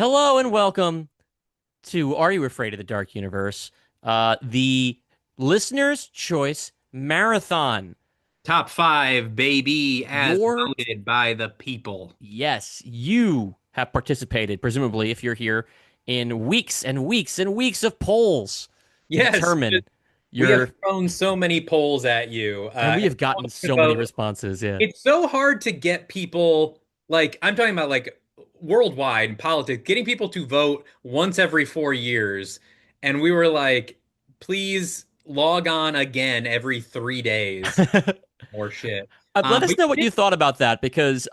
Hello and welcome to Are You Afraid of the Dark Universe? The listener's choice marathon. Top five, baby, as Your, voted by the people. yes, you have participated, presumably, if you're here, in weeks and weeks and weeks of polls to Yes, determine we have your, thrown so many polls at you. and we And have gotten so many about, responses. Yeah. it's so hard to get people, like, I'm talking about like worldwide in politics, getting people to vote once every 4 years. And we were like, please log on again every 3 days. More shit. Let But us know what yeah, you thought about that because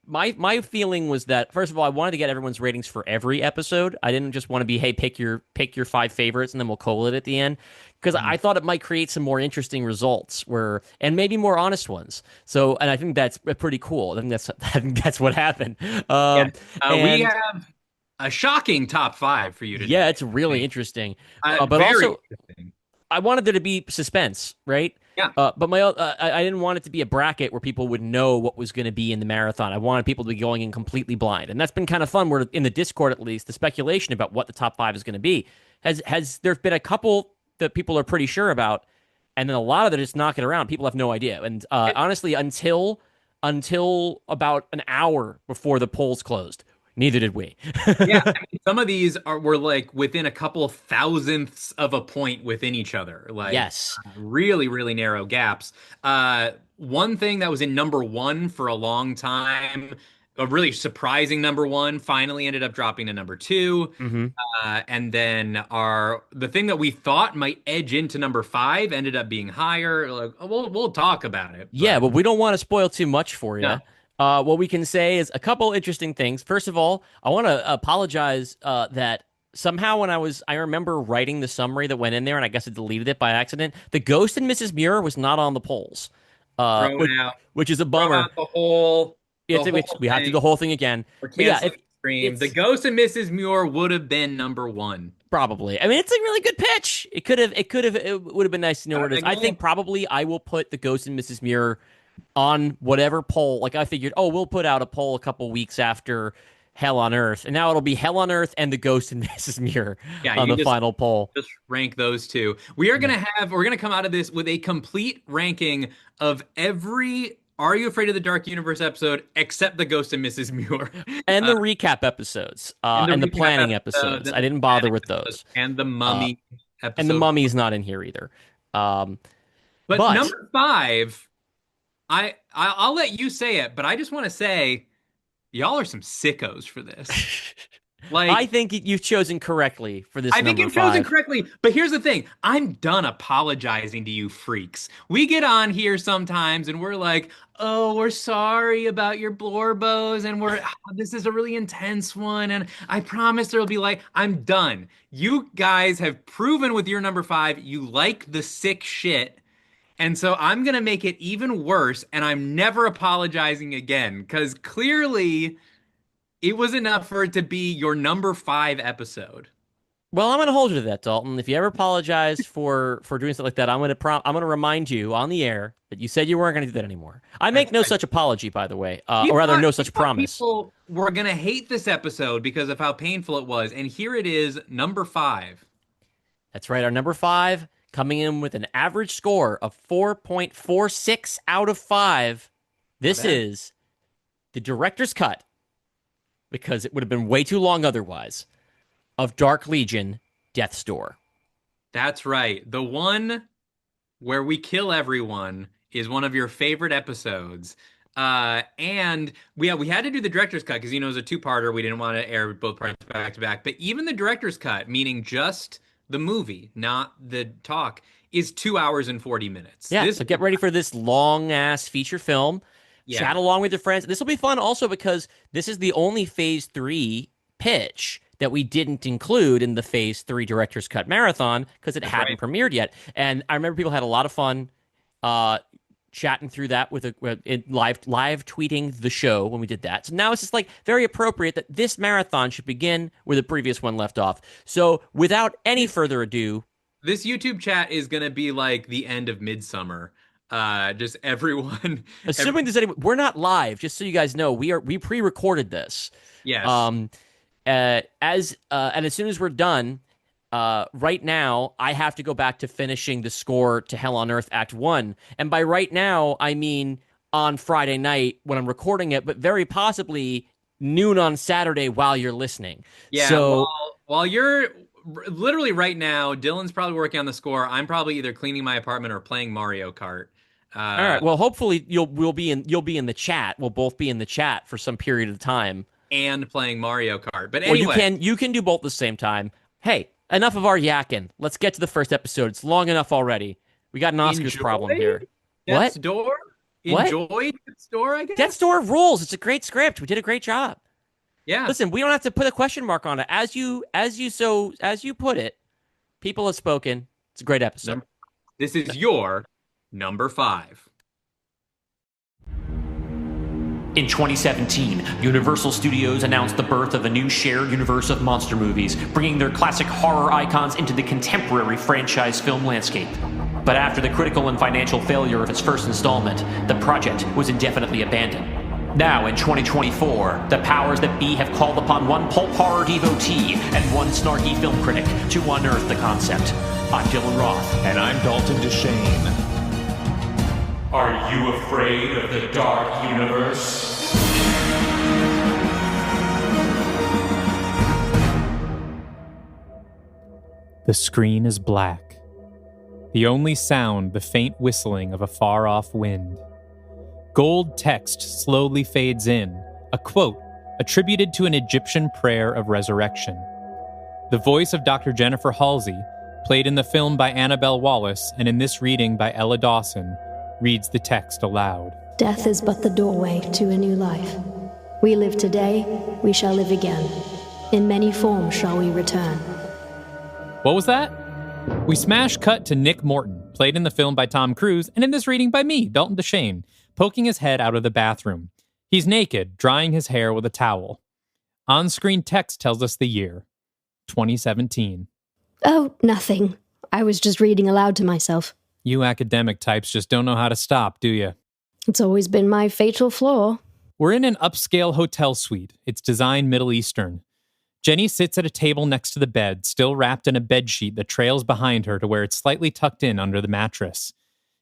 my feeling was that first of all I wanted to get everyone's ratings for every episode. I didn't just want to be hey pick your five favorites and then we'll call it at the end because I thought it might create some more interesting results where and maybe more honest ones. So and I think that's pretty cool. I think that's what happened. yeah. We And have a shocking top five for you today. yeah, it's really interesting. But Very also interesting. I wanted there to be suspense, right? Yeah. But I didn't want it to be a bracket where people would know what was going to be in the marathon. I wanted people to be going in completely blind, and that's been kind of fun. Where in the Discord, at least, the speculation about what the top five is going to be has there's been a couple that people are pretty sure about, and then a lot of it is knocking around. People have no idea, and honestly, until about an hour before the polls closed, neither did we. Yeah, I mean, some of these were like within a couple thousandths of a point within each other, like Yes. really, really narrow gaps. One thing that was in number one for a long time, a really surprising number one, finally ended up dropping to number two. Hmm. And then the thing that we thought might edge into number five ended up being higher. Like, we'll talk about it, Yeah, but but we don't want to spoil too much for no. you. What we can say is a couple interesting things. First of all, I want to apologize that somehow I remember writing the summary that went in there, and I guess I deleted it by accident. The Ghost and Mrs. Muir was not on the polls, uh, Throw which, it out. which is a Throw bummer. out the It's whole we have to do thing. the whole thing again. We're But yeah, canceling the stream. The it's Ghost of Mrs. Muir would have been number one. probably. I mean, it's a really good pitch. It would have been nice to know where it is. I think Diagonal. probably I will put the Ghost and Mrs. Muir on whatever poll. Like I figured, oh, we'll put out a poll a couple weeks after Hell on Earth, and now it'll be Hell on Earth and the Ghost and Mrs. Muir Yeah, on you the can just final poll. just rank those two. Yeah. We're gonna come out of this with a complete ranking of every Are You Afraid of the Dark Universe episode except the Ghost of Mrs. Muir. And Uh, the recap episodes, and the and the recap planning episodes episodes. and I the didn't bother planning with episodes those. and the Uh, mummy and the episode. Mummy's not in here either. Um, But but number five, I'll let you say it, but I just want to say y'all are some sickos for this. I Like, think you've chosen correctly for this I think number you've chosen five. correctly, but here's the thing. I'm done apologizing to you freaks. We get on here sometimes and we're like, "Oh, we're sorry about your blorbos and this is a really intense one and I promise there'll be like I'm done. You guys have proven with your number 5 you like the sick shit. And so I'm gonna make it even worse and I'm never apologizing again because clearly it was enough for it to be your number 5 episode. Well, I'm going to hold you to that, Dalton. If you ever apologize for doing something like that, I'm going to remind you on the air that you said you weren't going to do that anymore. I make no such apology, by the way, or rather, no He such thought promise. people were gonna hate this episode because of how painful it was, and here it is, number five. That's right. Our number five coming in with an average score of 4.46 out of five. Not This bad. is the director's cut because it would have been way too long otherwise of Dark Legion Death's Door. That's right. The one where we kill everyone is one of your favorite episodes. And we had to do the director's cut because it was a two-parter. We didn't want to air both parts back to back. But even the director's cut, meaning just the movie, not the talk, is 2 hours and 40 minutes. Yeah, This, so get ready for this long ass feature film. Chat yeah, along with your friends. This will be fun also because this is the only phase three pitch that we didn't include in the phase three director's cut marathon because it that's hadn't right. premiered yet. And I remember people had a lot of fun uh chatting through that live tweeting the show when we did that. So now it's just like very appropriate that this marathon should begin where the previous one left off. So without any further ado, This YouTube chat is gonna be like the end of Midsummer. Just everyone, assuming there's any, we're not live, just so you guys know, we pre-recorded this. yes. Um, as soon as we're done, right now I have to go back to finishing the score to Hell on Earth Act 1. And by right now, I mean on Friday night when I'm recording it, but very possibly noon on Saturday while you're listening. Yeah, So, while you're literally right now, Dylan's probably working on the score. I'm probably either cleaning my apartment or playing Mario Kart. all Uh, right, well, hopefully you'll be in the chat. We'll both be in the chat for some period of time. and playing Mario Kart. But Or you anyway, can you can do both at the same time. Hey, enough of our yakking. Let's get to the first episode. It's long enough already. We got an Oscars problem here. enjoy Death's What? Door. What? Enjoy Death's Door, I Death's guess. Door rules. It's a great script. We did a great job. Yeah. Listen, we don't have to put a question mark on it. As you put it, people have spoken. It's a great episode. This is your number 5. In 2017, Universal Studios announced the birth of a new shared universe of monster movies, bringing their classic horror icons into the contemporary franchise film landscape. But after the critical and financial failure of its first installment, the project was indefinitely abandoned. Now, in 2024, the powers that be have called upon one pulp horror devotee and one snarky film critic to unearth the concept. I'm Dylan Roth. And I'm Dalton Deshane. Are you afraid of the dark universe? The screen is black. The only sound, the faint whistling of a far-off wind. Gold text slowly fades in, a quote attributed to an Egyptian prayer of resurrection. The voice of Dr. Jennifer Halsey, played in the film by Annabelle Wallis and in this reading by Ella Dawson, reads the text aloud. Death is but the doorway to a new life. We live today, we shall live again. In many forms shall we return. What was that? We smash cut to Nick Morton, played in the film by Tom Cruise and in this reading by me, Dalton Deshane, poking his head out of the bathroom. He's naked, drying his hair with a towel. On-screen text tells us the year, 2017. Oh, nothing. I was just reading aloud to myself. You academic types just don't know how to stop, do you? It's always been my fatal flaw. We're in an upscale hotel suite. It's designed Middle Eastern. Jenny sits at a table next to the bed, still wrapped in a bedsheet that trails behind her to where it's slightly tucked in under the mattress.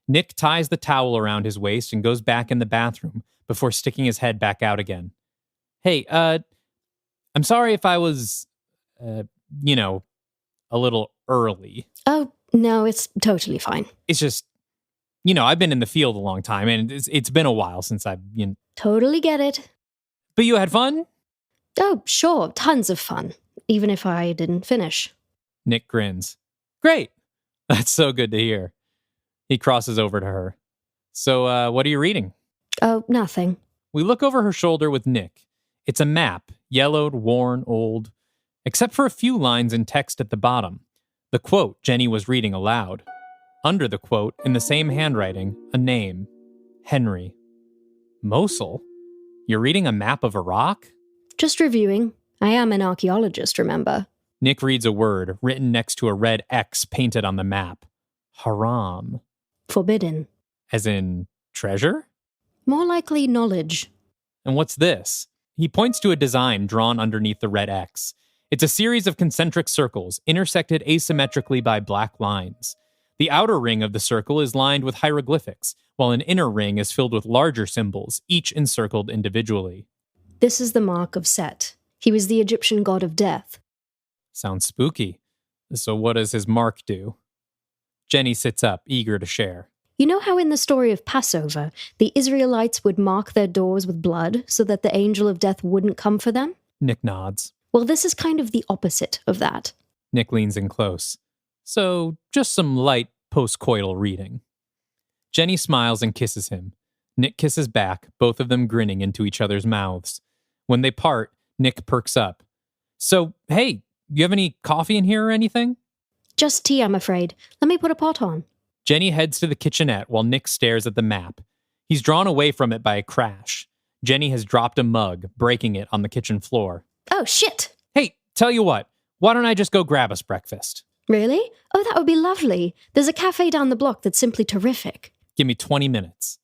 Nick ties the towel around his waist and goes back in the bathroom before sticking his head back out again. Hey, I'm sorry if I was, a little early. Oh, no, it's totally fine. It's just, I've been in the field a long time and it's been a while since I've, Totally get it. But you had fun? Oh, sure, tons of fun, even if I didn't finish. Nick grins. Great. That's so good to hear. He crosses over to her. So, what are you reading? Oh, nothing. We look over her shoulder with Nick. It's a map, yellowed, worn, old, except for a few lines in text at the bottom. The quote Jenny was reading aloud. Under the quote, in the same handwriting, a name. Henry. Mosul? You're reading a map of Iraq? Just reviewing. I am an archaeologist, remember? Nick reads a word written next to a red X painted on the map. Haram. Forbidden. As in treasure? More likely knowledge. And what's this? He points to a design drawn underneath the red X. It's a series of concentric circles, intersected asymmetrically by black lines. The outer ring of the circle is lined with hieroglyphics, while an inner ring is filled with larger symbols, each encircled individually. This is the mark of Set. He was the Egyptian god of death. Sounds spooky. So what does his mark do? Jenny sits up, eager to share. You know how in the story of Passover, the Israelites would mark their doors with blood so that the angel of death wouldn't come for them? Nick nods. Well, this is kind of the opposite of that. Nick leans in close. So, just some light post-coital reading. Jenny smiles and kisses him. Nick kisses back, both of them grinning into each other's mouths. When they part, Nick perks up. So, hey, you have any coffee in here or anything? Just tea, I'm afraid. Let me put a pot on. Jenny heads to the kitchenette while Nick stares at the map. He's drawn away from it by a crash. Jenny has dropped a mug, breaking it on the kitchen floor. Oh, shit! Hey, tell you what, why don't I just go grab us breakfast? Really? Oh, that would be lovely. There's a cafe down the block that's simply terrific. Give me 20 minutes.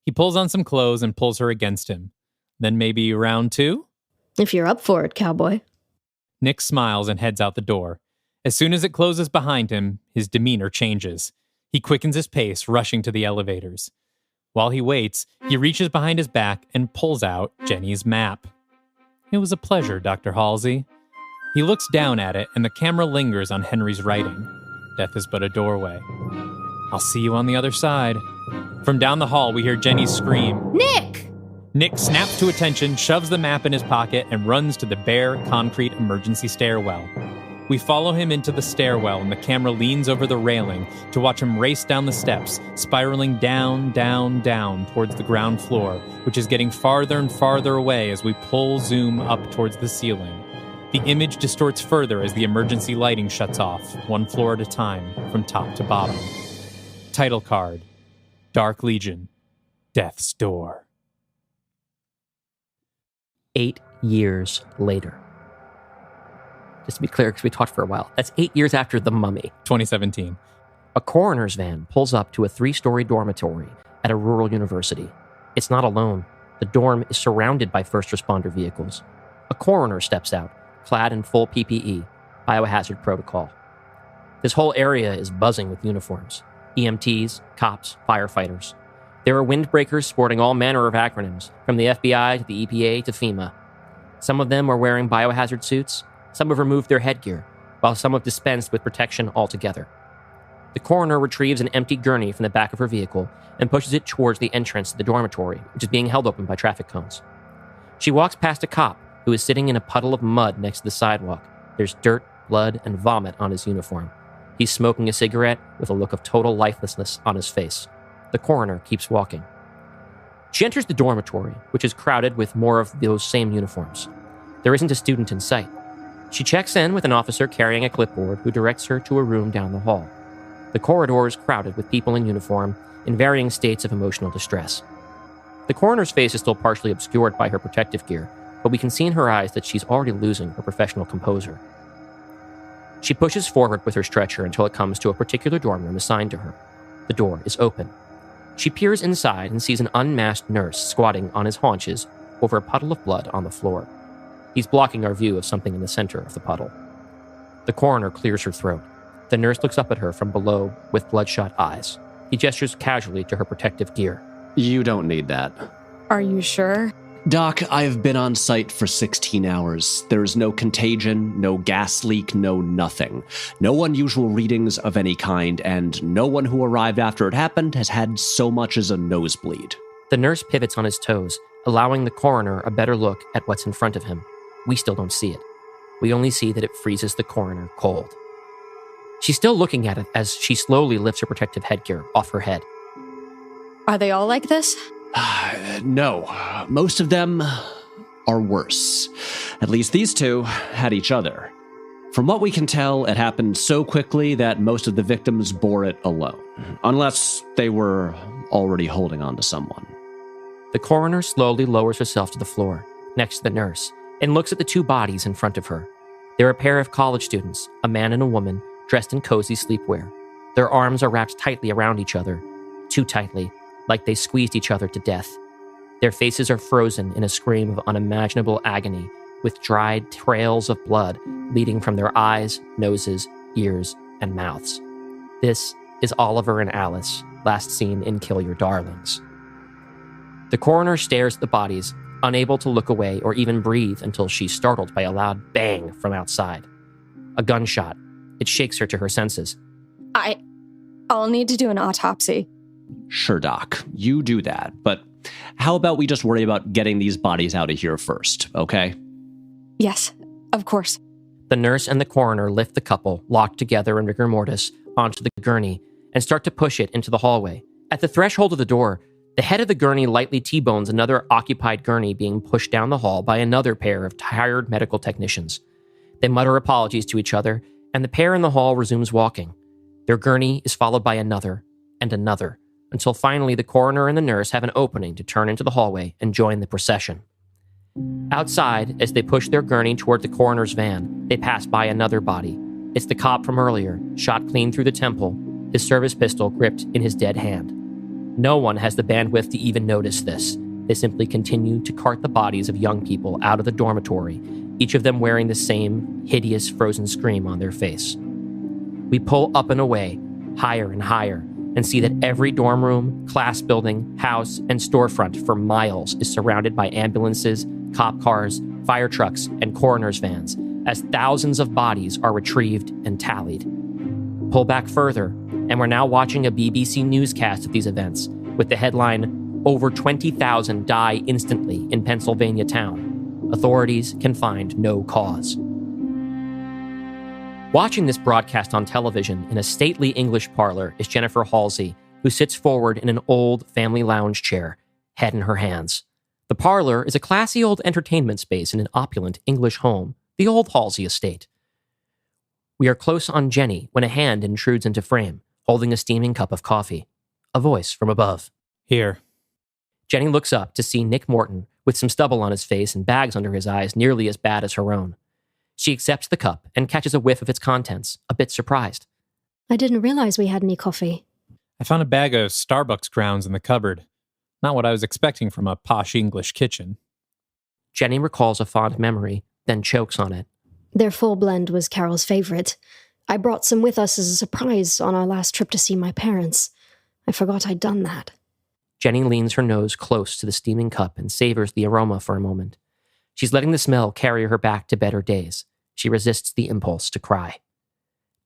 He pulls on some clothes and pulls her against him. Then maybe round 2? If you're up for it, cowboy. Nick smiles and heads out the door. As soon as it closes behind him, his demeanor changes. He quickens his pace, rushing to the elevators. While he waits, he reaches behind his back and pulls out Jenny's map. It was a pleasure, Dr. Halsey. He looks down at it, and the camera lingers on Henry's writing. Death is but a doorway. I'll see you on the other side. From down the hall, we hear Jenny scream, Nick! Nick snaps to attention, shoves the map in his pocket, and runs to the bare, concrete emergency stairwell. We follow him into the stairwell, and the camera leans over the railing to watch him race down the steps, spiraling down, down, down towards the ground floor, which is getting farther and farther away as we zoom up towards the ceiling. The image distorts further as the emergency lighting shuts off, one floor at a time, from top to bottom. Title card, Dark Legion, Death's Door. 8 years later. Just to be clear, because we talked for a while, that's 8 years after The Mummy. 2017. A coroner's van pulls up to a 3-story dormitory at a rural university. It's not alone. The dorm is surrounded by first responder vehicles. A coroner steps out, clad in full PPE, biohazard protocol. This whole area is buzzing with uniforms. EMTs, cops, firefighters. There are windbreakers sporting all manner of acronyms, from the FBI to the EPA to FEMA. Some of them are wearing biohazard suits. Some have removed their headgear, while some have dispensed with protection altogether. The coroner retrieves an empty gurney from the back of her vehicle and pushes it towards the entrance to the dormitory, which is being held open by traffic cones. She walks past a cop who is sitting in a puddle of mud next to the sidewalk. There's dirt, blood, and vomit on his uniform. He's smoking a cigarette with a look of total lifelessness on his face. The coroner keeps walking. She enters the dormitory, which is crowded with more of those same uniforms. There isn't a student in sight. She checks in with an officer carrying a clipboard who directs her to a room down the hall. The corridor is crowded with people in uniform in varying states of emotional distress. The coroner's face is still partially obscured by her protective gear, but we can see in her eyes that she's already losing her professional composure. She pushes forward with her stretcher until it comes to a particular dorm room assigned to her. The door is open. She peers inside and sees an unmasked nurse squatting on his haunches over a puddle of blood on the floor. He's blocking our view of something in the center of the puddle. The coroner clears her throat. The nurse looks up at her from below with bloodshot eyes. He gestures casually to her protective gear. You don't need that. Are you sure? Doc, I've been on site for 16 hours. There's no contagion, no gas leak, no nothing. No unusual readings of any kind, and no one who arrived after it happened has had so much as a nosebleed. The nurse pivots on his toes, allowing the coroner a better look at what's in front of him. We still don't see it. We only see that it freezes the coroner cold. She's still looking at it as she slowly lifts her protective headgear off her head. Are they all like this? No, most of them are worse. At least these two had each other. From what we can tell, it happened so quickly that most of the victims bore it alone, unless they were already holding on to someone. The coroner slowly lowers herself to the floor, next to the nurse, and looks at the two bodies in front of her. They're a pair of college students, a man and a woman, dressed in cozy sleepwear. Their arms are wrapped tightly around each other, too tightly, like they squeezed each other to death. Their faces are frozen in a scream of unimaginable agony, with dried trails of blood leading from their eyes, noses, ears, and mouths. This is Oliver and Alice, last seen in Kill Your Darlings. The coroner stares at the bodies, unable to look away or even breathe until she's startled by a loud bang from outside. A gunshot. It shakes her to her senses. I'll need to do an autopsy. Sure, Doc, you do that, but how about we just worry about getting these bodies out of here first, okay? Yes, of course. The nurse and the coroner lift the couple, locked together in rigor mortis, onto the gurney and start to push it into the hallway. At the threshold of the door, the head of the gurney lightly T-bones another occupied gurney being pushed down the hall by another pair of tired medical technicians. They mutter apologies to each other, and the pair in the hall resumes walking. Their gurney is followed by another and another, until finally the coroner and the nurse have an opening to turn into the hallway and join the procession. Outside, as they push their gurney toward the coroner's van, they pass by another body. It's the cop from earlier, shot clean through the temple, his service pistol gripped in his dead hand. No one has the bandwidth to even notice this. They simply continue to cart the bodies of young people out of the dormitory each of them wearing the same hideous frozen scream on their face. We pull up and away, higher and higher, and see that every dorm room, class building, house, and storefront for miles is surrounded by ambulances, cop cars, fire trucks, and coroner's vans, as thousands of bodies are retrieved and tallied. Pull back further, and we're now watching a BBC newscast of these events, with the headline, "Over 20,000 die instantly in Pennsylvania town. Authorities can find no cause." Watching this broadcast on television in a stately English parlor is Jennifer Halsey, who sits forward in an old family lounge chair, head in her hands. The parlor is a classy old entertainment space in an opulent English home, the old Halsey estate. We are close on Jenny when a hand intrudes into frame, holding a steaming cup of coffee. A voice from above. Here. Jenny looks up to see Nick Morton, with some stubble on his face and bags under his eyes nearly as bad as her own. She accepts the cup and catches a whiff of its contents, a bit surprised. I didn't realize we had any coffee. I found a bag of Starbucks grounds in the cupboard. Not what I was expecting from a posh English kitchen. Jenny recalls a fond memory, then chokes on it. Their full blend was Carol's favorite. I brought some with us as a surprise on our last trip to see my parents. I forgot I'd done that. Jenny leans her nose close to the steaming cup and savors the aroma for a moment. She's letting the smell carry her back to better days. She resists the impulse to cry.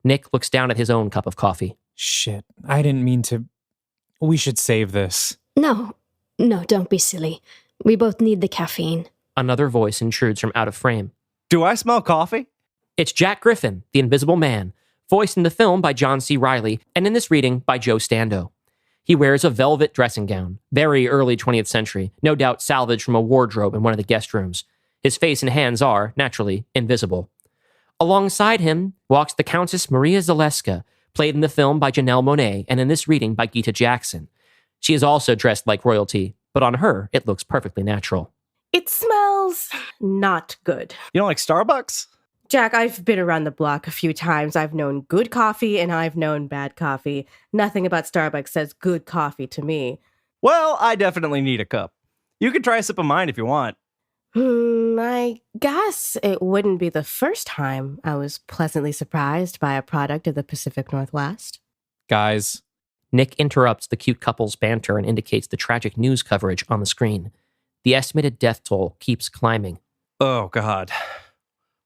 Nick looks down at his own cup of coffee. Shit, I didn't mean to... We should save this. No, don't be silly. We both need the caffeine. Another voice intrudes from out of frame. Do I smell coffee? It's Jack Griffin, the Invisible Man, voiced in the film by John C. Reilly and in this reading by Joe Stando. He wears a velvet dressing gown, very early 20th century, no doubt salvaged from a wardrobe in one of the guest rooms. His face and hands are, naturally, invisible. Alongside him walks the Countess Maria Zaleska, played in the film by Janelle Monáe and in this reading by Geeta Jackson. She is also dressed like royalty, but on her, it looks perfectly natural. It smells not good. You don't like Starbucks? Jack, I've been around the block a few times. I've known good coffee and I've known bad coffee. Nothing about Starbucks says good coffee to me. Well, I definitely need a cup. You can try a sip of mine if you want. I guess it wouldn't be the first time I was pleasantly surprised by a product of the Pacific Northwest. Guys. Nick interrupts the cute couple's banter and indicates the tragic news coverage on the screen. The estimated death toll keeps climbing. Oh, God.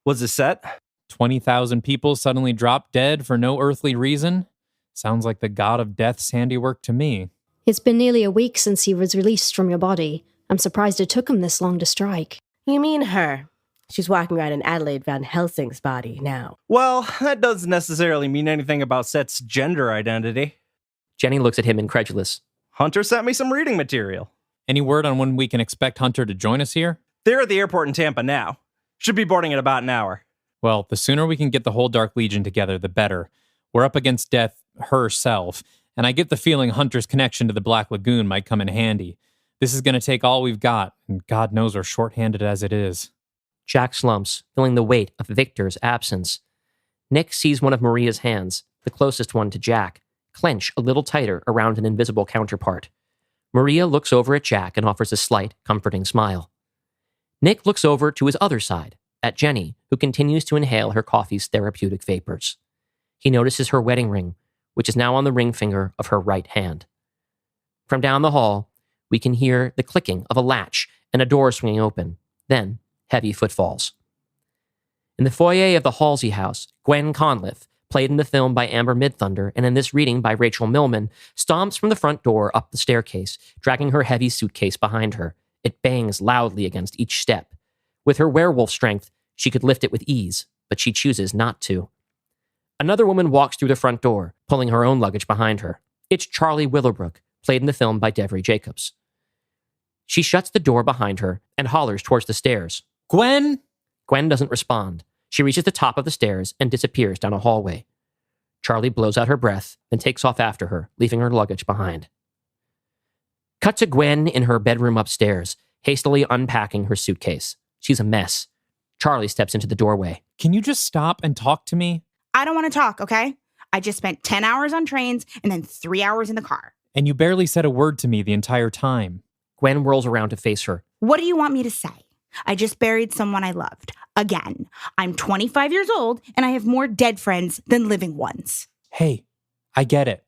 Was it set? 20,000 people suddenly drop dead for no earthly reason? Sounds like the god of death's handiwork to me. It's been nearly a week since he was released from your body. I'm surprised it took him this long to strike. You mean her? She's walking around in Adelaide Van Helsing's body now. Well, that doesn't necessarily mean anything about Set's gender identity. Jenny looks at him incredulous. Hunter sent me some reading material. Any word on when we can expect Hunter to join us here? They're at the airport in Tampa now. Should be boarding in about an hour. Well, the sooner we can get the whole Dark Legion together, the better. We're up against death herself, and I get the feeling Hunter's connection to the Black Lagoon might come in handy. This is going to take all we've got, and God knows we're shorthanded as it is. Jack slumps, feeling the weight of Victor's absence. Nick sees one of Maria's hands, the closest one to Jack, clench a little tighter around an invisible counterpart. Maria looks over at Jack and offers a slight, comforting smile. Nick looks over to his other side, at Jenny, who continues to inhale her coffee's therapeutic vapors. He notices her wedding ring, which is now on the ring finger of her right hand. From down the hall, we can hear the clicking of a latch and a door swinging open, then heavy footfalls. In the foyer of the Halsey house, Gwen Conliffe, played in the film by Amber Midthunder and in this reading by Rachel Millman, stomps from the front door up the staircase, dragging her heavy suitcase behind her. It bangs loudly against each step. With her werewolf strength, she could lift it with ease, but she chooses not to. Another woman walks through the front door, pulling her own luggage behind her. It's Charlie Willowbrook, played in the film by Devery Jacobs. She shuts the door behind her and hollers towards the stairs. Gwen? Gwen doesn't respond. She reaches the top of the stairs and disappears down a hallway. Charlie blows out her breath, then takes off after her, leaving her luggage behind. Cut to Gwen in her bedroom upstairs, hastily unpacking her suitcase. She's a mess. Charlie steps into the doorway. Can you just stop and talk to me? I don't want to talk, okay? I just spent 10 hours on trains and then 3 hours in the car. And you barely said a word to me the entire time. Gwen whirls around to face her. What do you want me to say? I just buried someone I loved. Again. I'm 25 years old, and I have more dead friends than living ones. Hey, I get it.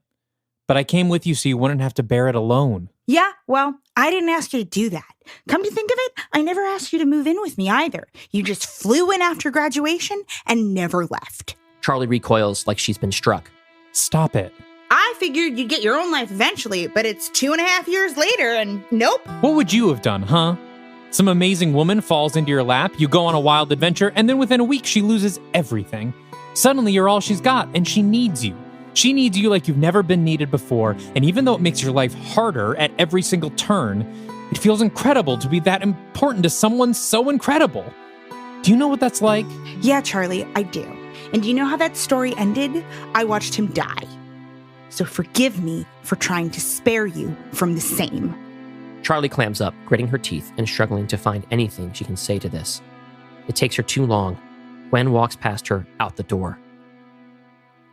But I came with you so you wouldn't have to bear it alone. Yeah, well, I didn't ask you to do that. Come to think of it, I never asked you to move in with me either. You just flew in after graduation and never left. Charlie recoils like she's been struck. Stop it. I figured you'd get your own life eventually, but it's 2.5 years later and nope. What would you have done, huh? Some amazing woman falls into your lap, you go on a wild adventure, and then within a week she loses everything. Suddenly you're all she's got, and she needs you. She needs you like you've never been needed before, and even though it makes your life harder at every single turn, it feels incredible to be that important to someone so incredible. Do you know what that's like? Yeah, Charlie, I do. And do you know how that story ended? I watched him die. So forgive me for trying to spare you from the same. Charlie clams up, gritting her teeth and struggling to find anything she can say to this. It takes her too long. Gwen walks past her out the door.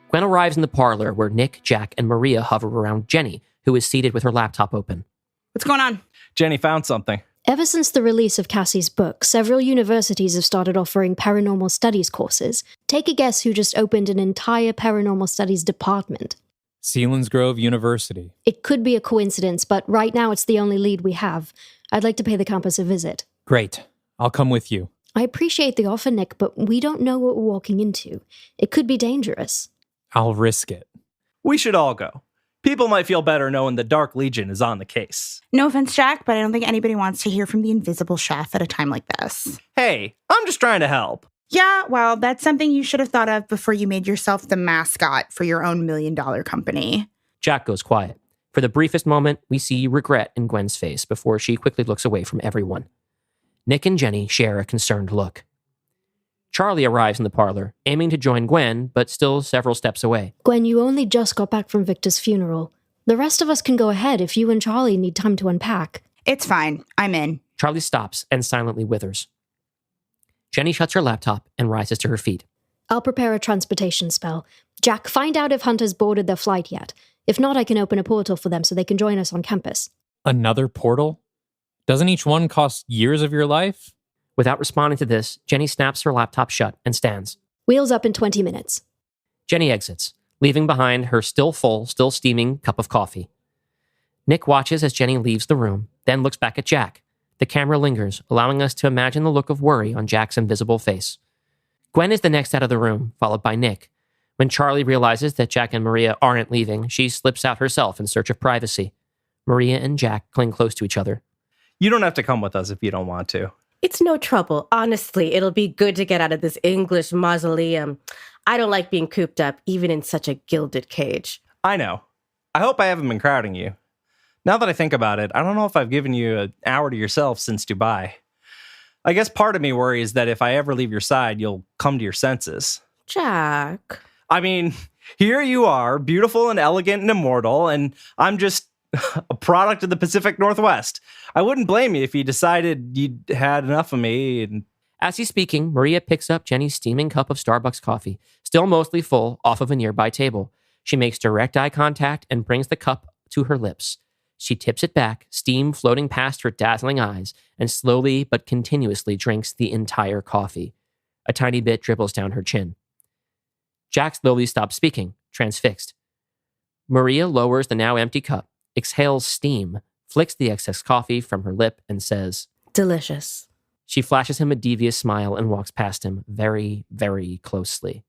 Gwen arrives in the parlor where Nick, Jack, and Maria hover around Jenny, who is seated with her laptop open. What's going on? Jenny found something. Ever since the release of Cassie's book, several universities have started offering paranormal studies courses. Take a guess who just opened an entire paranormal studies department. Selinsgrove University. It could be a coincidence, but right now it's the only lead we have. I'd like to pay the campus a visit. Great. I'll come with you. I appreciate the offer, Nick, but we don't know what we're walking into. It could be dangerous. I'll risk it. We should all go. People might feel better knowing the Dark Legion is on the case. No offense, Jack, but I don't think anybody wants to hear from the invisible chef at a time like this. Hey, I'm just trying to help. Yeah, well, that's something you should have thought of before you made yourself the mascot for your own $1 million company. Jack goes quiet. For the briefest moment, we see regret in Gwen's face before she quickly looks away from everyone. Nick and Jenny share a concerned look. Charlie arrives in the parlor, aiming to join Gwen, but still several steps away. Gwen, you only just got back from Victor's funeral. The rest of us can go ahead if you and Charlie need time to unpack. It's fine. I'm in. Charlie stops and silently withers. Jenny shuts her laptop and rises to her feet. I'll prepare a transportation spell. Jack, find out if Hunter's boarded their flight yet. If not, I can open a portal for them so they can join us on campus. Another portal? Doesn't each one cost years of your life? Without responding to this, Jenny snaps her laptop shut and stands. Wheels up in 20 minutes. Jenny exits, leaving behind her still full, still steaming cup of coffee. Nick watches as Jenny leaves the room, then looks back at Jack. The camera lingers, allowing us to imagine the look of worry on Jack's invisible face. Gwen is the next out of the room, followed by Nick. When Charlie realizes that Jack and Maria aren't leaving, she slips out herself in search of privacy. Maria and Jack cling close to each other. You don't have to come with us if you don't want to. It's no trouble. Honestly, it'll be good to get out of this English mausoleum. I don't like being cooped up, even in such a gilded cage. I know. I hope I haven't been crowding you. Now that I think about it, I don't know if I've given you an hour to yourself since Dubai. I guess part of me worries that if I ever leave your side, you'll come to your senses. Jack. I mean, here you are, beautiful and elegant and immortal, and I'm just a product of the Pacific Northwest. I wouldn't blame you if you decided you'd had enough of me. And As he's speaking, Maria picks up Jenny's steaming cup of Starbucks coffee, still mostly full, off of a nearby table. She makes direct eye contact and brings the cup to her lips. She tips it back, steam floating past her dazzling eyes, and slowly but continuously drinks the entire coffee. A tiny bit dribbles down her chin. Jack slowly stops speaking, transfixed. Maria lowers the now empty cup, exhales steam, flicks the excess coffee from her lip, and says, Delicious. She flashes him a devious smile and walks past him very, very closely.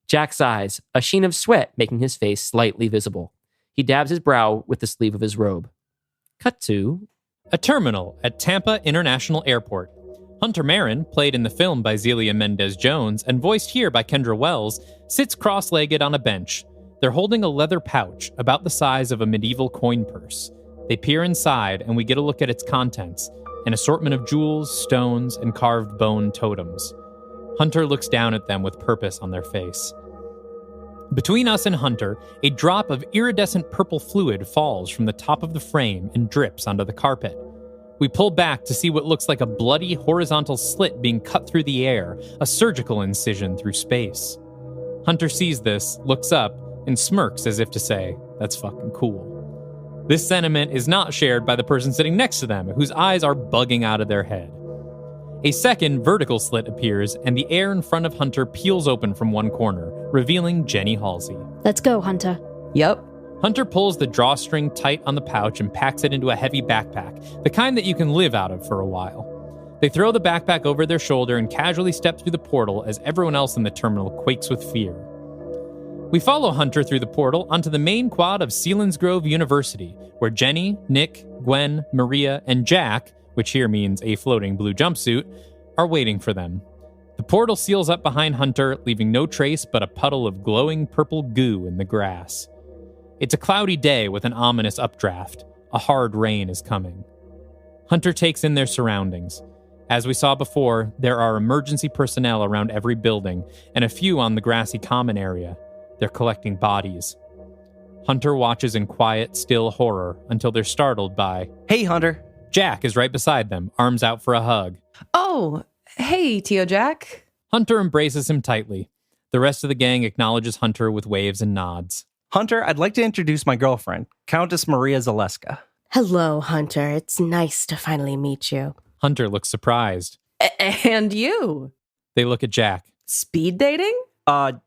Jack sighs, a sheen of sweat making his face slightly visible. He dabs his brow with the sleeve of his robe. Cut to a terminal at Tampa International Airport. Hunter Marin, played in the film by Zelia Mendez-Jones and voiced here by Kendra Wells, sits cross-legged on a bench. They're holding a leather pouch about the size of a medieval coin purse. They peer inside, and we get a look at its contents, an assortment of jewels, stones, and carved bone totems. Hunter looks down at them with purpose on their face. Between us and Hunter, a drop of iridescent purple fluid falls from the top of the frame and drips onto the carpet. We pull back to see what looks like a bloody horizontal slit being cut through the air, a surgical incision through space. Hunter sees this, looks up, and smirks as if to say, "That's fucking cool." This sentiment is not shared by the person sitting next to them, whose eyes are bugging out of their head. A second vertical slit appears, and the air in front of Hunter peels open from one corner, revealing Jenny Halsey. Let's go, Hunter. Yep. Hunter pulls the drawstring tight on the pouch and packs it into a heavy backpack, the kind that you can live out of for a while. They throw the backpack over their shoulder and casually step through the portal as everyone else in the terminal quakes with fear. We follow Hunter through the portal onto the main quad of Selinsgrove University, where Jenny, Nick, Gwen, Maria, and Jack, which here means a floating blue jumpsuit, are waiting for them. The portal seals up behind Hunter, leaving no trace but a puddle of glowing purple goo in the grass. It's a cloudy day with an ominous updraft. A hard rain is coming. Hunter takes in their surroundings. As we saw before, there are emergency personnel around every building, and a few on the grassy common area. They're collecting bodies. Hunter watches in quiet, still horror until they're startled by... Hey, Hunter. Jack is right beside them, arms out for a hug. Oh, hey, Tio Jack. Hunter embraces him tightly. The rest of the gang acknowledges Hunter with waves and nods. Hunter, I'd like to introduce my girlfriend, Countess Maria Zaleska. Hello, Hunter. It's nice to finally meet you. Hunter looks surprised. And you. They look at Jack. Speed dating?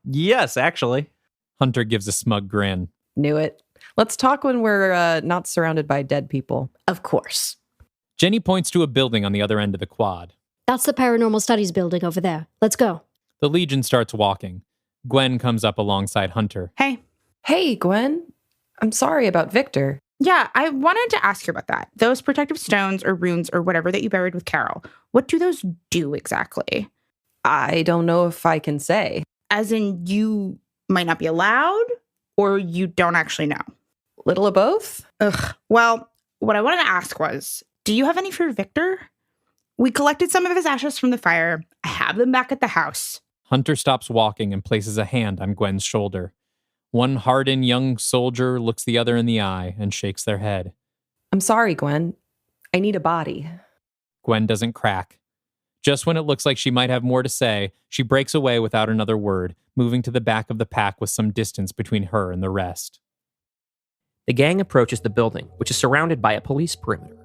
Yes, actually. Hunter gives a smug grin. Knew it. Let's talk when we're not surrounded by dead people. Of course. Jenny points to a building on the other end of the quad. That's the Paranormal Studies building over there. Let's go. The Legion starts walking. Gwen comes up alongside Hunter. Hey. Hey, Gwen. I'm sorry about Victor. Yeah, I wanted to ask you about that. Those protective stones or runes or whatever that you buried with Carol. What do those do exactly? I don't know if I can say. As in, you might not be allowed, or you don't actually know? Little of both? Ugh. Well, what I wanted to ask was, do you have any for Victor? We collected some of his ashes from the fire. I have them back at the house. Hunter stops walking and places a hand on Gwen's shoulder. One hardened young soldier looks the other in the eye and shakes their head. I'm sorry, Gwen. I need a body. Gwen doesn't crack. Just when it looks like she might have more to say, she breaks away without another word, moving to the back of the pack with some distance between her and the rest. The gang approaches the building, which is surrounded by a police perimeter.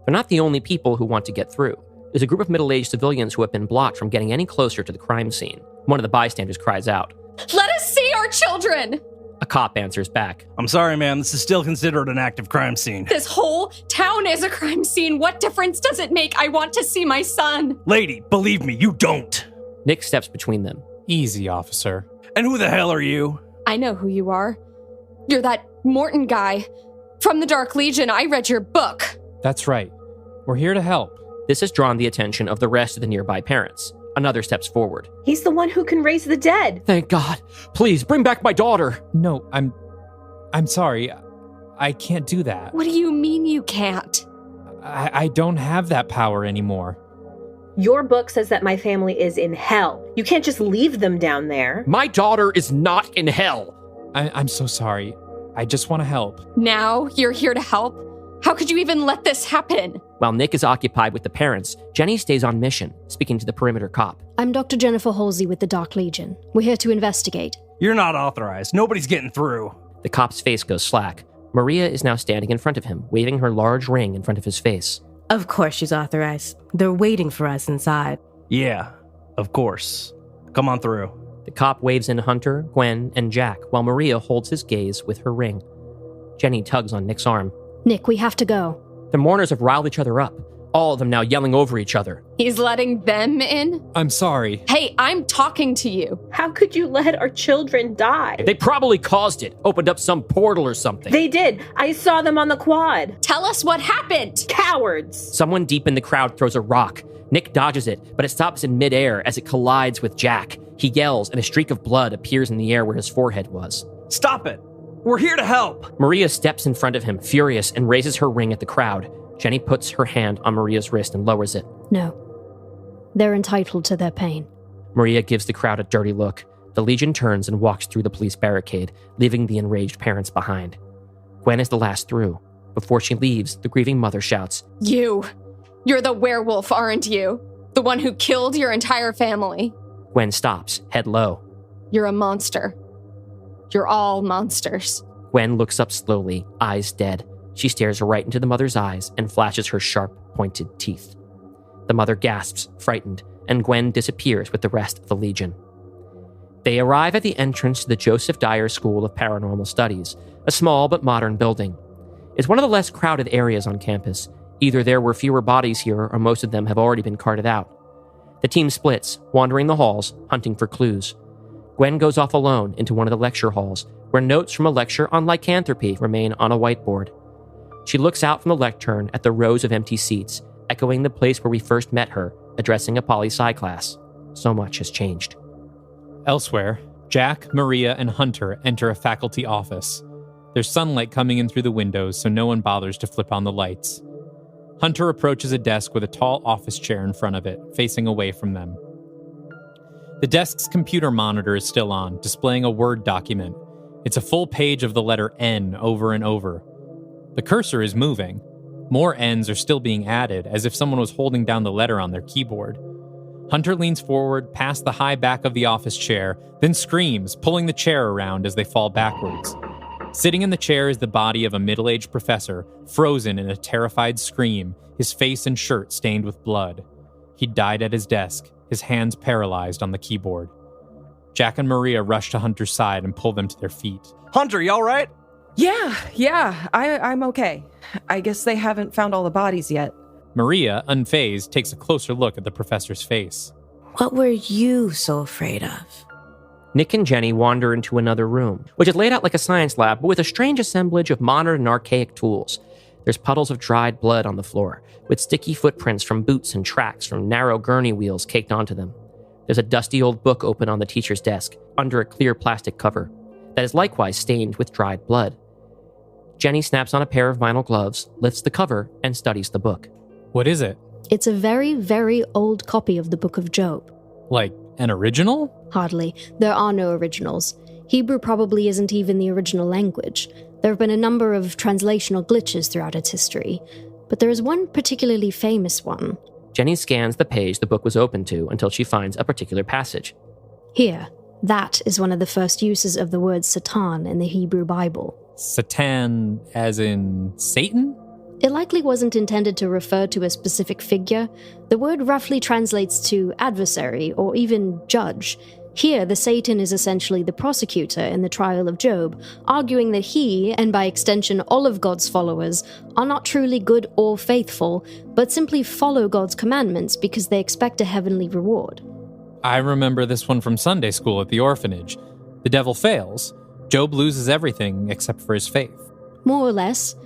They're not the only people who want to get through. There's a group of middle-aged civilians who have been blocked from getting any closer to the crime scene. One of the bystanders cries out, "Let us see our children!" A cop answers back, I'm sorry, ma'am. This is still considered an active crime scene. This whole town is a crime scene. What difference does it make? I want to see my son. Lady, believe me, you don't. Nick steps between them. Easy, officer. And who the hell are you? I know who you are. You're that Morton guy from the Dark Legion. I read your book. That's right. We're here to help. This has drawn the attention of the rest of the nearby parents. Another steps forward. He's the one who can raise the dead. Thank God. Please, bring back my daughter. No, I'm sorry. I can't do that. What do you mean you can't? I don't have that power anymore. Your book says that my family is in hell. You can't just leave them down there. My daughter is not in hell. I'm so sorry. I just want to help. Now you're here to help? How could you even let this happen? While Nick is occupied with the parents, Jenny stays on mission, speaking to the perimeter cop. I'm Dr. Jennifer Halsey with the Dark Legion. We're here to investigate. You're not authorized. Nobody's getting through. The cop's face goes slack. Maria is now standing in front of him, waving her large ring in front of his face. Of course she's authorized. They're waiting for us inside. Yeah, of course. Come on through. The cop waves in Hunter, Gwen, and Jack, while Maria holds his gaze with her ring. Jenny tugs on Nick's arm. Nick, we have to go. The mourners have riled each other up, all of them now yelling over each other. He's letting them in? I'm sorry. Hey, I'm talking to you. How could you let our children die? They probably caused it, opened up some portal or something. They did. I saw them on the quad. Tell us what happened. Cowards. Someone deep in the crowd throws a rock. Nick dodges it, but it stops in midair as it collides with Jack. He yells, and a streak of blood appears in the air where his forehead was. Stop it! We're here to help! Maria steps in front of him, furious, and raises her ring at the crowd. Jenny puts her hand on Maria's wrist and lowers it. No. They're entitled to their pain. Maria gives the crowd a dirty look. The Legion turns and walks through the police barricade, leaving the enraged parents behind. Gwen is the last through. Before she leaves, the grieving mother shouts, You're the werewolf, aren't you? The one who killed your entire family. Gwen stops, head low. You're a monster. You're all monsters. Gwen looks up slowly, eyes dead. She stares right into the mother's eyes and flashes her sharp, pointed teeth. The mother gasps, frightened, and Gwen disappears with the rest of the Legion. They arrive at the entrance to the Joseph Dyer School of Paranormal Studies, a small but modern building. It's one of the less crowded areas on campus. Either there were fewer bodies here, or most of them have already been carted out. The team splits, wandering the halls, hunting for clues. Gwen goes off alone into one of the lecture halls, where notes from a lecture on lycanthropy remain on a whiteboard. She looks out from the lectern at the rows of empty seats, echoing the place where we first met her, addressing a poli-sci class. So much has changed. Elsewhere, Jack, Maria, and Hunter enter a faculty office. There's sunlight coming in through the windows, so no one bothers to flip on the lights. Hunter approaches a desk with a tall office chair in front of it, facing away from them. The desk's computer monitor is still on, displaying a Word document. It's a full page of the letter N over and over. The cursor is moving. More N's are still being added, as if someone was holding down the letter on their keyboard. Hunter leans forward, past the high back of the office chair, then screams, pulling the chair around as they fall backwards. Sitting in the chair is the body of a middle-aged professor, frozen in a terrified scream, his face and shirt stained with blood. He died at his desk, his hands paralyzed on the keyboard. Jack and Maria rush to Hunter's side and pull them to their feet. Hunter, you all right? Yeah, I'm okay. I guess they haven't found all the bodies yet. Maria, unfazed, takes a closer look at the professor's face. What were you so afraid of? Nick and Jenny wander into another room, which is laid out like a science lab, but with a strange assemblage of modern and archaic tools. There's puddles of dried blood on the floor, with sticky footprints from boots and tracks from narrow gurney wheels caked onto them. There's a dusty old book open on the teacher's desk, under a clear plastic cover, that is likewise stained with dried blood. Jenny snaps on a pair of vinyl gloves, lifts the cover, and studies the book. What is it? It's a very, very old copy of the Book of Job. Like, an original? Hardly. There are no originals. Hebrew probably isn't even the original language. There have been a number of translational glitches throughout its history, but there is one particularly famous one. Jenny scans the page the book was open to until she finds a particular passage. Here, that is one of the first uses of the word Satan in the Hebrew Bible. Satan as in Satan? It likely wasn't intended to refer to a specific figure. The word roughly translates to adversary or even judge. Here, the Satan is essentially the prosecutor in the trial of Job, arguing that he, and by extension all of God's followers, are not truly good or faithful, but simply follow God's commandments because they expect a heavenly reward. I remember this one from Sunday school at the orphanage. The devil fails. Job loses everything except for his faith. More or less.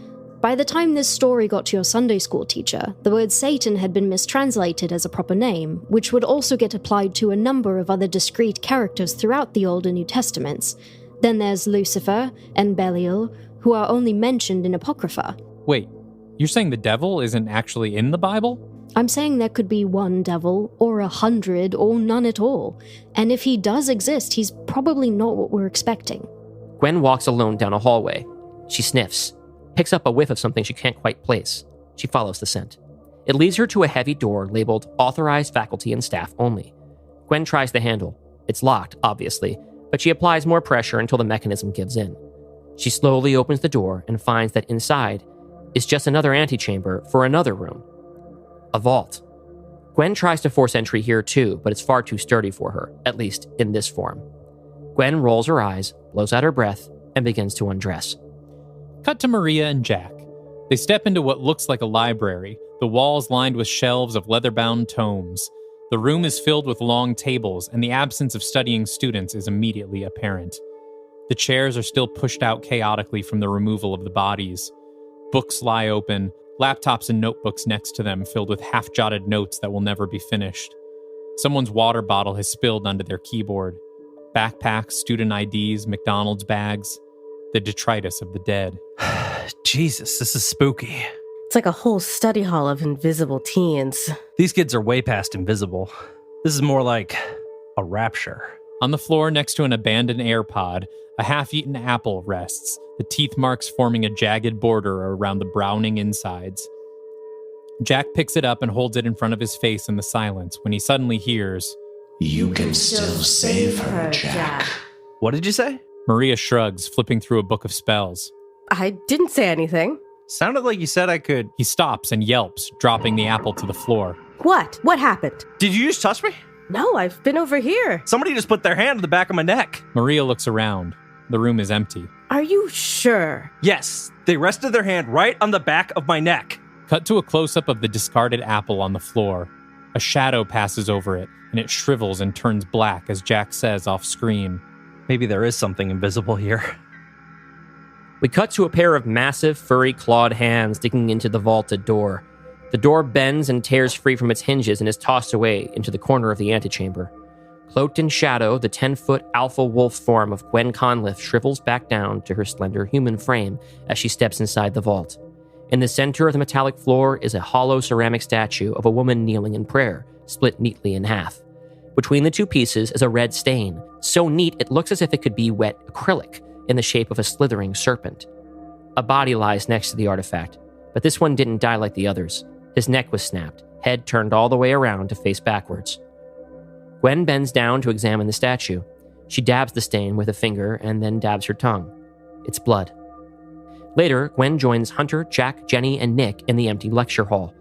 By the time this story got to your Sunday school teacher, the word Satan had been mistranslated as a proper name, which would also get applied to a number of other discrete characters throughout the Old and New Testaments. Then there's Lucifer and Belial, who are only mentioned in Apocrypha. Wait, you're saying the devil isn't actually in the Bible? I'm saying there could be one devil, or 100, or none at all. And if he does exist, he's probably not what we're expecting. Gwen walks alone down a hallway. She sniffs, picks up a whiff of something she can't quite place. She follows the scent. It leads her to a heavy door labeled Authorized Faculty and Staff Only. Gwen tries the handle. It's locked, obviously, but she applies more pressure until the mechanism gives in. She slowly opens the door and finds that inside is just another antechamber for another room. A vault. Gwen tries to force entry here too, but it's far too sturdy for her, at least in this form. Gwen rolls her eyes, blows out her breath, and begins to undress. Cut to Maria and Jack. They step into what looks like a library, the walls lined with shelves of leather-bound tomes. The room is filled with long tables, and the absence of studying students is immediately apparent. The chairs are still pushed out chaotically from the removal of the bodies. Books lie open, laptops and notebooks next to them filled with half-jotted notes that will never be finished. Someone's water bottle has spilled onto their keyboard. Backpacks, student IDs, McDonald's bags. The detritus of the dead. Jesus, this is spooky. It's like a whole study hall of invisible teens. These kids are way past invisible. This is more like a rapture. On the floor next to an abandoned AirPod, a half-eaten apple rests, the teeth marks forming a jagged border around the browning insides. Jack picks it up and holds it in front of his face in the silence when he suddenly hears, "You can still save her, Jack." What did you say? Maria shrugs, flipping through a book of spells. I didn't say anything. Sounded like you said I could. He stops and yelps, dropping the apple to the floor. What? What happened? Did you just touch me? No, I've been over here. Somebody just put their hand on the back of my neck. Maria looks around. The room is empty. Are you sure? Yes, they rested their hand right on the back of my neck. Cut to a close-up of the discarded apple on the floor. A shadow passes over it, and it shrivels and turns black as Jack says off-screen, Maybe there is something invisible here. We cut to a pair of massive, furry, clawed hands digging into the vaulted door. The door bends and tears free from its hinges and is tossed away into the corner of the antechamber. Cloaked in shadow, the 10-foot alpha wolf form of Gwen Conliffe shrivels back down to her slender human frame as she steps inside the vault. In the center of the metallic floor is a hollow ceramic statue of a woman kneeling in prayer, split neatly in half. Between the two pieces is a red stain, so neat it looks as if it could be wet acrylic in the shape of a slithering serpent. A body lies next to the artifact, but this one didn't die like the others. His neck was snapped, head turned all the way around to face backwards. Gwen bends down to examine the statue. She dabs the stain with a finger and then dabs her tongue. It's blood. Later, Gwen joins Hunter, Jack, Jenny, and Nick in the empty lecture hall.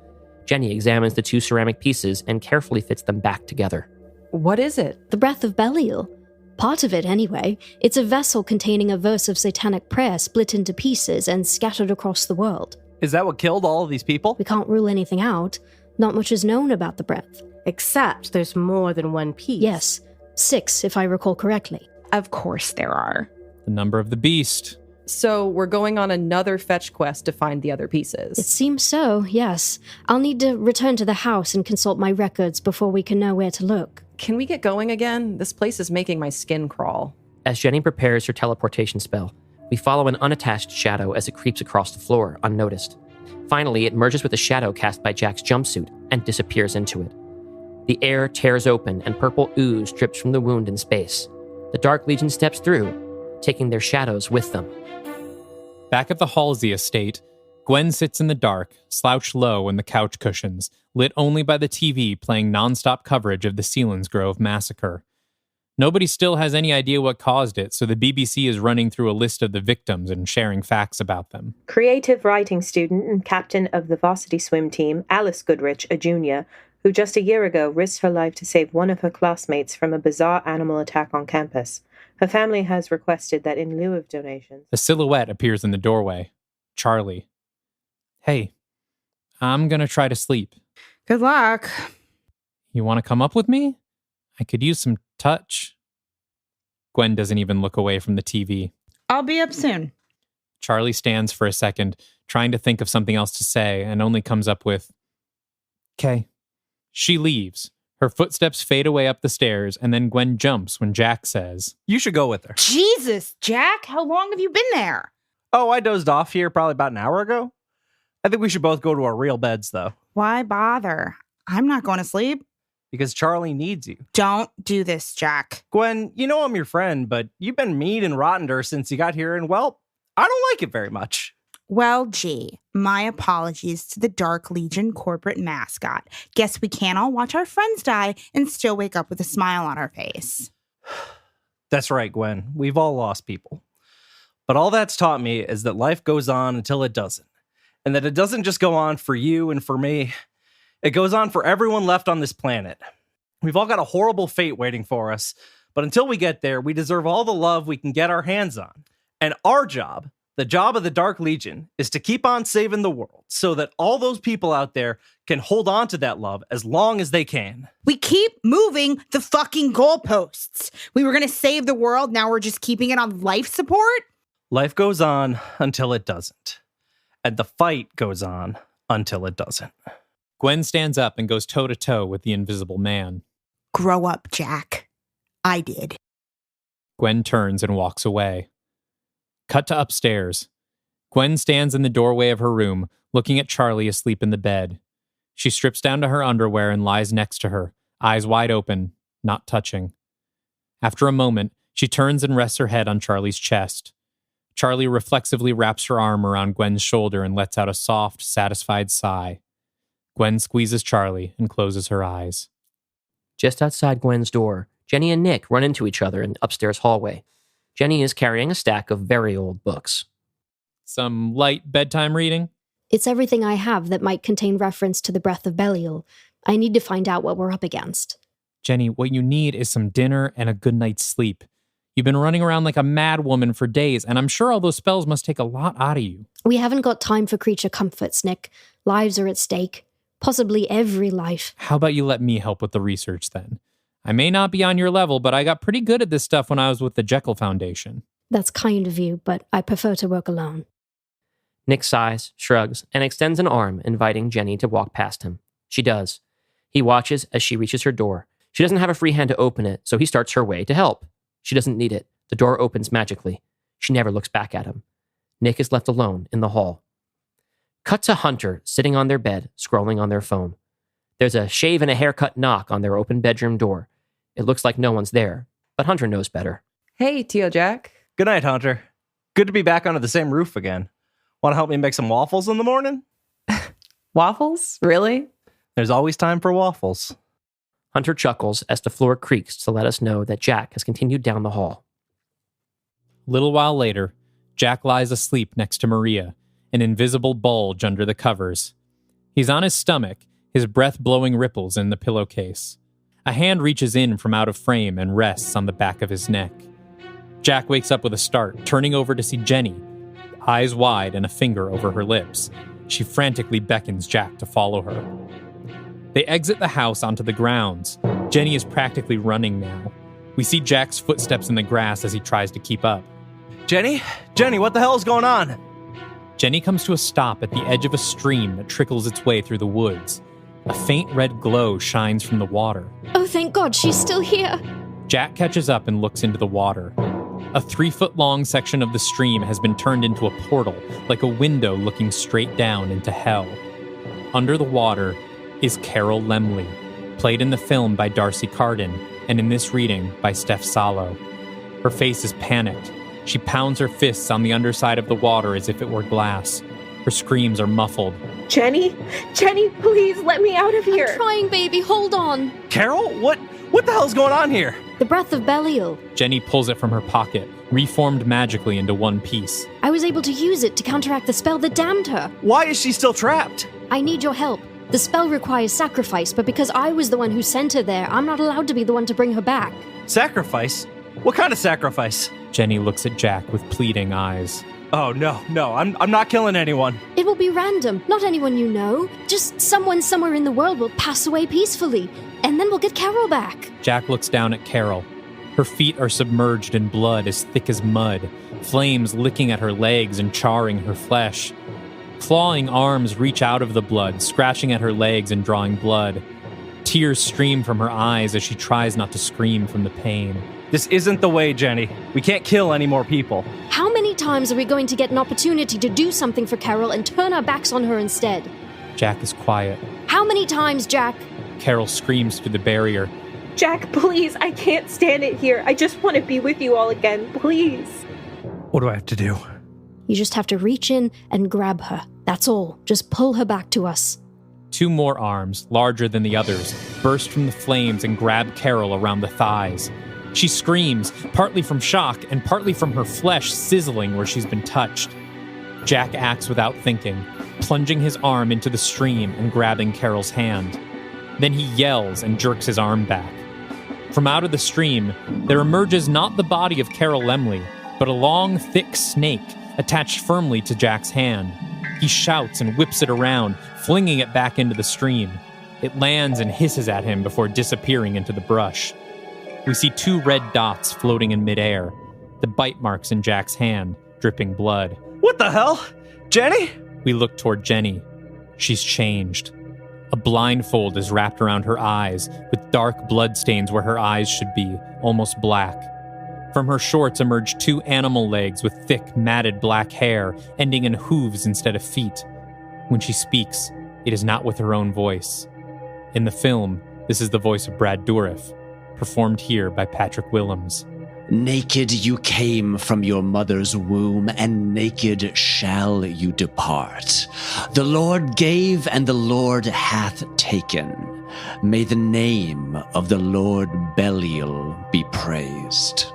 Jenny examines the two ceramic pieces and carefully fits them back together. What is it? The breath of Belial. Part of it, anyway. It's a vessel containing a verse of satanic prayer split into pieces and scattered across the world. Is that what killed all of these people? We can't rule anything out. Not much is known about the breath. Except there's more than one piece. Yes, 6, if I recall correctly. Of course there are. the number of the beast. So we're going on another fetch quest to find the other pieces. It seems so, yes. I'll need to return to the house and consult my records before we can know where to look. Can we get going again? This place is making my skin crawl. As Jenny prepares her teleportation spell, we follow an unattached shadow as it creeps across the floor, unnoticed. Finally, it merges with the shadow cast by Jack's jumpsuit and disappears into it. The air tears open and purple ooze drips from the wound in space. The Dark Legion steps through, taking their shadows with them. Back at the Halsey estate, Gwen sits in the dark, slouched low in the couch cushions, lit only by the TV playing nonstop coverage of the Selinsgrove massacre. Nobody still has any idea what caused it, so the BBC is running through a list of the victims and sharing facts about them. Creative writing student and captain of the varsity swim team, Alice Goodrich, a junior, who just a year ago risked her life to save one of her classmates from a bizarre animal attack on campus. Her family has requested that in lieu of donations... A silhouette appears in the doorway. Charlie. Hey, I'm gonna try to sleep. Good luck. You want to come up with me? I could use some touch. Gwen doesn't even look away from the TV. I'll be up soon. Charlie stands for a second, trying to think of something else to say, and only comes up with, "'Kay." She leaves. Her footsteps fade away up the stairs, and then Gwen jumps when Jack says, "You should go with her." Jesus, Jack, how long have you been there? Oh, I dozed off here probably about an hour ago. I think we should both go to our real beds, though. Why bother? I'm not going to sleep. Because Charlie needs you. Don't do this, Jack. Gwen, you know I'm your friend, but you've been mean and rotten to her since you got here, and well, I don't like it very much. Well, gee, my apologies to the Dark Legion corporate mascot. Guess we can't all watch our friends die and still wake up with a smile on our face. That's right, Gwen. We've all lost people. But all that's taught me is that life goes on until it doesn't. And that it doesn't just go on for you and for me. It goes on for everyone left on this planet. We've all got a horrible fate waiting for us. But until we get there, we deserve all the love we can get our hands on. And our job, the job of the Dark Legion, is to keep on saving the world so that all those people out there can hold on to that love as long as they can. We keep moving the fucking goalposts. We were going to save the world. Now we're just keeping it on life support? Life goes on until it doesn't. And the fight goes on until it doesn't. Gwen stands up and goes toe-to-toe with the invisible man. Grow up, Jack. I did. Gwen turns and walks away. Cut to upstairs. Gwen stands in the doorway of her room, looking at Charlie asleep in the bed. She strips down to her underwear and lies next to her, eyes wide open, not touching. After a moment, she turns and rests her head on Charlie's chest. Charlie reflexively wraps her arm around Gwen's shoulder and lets out a soft, satisfied sigh. Gwen squeezes Charlie and closes her eyes. Just outside Gwen's door, Jenny and Nick run into each other in the upstairs hallway. Jenny is carrying a stack of very old books. Some light bedtime reading? It's everything I have that might contain reference to the breath of Belial. I need to find out what we're up against. Jenny, what you need is some dinner and a good night's sleep. You've been running around like a mad woman for days, and I'm sure all those spells must take a lot out of you. We haven't got time for creature comforts, Nick. Lives are at stake. Possibly every life. How about you let me help with the research then? I may not be on your level, but I got pretty good at this stuff when I was with the Jekyll Foundation. That's kind of you, but I prefer to work alone. Nick sighs, shrugs, and extends an arm, inviting Jenny to walk past him. She does. He watches as she reaches her door. She doesn't have a free hand to open it, so he starts her way to help. She doesn't need it. The door opens magically. She never looks back at him. Nick is left alone in the hall. Cut to Hunter, sitting on their bed, scrolling on their phone. There's a shave and a haircut knock on their open bedroom door. It looks like no one's there, but Hunter knows better. Hey, Tio Jack. Good night, Hunter. Good to be back under the same roof again. Want to help me make some waffles in the morning? Waffles? Really? There's always time for waffles. Hunter chuckles as the floor creaks to let us know that Jack has continued down the hall. A little while later, Jack lies asleep next to Maria, an invisible bulge under the covers. He's on his stomach, his breath blowing ripples in the pillowcase. A hand reaches in from out of frame and rests on the back of his neck. Jack wakes up with a start, turning over to see Jenny, eyes wide and a finger over her lips. She frantically beckons Jack to follow her. They exit the house onto the grounds. Jenny is practically running now. We see Jack's footsteps in the grass as he tries to keep up. Jenny, what the hell is going on? Jenny comes to a stop at the edge of a stream that trickles its way through the woods. A faint red glow shines from the water. Oh, thank God, she's still here. Jack catches up and looks into the water. A 3-foot-long section of the stream has been turned into a portal, like a window looking straight down into hell. Under the water is Carol Lemley, played in the film by Darcy Carden, and in this reading by Steph Salo. Her face is panicked. She pounds her fists on the underside of the water as if it were glass. Her screams are muffled. Jenny, please let me out of here. I'm trying, baby, hold on. Carol, what the hell's going on here? The breath of Belial. Jenny pulls it from her pocket, reformed magically into one piece. I was able to use it to counteract the spell that damned her. Why is she still trapped? I need your help. The spell requires sacrifice, but because I was the one who sent her there, I'm not allowed to be the one to bring her back. Sacrifice? What kind of sacrifice? Jenny looks at Jack with pleading eyes. Oh, no, I'm not killing anyone. It will be random, not anyone you know. Just someone somewhere in the world will pass away peacefully, and then we'll get Carol back. Jack looks down at Carol. Her feet are submerged in blood as thick as mud, flames licking at her legs and charring her flesh. Clawing arms reach out of the blood, scratching at her legs and drawing blood. Tears stream from her eyes as she tries not to scream from the pain. This isn't the way, Jenny. We can't kill any more people. How many times are we going to get an opportunity to do something for Carol and turn our backs on her instead? Jack is quiet. How many times, Jack? Carol screams through the barrier. Jack, please, I can't stand it here. I just want to be with you all again, please. What do I have to do? You just have to reach in and grab her. That's all. Just pull her back to us. 2 more arms, larger than the others, burst from the flames and grab Carol around the thighs. She screams, partly from shock and partly from her flesh sizzling where she's been touched. Jack acts without thinking, plunging his arm into the stream and grabbing Carol's hand. Then he yells and jerks his arm back. From out of the stream, there emerges not the body of Carol Lemley, but a long, thick snake attached firmly to Jack's hand. He shouts and whips it around, flinging it back into the stream. It lands and hisses at him before disappearing into the brush. We see 2 red dots floating in midair, the bite marks in Jack's hand, dripping blood. What the hell? Jenny? We look toward Jenny. She's changed. A blindfold is wrapped around her eyes, with dark bloodstains where her eyes should be, almost black. From her shorts emerge 2 animal legs with thick, matted black hair, ending in hooves instead of feet. When she speaks, it is not with her own voice. In the film, this is the voice of Brad Dourif, performed here by Patrick Willems. Naked you came from your mother's womb, and naked shall you depart. The Lord gave, and the Lord hath taken. May the name of the Lord Belial be praised.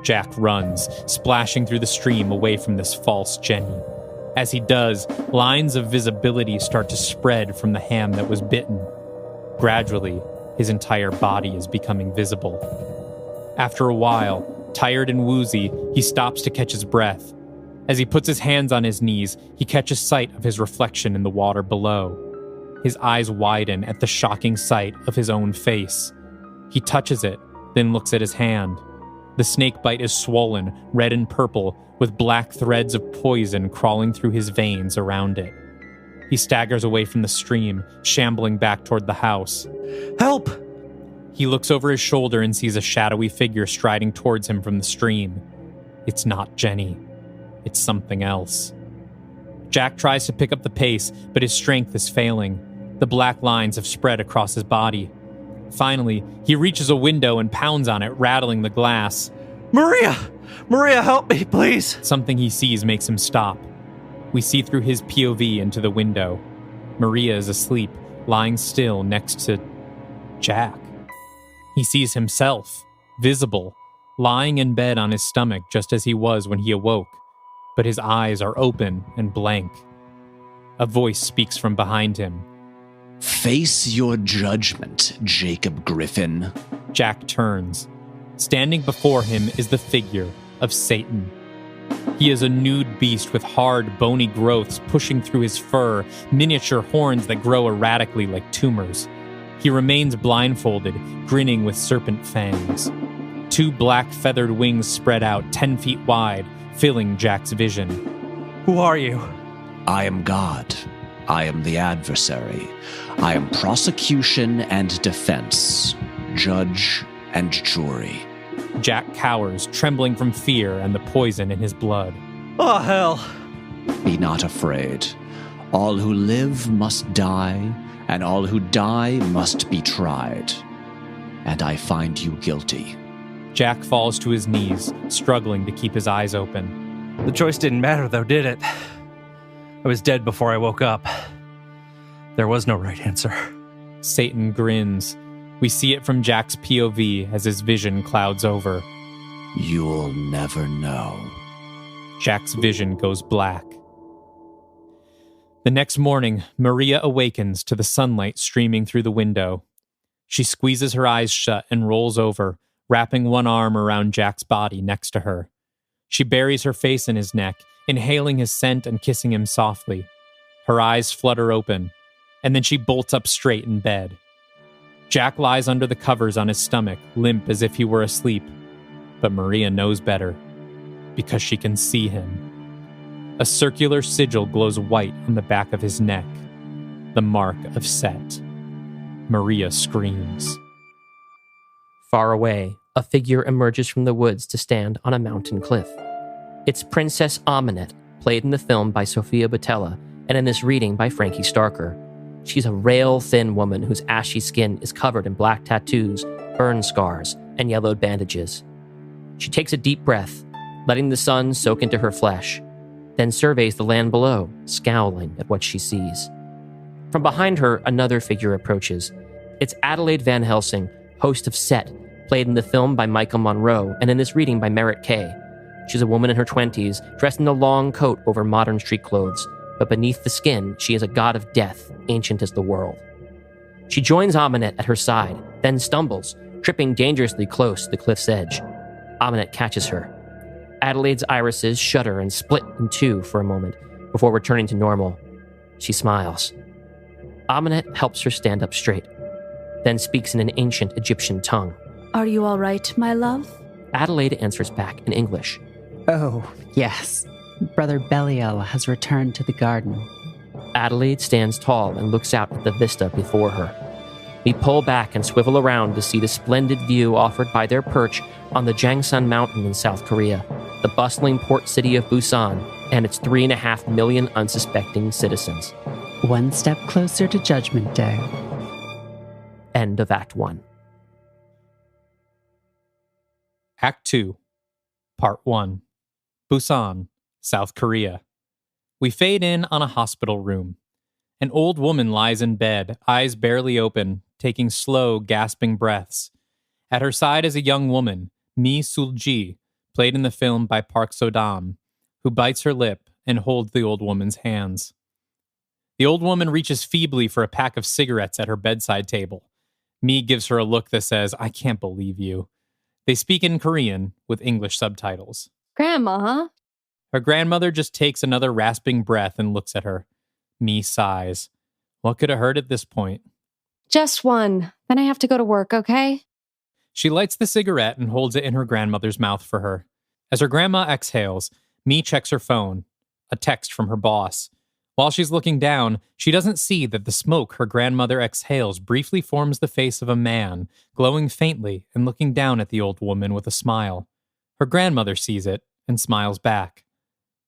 Jack runs, splashing through the stream away from this false Jenny. As he does, lines of visibility start to spread from the hand that was bitten. Gradually, his entire body is becoming visible. After a while, tired and woozy, he stops to catch his breath. As he puts his hands on his knees, he catches sight of his reflection in the water below. His eyes widen at the shocking sight of his own face. He touches it, then looks at his hand. The snake bite is swollen, red and purple, with black threads of poison crawling through his veins around it. He staggers away from the stream, shambling back toward the house. Help! He looks over his shoulder and sees a shadowy figure striding towards him from the stream. It's not Jenny. It's something else. Jack tries to pick up the pace, but his strength is failing. The black lines have spread across his body. Finally, he reaches a window and pounds on it, rattling the glass. Maria! Maria, help me, please! Something he sees makes him stop. We see through his POV into the window. Maria is asleep, lying still next to Jack. He sees himself, visible, lying in bed on his stomach just as he was when he awoke, but his eyes are open and blank. A voice speaks from behind him. Face your judgment, Jacob Griffin. Jack turns. Standing before him is the figure of Satan. He is a nude beast with hard, bony growths pushing through his fur, miniature horns that grow erratically like tumors. He remains blindfolded, grinning with serpent fangs. 2 black feathered wings spread out 10 feet wide, filling Jack's vision. Who are you? I am God. I am the adversary. I am prosecution and defense, judge and jury. Jack cowers, trembling from fear and the poison in his blood. Oh, hell. Be not afraid. All who live must die, and all who die must be tried. And I find you guilty. Jack falls to his knees, struggling to keep his eyes open. The choice didn't matter, though, did it? I was dead before I woke up. There was no right answer. Satan grins. We see it from Jack's POV as his vision clouds over. You'll never know. Jack's vision goes black. The next morning, Maria awakens to the sunlight streaming through the window. She squeezes her eyes shut and rolls over, wrapping one arm around Jack's body next to her. She buries her face in his neck, inhaling his scent and kissing him softly. Her eyes flutter open, and then she bolts up straight in bed. Jack lies under the covers on his stomach, limp as if he were asleep. But Maria knows better, because she can see him. A circular sigil glows white on the back of his neck, the mark of Set. Maria screams. Far away, a figure emerges from the woods to stand on a mountain cliff. It's Princess Aminet, played in the film by Sofia Boutella, and in this reading by Frankie Starker. She's a rail-thin woman whose ashy skin is covered in black tattoos, burn scars, and yellowed bandages. She takes a deep breath, letting the sun soak into her flesh, then surveys the land below, scowling at what she sees. From behind her, another figure approaches. It's Adelaide Van Helsing, host of Set, played in the film by Michael Monroe, and in this reading by Merritt Kay. She's a woman in her 20s, dressed in a long coat over modern street clothes, but beneath the skin, she is a god of death, ancient as the world. She joins Aminet at her side, then stumbles, tripping dangerously close to the cliff's edge. Aminet catches her. Adelaide's irises shudder and split in two for a moment, before returning to normal. She smiles. Aminet helps her stand up straight, then speaks in an ancient Egyptian tongue. Are you all right, my love? Adelaide answers back in English. Oh, yes. Brother Belial has returned to the garden. Adelaide stands tall and looks out at the vista before her. We pull back and swivel around to see the splendid view offered by their perch on the Jangsan Mountain in South Korea, the bustling port city of Busan, and its 3.5 million unsuspecting citizens. One step closer to Judgment Day. End of Act 1. Act 2, Part 1. Busan, South Korea. We fade in on a hospital room. An old woman lies in bed, eyes barely open, taking slow, gasping breaths. At her side is a young woman, Mi Sul-ji, played in the film by Park So-dam, who bites her lip and holds the old woman's hands. The old woman reaches feebly for a pack of cigarettes at her bedside table, Mi gives her a look that says, I can't believe you. They speak in Korean with English subtitles. Grandma? Her grandmother just takes another rasping breath and looks at her. Mi sighs. What could have hurt at this point? Just one. Then I have to go to work, okay? She lights the cigarette and holds it in her grandmother's mouth for her. As her grandma exhales, Mi checks her phone. A text from her boss. While she's looking down, she doesn't see that the smoke her grandmother exhales briefly forms the face of a man, glowing faintly and looking down at the old woman with a smile. Her grandmother sees it and smiles back.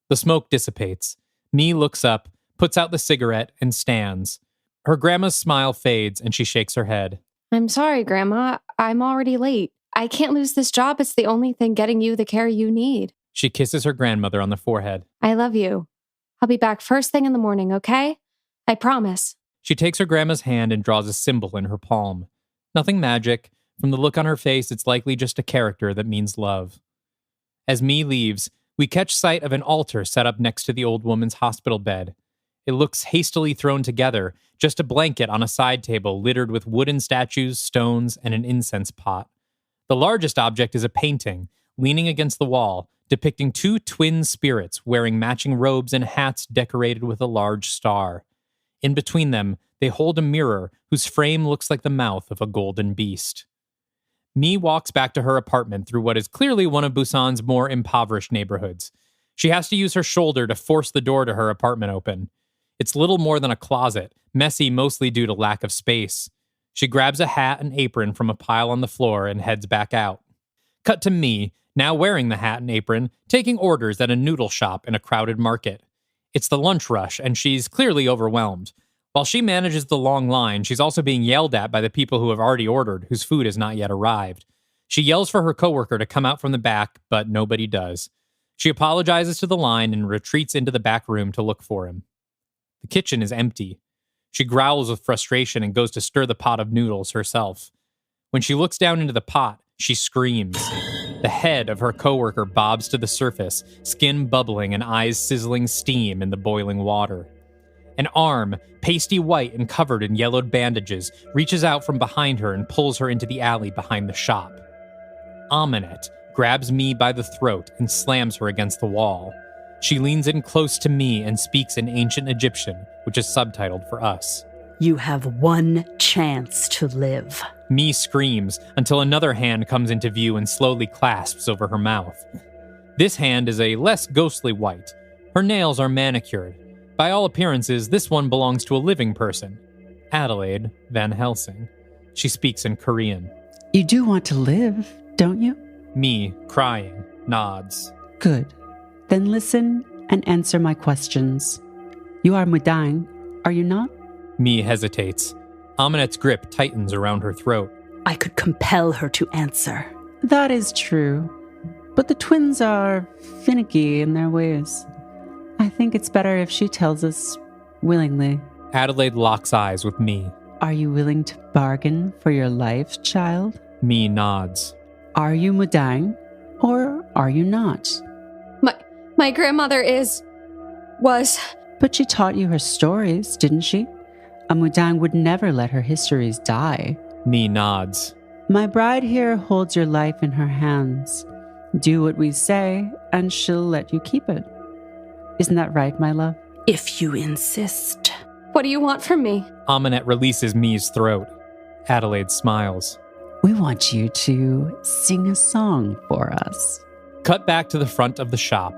The smoke dissipates. Mi looks up, puts out the cigarette, and stands. Her grandma's smile fades and she shakes her head. I'm sorry, Grandma. I'm already late. I can't lose this job. It's the only thing getting you the care you need. She kisses her grandmother on the forehead. I love you. I'll be back first thing in the morning, okay? I promise. She takes her grandma's hand and draws a symbol in her palm. Nothing magic. From the look on her face, it's likely just a character that means love. As Mi leaves, we catch sight of an altar set up next to the old woman's hospital bed. It looks hastily thrown together, just a blanket on a side table littered with wooden statues, stones, and an incense pot. The largest object is a painting, leaning against the wall, depicting two twin spirits wearing matching robes and hats decorated with a large star. In between them, they hold a mirror whose frame looks like the mouth of a golden beast. Mi walks back to her apartment through what is clearly one of Busan's more impoverished neighborhoods. She has to use her shoulder to force the door to her apartment open. It's little more than a closet, messy mostly due to lack of space. She grabs a hat and apron from a pile on the floor and heads back out. Cut to Mi, now wearing the hat and apron, taking orders at a noodle shop in a crowded market. It's the lunch rush, and she's clearly overwhelmed. While she manages the long line, she's also being yelled at by the people who have already ordered, whose food has not yet arrived. She yells for her coworker to come out from the back, but nobody does. She apologizes to the line and retreats into the back room to look for him. The kitchen is empty. She growls with frustration and goes to stir the pot of noodles herself. When she looks down into the pot, she screams. The head of her coworker bobs to the surface, skin bubbling and eyes sizzling steam in the boiling water. An arm, pasty white and covered in yellowed bandages, reaches out from behind her and pulls her into the alley behind the shop. Aminet grabs Mi by the throat and slams her against the wall. She leans in close to Mi and speaks in ancient Egyptian, which is subtitled for us. You have one chance to live. Mi screams until another hand comes into view and slowly clasps over her mouth. This hand is a less ghostly white. Her nails are manicured. By all appearances, this one belongs to a living person, Adelaide Van Helsing. She speaks in Korean. You do want to live, don't you? Mi, crying, nods. Good. Then listen and answer my questions. You are Mudang, are you not? Mi hesitates. Aminet's grip tightens around her throat. I could compel her to answer. That is true. But the twins are finicky in their ways. I think it's better if she tells us willingly. Adelaide locks eyes with Mi. Are you willing to bargain for your life, child? Mi nods. Are you Mudang, or are you not? My grandmother was... But she taught you her stories, didn't she? A Mudang would never let her histories die. Mi nods. My bride here holds your life in her hands. Do what we say, and she'll let you keep it. Isn't that right, my love? If you insist. What do you want from me? Aminet releases Mi's throat. Adelaide smiles. We want you to sing a song for us. Cut back to the front of the shop.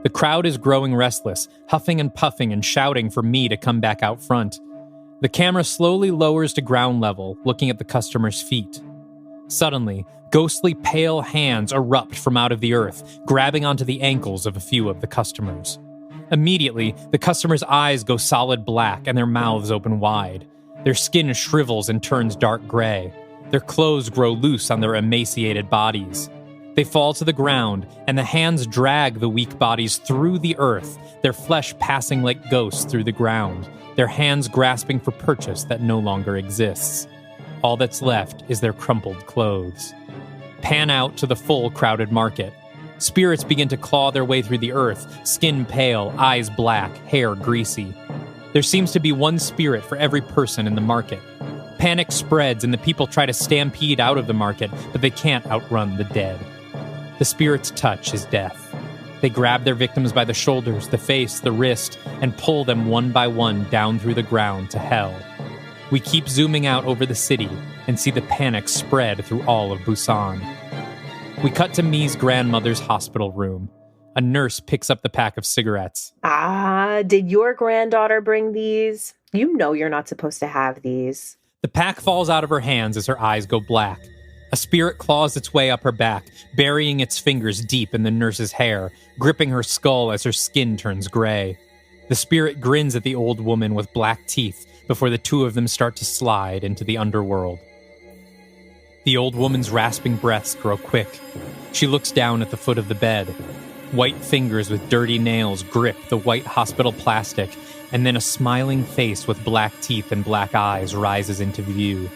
The crowd is growing restless, huffing and puffing and shouting for Mi to come back out front. The camera slowly lowers to ground level, looking at the customer's feet. Suddenly, ghostly pale hands erupt from out of the earth, grabbing onto the ankles of a few of the customers. Immediately, the customers' eyes go solid black and their mouths open wide. Their skin shrivels and turns dark gray. Their clothes grow loose on their emaciated bodies. They fall to the ground, and the hands drag the weak bodies through the earth, their flesh passing like ghosts through the ground, their hands grasping for purchase that no longer exists. All that's left is their crumpled clothes. Pan out to the full crowded market. Spirits begin to claw their way through the earth, skin pale, eyes black, hair greasy. There seems to be one spirit for every person in the market. panic spreads and the people try to stampede out of the market, but they can't outrun the dead. The spirit's touch is death. They grab their victims by the shoulders, the face, the wrist, and pull them one by one down through the ground to hell. We keep zooming out over the city and see the panic spread through all of Busan. We cut to Mi's grandmother's hospital room. A nurse picks up the pack of cigarettes. Did your granddaughter bring these? You know you're not supposed to have these. The pack falls out of her hands as her eyes go black. A spirit claws its way up her back, burying its fingers deep in the nurse's hair, gripping her skull as her skin turns gray. The spirit grins at the old woman with black teeth before the two of them start to slide into the underworld. The old woman's rasping breaths grow quick. She looks down at the foot of the bed. White fingers with dirty nails grip the white hospital plastic, and then a smiling face with black teeth and black eyes rises into view.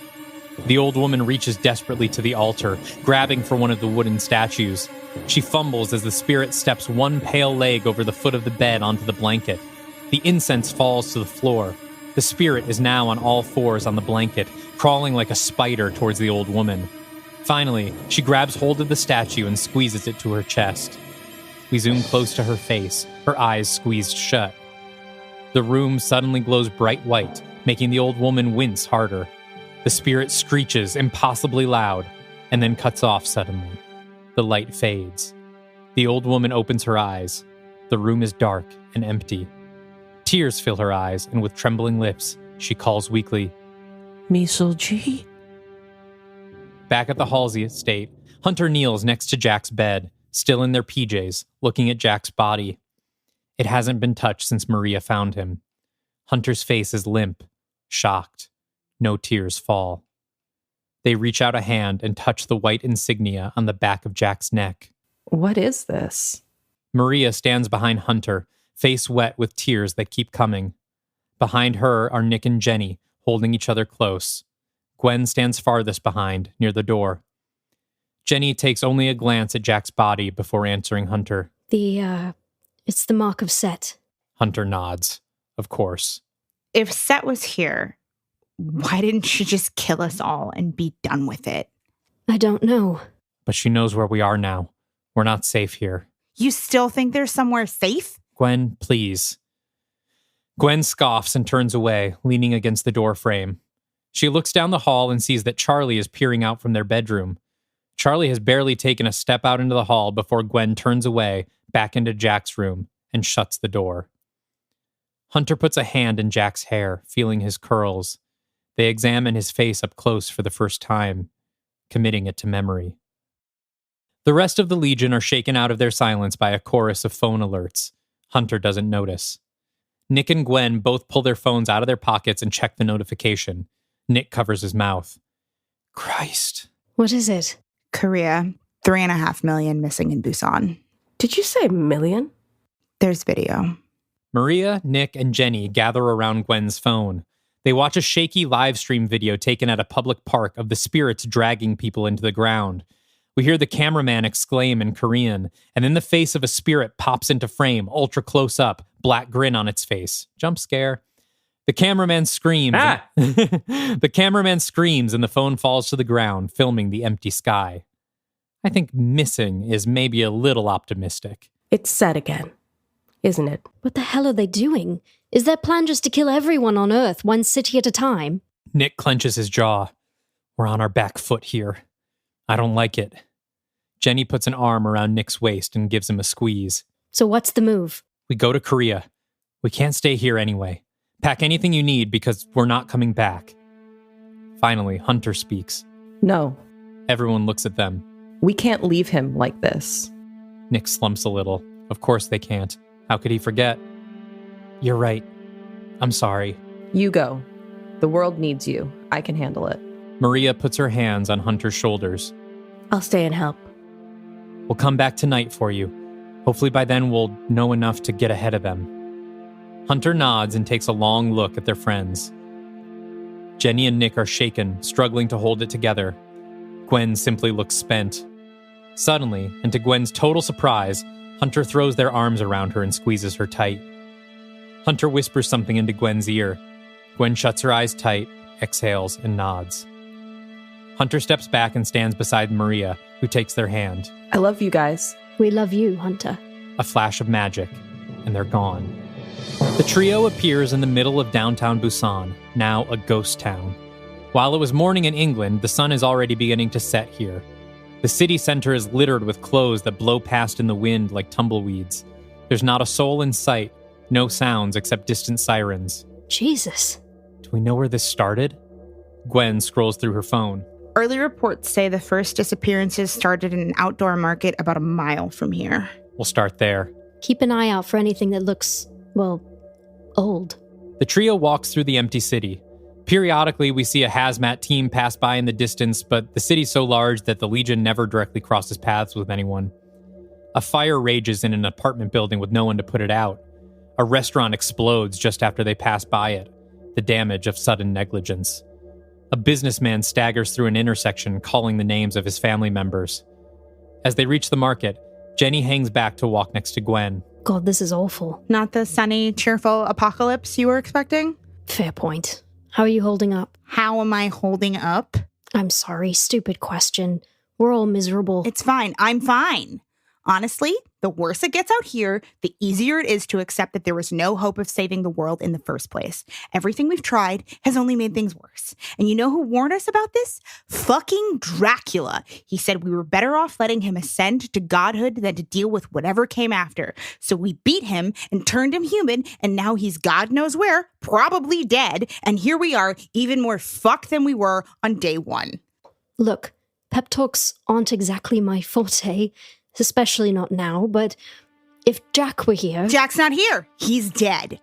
The old woman reaches desperately to the altar, grabbing for one of the wooden statues. She fumbles as the spirit steps one pale leg over the foot of the bed onto the blanket. The incense falls to the floor. The spirit is now on all fours on the blanket, crawling like a spider towards the old woman. Finally, she grabs hold of the statue and squeezes it to her chest. We zoom close to her face, her eyes squeezed shut. The room suddenly glows bright white, making the old woman wince harder. The spirit screeches impossibly loud, and then cuts off suddenly. The light fades. The old woman opens her eyes. The room is dark and empty. Tears fill her eyes, and with trembling lips, she calls weakly, Misoji? Back at the Halsey estate, Hunter kneels next to Jack's bed, still in their PJs, looking at Jack's body. It hasn't been touched since Maria found him. Hunter's face is limp, shocked. No tears fall. They reach out a hand and touch the white insignia on the back of Jack's neck. What is this? Maria stands behind Hunter, face wet with tears that keep coming. Behind her are Nick and Jenny, holding each other close. Gwen stands farthest behind, near the door. Jenny takes only a glance at Jack's body before answering Hunter. It's the mark of Set. Hunter nods. Of course. If Set was here, why didn't she just kill us all and be done with it? I don't know. But she knows where we are now. We're not safe here. You still think there's somewhere safe? Gwen, please. Gwen scoffs and turns away, leaning against the door frame. She looks down the hall and sees that Charlie is peering out from their bedroom. Charlie has barely taken a step out into the hall before Gwen turns away, back into Jack's room, and shuts the door. Hunter puts a hand in Jack's hair, feeling his curls. They examine his face up close for the first time, committing it to memory. The rest of the Legion are shaken out of their silence by a chorus of phone alerts. Hunter doesn't notice. Nick and Gwen both pull their phones out of their pockets and check the notification. Nick covers his mouth. Christ. What is it? Korea, 3.5 million missing in Busan. Did you say million? There's video. Maria, Nick, and Jenny gather around Gwen's phone. They watch a shaky live stream video taken at a public park of the spirits dragging people into the ground. We hear the cameraman exclaim in Korean, and then the face of a spirit pops into frame, ultra close up, black grin on its face. Jump scare. The cameraman screams. The cameraman screams and the phone falls to the ground, filming the empty sky. I think missing is maybe a little optimistic. It's Set again, isn't it? What the hell are they doing? Is their plan just to kill everyone on Earth, one city at a time? Nick clenches his jaw. We're on our back foot here. I don't like it. Jenny puts an arm around Nick's waist and gives him a squeeze. So what's the move? We go to Korea. We can't stay here anyway. Pack anything you need because we're not coming back. Finally, Hunter speaks. No. Everyone looks at them. We can't leave him like this. Nick slumps a little. Of course they can't. How could he forget? You're right. I'm sorry. You go. The world needs you. I can handle it. Maria puts her hands on Hunter's shoulders. I'll stay and help. We'll come back tonight for you. Hopefully by then we'll know enough to get ahead of them. Hunter nods and takes a long look at their friends. Jenny and Nick are shaken, struggling to hold it together. Gwen simply looks spent. Suddenly, and to Gwen's total surprise, Hunter throws their arms around her and squeezes her tight. Hunter whispers something into Gwen's ear. Gwen shuts her eyes tight exhales, and nods. Hunter steps back and stands beside Maria, who takes their hand. I love you guys. We love you, Hunter. A flash of magic, and they're gone. The trio appears in the middle of downtown Busan, now a ghost town. While it was morning in England, the sun is already beginning to set here. The city center is littered with clothes that blow past in the wind like tumbleweeds. There's not a soul in sight, no sounds except distant sirens. Jesus. Do we know where this started? Gwen scrolls through her phone. Early reports say the first disappearances started in an outdoor market about a mile from here. We'll start there. Keep an eye out for anything that looks, well, old. The trio walks through the empty city. Periodically, we see a hazmat team pass by in the distance, but the city's so large that the Legion never directly crosses paths with anyone. A fire rages in an apartment building with no one to put it out. A restaurant explodes just after they pass by it, the damage of sudden negligence. A businessman staggers through an intersection, calling the names of his family members. As they reach the market, Jenny hangs back to walk next to Gwen. God, this is awful. Not the sunny, cheerful apocalypse you were expecting? Fair point. How are you holding up? How am I holding up? I'm sorry, stupid question. We're all miserable. It's fine. I'm fine. Honestly, the worse it gets out here, the easier it is to accept that there was no hope of saving the world in the first place. Everything we've tried has only made things worse. And you know who warned us about this? Fucking Dracula. He said we were better off letting him ascend to godhood than to deal with whatever came after. So we beat him and turned him human, and now he's God knows where, probably dead. And here we are, even more fucked than we were on day one. Look, pep talks aren't exactly my forte. Especially not now, but if Jack were here... Jack's not here. He's dead.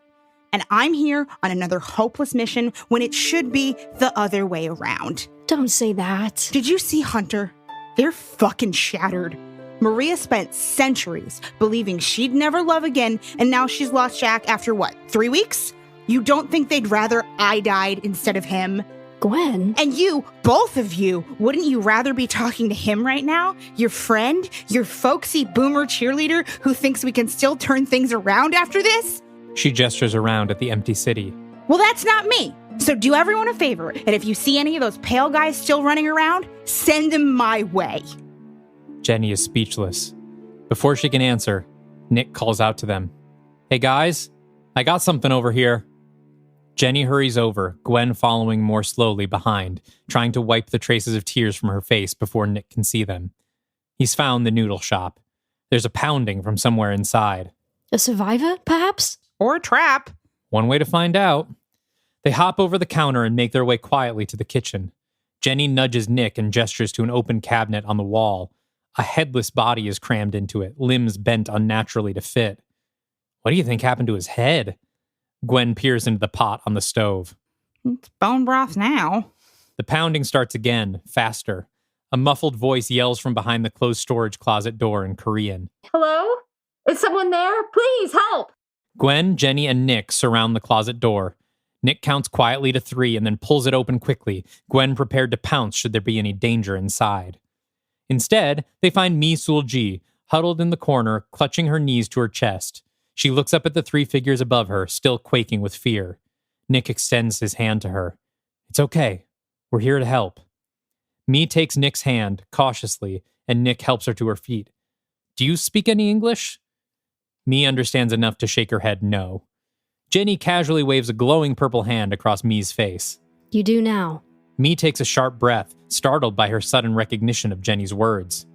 And I'm here on another hopeless mission when it should be the other way around. Don't say that. Did you see Hunter? They're fucking shattered. Maria spent centuries believing she'd never love again, and now she's lost Jack after what, 3 weeks? You don't think they'd rather I died instead of him? Gwen? And you, both of you, wouldn't you rather be talking to him right now? Your friend? Your folksy boomer cheerleader who thinks we can still turn things around after this? She gestures around at the empty city. Well, that's not me. So do everyone a favor, and if you see any of those pale guys still running around, send them my way. Jenny is speechless. Before she can answer, Nick calls out to them. Hey guys, I got something over here. Jenny hurries over, Gwen following more slowly behind, trying to wipe the traces of tears from her face before Nick can see them. He's found the noodle shop. There's a pounding from somewhere inside. A survivor, perhaps? Or a trap. One way to find out. They hop over the counter and make their way quietly to the kitchen. Jenny nudges Nick and gestures to an open cabinet on the wall. A headless body is crammed into it, limbs bent unnaturally to fit. What do you think happened to his head? Gwen peers into the pot on the stove. It's bone broth now. The pounding starts again, faster. A muffled voice yells from behind the closed storage closet door in Korean. Hello? Is someone there? Please help! Gwen, Jenny, and Nick surround the closet door. Nick counts quietly to 3 and then pulls it open quickly, Gwen prepared to pounce should there be any danger inside. Instead, they find Mi Sul-ji, huddled in the corner, clutching her knees to her chest. She looks up at the 3 figures above her, still quaking with fear. Nick extends his hand to her. It's okay. We're here to help. Mi takes Nick's hand, cautiously, and Nick helps her to her feet. Do you speak any English? Mi understands enough to shake her head no. Jenny casually waves a glowing purple hand across Mi's face. You do now. Mi takes a sharp breath, startled by her sudden recognition of Jenny's words.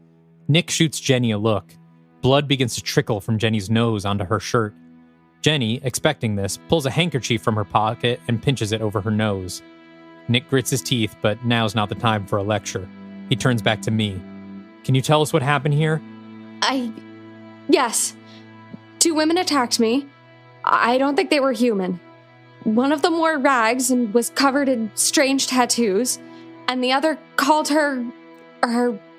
Nick shoots Jenny a look. Blood begins to trickle from Jenny's nose onto her shirt. Jenny, expecting this, pulls a handkerchief from her pocket and pinches it over her nose. Nick grits his teeth, but now's not the time for a lecture. He turns back to me. Can you tell us what happened here? Yes. 2 women attacked me. I don't think they were human. One of them wore rags and was covered in strange tattoos, and the other called her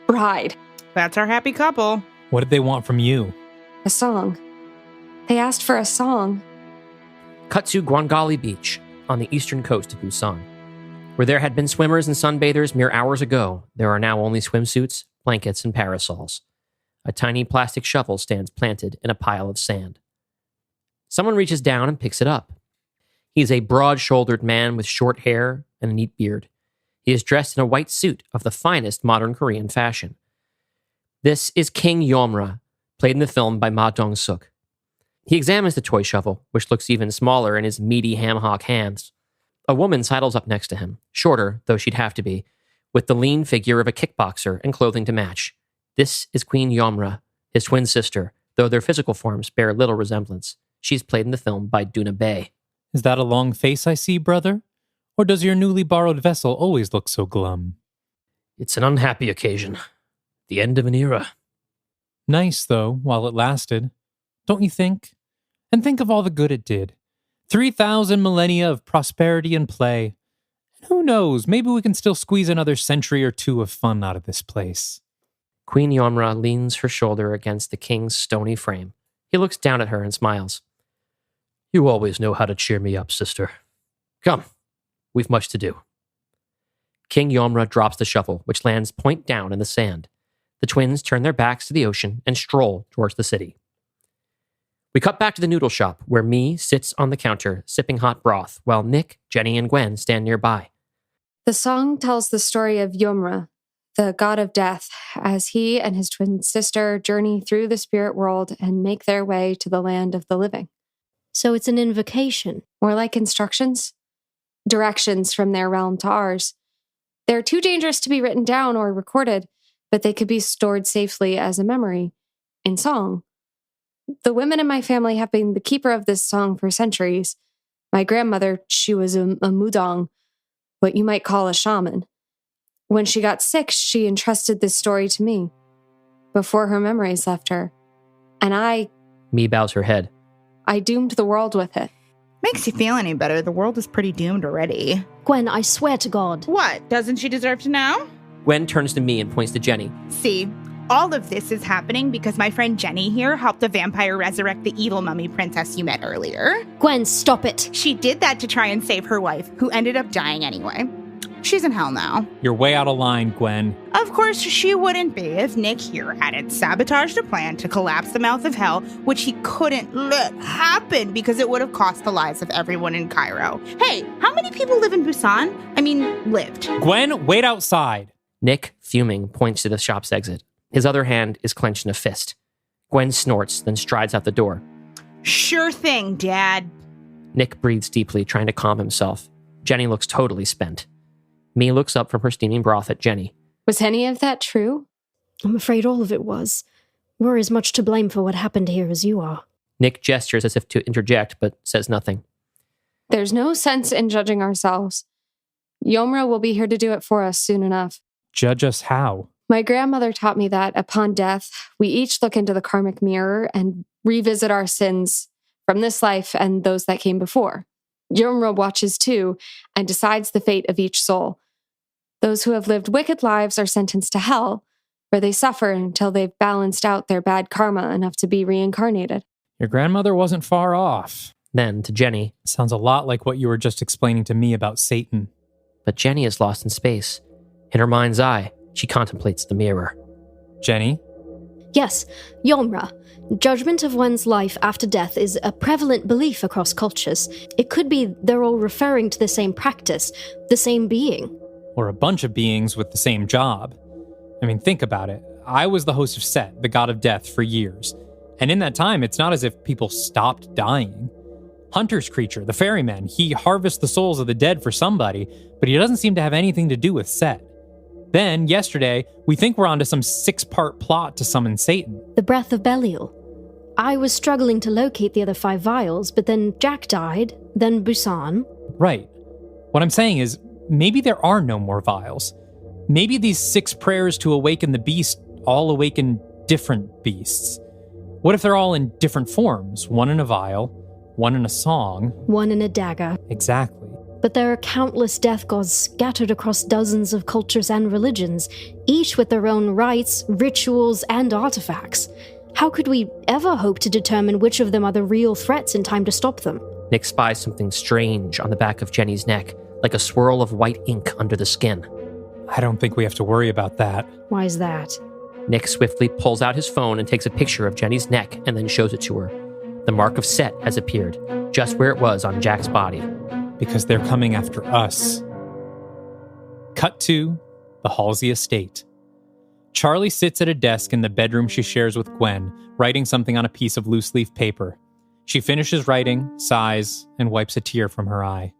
bride. That's our happy couple. What did they want from you? A song. They asked for a song. Cut to Gwangali Beach, on the eastern coast of Busan. Where there had been swimmers and sunbathers mere hours ago, there are now only swimsuits, blankets, and parasols. A tiny plastic shovel stands planted in a pile of sand. Someone reaches down and picks it up. He is a broad-shouldered man with short hair, and a neat beard. He is dressed in a white suit of the finest modern Korean fashion. This is King Yomra, played in the film by Ma Dong-suk. He examines the toy shovel, which looks even smaller in his meaty ham-hock hands. A woman sidles up next to him, shorter, though she'd have to be, with the lean figure of a kickboxer and clothing to match. This is Queen Yomra, his twin sister, though their physical forms bear little resemblance. She's played in the film by Duna Bay. Is that a long face I see, brother? Or does your newly borrowed vessel always look so glum? It's an unhappy occasion. The end of an era. Nice, though, while it lasted. Don't you think? And think of all the good it did. 3,000 millennia of prosperity and play. And who knows, maybe we can still squeeze another century or two of fun out of this place. Queen Yomra leans her shoulder against the king's stony frame. He looks down at her and smiles. You always know how to cheer me up, sister. Come, we've much to do. King Yomra drops the shovel, which lands point down in the sand. The twins turn their backs to the ocean and stroll towards the city. We cut back to the noodle shop, where Mi sits on the counter, sipping hot broth, while Nick, Jenny, and Gwen stand nearby. The song tells the story of Yomra, the god of death, as he and his twin sister journey through the spirit world and make their way to the land of the living. So it's an invocation. More like instructions? Directions from their realm to ours. They're too dangerous to be written down or recorded, but they could be stored safely as a memory, in song. The women in my family have been the keeper of this song for centuries. My grandmother, she was a mudong, what you might call a shaman. When she got sick, she entrusted this story to me, before her memories left her. And Mi bows her head. I doomed the world with it. Makes you feel any better? The world is pretty doomed already. Gwen, I swear to God. What? Doesn't she deserve to know? Gwen turns to Mi and points to Jenny. See, all of this is happening because my friend Jenny here helped a vampire resurrect the evil mummy princess you met earlier. Gwen, stop it. She did that to try and save her wife, who ended up dying anyway. She's in hell now. You're way out of line, Gwen. Of course she wouldn't be if Nick here hadn't sabotaged a plan to collapse the mouth of hell, which he couldn't let happen because it would have cost the lives of everyone in Cairo. Hey, how many people live in Busan? I mean, lived. Gwen, wait outside. Nick, fuming, points to the shop's exit. His other hand is clenched in a fist. Gwen snorts, then strides out the door. Sure thing, Dad. Nick breathes deeply, trying to calm himself. Jenny looks totally spent. Mi looks up from her steaming broth at Jenny. Was any of that true? I'm afraid all of it was. We're as much to blame for what happened here as you are. Nick gestures as if to interject, but says nothing. There's no sense in judging ourselves. Yomra will be here to do it for us soon enough. Judge us how? My grandmother taught me that upon death, we each look into the karmic mirror and revisit our sins from this life and those that came before. Yomra watches too and decides the fate of each soul. Those who have lived wicked lives are sentenced to hell, where they suffer until they've balanced out their bad karma enough to be reincarnated. Your grandmother wasn't far off. Then, to Jenny. Sounds a lot like what you were just explaining to me about Satan. But Jenny is lost in space. In her mind's eye, she contemplates the mirror. Jenny? Yes, Yomra. Judgment of one's life after death is a prevalent belief across cultures. It could be they're all referring to the same practice, the same being. Or a bunch of beings with the same job. I mean, think about it. I was the host of Set, the god of death, for years. And in that time, it's not as if people stopped dying. Hunter's creature, the ferryman, he harvests the souls of the dead for somebody, but he doesn't seem to have anything to do with Set. Then, yesterday, we think we're onto some 6-part plot to summon Satan. The breath of Belial. I was struggling to locate the other 5 vials, but then Jack died, then Busan. Right. What I'm saying is, maybe there are no more vials. Maybe these 6 prayers to awaken the beast all awaken different beasts. What if they're all in different forms? One in a vial, one in a song. One in a dagger. Exactly. But there are countless death gods scattered across dozens of cultures and religions, each with their own rites, rituals, and artifacts. How could we ever hope to determine which of them are the real threats in time to stop them? Nick spies something strange on the back of Jenny's neck, like a swirl of white ink under the skin. I don't think we have to worry about that. Why is that? Nick swiftly pulls out his phone and takes a picture of Jenny's neck and then shows it to her. The mark of Set has appeared, just where it was on Jack's body. Because they're coming after us. Cut to the Halsey estate. Charlie sits at a desk in the bedroom she shares with Gwen, writing something on a piece of loose-leaf paper. She finishes writing, sighs, and wipes a tear from her eye.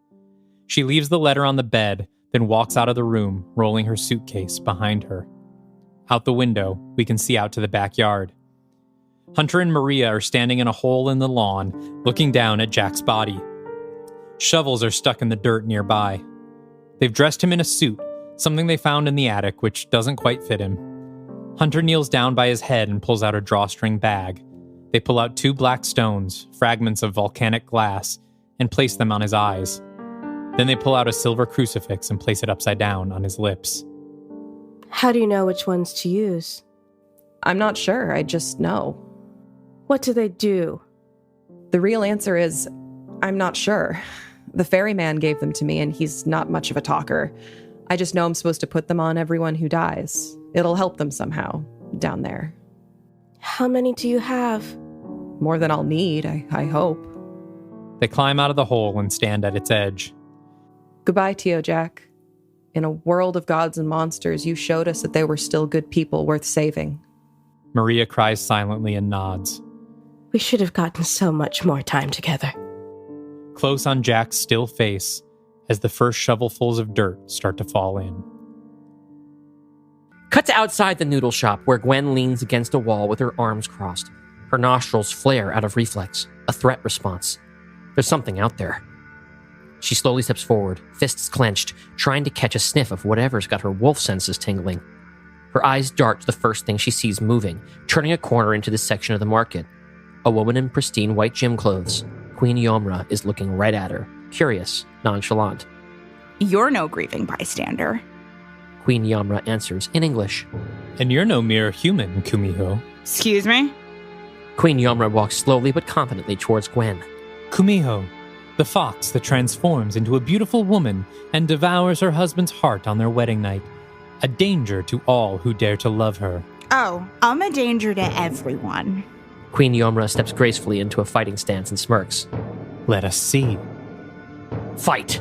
She leaves the letter on the bed, then walks out of the room, rolling her suitcase behind her. Out the window, we can see out to the backyard. Hunter and Maria are standing in a hole in the lawn, looking down at Jack's body. Shovels are stuck in the dirt nearby. They've dressed him in a suit, something they found in the attic, which doesn't quite fit him. Hunter kneels down by his head and pulls out a drawstring bag. They pull out 2 black stones, fragments of volcanic glass, and place them on his eyes. Then they pull out a silver crucifix and place it upside down on his lips. How do you know which ones to use? I'm not sure, I just know. What do they do? The real answer is, I'm not sure. The ferryman gave them to me, and he's not much of a talker. I just know I'm supposed to put them on everyone who dies. It'll help them somehow, down there. How many do you have? More than I'll need, I hope. They climb out of the hole and stand at its edge. Goodbye, Tio Jack. In a world of gods and monsters, you showed us that there were still good people worth saving. Maria cries silently and nods. We should have gotten so much more time together. Close on Jack's still face, as the first shovelfuls of dirt start to fall in. Cut to outside the noodle shop, where Gwen leans against a wall with her arms crossed. Her nostrils flare out of reflex, a threat response. There's something out there. She slowly steps forward, fists clenched, trying to catch a sniff of whatever's got her wolf senses tingling. Her eyes dart to the first thing she sees moving, turning a corner into this section of the market. A woman in pristine white gym clothes. Queen Yomra is looking right at her, curious, nonchalant. You're no grieving bystander. Queen Yomra answers in English. And you're no mere human, Kumiho. Excuse me? Queen Yomra walks slowly but confidently towards Gwen. Kumiho, the fox that transforms into a beautiful woman and devours her husband's heart on their wedding night. A danger to all who dare to love her. Oh, I'm a danger to everyone. Queen Yomra steps gracefully into a fighting stance and smirks. Let us see. Fight!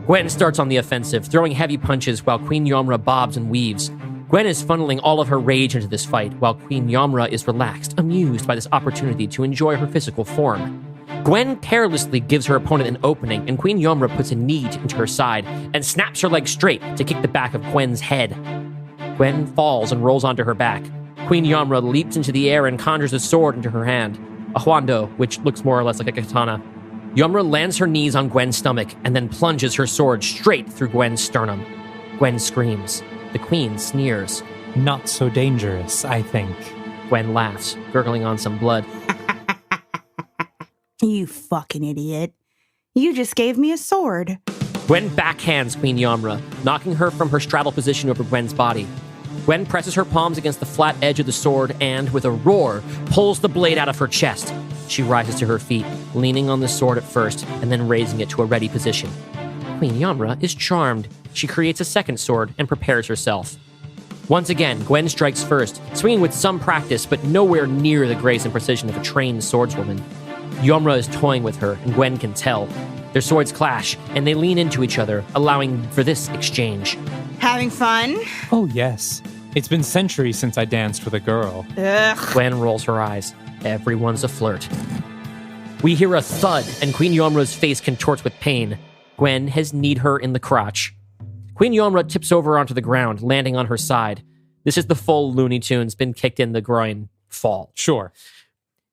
Gwen starts on the offensive, throwing heavy punches while Queen Yomra bobs and weaves. Gwen is funneling all of her rage into this fight, while Queen Yomra is relaxed, amused by this opportunity to enjoy her physical form. Gwen carelessly gives her opponent an opening, and Queen Yomra puts a knee into her side and snaps her leg straight to kick the back of Gwen's head. Gwen falls and rolls onto her back. Queen Yomra leaps into the air and conjures a sword into her hand, a huando, which looks more or less like a katana. Yomra lands her knees on Gwen's stomach and then plunges her sword straight through Gwen's sternum. Gwen screams. The queen sneers. Not so dangerous, I think. Gwen laughs, gurgling on some blood. You fucking idiot. You just gave me a sword. Gwen backhands Queen Yomra, knocking her from her straddle position over Gwen's body. Gwen presses her palms against the flat edge of the sword and, with a roar, pulls the blade out of her chest. She rises to her feet, leaning on the sword at first, and then raising it to a ready position. Queen Yomra is charmed. She creates a second sword and prepares herself. Once again, Gwen strikes first, swinging with some practice, but nowhere near the grace and precision of a trained swordswoman. Yomra is toying with her, and Gwen can tell. Their swords clash, and they lean into each other, allowing for this exchange. Having fun? Oh, yes. It's been centuries since I danced with a girl. Ugh. Gwen rolls her eyes. Everyone's a flirt. We hear a thud, and Queen Yomra's face contorts with pain. Gwen has kneed her in the crotch. Queen Yomra tips over onto the ground, landing on her side. This is the full Looney Tunes been kicked in the groin fall. Sure.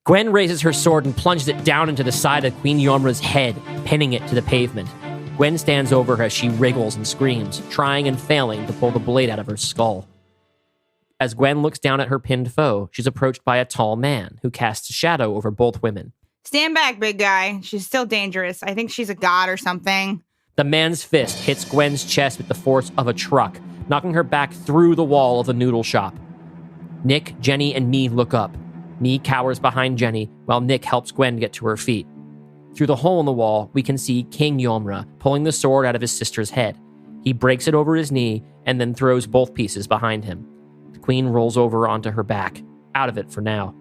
Gwen raises her sword and plunges it down into the side of Queen Yomra's head, pinning it to the pavement. Gwen stands over her as she wriggles and screams, trying and failing to pull the blade out of her skull. As Gwen looks down at her pinned foe, she's approached by a tall man who casts a shadow over both women. Stand back, big guy. She's still dangerous. I think she's a god or something. The man's fist hits Gwen's chest with the force of a truck, knocking her back through the wall of the noodle shop. Nick, Jenny, and Me look up. Me cowers behind Jenny, while Nick helps Gwen get to her feet. Through the hole in the wall, we can see King Yomra pulling the sword out of his sister's head. He breaks it over his knee and then throws both pieces behind him. The queen rolls over onto her back, out of it for now.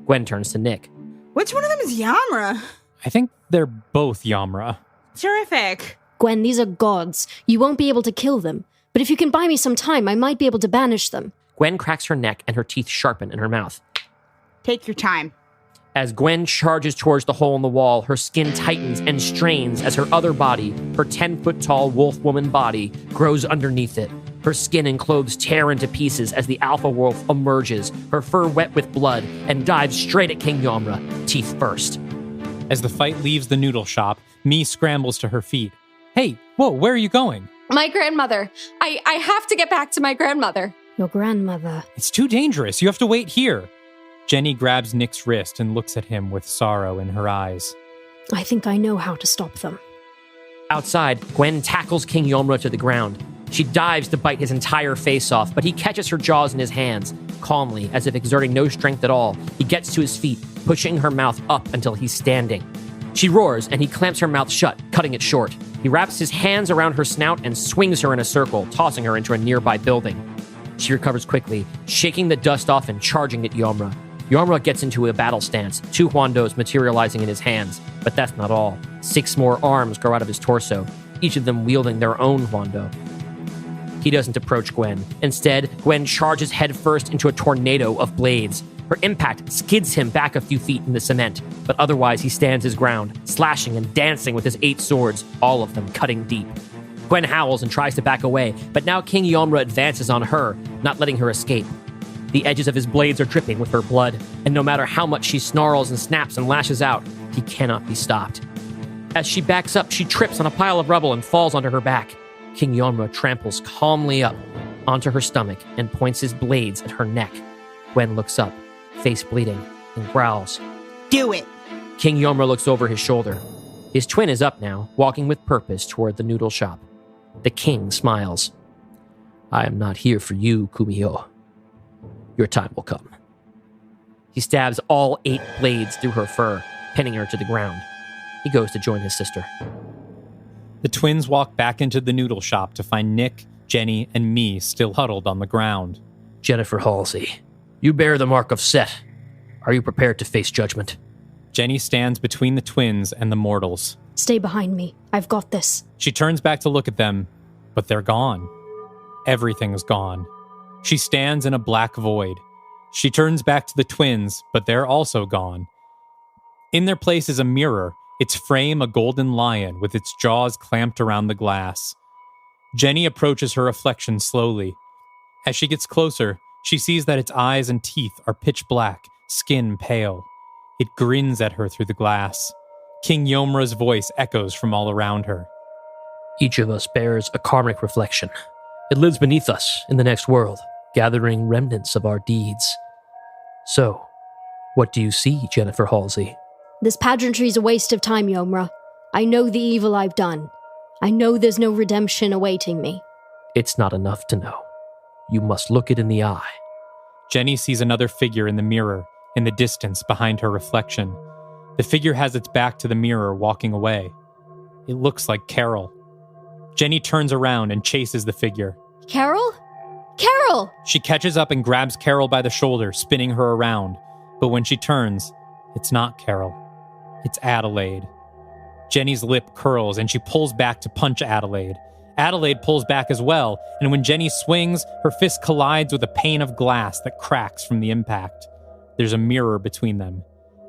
Gwen turns to Nick. Which one of them is Yomra? I think they're both Yomra. Terrific. Gwen, these are gods. You won't be able to kill them. But if you can buy me some time, I might be able to banish them. Gwen cracks her neck and her teeth sharpen in her mouth. Take your time. As Gwen charges towards the hole in the wall, her skin tightens and strains as her other body, her 10-foot-tall wolf woman body, grows underneath it. Her skin and clothes tear into pieces as the alpha wolf emerges, her fur wet with blood, and dives straight at King Yomra, teeth first. As the fight leaves the noodle shop, Mi scrambles to her feet. Hey, whoa, where are you going? My grandmother. I have to get back to my grandmother. Your grandmother. It's too dangerous. You have to wait here. Jenny grabs Nick's wrist and looks at him with sorrow in her eyes. I think I know how to stop them. Outside, Gwen tackles King Yomra to the ground. She dives to bite his entire face off, but he catches her jaws in his hands. Calmly, as if exerting no strength at all, he gets to his feet, pushing her mouth up until he's standing. She roars, and he clamps her mouth shut, cutting it short. He wraps his hands around her snout and swings her in a circle, tossing her into a nearby building. She recovers quickly, shaking the dust off and charging at Yomra. Yomra gets into a battle stance, 2 Huandos materializing in his hands. But that's not all. 6 more arms grow out of his torso, each of them wielding their own Huando. He doesn't approach Gwen. Instead, Gwen charges headfirst into a tornado of blades. Her impact skids him back a few feet in the cement, but otherwise he stands his ground, slashing and dancing with his 8 swords, all of them cutting deep. Gwen howls and tries to back away, but now King Yomra advances on her, not letting her escape. The edges of his blades are dripping with her blood, and no matter how much she snarls and snaps and lashes out, he cannot be stopped. As she backs up, she trips on a pile of rubble and falls onto her back. King Yomra tramples calmly up onto her stomach and points his blades at her neck. Gwen looks up, face bleeding, and growls. Do it! King Yomra looks over his shoulder. His twin is up now, walking with purpose toward the noodle shop. The king smiles. I am not here for you, Kumiho. Your time will come. He stabs all 8 blades through her fur, pinning her to the ground. He goes to join his sister. The twins walk back into the noodle shop to find Nick, Jenny, and Mi still huddled on the ground. Jennifer Halsey, you bear the mark of Set. Are you prepared to face judgment? Jenny stands between the twins and the mortals. Stay behind me. I've got this. She turns back to look at them, but they're gone. Everything's gone. She stands in a black void. She turns back to the twins, but they're also gone. In their place is a mirror, its frame a golden lion with its jaws clamped around the glass. Jenny approaches her reflection slowly. As she gets closer, she sees that its eyes and teeth are pitch black, skin pale. It grins at her through the glass. King Yomra's voice echoes from all around her. Each of us bears a karmic reflection. It lives beneath us in the next world, gathering remnants of our deeds. So, what do you see, Jennifer Halsey? This pageantry's a waste of time, Yomra. I know the evil I've done. I know there's no redemption awaiting me. It's not enough to know. You must look it in the eye. Jenny sees another figure in the mirror, in the distance behind her reflection. The figure has its back to the mirror, walking away. It looks like Carol. Jenny turns around and chases the figure. Carol? Carol! She catches up and grabs Carol by the shoulder, spinning her around. But when she turns, it's not Carol. It's Adelaide. Jenny's lip curls and she pulls back to punch Adelaide. Adelaide pulls back as well, and when Jenny swings, her fist collides with a pane of glass that cracks from the impact. There's a mirror between them.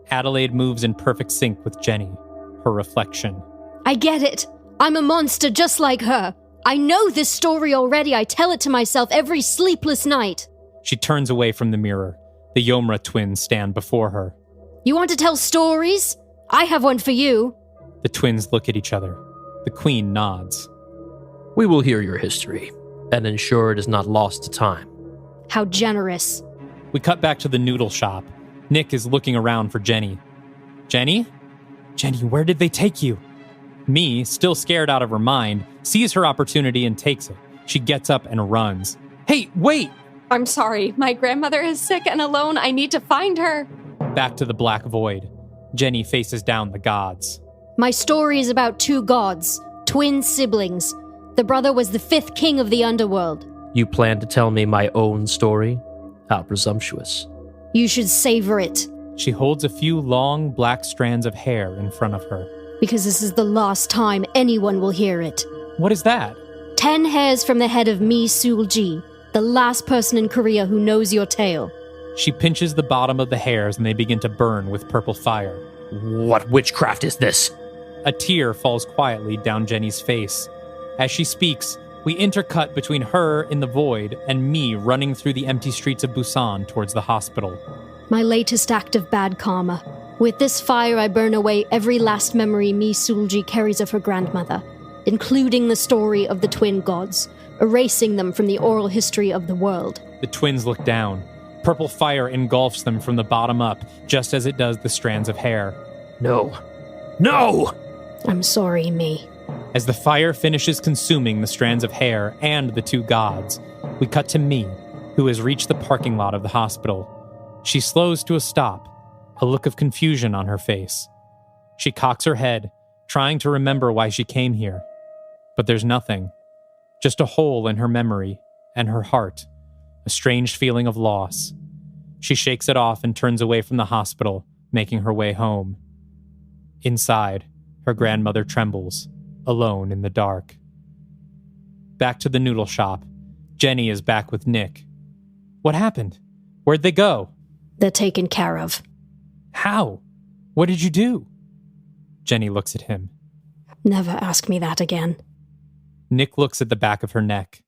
Adelaide moves in perfect sync with Jenny, her reflection. I get it. I'm a monster just like her. I know this story already. I tell it to myself every sleepless night. She turns away from the mirror. The Yomra twins stand before her. You want to tell stories? I have one for you. The twins look at each other. The queen nods. We will hear your history and ensure it is not lost to time. How generous. We cut back to the noodle shop. Nick is looking around for Jenny. Jenny? Jenny, where did they take you? Mi, still scared out of her mind, sees her opportunity and takes it. She gets up and runs. Hey, wait! I'm sorry. My grandmother is sick and alone. I need to find her. Back to the black void. Jenny faces down the gods. My story is about 2 gods, twin siblings. The brother was the 5th king of the underworld. You plan to tell me my own story? How presumptuous. You should savor it. She holds a few long black strands of hair in front of her. because this is the last time anyone will hear it. What is that? 10 hairs from the head of Mi Sul-ji, the last person in Korea who knows your tale. She pinches the bottom of the hairs and they begin to burn with purple fire. What witchcraft is this? A tear falls quietly down Jenny's face. As she speaks, we intercut between her in the void and me running through the empty streets of Busan towards the hospital. My latest act of bad karma. With this fire, I burn away every last memory Mi Sul-ji carries of her grandmother, including the story of the twin gods, erasing them from the oral history of the world. The twins look down. Purple fire engulfs them from the bottom up, just as it does the strands of hair. No. No! I'm sorry, Mi. As the fire finishes consuming the strands of hair and the two gods, we cut to Mi, who has reached the parking lot of the hospital. She slows to a stop, a look of confusion on her face. She cocks her head, trying to remember why she came here. But there's nothing. Just a hole in her memory and her heart, a strange feeling of loss. She shakes it off and turns away from the hospital, making her way home. Inside, her grandmother trembles, alone in the dark. Back to the noodle shop. Jenny is back with Nick. What happened? Where'd they go? They're taken care of. How? What did you do? Jenny looks at him. Never ask me that again. Nick looks at the back of her neck.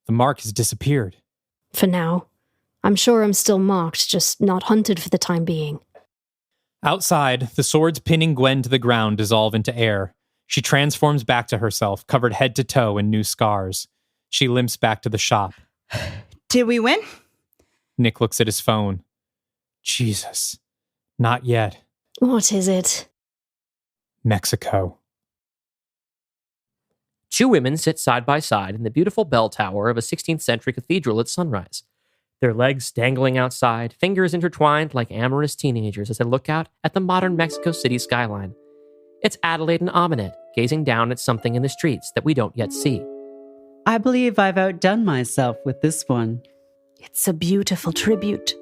The mark has disappeared. For now. I'm sure I'm still marked, just not hunted for the time being. Outside, the swords pinning Gwen to the ground dissolve into air. She transforms back to herself, covered head to toe in new scars. She limps back to the shop. Did we win? Nick looks at his phone. Jesus. Not yet. What is it? Mexico. Two women sit side by side in the beautiful bell tower of a 16th century cathedral at sunrise. Their legs dangling outside, fingers intertwined like amorous teenagers as they look out at the modern Mexico City skyline. It's Adelaide and Aminette gazing down at something in the streets that we don't yet see. I believe I've outdone myself with this one. It's a beautiful tribute.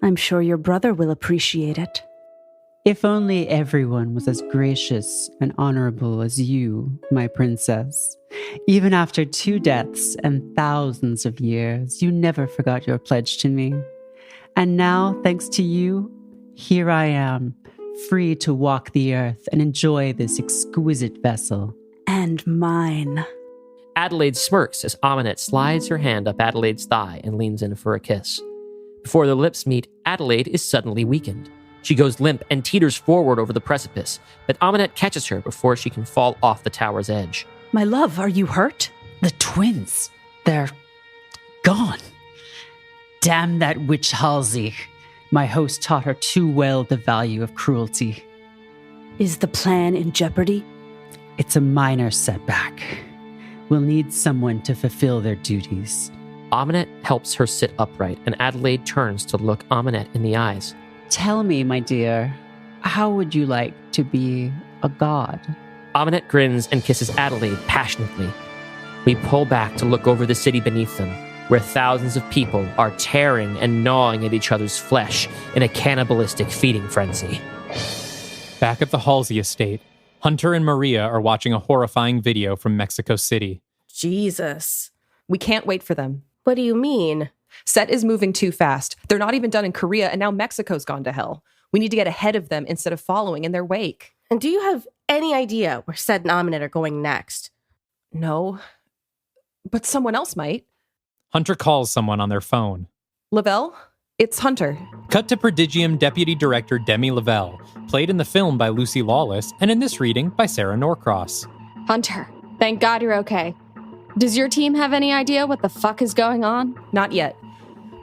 I'm sure your brother will appreciate it. If only everyone was as gracious and honorable as you, my princess. Even after 2 deaths and thousands of years, you never forgot your pledge to me. And now, thanks to you, here I am, free to walk the earth and enjoy this exquisite vessel. And mine. Adelaide smirks as Aminette slides her hand up Adelaide's thigh and leans in for a kiss. Before their lips meet, Adelaide is suddenly weakened. She goes limp and teeters forward over the precipice, but Aminette catches her before she can fall off the tower's edge. My love, are you hurt? The twins, they're gone. Damn that witch Halsey. My host taught her too well the value of cruelty. Is the plan in jeopardy? It's a minor setback. We'll need someone to fulfill their duties. Aminette helps her sit upright, and Adelaide turns to look Aminette in the eyes. Tell me, my dear, how would you like to be a god? Aminette grins and kisses Adelaide passionately. We pull back to look over the city beneath them, where thousands of people are tearing and gnawing at each other's flesh in a cannibalistic feeding frenzy. Back at the Halsey estate, Hunter and Maria are watching a horrifying video from Mexico City. Jesus. We can't wait for them. What do you mean? Set is moving too fast. They're not even done in Korea, and now Mexico's gone to hell. We need to get ahead of them instead of following in their wake. And do you have any idea where Set and Aminette are going next? No. But someone else might. Hunter calls someone on their phone. Lavelle? It's Hunter. Cut to Prodigium Deputy Director Demi Lavelle, played in the film by Lucy Lawless, and in this reading by Sarah Norcross. Hunter, thank God you're okay. Does your team have any idea what the fuck is going on? Not yet,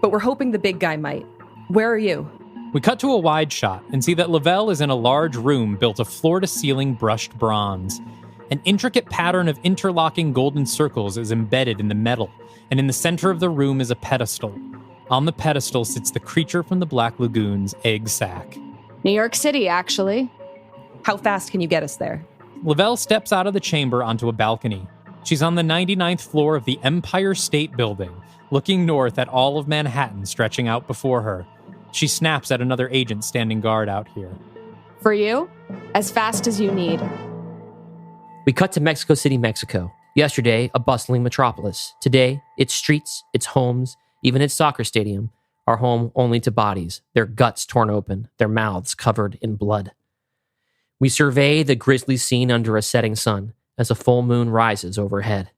but we're hoping the big guy might. Where are you? We cut to a wide shot and see that Lavelle is in a large room built of floor-to-ceiling brushed bronze. An intricate pattern of interlocking golden circles is embedded in the metal, and in the center of the room is a pedestal. On the pedestal sits the creature from the Black Lagoon's egg sac. New York City, actually. How fast can you get us there? Lavelle steps out of the chamber onto a balcony. She's on the 99th floor of the Empire State Building, looking north at all of Manhattan stretching out before her. She snaps at another agent standing guard out here. For you, as fast as you need. We cut to Mexico City, Mexico. Yesterday, a bustling metropolis. Today, its streets, its homes, even its soccer stadium are home only to bodies, their guts torn open, their mouths covered in blood. We survey the grisly scene under a setting sun as a full moon rises overhead.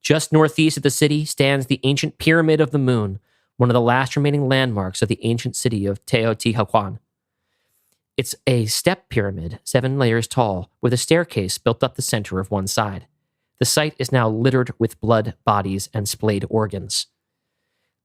Just northeast of the city stands the ancient Pyramid of the Moon, one of the last remaining landmarks of the ancient city of Teotihuacan. It's a step pyramid, 7 layers tall, with a staircase built up the center of one side. The site is now littered with blood, bodies, and splayed organs.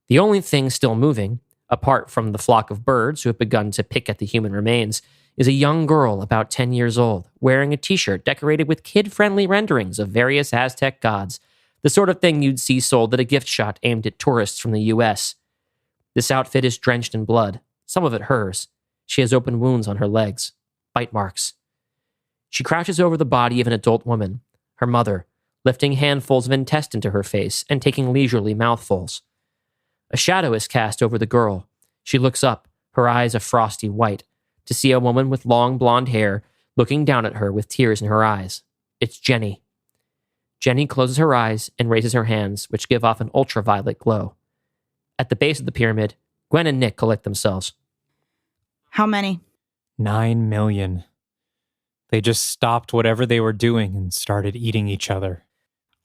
The only thing still moving, apart from the flock of birds who have begun to pick at the human remains, is a young girl about 10 years old, wearing a t-shirt decorated with kid-friendly renderings of various Aztec gods, the sort of thing you'd see sold at a gift shop aimed at tourists from the U.S. This outfit is drenched in blood, some of it hers. She has open wounds on her legs, bite marks. She crouches over the body of an adult woman, her mother, lifting handfuls of intestine to her face and taking leisurely mouthfuls. A shadow is cast over the girl. She looks up, her eyes a frosty white, to see a woman with long blonde hair looking down at her with tears in her eyes. It's Jenny. Jenny closes her eyes and raises her hands, which give off an ultraviolet glow. At the base of the pyramid, Gwen and Nick collect themselves. How many? 9 million. They just stopped whatever they were doing and started eating each other.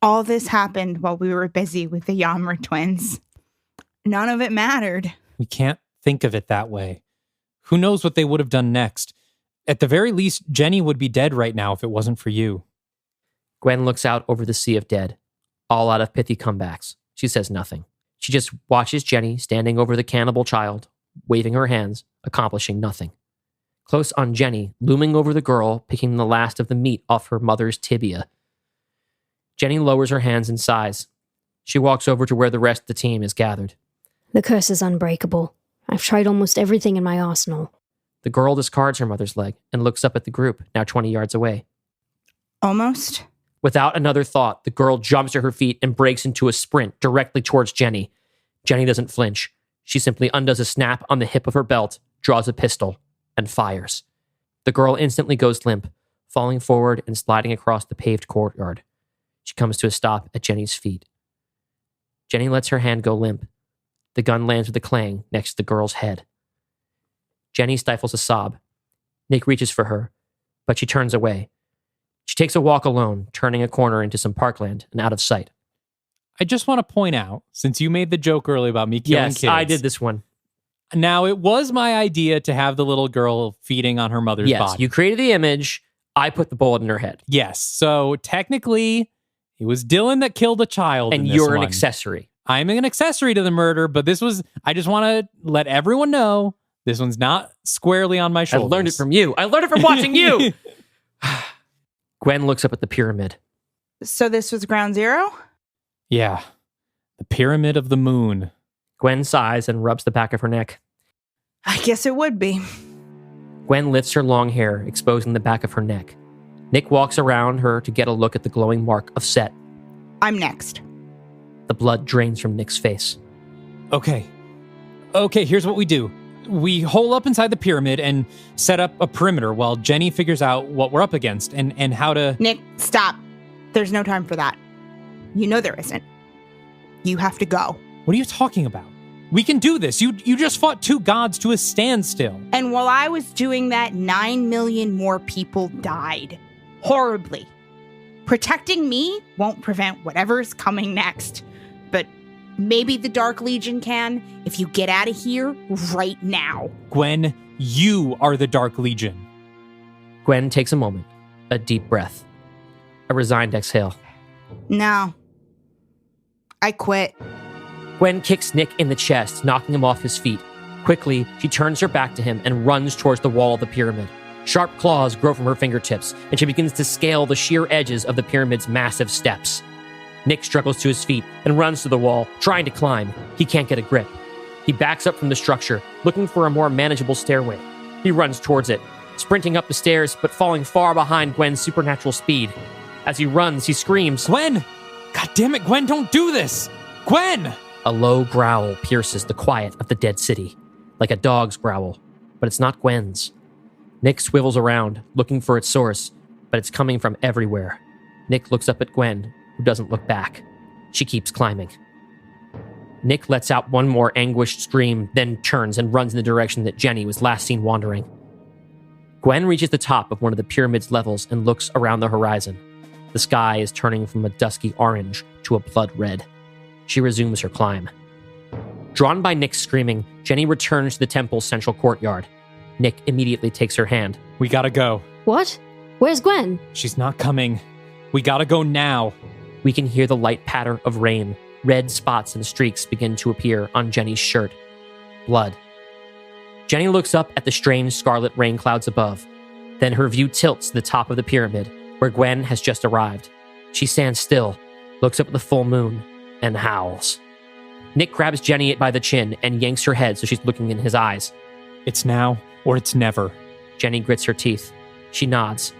All this happened while we were busy with the Yammer twins. None of it mattered. We can't think of it that way. Who knows what they would have done next? At the very least, Jenny would be dead right now if it wasn't for you. Gwen looks out over the sea of dead, all out of pithy comebacks. She says nothing. She just watches Jenny standing over the cannibal child, waving her hands, accomplishing nothing. Close on Jenny, looming over the girl, picking the last of the meat off her mother's tibia. Jenny lowers her hands and sighs. She walks over to where the rest of the team is gathered. The curse is unbreakable. I've tried almost everything in my arsenal. The girl discards her mother's leg and looks up at the group, now 20 yards away. Almost. Without another thought, the girl jumps to her feet and breaks into a sprint directly towards Jenny. Jenny doesn't flinch. She simply undoes a snap on the hip of her belt, draws a pistol, and fires. The girl instantly goes limp, falling forward and sliding across the paved courtyard. She comes to a stop at Jenny's feet. Jenny lets her hand go limp. The gun lands with a clang next to the girl's head. Jenny stifles a sob. Nick reaches for her, but she turns away. She takes a walk alone, turning a corner into some parkland and out of sight. I just want to point out, since you made the joke earlier about me killing kids. Yes, I did this one. Now, it was my idea to have the little girl feeding on her mother's body. Yes, you created the image. I put the bullet in her head. Yes, so technically, it was Dylan that killed a child. And in this you're an one. accessory. I'm an accessory to the murder, but I just want to let everyone know this one's not squarely on my shoulders. I learned it from you. I learned it from watching you. Gwen looks up at the pyramid. So this was ground zero? Yeah. The Pyramid of the Moon. Gwen sighs and rubs the back of her neck. I guess it would be. Gwen lifts her long hair, exposing the back of her neck. Nick walks around her to get a look at the glowing mark of Set. I'm next. The blood drains from Nick's face. Okay, here's what we do. We hole up inside the pyramid and set up a perimeter while Jenny figures out what we're up against and how to... Nick, stop. There's no time for that. You know there isn't. You have to go. What are you talking about? We can do this. You just fought 2 gods to a standstill. And while I was doing that, 9 million more people died. Horribly. Protecting me won't prevent whatever's coming next. But maybe the Dark Legion can if you get out of here right now. Gwen, you are the Dark Legion. Gwen takes a moment, a deep breath, a resigned exhale. No. I quit. Gwen kicks Nick in the chest, knocking him off his feet. Quickly, she turns her back to him and runs towards the wall of the pyramid. Sharp claws grow from her fingertips, and she begins to scale the sheer edges of the pyramid's massive steps. Nick struggles to his feet and runs to the wall, trying to climb. He can't get a grip. He backs up from the structure, looking for a more manageable stairway. He runs towards it, sprinting up the stairs, but falling far behind Gwen's supernatural speed. As he runs, he screams, Gwen! God damn it, Gwen, don't do this! Gwen! A low growl pierces the quiet of the dead city, like a dog's growl, but it's not Gwen's. Nick swivels around, looking for its source, but it's coming from everywhere. Nick looks up at Gwen, who doesn't look back. She keeps climbing. Nick lets out one more anguished scream, then turns and runs in the direction that Jenny was last seen wandering. Gwen reaches the top of one of the pyramid's levels and looks around the horizon. The sky is turning from a dusky orange to a blood red. She resumes her climb. Drawn by Nick's screaming, Jenny returns to the temple's central courtyard. Nick immediately takes her hand. We gotta go. What? Where's Gwen? She's not coming. We gotta go now. We can hear the light patter of rain. Red spots and streaks begin to appear on Jenny's shirt. Blood. Jenny looks up at the strange scarlet rain clouds above. Then her view tilts to the top of the pyramid, where Gwen has just arrived. She stands still, looks up at the full moon, and howls. Nick grabs Jenny by the chin and yanks her head so she's looking in his eyes. It's now or it's never. Jenny grits her teeth. She nods.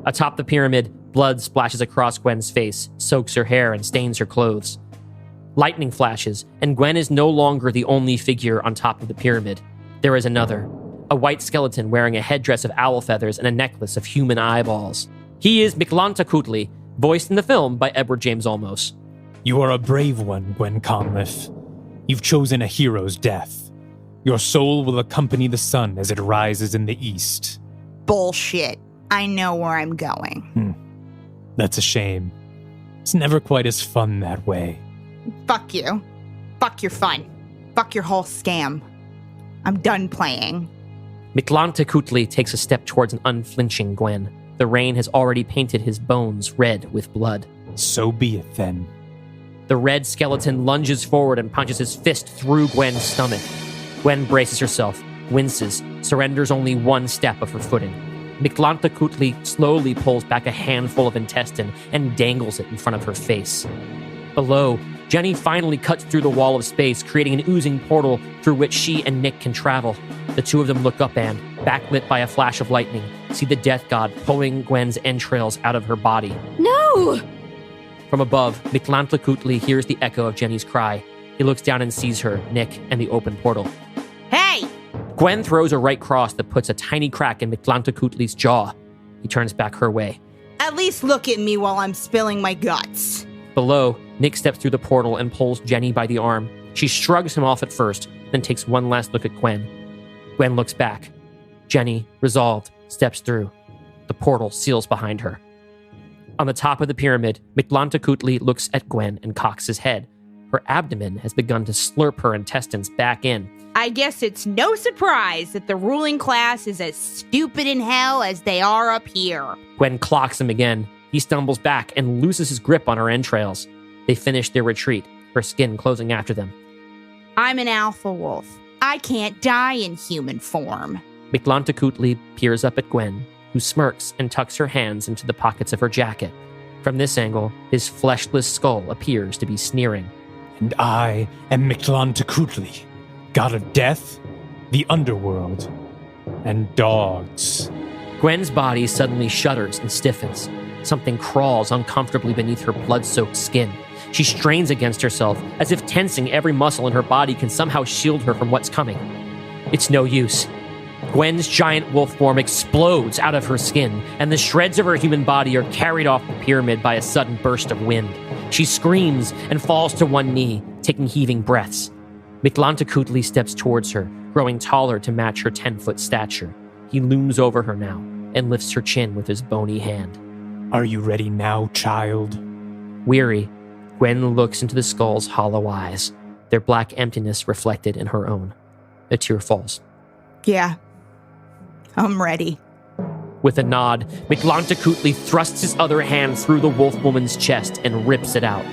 Atop the pyramid, blood splashes across Gwen's face, soaks her hair, and stains her clothes. Lightning flashes, and Gwen is no longer the only figure on top of the pyramid. There is another, a white skeleton wearing a headdress of owl feathers and a necklace of human eyeballs. He is Mictlantecutli, voiced in the film by Edward James Olmos. You are a brave one, Gwen Conliffe. You've chosen a hero's death. Your soul will accompany the sun as it rises in the east. Bullshit. I know where I'm going. That's a shame. It's never quite as fun that way. Fuck you. Fuck your fun. Fuck your whole scam. I'm done playing. Mictlantecutli takes a step towards an unflinching Gwen. The rain has already painted his bones red with blood. So be it then. The red skeleton lunges forward and punches his fist through Gwen's stomach. Gwen braces herself, winces, surrenders only one step of her footing. Mictlantecutli slowly pulls back a handful of intestine and dangles it in front of her face. Below, Jenny finally cuts through the wall of space, creating an oozing portal through which she and Nick can travel. The two of them look up and, backlit by a flash of lightning, see the death god pulling Gwen's entrails out of her body. No! From above, Mictlantecutli hears the echo of Jenny's cry. He looks down and sees her, Nick, and the open portal. Hey! Gwen throws a right cross that puts a tiny crack in Mictlantecutli's jaw. He turns back her way. At least look at me while I'm spilling my guts. Below, Nick steps through the portal and pulls Jenny by the arm. She shrugs him off at first, then takes one last look at Gwen. Gwen looks back. Jenny, resolved, steps through. The portal seals behind her. On the top of the pyramid, Mictlantecutli looks at Gwen and cocks his head. Her abdomen has begun to slurp her intestines back in. I guess it's no surprise that the ruling class is as stupid in hell as they are up here. Gwen clocks him again. He stumbles back and loses his grip on her entrails. They finish their retreat, her skin closing after them. I'm an alpha wolf. I can't die in human form. Mictlantecutli peers up at Gwen, who smirks and tucks her hands into the pockets of her jacket. From this angle, his fleshless skull appears to be sneering. And I am Mictlantecutli, god of death, the underworld, and dogs. Gwen's body suddenly shudders and stiffens. Something crawls uncomfortably beneath her blood-soaked skin. She strains against herself, as if tensing every muscle in her body can somehow shield her from what's coming. It's no use. Gwen's giant wolf form explodes out of her skin, and the shreds of her human body are carried off the pyramid by a sudden burst of wind. She screams and falls to one knee, taking heaving breaths. Mictlantecutli steps towards her, growing taller to match her 10-foot stature. He looms over her now and lifts her chin with his bony hand. Are you ready now, child? Weary, Gwen looks into the skull's hollow eyes, their black emptiness reflected in her own. A tear falls. Yeah, I'm ready. With a nod, Mictlantecutli thrusts his other hand through the wolf woman's chest and rips it out,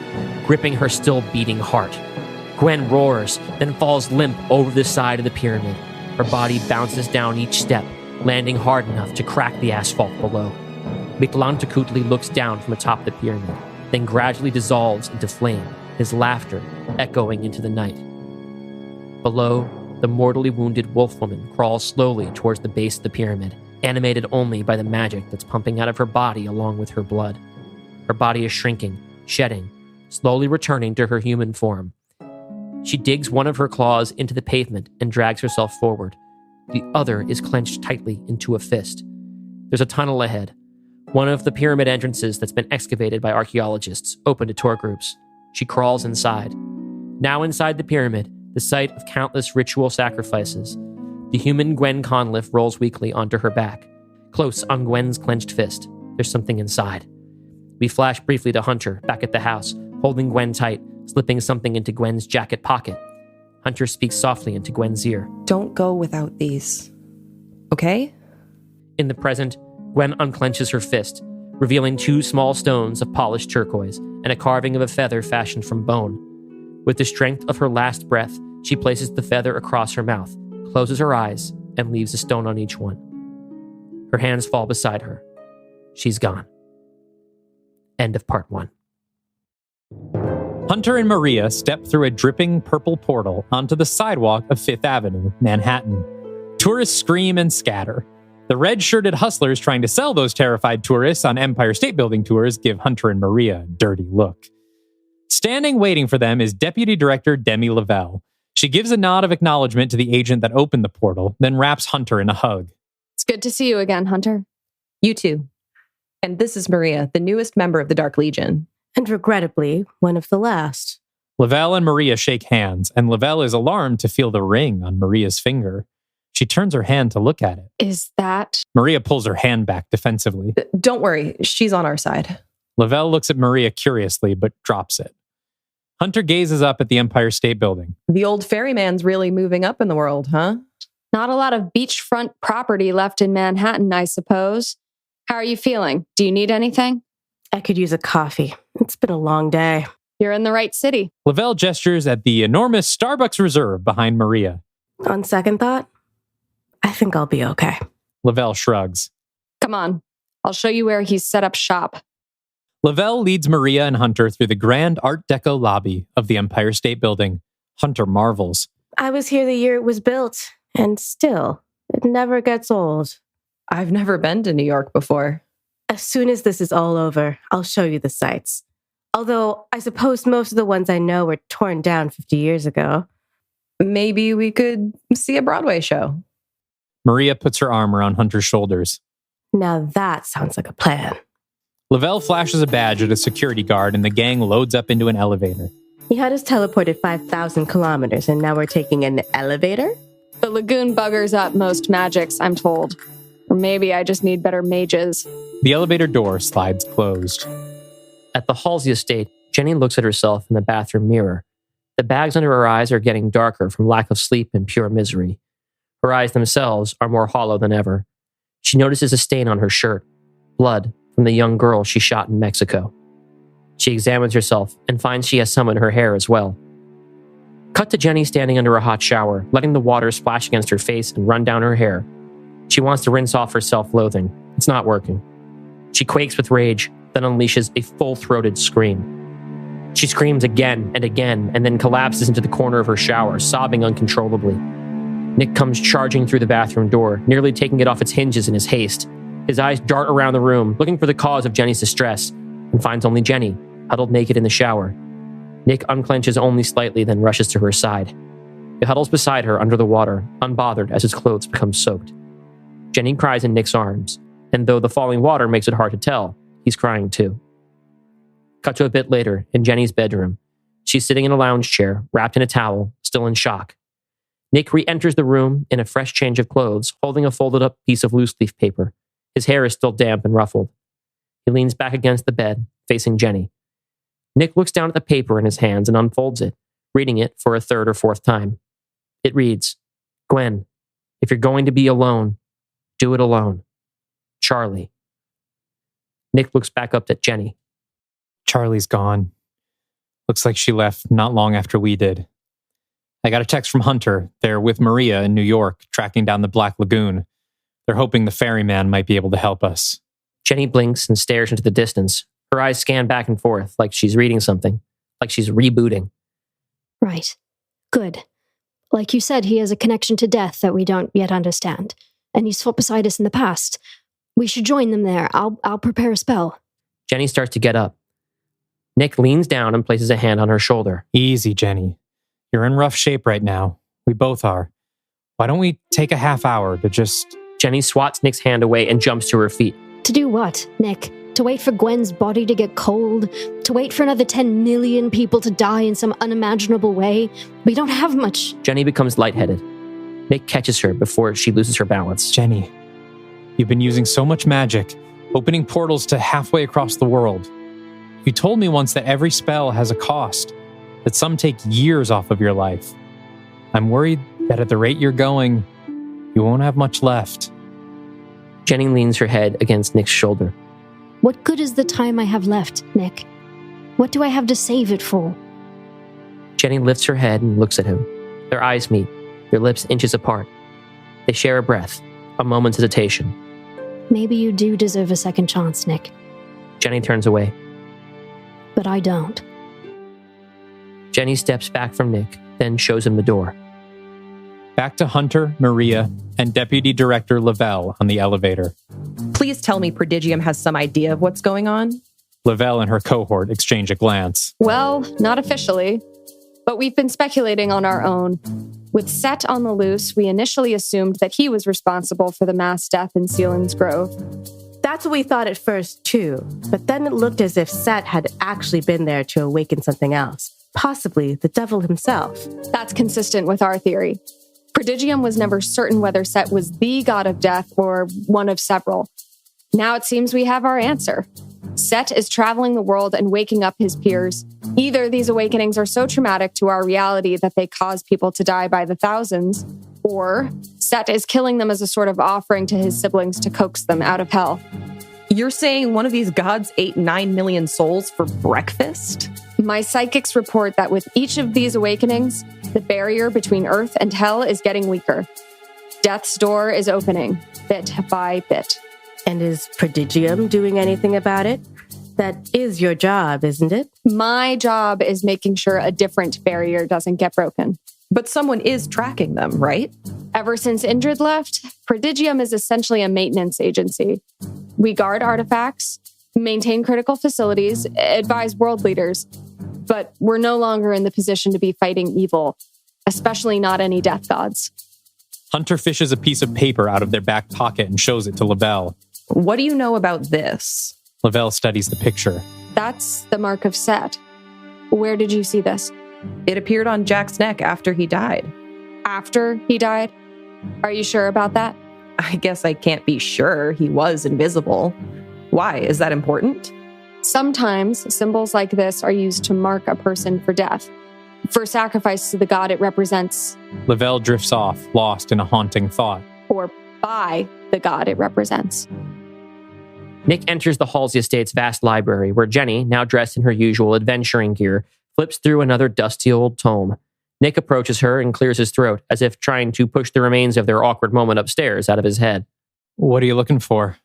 gripping her still beating heart. Gwen roars, then falls limp over the side of the pyramid. Her body bounces down each step, landing hard enough to crack the asphalt below. Mictlantecutli looks down from atop the pyramid, then gradually dissolves into flame, his laughter echoing into the night. Below, the mortally wounded wolf woman crawls slowly towards the base of the pyramid, animated only by the magic that's pumping out of her body along with her blood. Her body is shrinking, shedding, slowly returning to her human form. She digs one of her claws into the pavement and drags herself forward. The other is clenched tightly into a fist. There's a tunnel ahead. One of the pyramid entrances that's been excavated by archaeologists, open to tour groups. She crawls inside. Now inside the pyramid, the site of countless ritual sacrifices, the human Gwen Conliffe rolls weakly onto her back. Close on Gwen's clenched fist, there's something inside. We flash briefly to Hunter, back at the house, holding Gwen tight, slipping something into Gwen's jacket pocket. Hunter speaks softly into Gwen's ear. Don't go without these. Okay? In the present, Gwen unclenches her fist, revealing 2 small stones of polished turquoise and a carving of a feather fashioned from bone. With the strength of her last breath, she places the feather across her mouth, closes her eyes, and leaves a stone on each one. Her hands fall beside her. She's gone. End of part 1. Hunter and Maria step through a dripping purple portal onto the sidewalk of Fifth Avenue, Manhattan. Tourists scream and scatter. The red-shirted hustlers trying to sell those terrified tourists on Empire State Building tours give Hunter and Maria a dirty look. Standing waiting for them is Deputy Director Demi Lavelle. She gives a nod of acknowledgement to the agent that opened the portal, then wraps Hunter in a hug. It's good to see you again, Hunter. You too. And this is Maria, the newest member of the Dark Legion. And regrettably, one of the last. Lavelle and Maria shake hands, and Lavelle is alarmed to feel the ring on Maria's finger. She turns her hand to look at it. Is that... Maria pulls her hand back defensively. Don't worry, she's on our side. Lavelle looks at Maria curiously, but drops it. Hunter gazes up at the Empire State Building. The old ferryman's really moving up in the world, huh? Not a lot of beachfront property left in Manhattan, I suppose. How are you feeling? Do you need anything? I could use a coffee. It's been a long day. You're in the right city. Lavelle gestures at the enormous Starbucks Reserve behind Maria. On second thought, I think I'll be okay. Lavelle shrugs. Come on. I'll show you where he's set up shop. Lavelle leads Maria and Hunter through the grand Art Deco lobby of the Empire State Building. Hunter marvels. I was here the year it was built, and still, it never gets old. I've never been to New York before. As soon as this is all over, I'll show you the sights. Although, I suppose most of the ones I know were torn down 50 years ago. Maybe we could see a Broadway show. Maria puts her arm around Hunter's shoulders. Now that sounds like a plan. Lavelle flashes a badge at a security guard and the gang loads up into an elevator. He had us teleported 5,000 kilometers and now we're taking an elevator? The lagoon buggers up most magics, I'm told. Or maybe I just need better mages. The elevator door slides closed. At the Halsey estate, Jenny looks at herself in the bathroom mirror. The bags under her eyes are getting darker from lack of sleep and pure misery. Her eyes themselves are more hollow than ever. She notices a stain on her shirt, blood from the young girl she shot in Mexico. She examines herself and finds she has some in her hair as well. Cut to Jenny standing under a hot shower, letting the water splash against her face and run down her hair. She wants to rinse off her self-loathing. It's not working. She quakes with rage, then unleashes a full-throated scream. She screams again and again, and then collapses into the corner of her shower, sobbing uncontrollably. Nick comes charging through the bathroom door, nearly taking it off its hinges in his haste. His eyes dart around the room, looking for the cause of Jenny's distress, and finds only Jenny, huddled naked in the shower. Nick unclenches only slightly, then rushes to her side. He huddles beside her under the water, unbothered as his clothes become soaked. Jenny cries in Nick's arms, and though the falling water makes it hard to tell, he's crying too. Cut to a bit later, in Jenny's bedroom. She's sitting in a lounge chair, wrapped in a towel, still in shock. Nick re-enters the room in a fresh change of clothes, holding a folded-up piece of loose-leaf paper. His hair is still damp and ruffled. He leans back against the bed, facing Jenny. Nick looks down at the paper in his hands and unfolds it, reading it for a third or fourth time. It reads, "Gwen, if you're going to be alone, do it alone. Charlie." Nick looks back up at Jenny. Charlie's gone. Looks like she left not long after we did. I got a text from Hunter. They're with Maria in New York, tracking down the Black Lagoon. They're hoping the ferryman might be able to help us. Jenny blinks and stares into the distance. Her eyes scan back and forth, like she's reading something, like she's rebooting. Right. Good. Like you said, he has a connection to death that we don't yet understand. And he's fought beside us in the past. We should join them there. I'll prepare a spell. Jenny starts to get up. Nick leans down and places a hand on her shoulder. Easy, Jenny. You're in rough shape right now. We both are. Why don't we take a half hour to just... Jenny swats Nick's hand away and jumps to her feet. To do what, Nick? To wait for Gwen's body to get cold? To wait for another 10 million people to die in some unimaginable way? We don't have much. Jenny becomes lightheaded. Nick catches her before she loses her balance. Jenny, you've been using so much magic, opening portals to halfway across the world. You told me once that every spell has a cost, that some take years off of your life. I'm worried that at the rate you're going, you won't have much left. Jenny leans her head against Nick's shoulder. What good is the time I have left, Nick? What do I have to save it for? Jenny lifts her head and looks at him. Their eyes meet, their lips inches apart. They share a breath, a moment's hesitation. Maybe you do deserve a second chance, Nick. Jenny turns away. But I don't. Jenny steps back from Nick, then shows him the door. Back to Hunter, Maria, and Deputy Director Lavelle on the elevator. Please tell me Prodigium has some idea of what's going on. Lavelle and her cohort exchange a glance. Well, not officially, but we've been speculating on our own. With Set on the loose, we initially assumed that he was responsible for the mass death in Sealan's Grove. That's what we thought at first, too. But then it looked as if Set had actually been there to awaken something else. Possibly the devil himself. That's consistent with our theory. Prodigium was never certain whether Set was the god of death or one of several. Now it seems we have our answer. Set is traveling the world and waking up his peers. Either these awakenings are so traumatic to our reality that they cause people to die by the thousands, or Set is killing them as a sort of offering to his siblings to coax them out of hell. You're saying one of these gods ate 9 million souls for breakfast? My psychics report that with each of these awakenings, the barrier between Earth and Hell is getting weaker. Death's door is opening, bit by bit. And is Prodigium doing anything about it? That is your job, isn't it? My job is making sure a different barrier doesn't get broken. But someone is tracking them, right? Ever since Indrid left, Prodigium is essentially a maintenance agency. We guard artifacts, maintain critical facilities, advise world leaders, but we're no longer in the position to be fighting evil, especially not any death gods. Hunter fishes a piece of paper out of their back pocket and shows it to Lavelle. What do you know about this? Lavelle studies the picture. That's the mark of Set. Where did you see this? It appeared on Jack's neck after he died. After he died? Are you sure about that? I guess I can't be sure. He was invisible. Why? Is that important? Sometimes symbols like this are used to mark a person for death. For sacrifice to the god it represents. Lavelle drifts off, lost in a haunting thought. Or by the god it represents. Nick enters the Halsey Estate's vast library, where Jenny, now dressed in her usual adventuring gear, flips through another dusty old tome. Nick approaches her and clears his throat, as if trying to push the remains of their awkward moment upstairs out of his head. What are you looking for?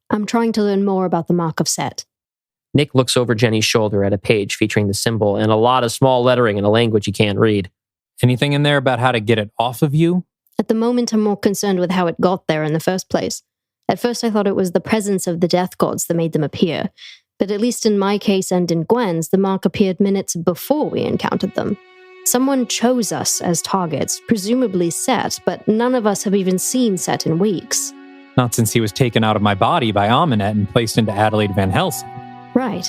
I'm trying to learn more about the Mark of Set. Nick looks over Jenny's shoulder at a page featuring the symbol and a lot of small lettering in a language he can't read. Anything in there about how to get it off of you? At the moment, I'm more concerned with how it got there in the first place. At first, I thought it was the presence of the death gods that made them appear. But at least in my case and in Gwen's, the mark appeared minutes before we encountered them. Someone chose us as targets, presumably Set, but none of us have even seen Set in weeks. Not since he was taken out of my body by Aminet and placed into Adelaide Van Helsing. Right.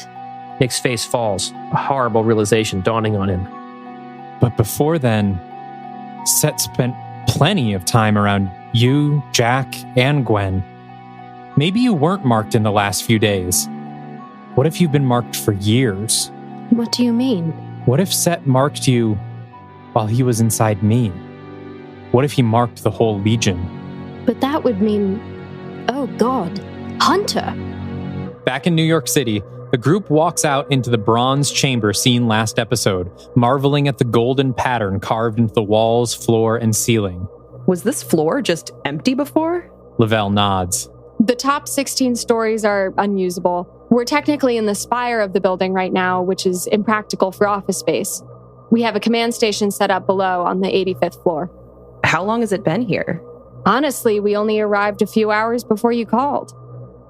Nick's face falls, a horrible realization dawning on him. But before then, Set spent plenty of time around you, Jack, and Gwen. Maybe you weren't marked in the last few days. What if you've been marked for years? What do you mean? What if Set marked you while he was inside me? What if he marked the whole Legion? But that would mean... Oh God, Hunter! Back in New York City, the group walks out into the bronze chamber seen last episode, marveling at the golden pattern carved into the walls, floor, and ceiling. Was this floor just empty before? Lavelle nods. The top 16 stories are unusable. We're technically in the spire of the building right now, which is impractical for office space. We have a command station set up below on the 85th floor. How long has it been here? Honestly, we only arrived a few hours before you called.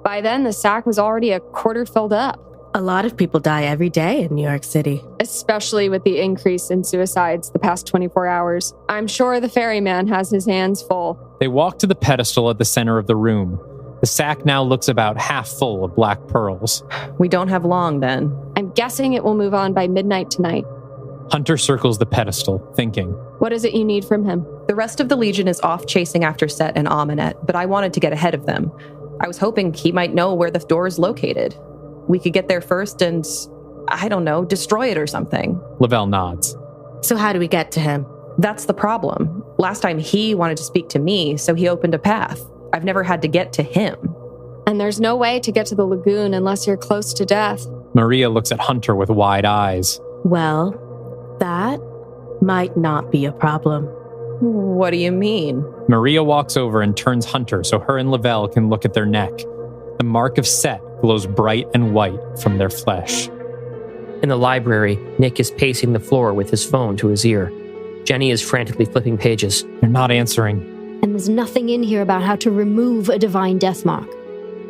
By then, the sack was already a quarter filled up. A lot of people die every day in New York City. Especially with the increase in suicides the past 24 hours. I'm sure the ferryman has his hands full. They walk to the pedestal at the center of the room. The sack now looks about half full of black pearls. We don't have long then. I'm guessing it will move on by midnight tonight. Hunter circles the pedestal, thinking. What is it you need from him? The rest of the Legion is off chasing after Set and Amunet, but I wanted to get ahead of them. I was hoping he might know where the door is located. We could get there first and, I don't know, destroy it or something. Lavelle nods. So how do we get to him? That's the problem. Last time he wanted to speak to me, so he opened a path. I've never had to get to him. And there's no way to get to the lagoon unless you're close to death. Maria looks at Hunter with wide eyes. Well, that might not be a problem. What do you mean? Maria walks over and turns Hunter so her and Lavelle can look at their neck. The mark of Set glows bright and white from their flesh. In the library, Nick is pacing the floor with his phone to his ear. Jenny is frantically flipping pages. They're not answering. And there's nothing in here about how to remove a divine death mark.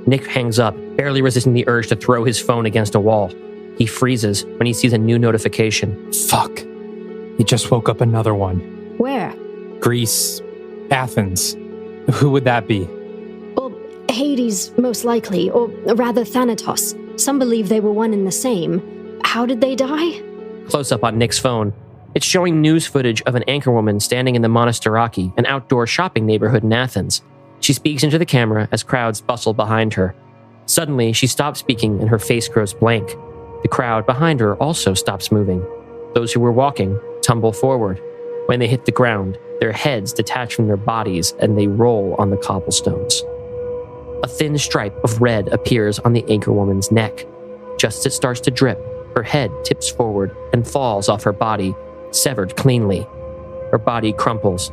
Nick hangs up, barely resisting the urge to throw his phone against a wall. He freezes when he sees a new notification. Fuck. He just woke up another one. Where? Greece. Athens. Who would that be? Well, Hades, most likely, or rather Thanatos. Some believe they were one and the same. How did they die? Close up on Nick's phone. It's showing news footage of an anchorwoman standing in the Monasteraki, an outdoor shopping neighborhood in Athens. She speaks into the camera as crowds bustle behind her. Suddenly, she stops speaking and her face grows blank. The crowd behind her also stops moving. Those who were walking tumble forward. When they hit the ground, their heads detach from their bodies and they roll on the cobblestones. A thin stripe of red appears on the anchorwoman's neck. Just as it starts to drip, her head tips forward and falls off her body, severed cleanly. Her body crumples,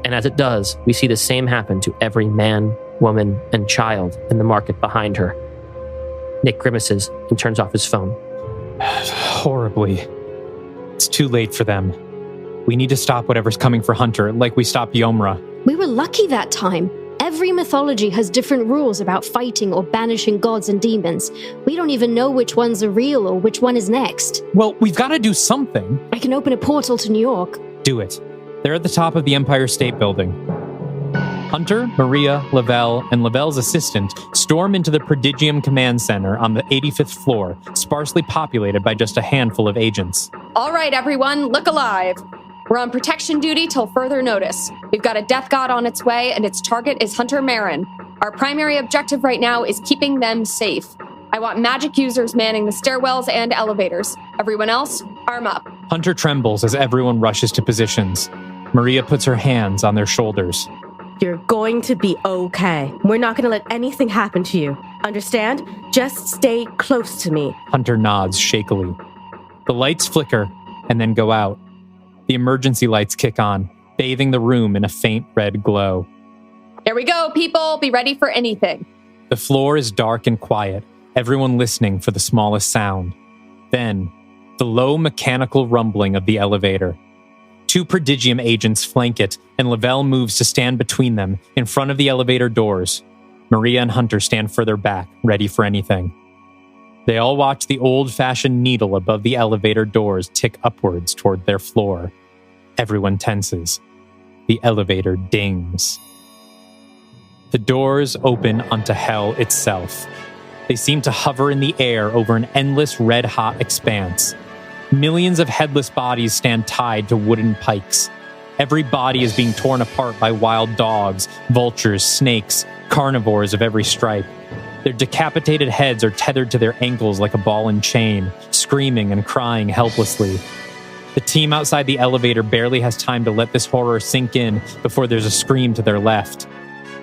and as it does, we see the same happen to every man, woman, and child in the market behind her. Nick grimaces and turns off his phone. Horribly. It's too late for them. We need to stop whatever's coming for Hunter, like we stopped Yomra. We were lucky that time. Every mythology has different rules about fighting or banishing gods and demons. We don't even know which ones are real or which one is next. Well, we've got to do something. I can open a portal to New York. Do it. They're at the top of the Empire State Building. Hunter, Maria, Lavelle, and Lavelle's assistant storm into the Prodigium Command Center on the 85th floor, sparsely populated by just a handful of agents. All right, everyone, look alive. We're on protection duty till further notice. We've got a death god on its way, and its target is Hunter Marin. Our primary objective right now is keeping them safe. I want magic users manning the stairwells and elevators. Everyone else, arm up. Hunter trembles as everyone rushes to positions. Maria puts her hands on their shoulders. You're going to be okay. We're not going to let anything happen to you. Understand? Just stay close to me. Hunter nods shakily. The lights flicker and then go out. The emergency lights kick on, bathing the room in a faint red glow. Here we go, people. Be ready for anything. The floor is dark and quiet, everyone listening for the smallest sound. Then, the low mechanical rumbling of the elevator. 2 Prodigium agents flank it, and Lavelle moves to stand between them, in front of the elevator doors. Maria and Hunter stand further back, ready for anything. They all watch the old-fashioned needle above the elevator doors tick upwards toward their floor. Everyone tenses. The elevator dings. The doors open onto hell itself. They seem to hover in the air over an endless red-hot expanse. Millions of headless bodies stand tied to wooden pikes. Every body is being torn apart by wild dogs, vultures, snakes, carnivores of every stripe. Their decapitated heads are tethered to their ankles like a ball and chain, screaming and crying helplessly. The team outside the elevator barely has time to let this horror sink in before there's a scream to their left.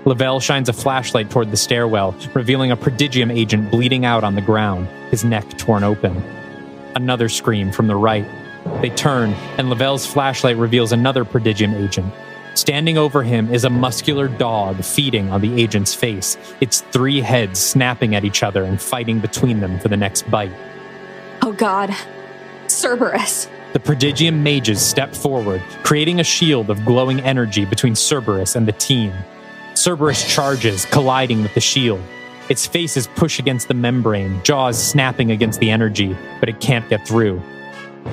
Lavelle shines a flashlight toward the stairwell, revealing a Prodigium agent bleeding out on the ground, his neck torn open. Another scream from the right. They turn, and Lavelle's flashlight reveals another Prodigium agent. Standing over him is a muscular dog feeding on the agent's face, its 3 heads snapping at each other and fighting between them for the next bite. Oh God. Cerberus. The Prodigium mages step forward, creating a shield of glowing energy between Cerberus and the team. Cerberus charges, colliding with the shield. Its face is pushed against the membrane, jaws snapping against the energy, but it can't get through.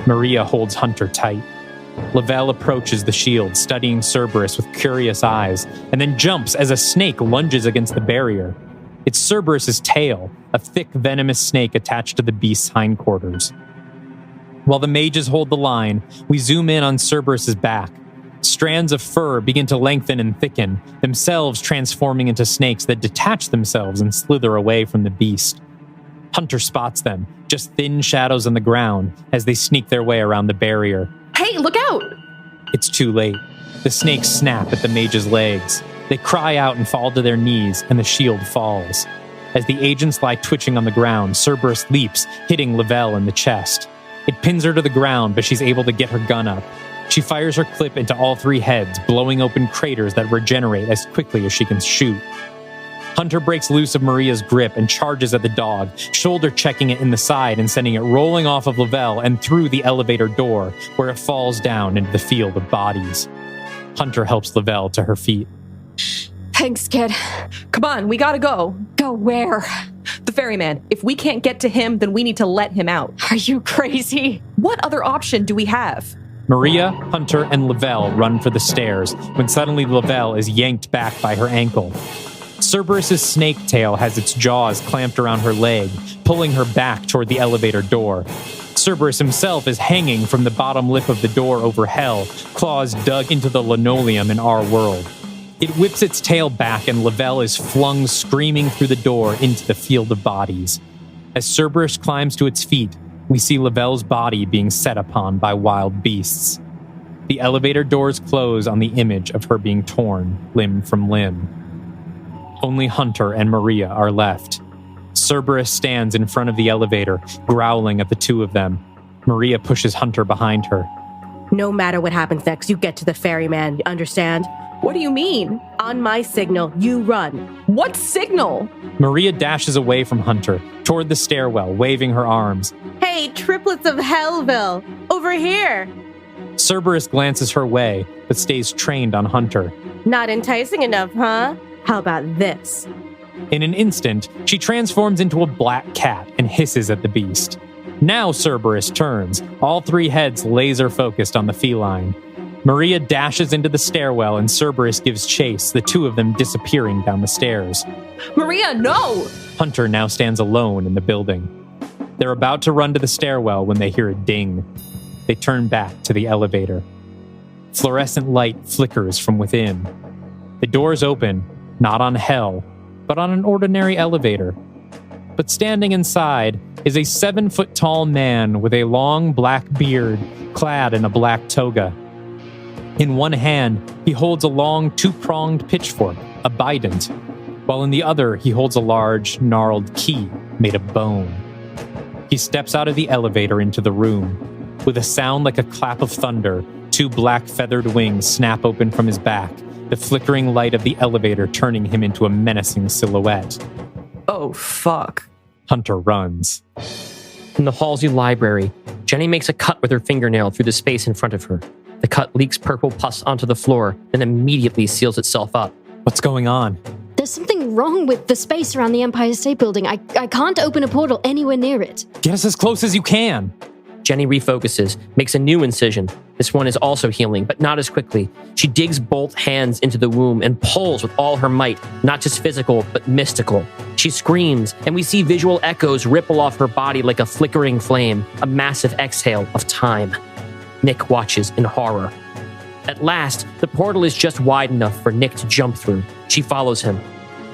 Maria holds Hunter tight. Lavelle approaches the shield, studying Cerberus with curious eyes, and then jumps as a snake lunges against the barrier. It's Cerberus's tail, a thick, venomous snake attached to the beast's hindquarters. While the mages hold the line, we zoom in on Cerberus's back. Strands of fur begin to lengthen and thicken, themselves transforming into snakes that detach themselves and slither away from the beast. Hunter spots them, just thin shadows on the ground, as they sneak their way around the barrier. Hey, look out! It's too late. The snakes snap at the mage's legs. They cry out and fall to their knees, and the shield falls. As the agents lie twitching on the ground, Cerberus leaps, hitting Lavelle in the chest. It pins her to the ground, but she's able to get her gun up. She fires her clip into all three heads, blowing open craters that regenerate as quickly as she can shoot. Hunter breaks loose of Maria's grip and charges at the dog, shoulder checking it in the side and sending it rolling off of Lavelle and through the elevator door, where it falls down into the field of bodies. Hunter helps Lavelle to her feet. Thanks, kid. Come on, we gotta go. Go where? The ferryman. If we can't get to him, then we need to let him out. Are you crazy? What other option do we have? Maria, Hunter, and Lavelle run for the stairs when suddenly Lavelle is yanked back by her ankle. Cerberus's snake tail has its jaws clamped around her leg, pulling her back toward the elevator door. Cerberus himself is hanging from the bottom lip of the door over hell, claws dug into the linoleum in our world. It whips its tail back and Lavelle is flung screaming through the door into the field of bodies. As Cerberus climbs to its feet, we see Lavelle's body being set upon by wild beasts. The elevator doors close on the image of her being torn limb from limb. Only Hunter and Maria are left. Cerberus stands in front of the elevator, growling at the two of them. Maria pushes Hunter behind her. No matter what happens next, you get to the ferryman, you understand? What do you mean? On my signal, you run. What signal? Maria dashes away from Hunter, toward the stairwell, waving her arms. Hey, triplets of Hellville, over here! Cerberus glances her way, but stays trained on Hunter. Not enticing enough, huh? How about this? In an instant, she transforms into a black cat and hisses at the beast. Now Cerberus turns, all three heads laser focused on the feline. Maria dashes into the stairwell and Cerberus gives chase, the two of them disappearing down the stairs. Maria, no! Hunter now stands alone in the building. They're about to run to the stairwell when they hear a ding. They turn back to the elevator. Fluorescent light flickers from within. The doors open, not on hell, but on an ordinary elevator. But standing inside is a 7-foot-tall man with a long black beard, clad in a black toga. In one hand, he holds a long 2-pronged pitchfork, a bident, while in the other he holds a large, gnarled key made of bone. He steps out of the elevator into the room. With a sound like a clap of thunder, 2 black feathered wings snap open from his back, the flickering light of the elevator turning him into a menacing silhouette. Oh, fuck. Hunter runs. In the Halsey library, Jenny makes a cut with her fingernail through the space in front of her. The cut leaks purple pus onto the floor and immediately seals itself up. What's going on? There's something wrong with the space around the Empire State Building. I can't open a portal anywhere near it. Get us as close as you can. Jenny refocuses, makes a new incision. This one is also healing, but not as quickly. She digs both hands into the womb and pulls with all her might, not just physical, but mystical. She screams, and we see visual echoes ripple off her body like a flickering flame, a massive exhale of time. Nick watches in horror. At last, the portal is just wide enough for Nick to jump through. She follows him.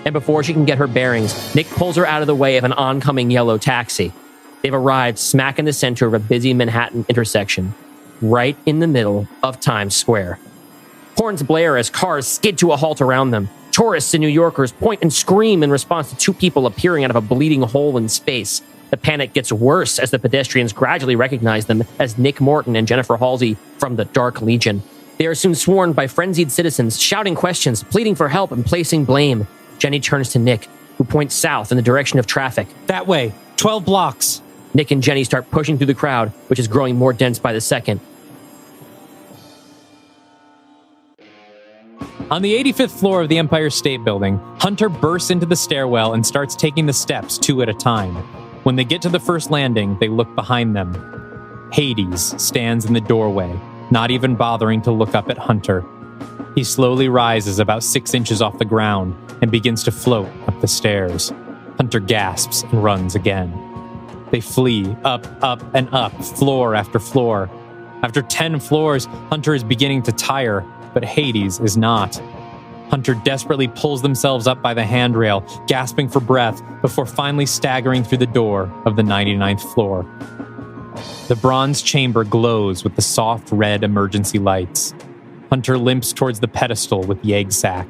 And before she can get her bearings, Nick pulls her out of the way of an oncoming yellow taxi. They've arrived smack in the center of a busy Manhattan intersection, right in the middle of Times Square. Horns blare as cars skid to a halt around them. Tourists and New Yorkers point and scream in response to 2 people appearing out of a bleeding hole in space. The panic gets worse as the pedestrians gradually recognize them as Nick Morton and Jennifer Halsey from the Dark Legion. They are soon swarmed by frenzied citizens, shouting questions, pleading for help, and placing blame. Jenny turns to Nick, who points south in the direction of traffic. That way, 12 blocks. Nick and Jenny start pushing through the crowd, which is growing more dense by the second. On the 85th floor of the Empire State Building, Hunter bursts into the stairwell and starts taking the steps 2 at a time. When they get to the first landing, they look behind them. Hades stands in the doorway, not even bothering to look up at Hunter. He slowly rises about 6 inches off the ground and begins to float up the stairs. Hunter gasps and runs again. They flee, up, and up, floor after floor. After 10 floors, Hunter is beginning to tire, but Hades is not. Hunter desperately pulls themselves up by the handrail, gasping for breath, before finally staggering through the door of the 99th floor. The bronze chamber glows with the soft red emergency lights. Hunter limps towards the pedestal with the egg sack.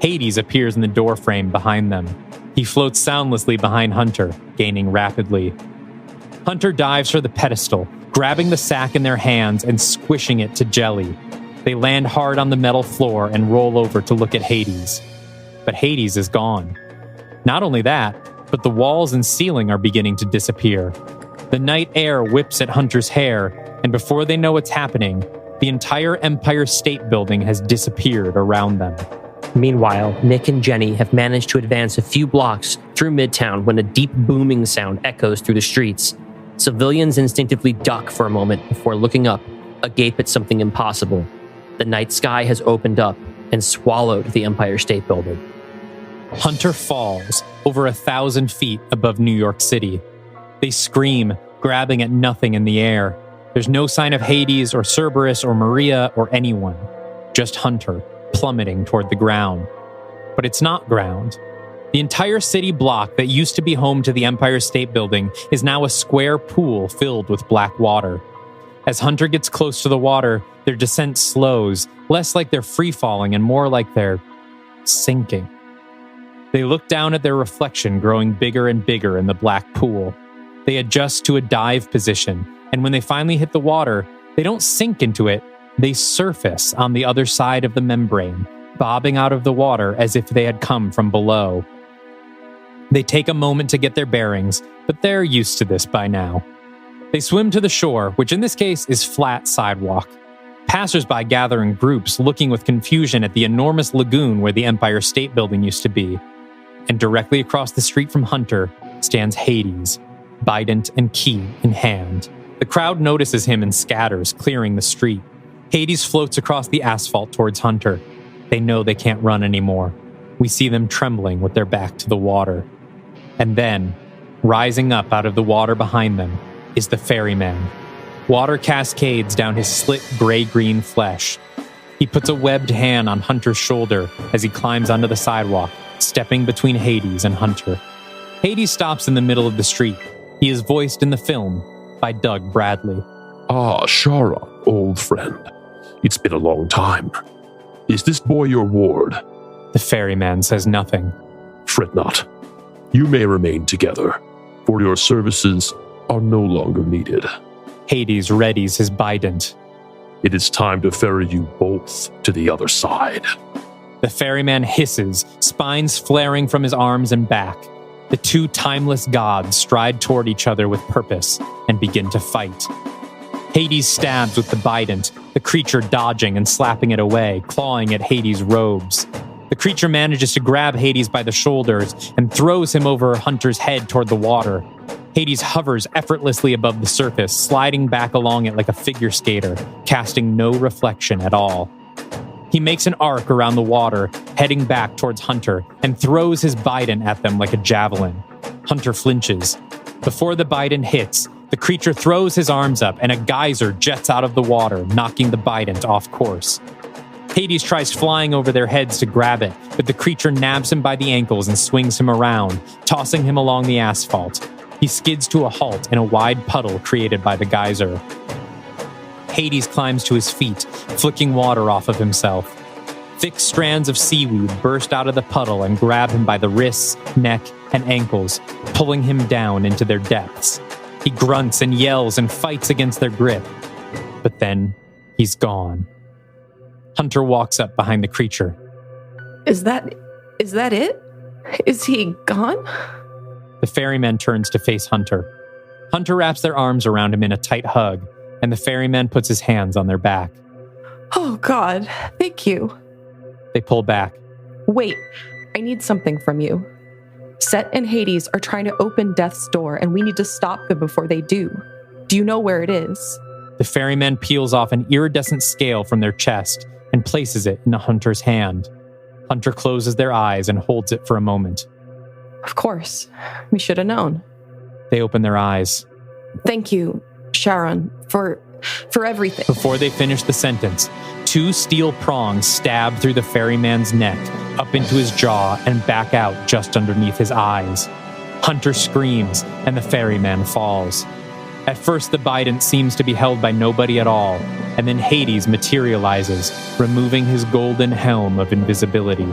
Hades appears in the doorframe behind them. He floats soundlessly behind Hunter, gaining rapidly. Hunter dives for the pedestal, grabbing the sack in their hands and squishing it to jelly. They land hard on the metal floor and roll over to look at Hades. But Hades is gone. Not only that, but the walls and ceiling are beginning to disappear. The night air whips at Hunter's hair, and before they know what's happening, the entire Empire State Building has disappeared around them. Meanwhile, Nick and Jenny have managed to advance a few blocks through Midtown when a deep booming sound echoes through the streets. Civilians instinctively duck for a moment before looking up, agape at something impossible. The night sky has opened up and swallowed the Empire State Building. Hunter falls over 1,000 feet above New York City. They scream, grabbing at nothing in the air. There's no sign of Hades or Cerberus or Maria or anyone. Just Hunter, plummeting toward the ground. But it's not ground. The entire city block that used to be home to the Empire State Building is now a square pool filled with black water. As Hunter gets close to the water, their descent slows, less like they're free-falling and more like they're sinking. They look down at their reflection growing bigger and bigger in the black pool. They adjust to a dive position, and when they finally hit the water, they don't sink into it, they surface on the other side of the membrane, bobbing out of the water as if they had come from below. They take a moment to get their bearings, but they're used to this by now. They swim to the shore, which in this case is flat sidewalk. Passersby gather in groups, looking with confusion at the enormous lagoon where the Empire State Building used to be. And directly across the street from Hunter stands Hades, bident and key in hand. The crowd notices him and scatters, clearing the street. Hades floats across the asphalt towards Hunter. They know they can't run anymore. We see them trembling with their back to the water. And then, rising up out of the water behind them, is the ferryman. Water cascades down his slit gray-green flesh. He puts a webbed hand on Hunter's shoulder as he climbs onto the sidewalk, stepping between Hades and Hunter. Hades stops in the middle of the street. He is voiced in the film by Doug Bradley. Ah, Shara, old friend. It's been a long time. Is this boy your ward? The ferryman says nothing. Fret not. You may remain together, for your services are no longer needed. Hades readies his bident. It is time to ferry you both to the other side. The ferryman hisses, spines flaring from his arms and back. The two timeless gods stride toward each other with purpose and begin to fight. Hades stabs with the bident, the creature dodging and slapping it away, clawing at Hades' robes. The creature manages to grab Hades by the shoulders and throws him over Hunter's head toward the water. Hades hovers effortlessly above the surface, sliding back along it like a figure skater, casting no reflection at all. He makes an arc around the water, heading back towards Hunter, and throws his bident at them like a javelin. Hunter flinches. Before the bident hits, the creature throws his arms up and a geyser jets out of the water, knocking the bident off course. Hades tries flying over their heads to grab it, but the creature nabs him by the ankles and swings him around, tossing him along the asphalt. He skids to a halt in a wide puddle created by the geyser. Hades climbs to his feet, flicking water off of himself. Thick strands of seaweed burst out of the puddle and grab him by the wrists, neck, and ankles, pulling him down into their depths. He grunts and yells and fights against their grip. But then, he's gone. Hunter walks up behind the creature. Is that it? Is he gone? The ferryman turns to face Hunter. Hunter wraps their arms around him in a tight hug, and the ferryman puts his hands on their back. Oh, God. Thank you. They pull back. Wait, I need something from you. Set and Hades are trying to open Death's door, and we need to stop them before they do. Do you know where it is? The ferryman peels off an iridescent scale from their chest and places it in Hunter's hand. Hunter closes their eyes and holds it for a moment. Of course. We should have known. They open their eyes. Thank you, Sharon, for everything. Before they finish the sentence, 2 steel prongs stab through the ferryman's neck, up into his jaw, and back out just underneath his eyes. Hunter screams, and the ferryman falls. At first, the Bident seems to be held by nobody at all, and then Hades materializes, removing his golden helm of invisibility.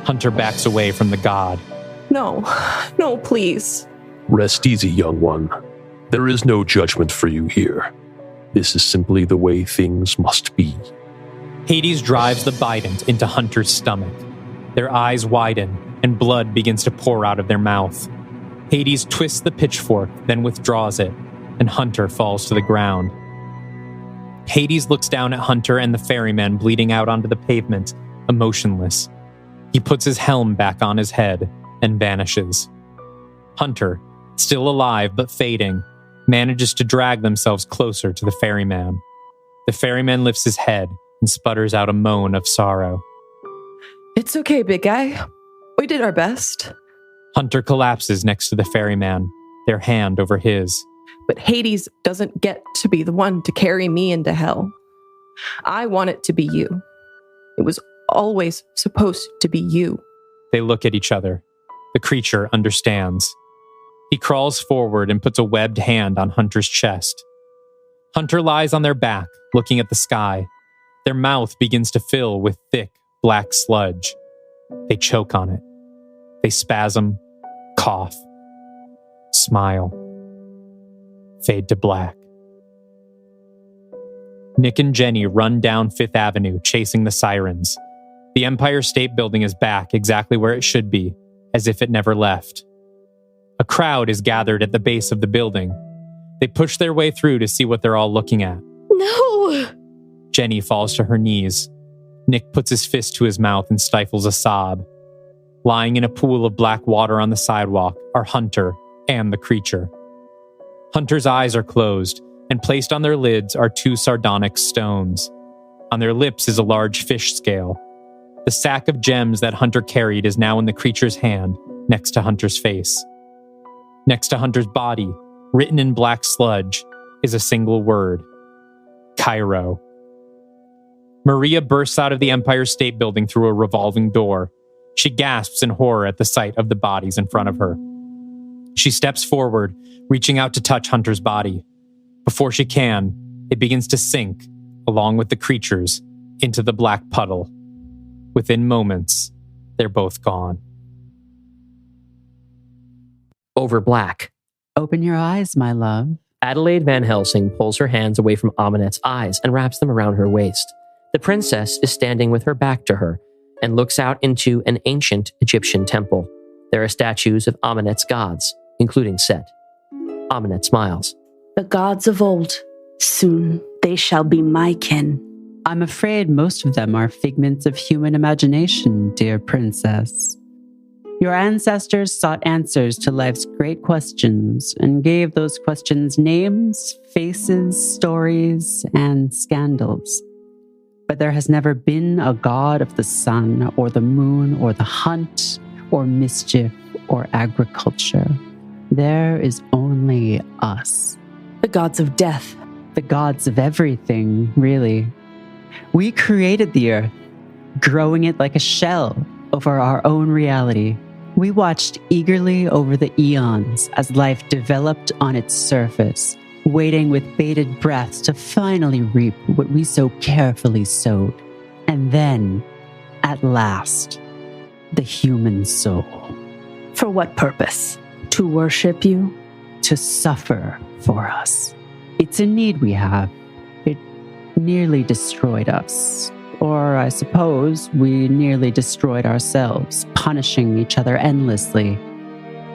Hunter backs away from the god. No, please. Rest easy, young one. There is no judgment for you here. This is simply the way things must be. Hades drives the Bident into Hunter's stomach. Their eyes widen, and blood begins to pour out of their mouth. Hades twists the pitchfork, then withdraws it, and Hunter falls to the ground. Hades looks down at Hunter and the ferryman bleeding out onto the pavement, emotionless. He puts his helm back on his head and vanishes. Hunter, still alive but fading, manages to drag themselves closer to the ferryman. The ferryman lifts his head and sputters out a moan of sorrow. It's okay, big guy. We did our best. Hunter collapses next to the ferryman, their hand over his. But Hades doesn't get to be the one to carry me into hell. I want it to be you. It was always supposed to be you. They look at each other. The creature understands. He crawls forward and puts a webbed hand on Hunter's chest. Hunter lies on their back, looking at the sky. Their mouth begins to fill with thick, black sludge. They choke on it. They spasm, cough, smile, fade to black. Nick and Jenny run down Fifth Avenue, chasing the sirens. The Empire State Building is back exactly where it should be, as if it never left. A crowd is gathered at the base of the building. They push their way through to see what they're all looking at. No! Jenny falls to her knees. Nick puts his fist to his mouth and stifles a sob. Lying in a pool of black water on the sidewalk are Hunter and the creature. Hunter's eyes are closed, and placed on their lids are 2 sardonyx stones. On their lips is a large fish scale. The sack of gems that Hunter carried is now in the creature's hand, next to Hunter's face. Next to Hunter's body, written in black sludge, is a single word: Cairo. Maria bursts out of the Empire State Building through a revolving door. She gasps in horror at the sight of the bodies in front of her. She steps forward, reaching out to touch Hunter's body. Before she can, it begins to sink, along with the creatures, into the black puddle. Within moments, they're both gone. Over black. Open your eyes, my love. Adelaide Van Helsing pulls her hands away from Amanet's eyes and wraps them around her waist. The princess is standing with her back to her and looks out into an ancient Egyptian temple. There are statues of Amanet's gods, including Set. Amanet smiles. The gods of old. Soon they shall be my kin. I'm afraid most of them are figments of human imagination, dear princess. Your ancestors sought answers to life's great questions and gave those questions names, faces, stories, and scandals. But there has never been a god of the sun or the moon or the hunt or mischief or agriculture. There is only us. The gods of death. The gods of everything, really. We created the earth, growing it like a shell over our own reality. We watched eagerly over the eons as life developed on its surface, waiting with bated breath to finally reap what we so carefully sowed. And then, at last, the human soul. For what purpose? To worship you? To suffer for us. It's a need we have. It nearly destroyed us. Or I suppose we nearly destroyed ourselves, punishing each other endlessly,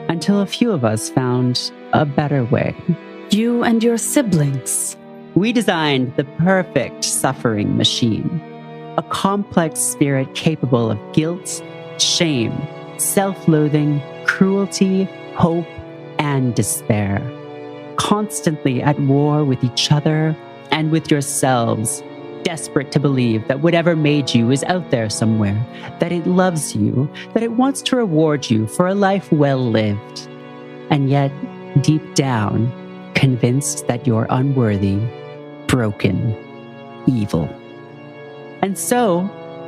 until a few of us found a better way. You and your siblings. We designed the perfect suffering machine, a complex spirit capable of guilt, shame, self-loathing, cruelty, hope, and despair, constantly at war with each other and with yourselves. desperate to believe that whatever made you is out there somewhere, that it loves you, that it wants to reward you for a life well lived. And yet, deep down, convinced that you're unworthy, broken, evil. And so,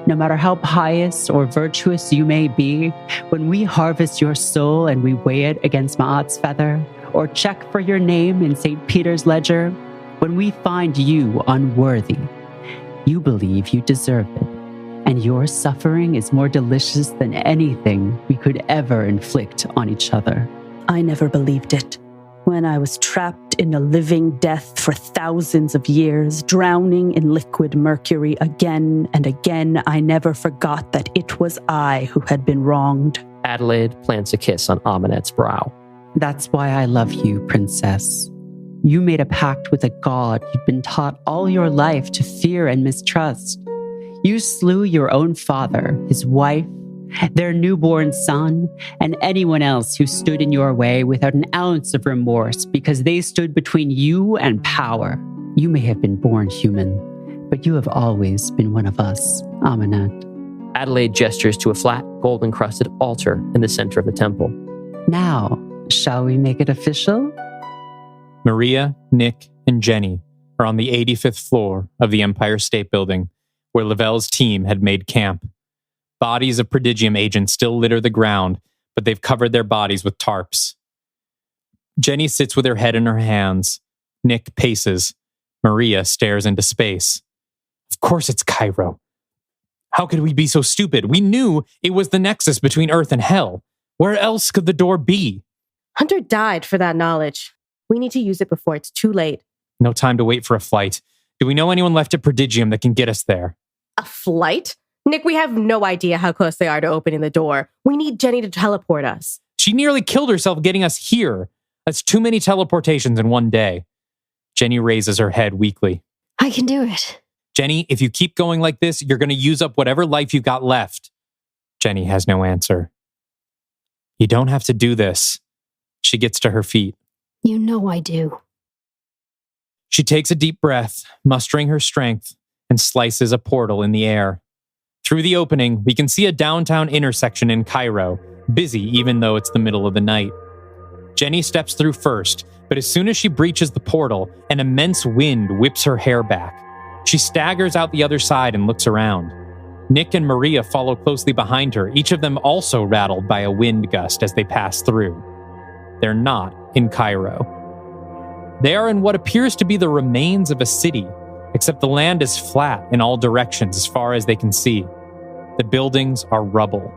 no matter how pious or virtuous you may be, when we harvest your soul and we weigh it against Ma'at's feather, or check for your name in St. Peter's ledger, when we find you unworthy, you believe you deserve it, and your suffering is more delicious than anything we could ever inflict on each other. I never believed it. When I was trapped in a living death for thousands of years, drowning in liquid mercury again and again, I never forgot that it was I who had been wronged. Adelaide plants a kiss on Amanette's brow. That's why I love you, princess. You made a pact with a god you'd been taught all your life to fear and mistrust. You slew your own father, his wife, their newborn son, and anyone else who stood in your way without an ounce of remorse because they stood between you and power. You may have been born human, but you have always been one of us, Amanette. Adelaide gestures to a flat, gold-encrusted altar in the center of the temple. Now, shall we make it official? Maria, Nick, and Jenny are on the 85th floor of the Empire State Building, where Lavelle's team had made camp. Bodies of Prodigium agents still litter the ground, but they've covered their bodies with tarps. Jenny sits with her head in her hands. Nick paces. Maria stares into space. Of course it's Cairo. How could we be so stupid? We knew it was the nexus between Earth and Hell. Where else could the door be? Hunter died for that knowledge. We need to use it before it's too late. No time to wait for a flight. Do we know anyone left at Prodigium that can get us there? A flight? Nick, we have no idea how close they are to opening the door. We need Jenny to teleport us. She nearly killed herself getting us here. That's too many teleportations in one day. Jenny raises her head weakly. I can do it. Jenny, if you keep going like this, you're going to use up whatever life you've got left. Jenny has no answer. You don't have to do this. She gets to her feet. You know I do. She takes a deep breath, mustering her strength, and slices a portal in the air. Through the opening, we can see a downtown intersection in Cairo, busy even though it's the middle of the night. Jenny steps through first, but as soon as she breaches the portal, an immense wind whips her hair back. She staggers out the other side and looks around. Nick and Maria follow closely behind her, each of them also rattled by a wind gust as they pass through. They're not in Cairo. They are in what appears to be the remains of a city, except the land is flat in all directions as far as they can see. The buildings are rubble.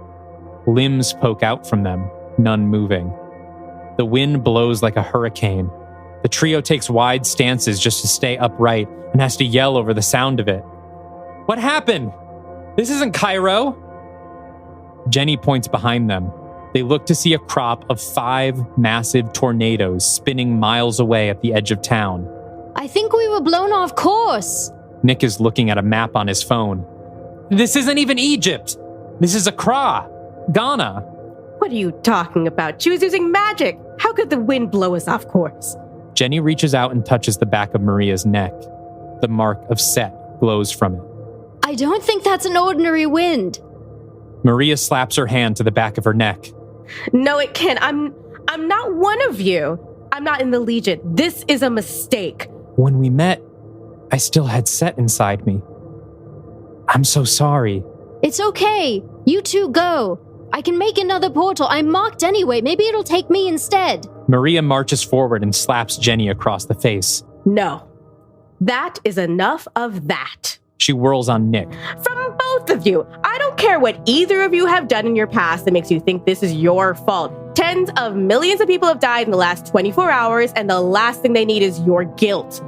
Limbs poke out from them, none moving. The wind blows like a hurricane. The trio takes wide stances just to stay upright and has to yell over the sound of it. What happened? This isn't Cairo. Jenny points behind them. They look to see a crop of 5 massive tornadoes spinning miles away at the edge of town. I think we were blown off course. Nick is looking at a map on his phone. This isn't even Egypt. This is Accra, Ghana. What are you talking about? She was using magic. How could the wind blow us off course? Jenny reaches out and touches the back of Maria's neck. The mark of Set glows from it. I don't think that's an ordinary wind. Maria slaps her hand to the back of her neck. No, it can't. I'm not one of you. I'm not in the Legion. This is a mistake. When we met, I still had Set inside me. I'm so sorry. It's okay. You two go. I can make another portal. I'm marked anyway. Maybe it'll take me instead. Maria marches forward and slaps Jenny across the face. No. That is enough of that. She whirls on Nick. From both of you. I don't care what either of you have done in your past that makes you think this is your fault. Tens of millions of people have died in the last 24 hours, and the last thing they need is your guilt.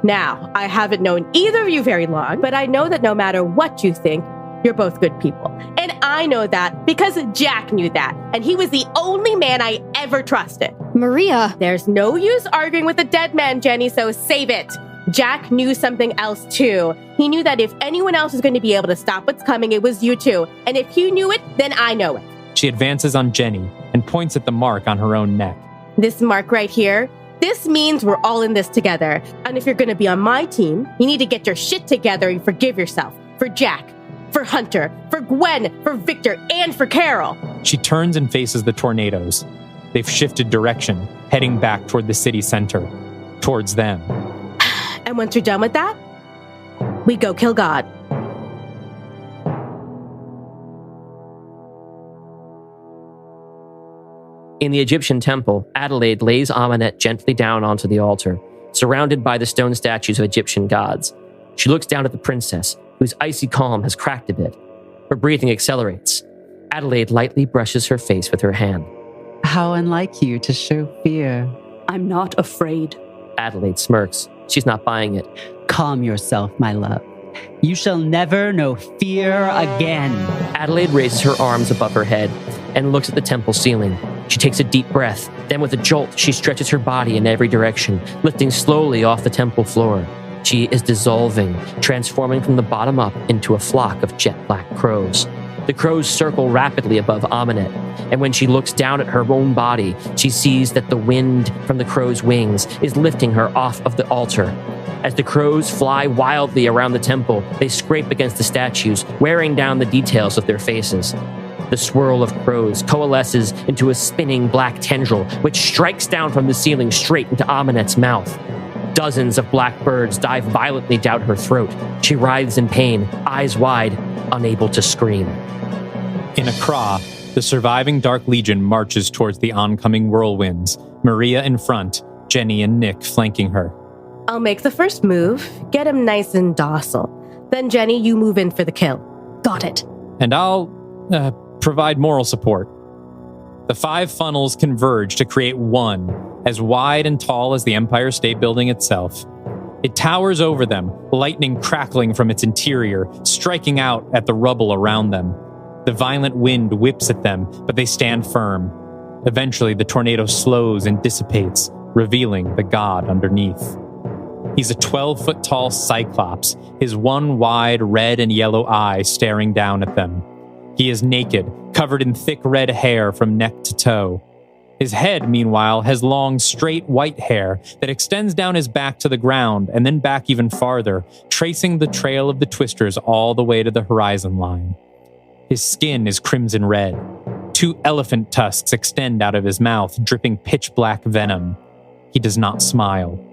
Now, I haven't known either of you very long, but I know that no matter what you think, you're both good people. And I know that because Jack knew that, and he was the only man I ever trusted. Maria! There's no use arguing with a dead man, Jenny, so save it. Jack knew something else too. He knew that if anyone else was going to be able to stop what's coming, it was you two. And if you knew it, then I know it. She advances on Jenny and points at the mark on her own neck. This mark right here, This means we're all in this together. And if you're going to be on my team, you need to get your shit together and forgive yourself. For Jack, for Hunter, for Gwen, for Victor, and for Carol. She turns and faces the tornadoes. They've shifted direction, heading back toward the city center, towards them. And once you're done with that, we go kill God. In the Egyptian temple, Adelaide lays Amenet gently down onto the altar, surrounded by the stone statues of Egyptian gods. She looks down at the princess, whose icy calm has cracked a bit. Her breathing accelerates. Adelaide lightly brushes her face with her hand. How unlike you to show fear. I'm not afraid. Adelaide smirks. She's not buying it. Calm yourself, my love. You shall never know fear again. Adelaide raises her arms above her head and looks at the temple ceiling. She takes a deep breath. Then with a jolt, she stretches her body in every direction, lifting slowly off the temple floor. She is dissolving, transforming from the bottom up into a flock of jet black crows. The crows circle rapidly above Amenet, and when she looks down at her own body, she sees that the wind from the crow's wings is lifting her off of the altar. As the crows fly wildly around the temple, they scrape against the statues, wearing down the details of their faces. The swirl of crows coalesces into a spinning black tendril, which strikes down from the ceiling straight into Amenet's mouth. Dozens of black birds dive violently down her throat. She writhes in pain, eyes wide, unable to scream. In Accra, the surviving Dark Legion marches towards the oncoming whirlwinds, Maria in front, Jenny and Nick flanking her. I'll make the first move, get him nice and docile. Then, Jenny, you move in for the kill. Got it. And I'll provide moral support. The 5 funnels converge to create one, as wide and tall as the Empire State Building itself. It towers over them, lightning crackling from its interior, striking out at the rubble around them. The violent wind whips at them, but they stand firm. Eventually, the tornado slows and dissipates, revealing the god underneath. He's a 12-foot-tall cyclops, his one wide red and yellow eye staring down at them. He is naked, covered in thick red hair from neck to toe. His head, meanwhile, has long, straight white hair that extends down his back to the ground and then back even farther, tracing the trail of the twisters all the way to the horizon line. His skin is crimson red. 2 elephant tusks extend out of his mouth, dripping pitch-black venom. He does not smile.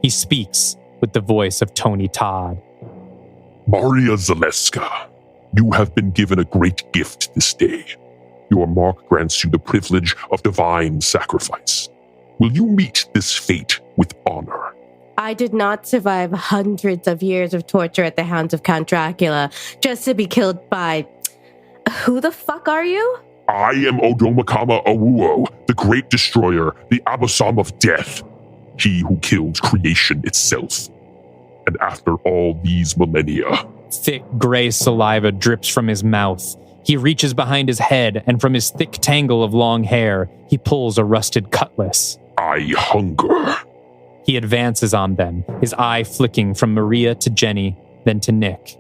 He speaks with the voice of Tony Todd. Maria Zaleska, you have been given a great gift this day. Your mark grants you the privilege of divine sacrifice. Will you meet this fate with honor? I did not survive hundreds of years of torture at the hands of Count Dracula just to be killed by... Who the fuck are you? I am Odomakama Awuo, the great destroyer, the Abosom of death. He who killed creation itself. And after all these millennia... Thick gray saliva drips from his mouth. He reaches behind his head, and from his thick tangle of long hair, he pulls a rusted cutlass. I hunger. He advances on them, his eye flicking from Maria to Jenny, then to Nick.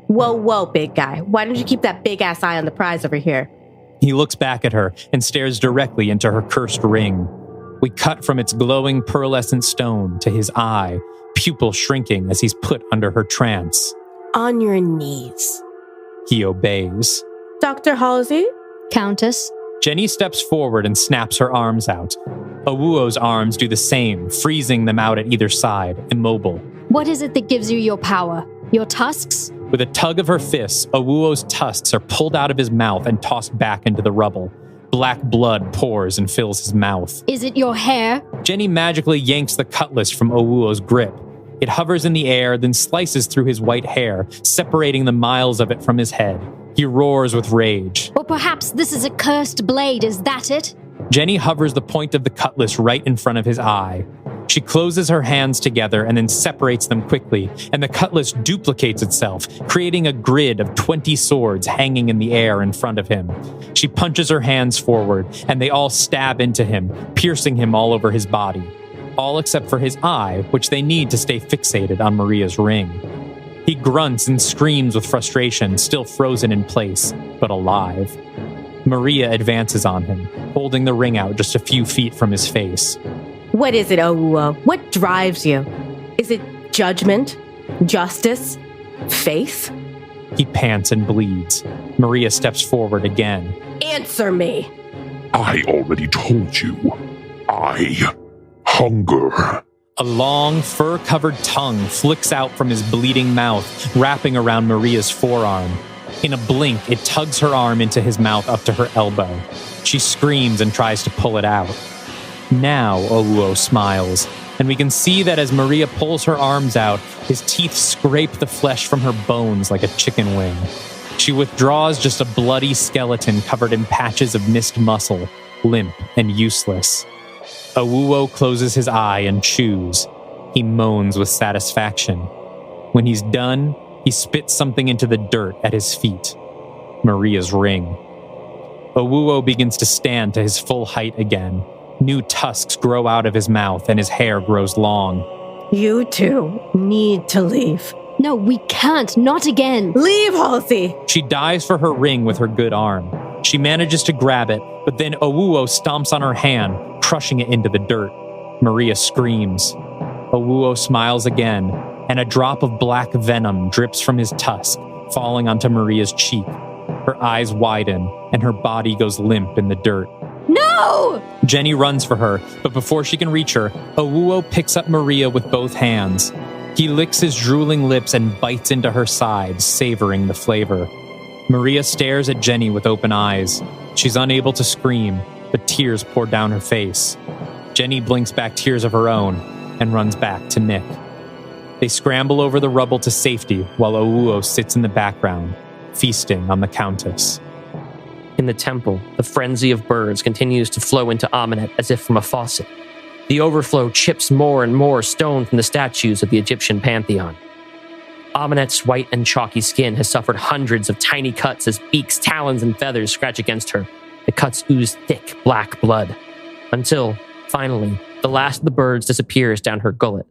Whoa, big guy. Why don't you keep that big-ass eye on the prize over here? He looks back at her and stares directly into her cursed ring. We cut from its glowing pearlescent stone to his eye, pupil shrinking as he's put under her trance. On your knees. He obeys. Dr. Halsey? Countess? Jenny steps forward and snaps her arms out. Awuo's arms do the same, freezing them out at either side, immobile. What is it that gives you your power? Your tusks? With a tug of her fists, Awuo's tusks are pulled out of his mouth and tossed back into the rubble. Black blood pours and fills his mouth. Is it your hair? Jenny magically yanks the cutlass from Awuo's grip. It hovers in the air, then slices through his white hair, separating the miles of it from his head. He roars with rage. Or perhaps this is a cursed blade, is that it? Jenny hovers the point of the cutlass right in front of his eye. She closes her hands together and then separates them quickly, and the cutlass duplicates itself, creating a grid of 20 swords hanging in the air in front of him. She punches her hands forward, and they all stab into him, piercing him all over his body. All except for his eye, which they need to stay fixated on Maria's ring. He grunts and screams with frustration, still frozen in place, but alive. Maria advances on him, holding the ring out just a few feet from his face. What is it, Owuo? What drives you? Is it judgment? Justice? Faith? He pants and bleeds. Maria steps forward again. Answer me! I already told you. I hunger. A long, fur-covered tongue flicks out from his bleeding mouth, wrapping around Maria's forearm. In a blink, it tugs her arm into his mouth up to her elbow. She screams and tries to pull it out. Now Owuo smiles, and we can see that as Maria pulls her arms out, his teeth scrape the flesh from her bones like a chicken wing. She withdraws just a bloody skeleton covered in patches of missed muscle, limp and useless. Owuo closes his eye and chews. He moans with satisfaction. When he's done, he spits something into the dirt at his feet. Maria's ring. Owuo begins to stand to his full height again. New tusks grow out of his mouth and his hair grows long. You two need to leave. No, we can't. Not again. Leave, Halsey! She dives for her ring with her good arm. She manages to grab it, but then Owuo stomps on her hand, crushing it into the dirt. Maria screams. Owuo smiles again, and a drop of black venom drips from his tusk, falling onto Maria's cheek. Her eyes widen, and her body goes limp in the dirt. No! Jenny runs for her, but before she can reach her, Owuo picks up Maria with both hands. He licks his drooling lips and bites into her sides, savoring the flavor. Maria stares at Jenny with open eyes. She's unable to scream, but tears pour down her face. Jenny blinks back tears of her own and runs back to Nick. They scramble over the rubble to safety while Owuo sits in the background, feasting on the Countess. In the temple, the frenzy of birds continues to flow into Amenet as if from a faucet. The overflow chips more and more stone from the statues of the Egyptian pantheon. Amenet's white and chalky skin has suffered hundreds of tiny cuts as beaks, talons, and feathers scratch against her. The cuts ooze thick, black blood. Until, finally, the last of the birds disappears down her gullet.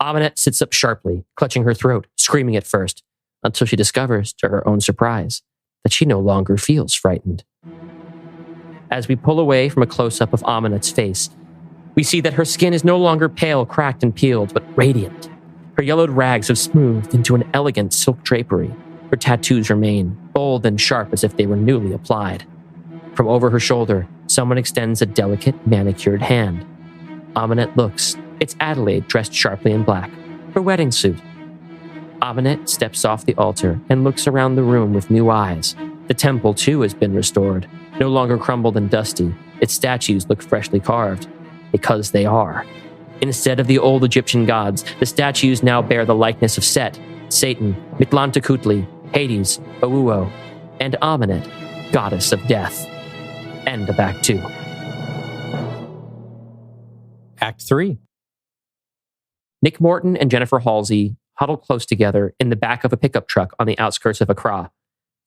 Amenet sits up sharply, clutching her throat, screaming at first, until she discovers, to her own surprise, that she no longer feels frightened. As we pull away from a close-up of Amenet's face, we see that her skin is no longer pale, cracked, and peeled, but radiant. Her yellowed rags have smoothed into an elegant silk drapery. Her tattoos remain, bold and sharp as if they were newly applied. From over her shoulder, someone extends a delicate, manicured hand. Amenet looks. It's Adelaide, dressed sharply in black, her wedding suit. Amenet steps off the altar and looks around the room with new eyes. The temple, too, has been restored, no longer crumbled and dusty. Its statues look freshly carved. Because they are. Instead of the old Egyptian gods, the statues now bear the likeness of Set, Satan, Mictlantecutli, Hades, Owuo, and Amenet, goddess of death. End of Act 2. Act 3. Nick Morton and Jennifer Halsey huddle close together in the back of a pickup truck on the outskirts of Accra.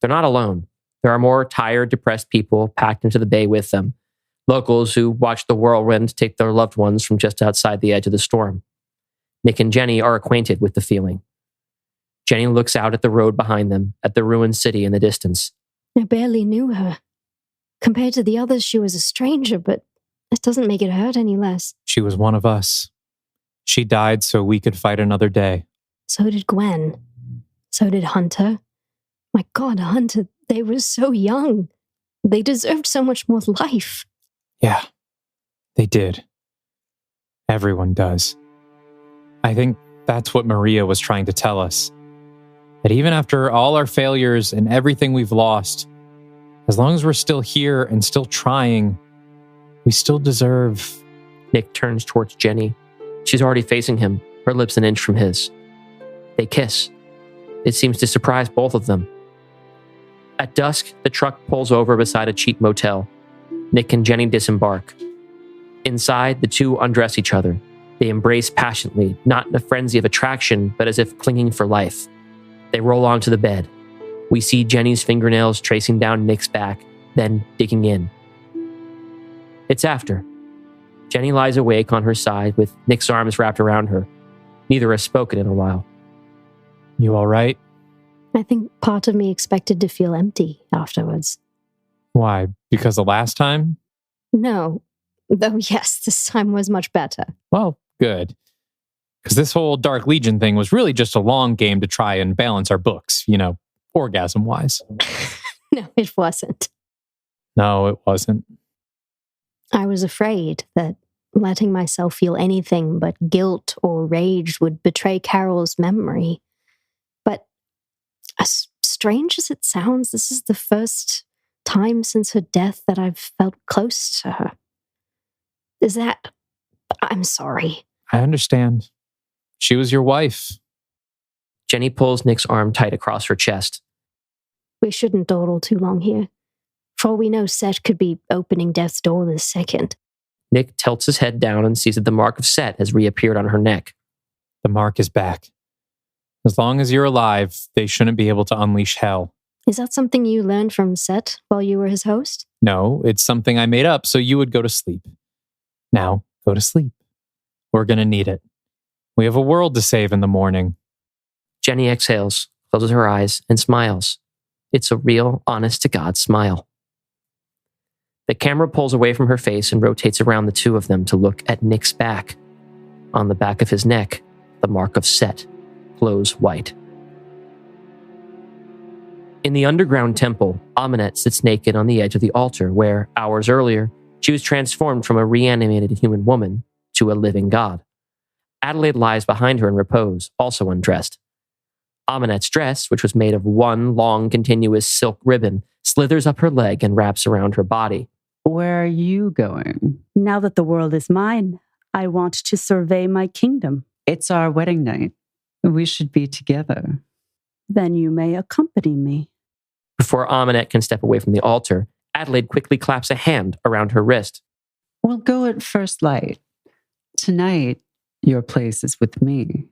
They're not alone. There are more tired, depressed people packed into the bay with them. Locals who watch the whirlwind take their loved ones from just outside the edge of the storm. Nick and Jenny are acquainted with the feeling. Jenny looks out at the road behind them, at the ruined city in the distance. I barely knew her. Compared to the others, she was a stranger, but it doesn't make it hurt any less. She was one of us. She died so we could fight another day. So did Gwen. So did Hunter. My God, Hunter, they were so young. They deserved so much more life. Yeah, they did. Everyone does. I think that's what Maria was trying to tell us. That even after all our failures and everything we've lost, as long as we're still here and still trying, we still deserve... Nick turns towards Jenny. She's already facing him, her lips an inch from his. They kiss. It seems to surprise both of them. At dusk, the truck pulls over beside a cheap motel. Nick and Jenny disembark. Inside, the two undress each other. They embrace passionately, not in a frenzy of attraction, but as if clinging for life. They roll onto the bed. We see Jenny's fingernails tracing down Nick's back, then digging in. It's after. Jenny lies awake on her side with Nick's arms wrapped around her. Neither has spoken in a while. You all right? I think part of me expected to feel empty afterwards. Why? Because the last time? No, Though, yes, this time was much better. Well, good. Because this whole Dark Legion thing was really just a long game to try and balance our books, orgasm-wise. No, it wasn't. No, it wasn't. I was afraid that letting myself feel anything but guilt or rage would betray Carol's memory. But as strange as it sounds, this is the first time since her death that I've felt close to her. I'm sorry. I understand. She was your wife. Jenny pulls Nick's arm tight across her chest. We shouldn't dawdle too long here. For all we know, Set could be opening death's door this second. Nick tilts his head down and sees that the mark of Set has reappeared on her neck. The mark is back. As long as you're alive, they shouldn't be able to unleash hell. Is that something you learned from Set while you were his host? No, it's something I made up so you would go to sleep. Now, go to sleep. We're going to need it. We have a world to save in the morning. Jenny exhales, closes her eyes, and smiles. It's a real, honest-to-God smile. The camera pulls away from her face and rotates around the two of them to look at Nick's back. On the back of his neck, the mark of Set glows white. In the underground temple, Amunet sits naked on the edge of the altar where, hours earlier, she was transformed from a reanimated human woman to a living god. Adelaide lies behind her in repose, also undressed. Amunet's dress, which was made of one long, continuous silk ribbon, slithers up her leg and wraps around her body. Where are you going? Now that the world is mine, I want to survey my kingdom. It's our wedding night. We should be together. Then you may accompany me. Before Amunet can step away from the altar, Adelaide quickly claps a hand around her wrist. We'll go at first light. Tonight, your place is with me.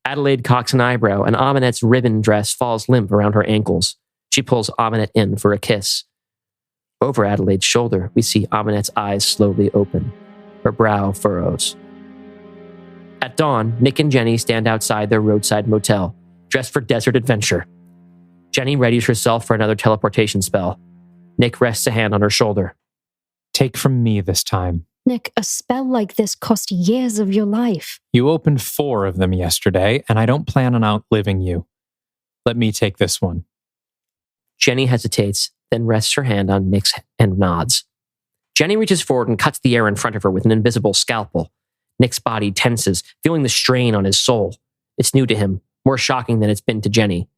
Adelaide cocks an eyebrow, and Amunet's ribbon dress falls limp around her ankles. She pulls Amunet in for a kiss. Over Adelaide's shoulder, we see Amunet's eyes slowly open. Her brow furrows. At dawn, Nick and Jenny stand outside their roadside motel, dressed for desert adventure. Jenny readies herself for another teleportation spell. Nick rests a hand on her shoulder. Take from me this time. Nick, a spell like this cost years of your life. You opened 4 of them yesterday, and I don't plan on outliving you. Let me take this one. Jenny hesitates, then rests her hand on Nick's and nods. Jenny reaches forward and cuts the air in front of her with an invisible scalpel. Nick's body tenses, feeling the strain on his soul. It's new to him, more shocking than it's been to Jenny,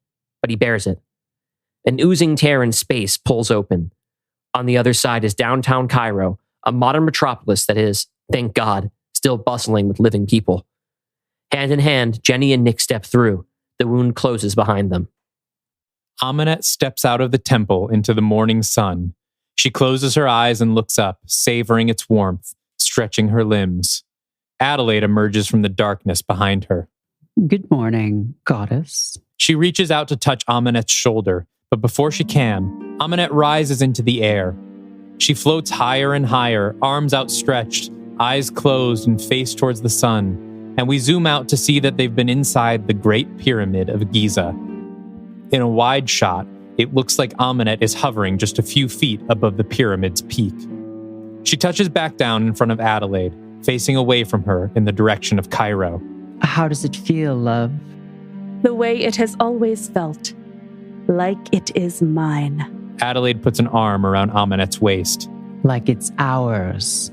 but he bears it. An oozing tear in space pulls open. On the other side is downtown Cairo, a modern metropolis that is, thank God, still bustling with living people. Hand in hand, Jenny and Nick step through. The wound closes behind them. Amunet steps out of the temple into the morning sun. She closes her eyes and looks up, savoring its warmth, stretching her limbs. Adelaide emerges from the darkness behind her. Good morning, goddess. She reaches out to touch Amunet's shoulder, but before she can, Amunet rises into the air. She floats higher and higher, arms outstretched, eyes closed and face towards the sun, and we zoom out to see that they've been inside the Great Pyramid of Giza. In a wide shot, it looks like Amunet is hovering just a few feet above the pyramid's peak. She touches back down in front of Adelaide, facing away from her in the direction of Cairo. How does it feel, love? The way it has always felt. Like it is mine. Adelaide puts an arm around Amunet's waist. Like it's ours.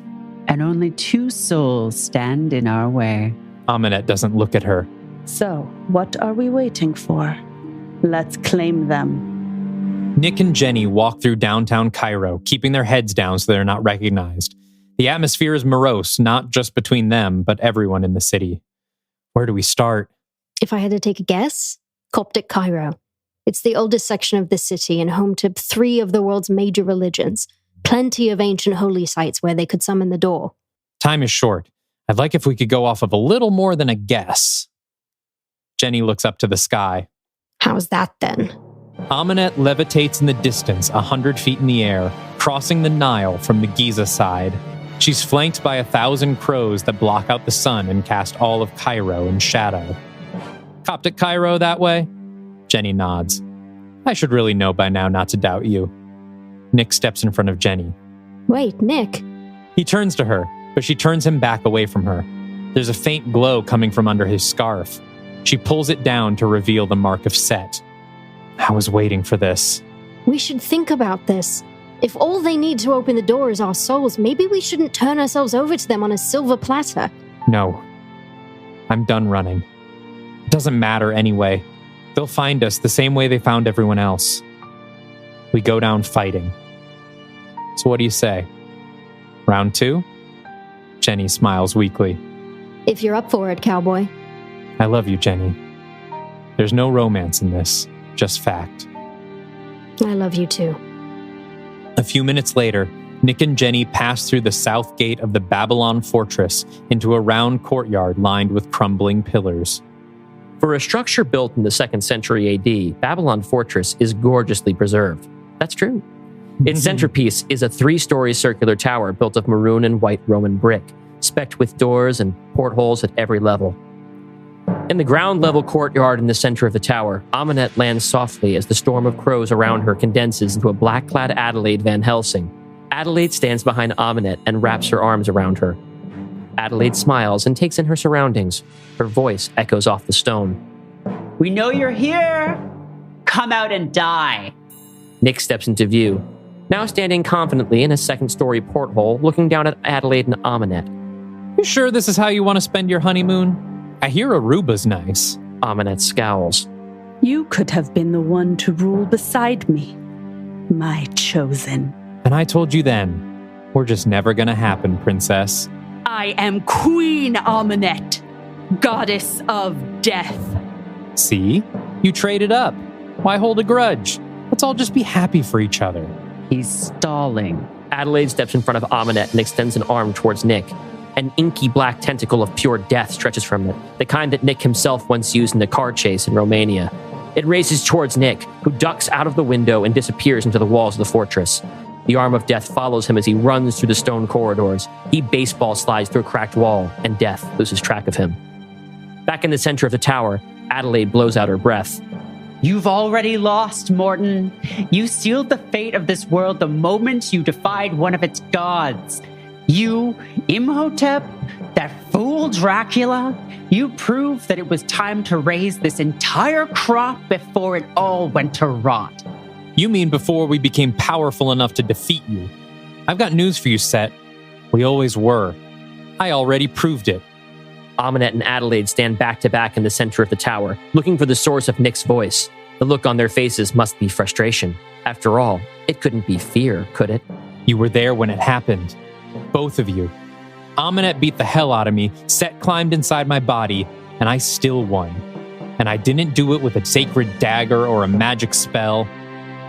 And only 2 souls stand in our way. Amunet doesn't look at her. So, what are we waiting for? Let's claim them. Nick and Jenny walk through downtown Cairo, keeping their heads down so they're not recognized. The atmosphere is morose, not just between them, but everyone in the city. Where do we start? If I had to take a guess, Coptic Cairo. It's the oldest section of the city and home to 3 of the world's major religions. Plenty of ancient holy sites where they could summon the door. Time is short. I'd like if we could go off of a little more than a guess. Jenny looks up to the sky. How's that then? Amunet levitates in the distance 100 feet in the air, crossing the Nile from the Giza side. She's flanked by 1,000 crows that block out the sun and cast all of Cairo in shadow. Coptic Cairo that way? Jenny nods. I should really know by now not to doubt you. Nick steps in front of Jenny. Wait, Nick? He turns to her, but she turns him back away from her. There's a faint glow coming from under his scarf. She pulls it down to reveal the mark of Set. I was waiting for this. We should think about this. If all they need to open the door is our souls, maybe we shouldn't turn ourselves over to them on a silver platter. No. I'm done running. It doesn't matter anyway. They'll find us the same way they found everyone else. We go down fighting. So what do you say? Round 2? Jenny smiles weakly. If you're up for it, cowboy. I love you, Jenny. There's no romance in this, just fact. I love you too. A few minutes later, Nick and Jenny pass through the south gate of the Babylon fortress into a round courtyard lined with crumbling pillars. For a structure built in the 2nd century AD, Babylon Fortress is gorgeously preserved. That's true. Its centerpiece is a 3-story circular tower built of maroon and white Roman brick, specced with doors and portholes at every level. In the ground-level courtyard in the center of the tower, Amunet lands softly as the storm of crows around her condenses into a black-clad Adelaide Van Helsing. Adelaide stands behind Amunet and wraps her arms around her. Adelaide smiles and takes in her surroundings. Her voice echoes off the stone. We know you're here. Come out and die. Nick steps into view, now standing confidently in a 2nd-story porthole, looking down at Adelaide and Amunet. You sure this is how you want to spend your honeymoon? I hear Aruba's nice. Amunet scowls. You could have been the one to rule beside me, my chosen. And I told you then, we're just never gonna happen, princess. I am Queen Amunet, goddess of death. See? You traded up. Why hold a grudge? Let's all just be happy for each other. He's stalling. Adelaide steps in front of Amunet and extends an arm towards Nick. An inky black tentacle of pure death stretches from it, the kind that Nick himself once used in the car chase in Romania. It races towards Nick, who ducks out of the window and disappears into the walls of the fortress. The arm of death follows him as he runs through the stone corridors. He baseball slides through a cracked wall, and death loses track of him. Back in the center of the tower, Adelaide blows out her breath. You've already lost, Morton. You sealed the fate of this world the moment you defied one of its gods. You, Imhotep, that fool Dracula, you proved that it was time to raise this entire crop before it all went to rot. You mean before we became powerful enough to defeat you? I've got news for you, Set. We always were. I already proved it. Amunet and Adelaide stand back to back in the center of the tower, looking for the source of Nick's voice. The look on their faces must be frustration. After all, it couldn't be fear, could it? You were there when it happened. Both of you. Amunet beat the hell out of me, Set climbed inside my body, and I still won. And I didn't do it with a sacred dagger or a magic spell.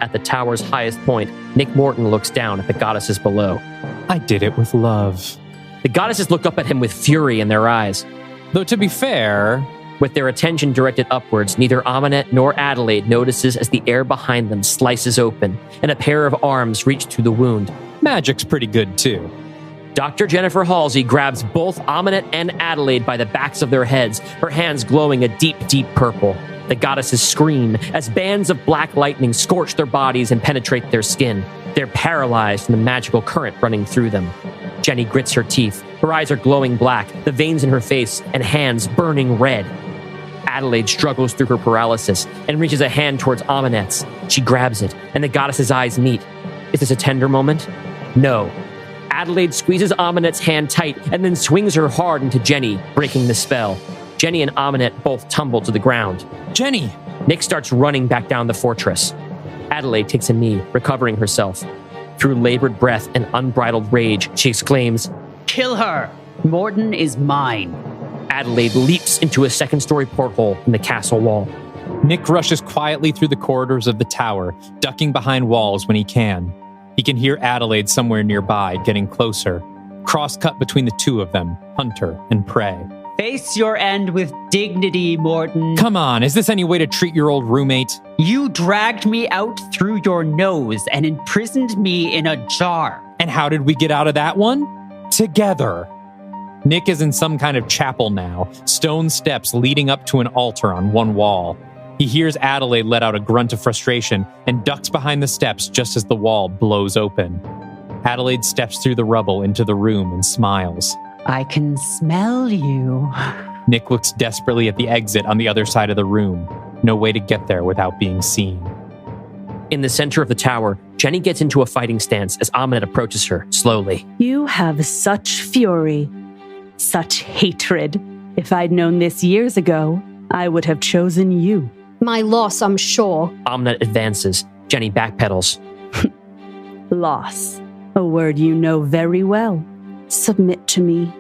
At the tower's highest point, Nick Morton looks down at the goddesses below. I did it with love. The goddesses look up at him with fury in their eyes. Though to be fair, with their attention directed upwards, neither Amunet nor Adelaide notices as the air behind them slices open, and a pair of arms reach through the wound. Magic's pretty good too. Dr. Jennifer Halsey grabs both Amunet and Adelaide by the backs of their heads, her hands glowing a deep, deep purple. The goddesses scream as bands of black lightning scorch their bodies and penetrate their skin. They're paralyzed from the magical current running through them. Jenny grits her teeth. Her eyes are glowing black, the veins in her face and hands burning red. Adelaide struggles through her paralysis and reaches a hand towards Amunet's. She grabs it, and the goddess's eyes meet. Is this a tender moment? No. Adelaide squeezes Amunet's hand tight and then swings her hard into Jenny, breaking the spell. Jenny and Amunet both tumble to the ground. Jenny! Nick starts running back down the fortress. Adelaide takes a knee, recovering herself. Through labored breath and unbridled rage, she exclaims, Kill her! Morton is mine. Adelaide leaps into a 2nd-story porthole in the castle wall. Nick rushes quietly through the corridors of the tower, ducking behind walls when he can. He can hear Adelaide somewhere nearby, getting closer. Cross-cut between the two of them, hunter and prey. Face your end with dignity, Morton. Come on, is this any way to treat your old roommate? You dragged me out through your nose and imprisoned me in a jar. And how did we get out of that one? Together. Nick is in some kind of chapel now, stone steps leading up to an altar on one wall. He hears Adelaide let out a grunt of frustration and ducks behind the steps just as the wall blows open. Adelaide steps through the rubble into the room and smiles. I can smell you. Nick looks desperately at the exit on the other side of the room. No way to get there without being seen. In the center of the tower, Jenny gets into a fighting stance as Amunet approaches her, slowly. You have such fury, such hatred. If I'd known this years ago, I would have chosen you. My loss, I'm sure. Amunet advances. Jenny backpedals. Loss. A word you know very well. Submit to me,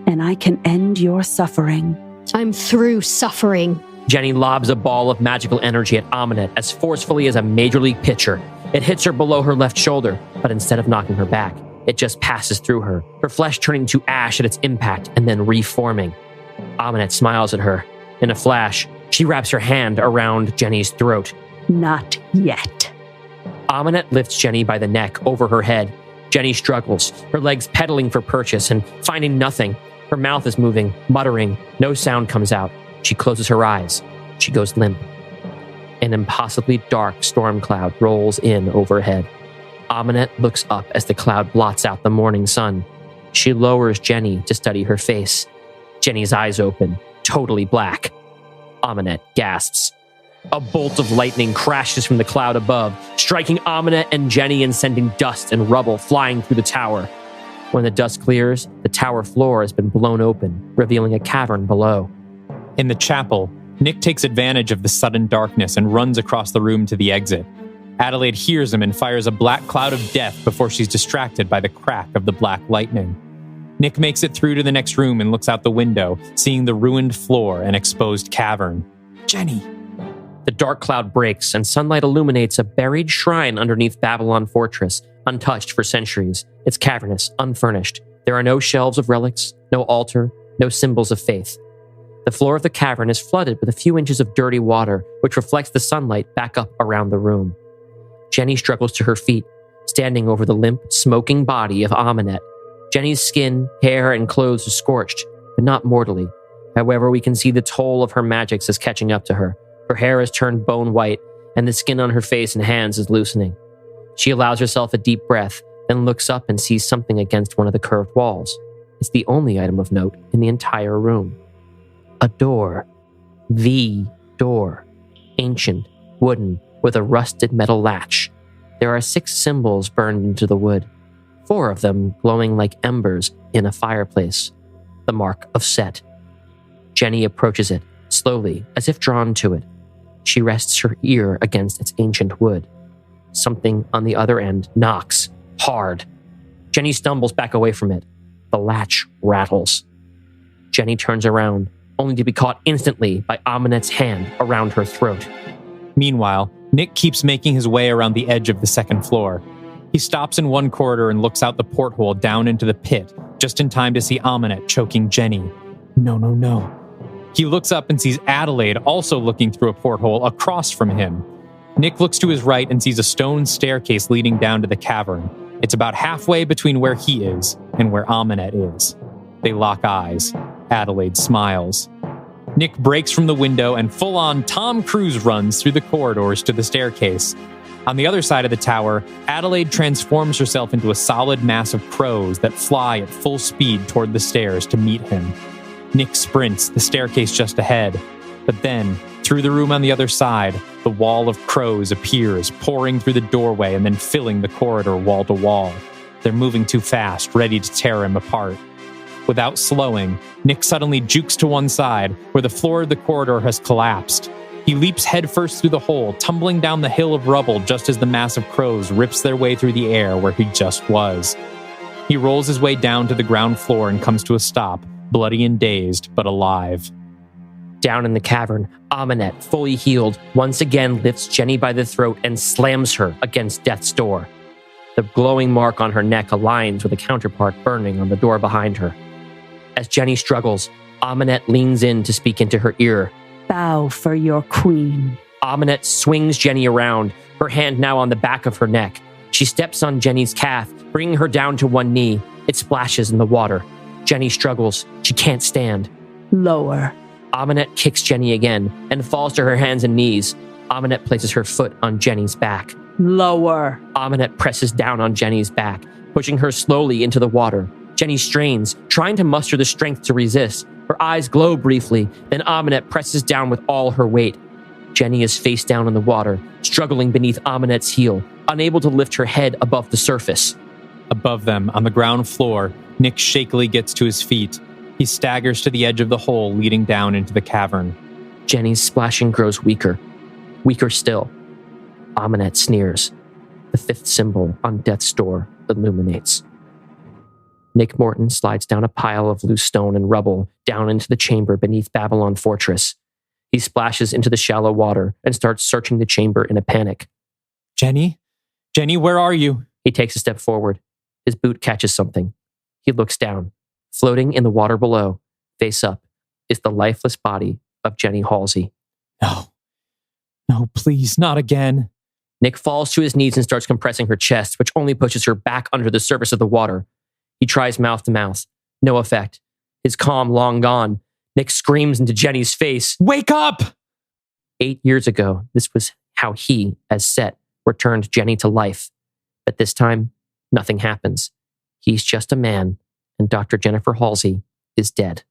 and I can end your suffering. I'm through suffering. Jenny lobs a ball of magical energy at Amunet as forcefully as a major league pitcher. It hits her below her left shoulder, but instead of knocking her back, it just passes through her, her flesh turning to ash at its impact and then reforming. Amunet smiles at her. In a flash, she wraps her hand around Jenny's throat. Not yet. Amunet lifts Jenny by the neck over her head. Jenny struggles, her legs pedaling for purchase and finding nothing. Her mouth is moving, muttering. No sound comes out. She closes her eyes. She goes limp. An impossibly dark storm cloud rolls in overhead. Amunet looks up as the cloud blots out the morning sun. She lowers Jenny to study her face. Jenny's eyes open, totally black. Amunet gasps. A bolt of lightning crashes from the cloud above, striking Amunet and Jenny and sending dust and rubble flying through the tower. When the dust clears, the tower floor has been blown open, revealing a cavern below. In the chapel, Nick takes advantage of the sudden darkness and runs across the room to the exit. Adelaide hears him and fires a black cloud of death before she's distracted by the crack of the black lightning. Nick makes it through to the next room and looks out the window, seeing the ruined floor and exposed cavern. Jenny! The dark cloud breaks and sunlight illuminates a buried shrine underneath Babylon Fortress, untouched for centuries. It's cavernous, unfurnished. There are no shelves of relics, no altar, no symbols of faith. The floor of the cavern is flooded with a few inches of dirty water, which reflects the sunlight back up around the room. Jenny struggles to her feet, standing over the limp, smoking body of Amunet. Jenny's skin, hair, and clothes are scorched, but not mortally. However, we can see the toll of her magics is catching up to her. Her hair has turned bone white, and the skin on her face and hands is loosening. She allows herself a deep breath, then looks up and sees something against one of the curved walls. It's the only item of note in the entire room. A door. The door. Ancient, wooden, with a rusted metal latch. There are 6 symbols burned into the wood, 4 of them glowing like embers in a fireplace. The mark of Set. Jenny approaches it, slowly, as if drawn to it. She rests her ear against its ancient wood. Something on the other end knocks, hard. Jenny stumbles back away from it. The latch rattles. Jenny turns around, only to be caught instantly by Amunet's hand around her throat. Meanwhile, Nick keeps making his way around the edge of the second floor. He stops in one corridor and looks out the porthole down into the pit, just in time to see Amunet choking Jenny. No, no, no. He looks up and sees Adelaide also looking through a porthole across from him. Nick looks to his right and sees a stone staircase leading down to the cavern. It's about halfway between where he is and where Amunet is. They lock eyes. Adelaide smiles. Nick breaks from the window and full-on Tom Cruise runs through the corridors to the staircase. On the other side of the tower, Adelaide transforms herself into a solid mass of crows that fly at full speed toward the stairs to meet him. Nick sprints, the staircase just ahead. But then, through the room on the other side, the wall of crows appears, pouring through the doorway and then filling the corridor wall to wall. They're moving too fast, ready to tear him apart. Without slowing, Nick suddenly jukes to one side, where the floor of the corridor has collapsed. He leaps headfirst through the hole, tumbling down the hill of rubble just as the mass of crows rips their way through the air where he just was. He rolls his way down to the ground floor and comes to a stop, bloody and dazed, but alive. Down in the cavern, Amunet, fully healed, once again lifts Jenny by the throat and slams her against death's door. The glowing mark on her neck aligns with a counterpart burning on the door behind her. As Jenny struggles, Amunet leans in to speak into her ear. Bow for your queen. Amunet swings Jenny around, her hand now on the back of her neck. She steps on Jenny's calf, bringing her down to one knee. It splashes in the water. Jenny struggles. She can't stand. Lower. Amunet kicks Jenny again and falls to her hands and knees. Amunet places her foot on Jenny's back. Lower. Amunet presses down on Jenny's back, pushing her slowly into the water. Jenny strains, trying to muster the strength to resist. Her eyes glow briefly, then Aminette presses down with all her weight. Jenny is face down in the water, struggling beneath Aminette's heel, unable to lift her head above the surface. Above them, on the ground floor, Nick shakily gets to his feet. He staggers to the edge of the hole leading down into the cavern. Jenny's splashing grows weaker. Weaker still. Aminette sneers. The fifth symbol on death's door illuminates. Nick Morton slides down a pile of loose stone and rubble down into the chamber beneath Babylon Fortress. He splashes into the shallow water and starts searching the chamber in a panic. Jenny? Jenny, where are you? He takes a step forward. His boot catches something. He looks down. Floating in the water below, face up, is the lifeless body of Jenny Halsey. No. No, please, not again. Nick falls to his knees and starts compressing her chest, which only pushes her back under the surface of the water. He tries mouth to mouth. No effect. His calm long gone. Nick screams into Jenny's face. Wake up! 8 years ago, this was how he, as Set, returned Jenny to life. But this time, nothing happens. He's just a man, and Dr. Jennifer Halsey is dead.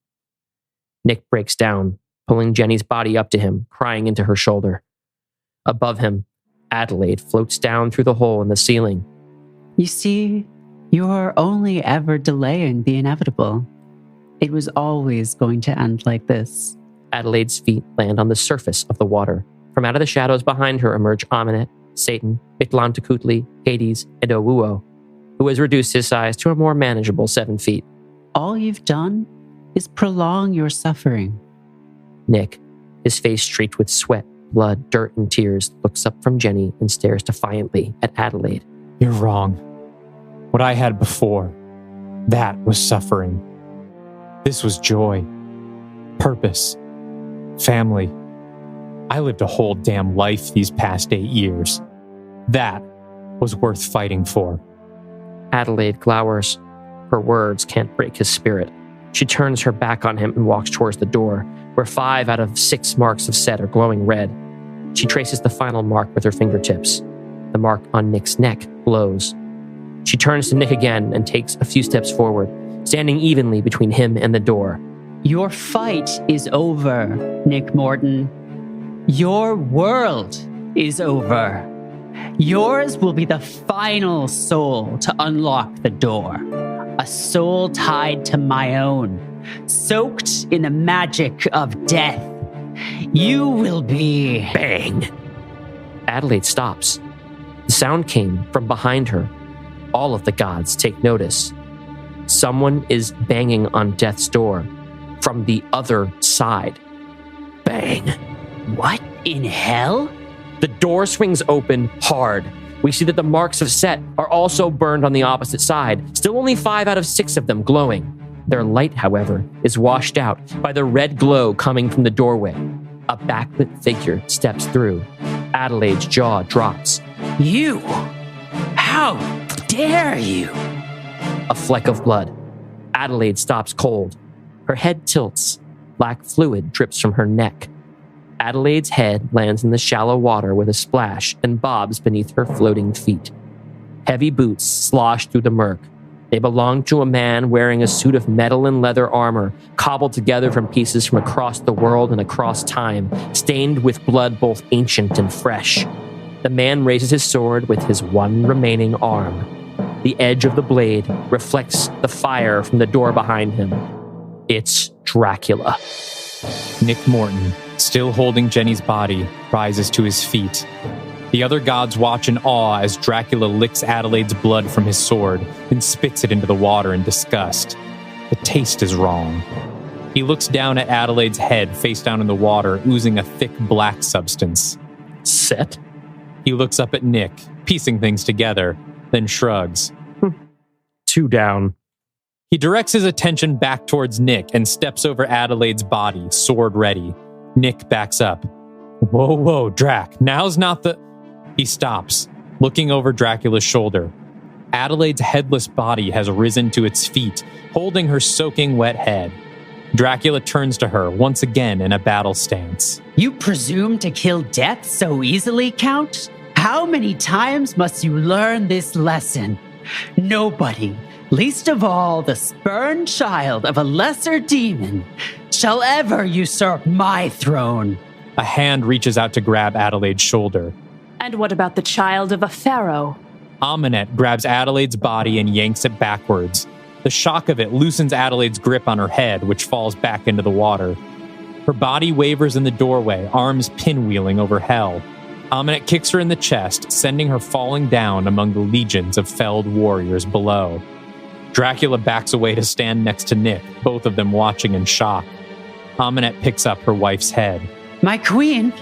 Nick breaks down, pulling Jenny's body up to him, crying into her shoulder. Above him, Adelaide floats down through the hole in the ceiling. You see, you're only ever delaying the inevitable. It was always going to end like this. Adelaide's feet land on the surface of the water. From out of the shadows behind her emerge Aminette, Satan, Mictlantecuhtli, Hades, and Owuo, who has reduced his size to a more manageable 7 feet. All you've done is prolong your suffering. Nick, his face streaked with sweat, blood, dirt, and tears, looks up from Jenny and stares defiantly at Adelaide. You're wrong. What I had before, that was suffering. This was joy, purpose, family. I lived a whole damn life these past 8 years. That was worth fighting for. Adelaide glowers. Her words can't break his spirit. She turns her back on him and walks towards the door, where 5 out of 6 marks of Set are glowing red. She traces the final mark with her fingertips. The mark on Nick's neck glows. She turns to Nick again and takes a few steps forward, standing evenly between him and the door. Your fight is over, Nick Morton. Your world is over. Yours will be the final soul to unlock the door. A soul tied to my own, soaked in the magic of death. You will be... Bang! Adelaide stops. The sound came from behind her. All of the gods take notice. Someone is banging on death's door from the other side. Bang! What in hell? The door swings open hard. We see that the marks of Set are also burned on the opposite side, still only 5 out of 6 of them glowing. Their light, however, is washed out by the red glow coming from the doorway. A backlit figure steps through. Adelaide's jaw drops. You! How dare you? A fleck of blood. Adelaide stops cold. Her head tilts. Black fluid drips from her neck. Adelaide's head lands in the shallow water with a splash and bobs beneath her floating feet. Heavy boots slosh through the murk. They belong to a man wearing a suit of metal and leather armor, cobbled together from pieces from across the world and across time, stained with blood both ancient and fresh. The man raises his sword with his one remaining arm. The edge of the blade reflects the fire from the door behind him. It's Dracula. Nick Morton, still holding Jenny's body, rises to his feet. The other gods watch in awe as Dracula licks Adelaide's blood from his sword and spits it into the water in disgust. The taste is wrong. He looks down at Adelaide's head, face down in the water, oozing a thick black substance. Set? He looks up at Nick, piecing things together, then shrugs. 2 down. He directs his attention back towards Nick and steps over Adelaide's body, sword ready. Nick backs up. Whoa, Drac, now's not the... He stops, looking over Dracula's shoulder. Adelaide's headless body has risen to its feet, holding her soaking wet head. Dracula turns to her, once again in a battle stance. You presume to kill death so easily, Count? How many times must you learn this lesson? Nobody, least of all the spurned child of a lesser demon, shall ever usurp my throne. A hand reaches out to grab Adelaide's shoulder. And what about the child of a pharaoh? Aminette grabs Adelaide's body and yanks it backwards. The shock of it loosens Adelaide's grip on her head, which falls back into the water. Her body wavers in the doorway, arms pinwheeling over hell. Aminette kicks her in the chest, sending her falling down among the legions of felled warriors below. Dracula backs away to stand next to Nick, both of them watching in shock. Aminette picks up her wife's head. My queen,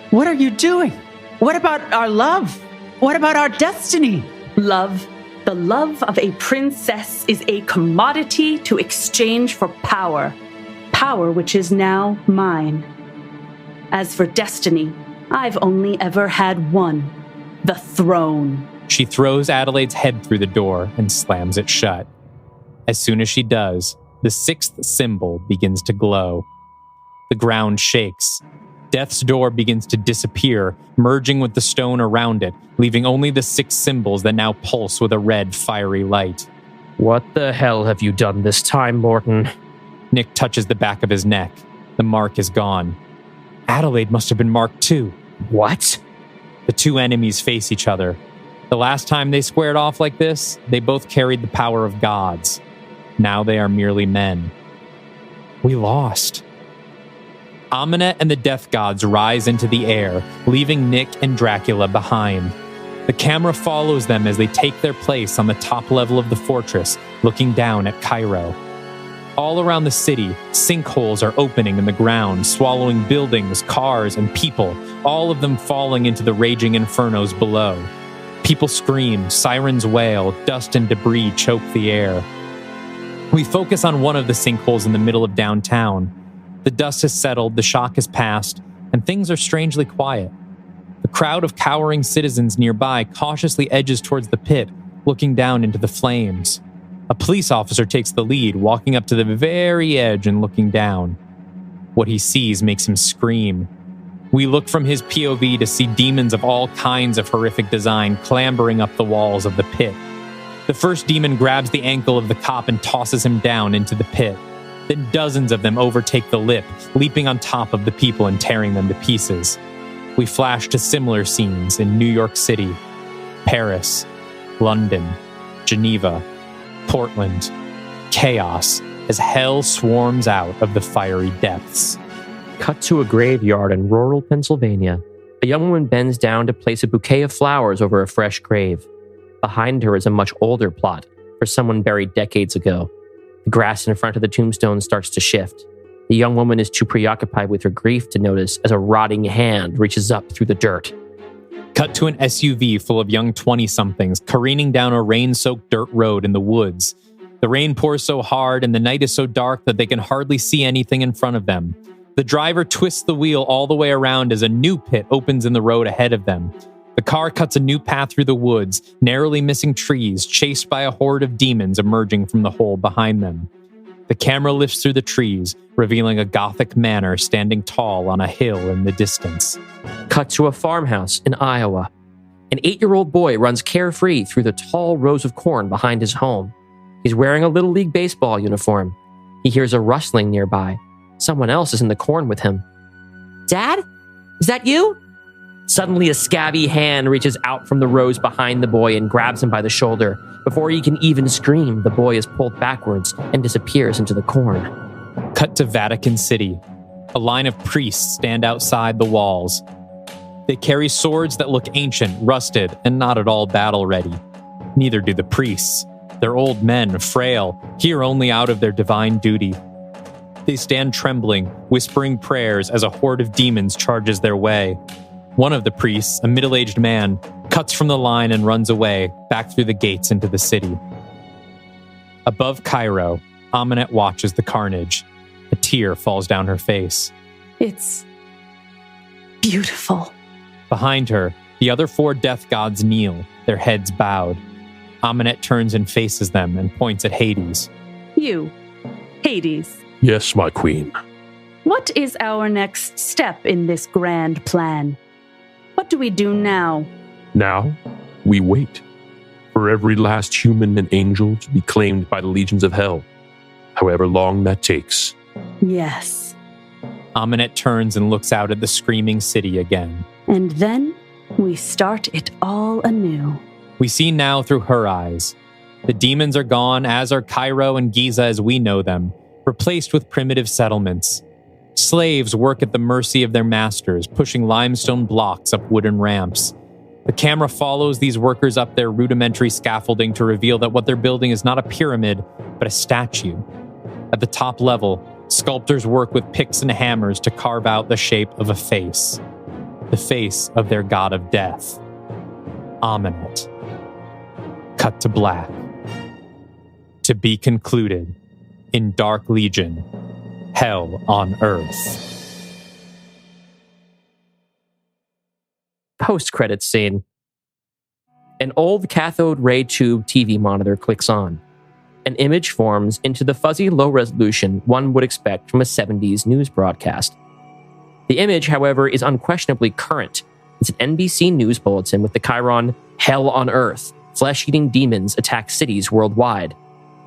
what are you doing? What about our love? What about our destiny? Love. The love of a princess is a commodity to exchange for power. Power which is now mine. As for destiny, I've only ever had one. The throne. She throws Adelaide's head through the door and slams it shut. As soon as she does, the sixth symbol begins to glow. The ground shakes. Death's door begins to disappear, merging with the stone around it, leaving only the 6 symbols that now pulse with a red, fiery light. What the hell have you done this time, Morton? Nick touches the back of his neck. The mark is gone. Adelaide must have been marked too. What? The two enemies face each other. The last time they squared off like this, they both carried the power of gods. Now they are merely men. We lost. Aminette and the death gods rise into the air, leaving Nick and Dracula behind. The camera follows them as they take their place on the top level of the fortress, looking down at Cairo. All around the city, sinkholes are opening in the ground, swallowing buildings, cars, and people, all of them falling into the raging infernos below. People scream, sirens wail, dust and debris choke the air. We focus on one of the sinkholes in the middle of downtown. The dust has settled, the shock has passed, and things are strangely quiet. The crowd of cowering citizens nearby cautiously edges towards the pit, looking down into the flames. A police officer takes the lead, walking up to the very edge and looking down. What he sees makes him scream. We look from his POV to see demons of all kinds of horrific design clambering up the walls of the pit. The first demon grabs the ankle of the cop and tosses him down into the pit. Then dozens of them overtake the lip, leaping on top of the people and tearing them to pieces. We flash to similar scenes in New York City, Paris, London, Geneva, Portland. Chaos as hell swarms out of the fiery depths. Cut to a graveyard in rural Pennsylvania. A young woman bends down to place a bouquet of flowers over a fresh grave. Behind her is a much older plot for someone buried decades ago. The grass in front of the tombstone starts to shift. The young woman is too preoccupied with her grief to notice as a rotting hand reaches up through the dirt. Cut to an SUV full of young 20-somethings careening down a rain-soaked dirt road in the woods. The rain pours so hard and the night is so dark that they can hardly see anything in front of them. The driver twists the wheel all the way around as a new pit opens in the road ahead of them. The car cuts a new path through the woods, narrowly missing trees, chased by a horde of demons emerging from the hole behind them. The camera lifts through the trees, revealing a Gothic manor standing tall on a hill in the distance. Cut to a farmhouse in Iowa. An 8-year-old boy runs carefree through the tall rows of corn behind his home. He's wearing a Little League baseball uniform. He hears a rustling nearby. Someone else is in the corn with him. Dad? Is that you? Suddenly, a scabby hand reaches out from the rows behind the boy and grabs him by the shoulder. Before he can even scream, the boy is pulled backwards and disappears into the corn. Cut to Vatican City. A line of priests stand outside the walls. They carry swords that look ancient, rusted, and not at all battle-ready. Neither do the priests. They're old men, frail, here only out of their divine duty. They stand trembling, whispering prayers as a horde of demons charges their way. One of the priests, a middle-aged man, cuts from the line and runs away, back through the gates into the city. Above Cairo, Aminette watches the carnage. A tear falls down her face. It's beautiful. Behind her, the other 4 death gods kneel, their heads bowed. Aminette turns and faces them and points at Hades. You, Hades. Yes, my queen. What is our next step in this grand plan? What do we do now? Now, we wait. for every last human and angel to be claimed by the legions of hell, however long that takes. Yes. Aminet turns and looks out at the screaming city again. And then we start it all anew. We see now through her eyes. The demons are gone, as are Cairo and Giza as we know them, replaced with primitive settlements. Slaves work at the mercy of their masters, pushing limestone blocks up wooden ramps. The camera follows these workers up their rudimentary scaffolding to reveal that what they're building is not a pyramid, but a statue. At the top level, sculptors work with picks and hammers to carve out the shape of a face. The face of their god of death. Aminet. Cut to black. To be concluded in Dark Legion, Hell on Earth. Post-credits scene. An old cathode ray tube TV monitor clicks on. An image forms into the fuzzy low resolution one would expect from a 70s news broadcast. The image, however, is unquestionably current. It's an NBC News bulletin with the chyron, Hell on Earth. Flesh-eating demons attack cities worldwide.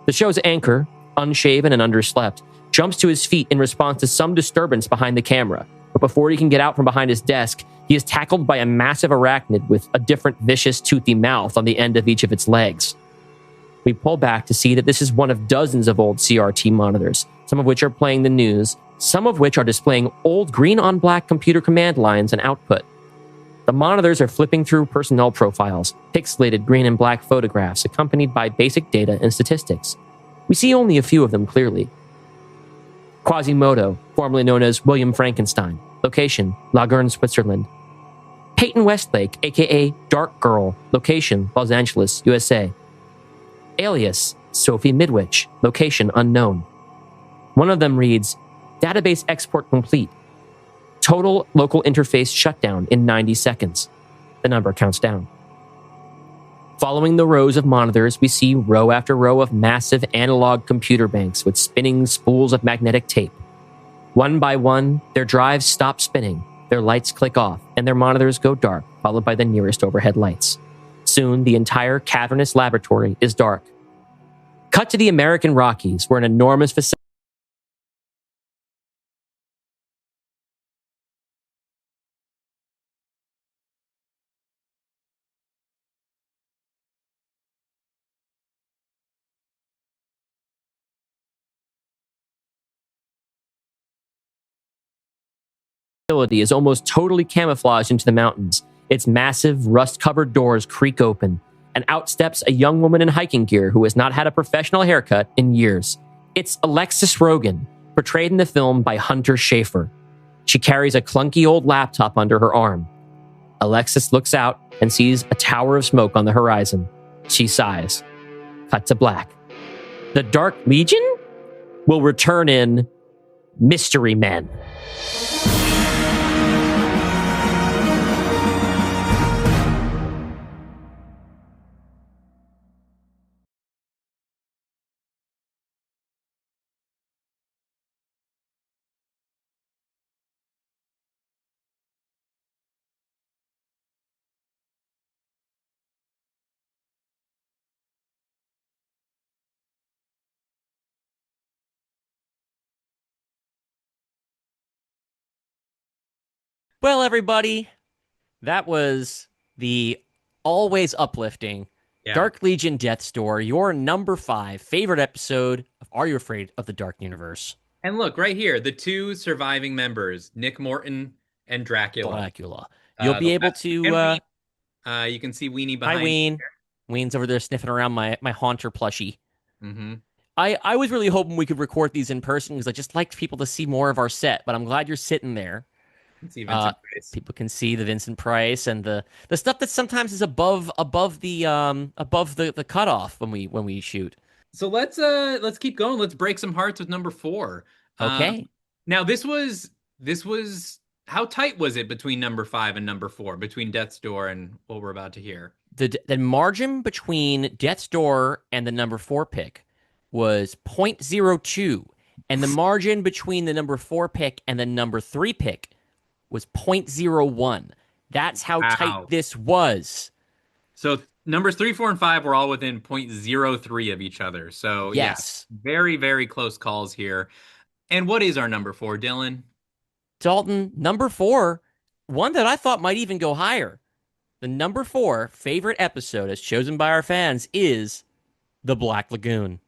The show's anchor, unshaven and underslept, jumps to his feet in response to some disturbance behind the camera. But before he can get out from behind his desk, he is tackled by a massive arachnid with a different vicious, toothy mouth on the end of each of its legs. We pull back to see that this is one of dozens of old CRT monitors, some of which are playing the news, some of which are displaying old green-on-black computer command lines and output. The monitors are flipping through personnel profiles, pixelated green and black photographs accompanied by basic data and statistics. We see only a few of them clearly. Quasimodo, formerly known as William Frankenstein. Location, Laguerne, Switzerland. Peyton Westlake, aka Dark Girl. Location, Los Angeles, USA. Alias, Sophie Midwich. Location, unknown. One of them reads, Database export complete. Total local interface shutdown in 90 seconds. The number counts down. Following the rows of monitors, we see row after row of massive analog computer banks with spinning spools of magnetic tape. One by one, their drives stop spinning, their lights click off, and their monitors go dark, followed by the nearest overhead lights. Soon, the entire cavernous laboratory is dark. Cut to the American Rockies, where an enormous facility is almost totally camouflaged into the mountains. Its massive, rust-covered doors creak open, and out steps a young woman in hiking gear who has not had a professional haircut in years. It's Alexis Rogan, portrayed in the film by Hunter Schafer. She carries a clunky old laptop under her arm. Alexis looks out and sees a tower of smoke on the horizon. She sighs. Cut to black. The Dark Legion will return in Mystery Men. Well, everybody, that was the always uplifting Dark Legion Death's Door, your number 5 favorite episode of Are You Afraid of the Dark Universe? And look, right here, the two surviving members, Nick Morton and Dracula. You'll be able to... you can see Weenie behind. Hi, Ween. Ween's over there sniffing around my Haunter plushie. I was really hoping we could record these in person because I just liked people to see more of our set, but I'm glad you're sitting there. See Vincent Price. People can see the Vincent Price and the stuff that sometimes is above the cutoff when we shoot. So let's keep going. Let's break some hearts with number 4. Okay. Now this was how tight was it between number 5 and number 4, between Death's Door and what we're about to hear? The margin between Death's Door and the number 4 pick was 0.02, and the margin between the number 4 pick and the number 3 pick was 0.01. That's how tight this was. So Numbers 3, 4, and 5 were all within 0.03 of each other. So Yes. yeah, very, very close calls here. And what is our number 4, Dylan? Dalton, number 4, one that I thought might even go higher. The number 4 favorite episode, as chosen by our fans, is The Black Lagoon.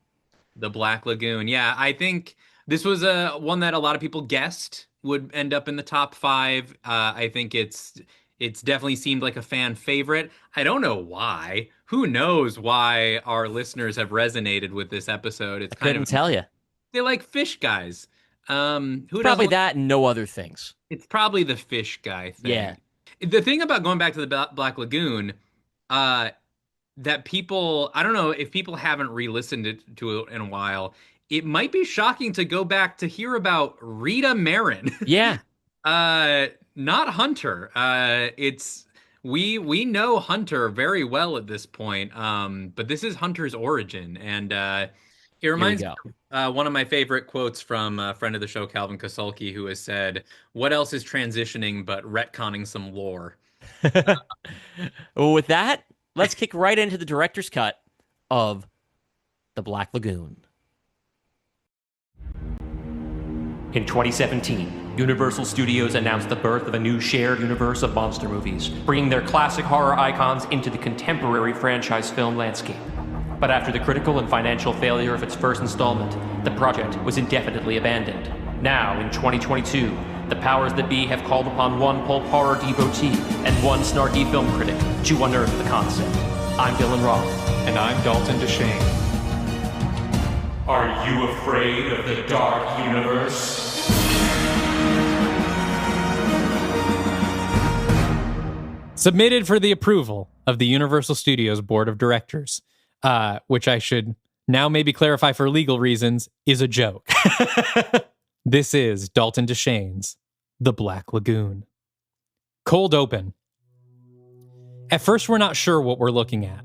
The Black Lagoon. Yeah, I think this was one that a lot of people guessed would end up in the top 5. I think it's definitely seemed like a fan favorite. I don't know why. Who knows why our listeners have resonated with this episode? It's Couldn't tell you. They like fish guys. Who Probably doesn't? that and no other things. It's probably the fish guy thing. Yeah. The thing about going back to the Black Lagoon, that people, I don't know if people haven't re-listened to it in a while, it might be shocking to go back to hear about Rita Marin. Yeah. Not Hunter. We know Hunter very well at this point. But this is Hunter's origin, and it reminds me of one of my favorite quotes from a friend of the show, Calvin Kasulki, who has said, "What else is transitioning but retconning some lore?" Well, with that, let's kick right into the director's cut of The Black Lagoon. In 2017, Universal Studios announced the birth of a new shared universe of monster movies, bringing their classic horror icons into the contemporary franchise film landscape. But after the critical and financial failure of its first installment, the project was indefinitely abandoned. Now, in 2022, the powers that be have called upon one pulp horror devotee and one snarky film critic to unearth the concept. I'm Dylan Roth. And I'm Dalton DeShane. Are you afraid of the Dark Universe? Submitted for the approval of the Universal Studios Board of Directors, which I should now maybe clarify for legal reasons, is a joke. This is Dalton DeShane's The Black Lagoon. Cold open. At first, we're not sure what we're looking at.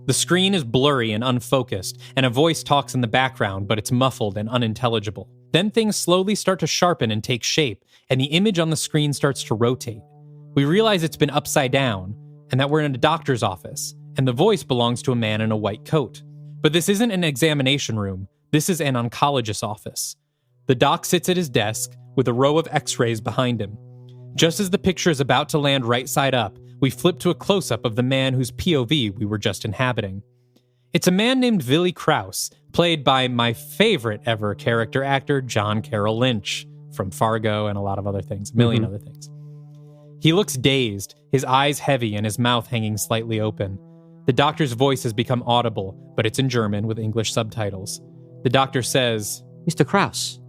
The screen is blurry and unfocused, and a voice talks in the background, but it's muffled and unintelligible. Then things slowly start to sharpen and take shape, and the image on the screen starts to rotate. We realize it's been upside down, and that we're in a doctor's office, and the voice belongs to a man in a white coat. But this isn't an examination room. This is an oncologist's office. The doc sits at his desk with a row of x-rays behind him. Just as the picture is about to land right side up, we flip to a close-up of the man whose POV we were just inhabiting. It's a man named Willie Krause, played by my favorite ever character actor, John Carroll Lynch, from Fargo and a lot of other things, a million other things. He looks dazed, his eyes heavy and his mouth hanging slightly open. The doctor's voice has become audible, but it's in German with English subtitles. The doctor says, Mr. Krause,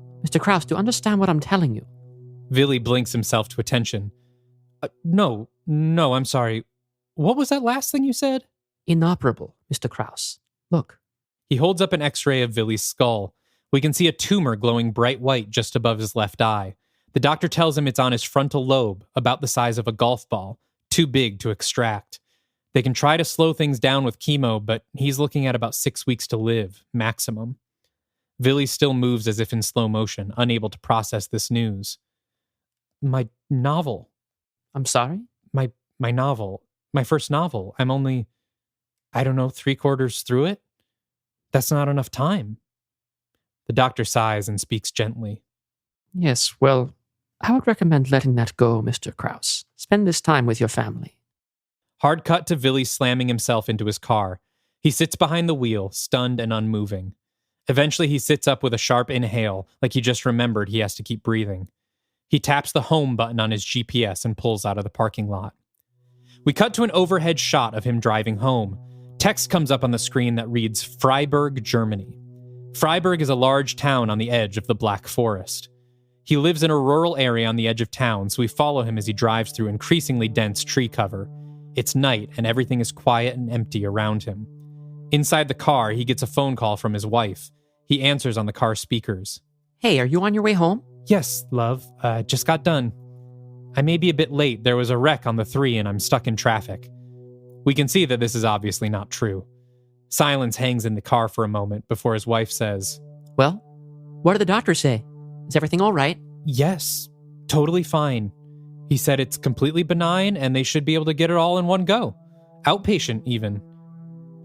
do you understand what I'm telling you? Willie blinks himself to attention. No, I'm sorry. What was that last thing you said? Inoperable, Mr. Krause. Look. He holds up an x-ray of Willie's skull. We can see a tumor glowing bright white just above his left eye. The doctor tells him it's on his frontal lobe, about the size of a golf ball, too big to extract. They can try to slow things down with chemo, but he's looking at about 6 weeks to live, maximum. Willie still moves as if in slow motion, unable to process this news. My novel. I'm sorry? My novel. My first novel. I'm only, 3/4 through it? That's not enough time. The doctor sighs and speaks gently. Yes, well, I would recommend letting that go, Mr. Krause. Spend this time with your family. Hard cut to Willie slamming himself into his car. He sits behind the wheel, stunned and unmoving. Eventually he sits up with a sharp inhale, like he just remembered he has to keep breathing. He taps the home button on his GPS and pulls out of the parking lot. We cut to an overhead shot of him driving home. Text comes up on the screen that reads Freiburg, Germany. Freiburg is a large town on the edge of the Black Forest. He lives in a rural area on the edge of town, so we follow him as he drives through increasingly dense tree cover. It's night, and everything is quiet and empty around him. Inside the car, he gets a phone call from his wife. He answers on the car speakers. Hey, are you on your way home? Yes, love. Just got done. I may be a bit late. There was a wreck on the 3 and I'm stuck in traffic. We can see that this is obviously not true. Silence hangs in the car for a moment before his wife says, Well, what did the doctor say? Is everything all right? Yes, totally fine. He said it's completely benign and they should be able to get it all in one go. Outpatient, even.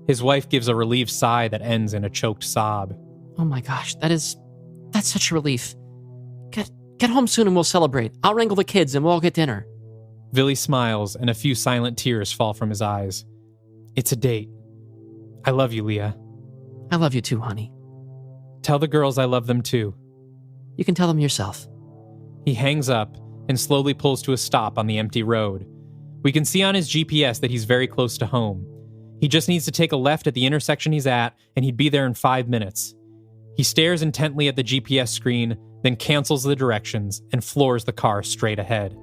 His wife gives a relieved sigh that ends in a choked sob. Oh my gosh, that's such a relief. Get home soon and we'll celebrate. I'll wrangle the kids and we'll all get dinner. Billy smiles and a few silent tears fall from his eyes. It's a date. I love you, Leah. I love you too, honey. Tell the girls I love them too. You can tell them yourself. He hangs up and slowly pulls to a stop on the empty road. We can see on his GPS that he's very close to home. He just needs to take a left at the intersection he's at, and he'd be there in 5 minutes. He stares intently at the GPS screen, then cancels the directions and floors the car straight ahead.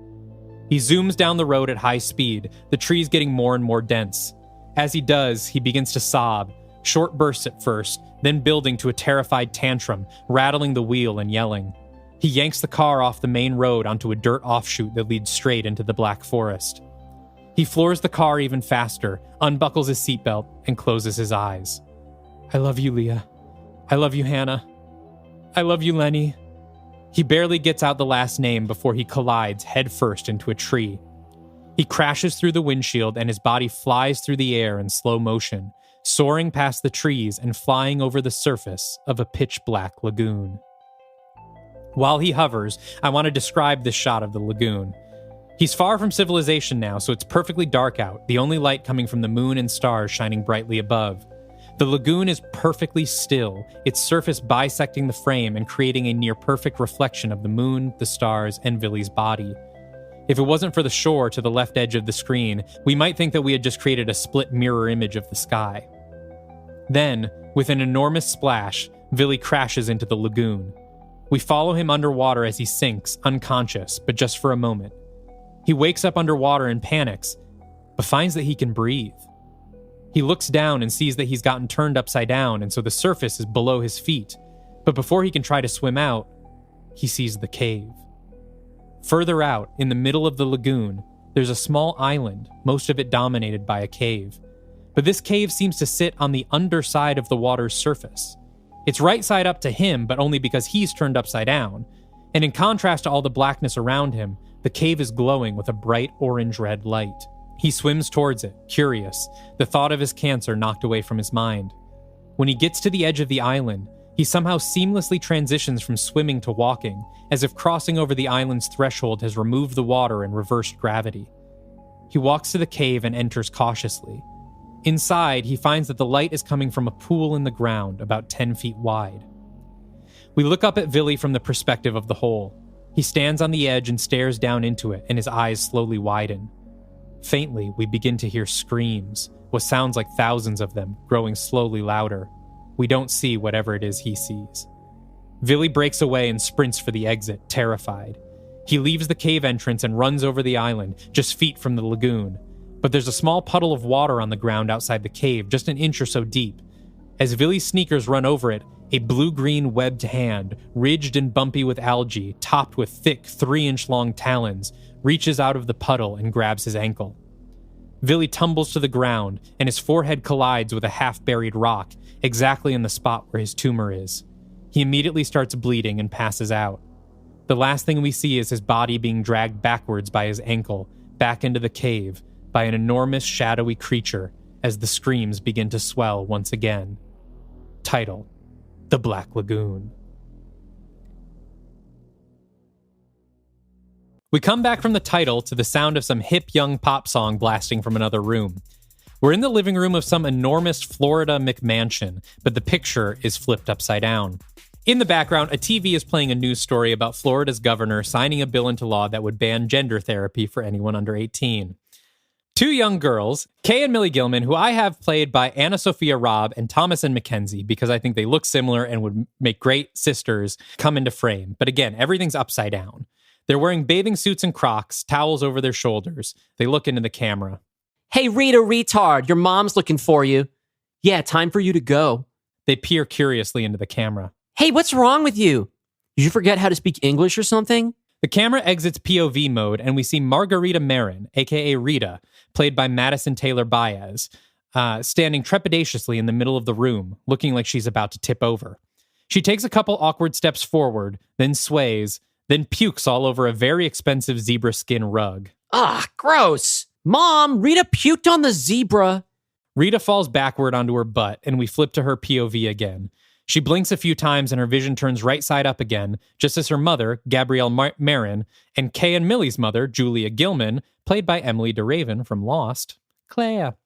He zooms down the road at high speed, the trees getting more and more dense. As he does, he begins to sob, short bursts at first, then building to a terrified tantrum, rattling the wheel and yelling. He yanks the car off the main road onto a dirt offshoot that leads straight into the Black Forest. He floors the car even faster, unbuckles his seatbelt, and closes his eyes. I love you, Leah. I love you, Hannah. I love you, Lenny. He barely gets out the last name before he collides headfirst into a tree. He crashes through the windshield and his body flies through the air in slow motion, soaring past the trees and flying over the surface of a pitch-black lagoon. While he hovers, I want to describe this shot of the lagoon. He's far from civilization now, so it's perfectly dark out, the only light coming from the moon and stars shining brightly above. The lagoon is perfectly still, its surface bisecting the frame and creating a near-perfect reflection of the moon, the stars, and Billy's body. If it wasn't for the shore to the left edge of the screen, we might think that we had just created a split mirror image of the sky. Then, with an enormous splash, Billy crashes into the lagoon. We follow him underwater as he sinks, unconscious, but just for a moment. He wakes up underwater and panics, but finds that he can breathe. He looks down and sees that he's gotten turned upside down, and so the surface is below his feet. But before he can try to swim out, he sees the cave. Further out, in the middle of the lagoon, there's a small island, most of it dominated by a cave. But this cave seems to sit on the underside of the water's surface. It's right side up to him, but only because he's turned upside down. And in contrast to all the blackness around him, the cave is glowing with a bright orange-red light. He swims towards it, curious, the thought of his cancer knocked away from his mind. When he gets to the edge of the island, he somehow seamlessly transitions from swimming to walking, as if crossing over the island's threshold has removed the water and reversed gravity. He walks to the cave and enters cautiously. Inside, he finds that the light is coming from a pool in the ground, about 10 feet wide. We look up at Billy from the perspective of the hole. He stands on the edge and stares down into it, and his eyes slowly widen. Faintly, we begin to hear screams, what sounds like thousands of them, growing slowly louder. We don't see whatever it is he sees. Billy breaks away and sprints for the exit, terrified. He leaves the cave entrance and runs over the island, just feet from the lagoon. But there's a small puddle of water on the ground outside the cave, just an inch or so deep. As Billy's sneakers run over it, a blue-green webbed hand, ridged and bumpy with algae, topped with thick 3-inch-long talons, reaches out of the puddle and grabs his ankle. Billy tumbles to the ground, and his forehead collides with a half-buried rock, exactly in the spot where his tumor is. He immediately starts bleeding and passes out. The last thing we see is his body being dragged backwards by his ankle, back into the cave, by an enormous shadowy creature, as the screams begin to swell once again. Title: The Black Lagoon. We come back from the title to the sound of some hip young pop song blasting from another room. We're in the living room of some enormous Florida McMansion, but the picture is flipped upside down. In the background, a TV is playing a news story about Florida's governor signing a bill into law that would ban gender therapy for anyone under 18. Two young girls, Kay and Millie Gilman, who I have played by Anna Sophia Robb and Thomas and Mackenzie, because I think they look similar and would make great sisters, come into frame. But again, everything's upside down. They're wearing bathing suits and Crocs, towels over their shoulders. They look into the camera. Hey, Rita, retard, your mom's looking for you. Yeah, time for you to go. They peer curiously into the camera. Hey, what's wrong with you? Did you forget how to speak English or something? The camera exits POV mode, and we see Margarita Marin, aka Rita, played by Madison Taylor Baez, standing trepidatiously in the middle of the room, looking like she's about to tip over. She takes a couple awkward steps forward, then sways, then pukes all over a very expensive zebra skin rug. Ah, gross. Mom, Rita puked on the zebra. Rita falls backward onto her butt, and we flip to her POV again. She blinks a few times and her vision turns right side up again, just as her mother, Gabrielle Marin, and Kay and Millie's mother, Julia Gilman, played by Emily DeRaven from Lost, Claire,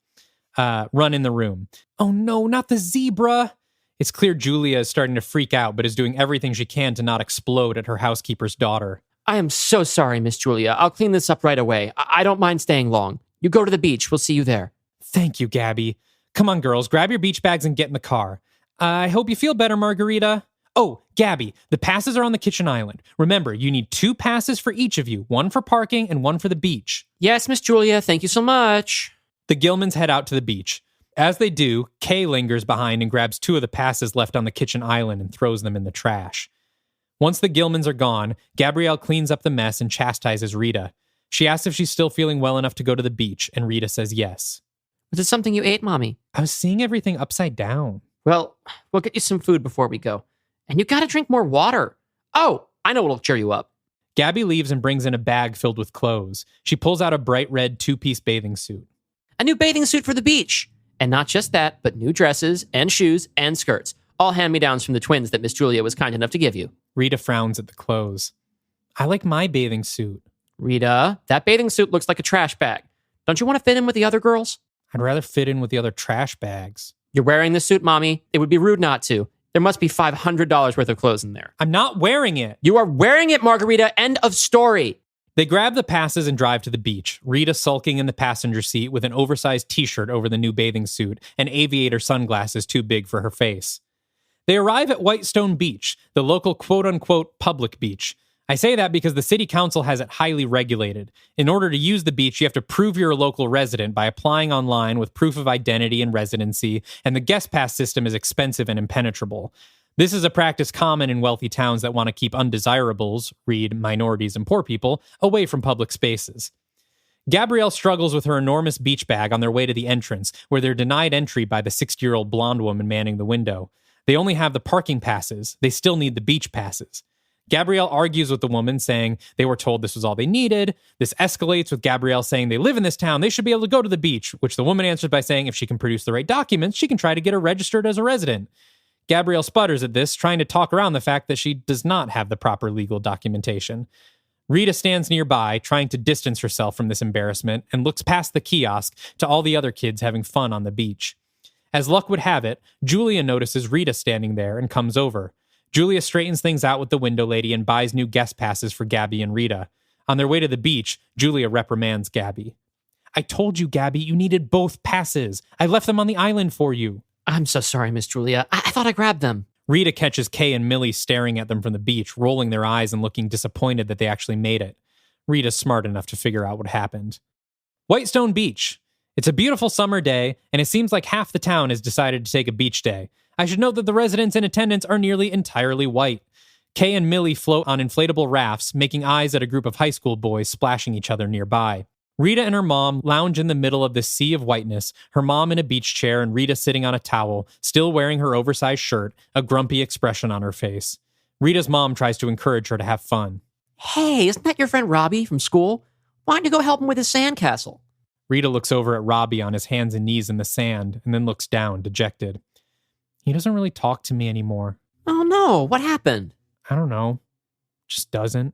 run in the room. Oh no, not the zebra! It's clear Julia is starting to freak out, but is doing everything she can to not explode at her housekeeper's daughter. I am so sorry, Miss Julia. I'll clean this up right away. I don't mind staying long. You go to the beach. We'll see you there. Thank you, Gabby. Come on, girls, grab your beach bags and get in the car. I hope you feel better, Margarita. Oh, Gabby, the passes are on the kitchen island. Remember, you need 2 passes for each of you, 1 for parking and 1 for the beach. Yes, Miss Julia, thank you so much. The Gilmans head out to the beach. As they do, Kay lingers behind and grabs 2 of the passes left on the kitchen island and throws them in the trash. Once the Gilmans are gone, Gabrielle cleans up the mess and chastises Rita. She asks if she's still feeling well enough to go to the beach, and Rita says yes. Was it something you ate, Mommy? I was seeing everything upside down. Well, we'll get you some food before we go. And you gotta drink more water. Oh, I know what'll cheer you up. Gabby leaves and brings in a bag filled with clothes. She pulls out a bright red 2-piece bathing suit. A new bathing suit for the beach. And not just that, but new dresses and shoes and skirts. All hand-me-downs from the twins that Miss Julia was kind enough to give you. Rita frowns at the clothes. I like my bathing suit. Rita, that bathing suit looks like a trash bag. Don't you want to fit in with the other girls? I'd rather fit in with the other trash bags. You're wearing the suit, Mommy. It would be rude not to. There must be $500 worth of clothes in there. I'm not wearing it. You are wearing it, Margarita. End of story. They grab the passes and drive to the beach, Rita sulking in the passenger seat with an oversized t-shirt over the new bathing suit and aviator sunglasses too big for her face. They arrive at Whitestone Beach, the local quote-unquote public beach. I say that because the city council has it highly regulated. In order to use the beach, you have to prove you're a local resident by applying online with proof of identity and residency, and the guest pass system is expensive and impenetrable. This is a practice common in wealthy towns that want to keep undesirables, read minorities and poor people, away from public spaces. Gabrielle struggles with her enormous beach bag on their way to the entrance, where they're denied entry by the 60-year-old blonde woman manning the window. They only have the parking passes. They still need the beach passes. Gabrielle argues with the woman, saying they were told this was all they needed. This escalates with Gabrielle saying they live in this town, they should be able to go to the beach, which the woman answers by saying if she can produce the right documents, she can try to get her registered as a resident. Gabrielle sputters at this, trying to talk around the fact that she does not have the proper legal documentation. Rita stands nearby, trying to distance herself from this embarrassment, and looks past the kiosk to all the other kids having fun on the beach. As luck would have it, Julia notices Rita standing there and comes over. Julia straightens things out with the window lady and buys new guest passes for Gabby and Rita. On their way to the beach, Julia reprimands Gabby. I told you, Gabby, you needed both passes. I left them on the island for you. I'm so sorry, Miss Julia. I thought I grabbed them. Rita catches Kay and Millie staring at them from the beach, rolling their eyes and looking disappointed that they actually made it. Rita's smart enough to figure out what happened. Whitestone Beach. It's a beautiful summer day, and it seems like half the town has decided to take a beach day. I should note that the residents in attendance are nearly entirely white. Kay and Millie float on inflatable rafts, making eyes at a group of high school boys splashing each other nearby. Rita and her mom lounge in the middle of this sea of whiteness, her mom in a beach chair and Rita sitting on a towel, still wearing her oversized shirt, a grumpy expression on her face. Rita's mom tries to encourage her to have fun. Hey, isn't that your friend Robbie from school? Why don't you go help him with his sandcastle? Rita looks over at Robbie on his hands and knees in the sand, and then looks down, dejected. He doesn't really talk to me anymore. Oh no, what happened? I don't know. Just doesn't.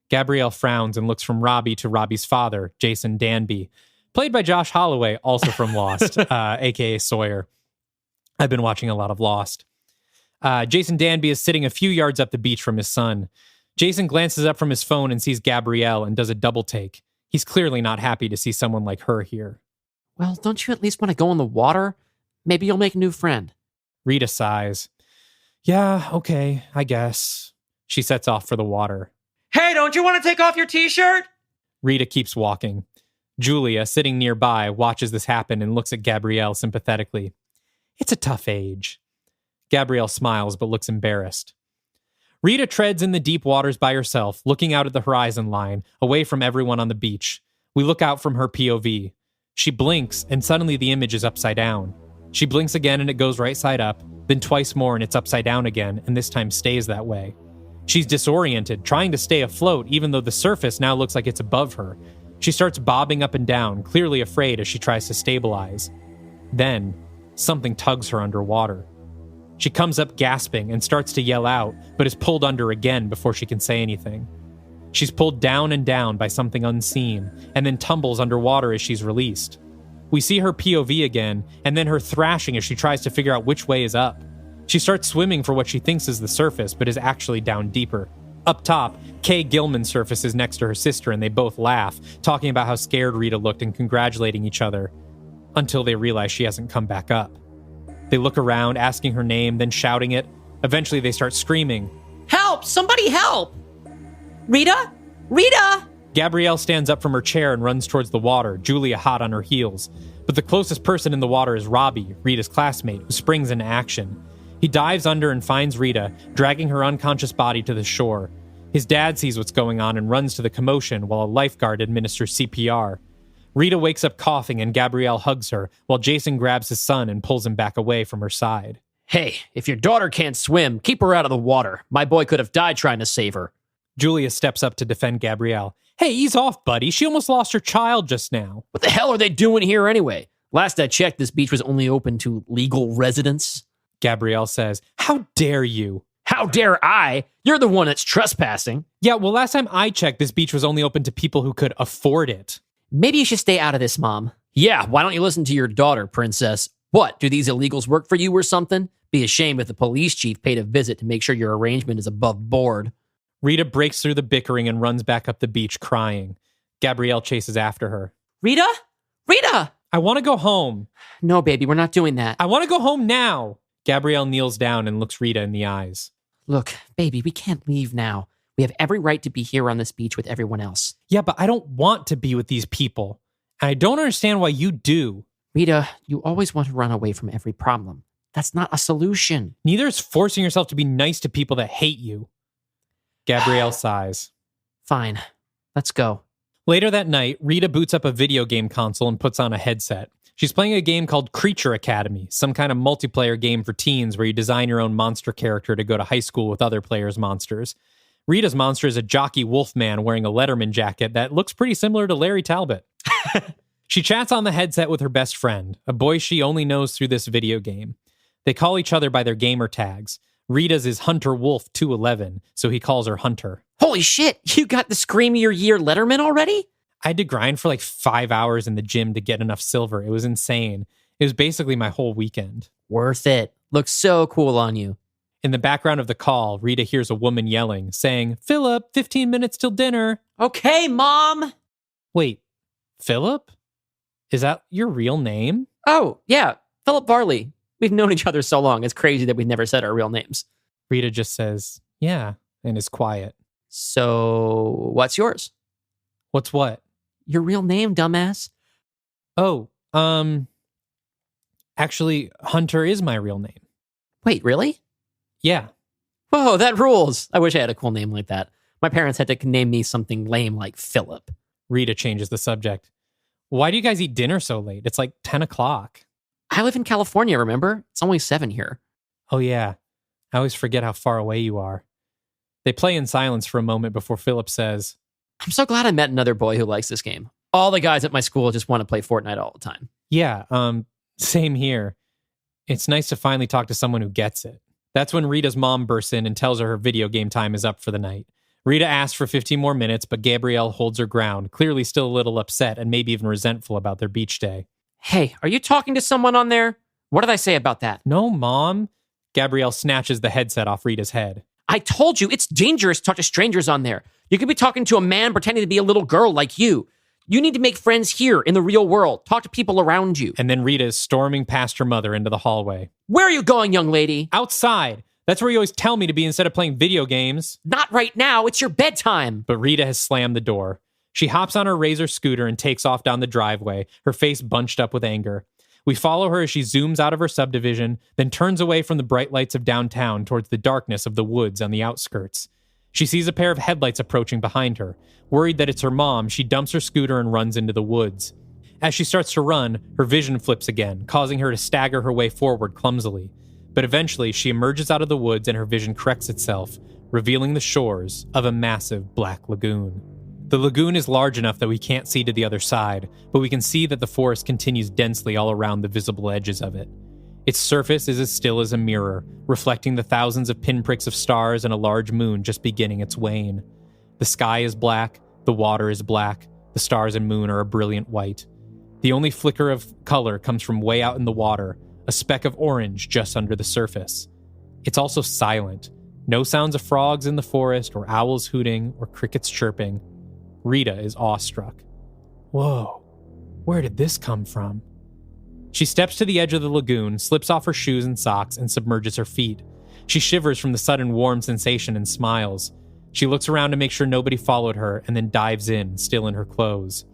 Gabrielle frowns and looks from Robbie to Robbie's father, Jason Danby, played by Josh Holloway, also from Lost, aka Sawyer. I've been watching a lot of Lost. Jason Danby is sitting a few yards up the beach from his son. Jason glances up from his phone and sees Gabrielle and does a double take. He's clearly not happy to see someone like her here. Well, don't you at least want to go in the water? Maybe you'll make a new friend. Rita sighs. Yeah, okay, I guess. She sets off for the water. Hey, don't you want to take off your t-shirt? Rita keeps walking. Julia, sitting nearby, watches this happen and looks at Gabrielle sympathetically. It's a tough age. Gabrielle smiles but looks embarrassed. Rita treads in the deep waters by herself, looking out at the horizon line, away from everyone on the beach. We look out from her POV. She blinks, and suddenly the image is upside down. She blinks again and it goes right side up, then twice more and it's upside down again, and this time stays that way. She's disoriented, trying to stay afloat, even though the surface now looks like it's above her. She starts bobbing up and down, clearly afraid as she tries to stabilize. Then, something tugs her underwater. She comes up gasping and starts to yell out, but is pulled under again before she can say anything. She's pulled down and down by something unseen, and then tumbles underwater as she's released. We see her POV again, and then her thrashing as she tries to figure out which way is up. She starts swimming for what she thinks is the surface, but is actually down deeper. Up top, Kay Gilman surfaces next to her sister, and they both laugh, talking about how scared Rita looked and congratulating each other, until they realize she hasn't come back up. They look around, asking her name, then shouting it. Eventually, they start screaming, "Help! Somebody help! Rita? Rita!" Gabrielle stands up from her chair and runs towards the water, Julia hot on her heels. But the closest person in the water is Robbie, Rita's classmate, who springs into action. He dives under and finds Rita, dragging her unconscious body to the shore. His dad sees what's going on and runs to the commotion while a lifeguard administers CPR. Rita wakes up coughing and Gabrielle hugs her, while Jason grabs his son and pulls him back away from her side. "Hey, if your daughter can't swim, keep her out of the water. My boy could have died trying to save her." Julia steps up to defend Gabrielle. "Hey, ease off, buddy. She almost lost her child just now." "What the hell are they doing here anyway? Last I checked, this beach was only open to legal residents." Gabrielle says, "How dare you?" "How dare I? You're the one that's trespassing." "Yeah, well, last time I checked, this beach was only open to people who could afford it." "Maybe you should stay out of this, Mom." "Yeah, why don't you listen to your daughter, Princess? What, do these illegals work for you or something? Be a shame if the police chief paid a visit to make sure your arrangement is above board." Rita breaks through the bickering and runs back up the beach crying. Gabrielle chases after her. "Rita? Rita!" "I want to go home." "No, baby, we're not doing that." "I want to go home now." Gabrielle kneels down and looks Rita in the eyes. "Look, baby, we can't leave now. We have every right to be here on this beach with everyone else." "Yeah, but I don't want to be with these people. And I don't understand why you do." "Rita, you always want to run away from every problem. That's not a solution." "Neither is forcing yourself to be nice to people that hate you." Gabrielle sighs. "Fine, let's go." Later that night, Rita boots up a video game console and puts on a headset. She's playing a game called Creature Academy, some kind of multiplayer game for teens where you design your own monster character to go to high school with other players' monsters. Rita's monster is a jockey wolfman wearing a Letterman jacket that looks pretty similar to Larry Talbot. She chats on the headset with her best friend, a boy she only knows through this video game. They call each other by their gamer tags. Rita's is Hunter Wolf 211, so he calls her Hunter. "Holy shit, you got the Scream of Your Year Letterman already?" I had to grind for like 5 hours in the gym to get enough silver. It was insane. It was basically my whole weekend. "Worth it. Looks so cool on you." In the background of the call, Rita hears a woman yelling, saying, "Philip, 15 minutes till dinner." "Okay, Mom." Wait, Philip? Is that your real name? "Oh, yeah, Philip Varley. We've known each other so long, it's crazy that we've never said our real names." Rita just says, "Yeah," and is quiet. "So, what's yours?" "What's what?" "Your real name, dumbass." "Oh, actually, Hunter is my real name." "Wait, really?" "Yeah." "Whoa, that rules. I wish I had a cool name like that. My parents had to name me something lame like Philip." Rita changes the subject. "Why do you guys eat dinner so late? It's like 10 o'clock. "I live in California, remember? It's only 7 here." "Oh, yeah. I always forget how far away you are." They play in silence for a moment before Philip says, "I'm so glad I met another boy who likes this game. All the guys at my school just want to play Fortnite all the time." "Yeah, same here. It's nice to finally talk to someone who gets it." That's when Rita's mom bursts in and tells her video game time is up for the night. Rita asks for 15 more minutes, but Gabrielle holds her ground, clearly still a little upset and maybe even resentful about their beach day. "Hey, are you talking to someone on there? What did I say about that?" "No, Mom." Gabrielle snatches the headset off Rita's head. "I told you, it's dangerous to talk to strangers on there. You could be talking to a man pretending to be a little girl like you. You need to make friends here in the real world. Talk to people around you." And then Rita is storming past her mother into the hallway. "Where are you going, young lady?" "Outside. That's where you always tell me to be instead of playing video games." "Not right now. It's your bedtime." But Rita has slammed the door. She hops on her Razor scooter and takes off down the driveway, her face bunched up with anger. We follow her as she zooms out of her subdivision, then turns away from the bright lights of downtown towards the darkness of the woods on the outskirts. She sees a pair of headlights approaching behind her. Worried that it's her mom, she dumps her scooter and runs into the woods. As she starts to run, her vision flips again, causing her to stagger her way forward clumsily. But eventually, she emerges out of the woods and her vision corrects itself, revealing the shores of a massive black lagoon. The lagoon is large enough that we can't see to the other side, but we can see that the forest continues densely all around the visible edges of it. Its surface is as still as a mirror, reflecting the thousands of pinpricks of stars and a large moon just beginning its wane. The sky is black, the water is black, the stars and moon are a brilliant white. The only flicker of color comes from way out in the water, a speck of orange just under the surface. It's also silent. No sounds of frogs in the forest, or owls hooting, or crickets chirping. Rita is awestruck. Whoa, where did this come from? She steps to the edge of the lagoon, slips off her shoes and socks, and submerges her feet. She shivers from the sudden warm sensation and smiles. She looks around to make sure nobody followed her, and then dives in, still in her clothes.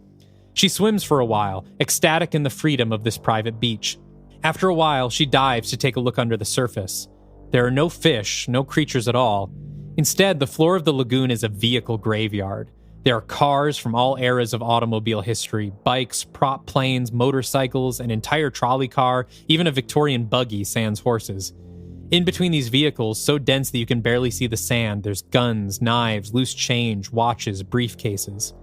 She swims for a while, ecstatic in the freedom of this private beach. After a while, she dives to take a look under the surface. There are no fish, no creatures at all. Instead, the floor of the lagoon is a vehicle graveyard. There are cars from all eras of automobile history, bikes, prop planes, motorcycles, an entire trolley car, even a Victorian buggy sans horses. In between these vehicles, so dense that you can barely see the sand, there's guns, knives, loose change, watches, briefcases.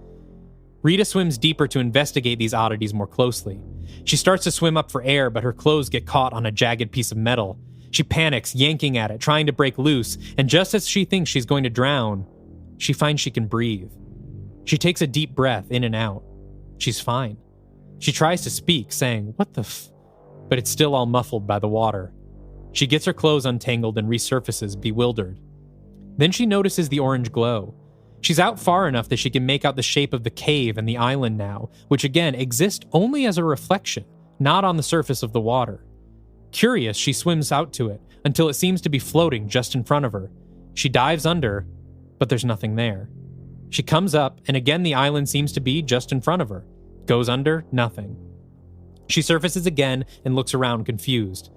Rita swims deeper to investigate these oddities more closely. She starts to swim up for air, but her clothes get caught on a jagged piece of metal. She panics, yanking at it, trying to break loose, and just as she thinks she's going to drown, she finds she can breathe. She takes a deep breath in and out. She's fine. She tries to speak, saying, "What the f..." But it's still all muffled by the water. She gets her clothes untangled and resurfaces, bewildered. Then she notices the orange glow. She's out far enough that she can make out the shape of the cave and the island now, which again exist only as a reflection, not on the surface of the water. Curious, she swims out to it until it seems to be floating just in front of her. She dives under, but there's nothing there. She comes up, and again the island seems to be just in front of her. Goes under, nothing. She surfaces again and looks around confused.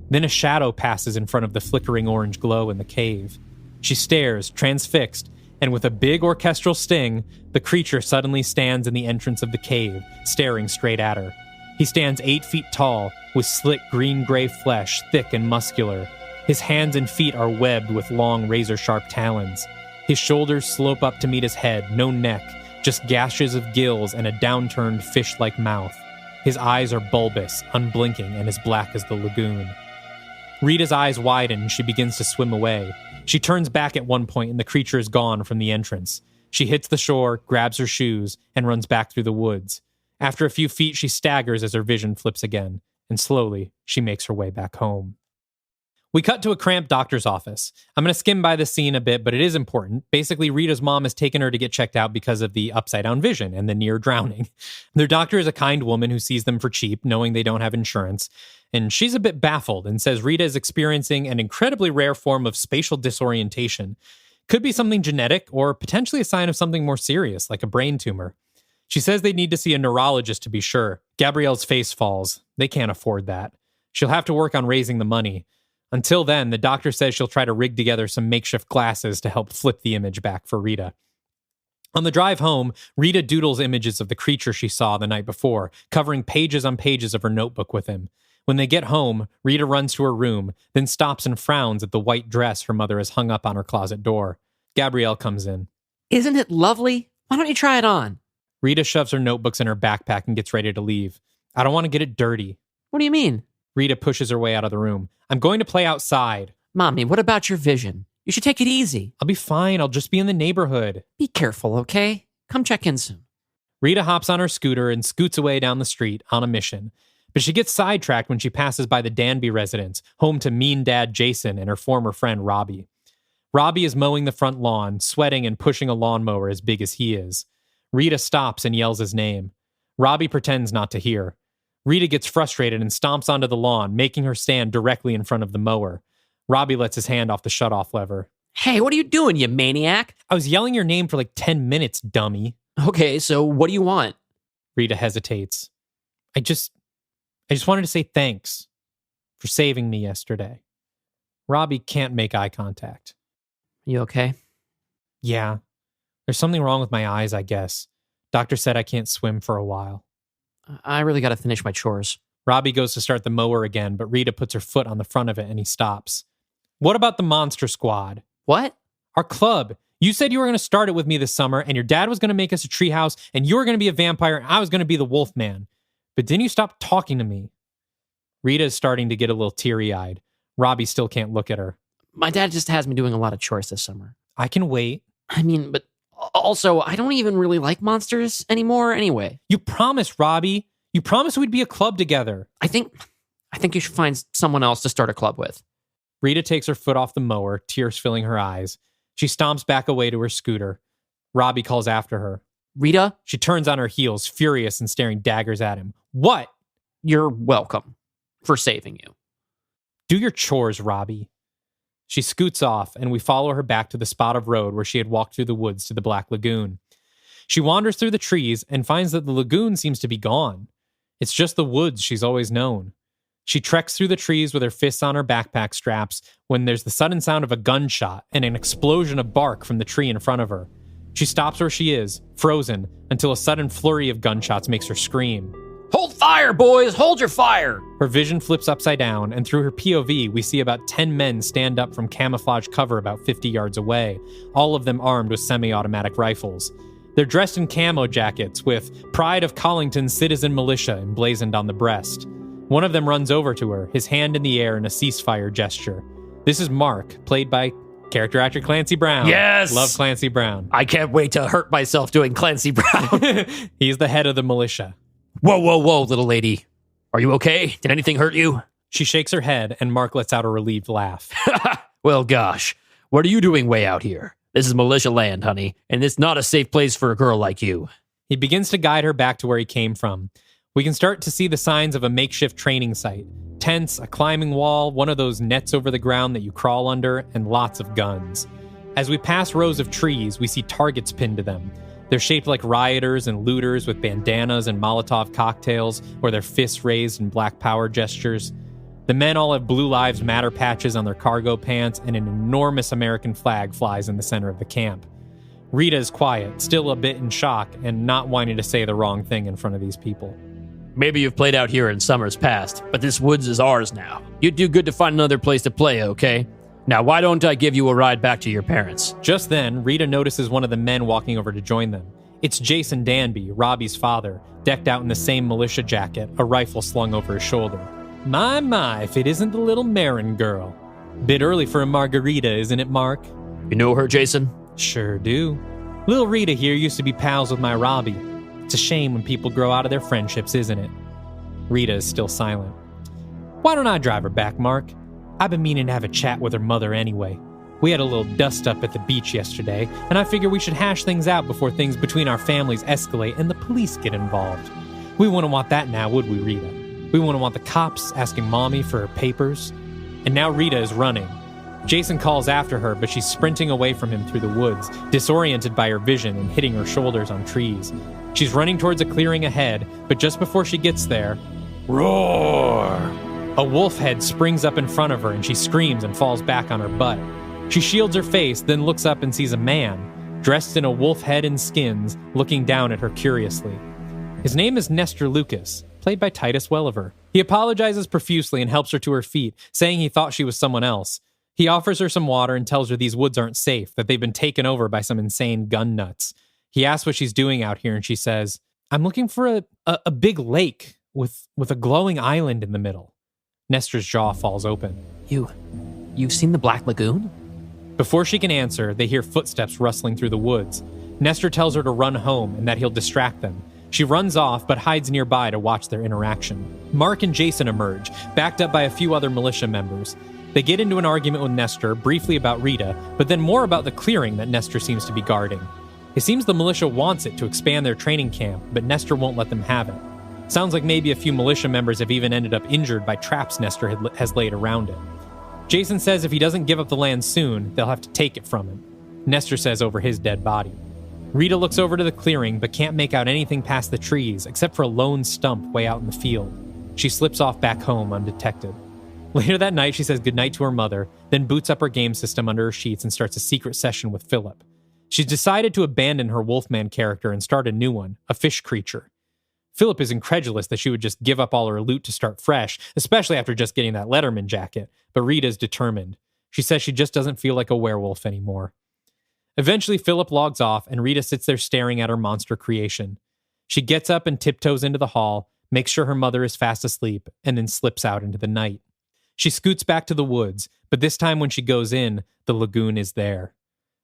Then a shadow passes in front of the flickering orange glow in the cave. She stares, transfixed, and with a big orchestral sting, the creature suddenly stands in the entrance of the cave, staring straight at her. He stands 8 feet tall, with slick green-gray flesh, thick and muscular. His hands and feet are webbed with long, razor-sharp talons. His shoulders slope up to meet his head, no neck, just gashes of gills and a downturned fish-like mouth. His eyes are bulbous, unblinking, and as black as the lagoon. Rita's eyes widen and she begins to swim away. She turns back at one point and the creature is gone from the entrance. She hits the shore, grabs her shoes, and runs back through the woods. After a few feet, she staggers as her vision flips again, and slowly, she makes her way back home. We cut to a cramped doctor's office. I'm going to skim by this scene a bit, but it is important. Basically, Rita's mom has taken her to get checked out because of the upside-down vision and the near drowning. Their doctor is a kind woman who sees them for cheap, knowing they don't have insurance. And she's a bit baffled and says Rita is experiencing an incredibly rare form of spatial disorientation. Could be something genetic or potentially a sign of something more serious, like a brain tumor. She says they need to see a neurologist to be sure. Gabrielle's face falls. They can't afford that. She'll have to work on raising the money. Until then, the doctor says she'll try to rig together some makeshift glasses to help flip the image back for Rita. On the drive home, Rita doodles images of the creature she saw the night before, covering pages on pages of her notebook with him. When they get home, Rita runs to her room, then stops and frowns at the white dress her mother has hung up on her closet door. Gabrielle comes in. Isn't it lovely? Why don't you try it on? Rita shoves her notebooks in her backpack and gets ready to leave. I don't want to get it dirty. What do you mean? Rita pushes her way out of the room. I'm going to play outside. Mommy, what about your vision? You should take it easy. I'll be fine. I'll just be in the neighborhood. Be careful, okay? Come check in soon. Rita hops on her scooter and scoots away down the street on a mission. But she gets sidetracked when she passes by the Danby residence, home to mean dad Jason and her former friend Robbie. Robbie is mowing the front lawn, sweating and pushing a lawnmower as big as he is. Rita stops and yells his name. Robbie pretends not to hear. Rita gets frustrated and stomps onto the lawn, making her stand directly in front of the mower. Robbie lets his hand off the shutoff lever. Hey, what are you doing, you maniac? I was yelling your name for like 10 minutes, dummy. Okay, so what do you want? Rita hesitates. I just wanted to say thanks for saving me yesterday. Robbie can't make eye contact. You okay? Yeah. There's something wrong with my eyes, I guess. Doctor said I can't swim for a while. I really got to finish my chores. Robbie goes to start the mower again, but Rita puts her foot on the front of it and he stops. What about the Monster Squad? What? Our club. You said you were going to start it with me this summer, and your dad was going to make us a treehouse, and you were going to be a vampire, and I was going to be the wolf man. But didn't you stop talking to me? Rita is starting to get a little teary-eyed. Robbie still can't look at her. My dad just has me doing a lot of chores this summer. I can wait. I mean, but also, I don't even really like monsters anymore anyway. You promised, Robbie. You promised we'd be a club together. I think you should find someone else to start a club with. Rita takes her foot off the mower, tears filling her eyes. She stomps back away to her scooter. Robbie calls after her. Rita? She turns on her heels, furious and staring daggers at him. What? You're welcome for saving you. Do your chores, Robbie. She scoots off, and we follow her back to the spot of road where she had walked through the woods to the Black Lagoon. She wanders through the trees and finds that the lagoon seems to be gone. It's just the woods she's always known. She treks through the trees with her fists on her backpack straps when there's the sudden sound of a gunshot and an explosion of bark from the tree in front of her. She stops where she is, frozen, until a sudden flurry of gunshots makes her scream. Hold fire, boys! Hold your fire! Her vision flips upside down, and through her POV, we see about 10 men stand up from camouflage cover about 50 yards away, all of them armed with semi-automatic rifles. They're dressed in camo jackets with Pride of Collington Citizen Militia emblazoned on the breast. One of them runs over to her, his hand in the air in a ceasefire gesture. This is Mark, played by character actor Clancy Brown. Yes! Love Clancy Brown. I can't wait to hurt myself doing Clancy Brown. He's the head of the militia. Whoa, whoa, whoa, little lady. Are you okay? Did anything hurt you? She shakes her head, and Mark lets out a relieved laugh. Well, gosh, what are you doing way out here? This is militia land, honey, and it's not a safe place for a girl like you. He begins to guide her back to where he came from. We can start to see the signs of a makeshift training site. Tents, a climbing wall, one of those nets over the ground that you crawl under, and lots of guns. As we pass rows of trees, we see targets pinned to them. They're shaped like rioters and looters with bandanas and Molotov cocktails, or their fists raised in black power gestures. The men all have Blue Lives Matter patches on their cargo pants, and an enormous American flag flies in the center of the camp. Rita is quiet, still a bit in shock, and not wanting to say the wrong thing in front of these people. Maybe you've played out here in summers past, but this woods is ours now. You'd do good to find another place to play, okay? Now, why don't I give you a ride back to your parents? Just then, Rita notices one of the men walking over to join them. It's Jason Danby, Robbie's father, decked out in the same militia jacket, a rifle slung over his shoulder. My, if it isn't the little Marin girl. Bit early for a margarita, isn't it, Mark? You know her, Jason? Sure do. Little Rita here used to be pals with my Robbie. It's a shame when people grow out of their friendships, isn't it? Rita is still silent. Why don't I drive her back, Mark? I've been meaning to have a chat with her mother anyway. We had a little dust-up at the beach yesterday, and I figure we should hash things out before things between our families escalate and the police get involved. We wouldn't want that now, would we, Rita? We wouldn't want the cops asking Mommy for her papers. And now Rita is running. Jason calls after her, but she's sprinting away from him through the woods, disoriented by her vision and hitting her shoulders on trees. She's running towards a clearing ahead, but just before she gets there, roar! A wolf head springs up in front of her and she screams and falls back on her butt. She shields her face, then looks up and sees a man, dressed in a wolf head and skins, looking down at her curiously. His name is Nestor Lucas, played by Titus Welliver. He apologizes profusely and helps her to her feet, saying he thought she was someone else. He offers her some water and tells her these woods aren't safe, that they've been taken over by some insane gun nuts. He asks what she's doing out here and she says, I'm looking for a big lake with a glowing island in the middle. Nestor's jaw falls open. You've seen the Black Lagoon? Before she can answer, they hear footsteps rustling through the woods. Nestor tells her to run home and that he'll distract them. She runs off, but hides nearby to watch their interaction. Mark and Jason emerge, backed up by a few other militia members. They get into an argument with Nestor, briefly about Rita, but then more about the clearing that Nestor seems to be guarding. It seems the militia wants it to expand their training camp, but Nestor won't let them have it. Sounds like maybe a few militia members have even ended up injured by traps Nestor has laid around it. Jason says if he doesn't give up the land soon, they'll have to take it from him. Nestor says over his dead body. Rita looks over to the clearing, but can't make out anything past the trees, except for a lone stump way out in the field. She slips off back home undetected. Later that night, she says goodnight to her mother, then boots up her game system under her sheets and starts a secret session with Philip. She's decided to abandon her Wolfman character and start a new one, a fish creature. Philip is incredulous that she would just give up all her loot to start fresh, especially after just getting that Letterman jacket, but Rita's determined. She says she just doesn't feel like a werewolf anymore. Eventually, Philip logs off, and Rita sits there staring at her monster creation. She gets up and tiptoes into the hall, makes sure her mother is fast asleep, and then slips out into the night. She scoots back to the woods, but this time when she goes in, the lagoon is there.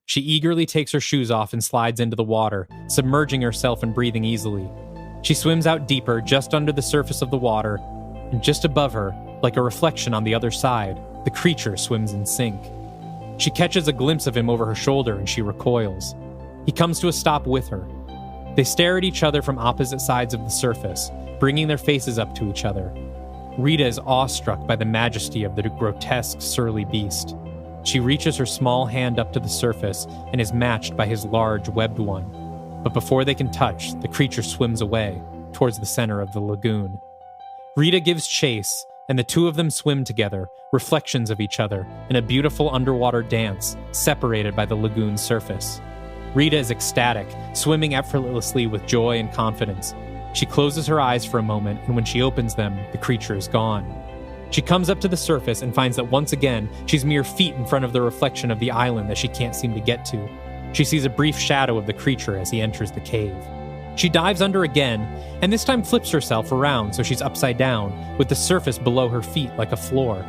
She eagerly takes her shoes off and slides into the water, submerging herself and breathing easily. She swims out deeper, just under the surface of the water, and just above her, like a reflection on the other side, the creature swims in sync. She catches a glimpse of him over her shoulder and she recoils. He comes to a stop with her. They stare at each other from opposite sides of the surface, bringing their faces up to each other. Rita is awestruck by the majesty of the grotesque, surly beast. She reaches her small hand up to the surface and is matched by his large, webbed one. But before they can touch, the creature swims away, towards the center of the lagoon. Rita gives chase, and the two of them swim together, reflections of each other, in a beautiful underwater dance, separated by the lagoon's surface. Rita is ecstatic, swimming effortlessly with joy and confidence. She closes her eyes for a moment, and when she opens them, the creature is gone. She comes up to the surface and finds that once again, she's mere feet in front of the reflection of the island that she can't seem to get to. She sees a brief shadow of the creature as he enters the cave. She dives under again, and this time flips herself around so she's upside down, with the surface below her feet like a floor.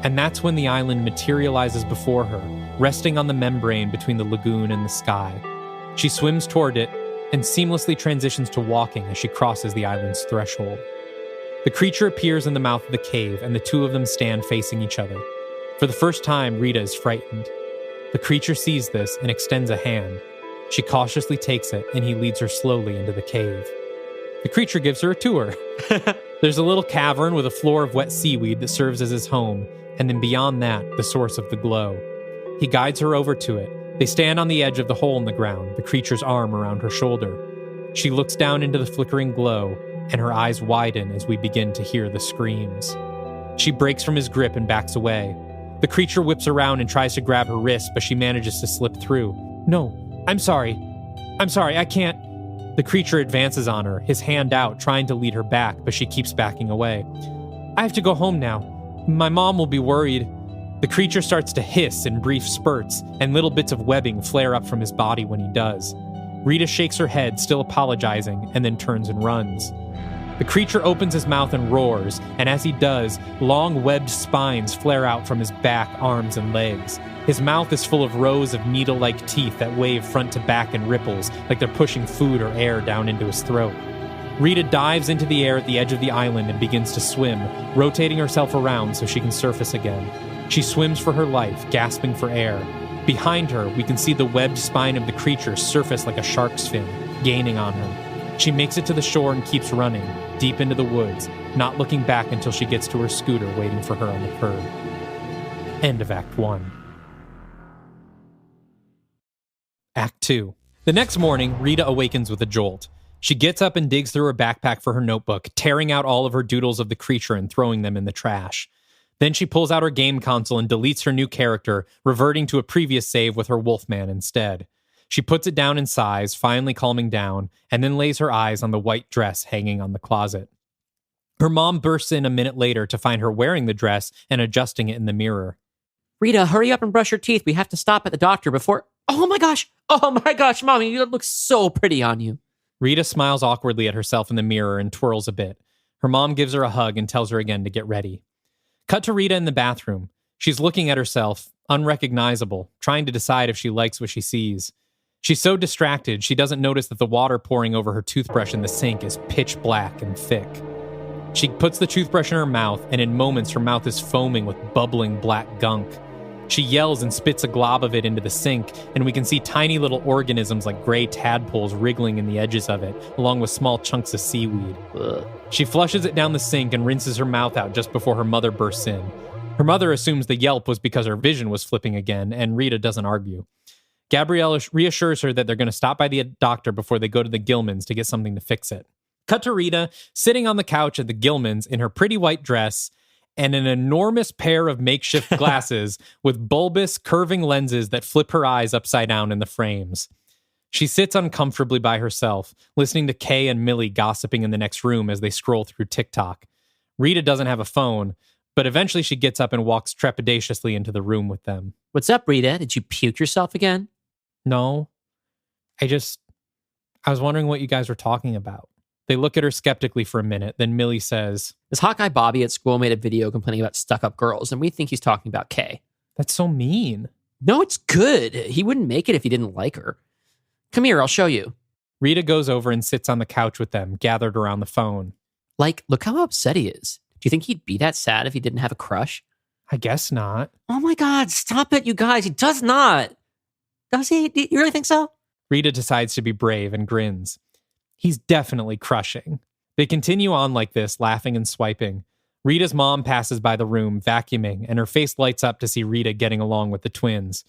And that's when the island materializes before her, resting on the membrane between the lagoon and the sky. She swims toward it, and seamlessly transitions to walking as she crosses the island's threshold. The creature appears in the mouth of the cave, and the two of them stand facing each other. For the first time, Rita is frightened. The creature sees this and extends a hand. She cautiously takes it, and he leads her slowly into the cave. The creature gives her a tour. There's a little cavern with a floor of wet seaweed that serves as his home, and then beyond that, the source of the glow. He guides her over to it. They stand on the edge of the hole in the ground, the creature's arm around her shoulder. She looks down into the flickering glow, and her eyes widen as we begin to hear the screams. She breaks from his grip and backs away. The creature whips around and tries to grab her wrist, but she manages to slip through. No, I'm sorry, I can't. The creature advances on her, his hand out, trying to lead her back, but she keeps backing away. I have to go home now. My mom will be worried. The creature starts to hiss in brief spurts, and little bits of webbing flare up from his body when he does. Rita shakes her head, still apologizing, and then turns and runs. The creature opens his mouth and roars, and as he does, long webbed spines flare out from his back, arms, and legs. His mouth is full of rows of needle-like teeth that wave front to back in ripples, like they're pushing food or air down into his throat. Rita dives into the air at the edge of the island and begins to swim, rotating herself around so she can surface again. She swims for her life, gasping for air. Behind her, we can see the webbed spine of the creature surface like a shark's fin, gaining on her. She makes it to the shore and keeps running, deep into the woods, not looking back until she gets to her scooter waiting for her on the curb. End of Act 1. Act 2. The next morning, Rita awakens with a jolt. She gets up and digs through her backpack for her notebook, tearing out all of her doodles of the creature and throwing them in the trash. Then she pulls out her game console and deletes her new character, reverting to a previous save with her Wolfman instead. She puts it down and sighs, finally calming down, and then lays her eyes on the white dress hanging on the closet. Her mom bursts in a minute later to find her wearing the dress and adjusting it in the mirror. Rita, hurry up and brush your teeth. We have to stop at the doctor before... Oh my gosh, Mommy, you look so pretty on you. Rita smiles awkwardly at herself in the mirror and twirls a bit. Her mom gives her a hug and tells her again to get ready. Cut to Rita in the bathroom. She's looking at herself, unrecognizable, trying to decide if she likes what she sees. She's so distracted, she doesn't notice that the water pouring over her toothbrush in the sink is pitch black and thick. She puts the toothbrush in her mouth, and in moments her mouth is foaming with bubbling black gunk. She yells and spits a glob of it into the sink, and we can see tiny little organisms like gray tadpoles wriggling in the edges of it, along with small chunks of seaweed. Ugh. She flushes it down the sink and rinses her mouth out just before her mother bursts in. Her mother assumes the yelp was because her vision was flipping again, and Rita doesn't argue. Gabrielle reassures her that they're going to stop by the doctor before they go to the Gilmans to get something to fix it. Cut to Rita, sitting on the couch at the Gilmans in her pretty white dress and an enormous pair of makeshift glasses with bulbous, curving lenses that flip her eyes upside down in the frames. She sits uncomfortably by herself, listening to Kay and Millie gossiping in the next room as they scroll through TikTok. Rita doesn't have a phone, but eventually she gets up and walks trepidatiously into the room with them. What's up, Rita? Did you puke yourself again? No. I was wondering what you guys were talking about. They look at her skeptically for a minute. Then Millie says, This hot guy Bobby at school made a video complaining about stuck-up girls, and we think he's talking about Kay. That's so mean. No, it's good. He wouldn't make it if he didn't like her. Come here, I'll show you. Rita goes over and sits on the couch with them, gathered around the phone. Like, look how upset he is. Do you think he'd be that sad if he didn't have a crush? I guess not. Oh my God, stop it, you guys. He does not. Does he? Do you really think so? Rita decides to be brave and grins. He's definitely crushing. They continue on like this, laughing and swiping. Rita's mom passes by the room, vacuuming, and her face lights up to see Rita getting along with the twins.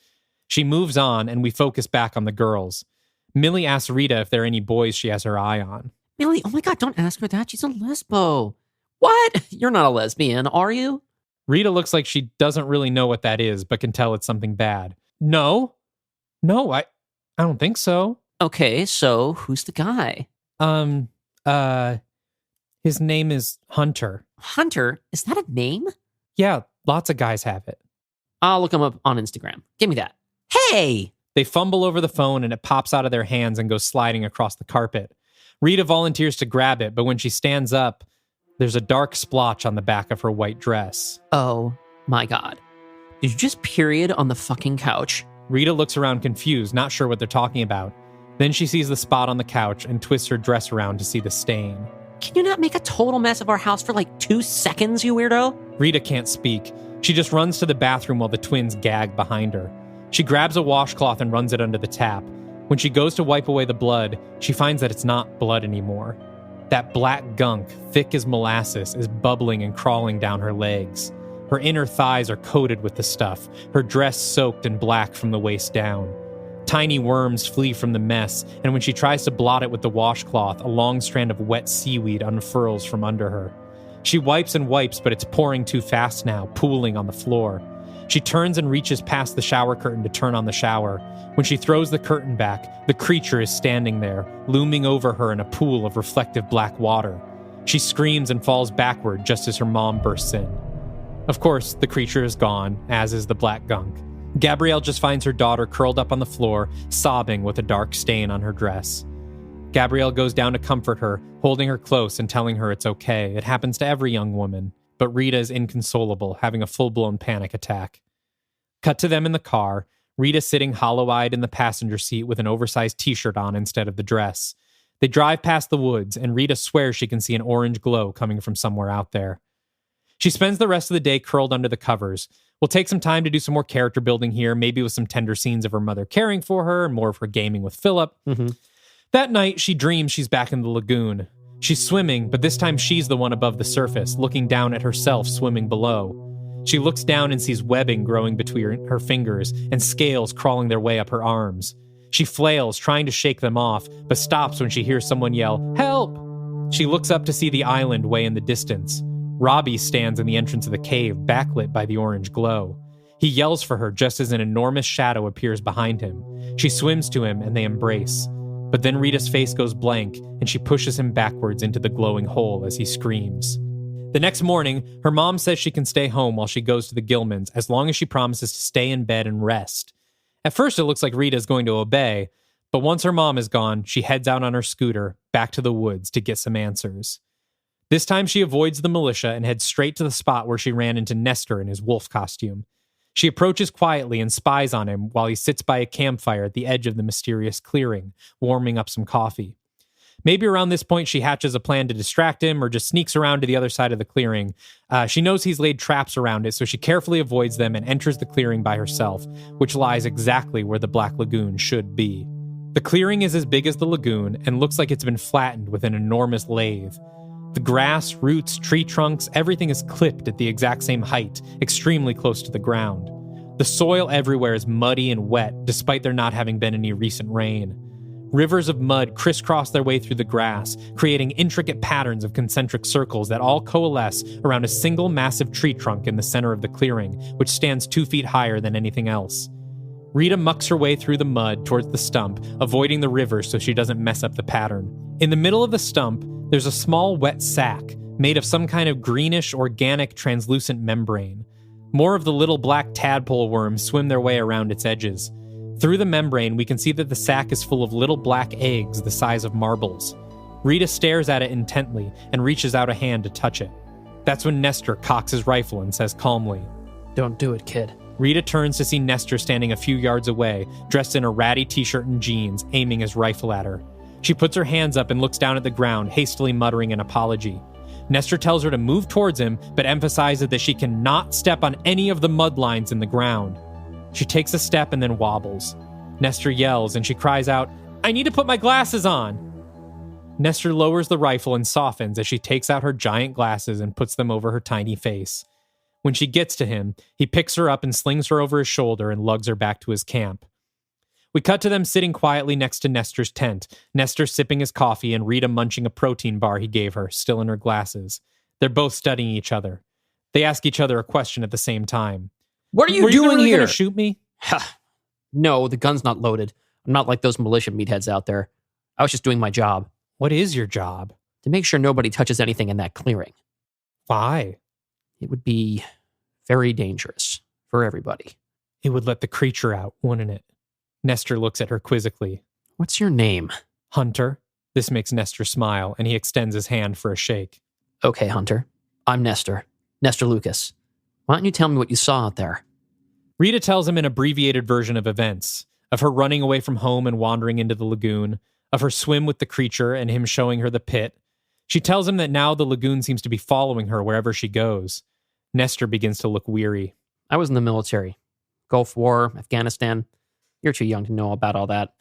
She moves on, and we focus back on the girls. Millie asks Rita if there are any boys she has her eye on. Millie, oh my God, don't ask her that. She's a lesbo. What? You're not a lesbian, are you? Rita looks like she doesn't really know what that is, but can tell it's something bad. No, I don't think so. Okay, so who's the guy? His name is Hunter. Hunter? Is that a name? Yeah, lots of guys have it. I'll look him up on Instagram. Give me that. Hey! They fumble over the phone and it pops out of their hands and goes sliding across the carpet. Rita volunteers to grab it, but when she stands up, there's a dark splotch on the back of her white dress. Oh my God. Did you just period on the fucking couch? Rita looks around confused, not sure what they're talking about. Then she sees the spot on the couch and twists her dress around to see the stain. Can you not make a total mess of our house for like 2 seconds, you weirdo? Rita can't speak. She just runs to the bathroom while the twins gag behind her. She grabs a washcloth and runs it under the tap. When she goes to wipe away the blood, she finds that it's not blood anymore. That black gunk, thick as molasses, is bubbling and crawling down her legs. Her inner thighs are coated with the stuff, her dress soaked in black from the waist down. Tiny worms flee from the mess, and when she tries to blot it with the washcloth, a long strand of wet seaweed unfurls from under her. She wipes and wipes, but it's pouring too fast now, pooling on the floor. She turns and reaches past the shower curtain to turn on the shower. When she throws the curtain back, the creature is standing there, looming over her in a pool of reflective black water. She screams and falls backward just as her mom bursts in. Of course, the creature is gone, as is the black gunk. Gabrielle just finds her daughter curled up on the floor, sobbing with a dark stain on her dress. Gabrielle goes down to comfort her, holding her close and telling her it's okay. It happens to every young woman. But Rita is inconsolable, having a full-blown panic attack. Cut to them in the car, Rita sitting hollow-eyed in the passenger seat with an oversized t-shirt on instead of the dress. They drive past the woods, and Rita swears she can see an orange glow coming from somewhere out there. She spends the rest of the day curled under the covers. We'll take some time to do some more character building here, maybe with some tender scenes of her mother caring for her and more of her gaming with Philip. That night, she dreams she's back in the lagoon. She's swimming, but this time she's the one above the surface, looking down at herself swimming below. She looks down and sees webbing growing between her fingers and scales crawling their way up her arms. She flails, trying to shake them off, but stops when she hears someone yell, "Help!" She looks up to see the island way in the distance. Robbie stands in the entrance of the cave, backlit by the orange glow. He yells for her just as an enormous shadow appears behind him. She swims to him and they embrace. But then Rita's face goes blank and she pushes him backwards into the glowing hole as he screams. The next morning, her mom says she can stay home while she goes to the Gilmans as long as she promises to stay in bed and rest. At first, it looks like Rita is going to obey, but once her mom is gone, she heads out on her scooter back to the woods to get some answers. This time she avoids the militia and heads straight to the spot where she ran into Nestor in his wolf costume. She approaches quietly and spies on him while he sits by a campfire at the edge of the mysterious clearing, warming up some coffee. Maybe around this point she hatches a plan to distract him or just sneaks around to the other side of the clearing. She knows he's laid traps around it, so she carefully avoids them and enters the clearing by herself, which lies exactly where the Black Lagoon should be. The clearing is as big as the lagoon and looks like it's been flattened with an enormous lathe. The grass, roots, tree trunks, everything is clipped at the exact same height, extremely close to the ground. The soil everywhere is muddy and wet, despite there not having been any recent rain. Rivers of mud crisscross their way through the grass, creating intricate patterns of concentric circles that all coalesce around a single massive tree trunk in the center of the clearing, which stands 2 feet higher than anything else. Rita mucks her way through the mud towards the stump, avoiding the river so she doesn't mess up the pattern. In the middle of the stump, there's a small wet sack made of some kind of greenish, organic, translucent membrane. More of the little black tadpole worms swim their way around its edges. Through the membrane, we can see that the sack is full of little black eggs the size of marbles. Rita stares at it intently and reaches out a hand to touch it. That's when Nestor cocks his rifle and says calmly, "Don't do it, kid." Rita turns to see Nestor standing a few yards away, dressed in a ratty t-shirt and jeans, aiming his rifle at her. She puts her hands up and looks down at the ground, hastily muttering an apology. Nestor tells her to move towards him, but emphasizes that she cannot step on any of the mud lines in the ground. She takes a step and then wobbles. Nestor yells and she cries out, "I need to put my glasses on!" Nestor lowers the rifle and softens as she takes out her giant glasses and puts them over her tiny face. When she gets to him, he picks her up and slings her over his shoulder and lugs her back to his camp. We cut to them sitting quietly next to Nestor's tent, Nestor sipping his coffee and Rita munching a protein bar he gave her, still in her glasses. They're both studying each other. They ask each other a question at the same time. "What are you Were doing really here? Gonna shoot me?" No, the gun's not loaded. I'm not like those militia meatheads out there. I was just doing my job. What is your job? To make sure nobody touches anything in that clearing. Why? It would be very dangerous for everybody. It would let the creature out, wouldn't it? Nestor looks at her quizzically. "What's your name?" "Hunter." This makes Nestor smile, and he extends his hand for a shake. "Okay, Hunter. I'm Nestor. Nestor Lucas. Why don't you tell me what you saw out there?" Rita tells him an abbreviated version of events, of her running away from home and wandering into the lagoon, of her swim with the creature and him showing her the pit. She tells him that now the lagoon seems to be following her wherever she goes. Nestor begins to look weary. "I was in the military. Gulf War, Afghanistan. You're too young to know about all that.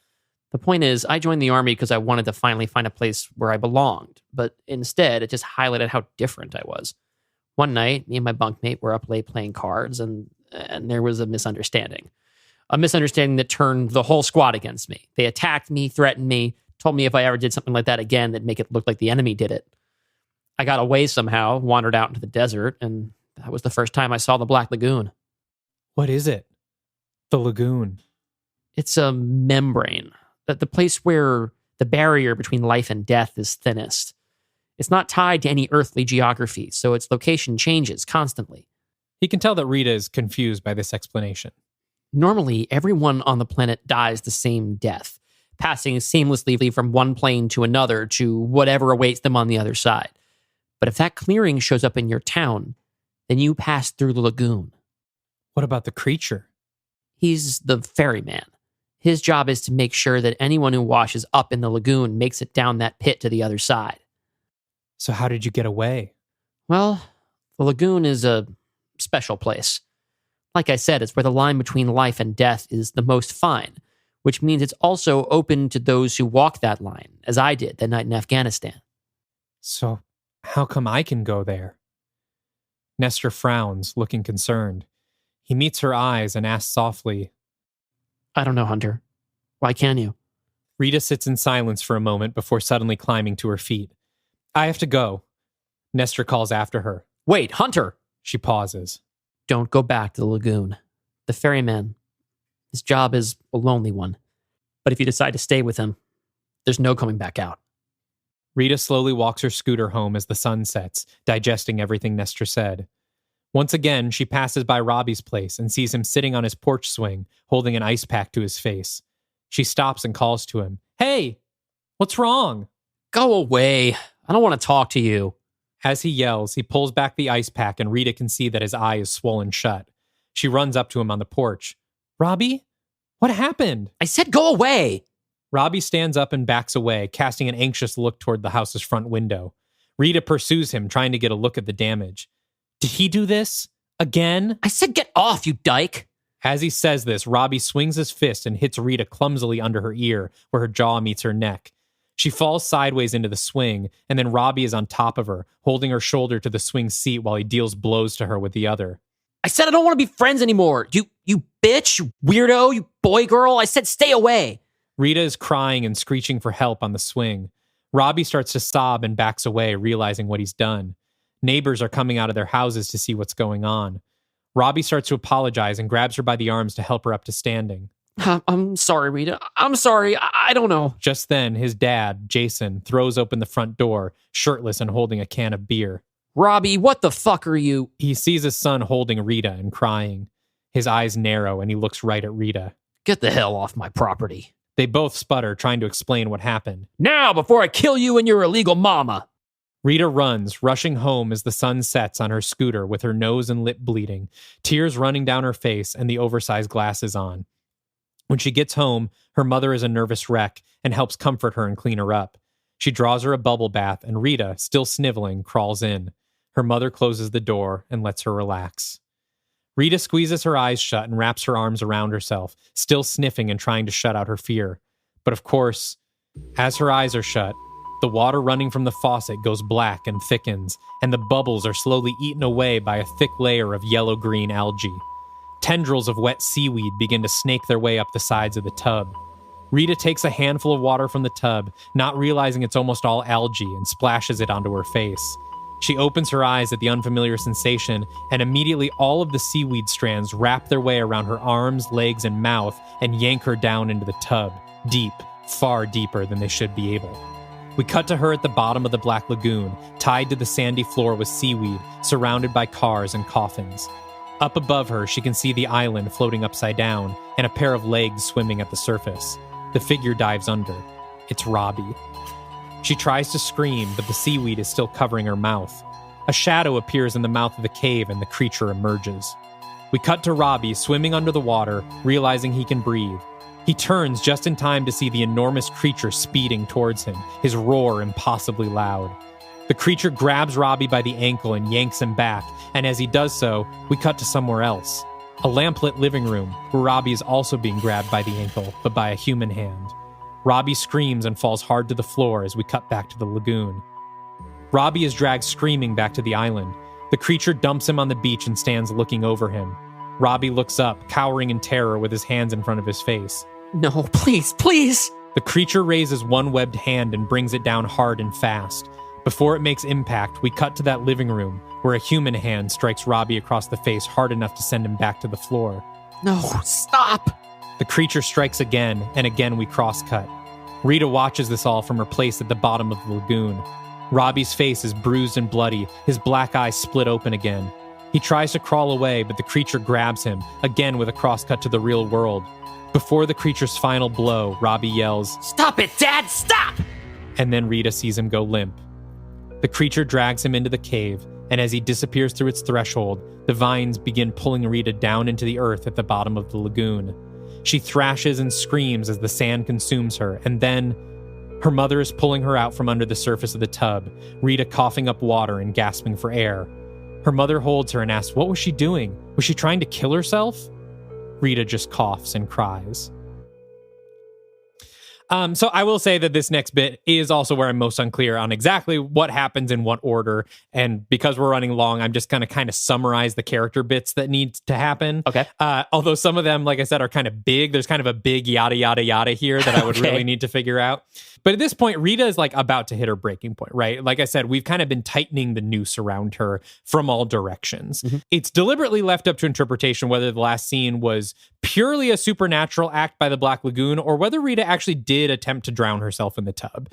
The point is, I joined the army because I wanted to finally find a place where I belonged, but instead, it just highlighted how different I was. One night, me and my bunkmate were up late playing cards, and there was a misunderstanding. A misunderstanding that turned the whole squad against me. They attacked me, threatened me, told me if I ever did something like that again, they'd make it look like the enemy did it. I got away somehow, wandered out into the desert, and that was the first time I saw the Black Lagoon." "What is it?" "The lagoon." "It's a membrane. The place where the barrier between life and death is thinnest. It's not tied to any earthly geography, so its location changes constantly." He can tell that Rita is confused by this explanation. "Normally, everyone on the planet dies the same death, passing seamlessly from one plane to another to whatever awaits them on the other side. But if that clearing shows up in your town, then you pass through the lagoon." "What about the creature?" "He's the ferryman. His job is to make sure that anyone who washes up in the lagoon makes it down that pit to the other side." "So how did you get away?" "Well, the lagoon is a special place. Like I said, it's where the line between life and death is the most fine, which means it's also open to those who walk that line, as I did that night in Afghanistan." "So how come I can go there?" Nestor frowns, looking concerned. He meets her eyes and asks softly, "I don't know, Hunter. Why can't you?" Rita sits in silence for a moment before suddenly climbing to her feet. "I have to go." Nestor calls after her. "Wait, Hunter!" She pauses. "Don't go back to the lagoon. The ferryman, his job is a lonely one. But if you decide to stay with him, there's no coming back out." Rita slowly walks her scooter home as the sun sets, digesting everything Nestor said. Once again, she passes by Robbie's place and sees him sitting on his porch swing, holding an ice pack to his face. She stops and calls to him. "Hey, what's wrong?" "Go away. I don't want to talk to you." As he yells, he pulls back the ice pack and Rita can see that his eye is swollen shut. She runs up to him on the porch. "Robbie? What happened?" "I said go away!" Robbie stands up and backs away, casting an anxious look toward the house's front window. Rita pursues him, trying to get a look at the damage. "Did he do this? Again?" "I said get off, you dyke!" As he says this, Robbie swings his fist and hits Rita clumsily under her ear, where her jaw meets her neck. She falls sideways into the swing, and then Robbie is on top of her, holding her shoulder to the swing seat while he deals blows to her with the other. "I said I don't want to be friends anymore. You bitch, you weirdo, you boy girl. I said stay away." Rita is crying and screeching for help on the swing. Robbie starts to sob and backs away, realizing what he's done. Neighbors are coming out of their houses to see what's going on. Robbie starts to apologize and grabs her by the arms to help her up to standing. "I'm sorry, Rita. I'm sorry. I don't know." Just then, his dad, Jason, throws open the front door, shirtless and holding a can of beer. "Robbie, what the fuck are you?" He sees his son holding Rita and crying. His eyes narrow and he looks right at Rita. Get the hell off my property. They both sputter, trying to explain what happened. Now, before I kill you and your illegal mama. Rita runs, rushing home as the sun sets on her scooter with her nose and lip bleeding, tears running down her face and the oversized glasses on. When she gets home, her mother is a nervous wreck and helps comfort her and clean her up. She draws her a bubble bath, and Rita, still sniveling, crawls in. Her mother closes the door and lets her relax. Rita squeezes her eyes shut and wraps her arms around herself, still sniffing and trying to shut out her fear. But of course, as her eyes are shut, the water running from the faucet goes black and thickens, and the bubbles are slowly eaten away by a thick layer of yellow-green algae. Tendrils of wet seaweed begin to snake their way up the sides of the tub. Rita takes a handful of water from the tub, not realizing it's almost all algae, and splashes it onto her face. She opens her eyes at the unfamiliar sensation, and immediately all of the seaweed strands wrap their way around her arms, legs, and mouth and yank her down into the tub, deep, far deeper than they should be able. We cut to her at the bottom of the Black Lagoon, tied to the sandy floor with seaweed, surrounded by cars and coffins. Up above her, she can see the island floating upside down and a pair of legs swimming at the surface. The figure dives under. It's Robbie. She tries to scream, but the seaweed is still covering her mouth. A shadow appears in the mouth of the cave and the creature emerges. We cut to Robbie swimming under the water, realizing he can breathe. He turns just in time to see the enormous creature speeding towards him, his roar impossibly loud. The creature grabs Robbie by the ankle and yanks him back, and as he does so, we cut to somewhere else. A lamplit living room, where Robbie is also being grabbed by the ankle, but by a human hand. Robbie screams and falls hard to the floor as we cut back to the lagoon. Robbie is dragged screaming back to the island. The creature dumps him on the beach and stands looking over him. Robbie looks up, cowering in terror with his hands in front of his face. No, please, please! The creature raises one webbed hand and brings it down hard and fast. Before it makes impact, we cut to that living room, where a human hand strikes Robbie across the face hard enough to send him back to the floor. No, stop! The creature strikes again, and again we cross-cut. Rita watches this all from her place at the bottom of the lagoon. Robbie's face is bruised and bloody, his black eyes split open again. He tries to crawl away, but the creature grabs him, again with a cross-cut to the real world. Before the creature's final blow, Robbie yells, "Stop it, Dad! Stop!" And then Rita sees him go limp. The creature drags him into the cave, and as he disappears through its threshold, the vines begin pulling Rita down into the earth at the bottom of the lagoon. She thrashes and screams as the sand consumes her, and then her mother is pulling her out from under the surface of the tub, Rita coughing up water and gasping for air. Her mother holds her and asks, what was she doing? Was she trying to kill herself? Rita just coughs and cries. So I will say that this next bit is also where I'm most unclear on exactly what happens in what order. And because we're running long, I'm just going to kind of summarize the character bits that need to happen. Okay. Although some of them, like I said, are kind of big. There's kind of a big yada, yada, yada here that I would really need to figure out. But at this point, Rita is like about to hit her breaking point, right? Like I said, we've kind of been tightening the noose around her from all directions. Mm-hmm. It's deliberately left up to interpretation whether the last scene was purely a supernatural act by the Black Lagoon or whether Rita actually did attempt to drown herself in the tub.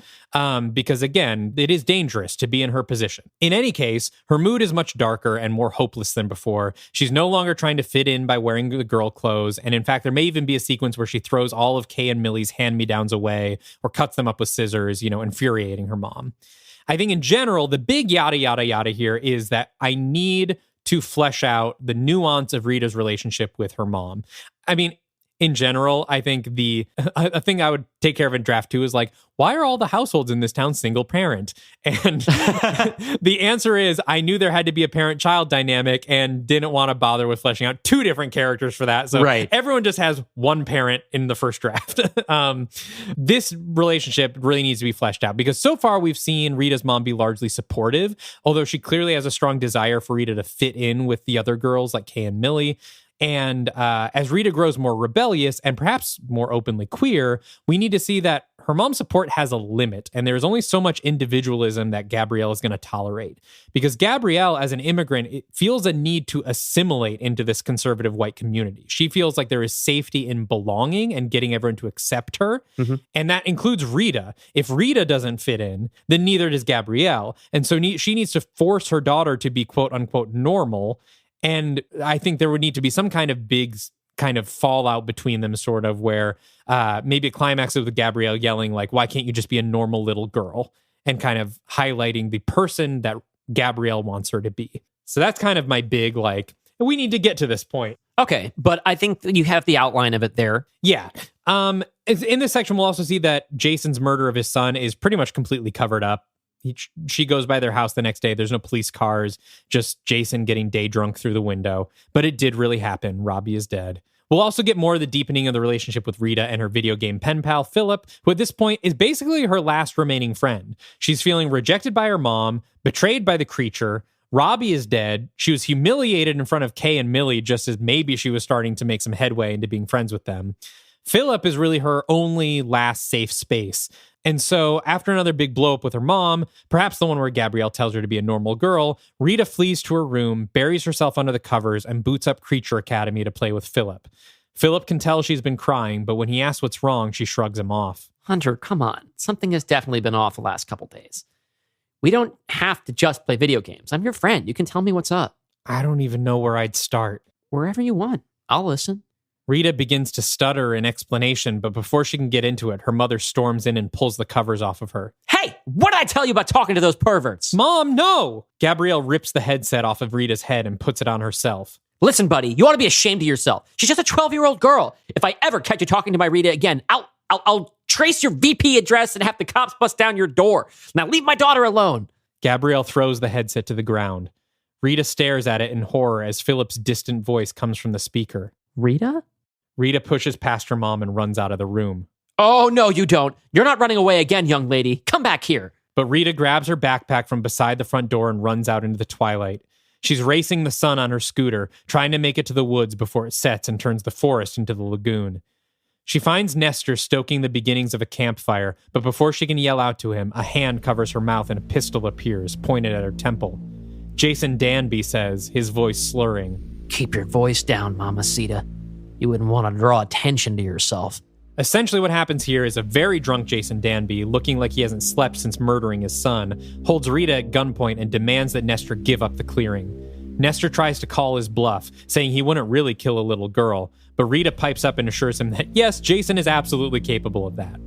Because again, it is dangerous to be in her position. In any case, her mood is much darker and more hopeless than before. She's no longer trying to fit in by wearing the girl clothes. And in fact, there may even be a sequence where she throws all of Kay and Millie's hand-me-downs away or cuts them up with scissors, infuriating her mom. I think in general, the big yada, yada, yada here is that I need to flesh out the nuance of Rita's relationship with her mom. I mean, in general, I think a thing I would take care of in draft 2 is like, why are all the households in this town single parent? And the answer is, I knew there had to be a parent-child dynamic and didn't want to bother with fleshing out 2 different characters for that. So everyone just has one parent in the first draft. This relationship really needs to be fleshed out because so far we've seen Rita's mom be largely supportive, although she clearly has a strong desire for Rita to fit in with the other girls like Kay and Millie. And as Rita grows more rebellious and perhaps more openly queer, we need to see that her mom's support has a limit, and there's only so much individualism that Gabrielle is going to tolerate. Because Gabrielle, as an immigrant, feels a need to assimilate into this conservative white community. She feels like there is safety in belonging and getting everyone to accept her, and that includes Rita. If Rita doesn't fit in, then neither does Gabrielle. And so she needs to force her daughter to be quote-unquote normal. And I think there would need to be some kind of big kind of fallout between them, sort of, where maybe a climax with Gabrielle yelling, like, why can't you just be a normal little girl? And kind of highlighting the person that Gabrielle wants her to be. So that's kind of my big, like, we need to get to this point. Okay, but I think that you have the outline of it there. Yeah. In this section, we'll also see that Jason's murder of his son is pretty much completely covered up. She goes by their house the next day. There's no police cars, just Jason getting day drunk through the window. But it did really happen. Robbie is dead. We'll also get more of the deepening of the relationship with Rita and her video game pen pal, Philip, who at this point is basically her last remaining friend. She's feeling rejected by her mom, betrayed by the creature. Robbie is dead. She was humiliated in front of Kay and Millie, just as maybe she was starting to make some headway into being friends with them. Philip is really her only last safe space. And so after another big blow up with her mom, perhaps the one where Gabrielle tells her to be a normal girl, Rita flees to her room, buries herself under the covers, and boots up Creature Academy to play with Philip. Philip can tell she's been crying, but when he asks what's wrong, she shrugs him off. Hunter, come on. Something has definitely been off the last couple days. We don't have to just play video games. I'm your friend. You can tell me what's up. I don't even know where I'd start. Wherever you want. I'll listen. Rita begins to stutter in explanation, but before she can get into it, her mother storms in and pulls the covers off of her. Hey, what did I tell you about talking to those perverts? Mom, no! Gabrielle rips the headset off of Rita's head and puts it on herself. Listen, buddy, you ought to be ashamed of yourself. She's just a 12-year-old girl. If I ever catch you talking to my Rita again, I'll trace your VP address and have the cops bust down your door. Now leave my daughter alone. Gabrielle throws the headset to the ground. Rita stares at it in horror as Philip's distant voice comes from the speaker. Rita? Rita pushes past her mom and runs out of the room. Oh, no, you don't. You're not running away again, young lady. Come back here. But Rita grabs her backpack from beside the front door and runs out into the twilight. She's racing the sun on her scooter, trying to make it to the woods before it sets and turns the forest into the lagoon. She finds Nestor stoking the beginnings of a campfire, but before she can yell out to him, a hand covers her mouth and a pistol appears, pointed at her temple. Jason Danby says, his voice slurring, "Keep your voice down, Mamacita. You wouldn't want to draw attention to yourself." Essentially what happens here is a very drunk Jason Danby, looking like he hasn't slept since murdering his son, holds Rita at gunpoint and demands that Nestor give up the clearing. Nestor tries to call his bluff, saying he wouldn't really kill a little girl, but Rita pipes up and assures him that yes, Jason is absolutely capable of that.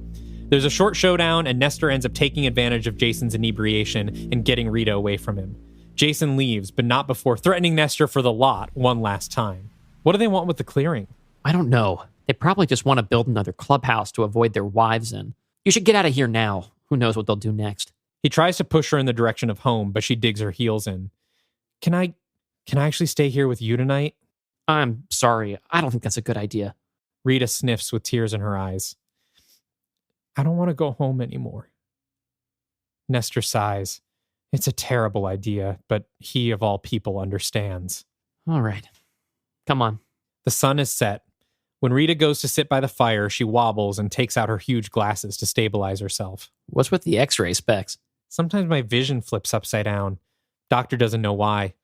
There's a short showdown and Nestor ends up taking advantage of Jason's inebriation and getting Rita away from him. Jason leaves, but not before threatening Nestor for the lot one last time. What do they want with the clearing? I don't know. They probably just want to build another clubhouse to avoid their wives in. You should get out of here now. Who knows what they'll do next? He tries to push her in the direction of home, but she digs her heels in. Can I actually stay here with you tonight? I'm sorry. I don't think that's a good idea. Rita sniffs with tears in her eyes. I don't want to go home anymore. Nestor sighs. It's a terrible idea, but he of all people understands. All right. Come on. The sun is set. When Rita goes to sit by the fire, she wobbles and takes out her huge glasses to stabilize herself. What's with the x-ray specs? Sometimes my vision flips upside down. Doctor doesn't know why.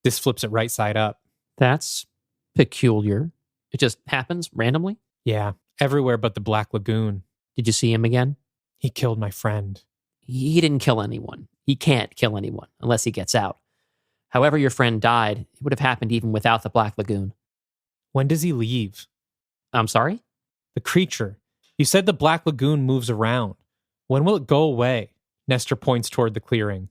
This flips it right side up. That's peculiar. It just happens randomly? Yeah, everywhere but the Black Lagoon. Did you see him again? He killed my friend. He didn't kill anyone. He can't kill anyone unless he gets out. However your friend died, it would have happened even without the Black Lagoon. When does he leave? I'm sorry? The creature. You said the Black Lagoon moves around. When will it go away? Nestor points toward the clearing.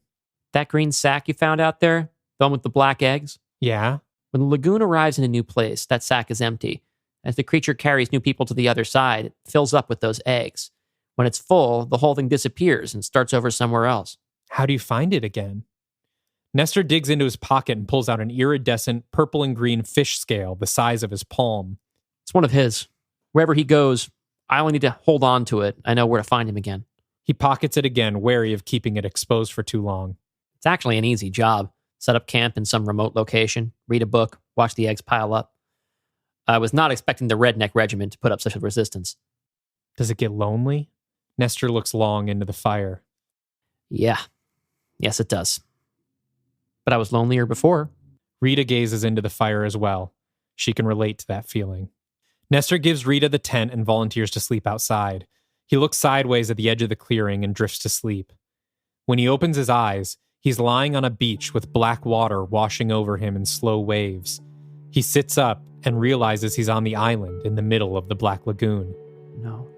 That green sack you found out there? The one with the black eggs? Yeah? When the lagoon arrives in a new place, that sack is empty. As the creature carries new people to the other side, it fills up with those eggs. When it's full, the whole thing disappears and starts over somewhere else. How do you find it again? Nestor digs into his pocket and pulls out an iridescent purple and green fish scale the size of his palm. It's one of his. Wherever he goes, I only need to hold on to it. I know where to find him again. He pockets it again, wary of keeping it exposed for too long. It's actually an easy job. Set up camp in some remote location, read a book, watch the eggs pile up. I was not expecting the redneck regiment to put up such a resistance. Does it get lonely? Nestor looks long into the fire. Yeah. Yes, it does. But I was lonelier before. Rita gazes into the fire as well. She can relate to that feeling. Nestor gives Rita the tent and volunteers to sleep outside. He looks sideways at the edge of the clearing and drifts to sleep. When he opens his eyes, he's lying on a beach with black water washing over him in slow waves. He sits up and realizes he's on the island in the middle of the Black Lagoon. No,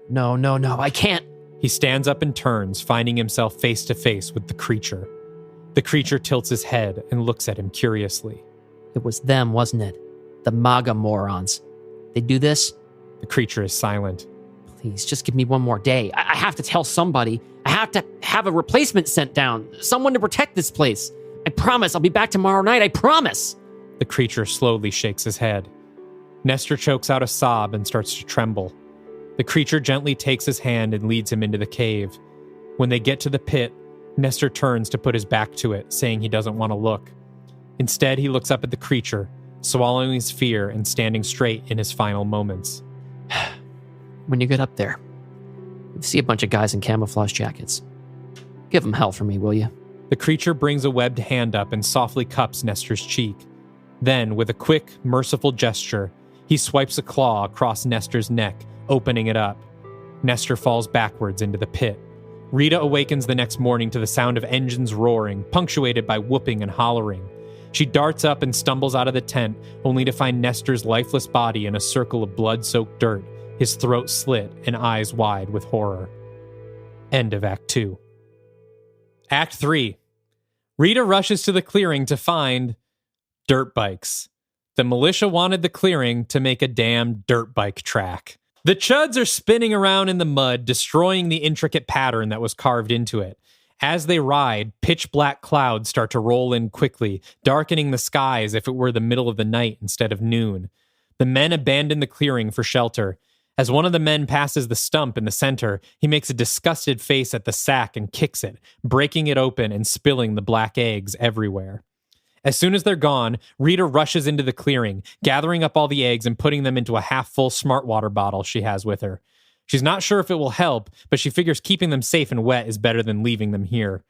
I can't. He stands up and turns, finding himself face to face with the creature. The creature tilts his head and looks at him curiously. It was them, wasn't it? The MAGA morons. They do this? The creature is silent. Please, just give me one more day. I have to tell somebody. I have to have a replacement sent down. Someone to protect this place. I promise I'll be back tomorrow night. I promise. The creature slowly shakes his head. Nestor chokes out a sob and starts to tremble. The creature gently takes his hand and leads him into the cave. When they get to the pit, Nestor turns to put his back to it, saying he doesn't want to look. Instead, he looks up at the creature, swallowing his fear and standing straight in his final moments. When you get up there, you see a bunch of guys in camouflage jackets. Give them hell for me, will you? The creature brings a webbed hand up and softly cups Nestor's cheek. Then, with a quick, merciful gesture, he swipes a claw across Nestor's neck, opening it up. Nestor falls backwards into the pit. Rita awakens the next morning to the sound of engines roaring, punctuated by whooping and hollering. She darts up and stumbles out of the tent, only to find Nestor's lifeless body in a circle of blood-soaked dirt, his throat slit and eyes wide with horror. End of Act 2. Act 3. Rita rushes to the clearing to find dirt bikes. The militia wanted the clearing to make a damn dirt bike track. The chuds are spinning around in the mud, destroying the intricate pattern that was carved into it. As they ride, pitch black clouds start to roll in quickly, darkening the sky as if it were the middle of the night instead of noon. The men abandon the clearing for shelter. As one of the men passes the stump in the center, he makes a disgusted face at the sack and kicks it, breaking it open and spilling the black eggs everywhere. As soon as they're gone, Rita rushes into the clearing, gathering up all the eggs and putting them into a half-full smart water bottle she has with her. She's not sure if it will help, but she figures keeping them safe and wet is better than leaving them here.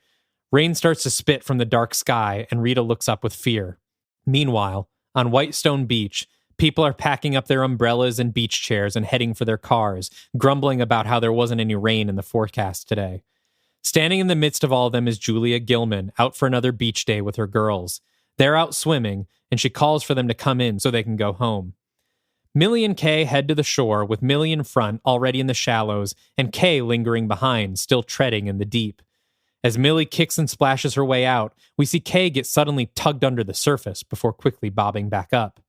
Rain starts to spit from the dark sky, and Rita looks up with fear. Meanwhile, on Whitestone Beach, people are packing up their umbrellas and beach chairs and heading for their cars, grumbling about how there wasn't any rain in the forecast today. Standing in the midst of all of them is Julia Gilman, out for another beach day with her girls. They're out swimming, and she calls for them to come in so they can go home. Millie and Kay head to the shore, with Millie in front, already in the shallows, and Kay lingering behind, still treading in the deep. As Millie kicks and splashes her way out, we see Kay get suddenly tugged under the surface before quickly bobbing back up.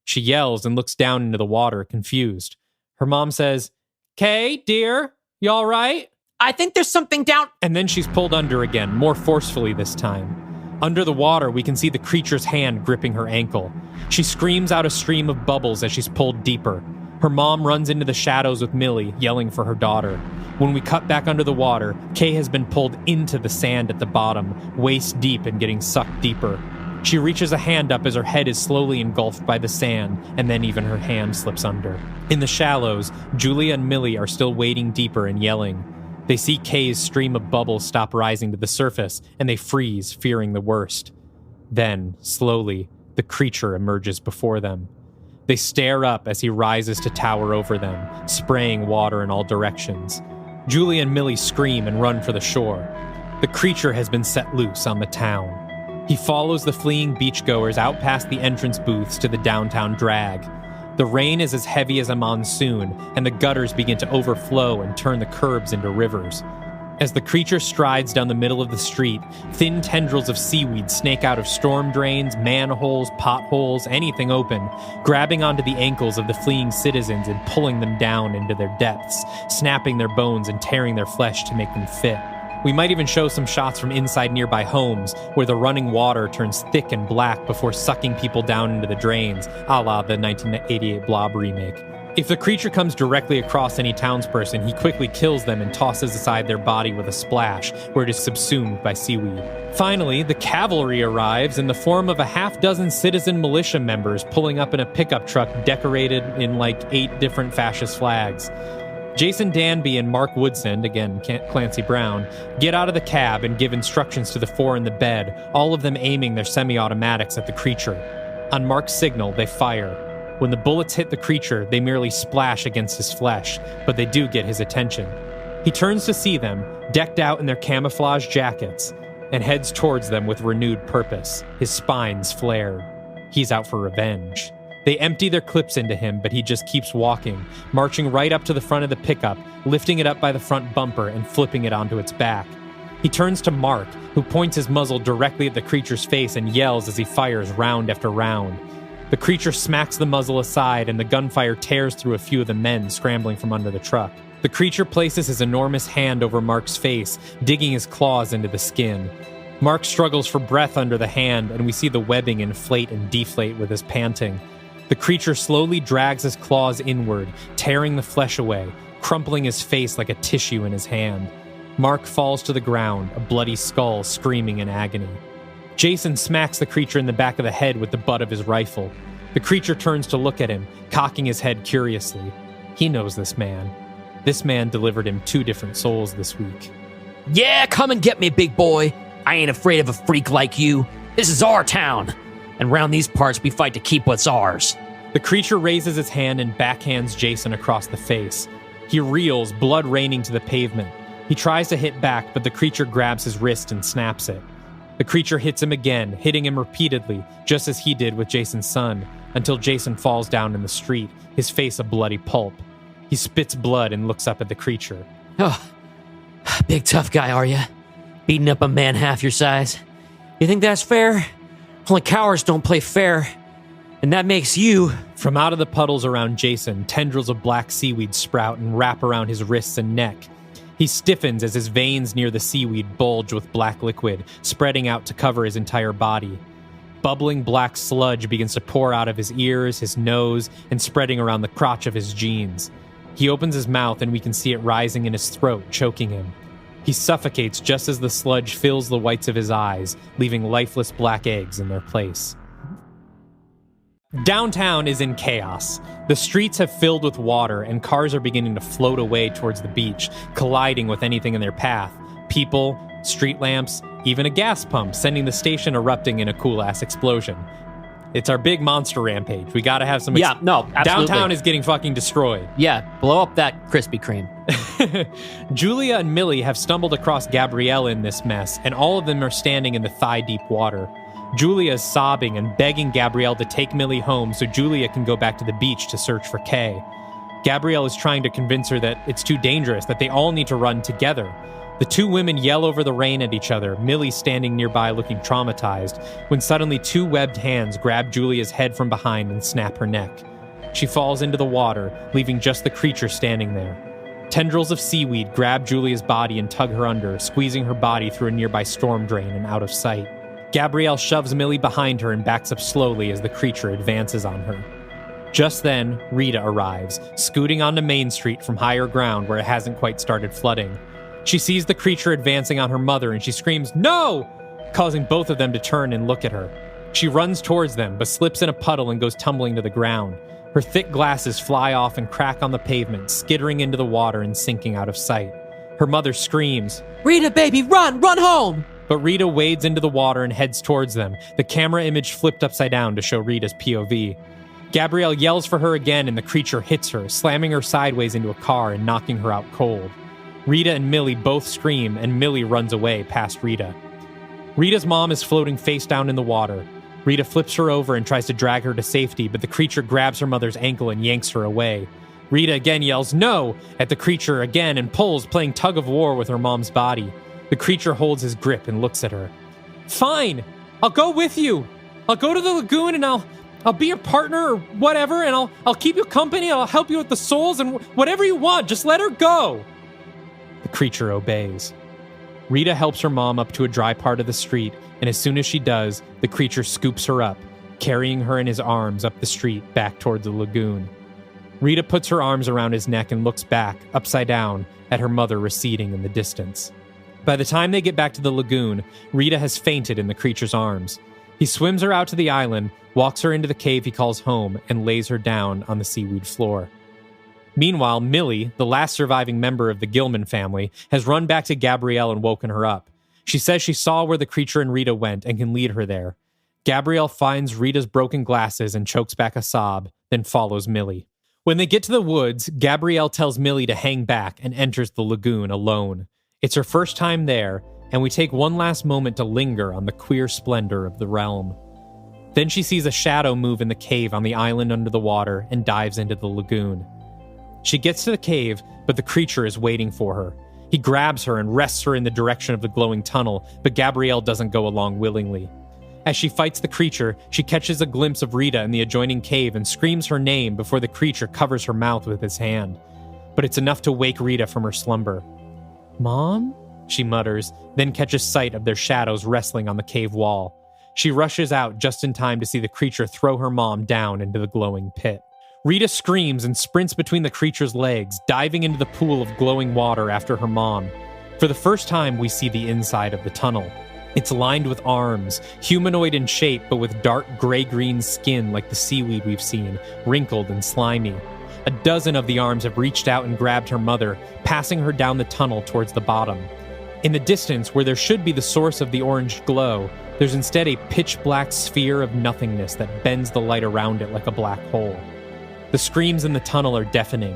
She yells and looks down into the water, confused. Her mom says, "Kay, dear, you all right?" "I think there's something down." And then she's pulled under again, more forcefully this time. Under the water, we can see the creature's hand gripping her ankle. She screams out a stream of bubbles as she's pulled deeper. Her mom runs into the shadows with Millie, yelling for her daughter. When we cut back under the water, Kay has been pulled into the sand at the bottom, waist deep and getting sucked deeper. She reaches a hand up as her head is slowly engulfed by the sand, and then even her hand slips under. In the shallows, Julia and Millie are still wading deeper and yelling. They see Kay's stream of bubbles stop rising to the surface, and they freeze, fearing the worst. Then, slowly, the creature emerges before them. They stare up as he rises to tower over them, spraying water in all directions. Julia and Millie scream and run for the shore. The creature has been set loose on the town. He follows the fleeing beachgoers out past the entrance booths to the downtown drag. The rain is as heavy as a monsoon, and the gutters begin to overflow and turn the curbs into rivers. As the creature strides down the middle of the street, thin tendrils of seaweed snake out of storm drains, manholes, potholes, anything open, grabbing onto the ankles of the fleeing citizens and pulling them down into their depths, snapping their bones and tearing their flesh to make them fit. We might even show some shots from inside nearby homes, where the running water turns thick and black before sucking people down into the drains, a la the 1988 Blob remake. If the creature comes directly across any townsperson, he quickly kills them and tosses aside their body with a splash, where it is subsumed by seaweed. Finally, the cavalry arrives in the form of a half-dozen citizen militia members pulling up in a pickup truck decorated in like 8 different fascist flags. Jason Danby and Mark Woodson, again Clancy Brown, get out of the cab and give instructions to the 4 in the bed, all of them aiming their semi-automatics at the creature. On Mark's signal, they fire. When the bullets hit the creature, they merely splash against his flesh, but they do get his attention. He turns to see them, decked out in their camouflage jackets, and heads towards them with renewed purpose, his spines flared. He's out for revenge. They empty their clips into him, but he just keeps walking, marching right up to the front of the pickup, lifting it up by the front bumper and flipping it onto its back. He turns to Mark, who points his muzzle directly at the creature's face and yells as he fires round after round. The creature smacks the muzzle aside, and the gunfire tears through a few of the men scrambling from under the truck. The creature places his enormous hand over Mark's face, digging his claws into the skin. Mark struggles for breath under the hand, and we see the webbing inflate and deflate with his panting. The creature slowly drags his claws inward, tearing the flesh away, crumpling his face like a tissue in his hand. Mark falls to the ground, a bloody skull screaming in agony. Jason smacks the creature in the back of the head with the butt of his rifle. The creature turns to look at him, cocking his head curiously. He knows this man. This man delivered him 2 different souls this week. Yeah, come and get me, big boy. I ain't afraid of a freak like you. This is our town. And round these parts, we fight to keep what's ours. The creature raises its hand and backhands Jason across the face. He reels, blood raining to the pavement. He tries to hit back, but the creature grabs his wrist and snaps it. The creature hits him again, hitting him repeatedly, just as he did with Jason's son, until Jason falls down in the street, his face a bloody pulp. He spits blood and looks up at the creature. Oh, big tough guy, are you? Beating up a man half your size. You think that's fair? Only cowards don't play fair. And that makes you... From out of the puddles around Jason, tendrils of black seaweed sprout and wrap around his wrists and neck. He stiffens as his veins near the seaweed bulge with black liquid, spreading out to cover his entire body. Bubbling black sludge begins to pour out of his ears, his nose, and spreading around the crotch of his jeans. He opens his mouth and we can see it rising in his throat, choking him. He suffocates just as the sludge fills the whites of his eyes, leaving lifeless black eggs in their place. Downtown is in chaos. The streets have filled with water, and cars are beginning to float away towards the beach, colliding with anything in their path. People, street lamps, even a gas pump, sending the station erupting in a cool-ass explosion. It's our big monster rampage. We gotta have some... Absolutely. Downtown is getting fucking destroyed. Yeah, blow up that Krispy Kreme. Julia and Millie have stumbled across Gabrielle in this mess, and all of them are standing in the thigh-deep water. Julia is sobbing and begging Gabrielle to take Millie home so Julia can go back to the beach to search for Kay. Gabrielle is trying to convince her that it's too dangerous, that they all need to run together. The 2 women yell over the rain at each other, Millie standing nearby looking traumatized, when suddenly 2 webbed hands grab Julia's head from behind and snap her neck. She falls into the water, leaving just the creature standing there. Tendrils of seaweed grab Julia's body and tug her under, squeezing her body through a nearby storm drain and out of sight. Gabrielle shoves Millie behind her and backs up slowly as the creature advances on her. Just then, Rita arrives, scooting onto Main Street from higher ground where it hasn't quite started flooding. She sees the creature advancing on her mother and she screams, "No!" causing both of them to turn and look at her. She runs towards them, but slips in a puddle and goes tumbling to the ground. Her thick glasses fly off and crack on the pavement, skittering into the water and sinking out of sight. Her mother screams, "Rita, baby, run! Run home!" But Rita wades into the water and heads towards them, the camera image flipped upside down to show Rita's POV. Gabrielle yells for her again and the creature hits her, slamming her sideways into a car and knocking her out cold. Rita and Millie both scream, and Millie runs away past Rita. Rita's mom is floating face down in the water. Rita flips her over and tries to drag her to safety, but the creature grabs her mother's ankle and yanks her away. Rita again yells "no" at the creature again and pulls, playing tug of war with her mom's body. The creature holds his grip and looks at her. "Fine, I'll go with you. I'll go to the lagoon and I'll be your partner or whatever, and I'll keep you company, I'll help you with the souls, and whatever you want, just let her go." The creature obeys. Rita helps her mom up to a dry part of the street, and as soon as she does, the creature scoops her up, carrying her in his arms up the street back towards the lagoon. Rita puts her arms around his neck and looks back, upside down, at her mother receding in the distance. By the time they get back to the lagoon, Rita has fainted in the creature's arms. He swims her out to the island, walks her into the cave he calls home, and lays her down on the seaweed floor. Meanwhile, Millie, the last surviving member of the Gilman family, has run back to Gabrielle and woken her up. She says she saw where the creature and Rita went and can lead her there. Gabrielle finds Rita's broken glasses and chokes back a sob, then follows Millie. When they get to the woods, Gabrielle tells Millie to hang back and enters the lagoon alone. It's her first time there, and we take one last moment to linger on the queer splendor of the realm. Then she sees a shadow move in the cave on the island under the water and dives into the lagoon. She gets to the cave, but the creature is waiting for her. He grabs her and wrests her in the direction of the glowing tunnel, but Gabrielle doesn't go along willingly. As she fights the creature, she catches a glimpse of Rita in the adjoining cave and screams her name before the creature covers her mouth with his hand. But it's enough to wake Rita from her slumber. "Mom?" she mutters, then catches sight of their shadows wrestling on the cave wall. She rushes out just in time to see the creature throw her mom down into the glowing pit. Rita screams and sprints between the creature's legs, diving into the pool of glowing water after her mom. For the first time, we see the inside of the tunnel. It's lined with arms, humanoid in shape but with dark gray-green skin like the seaweed we've seen, wrinkled and slimy. A dozen of the arms have reached out and grabbed her mother, passing her down the tunnel towards the bottom. In the distance, where there should be the source of the orange glow, there's instead a pitch-black sphere of nothingness that bends the light around it like a black hole. The screams in the tunnel are deafening.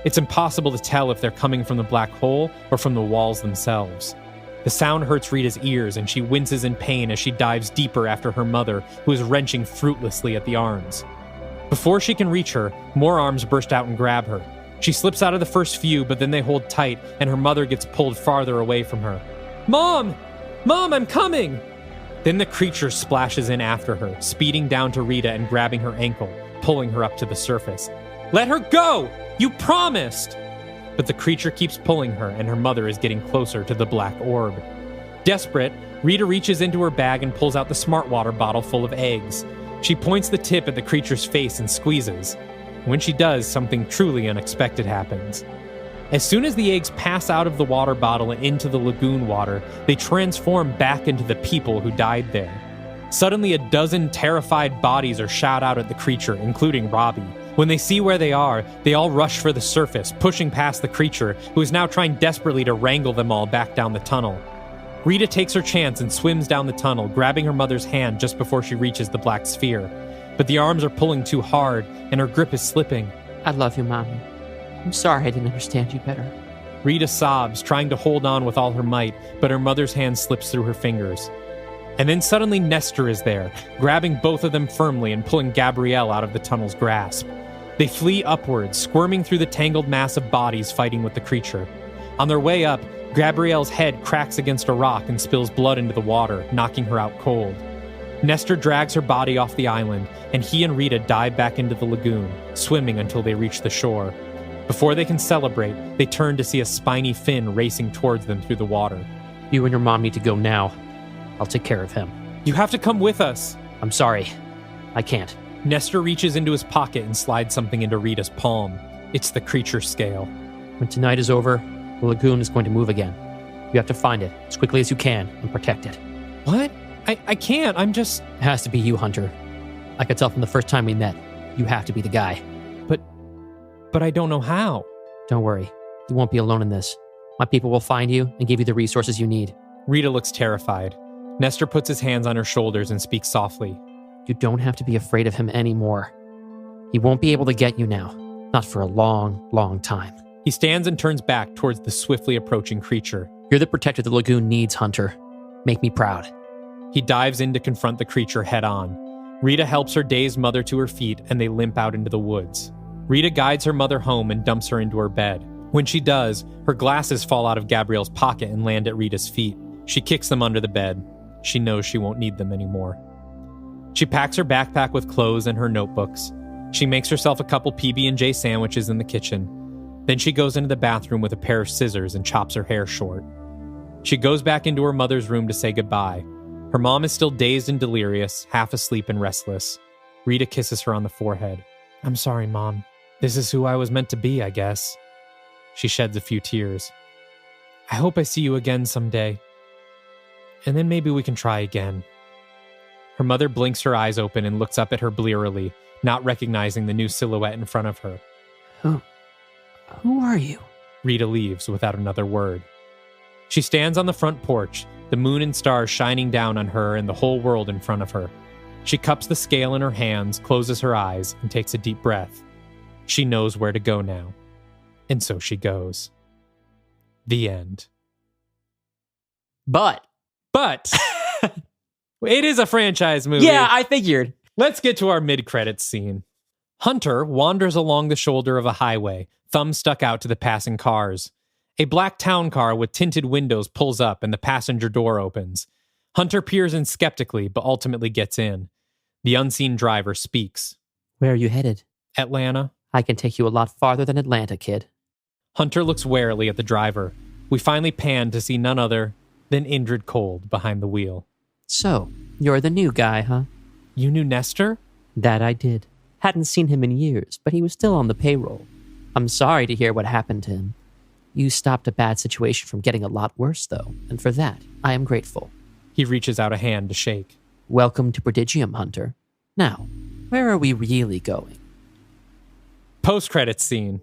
It's impossible to tell if they're coming from the black hole or from the walls themselves. The sound hurts Rita's ears, and she winces in pain as she dives deeper after her mother, who is wrenching fruitlessly at the arms. Before she can reach her, more arms burst out and grab her. She slips out of the first few, but then they hold tight, and her mother gets pulled farther away from her. "Mom! Mom, I'm coming!" Then the creature splashes in after her, speeding down to Rita and grabbing her ankle, pulling her up to the surface. "Let her go! You promised!" But the creature keeps pulling her, and her mother is getting closer to the black orb. Desperate, Rita reaches into her bag and pulls out the smart water bottle full of eggs. She points the tip at the creature's face and squeezes. When she does, something truly unexpected happens. As soon as the eggs pass out of the water bottle and into the lagoon water, they transform back into the people who died there. Suddenly, a dozen terrified bodies are shot out at the creature, including Robbie. When they see where they are, they all rush for the surface, pushing past the creature, who is now trying desperately to wrangle them all back down the tunnel. Rita takes her chance and swims down the tunnel, grabbing her mother's hand just before she reaches the black sphere. But the arms are pulling too hard, and her grip is slipping. "I love you, Mommy. I'm sorry I didn't understand you better." Rita sobs, trying to hold on with all her might, but her mother's hand slips through her fingers. And then suddenly Nestor is there, grabbing both of them firmly and pulling Gabrielle out of the tunnel's grasp. They flee upwards, squirming through the tangled mass of bodies fighting with the creature. On their way up, Gabrielle's head cracks against a rock and spills blood into the water, knocking her out cold. Nestor drags her body off the island, and he and Rita dive back into the lagoon, swimming until they reach the shore. Before they can celebrate, they turn to see a spiny fin racing towards them through the water. "You and your mom need to go now. I'll take care of him." "You have to come with us." "I'm sorry. I can't." Nestor reaches into his pocket and slides something into Rita's palm. It's the creature scale. "When tonight is over, the lagoon is going to move again. You have to find it as quickly as you can and protect it." "What? I can't. I'm just..." "It has to be you, Hunter. I could tell from the first time we met. You have to be the guy." But I don't know how." "Don't worry. You won't be alone in this. My people will find you and give you the resources you need." Rita looks terrified. Nestor puts his hands on her shoulders and speaks softly. "You don't have to be afraid of him anymore. He won't be able to get you now. Not for a long, long time." He stands and turns back towards the swiftly approaching creature. "You're the protector the lagoon needs, Hunter. Make me proud." He dives in to confront the creature head on. Rita helps her dazed mother to her feet, and they limp out into the woods. Rita guides her mother home and dumps her into her bed. When she does, her glasses fall out of Gabrielle's pocket and land at Rita's feet. She kicks them under the bed. She knows she won't need them anymore. She packs her backpack with clothes and her notebooks. She makes herself a couple PB&J sandwiches in the kitchen. Then she goes into the bathroom with a pair of scissors and chops her hair short. She goes back into her mother's room to say goodbye. Her mom is still dazed and delirious, half asleep and restless. Rita kisses her on the forehead. "I'm sorry, Mom. This is who I was meant to be, I guess." She sheds a few tears. "I hope I see you again someday. And then maybe we can try again." Her mother blinks her eyes open and looks up at her blearily, not recognizing the new silhouette in front of her. Who are you?" Rita leaves without another word. She stands on the front porch, the moon and stars shining down on her and the whole world in front of her. She cups the scale in her hands, closes her eyes, and takes a deep breath. She knows where to go now. And so she goes. The end. But it is a franchise movie. Yeah, I figured. Let's get to our mid-credits scene. Hunter wanders along the shoulder of a highway, thumb stuck out to the passing cars. A black town car with tinted windows pulls up and the passenger door opens. Hunter peers in skeptically, but ultimately gets in. The unseen driver speaks. Where are you headed? Atlanta. I can take you a lot farther than Atlanta, kid. Hunter looks warily at the driver. We finally pan to see none other than Indrid Cold behind the wheel. So, you're the new guy, huh? You knew Nestor? That I did. Hadn't seen him in years, but he was still on the payroll. I'm sorry to hear what happened to him. You stopped a bad situation from getting a lot worse, though, and for that, I am grateful. He reaches out a hand to shake. Welcome to Prodigium, Hunter. Now, where are we really going? Post-credits scene.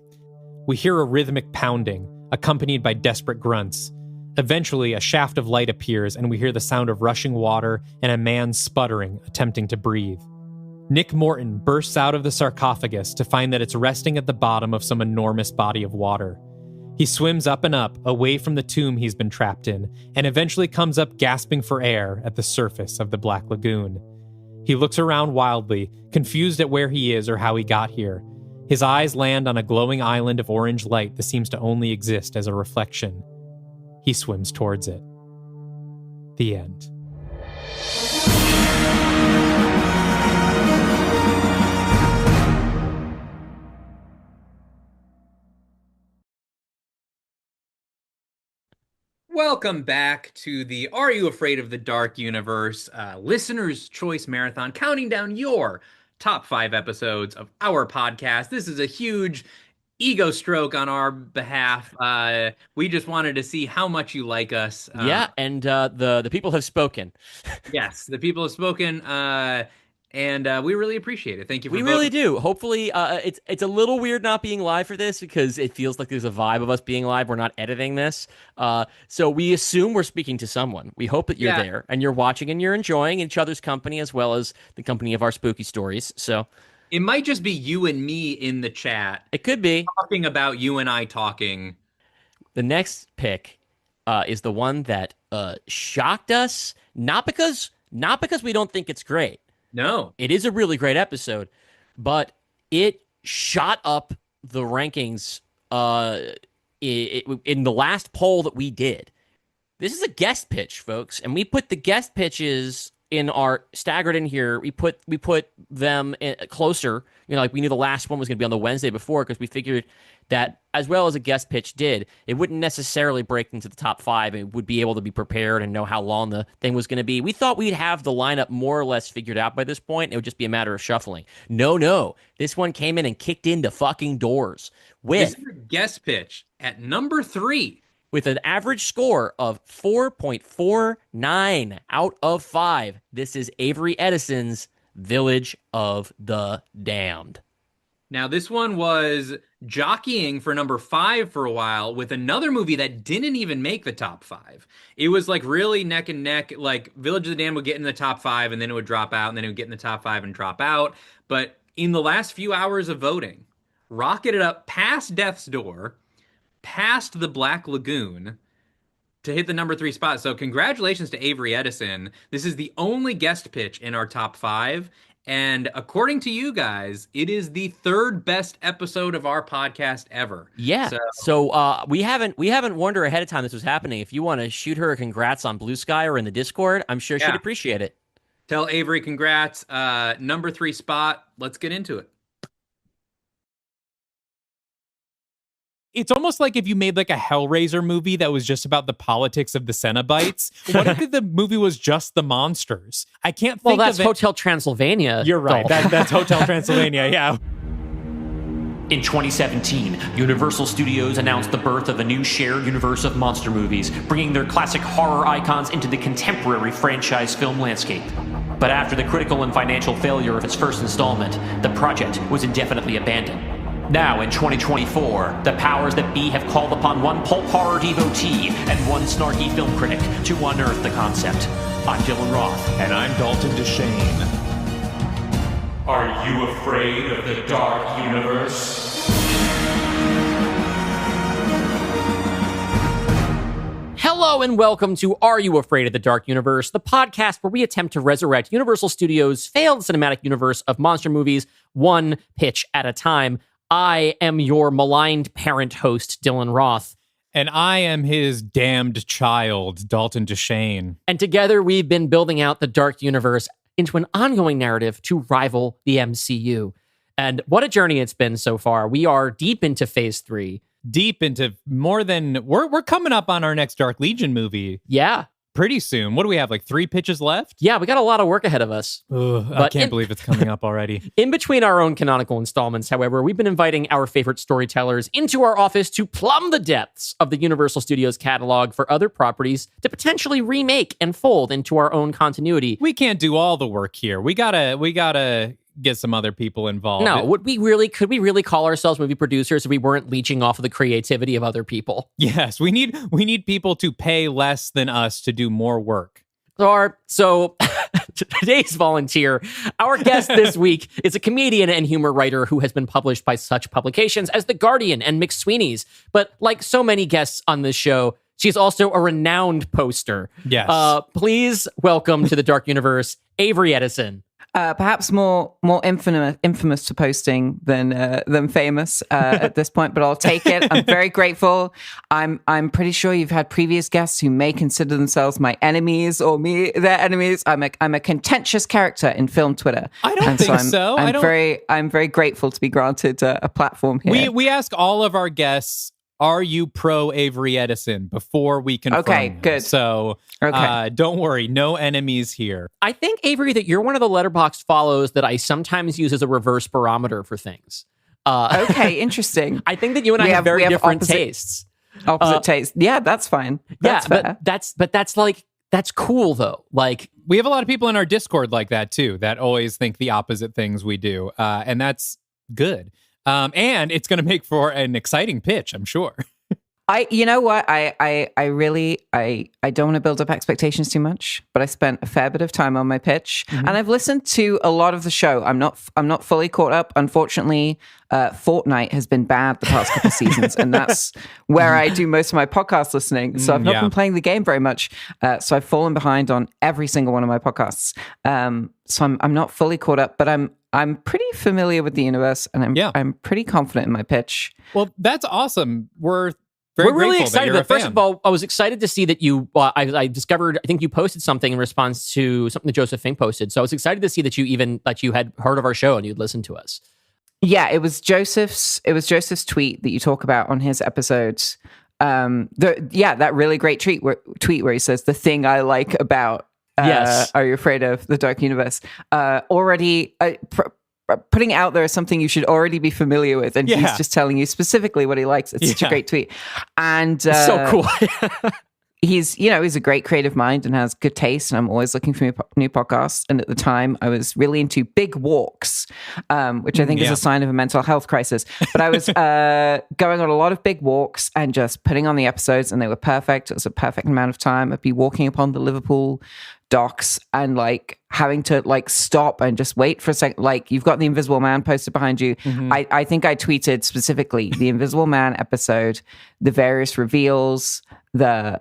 We hear a rhythmic pounding, accompanied by desperate grunts. Eventually, a shaft of light appears, and we hear the sound of rushing water and a man sputtering, attempting to breathe. Nick Morton bursts out of the sarcophagus to find that it's resting at the bottom of some enormous body of water. He swims up and up, away from the tomb he's been trapped in, and eventually comes up gasping for air at the surface of the Black Lagoon. He looks around wildly, confused at where he is or how he got here. His eyes land on a glowing island of orange light that seems to only exist as a reflection. He swims towards it. The end. Welcome back to the Are You Afraid of the Dark Universe Listener's Choice Marathon, counting down your top 5 episodes of our podcast. This is a huge ego stroke on our behalf. We just wanted to see how much you like us. And the people have spoken. Yes, the people have spoken. And we really appreciate it. Thank you for We really do. Hopefully, it's a little weird not being live for this because it feels like there's a vibe of us being live. We're not editing this. So we assume we're speaking to someone. We hope that you're there and you're watching and you're enjoying each other's company as well as the company of our spooky stories. So it might just be you and me in the chat. It could be. Talking about you and I talking. The next pick is the one that shocked us, not because we don't think it's great. No. It is a really great episode, but it shot up the rankings in the last poll that we did. This is a guest pitch, folks, and we put the guest pitches in our staggered in here. We put them closer. You know, like we knew the last one was going to be on the Wednesday before because we figured that as well as a guest pitch did, it wouldn't necessarily break into the top 5. It would be able to be prepared and know how long the thing was going to be. We thought we'd have the lineup more or less figured out by this point. It would just be a matter of shuffling. No. This one came in and kicked into fucking doors with this is a guest pitch at number 3. With an average score of 4.49 out of 5. This is Avery Edison's Village of the Damned. Now, this one was jockeying for number 5 for a while with another movie that didn't even make the top 5. It was like really neck and neck. Like Village of the Damned would get in the top 5 and then it would drop out and then it would get in the top 5 and drop out. But in the last few hours of voting, rocketed up past Death's Door, past the Black Lagoon to hit the number 3 spot. So congratulations to Avery Edison. This is the only guest pitch in our top 5. And according to you guys, it is the 3rd best episode of our podcast ever. Yeah. So we haven't warned her ahead of time this was happening. If you want to shoot her a congrats on Blue Sky or in the Discord, I'm sure she'd appreciate it. Tell Avery congrats. Number 3 spot. Let's get into it. It's almost like if you made like a Hellraiser movie that was just about the politics of the Cenobites. What if the movie was just the monsters? I can't think of it. Well, that's Hotel Transylvania. You're right. That's Hotel Transylvania, yeah. In 2017, Universal Studios announced the birth of a new shared universe of monster movies, bringing their classic horror icons into the contemporary franchise film landscape. But after the critical and financial failure of its first installment, the project was indefinitely abandoned. Now, in 2024, the powers that be have called upon one pulp horror devotee and one snarky film critic to unearth the concept. I'm Dylan Roth. And I'm Dalton DeShane. Are you afraid of the Dark Universe? Hello and welcome to Are You Afraid of the Dark Universe, the podcast where we attempt to resurrect Universal Studios' failed cinematic universe of monster movies, one pitch at a time. I am your maligned parent host, Dylan Roth. And I am his damned child, Dalton DeShane. And together we've been building out the Dark Universe into an ongoing narrative to rival the MCU. And what a journey it's been so far. We are deep into phase 3. Deep into more than... We're coming up on our next Dark Legion movie. Yeah. Pretty soon. What do we have, like 3 pitches left? Yeah, we got a lot of work ahead of us. I can't believe it's coming up already. In between our own canonical installments, however, we've been inviting our favorite storytellers into our office to plumb the depths of the Universal Studios catalog for other properties to potentially remake and fold into our own continuity. We can't do all the work here. We gotta get some other people involved. No, could we really call ourselves movie producers if we weren't leeching off of the creativity of other people? Yes, we need people to pay less than us to do more work. So today's volunteer, our guest this week is a comedian and humor writer who has been published by such publications as The Guardian and McSweeney's. But like so many guests on this show, she's also a renowned poster. Yes. Please welcome to the Dark Universe, Avery Edison. Perhaps more infamous for posting than famous at this point, but I'll take it. I'm very grateful. I'm pretty sure you've had previous guests who may consider themselves my enemies or me their enemies. I'm a contentious character in film Twitter. I don't think so. I'm very grateful to be granted a platform here. We ask all of our guests, are you pro Avery Edison before we confirm? Okay, good. So don't worry, no enemies here. I think, Avery, that you're one of the Letterboxd follows that I sometimes use as a reverse barometer for things. Okay, interesting. I think that you and I have very different tastes. Opposite tastes. Yeah, that's fine. That's fair. That's cool though. Like, we have a lot of people in our Discord like that too, that always think the opposite things we do. And that's good. And it's going to make for an exciting pitch, I'm sure. You know what? I really don't want to build up expectations too much, but I spent a fair bit of time on my pitch, and I've listened to a lot of the show. I'm not fully caught up. Unfortunately, Fortnite has been bad the past couple of seasons, and that's where I do most of my podcast listening. So I've not been playing the game very much. So I've fallen behind on every single one of my podcasts. So I'm not fully caught up, but I'm pretty familiar with the universe, and I'm pretty confident in my pitch. Well, that's awesome. We're really excited. But first of all, I was excited to see that you. I discovered. I think you posted something in response to something that Joseph Fink posted. So I was excited to see that you had heard of our show and you'd listened to us. Yeah, it was Joseph's tweet that you talk about on his episodes. That really great tweet where he says the thing I like about. Yes. Are You Afraid of the Dark Universe? Putting it out there as something you should already be familiar with, and he's just telling you specifically what he likes. It's such a great tweet, and so cool. He's a great creative mind and has good taste, and I'm always looking for new podcasts. And at the time, I was really into big walks, which I think is a sign of a mental health crisis. But I was going on a lot of big walks and just putting on the episodes, and they were perfect. It was a perfect amount of time. I'd be walking upon the Liverpool docks and like having to like stop and just wait for a second. Like, you've got the Invisible Man posted behind you. I think I tweeted specifically the Invisible Man episode, the various reveals, the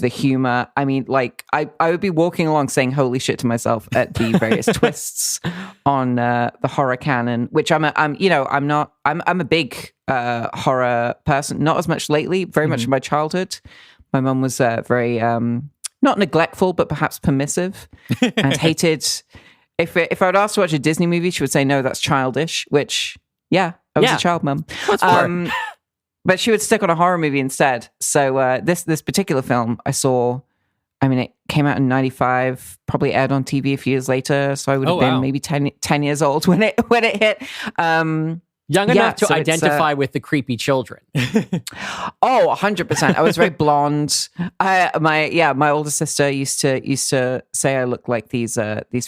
humor. I mean, like I would be walking along saying holy shit to myself at the various twists on the horror canon, which I'm a big horror person, not as much lately, very much in my childhood. My mum was very not neglectful, but perhaps permissive, and hated. If I would ask to watch a Disney movie, she would say, no, that's childish, which, I was a child mum. But she would stick on a horror movie instead. So this particular film I saw, it came out in 95, probably aired on TV a few years later. So I would have been maybe 10 years old when it hit. Young enough to identify with the creepy children. 100%. I was very blonde. My older sister used to say I look like these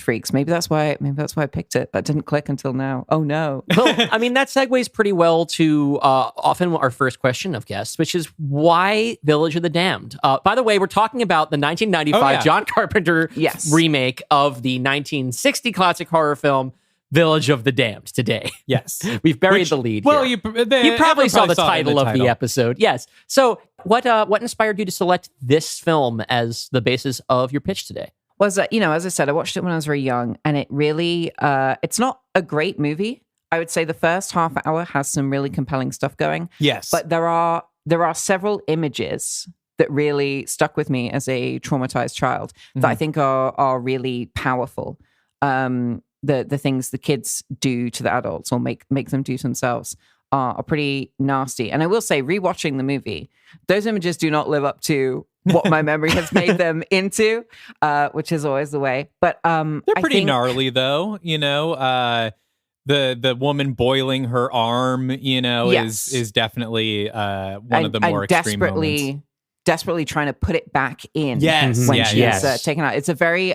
freaks. Maybe that's why I picked it. That didn't click until now. Oh no. Well, that segues pretty well to often our first question of guests, which is why Village of the Damned? By the way, we're talking about the 1995 John Carpenter remake of the 1960 classic horror film Village of the Damned today. Yes. We've buried the lead. Well, here. you probably saw the it in title of the episode. Yes. So what inspired you to select this film as the basis of your pitch today? Was that, as I said, I watched it when I was very young, and it really, it's not a great movie. I would say the first half hour has some really compelling stuff going. Yes. But there are several images that really stuck with me as a traumatized child that I think are really powerful. The things the kids do to the adults or make them do to themselves are pretty nasty. And I will say, rewatching the movie, those images do not live up to what my memory has made them into, which is always the way. But they're pretty gnarly, though. The woman boiling her arm, is definitely one of the more extreme moments. Desperately trying to put it back in when she's taken out. It's a very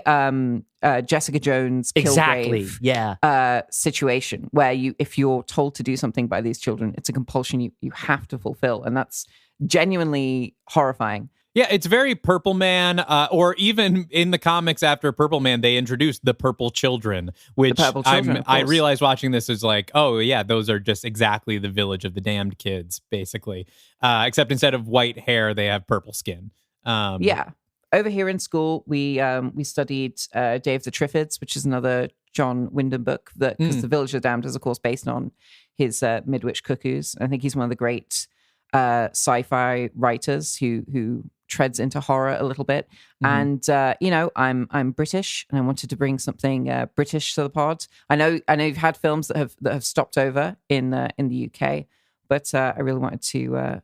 Jessica Jones Kilgrave situation where if you're told to do something by these children, it's a compulsion you have to fulfill. And that's genuinely horrifying. Yeah, it's very Purple Man, or even in the comics after Purple Man, they introduced the Purple Children, which I realized watching this is like, oh yeah, those are just exactly the Village of the Damned kids, basically. Except instead of white hair, they have purple skin. Over here in school, we studied Day of the Triffids, which is another John Wyndham book because the Village of the Damned is of course based on his Midwich Cuckoos. I think he's one of the great sci-fi writers who treads into horror a little bit. And I'm British, and I wanted to bring something British to the pod. I know you've had films that have stopped over in the UK, but I really wanted to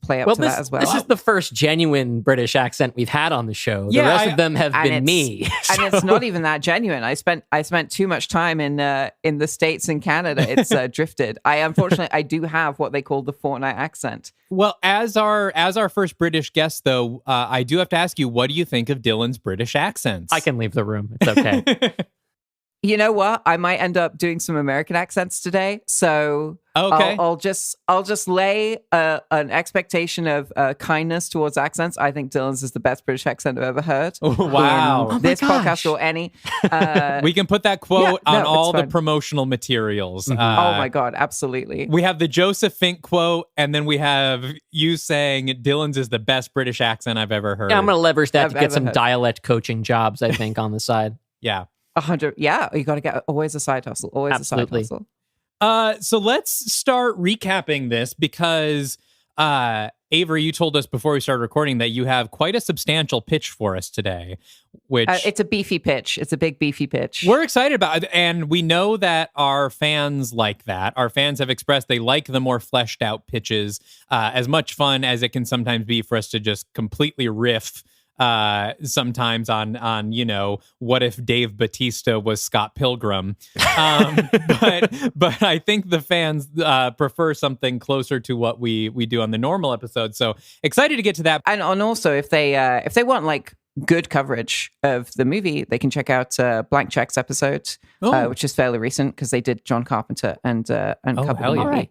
play up to that as well. This is the first genuine British accent we've had on the show. The rest of them have been me. And it's not even that genuine. I spent too much time in the States and Canada. It's drifted. Unfortunately I do have what they call the fortnight accent. Well, as our first British guest, though, I do have to ask you, what do you think of Dylan's British accents? I can leave the room. It's okay. You know what? I might end up doing some American accents today, so okay. I'll just lay an expectation of kindness towards accents. I think Dylan's is the best British accent I've ever heard. Wow! This podcast or any. We can put that quote on all the promotional materials. Oh my god, absolutely! We have the Joseph Fink quote, and then we have you saying Dylan's is the best British accent I've ever heard. Yeah, I'm going to leverage that to get some dialect coaching jobs, I think, on the side. Yeah. 100. Yeah, you got to get always a side hustle. Always Absolutely. a side hustle. So let's start recapping this because Avery, you told us before we started recording that you have quite a substantial pitch for us today. Which it's a beefy pitch. It's a big beefy pitch. We're excited about it, and we know that our fans like that. Our fans have expressed they like the more fleshed out pitches. As much fun as it can sometimes be for us to just completely riff. Sometimes on what if Dave Bautista was Scott Pilgrim, but I think the fans prefer something closer to what we do on the normal episode. So excited to get to that. And also if they want like good coverage of the movie, they can check out Blank Check's episode, which is fairly recent because they did John Carpenter and covered the movie. Right.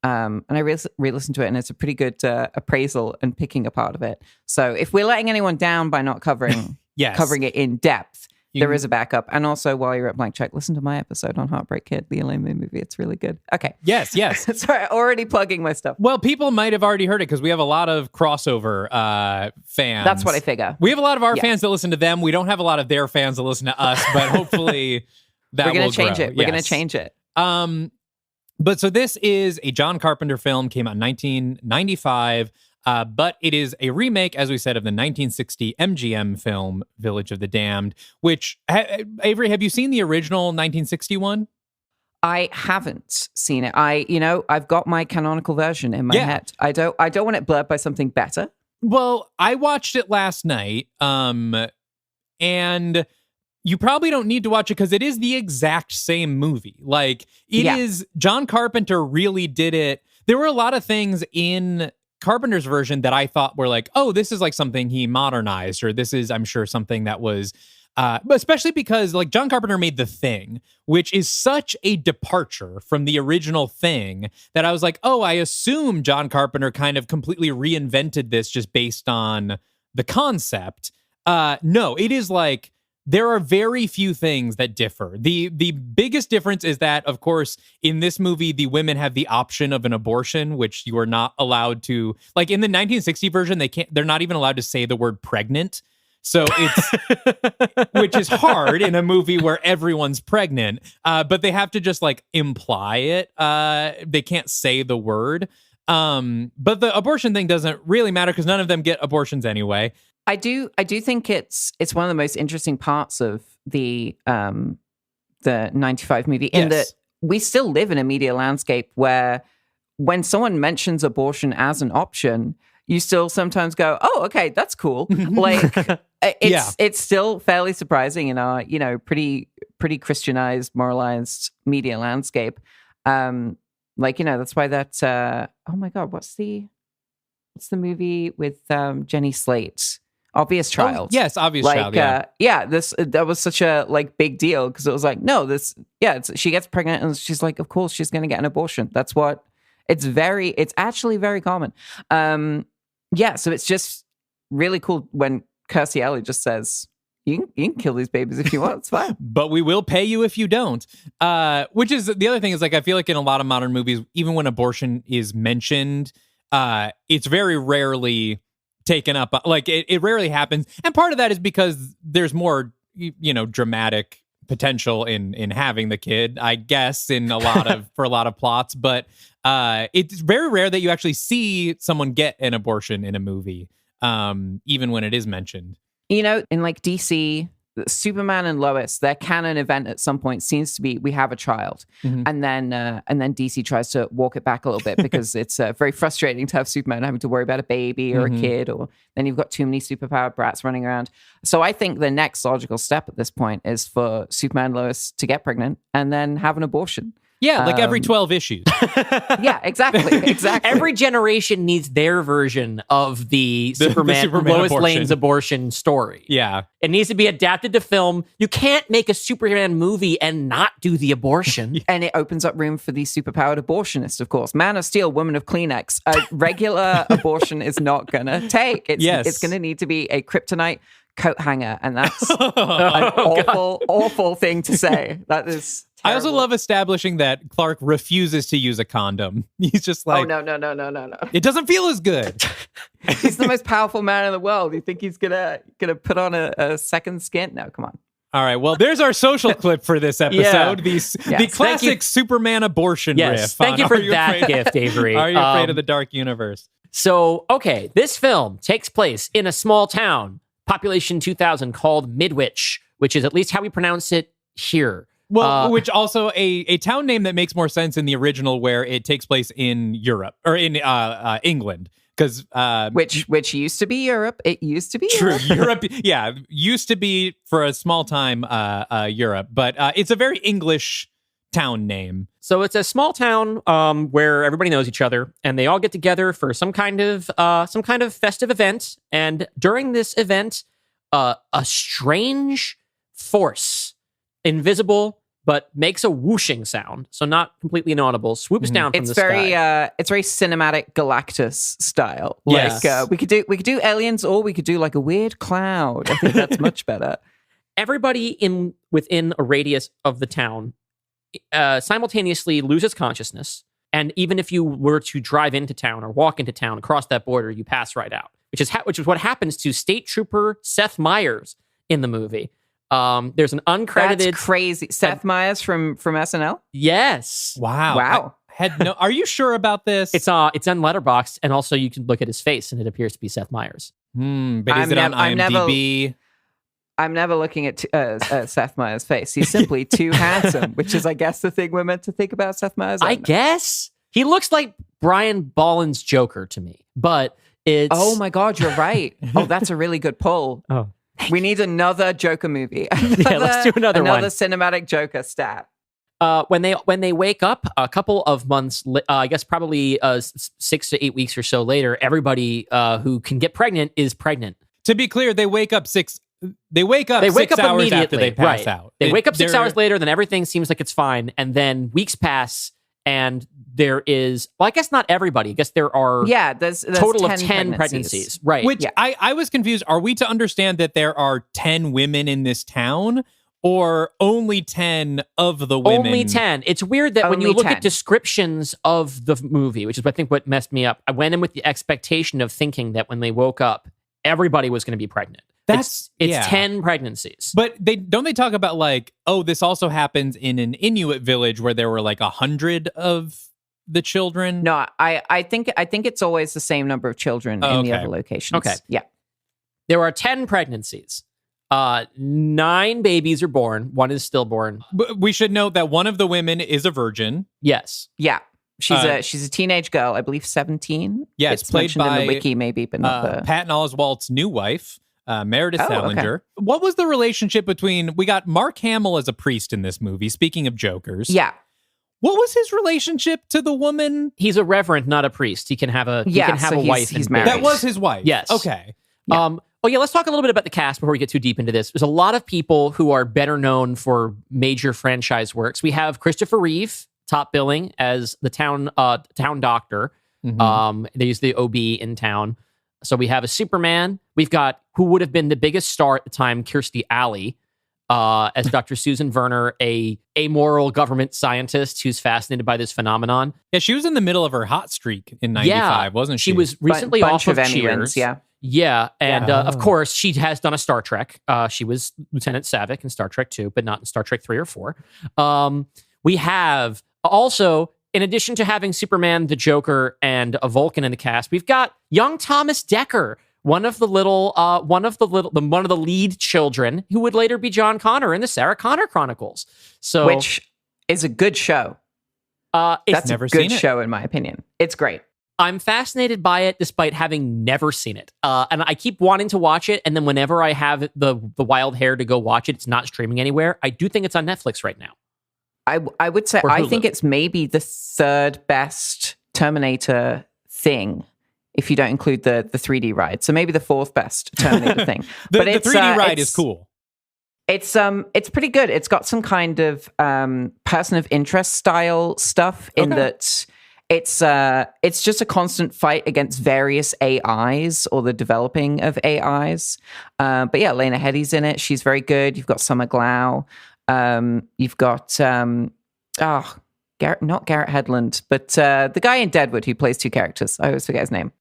And I re-listened to it, and it's a pretty good appraisal and picking apart of it. So if we're letting anyone down by not covering covering it in depth, there is a backup. And also, while you're at Blank Check, listen to my episode on Heartbreak Kid, the Elaine May movie. It's really good. Okay. Yes. Sorry, already plugging my stuff. Well, people might have already heard it because we have a lot of crossover fans. That's what I figure. We have a lot of our fans that listen to them. We don't have a lot of their fans that listen to us, but hopefully that will grow. We're going to change it. We're going to change it. But so this is a John Carpenter film, came out in 1995, but it is a remake, as we said, of the 1960 MGM film Village of the Damned, which, Avery, have you seen the original 1961? I haven't seen it. I've got my canonical version in my head. I don't want it blurred by something better. Well, I watched it last night, and you probably don't need to watch it because it is the exact same movie. Like, it is, John Carpenter really did it. There were a lot of things in Carpenter's version that I thought were like, oh, this is like something he modernized, or this is, I'm sure, something that was, but especially because like John Carpenter made The Thing, which is such a departure from the original Thing that I was like, oh, I assume John Carpenter kind of completely reinvented this just based on the concept. No, it is like there are very few things that differ. The biggest difference is that, of course, in this movie, the women have the option of an abortion, which you are not allowed to. Like in the 1960 version, they're not even allowed to say the word pregnant. So it's, which is hard in a movie where everyone's pregnant, but they have to just like imply it. They can't say the word. But the abortion thing doesn't really matter because none of them get abortions anyway. I do think it's one of the most interesting parts of the 95 movie in that we still live in a media landscape where when someone mentions abortion as an option, you still sometimes go, "Oh, okay, that's cool." Like it's still fairly surprising in our, pretty Christianized, moralized media landscape. That's why that oh my God, what's the movie with Jenny Slate? Obvious Child. Oh, yes, Obvious Child. Yeah. That was such a big deal because it was like, no, she gets pregnant and she's like, of course she's going to get an abortion. That's what it's actually very common. So it's just really cool when Kirstie Alley just says, you can kill these babies if you want. It's fine. But we will pay you if you don't. Which is the other thing is like, I feel like in a lot of modern movies, even when abortion is mentioned, it's very rarely taken up. Like it rarely happens. And part of that is because there's more, dramatic potential in having the kid, I guess, for a lot of plots. But it's very rare that you actually see someone get an abortion in a movie, even when it is mentioned. In like DC, Superman and Lois, their canon event at some point seems to be we have a child, and then DC tries to walk it back a little bit because it's very frustrating to have Superman having to worry about a baby or a kid, or then you've got too many superpowered brats running around. So I think the next logical step at this point is for Superman and Lois to get pregnant and then have an abortion. Yeah, like every 12 issues. Yeah, exactly. Every generation needs their version of the Superman Lois abortion. Lane's abortion story. Yeah. It needs to be adapted to film. You can't make a Superman movie and not do the abortion. And it opens up room for the superpowered abortionist, of course. Man of Steel, Woman of Kleenex. A regular abortion is not going to take. It's going to need to be a kryptonite coat hanger. And that's an awful thing to say. That is... terrible. I also love establishing that Clark refuses to use a condom. He's just like, oh, no. It doesn't feel as good. He's the most powerful man in the world. You think he's gonna put on a second skin? No, come on. All right. Well, there's our social clip for this episode. The classic Superman abortion riff. Thank you for that gift, Avery. Are you afraid of the dark universe? So, okay, this film takes place in a small town, population 2,000, called Midwich, which is at least how we pronounce it here. Well, which also a town name that makes more sense in the original, where it takes place in Europe or in England, because which used to be Europe. It used to be true Europe. Yeah, used to be for a small time Europe, but it's a very English town name. So it's a small town where everybody knows each other, and they all get together for some kind of festive event. And during this event, a strange force, invisible but makes a whooshing sound, so not completely inaudible, swoops down from the sky. It's very cinematic Galactus style. Like we could do aliens, or we could do like a weird cloud. I think that's much better. Everybody within a radius of the town simultaneously loses consciousness, and even if you were to drive into town or walk into town across that border, you pass right out. Which is what happens to State Trooper Seth Meyers in the movie. There's an uncredited... That's crazy. Seth Meyers from SNL? Yes. Wow. Are you sure about this? It's on Letterboxd, and also you can look at his face, and it appears to be Seth Meyers. But is it on IMDb? I'm never looking at Seth Meyers' face. He's simply too handsome, which is, I guess, the thing we're meant to think about Seth Meyers. I guess. He looks like Brian Bolland's Joker to me, but it's... Oh my God, you're right. Oh, that's a really good pull. Oh. We need another Joker movie. Let's do another one. Another cinematic Joker stat. When they wake up a couple of months, I guess probably 6 to 8 weeks or so later, everybody who can get pregnant is pregnant. To be clear, they wake up 6 hours after they pass out. They wake up 6 hours later, then everything seems like it's fine, and then weeks pass, and there is, well, I guess not everybody. I guess there are there's total of 10 pregnancies. Right. Which I was confused. Are we to understand that there are 10 women in this town? Or only 10 of the women? Only 10. It's weird that when you look 10. at descriptions of the movie, which is I think what messed me up, I went in with the expectation of thinking that when they woke up, everybody was going to be pregnant. It's 10 pregnancies. But don't they talk about like, oh, this also happens in an Inuit village where there were like 100 of the children? No, I think it's always the same number of children in the other locations. Okay. Yeah. There are 10 pregnancies. 9 babies are born. 1 is stillborn. But we should note that one of the women is a virgin. Yes. Yeah. She's a teenage girl, I believe 17. Yeah, it's played mentioned by in the wiki, maybe, but not the Patton Oswalt's new wife, Meredith Salinger. Okay. What was the relationship between? We got Mark Hamill as a priest in this movie. Speaking of jokers, Yeah. What was his relationship to the woman? He's a reverend, not a priest. He can have a wife. He's married. That was his wife. Yes. Okay. Yeah. Let's talk a little bit about the cast before we get too deep into this. There's a lot of people who are better known for major franchise works. We have Christopher Reeve, top billing as the town doctor. Mm-hmm. They use the OB in town. So we have a Superman. We've got who would have been the biggest star at the time, Kirstie Alley, as Dr. Susan Werner, a amoral government scientist who's fascinated by this phenomenon. Yeah, she was in the middle of her hot streak in 95, wasn't she? She was recently off of Emmy Cheers. wins, Yeah, and of course, she has done a Star Trek. She was Lieutenant Savick in Star Trek 2, but not in Star Trek 3 or 4. We have also, in addition to having Superman, the Joker, and a Vulcan in the cast, we've got young Thomas Dekker, one of the lead children who would later be John Connor in the Sarah Connor Chronicles. So, which is a good show. That's never a good seen it. show, in my opinion. It's great. I'm fascinated by it despite having never seen it. And I keep wanting to watch it. And then whenever I have the wild hair to go watch it, it's not streaming anywhere. I do think it's on Netflix right now. I would say, Or I Hulu. think it's maybe the third best Terminator thing, if you don't include the 3D ride. So maybe the fourth best Terminator thing. The But it's, 3D ride is cool. It's pretty good. It's got some kind of person of interest style stuff in that it's just a constant fight against various AIs or the developing of AIs. But yeah, Lena Headey's in it. She's very good. You've got Summer Glau. You've got not Garrett Hedlund, but the guy in Deadwood who plays 2 characters. I always forget his name.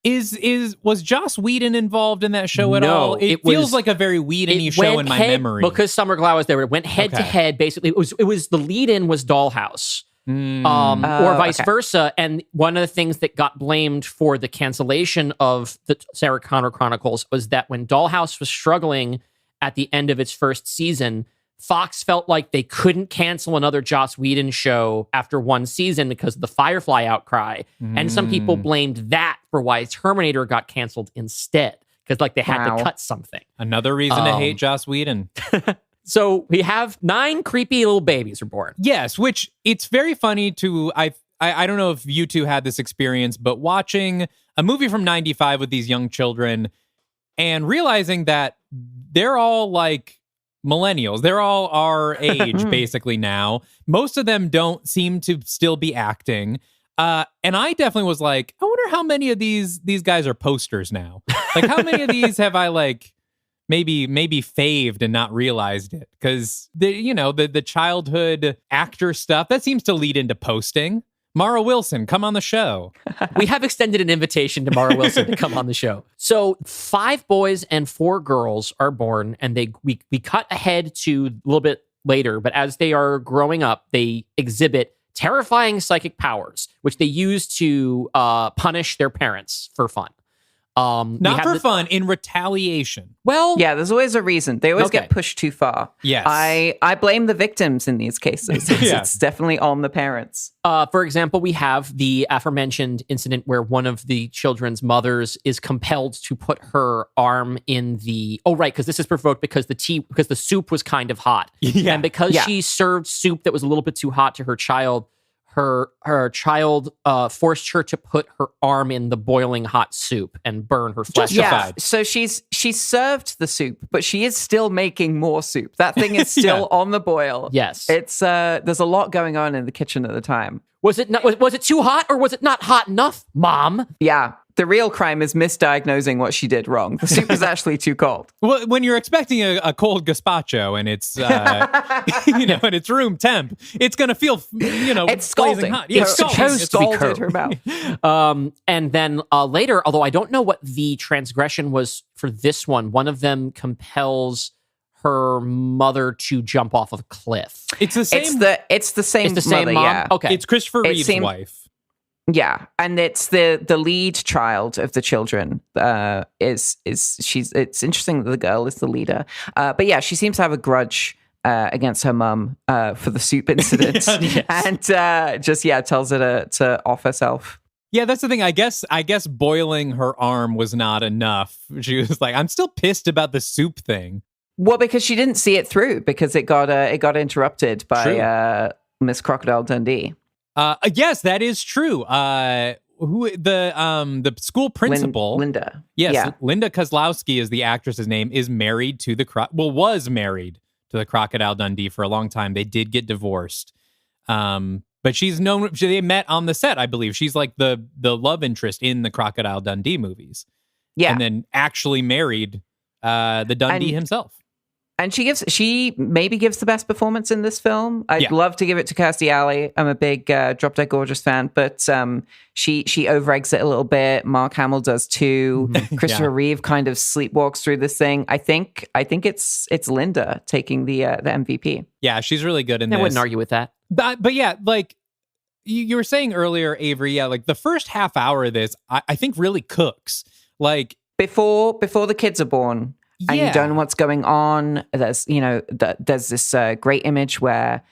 Was Joss Whedon involved in that show at No, all? It feels like a very Whedon-y show in my memory. Because Summer Glau was there. It went head to head. Basically, it was the lead-in was Dollhouse. Or vice versa. And one of the things that got blamed for the cancellation of the Sarah Connor Chronicles was that when Dollhouse was struggling at the end of its first season, Fox felt like they couldn't cancel another Joss Whedon show after one season because of the Firefly outcry. And some people blamed that for why Terminator got canceled instead, because like they had to cut something. Another reason to hate Joss Whedon. So we have 9 creepy little babies are born. Yes, which it's very funny to I don't know if you two had this experience, but watching a movie from 95 with these young children and realizing that they're all like millennials. They're all our age basically now. Most of them don't seem to still be acting. And I definitely was like, I wonder how many of these guys are posters now. Like how many of these have I like maybe faved and not realized it? Because the childhood actor stuff that seems to lead into posting. Mara Wilson, come on the show. We have extended an invitation to Mara Wilson to come on the show. So 5 boys and 4 girls are born, and we cut ahead to a little bit later, but as they are growing up, they exhibit terrifying psychic powers, which they use to punish their parents for fun. Not for fun, in retaliation. Well, yeah, there's always a reason. They always get pushed too far. Yes. I blame the victims in these cases. It's definitely on the parents. For example, we have the aforementioned incident where one of the children's mothers is compelled to put her arm in the... Oh, right, because this is provoked because the soup was kind of hot. Yeah. And because she served soup that was a little bit too hot to her child, her child forced her to put her arm in the boiling hot soup and burn her flesh. Yeah, so she's served the soup, but she is still making more soup. That thing is still on the boil. Yes, it's there's a lot going on in the kitchen at the time. Was it not? Was it too hot, or was it not hot enough, Mom? Yeah. The real crime is misdiagnosing what she did wrong. The soup is actually too cold. Well, when you're expecting a cold gazpacho and it's and it's room temp, it's gonna feel it's scalding hot. Yeah, it's supposed to be cold. Her mouth. And then later, although I don't know what the transgression was for this one of them compels her mother to jump off of a cliff. It's the same. It's the same mother, mom. Yeah. Okay, it's Christopher Reeve's wife. Yeah, and it's the lead child of the children. It's interesting that the girl is the leader, but yeah, she seems to have a grudge against her mum for the soup incident, yes. And tells her to off herself. Yeah, that's the thing. I guess boiling her arm was not enough. She was like, I'm still pissed about the soup thing. Well, because she didn't see it through because it got interrupted by Miss Crocodile Dundee. Yes, that is true. Who the school principal, Linda. Yes, yeah. Linda Kozlowski is the actress's name. Is married to was married to the Crocodile Dundee for a long time. They did get divorced, but she's known. They met on the set, I believe. She's like the love interest in the Crocodile Dundee movies. Yeah, and then actually married the Dundee himself. And she maybe gives the best performance in this film. I'd love to give it to Kirstie Alley. I'm a big Drop Dead Gorgeous fan, but she overeggs it a little bit. Mark Hamill does too. Christopher Reeve kind of sleepwalks through this thing. I think it's Linda taking the MVP. Yeah, she's really good in this. I wouldn't argue with that. But yeah, like you were saying earlier, Avery, yeah, like the first half hour of this, I think really cooks. Like before the kids are born. And you don't know what's going on. There's, there's this great image where,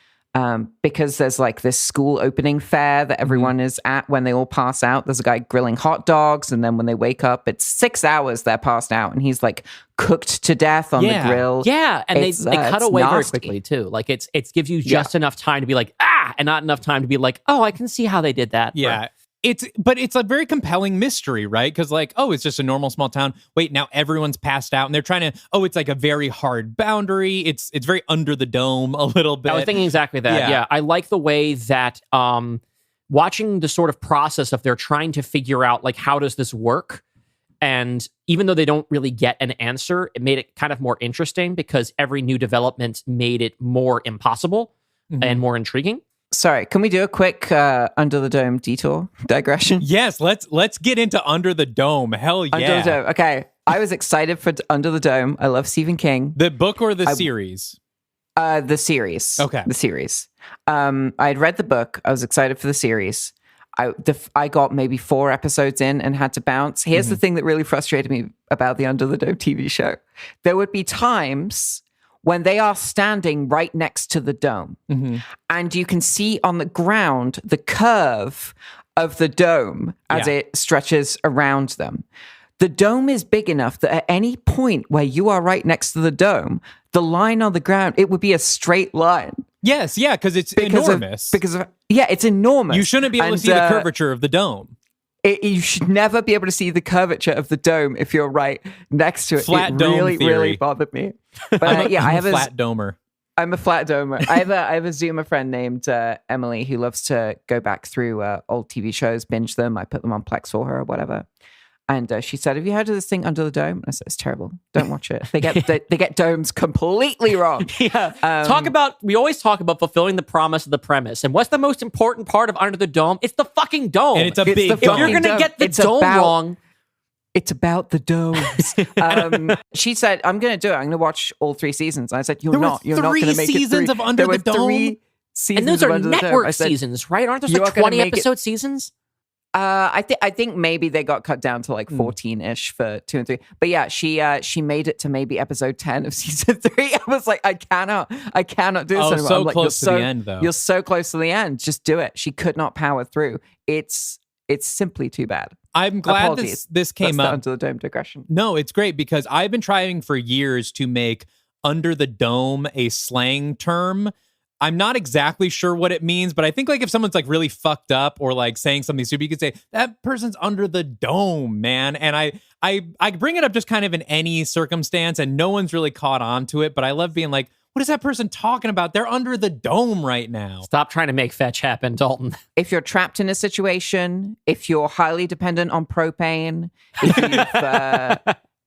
because there's like this school opening fair that everyone is at when they all pass out, there's a guy grilling hot dogs. And then when they wake up, it's 6 hours they're passed out and he's like cooked to death on the grill. Yeah. And they cut away nasty. very quickly too. Like it gives you just enough time to be like, and not enough time to be like, oh, I can see how they did that. Yeah. But it's a very compelling mystery, right? Because like, oh, it's just a normal small town. Wait, now everyone's passed out and they're trying to, it's like a very hard boundary. It's very under the dome a little bit. I was thinking exactly that. Yeah. I like the way that watching the sort of process of they're trying to figure out like, how does this work? And even though they don't really get an answer, it made it kind of more interesting because every new development made it more impossible and more intriguing. Sorry, can we do a quick Under the Dome detour digression? Yes, let's get into Under the Dome. Hell yeah. Under the Dome. Okay, I was excited for Under the Dome. I love Stephen King. The book or the series? The series. Okay. The series. I had read the book. I was excited for the series. I got maybe 4 episodes in and had to bounce. Here's the thing that really frustrated me about the Under the Dome TV show. There would be times when they are standing right next to the dome and you can see on the ground the curve of the dome as it stretches around them. The dome is big enough that at any point where you are right next to the dome, the line on the ground, it would be a straight line. Yes, yeah, because it's enormous. It's enormous. You shouldn't be able to see the curvature of the dome. You should never be able to see the curvature of the dome if you're right next to it. Flat dome really, theory. really bothered me. But I'm I have a flat domer. I'm a flat domer. I have a Zoomer friend named Emily who loves to go back through old TV shows, binge them. I put them on Plex for her or whatever. And she said, "Have you heard of this thing Under the Dome?" And I said, "It's terrible. Don't watch it. They get domes completely wrong." We always talk about fulfilling the promise of the premise. And what's the most important part of Under the Dome? It's the fucking dome. And it's a big dome. If you're going to get the dome wrong, it's about the domes. She said, "I'm going to do it. I'm going to watch all 3 seasons." And I said, "You're not going to make it 3 seasons of Under the Dome. 3 seasons and those are of network seasons, right? Aren't those like 20 episode seasons?" I think maybe they got cut down to like 14-ish for 2 and 3. But yeah, she made it to maybe episode 10 of season 3. I was like, I cannot do this anymore. So I'm like, close to the end, though. You're so close to the end. Just do it. She could not power through. It's simply too bad. I'm glad Apologies. this came up. Under the Dome digression. No, it's great because I've been trying for years to make Under the Dome a slang term I'm not exactly sure what it means, but I think like if someone's like really fucked up or like saying something stupid, you could say that person's under the dome, man. And I bring it up just kind of in any circumstance, and no one's really caught on to it. But I love being like, what is that person talking about? They're under the dome right now. Stop trying to make fetch happen, Dalton. If you're trapped in a situation, if you're highly dependent on propane,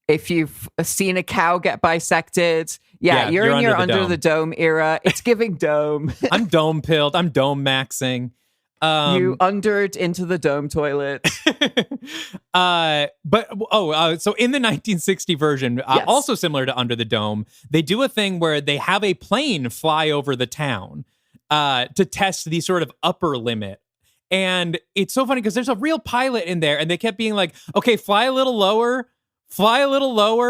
if you've seen a cow get bisected, you're in your under the dome era. It's giving dome. I'm dome pilled. I'm dome maxing. You undered into the dome toilet. So in the 1960 version, also similar to Under the Dome, they do a thing where they have a plane fly over the town to test the sort of upper limit. And it's so funny because there's a real pilot in there, and they kept being like, okay, fly a little lower,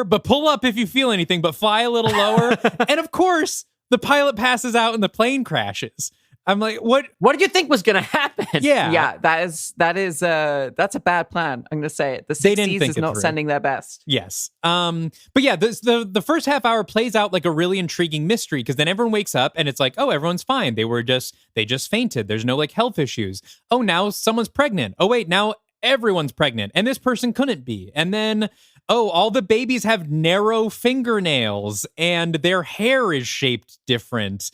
but pull up if you feel anything, but fly a little lower. And of course, the pilot passes out and the plane crashes. I'm like, what did you think was going to happen? Yeah, that's a bad plan. I'm going to say it. The 60s is not sending their best. Yes. But yeah, the first half hour plays out like a really intriguing mystery, because then everyone wakes up and it's like, oh, everyone's fine. They just fainted. There's no like health issues. Oh, now someone's pregnant. Oh, wait, now everyone's pregnant and this person couldn't be. And then, oh, all the babies have narrow fingernails and their hair is shaped different.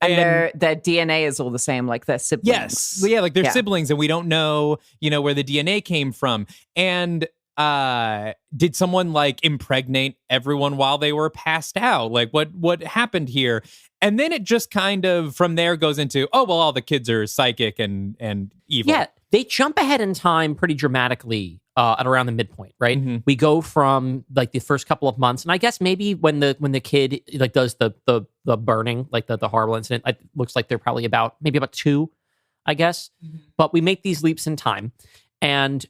And their DNA is all the same, like their siblings. Yes. Yeah, like they're siblings, and we don't know, where the DNA came from. And did someone like impregnate everyone while they were passed out? Like what happened here? And then it just kind of from there goes into, oh, well, all the kids are psychic and evil. Yeah, they jump ahead in time pretty dramatically at around the midpoint, right? Mm-hmm. We go from like the first couple of months, and I guess maybe when the kid like does the burning, like the horrible incident, it looks like they're probably about 2, I guess. Mm-hmm. But we make these leaps in time, and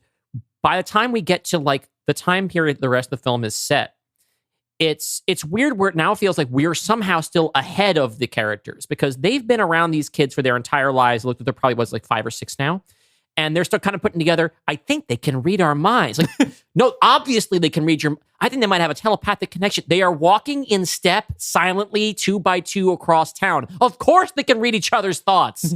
by the time we get to like the time period the rest of the film is set, it's weird where it now feels like we're somehow still ahead of the characters, because they've been around these kids for their entire lives. Looked at there probably was like 5 or 6 now. And they're still kind of putting together, I think they can read our minds. Like, no, obviously they can read I think they might have a telepathic connection. They are walking in step silently 2 by 2 across town. Of course they can read each other's thoughts.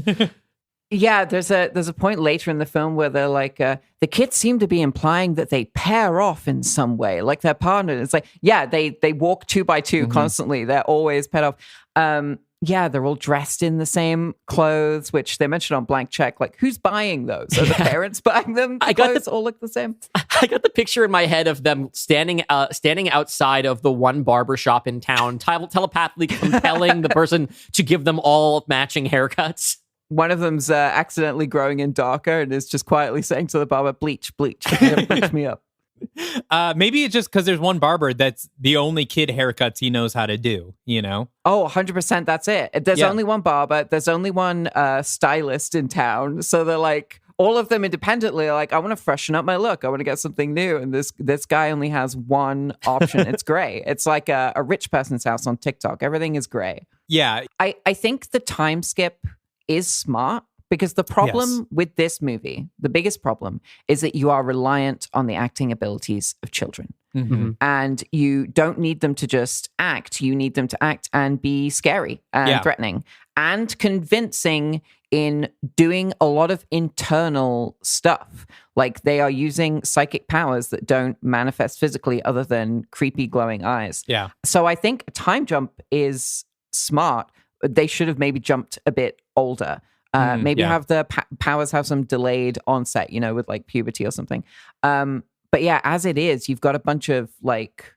Yeah, there's a point later in the film where they're like, the kids seem to be implying that they pair off in some way, like their partner. It's like, yeah, they walk 2 by 2 constantly. They're always paired off. Yeah, they're all dressed in the same clothes, which they mentioned on Blank Check. Like, who's buying those? Are the parents buying them? The clothes all look the same. I got the picture in my head of them standing outside of the one barbershop in town, telepathically compelling the person to give them all matching haircuts. One of them's accidentally growing in darker and is just quietly saying to the barber, bleach, bleach me up. Maybe it's just because there's one barber that's the only kid haircuts he knows how to do, Oh, 100%. That's it. There's only one barber. There's only one stylist in town. So they're like, all of them independently are like, I want to freshen up my look. I want to get something new. And this guy only has one option. It's gray. It's like a rich person's house on TikTok. Everything is gray. Yeah. I think the time skip is smart. Because the problem with this movie, the biggest problem, is that you are reliant on the acting abilities of children. Mm-hmm. And you don't need them to just act. You need them to act and be scary and threatening and convincing in doing a lot of internal stuff. Like they are using psychic powers that don't manifest physically other than creepy glowing eyes. Yeah. So I think a time jump is smart. They should have maybe jumped a bit older. Maybe have the powers have some delayed onset, with like puberty or something. But yeah, as it is, you've got a bunch of like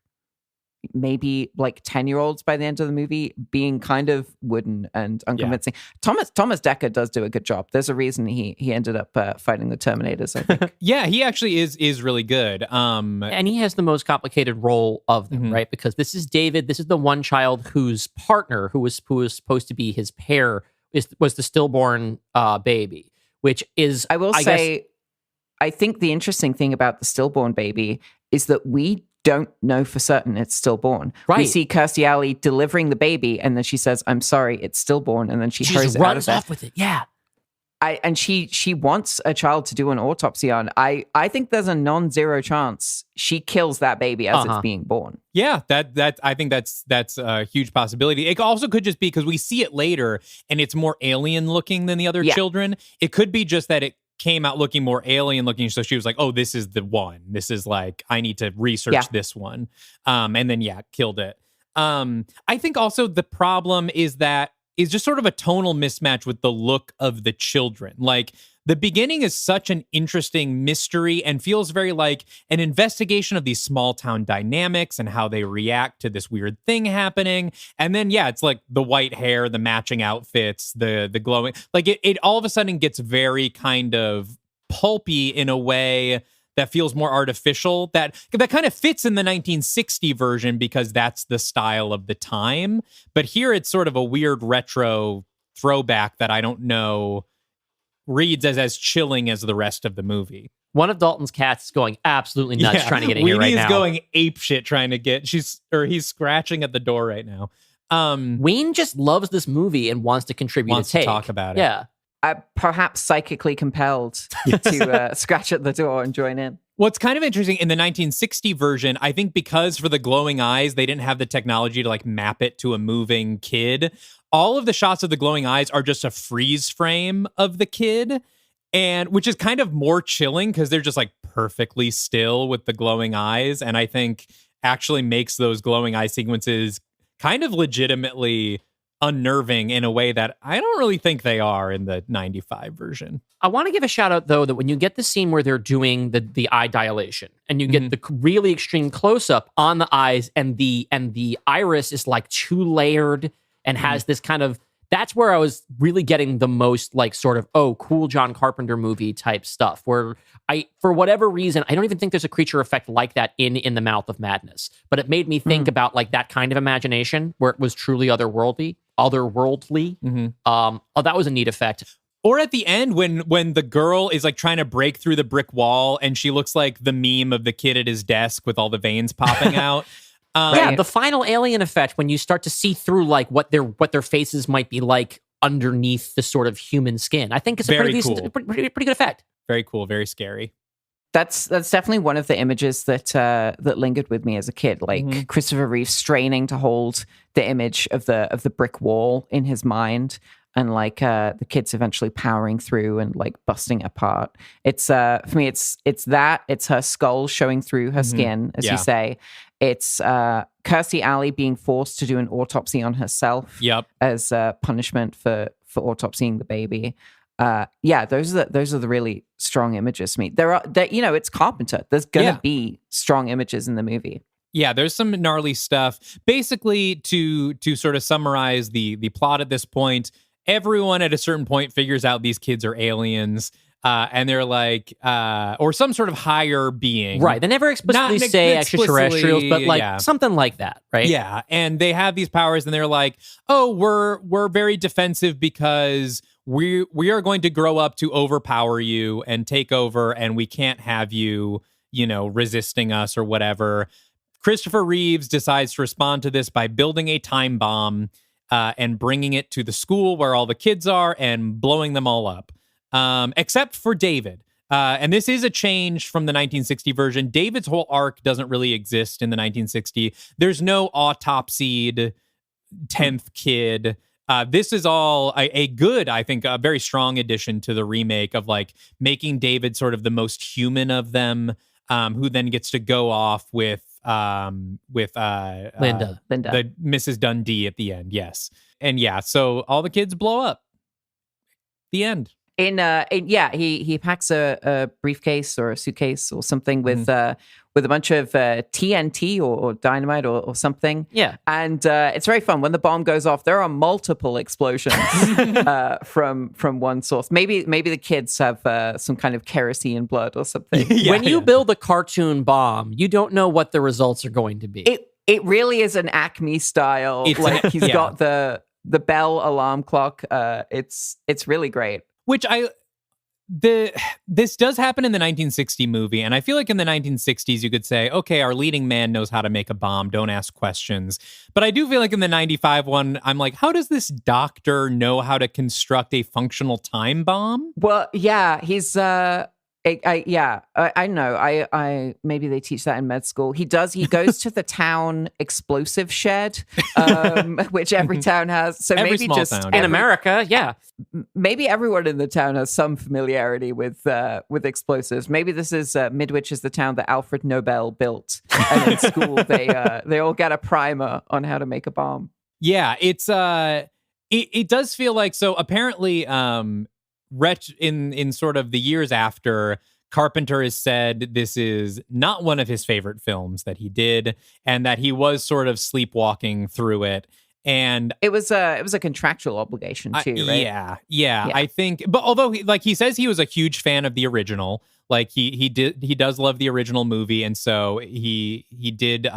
maybe like 10-year-olds by the end of the movie being kind of wooden and unconvincing. Thomas Dekker does do a good job. There's a reason he ended up fighting the Terminators, I think. Yeah, he actually is really good. And he has the most complicated role of them, right? Because this is David. This is the one child whose partner, who was supposed to be his pair, was the stillborn baby, which is, I think the interesting thing about the stillborn baby is that we don't know for certain it's stillborn. Right. We see Kirstie Alley delivering the baby, and then she says, "I'm sorry, it's stillborn," and then she hurries just runs out of off with it. Yeah. And she wants a child to do an autopsy on. I think there's a non-zero chance she kills that baby as it's being born. Yeah, that I think that's a huge possibility. It also could just be because we see it later and it's more alien looking than the other children. It could be just that it came out looking more alien looking, so she was like, oh, this is the one. This is like, I need to research this one. And then killed it. I think also the problem is just sort of a tonal mismatch with the look of the children. Like, the beginning is such an interesting mystery and feels very like an investigation of these small town dynamics and how they react to this weird thing happening. And then, it's like the white hair, the matching outfits, the glowing, like it all of a sudden gets very kind of pulpy in a way that feels more artificial, that kind of fits in the 1960 version because that's the style of the time. But here it's sort of a weird retro throwback that I don't know reads as chilling as the rest of the movie. One of Dalton's cats is going absolutely nuts trying to get in here right now. Weenie is going apeshit trying to get, he's scratching at the door right now. Ween just loves this movie and wants to contribute wants to talk about it. Yeah. Perhaps psychically compelled to scratch at the door and join in. What's kind of interesting in the 1960 version, I think because for the glowing eyes, they didn't have the technology to like map it to a moving kid. All of the shots of the glowing eyes are just a freeze frame of the kid, and which is kind of more chilling because they're just like perfectly still with the glowing eyes. And I think actually makes those glowing eye sequences kind of legitimately unnerving in a way that I don't really think they are in the 95 version. I want to give a shout out though that when you get the scene where they're doing the eye dilation and you get the really extreme close up on the eyes and the iris is like 2 layered and has this kind of, that's where I was really getting the most like sort of, oh, cool John Carpenter movie type stuff where for whatever reason, I don't even think there's a creature effect like that in the Mouth of Madness, but it made me think about like that kind of imagination where it was truly otherworldly. Oh, that was a neat effect. Or at the end when the girl is like trying to break through the brick wall and she looks like the meme of the kid at his desk with all the veins popping out. The final alien effect when you start to see through like what their faces might be like underneath the sort of human skin. I think it's a pretty good effect. Very cool, very scary. That's definitely one of the images that lingered with me as a kid. Like Christopher Reeve straining to hold the image of the brick wall in his mind, and like the kids eventually powering through and like busting apart. It's for me, it's her skull showing through her skin, as you say. It's Kirstie Alley being forced to do an autopsy on herself as punishment for autopsying the baby. Those are the really strong images to me. It's Carpenter. There's gonna be strong images in the movie. Yeah, there's some gnarly stuff. Basically, to sort of summarize the plot at this point, everyone at a certain point figures out these kids are aliens. And they're like, or some sort of higher being. Right. They never explicitly say extraterrestrials, but like something like that, right? Yeah. And they have these powers and they're like, oh, we're very defensive because we are going to grow up to overpower you and take over, and we can't have you, resisting us or whatever. Christopher Reeves decides to respond to this by building a time bomb and bringing it to the school where all the kids are and blowing them all up. Except for David. And this is a change from the 1960 version. David's whole arc doesn't really exist in the 1960. There's no autopsied 10th kid. This is all a good, I think, a very strong addition to the remake of like making David sort of the most human of them, who then gets to go off with Linda, the Mrs. Dundee at the end. Yes. And so all the kids blow up. The end. He packs a briefcase or a suitcase or something with a bunch of TNT or dynamite or something. Yeah, and it's very fun. When the bomb goes off, there are multiple explosions from one source. Maybe the kids have some kind of kerosene blood or something. When you build a cartoon bomb, you don't know what the results are going to be. It really is an Acme style. He's got the bell alarm clock. It's really great. Which this does happen in the 1960 movie, and I feel like in the 1960s you could say, okay, our leading man knows how to make a bomb, don't ask questions. But I do feel like in the 95 one, I'm like, how does this doctor know how to construct a functional time bomb? Well, yeah, he's I know. I maybe they teach that in med school. He does. He goes to the town explosive shed, which every town has. So every maybe small just town. In America, yeah. Maybe everyone in the town has some familiarity with explosives. Maybe this is Midwich is the town that Alfred Nobel built, and in school they all get a primer on how to make a bomb. Yeah, it's it does feel like so. Apparently, in sort of the years after, Carpenter has said this is not one of his favorite films that he did, and that he was sort of sleepwalking through it. And it was a contractual obligation too, right? Yeah. I think, but although he says he was a huge fan of the original, like he does love the original movie, and so he did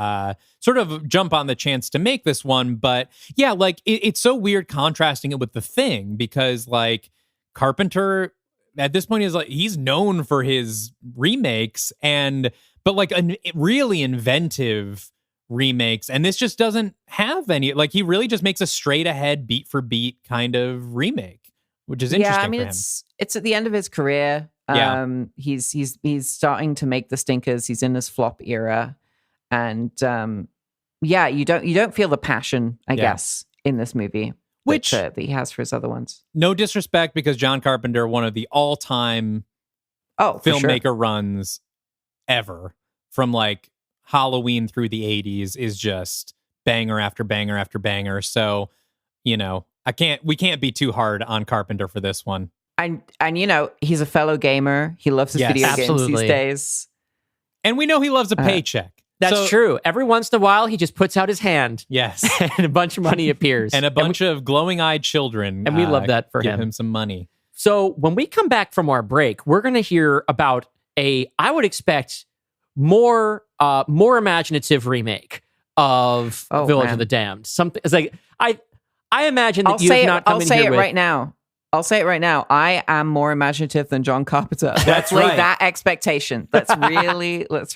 sort of jump on the chance to make this one. But yeah, like it's so weird contrasting it with The Thing, because like Carpenter at this point is like he's known for his remakes but like a really inventive remakes, and this just doesn't have any. Like he really just makes a straight ahead beat for beat kind of remake, which is interesting. Yeah, I mean it's at the end of his career. Yeah. He's starting to make the stinkers. He's in his flop era, and yeah, you don't feel the passion, I guess, in this movie, which that he has for his other ones. No disrespect, because John Carpenter, one of the all-time filmmaker runs ever, from like Halloween through the 80s, is just banger after banger after banger. So, you know, we can't be too hard on Carpenter for this one. And you know, he's a fellow gamer. He loves his video games these days. And we know he loves a paycheck. That's true. Every once in a while, he just puts out his hand. Yes. And a bunch of money appears. And a bunch of glowing-eyed children. And we love that for give him. him some money. So when we come back from our break, we're going to hear about I would expect, more imaginative remake of Village of the Damned. Something it's like I imagine that you have not come in here with... I'll say it right now. I am more imaginative than John Carpenter. That's lay right. that expectation. Let's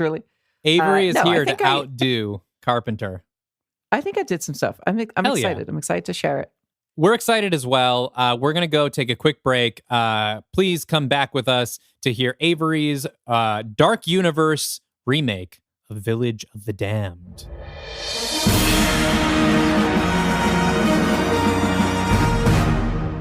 really. Avery is here to outdo Carpenter. I think I did some stuff. I'm excited. Yeah. I'm excited to share it. We're excited as well. We're going to go take a quick break. Please come back with us to hear Avery's Dark Universe remake of Village of the Damned.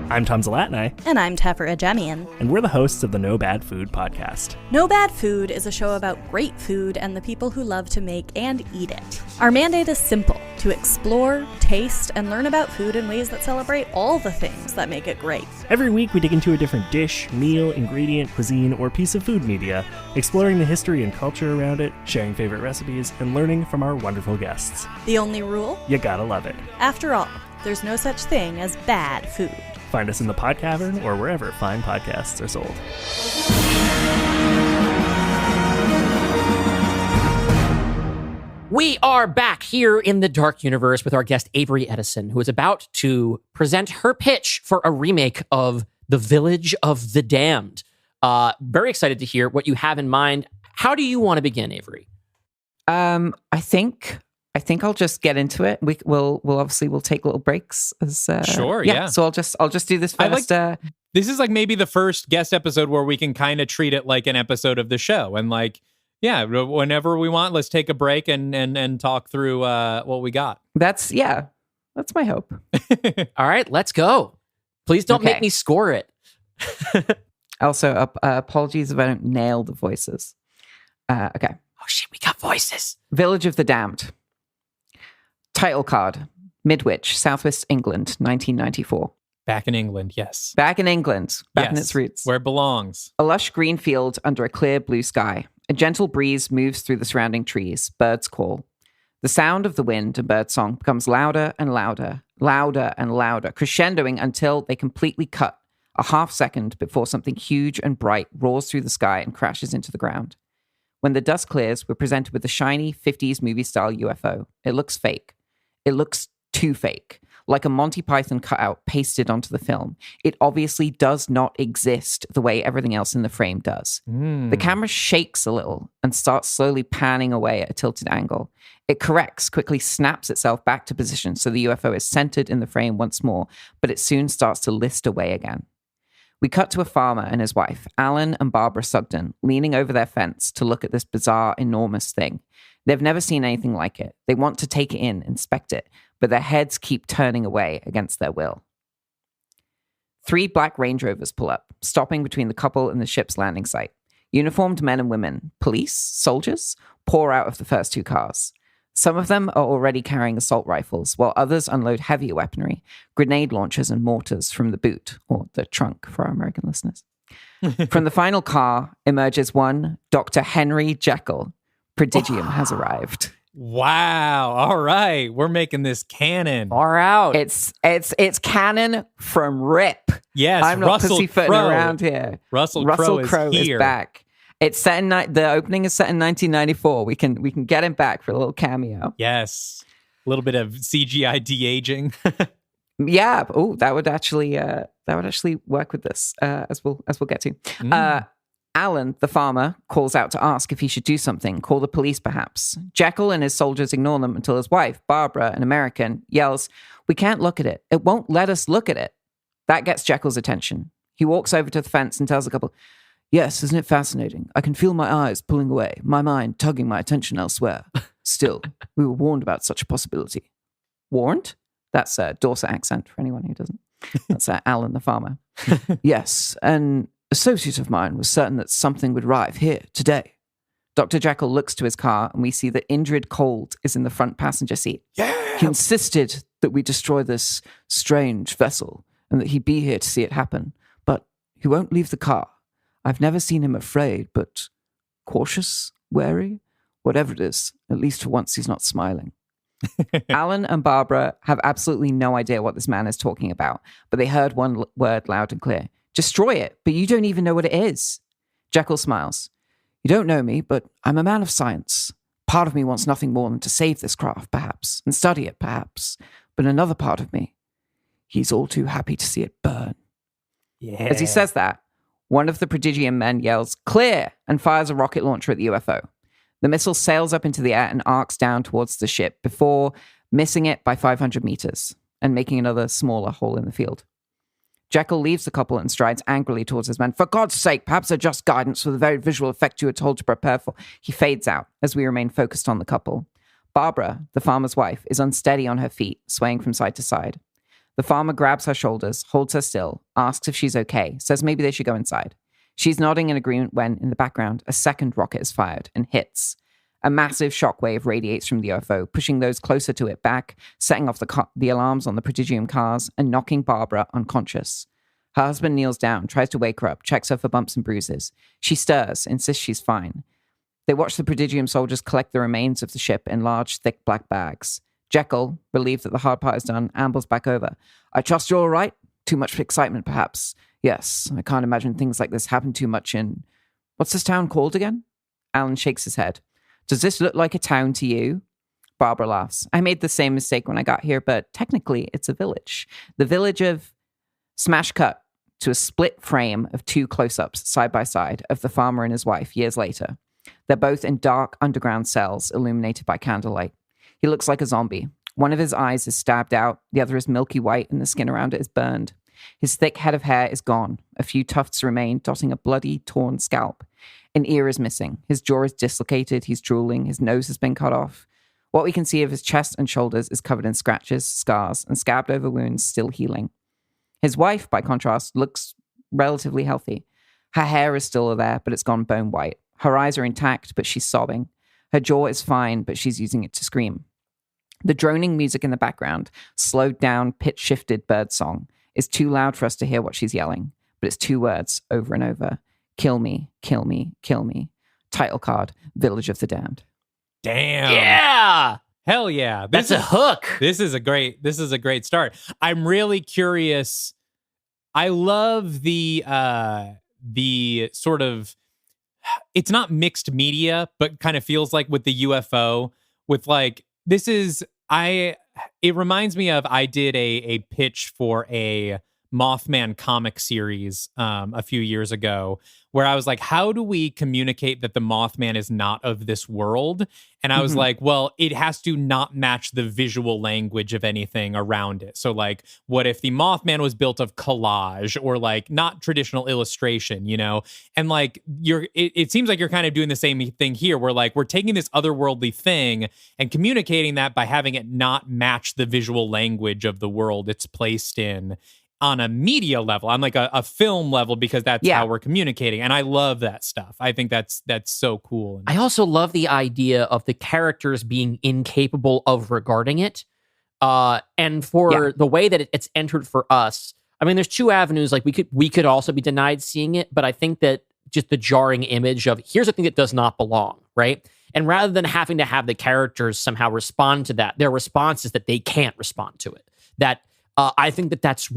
I'm Tom Zalatni. And I'm Tefera Jemian. And we're the hosts of the No Bad Food podcast. No Bad Food is a show about great food and the people who love to make and eat it. Our mandate is simple: to explore, taste, and learn about food in ways that celebrate all the things that make it great. Every week we dig into a different dish, meal, ingredient, cuisine, or piece of food media, exploring the history and culture around it, sharing favorite recipes, and learning from our wonderful guests. The only rule? You gotta love it. After all, there's no such thing as bad food. Find us in the Pod Cavern or wherever fine podcasts are sold. We are back here in the Dark Universe with our guest Avery Edison, who is about to present her pitch for a remake of The Village of the Damned. Very excited to hear what you have in mind. How do you want to begin, Avery? I think I'll just get into it. We'll take little breaks. Sure, yeah. So I'll just do this first. This is like maybe the first guest episode where we can kind of treat it like an episode of the show, and like, yeah, whenever we want, let's take a break and talk through what we got. That's my hope. All right, let's go. Please don't make me score it. Also, apologies if I don't nail the voices. Okay. Oh shit, we got voices. Village of the Damned. Title card: Midwich, Southwest England, 1994. Back in England, yes. Back in England, back in its roots. Where it belongs. A lush green field under a clear blue sky. A gentle breeze moves through the surrounding trees. Birds call. The sound of the wind and birdsong becomes louder and louder, louder and louder, crescendoing until they completely cut a half second before something huge and bright roars through the sky and crashes into the ground. When the dust clears, we're presented with a shiny 50s movie-style UFO. It looks fake. It looks too fake. like a Monty Python cutout pasted onto the film. It obviously does not exist the way everything else in the frame does. The camera shakes a little and starts slowly panning away at a tilted angle. It corrects, quickly snaps itself back to position so the UFO is centered in the frame once more, but it soon starts to list away again. We cut to a farmer and his wife, Alan and Barbara Sugden, leaning over their fence to look at this bizarre, enormous thing. They've never seen anything like it. They want to take it in, inspect it, but their heads keep turning away against their will. 3 black Range Rovers pull up, stopping between the couple and the ship's landing site. Uniformed men and women, police, soldiers, pour out of the first 2 cars. Some of them are already carrying assault rifles, while others unload heavier weaponry, grenade launchers and mortars from the boot, or the trunk for our American listeners. From the final car emerges one Dr. Henry Jekyll. Prodigium has arrived. Wow. All right. We're making this canon. Far out. It's canon from RIP. Yes, I'm not Russell pussyfooting Crowe. around here. Russell Crowe is here. back. It's set in the opening is set in 1994. We can get him back for a little cameo. Yes. A little bit of CGI de-aging. Yeah. Oh, that would actually work with this, as we'll get to. Alan, the farmer, calls out to ask if he should do something, call the police perhaps. Jekyll and his soldiers ignore them until his wife, Barbara, an American, yells, "We can't look at it. It won't let us look at it." That gets Jekyll's attention. He walks over to the fence and tells the couple, "Yes, isn't it fascinating? I can feel my eyes pulling away, my mind tugging my attention elsewhere. Still, we were warned about such a possibility." Warned? That's a Dorset accent for anyone who doesn't. That's Alan, the farmer. "Yes, an associate of mine was certain that something would arrive here today." Dr. Jekyll looks to his car and we see that Indrid Cold is in the front passenger seat. Yeah! He insisted that we destroy this strange vessel and that he be here to see it happen, but he won't leave the car. I've never seen him afraid, but cautious, wary, whatever it is, at least for once he's not smiling. Alan and Barbara have absolutely no idea what this man is talking about, but they heard one word loud and clear. "Destroy it, but you don't even know what it is." Jekyll smiles. "You don't know me, but I'm a man of science. Part of me wants nothing more than to save this craft, perhaps, and study it, perhaps. But another part of me, he's all too happy to see it burn." Yeah. As he says that, one of the Prodigium men yells, "Clear!" and fires a rocket launcher at the UFO. The missile sails up into the air and arcs down towards the ship before missing it by 500 meters and making another smaller hole in the field. Jekyll leaves the couple and strides angrily towards his men. "For God's sake, perhaps adjust guidance for the very visual effect you were told to prepare for." He fades out as we remain focused on the couple. Barbara, the farmer's wife, is unsteady on her feet, swaying from side to side. The farmer grabs her shoulders, holds her still, asks if she's okay, says maybe they should go inside. She's nodding in agreement when, in the background, a second rocket is fired and hits. A massive shockwave radiates from the UFO, pushing those closer to it back, setting off the alarms on the Prodigium cars, and knocking Barbara unconscious. Her husband kneels down, tries to wake her up, checks her for bumps and bruises. She stirs, insists she's fine. They watch the Prodigium soldiers collect the remains of the ship in large, thick black bags. Jekyll, relieved that the hard part is done, ambles back over. "I trust you're all right? Too much excitement, perhaps?" "Yes, I can't imagine things like this happen too much in... What's this town called again?" Alan shakes his head. "Does this look like a town to you?" Barbara laughs. "I made the same mistake when I got here, but technically it's a village. The village of..." Smash cut to a split frame of 2 close-ups side by side of the farmer and his wife years later. They're both in dark underground cells illuminated by candlelight. He looks like a zombie. One of his eyes is stabbed out, the other is milky white, and the skin around it is burned. His thick head of hair is gone. A few tufts remain, dotting a bloody, torn scalp. An ear is missing. His jaw is dislocated. He's drooling. His nose has been cut off. What we can see of his chest and shoulders is covered in scratches, scars, and scabbed over wounds still healing. His wife, by contrast, looks relatively healthy. Her hair is still there, but it's gone bone white. Her eyes are intact, but she's sobbing. Her jaw is fine, but she's using it to scream. The droning music in the background, slowed down, pitch-shifted bird song, is too loud for us to hear what she's yelling, but it's 2 words over and over. "Kill me, kill me, kill me." Title card, Village of the Damned. Damn. Yeah. Hell yeah. That's a hook. This is a great start. I'm really curious. I love the sort of, it's not mixed media, but kind of feels like with the UFO, with like, this is, I it reminds me of, I did a pitch for a Mothman comic series a few years ago, where I was like, how do we communicate that the Mothman is not of this world? And I was like, well, it has to not match the visual language of anything around it. So like, what if the Mothman was built of collage or like not traditional illustration, you know? And like, it seems like you're kind of doing the same thing here, where like, we're taking this otherworldly thing and communicating that by having it not match the visual language of the world it's placed in, on a media level, on like a film level, because that's how we're communicating. And I love that stuff. I think that's so cool. I also love the idea of the characters being incapable of regarding it. And for the way that it's entered for us, I mean, there's two avenues. Like we could also be denied seeing it, but I think that just the jarring image of here's a thing that does not belong, right? And rather than having to have the characters somehow respond to that, their response is that they can't respond to it. That I think that's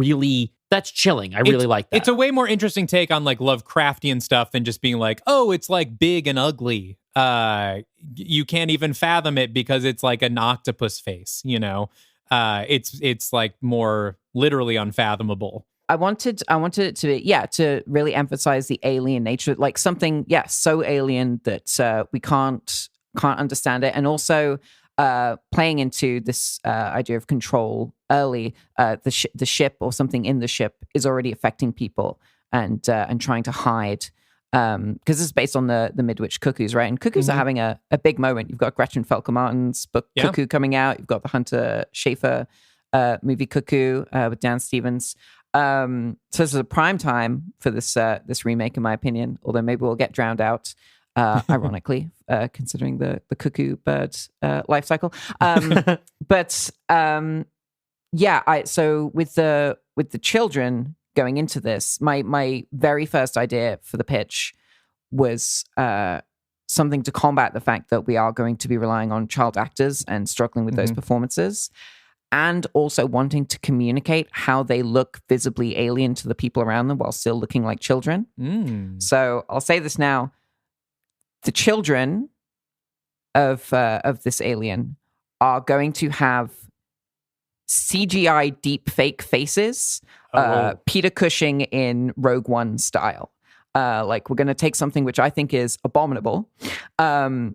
chilling. I really like that. It's a way more interesting take on like Lovecraftian stuff than just being like, oh, it's like big and ugly. You can't even fathom it because it's like an octopus face, you know? It's like more literally unfathomable. I wanted it to really emphasize the alien nature, like something, so alien that we can't understand it. And also playing into this idea of control early, the ship or something in the ship is already affecting people and trying to hide, because it's based on the Midwich Cuckoos, right? And Cuckoos are having a big moment. You've got Gretchen Felker-Martin's book Cuckoo coming out. You've got the Hunter Schafer movie Cuckoo with Dan Stevens. So this is a prime time for this remake, in my opinion, although maybe we'll get drowned out. Ironically, considering the cuckoo bird's life cycle. So with the children going into this, my very first idea for the pitch was something to combat the fact that we are going to be relying on child actors and struggling with those performances, and also wanting to communicate how they look visibly alien to the people around them while still looking like children. So I'll say this now. The children of this alien are going to have CGI deep fake faces, Peter Cushing in Rogue One style. Like, we're going to take something which I think is abominable, and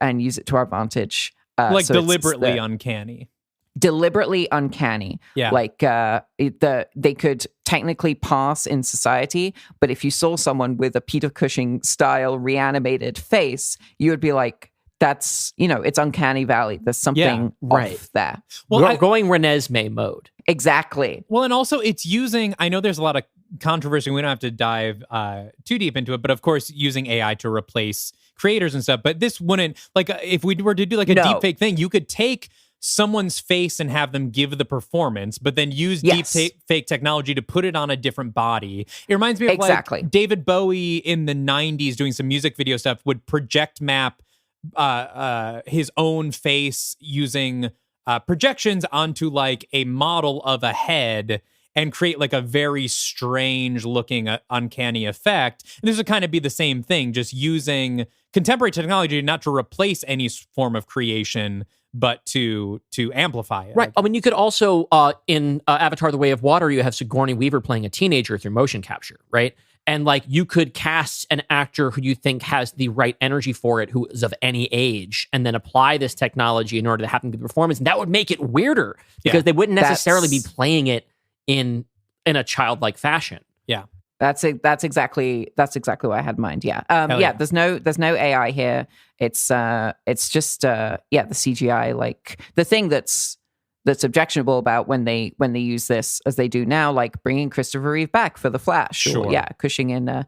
use it to our advantage. Like so deliberately uncanny. Deliberately uncanny. Yeah. Like they could technically pass in society, but if you saw someone with a Peter Cushing style reanimated face, you would be like, that's, it's uncanny valley. There's something off there. Well, going Renesmee mode. Exactly. Well, and also it's using, I know there's a lot of controversy. We don't have to dive too deep into it, but of course using AI to replace creators and stuff. But this wouldn't, like, if we were to do like a deep fake thing, you could take someone's face and have them give the performance, but then use deep fake technology to put it on a different body. It reminds me of like David Bowie in the 90s doing some music video stuff would project map his own face using projections onto like a model of a head and create like a very strange looking uncanny effect. And this would kind of be the same thing, just using contemporary technology not to replace any form of creation, but to amplify it. Right. I mean, you could also, in Avatar: The Way of Water, you have Sigourney Weaver playing a teenager through motion capture, right? And like, you could cast an actor who you think has the right energy for it, who is of any age, and then apply this technology in order to have them give the performance. And that would make it weirder because they wouldn't necessarily be playing it in a childlike fashion. Yeah. That's exactly what I had in mind. Yeah. There's no AI here. It's just the CGI. Like, the thing that's objectionable about when they use this as they do now, like bringing Christopher Reeve back for the Flash, sure. or Cushing and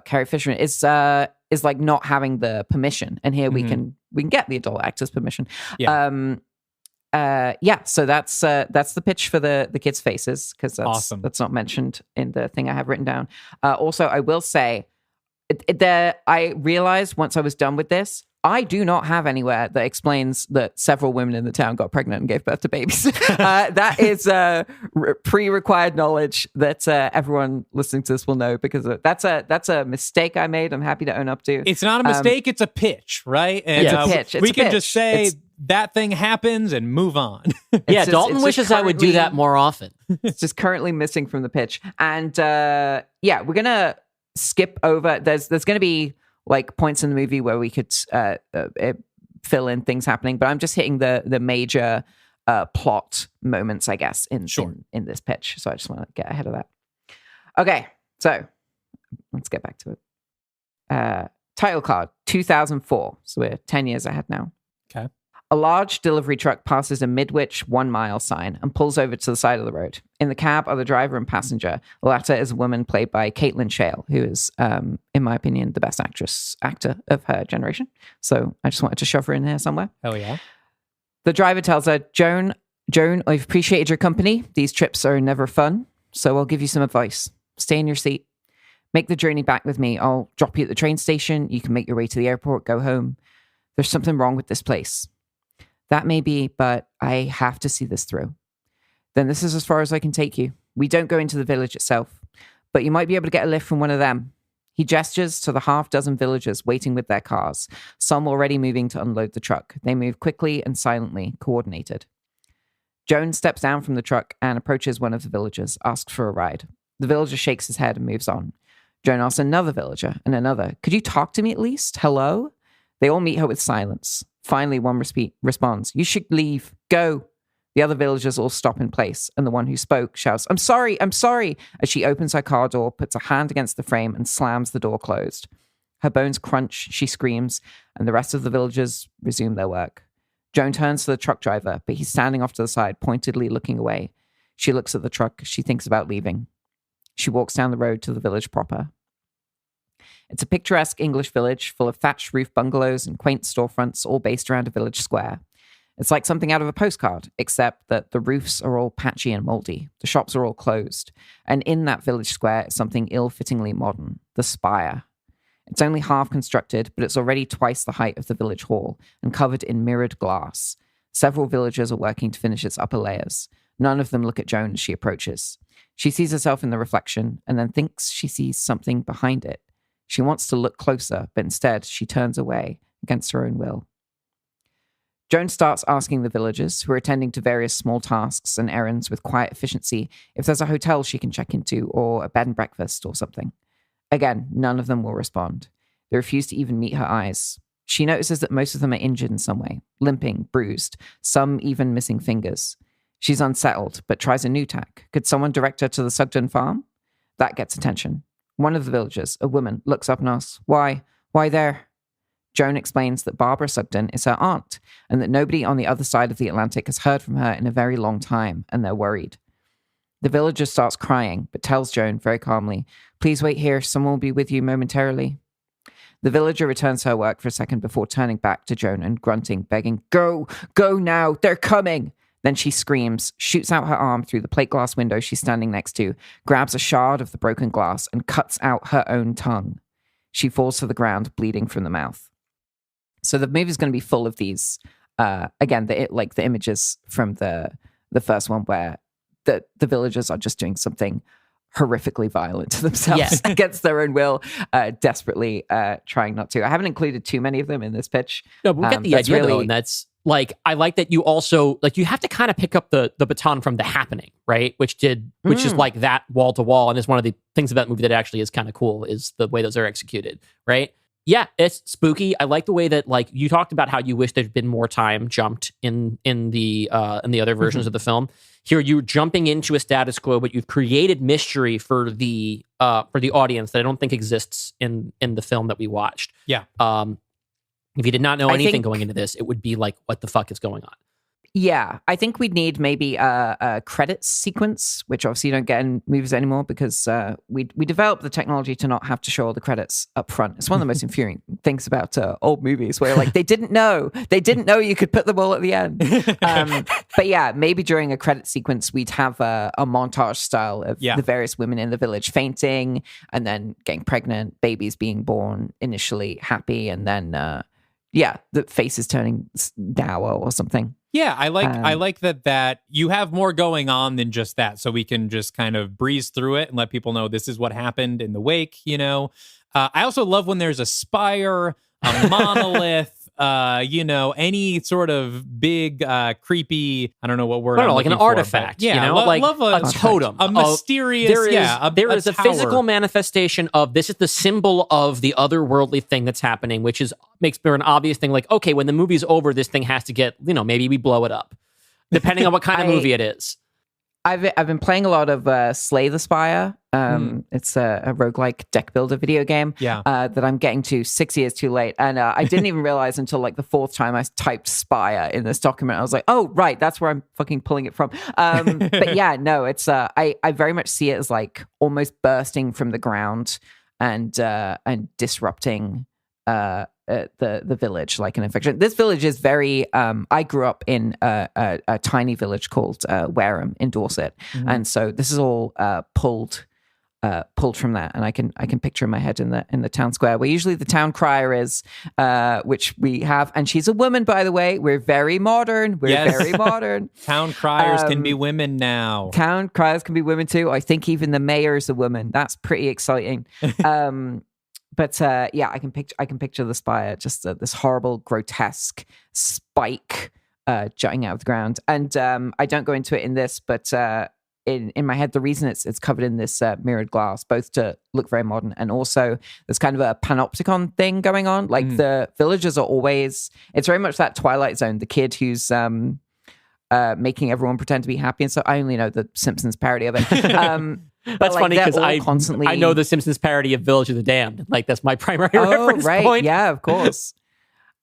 Carrie Fisher is like not having the permission. And here we can get the adult actors' permission. Yeah. So that's the pitch for the kids' faces, because that's awesome. That's not mentioned in the thing I have written down. Also, I will say, I realized once I was done with this, I do not have anywhere that explains that several women in the town got pregnant and gave birth to babies. That is pre-required knowledge that everyone listening to this will know, because that's a mistake I made. I'm happy to own up to. It's not a mistake; it's a pitch, right? And, it's a pitch. We can just say that thing happens and move on. Yeah, Dalton wishes I would do that more often. It's just currently missing from the pitch. And yeah, we're going to skip over. There's going to be like points in the movie where we could fill in things happening, but I'm just hitting the major plot moments, I guess, in this pitch. So I just want to get ahead of that. Okay, so let's get back to it. Title card, 2004. So we're 10 years ahead now. Okay. A large delivery truck passes a Midwich 1 mile sign and pulls over to the side of the road. In the cab are the driver and passenger. The latter is a woman played by Caitlin Shale, who is, in my opinion, the best actor of her generation. So I just wanted to shove her in there somewhere. Hell yeah. The driver tells her, Joan, I've appreciated your company. These trips are never fun. So I'll give you some advice. Stay in your seat. Make the journey back with me. I'll drop you at the train station. You can make your way to the airport, go home. There's something wrong with this place. That may be, but I have to see this through. Then this is as far as I can take you. We don't go into the village itself, but you might be able to get a lift from one of them. He gestures to the half-dozen villagers waiting with their cars, some already moving to unload the truck. They move quickly and silently, coordinated. Joan steps down from the truck and approaches one of the villagers, asks for a ride. The villager shakes his head and moves on. Joan asks another villager and another, could you talk to me at least? Hello? They all meet her with silence. Finally, one responds, you should leave. Go. The other villagers all stop in place, and the one who spoke shouts, I'm sorry, as she opens her car door, puts a hand against the frame, and slams the door closed. Her bones crunch, she screams, and the rest of the villagers resume their work. Joan turns to the truck driver, but he's standing off to the side, pointedly looking away. She looks at the truck. She thinks about leaving. She walks down the road to the village proper. It's a picturesque English village full of thatched roof bungalows and quaint storefronts, all based around a village square. It's like something out of a postcard, except that the roofs are all patchy and moldy. The shops are all closed. And in that village square is something ill-fittingly modern, the spire. It's only half constructed, but it's already twice the height of the village hall and covered in mirrored glass. Several villagers are working to finish its upper layers. None of them look at Joan as she approaches. She sees herself in the reflection and then thinks she sees something behind it. She wants to look closer, but instead she turns away against her own will. Joan starts asking the villagers, who are attending to various small tasks and errands with quiet efficiency, if there's a hotel she can check into or a bed and breakfast or something. Again, none of them will respond. They refuse to even meet her eyes. She notices that most of them are injured in some way, limping, bruised, some even missing fingers. She's unsettled, but tries a new tack. Could someone direct her to the Sugden farm? That gets attention. One of the villagers, a woman, looks up and asks, Why? Why there? Joan explains that Barbara Sugden is her aunt, and that nobody on the other side of the Atlantic has heard from her in a very long time, and they're worried. The villager starts crying, but tells Joan very calmly, Please wait here, someone will be with you momentarily. The villager returns to her work for a second before turning back to Joan and grunting, begging, Go now, they're coming! Then she screams, shoots out her arm through the plate glass window she's standing next to, grabs a shard of the broken glass, and cuts out her own tongue. She falls to the ground, bleeding from the mouth. So the movie's going to be full of these, again, the images from the first one where the villagers are just doing something horrifically violent to themselves against their own will, desperately trying not to. I haven't included too many of them in this pitch. No, but we'll get the idea, though, and that's... Like, I like that you also, like, you have to kind of pick up the baton from The Happening, right? Which is like that wall to wall. And it's one of the things about the movie that actually is kind of cool is the way those are executed, right? Yeah, it's spooky. I like the way that, like, you talked about how you wish there'd been more time jumped in the other versions of the film. Here, you're jumping into a status quo, but you've created mystery for the audience that I don't think exists in the film that we watched. Yeah. If you did not know anything going into this, it would be like, what the fuck is going on? Yeah, I think we'd need maybe a credits sequence, which obviously you don't get in movies anymore because we developed the technology to not have to show all the credits up front. It's one of the most infuriating things about old movies where like they didn't know you could put them all at the end. But yeah, maybe during a credit sequence, we'd have a montage style of the various women in the village fainting and then getting pregnant, babies being born, initially happy, and then the face is turning dour or something. Yeah, I like that you have more going on than just that, so we can just kind of breeze through it and let people know this is what happened in the wake, you know. I also love when there's a spire, a monolith, any sort of big, creepy, I don't know what word. I don't I'm know, like an looking for, artifact, but yeah, like love a totem, a mysterious. There is a tower. physical manifestation of this is the symbol of the otherworldly thing that's happening, which makes there an obvious thing. Like, okay, when the movie's over, this thing has to get, maybe we blow it up, depending on what kind of movie it is. I've been playing a lot of Slay the Spire. It's a roguelike deck builder video game that I'm getting to 6 years too late. And I didn't even realize until like the fourth time I typed Spire in this document. I was like, oh, right, that's where I'm fucking pulling it from. But yeah, no, it's I very much see it as like almost bursting from the ground and disrupting the village like an infection. This village is very I grew up in a tiny village called Wareham in Dorset, and so this is all pulled from that, and I can picture in my head in the town square where usually the town crier is, which we have, and she's a woman, by the way. We're very modern. Very modern. Town criers can be women now. Town criers can be women too. I think even the mayor is a woman. That's pretty exciting. But yeah, I can picture the spire, just this horrible, grotesque spike jutting out of the ground. And I don't go into it in this, but in my head, the reason it's covered in this mirrored glass, both to look very modern and also there's kind of a panopticon thing going on. Like the villagers are always, it's very much that Twilight Zone, the kid who's making everyone pretend to be happy. And so I only know the Simpsons parody of it. That's funny because constantly. I know the Simpsons parody of Village of the Damned. Like that's my primary reference point. Yeah, of course.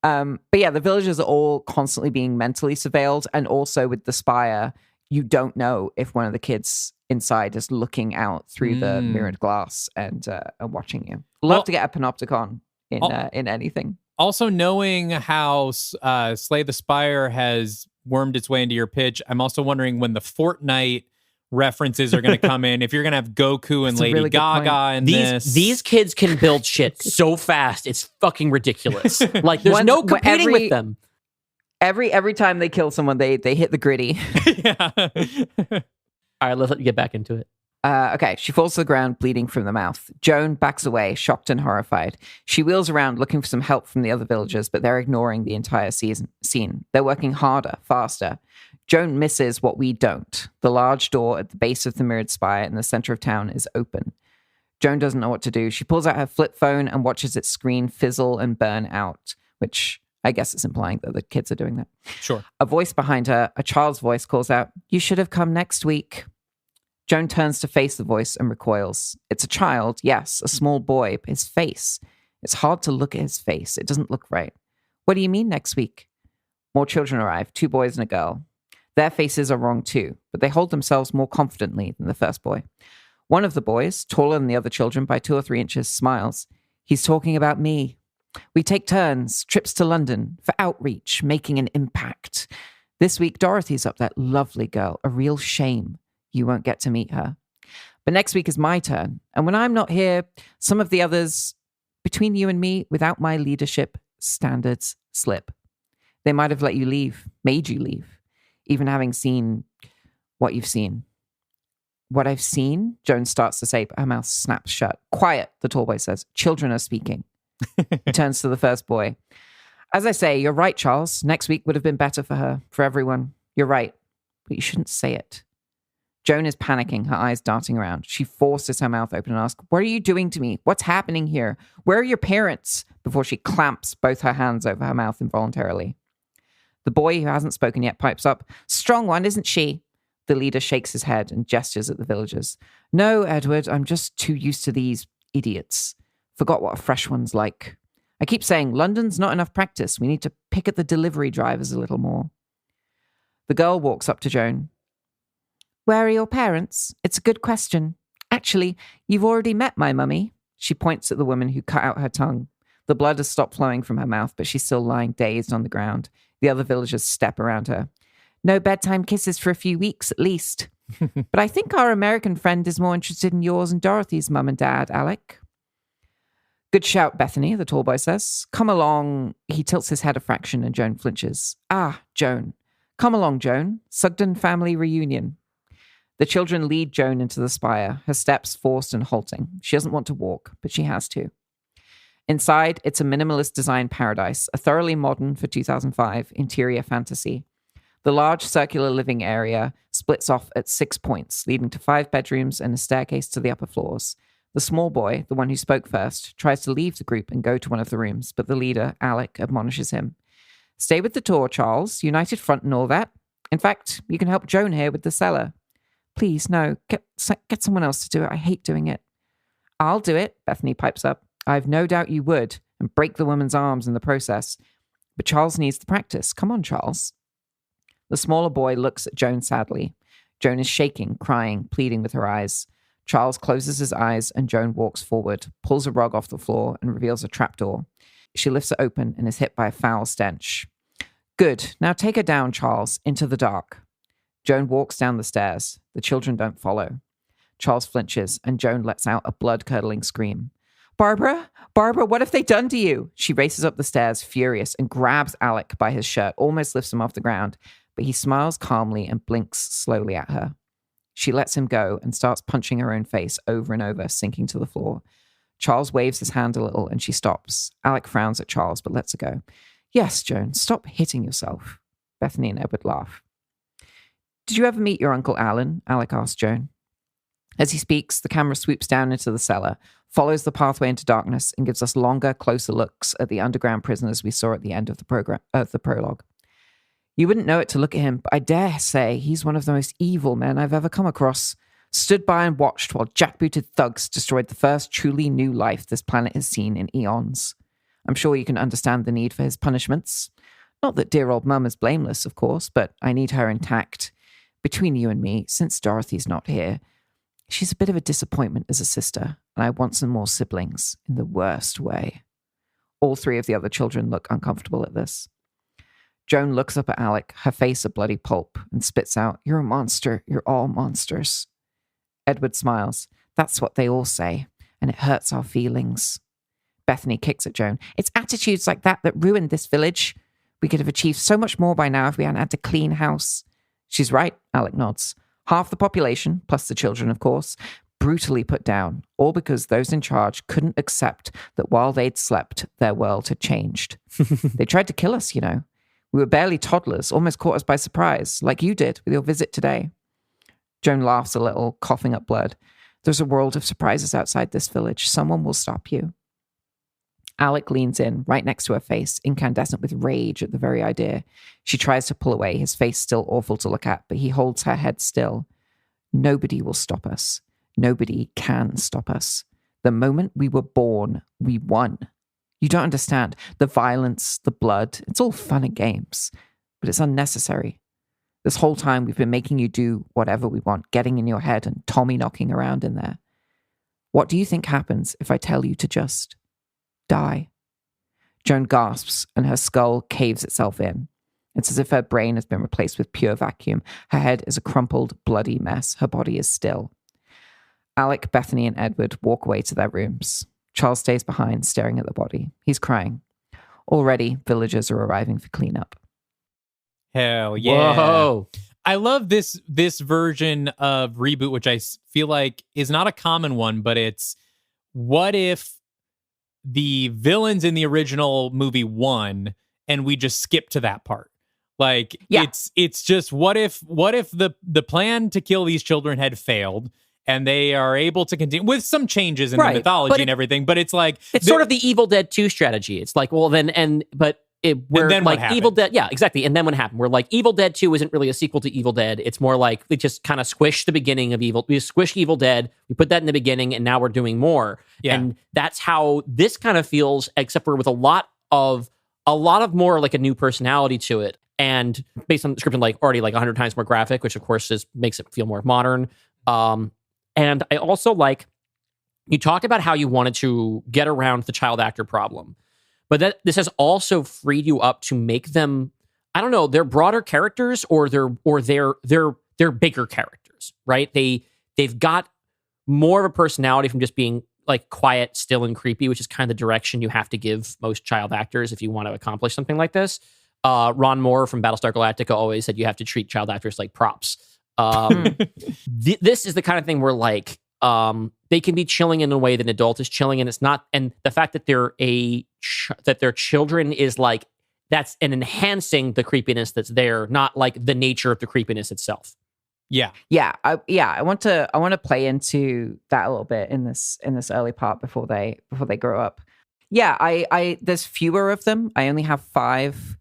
But yeah, the villagers are all constantly being mentally surveilled, and also with the spire, you don't know if one of the kids inside is looking out through the mirrored glass and watching you. Love to get a panopticon in anything. Also, knowing how Slay the Spire has wormed its way into your pitch, I'm also wondering when the Fortnite references are going to come in. If you're going to have Goku and Lady Gaga in these kids can build shit so fast, it's fucking ridiculous. Like there's no competing with them. Every time they kill someone, they hit the gritty. All right, let's get back into it. Okay, she falls to the ground, bleeding from the mouth. Joan backs away, shocked and horrified. She wheels around, looking for some help from the other villagers, but they're ignoring the entire scene. They're working harder, faster. Joan misses what we don't. The large door at the base of the mirrored spire in the center of town is open. Joan doesn't know what to do. She pulls out her flip phone and watches its screen fizzle and burn out, which I guess is implying that the kids are doing that. Sure. A voice behind her, a child's voice, calls out, "You should have come next week." Joan turns to face the voice and recoils. It's a child, yes, a small boy, but his face. It's hard to look at his face. It doesn't look right. "What do you mean next week?" More children arrive, 2 boys and a girl. Their faces are wrong too, but they hold themselves more confidently than the first boy. One of the boys, taller than the other children by 2 or 3 inches, smiles. "He's talking about me. We take turns, trips to London, for outreach, making an impact. This week, Dorothy's up, that lovely girl. A real shame you won't get to meet her. But next week is my turn, and when I'm not here, some of the others, between you and me, without my leadership, standards slip. They might have let you leave, made you leave, even having seen what you've seen." "What I've seen?" Joan starts to say, but her mouth snaps shut. "Quiet," the tall boy says. "Children are speaking." He turns to the first boy. "As I say, you're right, Charles. Next week would have been better for her, for everyone. You're right, but you shouldn't say it." Joan is panicking, her eyes darting around. She forces her mouth open and asks, "What are you doing to me? What's happening here? Where are your parents?" before she clamps both her hands over her mouth involuntarily. The boy, who hasn't spoken yet, pipes up, "Strong one, isn't she?" The leader shakes his head and gestures at the villagers. "No, Edward, I'm just too used to these idiots. Forgot what a fresh one's like. I keep saying, London's not enough practice. We need to pick at the delivery drivers a little more." The girl walks up to Joan. "Where are your parents? It's a good question. Actually, you've already met my mummy." She points at the woman who cut out her tongue. The blood has stopped flowing from her mouth, but she's still lying dazed on the ground. The other villagers step around her. "No bedtime kisses for a few weeks, at least. But I think our American friend is more interested in yours and Dorothy's mum and dad, Alec." "Good shout, Bethany," the tall boy says. "Come along." He tilts his head a fraction and Joan flinches. "Ah, Joan. Come along, Joan. Sugden family reunion." The children lead Joan into the spire, her steps forced and halting. She doesn't want to walk, but she has to. Inside, it's a minimalist design paradise, a thoroughly modern for 2005 interior fantasy. The large circular living area splits off at 6 points, leading to 5 bedrooms and a staircase to the upper floors. The small boy, the one who spoke first, tries to leave the group and go to one of the rooms, but the leader, Alec, admonishes him. Stay with the tour, Charles. United front and all that. In fact, you can help Joan here with the cellar. Please, no. Get someone else to do it. I hate doing it. I'll do it, Bethany pipes up. I've no doubt you would, and break the woman's arms in the process. But Charles needs the practice. Come on, Charles. The smaller boy looks at Joan sadly. Joan is shaking, crying, pleading with her eyes. Charles closes his eyes and Joan walks forward, pulls a rug off the floor and reveals a trapdoor. She lifts it open and is hit by a foul stench. Good. Now take her down, Charles, into the dark. Joan walks down the stairs. The children don't follow. Charles flinches and Joan lets out a blood-curdling scream. Barbara, what have they done to you? She races up the stairs, furious, and grabs Alec by his shirt, almost lifts him off the ground, but he smiles calmly and blinks slowly at her. She lets him go and starts punching her own face over and over, sinking to the floor. Charles waves his hand a little and she stops. Alec frowns at Charles, but lets her go. Yes, Joan, stop hitting yourself. Bethany and Edward laugh. Did you ever meet your Uncle Alan? Alec asks Joan. As he speaks, the camera swoops down into the cellar, follows the pathway into darkness, and gives us longer, closer looks at the underground prisoners we saw at the end of the prologue. You wouldn't know it to look at him, but I dare say he's one of the most evil men I've ever come across. Stood by and watched while jackbooted thugs destroyed the first truly new life this planet has seen in eons. I'm sure you can understand the need for his punishments. Not that dear old Mum is blameless, of course, but I need her intact. Between you and me, since Dorothy's not here, she's a bit of a disappointment as a sister, and I want some more siblings in the worst way. All 3 of the other children look uncomfortable at this. Joan looks up at Alec, her face a bloody pulp, and spits out, You're a monster. You're all monsters. Edward smiles. That's what they all say, and it hurts our feelings. Bethany kicks at Joan. It's attitudes like that ruined this village. We could have achieved so much more by now if we hadn't had to clean house. She's right, Alec nods. Half the population, plus the children, of course, brutally put down, all because those in charge couldn't accept that while they'd slept, their world had changed. They tried to kill us, you know. We were barely toddlers, almost caught us by surprise, like you did with your visit today. Joan laughs a little, coughing up blood. There's a world of surprises outside this village. Someone will stop you. Alec leans in, right next to her face, incandescent with rage at the very idea. She tries to pull away, his face still awful to look at, but he holds her head still. Nobody will stop us. Nobody can stop us. The moment we were born, we won. You don't understand. The violence, the blood, it's all fun and games, but it's unnecessary. This whole time we've been making you do whatever we want, getting in your head and Tommy knocking around in there. What do you think happens if I tell you to just die? Joan gasps and her skull caves itself in. It's as if her brain has been replaced with pure vacuum. Her head is a crumpled, bloody mess. Her body is still. Alec, Bethany, and Edward walk away to their rooms. Charles stays behind, staring at the body. He's crying. Already, villagers are arriving for cleanup. Hell yeah. Whoa. I love this version of reboot, which I feel like is not a common one, but it's what if the villains in the original movie won and we just skip to that part? Like, yeah. It's just what if the plan to kill these children had failed and they are able to continue with some changes in the mythology and everything, but it's like it's sort of the Evil Dead 2 strategy. It's like, well, then we're then like Evil Dead, yeah, exactly. And then what happened? We're like Evil Dead 2 isn't really a sequel to Evil Dead. It's more like we just kind of squish the beginning of we squish Evil Dead. We put that in the beginning, and now we're doing more. Yeah. And that's how this kind of feels, except for with a lot of more like a new personality to it, and based on the script, like already like 100 times more graphic, which of course just makes it feel more modern. And I also like you talked about how you wanted to get around the child actor problem. But this has also freed you up to make them, I don't know, they're broader characters or they're bigger characters, right? They've got more of a personality from just being like quiet, still, and creepy, which is kind of the direction you have to give most child actors if you want to accomplish something like this. Ron Moore from Battlestar Galactica always said you have to treat child actors like props. This is the kind of thing where like they can be chilling in a way that an adult is chilling, and it's not. And the fact that that they're children is like that's an enhancing the creepiness that's there, not like the nature of the creepiness itself. Yeah. I want to play into that a little bit in this early part before they grow up. Yeah, I there's fewer of them. I only have 5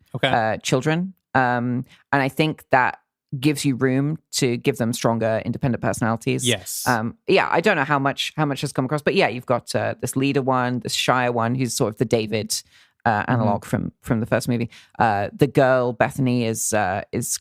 children, and I think that gives you room to give them stronger, independent personalities. Yes. I don't know how much has come across, but yeah, you've got this leader one, this shy one, who's sort of the David analog from the first movie. The girl Bethany is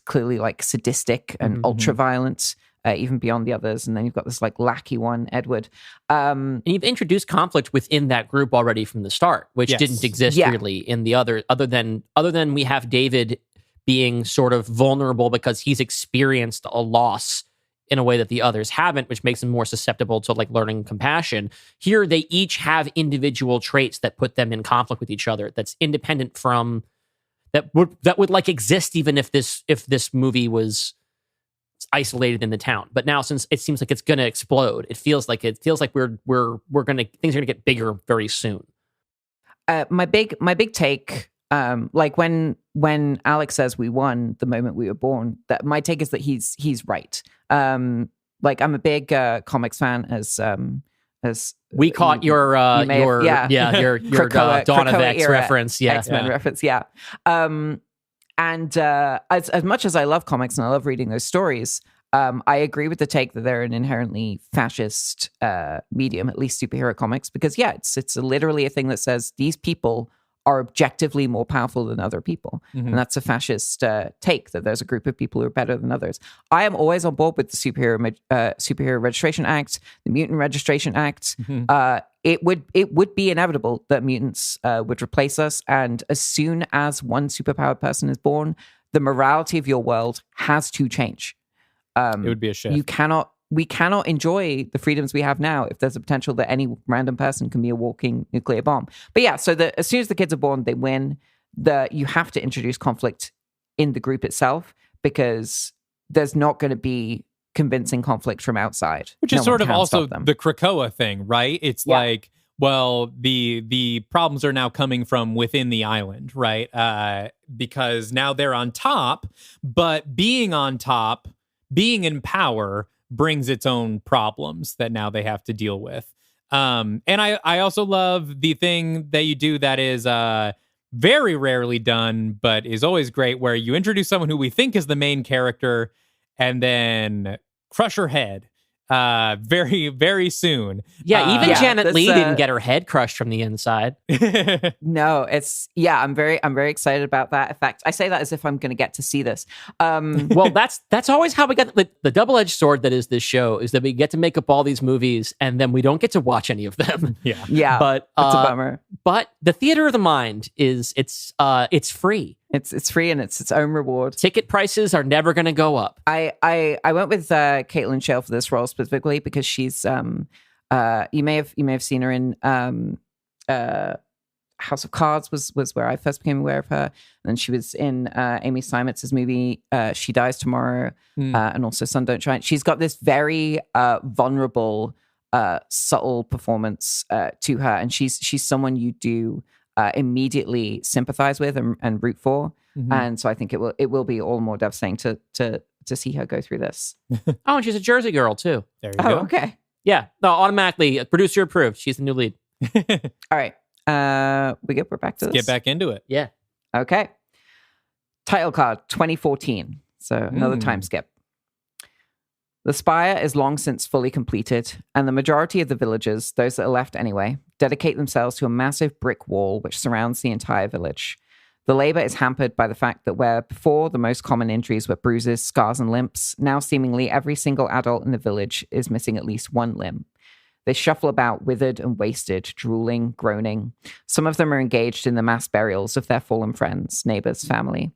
clearly like sadistic and ultra violent, even beyond the others. And then you've got this like lackey one, Edward. And you've introduced conflict within that group already from the start, which didn't exist really in the other than we have David being sort of vulnerable because he's experienced a loss in a way that the others haven't, which makes them more susceptible to like learning compassion. Here, they each have individual traits that put them in conflict with each other. That's independent from that would like exist even if this movie was isolated in the town. But now, since it seems like it's going to explode, it feels like things are going to get bigger very soon. My big take. Like when Alex says we won the moment we were born, that my take is that he's right. Like I'm a big comics fan, as we caught your Dawn of X reference, X-Men reference, and as much as I love comics and I love reading those stories, I agree with the take that they're an inherently fascist medium, at least superhero comics, because it's literally a thing that says these people are objectively more powerful than other people. And that's a fascist take, that there's a group of people who are better than others. I am always on board with the Superhero Registration Act, the Mutant Registration Act. It would be inevitable that mutants would replace us. And as soon as one superpowered person is born, the morality of your world has to change. It would be a shift. We cannot enjoy the freedoms we have now if there's a potential that any random person can be a walking nuclear bomb. But yeah, so as soon as the kids are born, they win. You have to introduce conflict in the group itself, because there's not going to be convincing conflict from outside. Which is sort of also the Krakoa thing, right? It's like, well, the problems are now coming from within the island, right? Because now they're on top, but being on top, being in power, brings its own problems that now they have to deal with. And I also love the thing that you do that is very rarely done, but is always great, where you introduce someone who we think is the main character and then crush her head very, very soon. Yeah, even Janet Leigh didn't get her head crushed from the inside. No, I'm very excited about that. In fact, I say that as if I'm going to get to see this. Well, that's always how we get the double-edged sword that is this show, is that we get to make up all these movies and then we don't get to watch any of them. Yeah. But it's a bummer. But the theater of the mind it's free. It's free and it's its own reward. Ticket prices are never going to go up. I went with Caitlin Shale for this role specifically because she's you may have seen her in House of Cards was where I first became aware of her, and she was in Amy Seimetz's movie She Dies Tomorrow, and also Sun Don't Shine. She's got this very vulnerable, subtle performance to her, and she's someone you do immediately sympathize with and root for. And so I think it will be all the more devastating to see her go through this. Oh, and she's a Jersey girl too. There you go. Okay. Yeah, no, automatically producer approved. She's the new lead. All right. We're back to this. Get back into it. Yeah. Okay. Title card 2014. So another time skip. The spire is long since fully completed, and the majority of the villagers, those that are left anyway, dedicate themselves to a massive brick wall which surrounds the entire village. The labor is hampered by the fact that where before the most common injuries were bruises, scars, and limps, now seemingly every single adult in the village is missing at least one limb. They shuffle about withered and wasted, drooling, groaning. Some of them are engaged in the mass burials of their fallen friends, neighbors, family,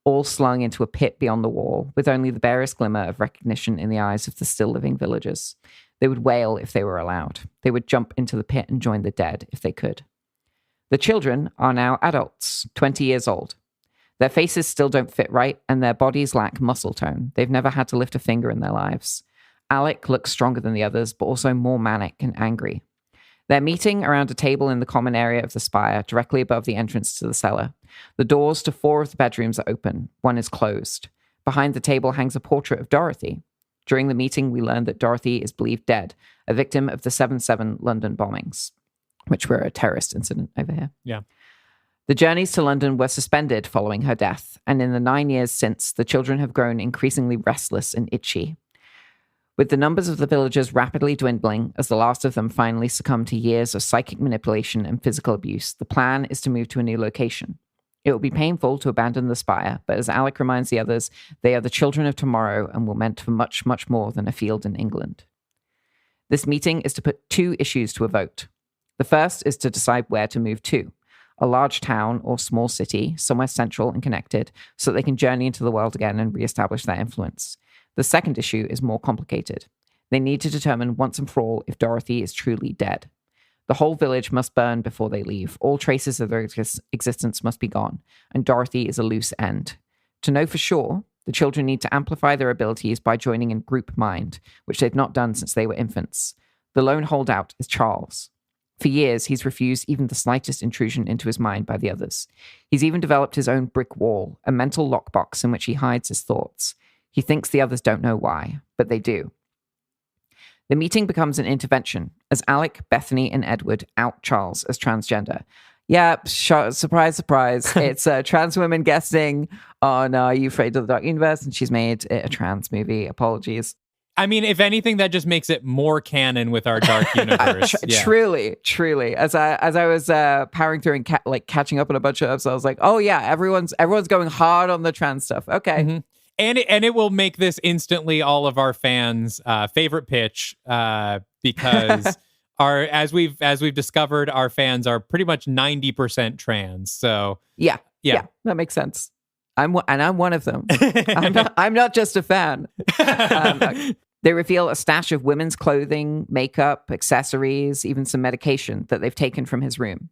all slung into a pit beyond the wall, with only the barest glimmer of recognition in the eyes of the still living villagers. They would wail if they were allowed. They would jump into the pit and join the dead if they could. The children are now adults, 20 years old. Their faces still don't fit right, and their bodies lack muscle tone. They've never had to lift a finger in their lives. Alec looks stronger than the others, but also more manic and angry. They're meeting around a table in the common area of the spire, directly above the entrance to the cellar. The doors to 4 of the bedrooms are open. One is closed. Behind the table hangs a portrait of Dorothy. During the meeting, we learn that Dorothy is believed dead, a victim of the 7/7 London bombings, which were a terrorist incident over here. Yeah. The journeys to London were suspended following her death, and in the 9 years since, the children have grown increasingly restless and itchy. With the numbers of the villagers rapidly dwindling, as the last of them finally succumb to years of psychic manipulation and physical abuse, the plan is to move to a new location. It will be painful to abandon the spire, but as Alec reminds the others, they are the children of tomorrow and were meant for much, much more than a field in England. This meeting is to put 2 issues to a vote. The first is to decide where to move to, a large town or small city, somewhere central and connected, so that they can journey into the world again and reestablish their influence. The second issue is more complicated. They need to determine once and for all if Dorothy is truly dead. The whole village must burn before they leave. All traces of their existence must be gone, and Dorothy is a loose end. To know for sure, the children need to amplify their abilities by joining in group mind, which they've not done since they were infants. The lone holdout is Charles. For years, he's refused even the slightest intrusion into his mind by the others. He's even developed his own brick wall, a mental lockbox in which he hides his thoughts. He thinks the others don't know why, but they do. The meeting becomes an intervention as Alec, Bethany, and Edward out Charles as transgender. Yeah, surprise, surprise. It's trans women guesting on Are You Afraid of the Dark Universe? And she's made it a trans movie. Apologies. I mean, if anything, that just makes it more canon with our Dark Universe. Truly. As I was powering through and catching up on a bunch of episodes, I was like, oh yeah, everyone's going hard on the trans stuff. Okay. Mm-hmm. And it will make this instantly all of our fans' favorite pitch because as we've discovered, our fans are pretty much 90% trans. So yeah, that makes sense. I'm one of them. I'm not just a fan. They reveal a stash of women's clothing, makeup, accessories, even some medication that they've taken from his room.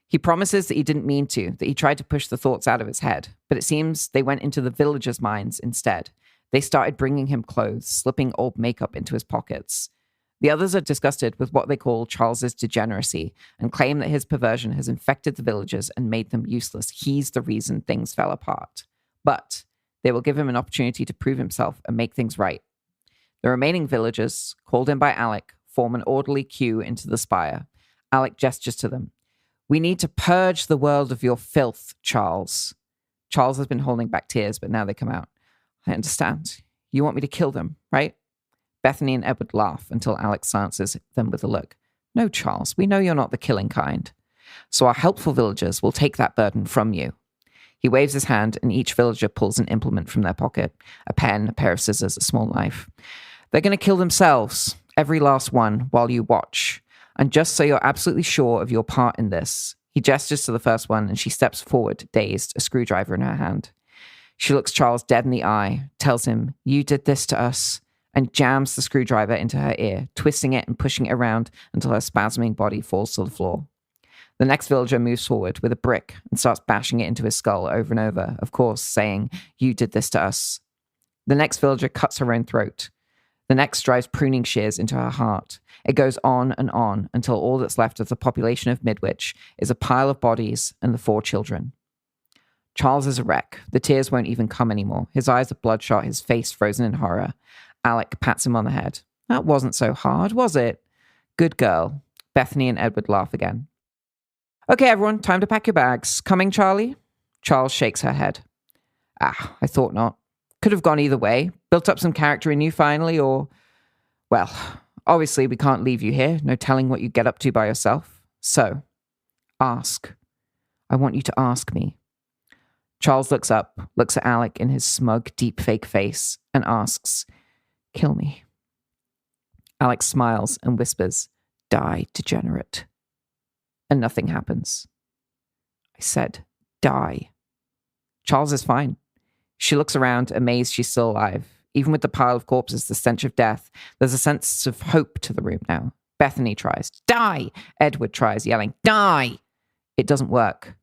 He promises that he didn't mean to, that he tried to push the thoughts out of his head, but it seems they went into the villagers' minds instead. They started bringing him clothes, slipping old makeup into his pockets. The others are disgusted with what they call Charles's degeneracy and claim that his perversion has infected the villagers and made them useless. He's the reason things fell apart. But they will give him an opportunity to prove himself and make things right. The remaining villagers, called in by Alec, form an orderly queue into the spire. Alec gestures to them. We need to purge the world of your filth, Charles. Charles has been holding back tears, but now they come out. I understand. You want me to kill them, right? Bethany and Edward laugh until Alex answers them with a look. No, Charles, we know you're not the killing kind. So our helpful villagers will take that burden from you. He waves his hand and each villager pulls an implement from their pocket. A pen, a pair of scissors, a small knife. They're going to kill themselves, every last one, while you watch. And just so you're absolutely sure of your part in this, he gestures to the first one and she steps forward, dazed, a screwdriver in her hand. She looks Charles dead in the eye, tells him, you did this to us, and jams the screwdriver into her ear, twisting it and pushing it around until her spasming body falls to the floor. The next villager moves forward with a brick and starts bashing it into his skull over and over, of course, saying, you did this to us. The next villager cuts her own throat. The next drives pruning shears into her heart. It goes on and on until all that's left of the population of Midwich is a pile of bodies and the 4 children. Charles is a wreck. The tears won't even come anymore. His eyes are bloodshot, his face frozen in horror. Alec pats him on the head. That wasn't so hard, was it? Good girl. Bethany and Edward laugh again. Okay, everyone, time to pack your bags. Coming, Charlie? Charles shakes her head. I thought not. Could have gone either way. Built up some character in you finally, or... Well, obviously we can't leave you here. No telling what you get up to by yourself. So, ask. I want you to ask me. Charles looks up, looks at Alec in his smug, deep fake face, and asks, kill me. Alec smiles and whispers, die, degenerate. And nothing happens. I said, die. Charles is fine. She looks around, amazed she's still alive. Even with the pile of corpses, the stench of death, there's a sense of hope to the room now. Bethany tries, die! Edward tries, yelling, die! It doesn't work.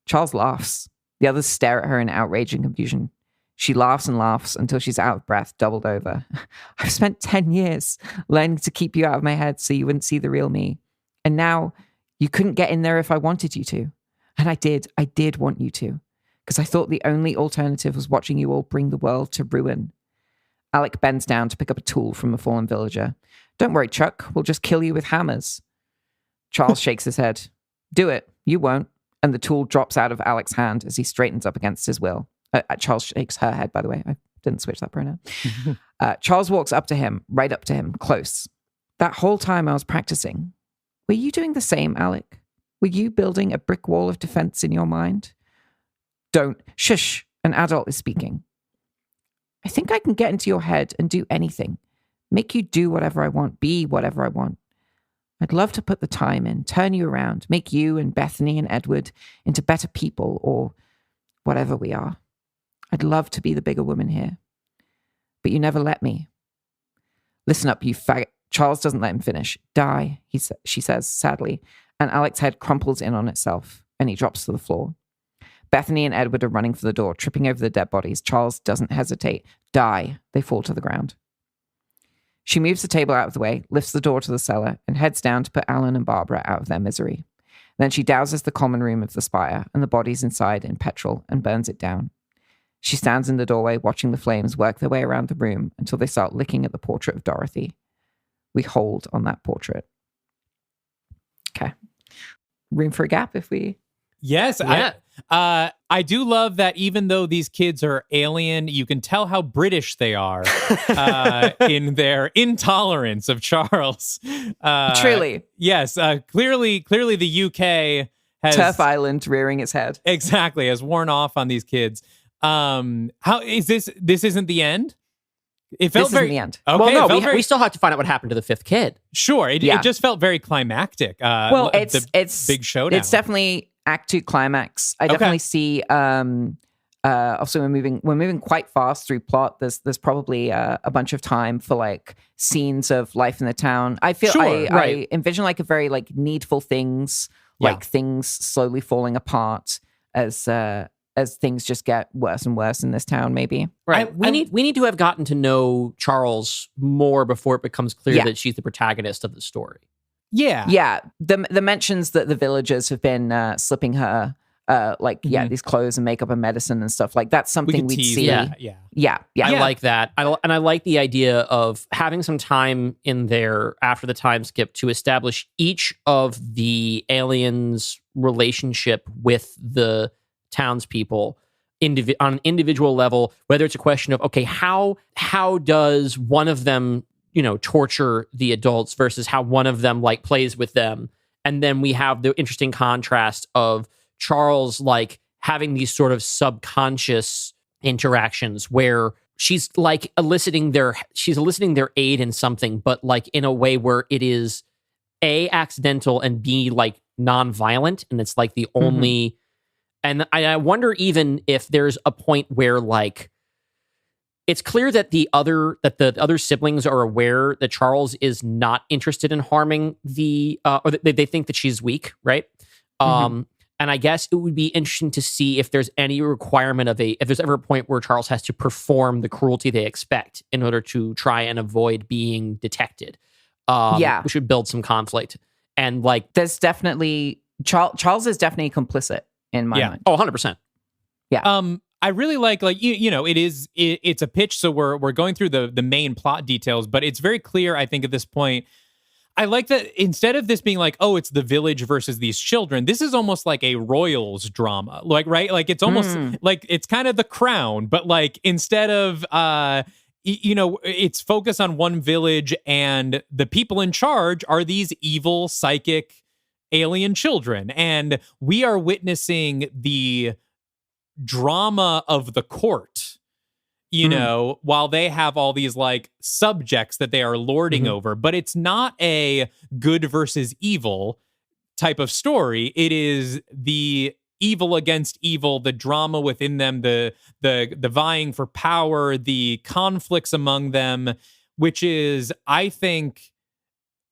Charles laughs. The others stare at her in outrage and confusion. She laughs and laughs until she's out of breath, doubled over. I've spent 10 years learning to keep you out of my head so you wouldn't see the real me. And now you couldn't get in there if I wanted you to. And I did want you to. Because I thought the only alternative was watching you all bring the world to ruin. Alec bends down to pick up a tool from a fallen villager. Don't worry, Chuck. We'll just kill you with hammers. Charles shakes his head. Do it. You won't. And the tool drops out of Alec's hand as he straightens up against his will. Charles shakes her head, by the way. I didn't switch that pronoun. Charles walks up to him, right up to him, close. That whole time I was practicing. Were you doing the same, Alec? Were you building a brick wall of defense in your mind? Don't. Shush. An adult is speaking. I think I can get into your head and do anything. Make you do whatever I want, be whatever I want. I'd love to put the time in, turn you around, make you and Bethany and Edward into better people or whatever we are. I'd love to be the bigger woman here. But you never let me. Listen up, you faggot. Charles doesn't let him finish. Die, she says sadly, and Alec's head crumples in on itself, and he drops to the floor. Bethany and Edward are running for the door, tripping over the dead bodies. Charles doesn't hesitate. Die. They fall to the ground. She moves the table out of the way, lifts the door to the cellar, and heads down to put Alan and Barbara out of their misery. Then she douses the common room of the spire and the bodies inside in petrol and burns it down. She stands in the doorway watching the flames work their way around the room until they start licking at the portrait of Dorothy. We hold on that portrait. Okay. Room for a gap if we... Yes. Yeah. I do love that even though these kids are alien, you can tell how British they are in their intolerance of Charles. Truly. Yes. Clearly the UK has... Turf Island rearing its head. Exactly. Has worn off on these kids. How is this? This isn't the end? It felt this very... isn't the end. Okay, well, no, very... we still have to find out what happened to the fifth kid. Sure. It just felt very climactic. Well, it's big showdown. It's definitely Act 2 climax. I definitely see. Also, we're moving quite fast through plot. There's probably a bunch of time for like scenes of life in the town. I feel I envision like a very like needful things, like things slowly falling apart as things just get worse and worse in this town, maybe. Right. We need to have gotten to know Charles more before it becomes clear that she's the protagonist of the story. Yeah. Yeah. The mentions that the villagers have been slipping her these clothes and makeup and medicine and stuff, like that's something we'd see. Yeah. I like that. I like the idea of having some time in there after the time skip to establish each of the aliens' relationship with the townspeople on an individual level, whether it's a question of, okay, how does one of them, torture the adults versus how one of them like plays with them. And then we have the interesting contrast of Charles like having these sort of subconscious interactions where she's like eliciting their aid in something, but like in a way where it is A, accidental, and B, like non-violent. And it's like the only... And I wonder even if there's a point where like it's clear that the other siblings are aware that Charles is not interested in harming or they think that she's weak, right? And I guess it would be interesting to see if there's any requirement if there's ever a point where Charles has to perform the cruelty they expect in order to try and avoid being detected. We should build some conflict. And like there's definitely Charles is definitely complicit. In my mind. Oh, 100%. Yeah. I really like it's a pitch, so we're going through the main plot details, but it's very clear, I think, at this point. I like that instead of this being like, oh, it's the village versus these children, this is almost like a royals drama. Like, right? Like it's almost like it's kind of The Crown, but like instead of it's focused on one village and the people in charge are these evil psychic alien children, and we are witnessing the drama of the court, while they have all these like subjects that they are lording over, but it's not a good versus evil type of story. It is the evil against evil, the drama within them, the vying for power, the conflicts among them, which is, I think,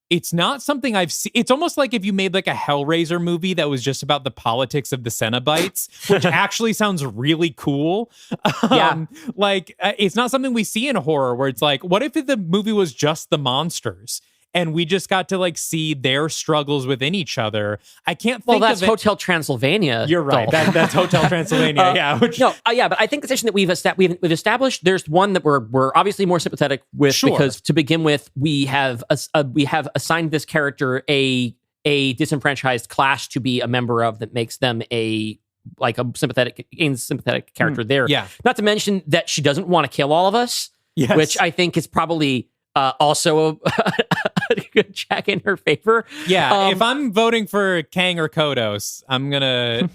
it's not something I've seen. It's almost like if you made like a Hellraiser movie that was just about the politics of the Cenobites, which actually sounds really cool. It's not something we see in horror where it's like, what if the movie was just the monsters? And we just got to like see their struggles within each other. I can't think that's of it. Hotel Transylvania. You're right. That's Hotel Transylvania. Yeah. But I think the section that we've established, there's one that we're obviously more sympathetic with because to begin with, we have assigned this character a disenfranchised class to be a member of that makes them a sympathetic character there. Yeah. Not to mention that she doesn't want to kill all of us, which I think is probably also a good check in her favor. Yeah, if I'm voting for Kang or Kodos, I'm gonna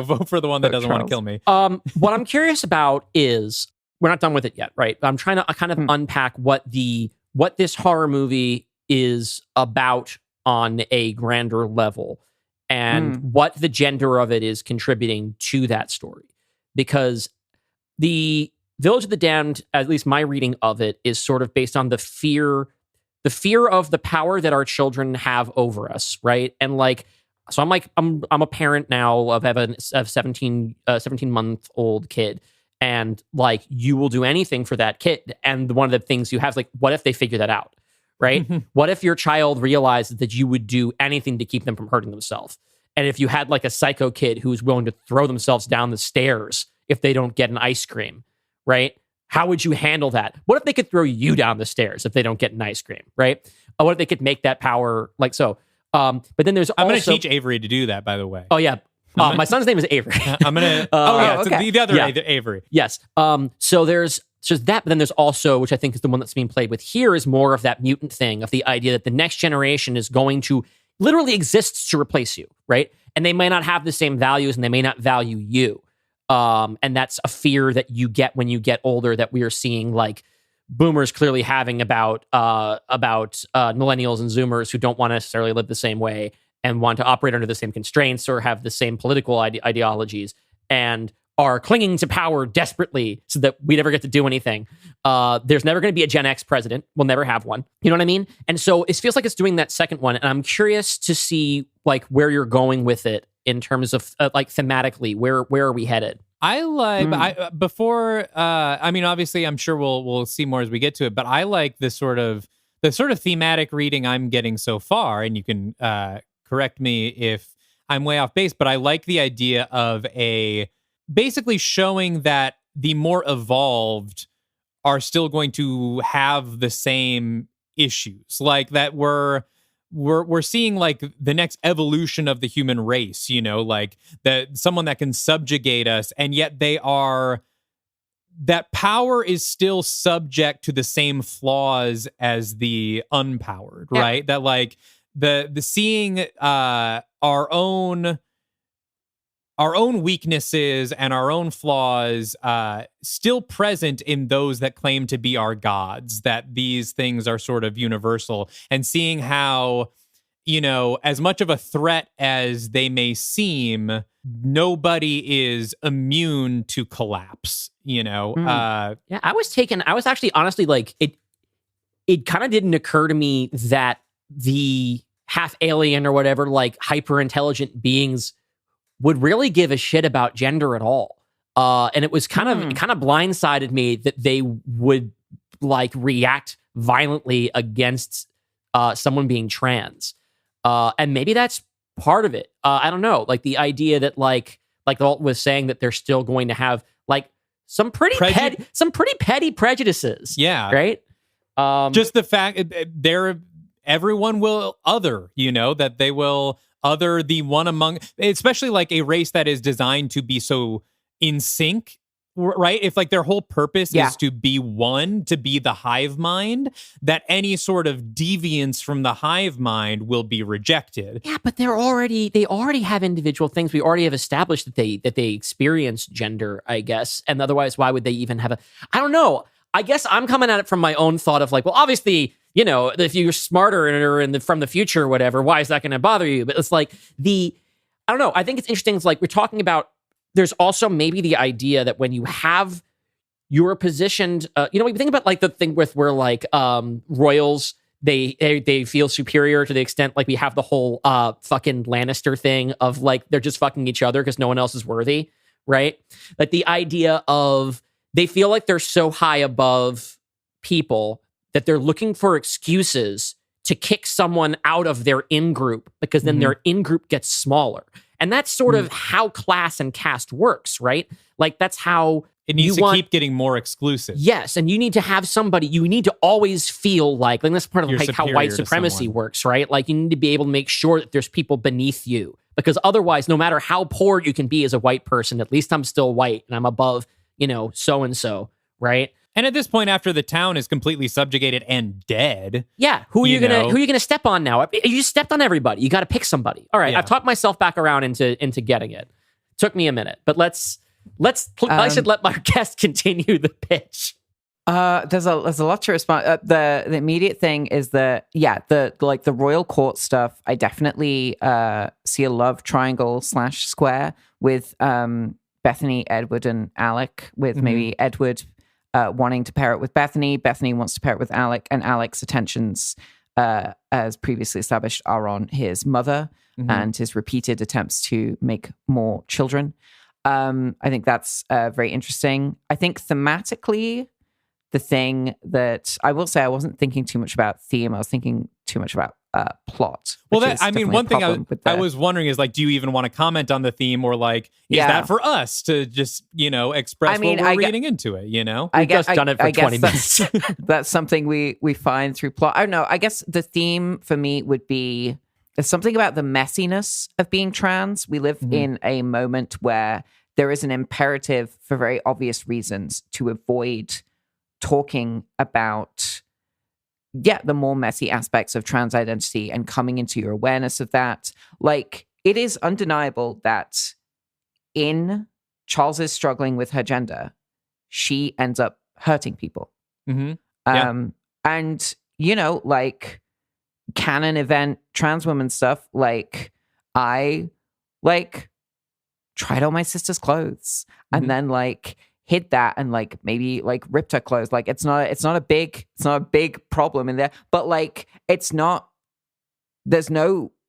vote for the one that doesn't want to kill me. What I'm curious about is we're not done with it yet, right? I'm trying to kind of unpack what this horror movie is about on a grander level and what the gender of it is contributing to that story. Because the Village of the Damned, at least my reading of it, is sort of based on the fear of the power that our children have over us, right? And like, so I'm a parent now of a 17-month-old kid, and like, you will do anything for that kid. And one of the things you have is like, what if they figure that out, right? What if your child realizes that you would do anything to keep them from hurting themselves? And if you had like a psycho kid who's willing to throw themselves down the stairs if they don't get an ice cream, right? How would you handle that? What if they could throw you down the stairs if they don't get an ice cream, right? Or what if they could make that power like so? But then there's I'm going to teach Avery to do that, by the way. Oh, yeah. My son's name is Avery. I'm going to... the other Avery. Yes. So there's that, but then there's also, which I think is the one that's being played with here, is more of that mutant thing of the idea that the next generation is going to literally exists to replace you, right? And they may not have the same values and they may not value you. And that's a fear that you get when you get older that we are seeing like boomers clearly having about millennials and zoomers who don't want to necessarily live the same way and want to operate under the same constraints or have the same political ideologies and are clinging to power desperately so that we never get to do anything. There's never going to be a Gen X president. We'll never have one. You know what I mean? And so it feels like it's doing that second one. And I'm curious to see like where you're going with it in terms of like thematically, where are we headed? I like obviously I'm sure we'll see more as we get to it, but I like the sort of thematic reading I'm getting so far, and you can correct me if I'm way off base, but I like the idea of basically showing that the more evolved are still going to have the same issues, like that we're seeing like the next evolution of the human race, you know, like that someone that can subjugate us, and yet that power is still subject to the same flaws as the unpowered, right? That like the seeing our own weaknesses and our own flaws still present in those that claim to be our gods, that these things are sort of universal, and seeing how, you know, as much of a threat as they may seem, nobody is immune to collapse, you know? I was actually honestly like, it kind of didn't occur to me that the half alien or whatever, like hyper intelligent beings would really give a shit about gender at all. And it was it kind of blindsided me that they would like react violently against someone being trans. And maybe that's part of it. I don't know. Like the idea that like Walt was saying that they're still going to have like some pretty petty prejudices. Yeah. Right. Just the fact everyone will other, you know, that they will other the one among, especially like a race that is designed to be so in sync, right? If like their whole purpose is to be one, to be the hive mind, that any sort of deviance from the hive mind will be rejected. Yeah, but they already have individual things. We already have established that they experience gender, I guess. And otherwise, why would they even have I don't know. I guess I'm coming at it from my own thought of like, well, obviously, you know, if you're smarter or from the future or whatever, why is that going to bother you? But it's like I don't know. I think it's interesting. It's like we're talking about, there's also maybe the idea that when you're positioned, you know, we think about like the thing with where like royals they feel superior to the extent like we have the whole fucking Lannister thing of like they're just fucking each other because no one else is worthy, right? Like the idea of they feel like they're so high above people that they're looking for excuses to kick someone out of their in-group because then their in-group gets smaller. And that's sort of how class and caste works, right? Like that's how it needs to keep getting more exclusive. Yes, and you need to have somebody, you need to always feel like that's part of You're like how superior white to supremacy someone. works, right? Like you need to be able to make sure that there's people beneath you. Because otherwise, no matter how poor you can be as a white person, at least I'm still white and I'm above, so-and-so, right? And at this point, after the town is completely subjugated and dead, yeah, who are you gonna step on now? You stepped on everybody. You got to pick somebody. All right, I've talked myself back around into getting it. Took me a minute, but let's. I should let my guest continue the pitch. There's a lot to respond. The immediate thing is the royal court stuff. I definitely see a love triangle / square with Bethany, Edward, and Alec. With maybe Edward wanting to pair it with Bethany. Bethany wants to pair it with Alec, and Alec's attentions, as previously established, are on his mother and his repeated attempts to make more children. I think that's very interesting. I think thematically, the thing that I will say, I wasn't thinking too much about theme. I was thinking too much about plot. Well, one thing I was wondering is like, do you even want to comment on the theme, or like, is that for us to just express what we're reading into it? We've just done it for 20 minutes. That's something we find through plot. I don't know. I guess the theme for me would be there's something about the messiness of being trans. We live in a moment where there is an imperative for very obvious reasons to avoid talking about the more messy aspects of trans identity and coming into your awareness of that. Like, it is undeniable that in Charles's struggling with her gender, she ends up hurting people. And like canon event trans woman stuff, like I tried on my sister's clothes and then like hid that and like maybe like ripped her clothes. Like it's not a big problem in there, but like there's no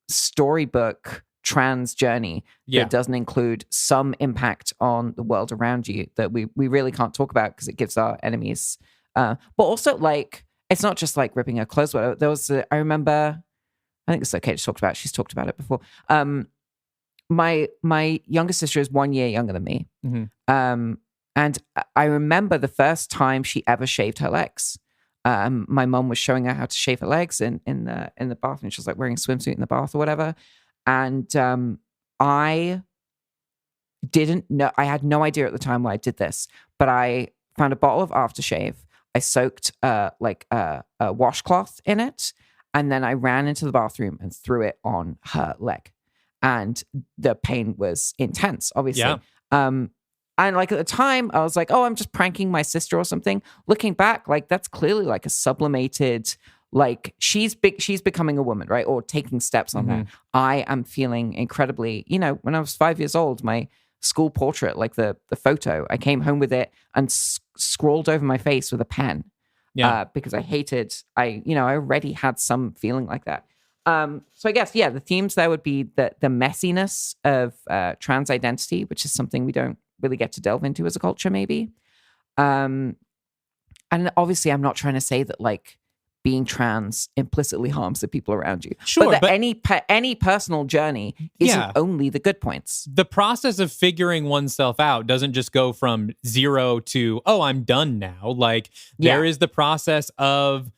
storybook trans journey that doesn't include some impact on the world around you that we really can't talk about because it gives our enemies. But also like, it's not just like ripping her clothes. There was, I remember, I think it's okay to talk about. She's talked about it before. My younger sister is 1 year younger than me. And I remember the first time she ever shaved her legs. My mom was showing her how to shave her legs in the bath, and she was like wearing a swimsuit in the bath or whatever. And I didn't know, I had no idea at the time why I did this, but I found a bottle of aftershave. I soaked a washcloth in it, and then I ran into the bathroom and threw it on her leg. And the pain was intense, obviously. And like at the time, I was like, oh, I'm just pranking my sister or something. Looking back, like that's clearly like a sublimated, like she's becoming a woman, right? Or taking steps on that. I am feeling incredibly, when I was 5 years old, my school portrait, like the photo, I came home with it and scrawled over my face with a pen. Because I already had some feeling like that. So I guess, the themes there would be the messiness of trans identity, which is something we don't really get to delve into as a culture, maybe. And obviously, I'm not trying to say that like being trans implicitly harms the people around you. Sure, but any personal journey isn't only the good points. The process of figuring oneself out doesn't just go from 0 to, oh, I'm done now. Like there is the process of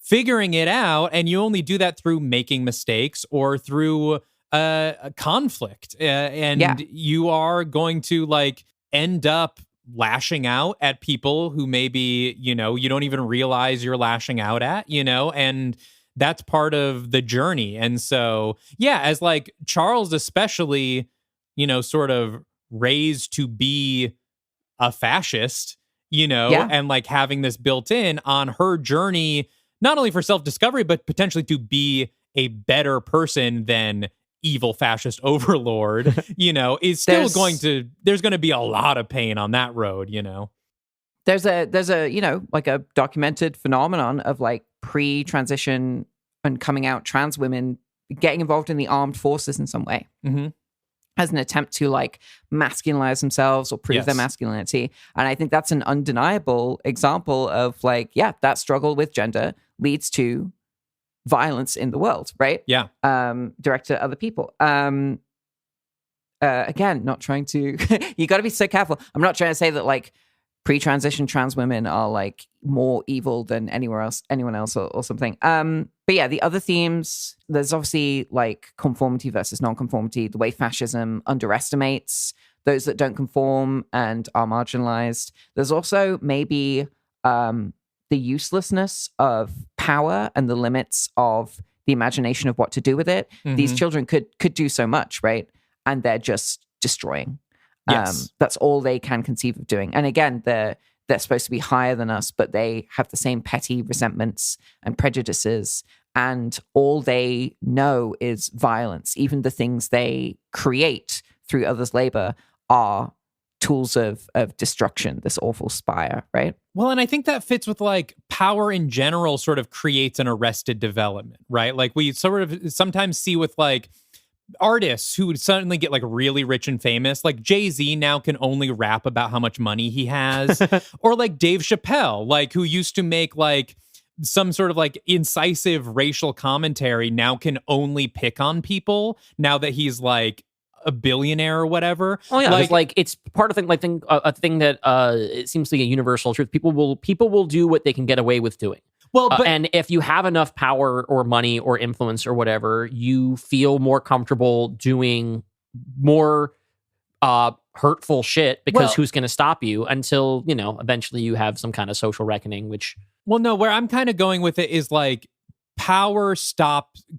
figuring it out, and you only do that through making mistakes or through a conflict. And you are going to like end up lashing out at people who maybe, you don't even realize you're lashing out at, and that's part of the journey. And so, as like Charles, especially, sort of raised to be a fascist, and like having this built in on her journey, not only for self-discovery, but potentially to be a better person than evil fascist overlord, is still there's going to be a lot of pain on that road, There's a like a documented phenomenon of like pre-transition and coming out trans women getting involved in the armed forces in some way. Mm-hmm. As an attempt to like masculinize themselves or prove their masculinity. And I think that's an undeniable example of like, that struggle with gender leads to violence in the world, right? Yeah. Directed at other people. Again, not trying to, you got to be so careful. I'm not trying to say that like pre-transition trans women are like more evil than anyone else or something. But yeah, the other themes, there's obviously like conformity versus non-conformity, the way fascism underestimates those that don't conform and are marginalized. There's also maybe the uselessness of power and the limits of the imagination of what to do with it. Mm-hmm. These children could do so much, right? And they're just destroying. Yes. That's all they can conceive of doing. And again, they're supposed to be higher than us, but they have the same petty resentments and prejudices. And all they know is violence. Even the things they create through others' labor are tools of destruction, this awful spire, right? Well, and I think that fits with like power in general sort of creates an arrested development, right? Like we sort of sometimes see with like artists who would suddenly get like really rich and famous, like Jay-Z now can only rap about how much money he has, or like Dave Chappelle, like who used to make like some sort of like incisive racial commentary, now can only pick on people now that he's like a billionaire or whatever. Oh yeah, like it's part of a thing that it seems to be a universal truth. People will do what they can get away with doing. Well, but and if you have enough power or money or influence or whatever, you feel more comfortable doing more hurtful shit because who's going to stop you until, eventually you have some kind of social reckoning, which... Well, no, where I'm kind of going with it is like power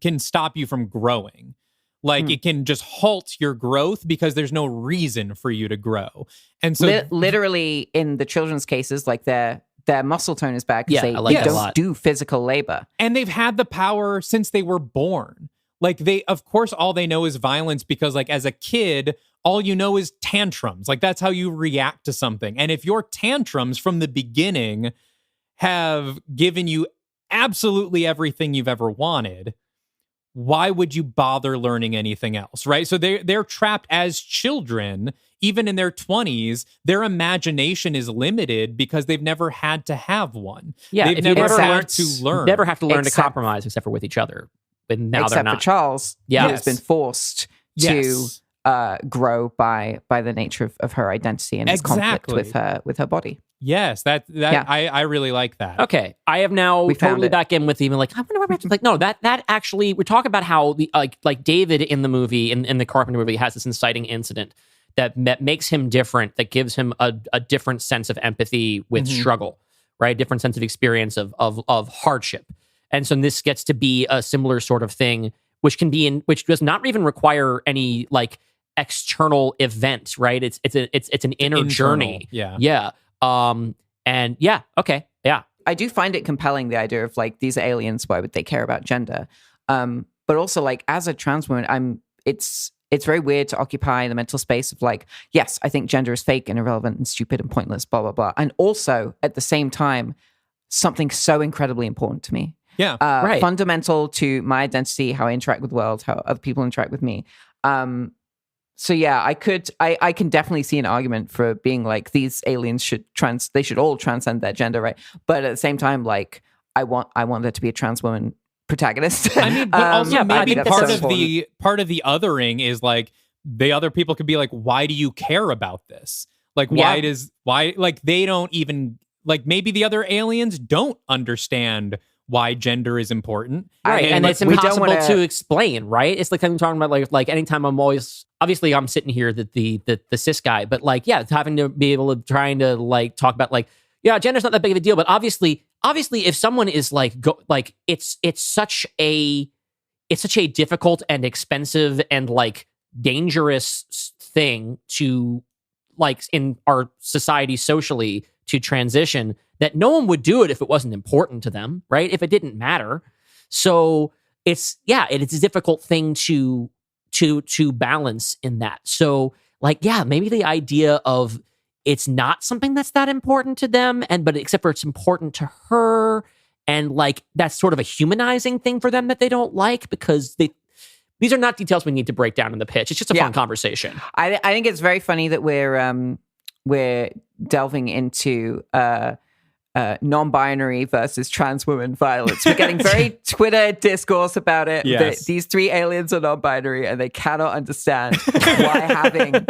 can stop you from growing. Like it can just halt your growth because there's no reason for you to grow. And so literally in the children's cases, like their muscle tone is bad because they don't do physical labor. And they've had the power since they were born. Like of course, all they know is violence because like as a kid, all you know is tantrums. Like that's how you react to something. And if your tantrums from the beginning have given you absolutely everything you've ever wanted, why would you bother learning anything else, right? So they're trapped as children, even in their 20s. Their imagination is limited because they've never had to have one. Yeah, they've never had to learn. Never have to learn to compromise except for with each other. But now they're not. Except for Charles, who has been forced to grow by the nature of her identity and his conflict with her body. Yes, I really like that. Okay, I have now totally back in with even like I wonder what like no that actually we're talking about how the like David in the movie in the Carpenter movie has this inciting incident that makes him different, that gives him a different sense of empathy with struggle, right? Different sense of experience of hardship, and so this gets to be a similar sort of thing, which which does not even require any like external event, right? It's an inner journey. Yeah. I do find it compelling, the idea of like these aliens, why would they care about gender? But also like as a trans woman, it's very weird to occupy the mental space of like, yes, I think gender is fake and irrelevant and stupid and pointless, blah, blah, blah. And also at the same time, something so incredibly important to me. Yeah. Right. Fundamental to my identity, how I interact with the world, how other people interact with me. So yeah, I can definitely see an argument for being like these aliens should all transcend their gender, right? But at the same time, like I want there to be a trans woman protagonist. I mean, but also maybe part of the othering is like the other people could be like, why do you care about this? Like why they don't even like maybe the other aliens don't understand why gender is important. Right. And it's impossible to explain, right? It's like I'm talking about like anytime I'm always obviously I'm sitting here the cis guy, but like having to be able to trying to like talk about like gender's not that big of a deal, but obviously if someone is like it's such a difficult and expensive and like dangerous thing to like in our society socially to transition, that no one would do it if it wasn't important to them, right? If it didn't matter. So it's a difficult thing to balance in that. So like, maybe the idea of it's not something that's that important to them, but except for it's important to her, And like, that's sort of a humanizing thing for them that they don't like, because these are not details we need to break down in the pitch. It's just a fun conversation. I think it's very funny that we're delving into non-binary versus trans women violence. We're getting very Twitter discourse about it. Yes. These 3 aliens are non-binary and they cannot understand why having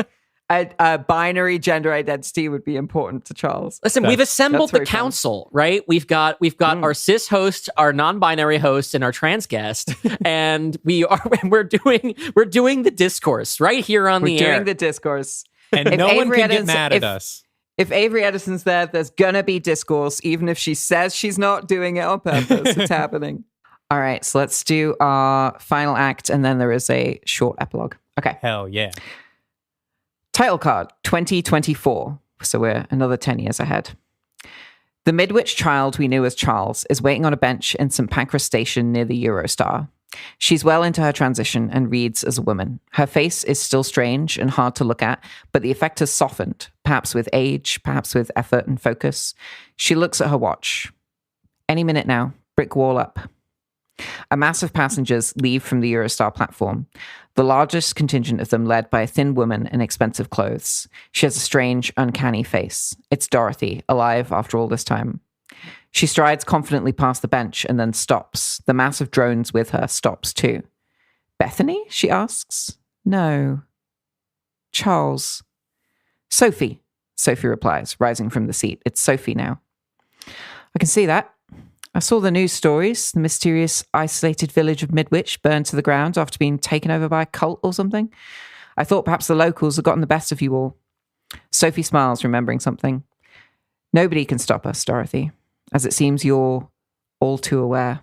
a binary gender identity would be important to Charles. Listen, we've assembled the council, right? We've got our cis host, our non-binary host, and our trans guest, and we're doing the discourse right here on the air. We're doing the discourse, and no one can get mad at us. If Avery Edison's there's gonna be discourse, even if she says she's not doing it on purpose. It's happening. All right, so let's do our final act, and then there is a short epilogue. Okay. Hell yeah. Title card, 2024. So we're another 10 years ahead. The Midwich child we knew as Charles is waiting on a bench in St. Pancras Station near the Eurostar. She's well into her transition and reads as a woman. Her face is still strange and hard to look at, but the effect has softened, perhaps with age, perhaps with effort and focus. She looks at her watch. Any minute now, brick wall up. A mass of passengers leave from the Eurostar platform, the largest contingent of them led by a thin woman in expensive clothes. She has a strange, uncanny face. It's Dorothy, alive after all this time. She strides confidently past the bench and then stops. The mass of drones with her stops too. Bethany? She asks. No. Charles. Sophie, Sophie replies, rising from the seat. It's Sophie now. I can see that. I saw the news stories. The mysterious isolated village of Midwich burned to the ground after being taken over by a cult or something. I thought perhaps the locals had gotten the best of you all. Sophie smiles, remembering something. Nobody can stop us, Dorothy, as it seems you're all too aware.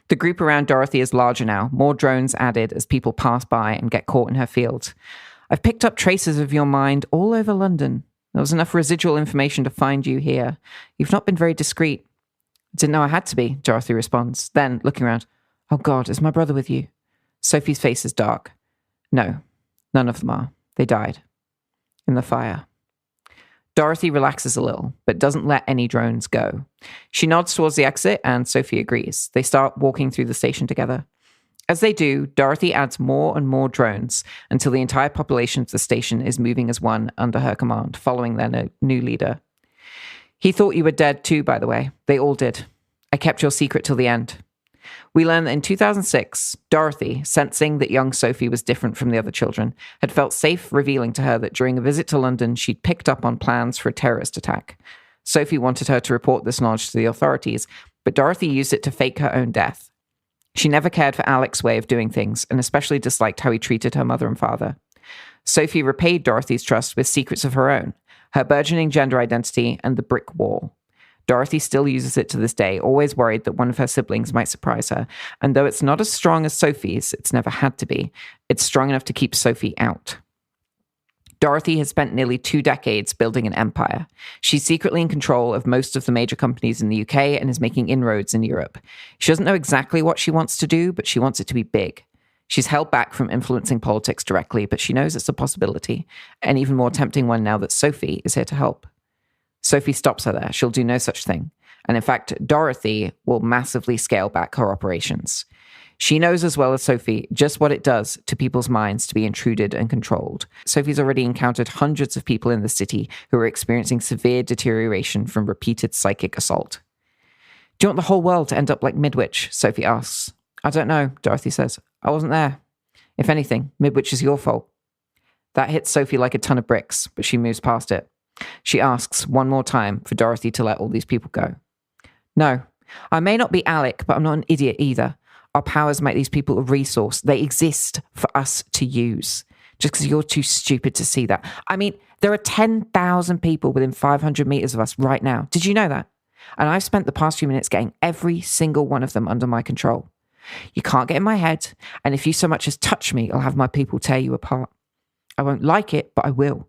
The group around Dorothy is larger now, more drones added as people pass by and get caught in her field. I've picked up traces of your mind all over London. There was enough residual information to find you here. You've not been very discreet. Didn't know I had to be, Dorothy responds. Then, looking around, oh God, is my brother with you? Sophie's face is dark. No, none of them are. They died. In the fire. Dorothy relaxes a little, but doesn't let any drones go. She nods towards the exit, and Sophie agrees. They start walking through the station together. As they do, Dorothy adds more and more drones until the entire population of the station is moving as one under her command, following their new leader. He thought you were dead too, by the way. They all did. I kept your secret till the end. We learned that in 2006, Dorothy, sensing that young Sophie was different from the other children, had felt safe revealing to her that during a visit to London, she'd picked up on plans for a terrorist attack. Sophie wanted her to report this knowledge to the authorities, but Dorothy used it to fake her own death. She never cared for Alec's way of doing things, and especially disliked how he treated her mother and father. Sophie repaid Dorothy's trust with secrets of her own, her burgeoning gender identity, and the brick wall. Dorothy still uses it to this day, always worried that one of her siblings might surprise her. And though it's not as strong as Sophie's, it's never had to be, it's strong enough to keep Sophie out. Dorothy has spent nearly 2 decades building an empire. She's secretly in control of most of the major companies in the UK and is making inroads in Europe. She doesn't know exactly what she wants to do, but she wants it to be big. She's held back from influencing politics directly, but she knows it's a possibility, an even more tempting one now that Sophie is here to help. Sophie stops her there. She'll do no such thing. And in fact, Dorothy will massively scale back her operations. She knows as well as Sophie just what it does to people's minds to be intruded and controlled. Sophie's already encountered hundreds of people in the city who are experiencing severe deterioration from repeated psychic assault. Do you want the whole world to end up like Midwich? Sophie asks. I don't know, Dorothy says. I wasn't there. If anything, Midwich is your fault. That hits Sophie like a ton of bricks, but she moves past it. She asks one more time for Dorothy to let all these people go. No, I may not be Alec, but I'm not an idiot either. Our powers make these people a resource. They exist for us to use. Just because you're too stupid to see that. I mean, there are 10,000 people within 500 meters of us right now. Did you know that? And I've spent the past few minutes getting every single one of them under my control. You can't get in my head, and if you so much as touch me, I'll have my people tear you apart. I won't like it, but I will.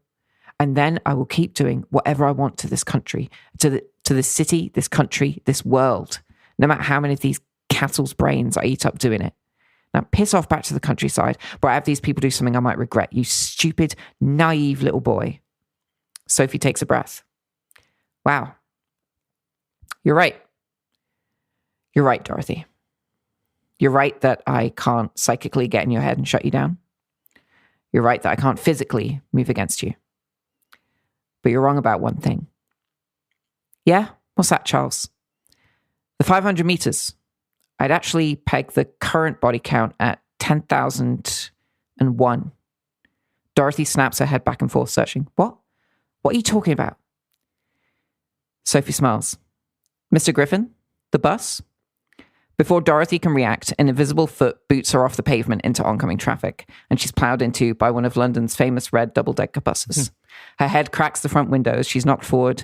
And then I will keep doing whatever I want to this country, to this city, this country, this world, no matter how many of these cattle's brains I eat up doing it. Now piss off back to the countryside, where I have these people do something I might regret, you stupid, naive little boy. Sophie takes a breath. Wow. You're right. You're right, Dorothy. You're right that I can't psychically get in your head and shut you down. You're right that I can't physically move against you. But you're wrong about one thing. Yeah? What's that, Charles? The 500 meters. I'd actually peg the current body count at 10,001. Dorothy snaps her head back and forth, searching. What? What are you talking about? Sophie smiles. Mr. Griffin? The bus? Before Dorothy can react, an invisible foot boots her off the pavement into oncoming traffic, and she's plowed into by one of London's famous red double-decker buses. Her head cracks the front window as she's knocked forward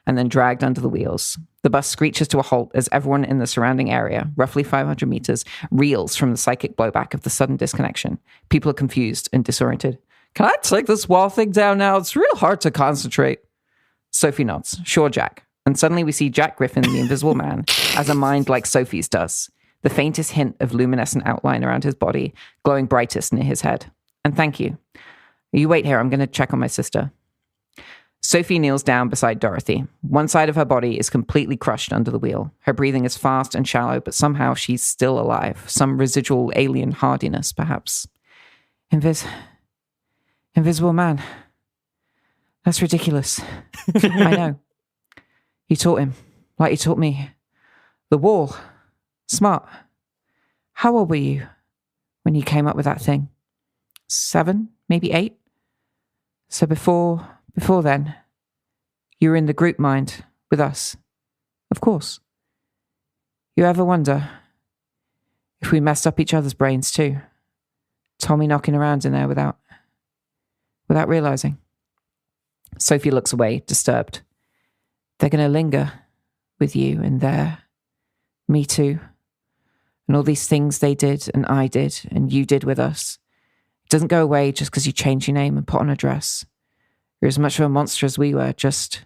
and then dragged under the wheels. The bus screeches to a halt as everyone in the surrounding area, roughly 500 meters, reels from the psychic blowback of the sudden disconnection. People are confused and disoriented. Can I take this wall thing down now? It's real hard to concentrate. Sophie nods. Sure, Jack. And suddenly we see Jack Griffin, the Invisible Man, as a mind like Sophie's does. The faintest hint of luminescent outline around his body, glowing brightest near his head. And thank you. You wait here, I'm going to check on my sister. Sophie kneels down beside Dorothy. One side of her body is completely crushed under the wheel. Her breathing is fast and shallow, but somehow she's still alive. Some residual alien hardiness, perhaps. Invisible Man. That's ridiculous. I know. You taught him, like you taught me. The wall. Smart. How old were you when you came up with that thing? 7, maybe 8? So before then, you were in the group mind with us. Of course. You ever wonder if we messed up each other's brains too? Tommy knocking around in there without realizing. Sophie looks away, disturbed. They're going to linger with you in there. Me too. And all these things they did and I did and you did with us. It doesn't go away just because you change your name and put on a dress. You're as much of a monster as we were, just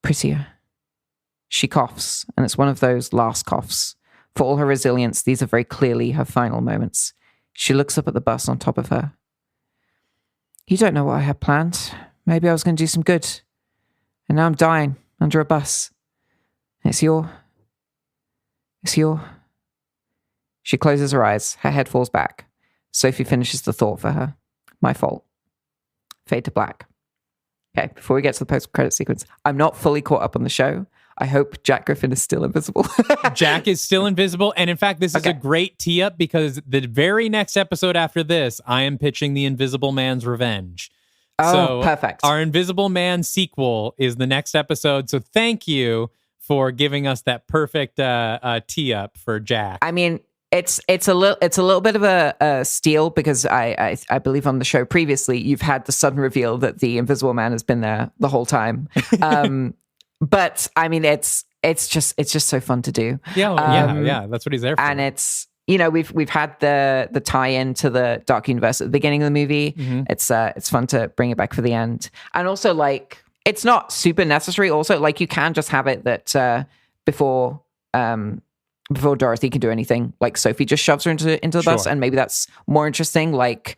prettier. She coughs, and it's one of those last coughs. For all her resilience, these are very clearly her final moments. She looks up at the bus on top of her. You don't know what I had planned. Maybe I was going to do some good. And now I'm dying under a bus. It's your... She closes her eyes. Her head falls back. Sophie finishes the thought for her. My fault. Fade to black. Okay, before we get to the post-credit sequence, I'm not fully caught up on the show. I hope Jack Griffin is still invisible. Jack is still invisible. And in fact, this is a great tee-up because the very next episode after this, I am pitching The Invisible Man's Revenge. Oh, so perfect. Our Invisible Man sequel is the next episode. So thank you for giving us that perfect tee-up for Jack. I mean, it's a little bit of a steal because I believe on the show previously you've had the sudden reveal that the Invisible Man has been there the whole time. But I mean, it's just so fun to do. Yeah. That's what he's there for. And it's, you know, we've had the tie-in to the Dark Universe at the beginning of the movie. Mm-hmm. It's fun to bring it back for the end, and also like it's not super necessary. Also, like you can just have it that before Dorothy can do anything, like Sophie just shoves her into the bus, and maybe that's more interesting. Like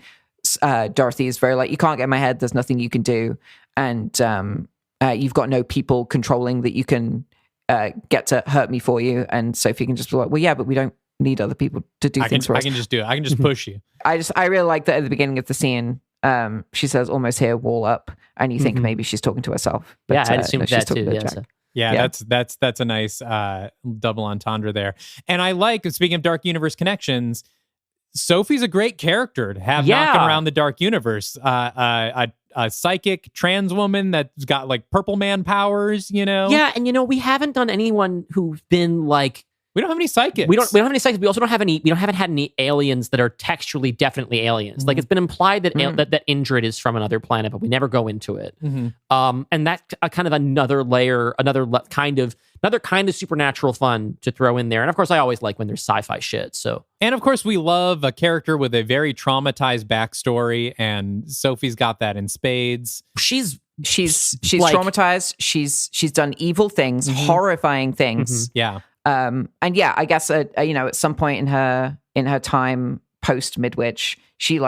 Dorothy is very like, you can't get in my head. There's nothing you can do, and you've got no people controlling that you can get to hurt me for you. And Sophie can just be like, well, yeah, but we don't need other people to do things for us. I can just do it. I can just push you. I really like that at the beginning of the scene. She says, almost here, wall up. And you think maybe she's talking to herself. But, yeah, I assumed that too. Yeah, that's a nice double entendre there. And I like, speaking of Dark Universe connections, Sophie's a great character to have knocking around the Dark Universe. A psychic trans woman that's got like Purple Man powers, you know? Yeah, and you know, we haven't done anyone who's been like... We don't have any psychics. We don't have any psychics. We also haven't had any aliens that are textually definitely aliens. Mm-hmm. Like it's been implied that that Indrid is from another planet, but we never go into it. Mm-hmm. And that's kind of another layer, another kind of supernatural fun to throw in there. And of course, I always like when there's sci-fi shit. So, and of course, we love a character with a very traumatized backstory, and Sophie's got that in spades. She's like, traumatized. She's done evil things, horrifying things. Mm-hmm. Yeah. And yeah, I guess you know, at some point in her time post Midwich, she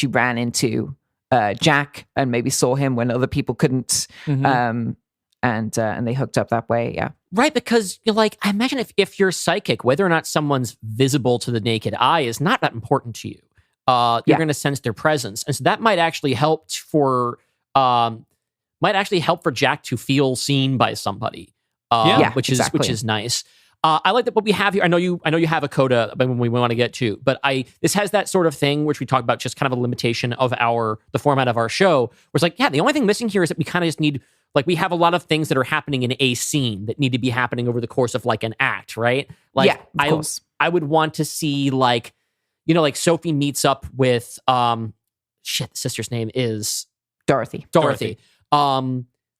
ran into Jack and maybe saw him when other people couldn't. and they hooked up that way. Yeah. Right, because you're like, I imagine if you're psychic, whether or not someone's visible to the naked eye is not that important to you. You're going to sense their presence, and so that might actually help for Jack to feel seen by somebody. Which is nice. I like that what we have here. I know you have a coda when we want to get to, but this has that sort of thing which we talk about, just kind of a limitation of the format of our show. Where it's like, the only thing missing here is that we kind of just need, like, we have a lot of things that are happening in a scene that need to be happening over the course of like an act, right? Like, of course. I would want to see, like, like Sophie meets up with the sister's name is Dorothy.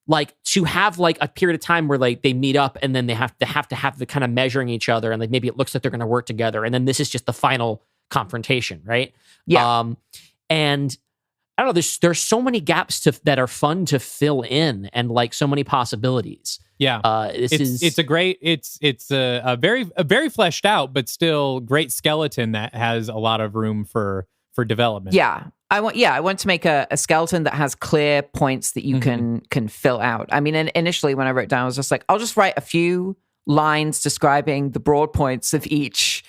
Like, to have like a period of time where like they meet up and then they have to have the kind of measuring each other, and like maybe it looks like they're going to work together, and then this is just the final confrontation, right? And I don't know, there's so many gaps that are fun to fill in, and like so many possibilities. It's a very fleshed out but still great skeleton that has a lot of room for development. I want to make a skeleton that has clear points that you can fill out. I mean, initially when I wrote down, I was just like, I'll just write a few lines describing the broad points of each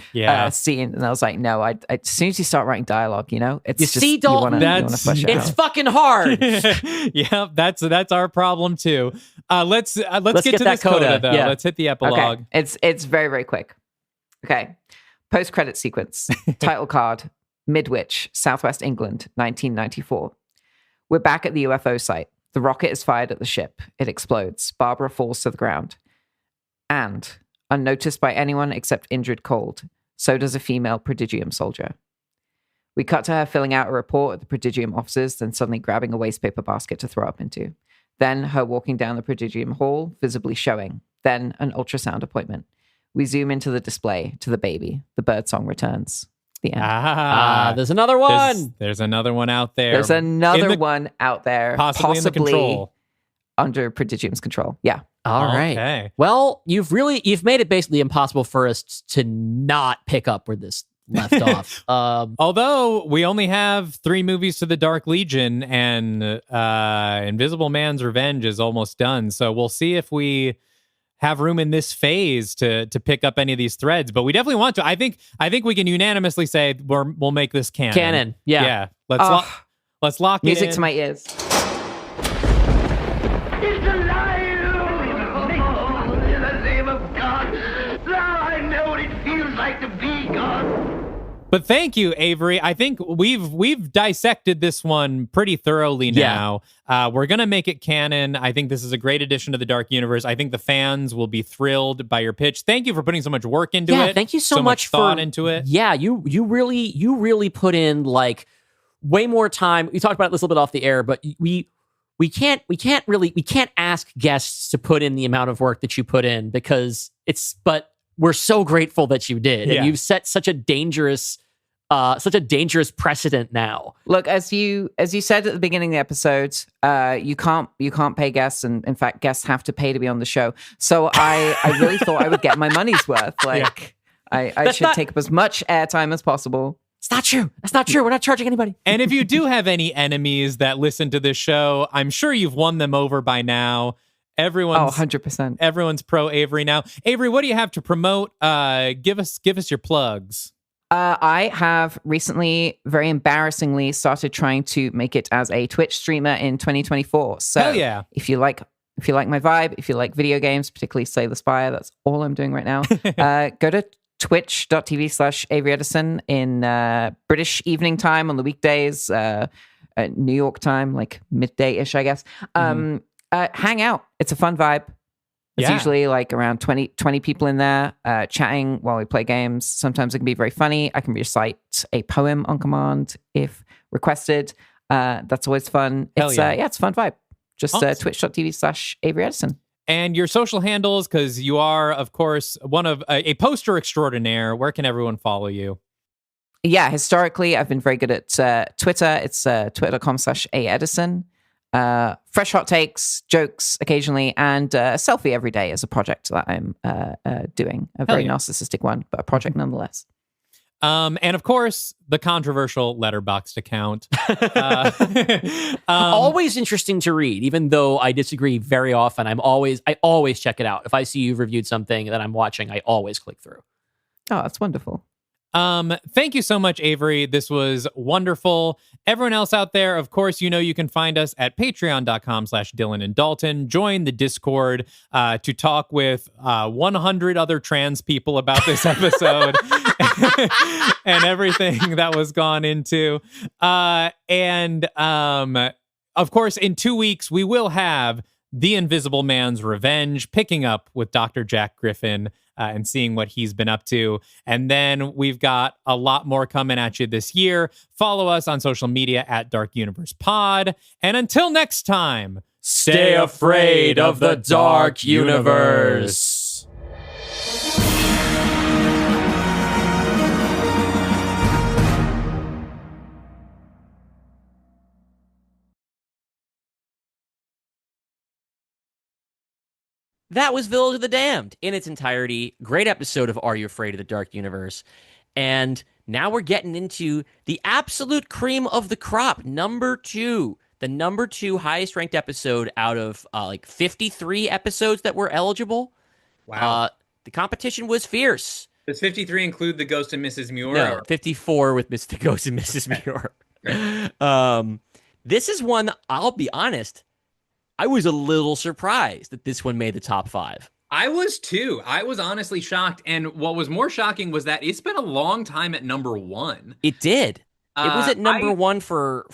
scene. And I was like, no, as soon as you start writing dialogue, it's you just, see, Dalton, it's fucking hard. Yeah, that's our problem too. Let's get to this coda though. Let's hit the epilogue. Okay. It's very, very quick. Okay. Post-credit sequence. Title card. Midwich, Southwest England, 1994. We're back at the UFO site. The rocket is fired at the ship. It explodes. Barbara falls to the ground. And, unnoticed by anyone except injured cold, so does a female Prodigium soldier. We cut to her filling out a report at the Prodigium offices, then suddenly grabbing a wastepaper basket to throw up into. Then her walking down the Prodigium hall, visibly showing. Then an ultrasound appointment. We zoom into the display, to the baby. The birdsong returns. The end. There's another one. There's another one out there. There's another one out there. Possibly in the control. Under Prodigium's control. Yeah. All right. Okay. Well, you've made it basically impossible for us to not pick up where this left off. Although we only have 3 movies to the Dark Legion, and Invisible Man's Revenge is almost done. So we'll see if we have room in this phase to pick up any of these threads, but we definitely want to. I think we can unanimously say we'll make this canon. Yeah. Let's lock it in. Music to my ears. It's alive! In the name of God, now I know what it feels like to be God. But thank you, Avery. I think we've dissected this one pretty thoroughly now. We're going to make it canon. I think this is a great addition to the Dark Universe. I think the fans will be thrilled by your pitch. Thank you for putting so much work into it. Thank you so much thought into it. Yeah, you really put in like way more time. We talked about this a little bit off the air, but we can't ask guests to put in the amount of work that you put in but we're so grateful that you did. And you've set such a dangerous precedent now. Look, as you said at the beginning of the episode, you can't pay guests, and in fact, guests have to pay to be on the show. So I really thought I would get my money's worth. I should take up as much airtime as possible. It's not true. That's not true. We're not charging anybody. And if you do have any enemies that listen to this show, I'm sure you've won them over by now. 100%. Everyone's pro Avery now. Avery, what do you have to promote? Give us your plugs. I have recently, very embarrassingly, started trying to make it as a Twitch streamer in 2024. So hell yeah. If you like my vibe, if you like video games, particularly Slay the Spire, that's all I'm doing right now. Go to twitch.tv/Avery Edison in British evening time on the weekdays, New York time, like midday-ish, I guess. Hang out. It's a fun vibe. It's usually like around 20 people in there chatting while we play games. Sometimes it can be very funny. I can recite a poem on command if requested. That's always fun. It's it's a fun vibe. Just twitch.tv/Avery Edison. And your social handles, because you are, of course, one of a poster extraordinaire. Where can everyone follow you? Yeah, historically, I've been very good at Twitter. It's twitter.com/AEdison. Fresh hot takes, jokes occasionally, and a selfie every day is a project that I'm doing. A very narcissistic one, but a project nonetheless. And of course, the controversial Letterboxd account. Always interesting to read, even though I disagree very often. I always check it out. If I see you've reviewed something that I'm watching, I always click through. Oh, that's wonderful. Thank you so much, Avery. This was wonderful. Everyone else out there, of course, you can find us at patreon.com/Dylan and Dalton. Join the Discord to talk with 100 other trans people about this episode and everything that was gone into. And of course, in 2 weeks, we will have The Invisible Man's Revenge, picking up with Dr. Jack Griffin and seeing what he's been up to. And then we've got a lot more coming at you this year. Follow us on social media at Dark Universe Pod. And until next time, stay afraid of the Dark Universe. That was Village of the Damned in its entirety. Great episode of Are You Afraid of the Dark Universe? And now we're getting into the absolute cream of the crop, number 2. The number 2 highest ranked episode out of 53 episodes that were eligible. Wow. The competition was fierce. Does 53 include the Ghost and Mrs. Muir? No, 54 with Mr. Ghost and Mrs. Muir. This is one, I'll be honest, I was a little surprised that this one made the top 5. I was too. I was honestly shocked. And what was more shocking was that it spent a long time at number 1. It did. It was at number 1 for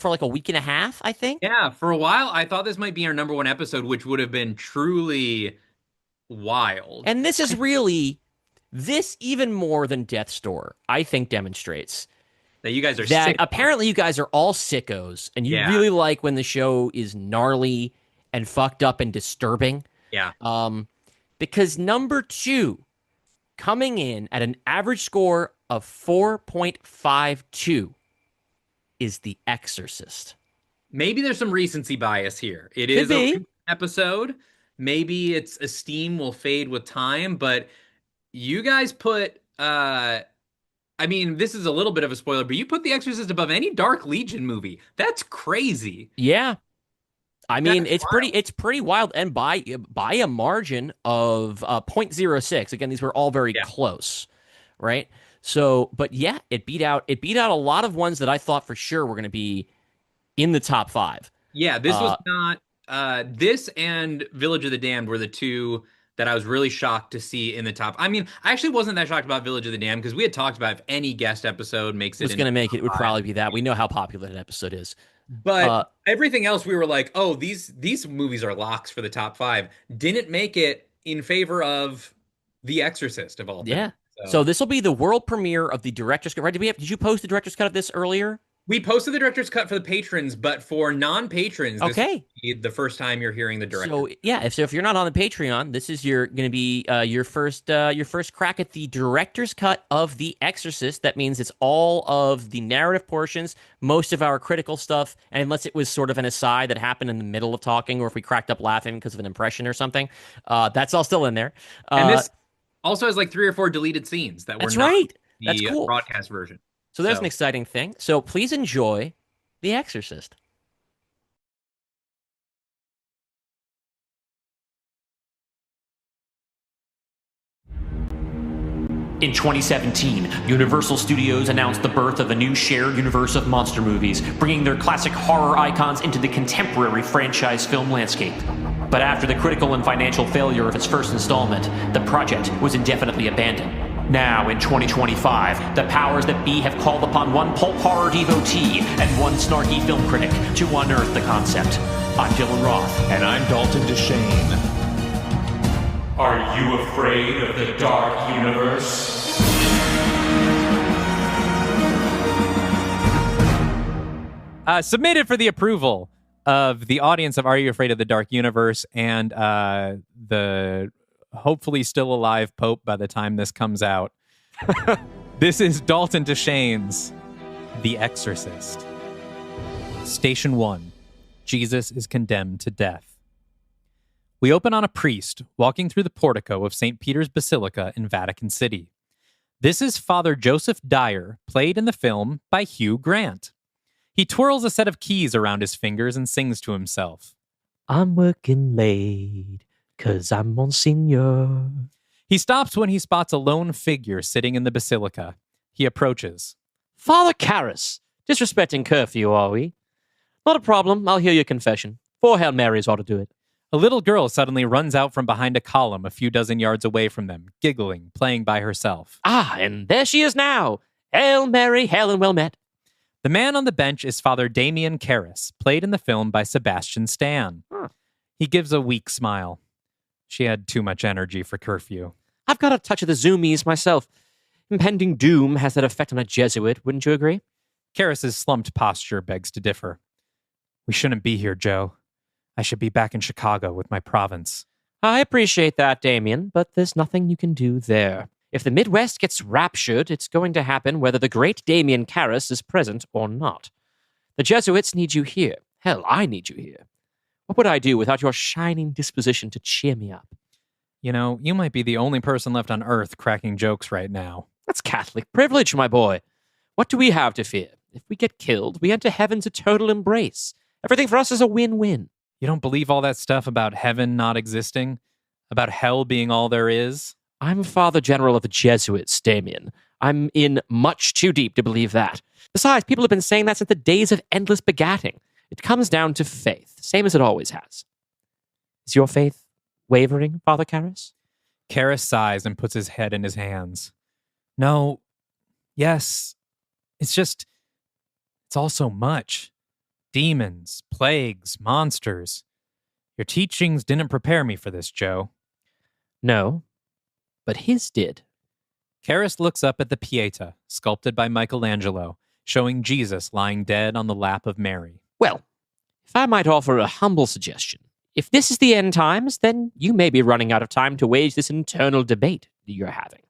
like a week and a half, I think. Yeah, for a while, I thought this might be our number 1 episode, which would have been truly wild. And this is really, even more than Death's Door, I think demonstrates that you guys are that sick. Apparently you guys are all sickos, and you really like when the show is gnarly and fucked up and disturbing. Yeah. Because number 2, coming in at an average score of 4.52, is The Exorcist. Maybe there's some recency bias here. It is a episode. Maybe its esteem will fade with time, but you guys put I mean, this is a little bit of a spoiler, but you put The Exorcist above any Dark Legion movie. That's crazy. Yeah. I mean, it's pretty wild, and by a margin of 0.06. Again, these were all very close, right? So, but yeah, it beat out a lot of ones that I thought for sure were going to be in the top 5. Yeah, this was not this and Village of the Damned were the 2 that I was really shocked to see in the top. I mean, I actually wasn't that shocked about Village of the Damned because we had talked about if any guest episode makes it. Was going to make it, it would probably be that. We know how popular that episode is. But everything else, we were like, oh, these movies are locks for the top 5. Didn't make it in favor of The Exorcist of all things. Yeah. So this will be the world premiere of the director's cut. Right? Did you post the director's cut of this earlier? We posted the director's cut for the patrons, but for non-patrons, this will be the first time you're hearing the director. So yeah, if you're not on the Patreon, this is going to be your first crack at the director's cut of The Exorcist. That means it's all of the narrative portions, most of our critical stuff, and unless it was sort of an aside that happened in the middle of talking, or if we cracked up laughing because of an impression or something, that's all still in there. And this also has like 3 or 4 deleted scenes that were that's not right. The That's cool. broadcast version. So there's an exciting thing. So please enjoy The Exorcist. In 2017, Universal Studios announced the birth of a new shared universe of monster movies, bringing their classic horror icons into the contemporary franchise film landscape. But after the critical and financial failure of its first installment, the project was indefinitely abandoned. Now, in 2025, the powers that be have called upon one pulp horror devotee and one snarky film critic to unearth the concept. I'm Dylan Roth. And I'm Dalton DeShane. Are you afraid of the Dark Universe? Submitted for the approval of the audience of Are You Afraid of the Dark Universe and the hopefully still alive Pope by the time this comes out. This is Dalton DeShane's The Exorcist. Station 1. Jesus is condemned to death. We open on a priest walking through the portico of St. Peter's Basilica in Vatican City. This is Father Joseph Dyer, played in the film by Hugh Grant. He twirls a set of keys around his fingers and sings to himself. I'm working late, 'cause I'm Monsignor. He stops when he spots a lone figure sitting in the basilica. He approaches. Father Karras, disrespecting curfew, are we? Not a problem, I'll hear your confession. 4 Hail Marys ought to do it. A little girl suddenly runs out from behind a column a few dozen yards away from them, giggling, playing by herself. Ah, and there she is now. Hail Mary, hail and well met. The man on the bench is Father Damien Karras, played in the film by Sebastian Stan. He gives a weak smile. She had too much energy for curfew. I've got a touch of the zoomies myself. Impending doom has that effect on a Jesuit, wouldn't you agree? Karras's slumped posture begs to differ. We shouldn't be here, Joe. I should be back in Chicago with my province. I appreciate that, Damien, but there's nothing you can do there. If the Midwest gets raptured, it's going to happen whether the great Damien Karras is present or not. The Jesuits need you here. Hell, I need you here. What would I do without your shining disposition to cheer me up? You know, you might be the only person left on Earth cracking jokes right now. That's Catholic privilege, my boy. What do we have to fear? If we get killed, we enter heaven's eternal embrace. Everything for us is a win-win. You don't believe all that stuff about heaven not existing? About hell being all there is? I'm Father General of the Jesuits, Damien. I'm in much too deep to believe that. Besides, people have been saying that since the days of endless begatting. It comes down to faith, same as it always has. Is your faith wavering, Father Karras? Karras sighs and puts his head in his hands. No, yes, it's all so much. Demons, plagues, monsters. Your teachings didn't prepare me for this, Joe. No, but his did. Karras looks up at the Pieta, sculpted by Michelangelo, showing Jesus lying dead on the lap of Mary. Well, if I might offer a humble suggestion, if this is the end times, then you may be running out of time to wage this internal debate that you're having.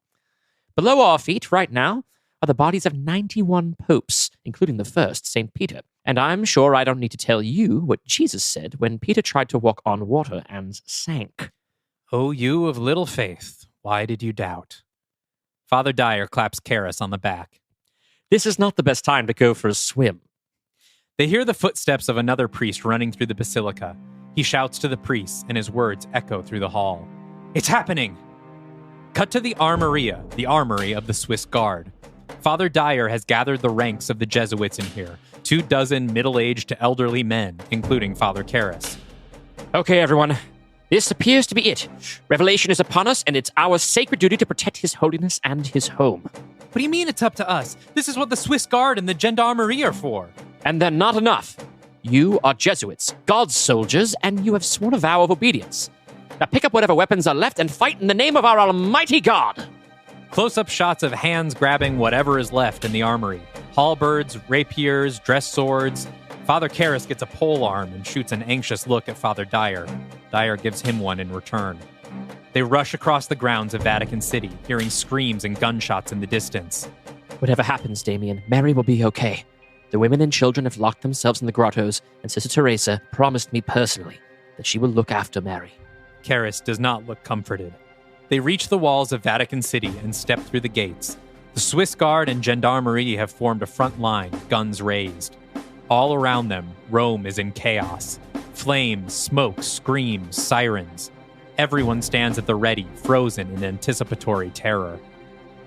Below our feet right now are the bodies of 91 popes, including the first, St. Peter. And I'm sure I don't need to tell you what Jesus said when Peter tried to walk on water and sank. O you of little faith, why did you doubt? Father Dyer claps Karras on the back. This is not the best time to go for a swim. They hear the footsteps of another priest running through the basilica. He shouts to the priests, and his words echo through the hall. It's happening! Cut to the Armoria, the armory of the Swiss Guard. Father Dyer has gathered the ranks of the Jesuits in here, 24 middle-aged to elderly men, including Father Karras. Okay, everyone. This appears to be it. Revelation is upon us, and it's our sacred duty to protect His Holiness and his home. What do you mean it's up to us? This is what the Swiss Guard and the Gendarmerie are for. And they're not enough. You are Jesuits, God's soldiers, and you have sworn a vow of obedience. Now pick up whatever weapons are left and fight in the name of our Almighty God. Close-up shots of hands grabbing whatever is left in the armory. Halberds, rapiers, dress swords. Father Karras gets a pole arm and shoots an anxious look at Father Dyer. Dyer gives him one in return. They rush across the grounds of Vatican City, hearing screams and gunshots in the distance. Whatever happens, Damien, Mary will be okay. The women and children have locked themselves in the grottos, and Sister Teresa promised me personally that she will look after Mary. Karras does not look comforted. They reach the walls of Vatican City and step through the gates. The Swiss Guard and Gendarmerie have formed a front line, guns raised. All around them, Rome is in chaos. Flames, smoke, screams, sirens. Everyone stands at the ready, frozen in anticipatory terror.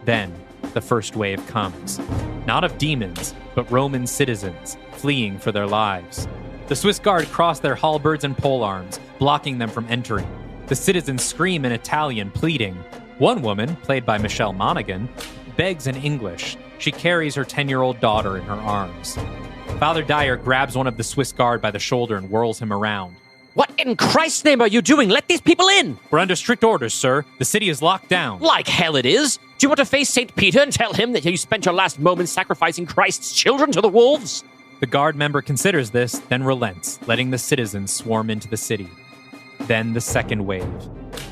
Then, the first wave comes. Not of demons, but Roman citizens, fleeing for their lives. The Swiss Guard cross their halberds and polearms, blocking them from entering. The citizens scream in Italian, pleading. One woman, played by Michelle Monaghan, begs in English. She carries her 10-year-old daughter in her arms. Father Dyer grabs one of the Swiss Guard by the shoulder and whirls him around. What in Christ's name are you doing? Let these people in! We're under strict orders, sir. The city is locked down. Like hell it is! Do you want to face St. Peter and tell him that you spent your last moments sacrificing Christ's children to the wolves? The guard member considers this, then relents, letting the citizens swarm into the city. Then the second wave.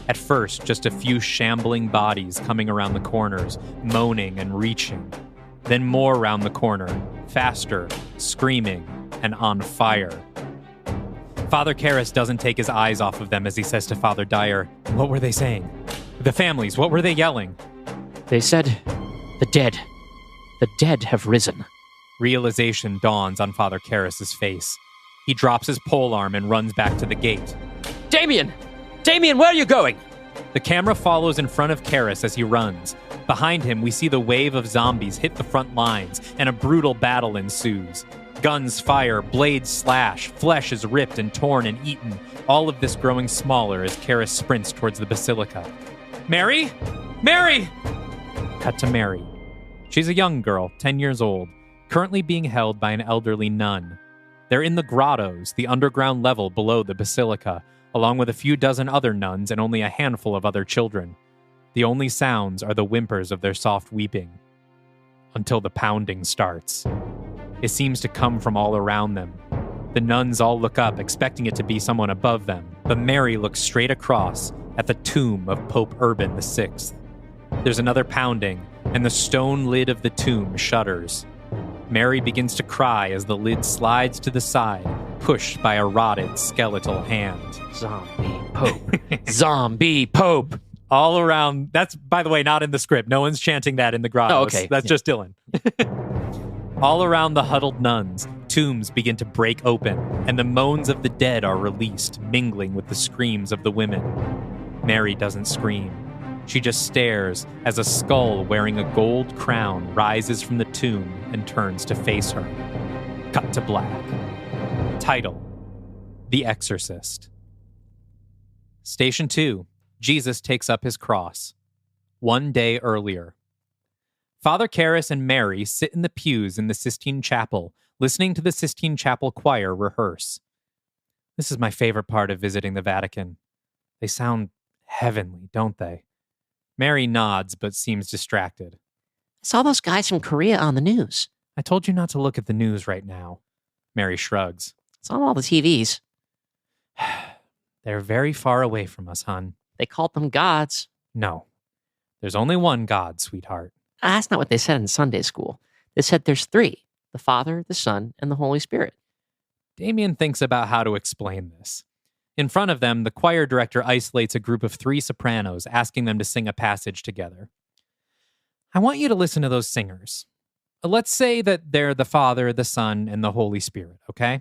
At first, just a few shambling bodies coming around the corners, moaning and reaching. Then more round the corner, faster, screaming, and on fire. Father Karras doesn't take his eyes off of them as he says to Father Dyer, "What were they saying? The families, what were they yelling?" They said, The dead. The dead have risen. Realization dawns on Father Karras's face. He drops his polearm and runs back to the gate. Damien! Damien, where are you going? The camera follows in front of Karras as he runs. Behind him, we see the wave of zombies hit the front lines, and a brutal battle ensues. Guns fire, blades slash, flesh is ripped and torn and eaten, all of this growing smaller as Karras sprints towards the basilica. Mary? Mary! Cut to Mary. She's a young girl, 10 years old, currently being held by an elderly nun. They're in the grottos, the underground level below the basilica, along with a few dozen other nuns and only a handful of other children. The only sounds are the whimpers of their soft weeping. Until the pounding starts. It seems to come from all around them. The nuns all look up, expecting it to be someone above them, but Mary looks straight across at the tomb of Pope Urban VI. There's another pounding, and the stone lid of the tomb shudders. Mary begins to cry as the lid slides to the side, pushed by a rotted skeletal hand. Zombie Pope. Zombie Pope. All around. That's, by the way, not in the script. No one's chanting that in the grottos. Oh, okay. That's just Dylan. All around the huddled nuns, tombs begin to break open, and the moans of the dead are released, mingling with the screams of the women. Mary doesn't scream. She just stares as a skull wearing a gold crown rises from the tomb and turns to face her. Cut to black. Title: The Exorcist. Station 2. Jesus takes up his cross. One day earlier. Father Karras and Mary sit in the pews in the Sistine Chapel, listening to the Sistine Chapel choir rehearse. This is my favorite part of visiting the Vatican. They sound heavenly, don't they? Mary nods, but seems distracted. I saw those guys from Korea on the news. I told you not to look at the news right now. Mary shrugs. It's on all the TVs. They're very far away from us, hon. They called them gods. No. There's only one God, sweetheart. That's not what they said in Sunday school. They said there's three: the Father, the Son, and the Holy Spirit. Damien thinks about how to explain this. In front of them, the choir director isolates a group of 3 sopranos, asking them to sing a passage together. I want you to listen to those singers. Let's say that they're the Father, the Son, and the Holy Spirit, okay?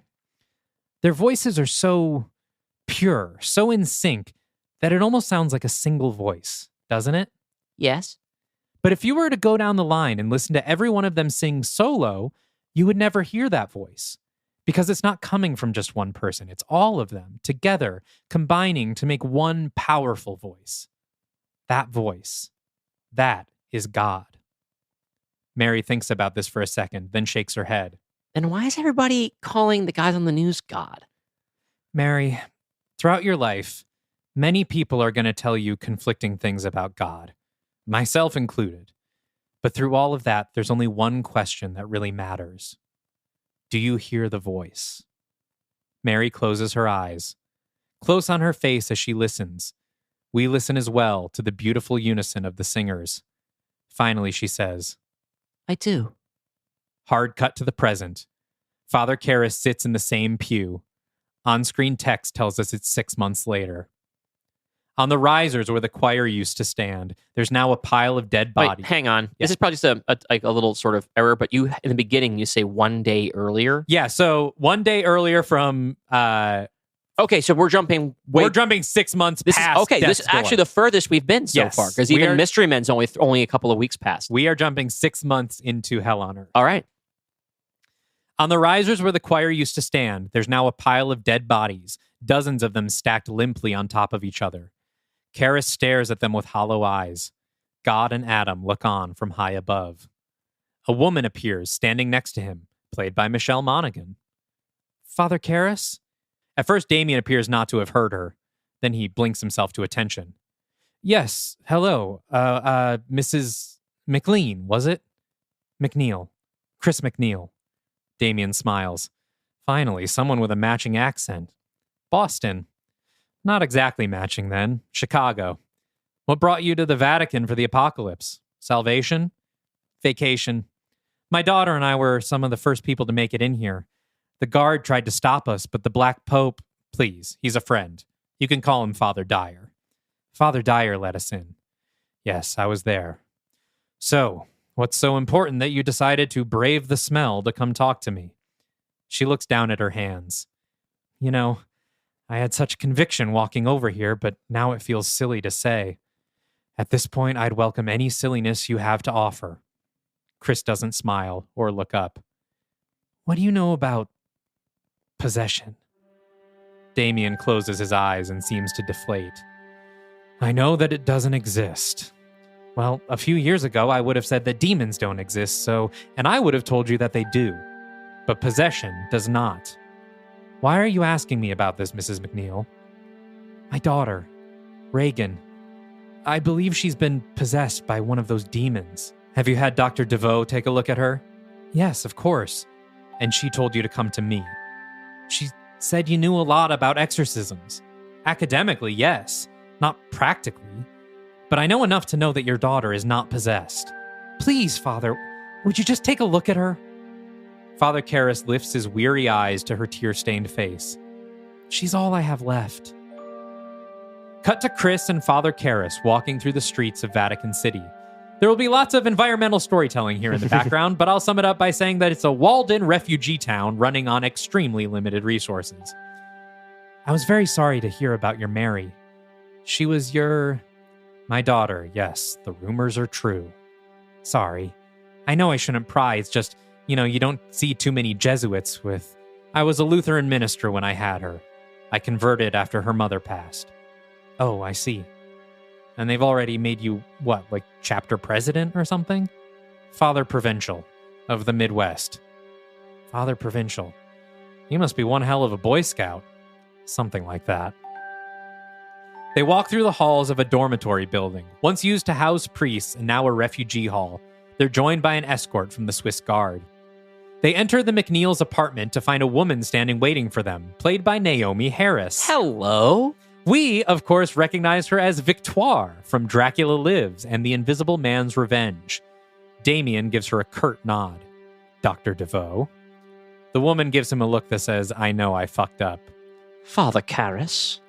Their voices are so pure, so in sync, that it almost sounds like a single voice, doesn't it? Yes. But if you were to go down the line and listen to every one of them sing solo, you would never hear that voice. Because it's not coming from just one person. It's all of them together, combining to make one powerful voice. That voice, that is God. Mary thinks about this for a second, then shakes her head. Then why is everybody calling the guys on the news God? Mary, throughout your life, many people are going to tell you conflicting things about God, myself included. But through all of that, there's only one question that really matters. Do you hear the voice? Mary closes her eyes. Close on her face as she listens. We listen as well to the beautiful unison of the singers. Finally, she says, I do. Hard cut to the present. Father Karras sits in the same pew. On-screen text tells us it's 6 months later. On the risers where the choir used to stand, there's now a pile of dead bodies. Wait, hang on. Yeah. This is probably just a little sort of error, but you in the beginning you say 1 day earlier. Yeah, so 1 day earlier from. Okay, so we're jumping. We're jumping 6 months past. This is actually the furthest we've been so far, because even Mystery Men's only a couple of weeks past. We are jumping 6 months into Hell on Earth. All right. On the risers where the choir used to stand, there's now a pile of dead bodies, dozens of them stacked limply on top of each other. Karras stares at them with hollow eyes. God and Adam look on from high above. A woman appears, standing next to him, played by Michelle Monaghan. Father Karras? At first, Damien appears not to have heard her. Then he blinks himself to attention. Yes, hello. Mrs. McLean, was it? McNeil. Chris McNeil. Damien smiles. Finally, someone with a matching accent. Boston. Not exactly matching then. Chicago. What brought you to the Vatican for the apocalypse? Salvation? Vacation. My daughter and I were some of the first people to make it in here. The guard tried to stop us, but the Black Pope, please, he's a friend. You can call him Father Dyer. Father Dyer let us in. Yes, I was there. So, What's so important that you decided to brave the smell to come talk to me? She looks down at her hands. You know, I had such conviction walking over here, but now it feels silly to say. At this point, I'd welcome any silliness you have to offer. Chris doesn't smile or look up. What do you know about possession? Damien closes his eyes and seems to deflate. I know that it doesn't exist. Well, a few years ago, I would have said that demons don't exist, and I would have told you that they do. But possession does not. Why are you asking me about this, Mrs. McNeil? My daughter, Reagan. I believe she's been possessed by one of those demons. Have you had Dr. DeVoe take a look at her? Yes, of course. And she told you to come to me. She said you knew a lot about exorcisms. Academically, yes. Not practically. But I know enough to know that your daughter is not possessed. Please, Father, would you just take a look at her? Father Karras lifts his weary eyes to her tear-stained face. She's all I have left. Cut to Chris and Father Karras walking through the streets of Vatican City. There will be lots of environmental storytelling here in the background, but I'll sum it up by saying that it's a walled-in refugee town running on extremely limited resources. I was very sorry to hear about your Mary. She was my daughter, yes, the rumors are true. Sorry. I know I shouldn't pry, it's just, you don't see too many Jesuits with... I was a Lutheran minister when I had her. I converted after her mother passed. Oh, I see. And they've already made you, like chapter president or something? Father Provincial of the Midwest. Father Provincial. You must be one hell of a Boy Scout. Something like that. They walk through the halls of a dormitory building, once used to house priests and now a refugee hall. They're joined by an escort from the Swiss Guard. They enter the McNeil's apartment to find a woman standing waiting for them, played by Naomi Harris. Hello. We, of course, recognize her as Victoire from Dracula Lives and The Invisible Man's Revenge. Damien gives her a curt nod. Dr. DeVoe. The woman gives him a look that says, I know I fucked up. Father Karras.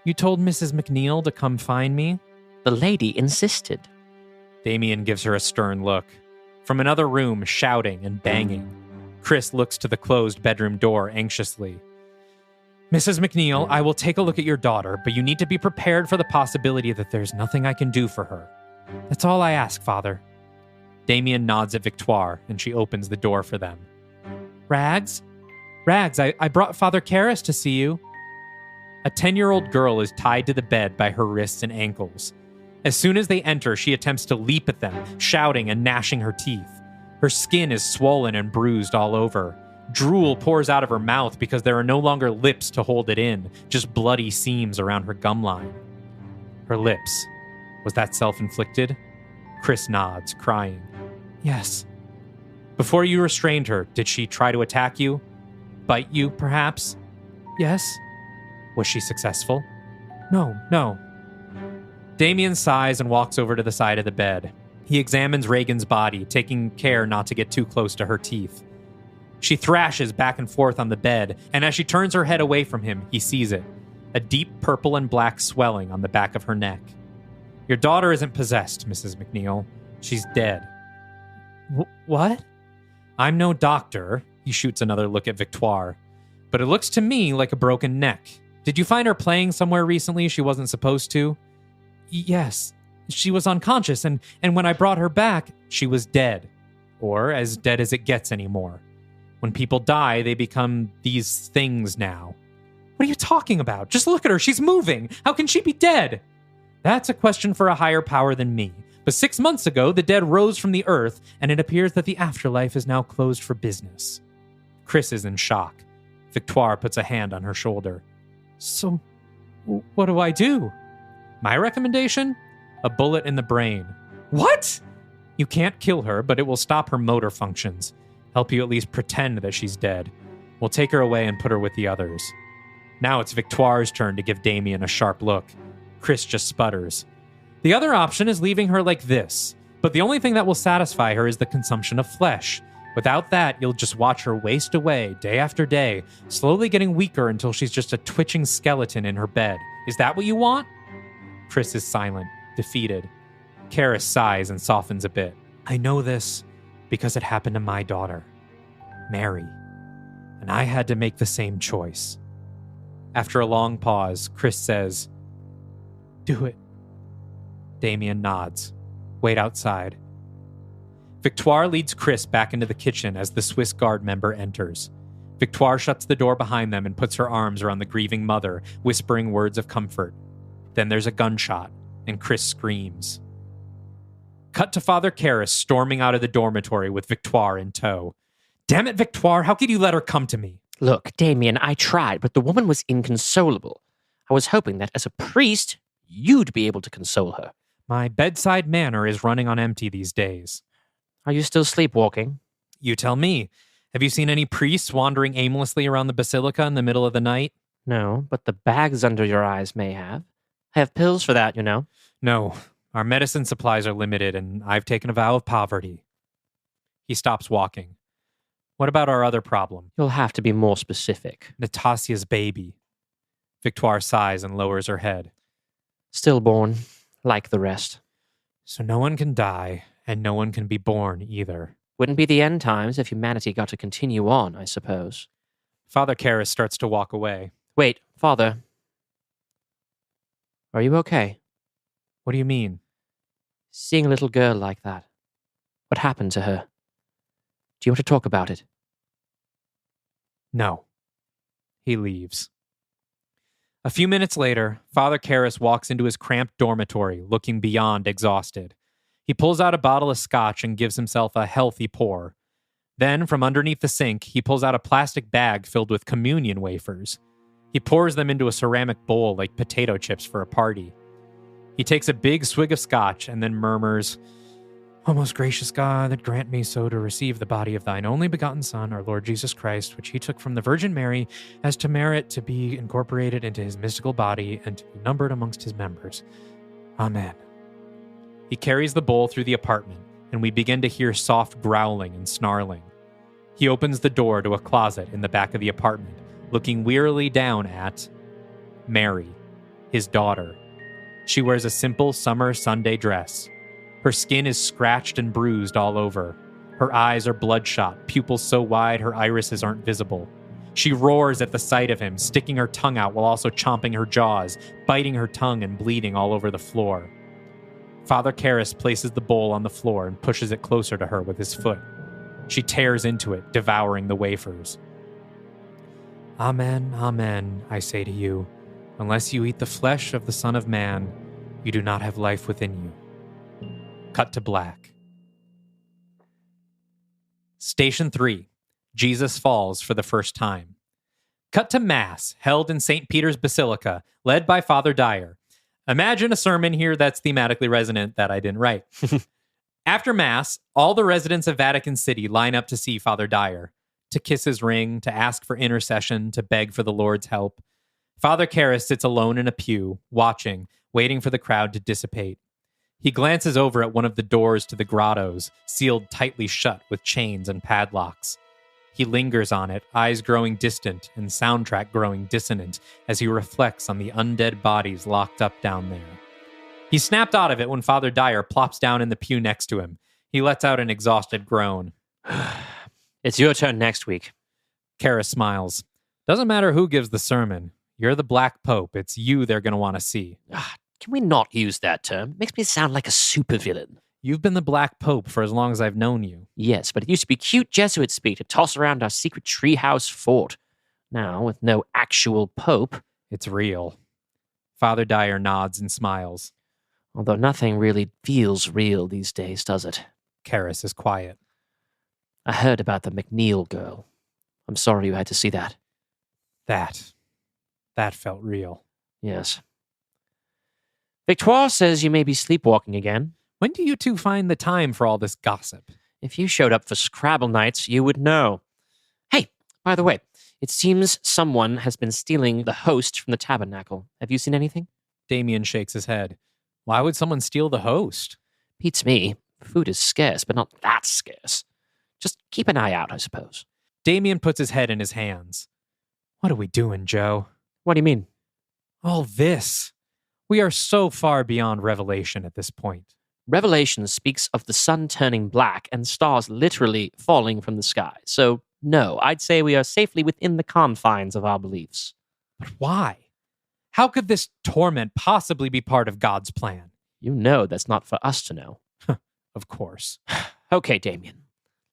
You told Mrs. McNeil to come find me? The lady insisted. Damien gives her a stern look. From another room, shouting and banging. Chris looks to the closed bedroom door anxiously. Mrs. McNeil, I will take a look at your daughter, but you need to be prepared for the possibility that there's nothing I can do for her. That's all I ask, Father. Damien nods at Victoire, and she opens the door for them. Rags? Rags, I brought Father Karras to see you. A 10-year-old girl is tied to the bed by her wrists and ankles. As soon as they enter, she attempts to leap at them, shouting and gnashing her teeth. Her skin is swollen and bruised all over. Drool pours out of her mouth because there are no longer lips to hold it in, just bloody seams around her gum line. Her lips. Was that self-inflicted? Chris nods, crying. Yes. Before you restrained her, did she try to attack you? Bite you, perhaps? Yes. Was she successful? No. Damien sighs and walks over to the side of the bed. He examines Reagan's body, taking care not to get too close to her teeth. She thrashes back and forth on the bed, and as she turns her head away from him, he sees it. A deep purple and black swelling on the back of her neck. Your daughter isn't possessed, Mrs. McNeil. She's dead. What? I'm no doctor. He shoots another look at Victoire. But it looks to me like a broken neck. Did you find her playing somewhere recently she wasn't supposed to? Yes. She was unconscious, and when I brought her back, she was dead. Or as dead as it gets anymore. When people die, they become these things now. What are you talking about? Just look at her. She's moving. How can she be dead? That's a question for a higher power than me. But 6 months ago, the dead rose from the earth, and it appears that the afterlife is now closed for business. Chris is in shock. Victoire puts a hand on her shoulder. So, what do I do? My recommendation? A bullet in the brain. What? You can't kill her, but it will stop her motor functions. Help you at least pretend that she's dead. We'll take her away and put her with the others. Now it's Victoire's turn to give Damien a sharp look. Chris just sputters. The other option is leaving her like this, but the only thing that will satisfy her is the consumption of flesh. Without that, you'll just watch her waste away day after day, slowly getting weaker until she's just a twitching skeleton in her bed. Is that what you want? Chris is silent, defeated. Karras sighs and softens a bit. I know this because it happened to my daughter, Mary, and I had to make the same choice. After a long pause, Chris says, "Do it." Damien nods. "Wait outside." Victoire leads Chris back into the kitchen as the Swiss Guard member enters. Victoire shuts the door behind them and puts her arms around the grieving mother, whispering words of comfort. Then there's a gunshot, and Chris screams. Cut to Father Karras storming out of the dormitory with Victoire in tow. "Damn it, Victoire, how could you let her come to me?" Look, Damien, I tried, but the woman was inconsolable. I was hoping that as a priest, you'd be able to console her. My bedside manor is running on empty these days. Are you still sleepwalking? You tell me. Have you seen any priests wandering aimlessly around the basilica in the middle of the night? No, but the bags under your eyes may have. I have pills for that, you know. No, our medicine supplies are limited, and I've taken a vow of poverty. He stops walking. What about our other problem? You'll have to be more specific. Natasia's baby. Victoire sighs and lowers her head. Stillborn, like the rest. So no one can die, and no one can be born either. Wouldn't be the end times if humanity got to continue on, I suppose. Father Karras starts to walk away. Wait, Father. Are you okay? What do you mean? Seeing a little girl like that. What happened to her? Do you want to talk about it? No. He leaves. A few minutes later, Father Karras walks into his cramped dormitory, looking beyond exhausted. He pulls out a bottle of scotch and gives himself a healthy pour. Then, from underneath the sink, he pulls out a plastic bag filled with communion wafers. He pours them into a ceramic bowl like potato chips for a party. He takes a big swig of scotch and then murmurs, "O most gracious God, that grant me so to receive the body of thine only begotten Son, our Lord Jesus Christ, which he took from the Virgin Mary, as to merit to be incorporated into his mystical body and to be numbered amongst his members. Amen." He carries the bowl through the apartment, and we begin to hear soft growling and snarling. He opens the door to a closet in the back of the apartment, looking wearily down at Mary, his daughter. She wears a simple summer Sunday dress. Her skin is scratched and bruised all over. Her eyes are bloodshot, pupils so wide her irises aren't visible. She roars at the sight of him, sticking her tongue out while also chomping her jaws, biting her tongue and bleeding all over the floor. Father Karras places the bowl on the floor and pushes it closer to her with his foot. She tears into it, devouring the wafers. "Amen, amen, I say to you, unless you eat the flesh of the Son of Man, you do not have life within you." Cut to black. Station 3. Jesus falls for the first time. Cut to Mass, held in St. Peter's Basilica, led by Father Dyer. Imagine a sermon here that's thematically resonant that I didn't write. After Mass, all the residents of Vatican City line up to see Father Dyer, to kiss his ring, to ask for intercession, to beg for the Lord's help. Father Karras sits alone in a pew, watching, waiting for the crowd to dissipate. He glances over at one of the doors to the grottos, sealed tightly shut with chains and padlocks. He lingers on it, eyes growing distant and soundtrack growing dissonant as he reflects on the undead bodies locked up down there. He snapped out of it when Father Dyer plops down in the pew next to him. He lets out an exhausted groan. It's your turn next week. Karras smiles. Doesn't matter who gives the sermon. You're the Black Pope. It's you they're going to want to see. Can we not use that term? It makes me sound like a supervillain. You've been the Black Pope for as long as I've known you. Yes, but it used to be cute Jesuit speak to toss around our secret treehouse fort. Now, with no actual pope... It's real. Father Dyer nods and smiles. Although nothing really feels real these days, does it? Karras is quiet. I heard about the McNeil girl. I'm sorry you had to see that. That felt real. Yes. Victoire says you may be sleepwalking again. When do you two find the time for all this gossip? If you showed up for Scrabble nights, you would know. Hey, by the way, it seems someone has been stealing the host from the tabernacle. Have you seen anything? Damien shakes his head. Why would someone steal the host? Beats me. Food is scarce, but not that scarce. Just keep an eye out, I suppose. Damien puts his head in his hands. What are we doing, Joe? What do you mean? All this. We are so far beyond revelation at this point. Revelation speaks of the sun turning black and stars literally falling from the sky. So, no, I'd say we are safely within the confines of our beliefs. But why? How could this torment possibly be part of God's plan? You know that's not for us to know. Of course. Okay, Damien.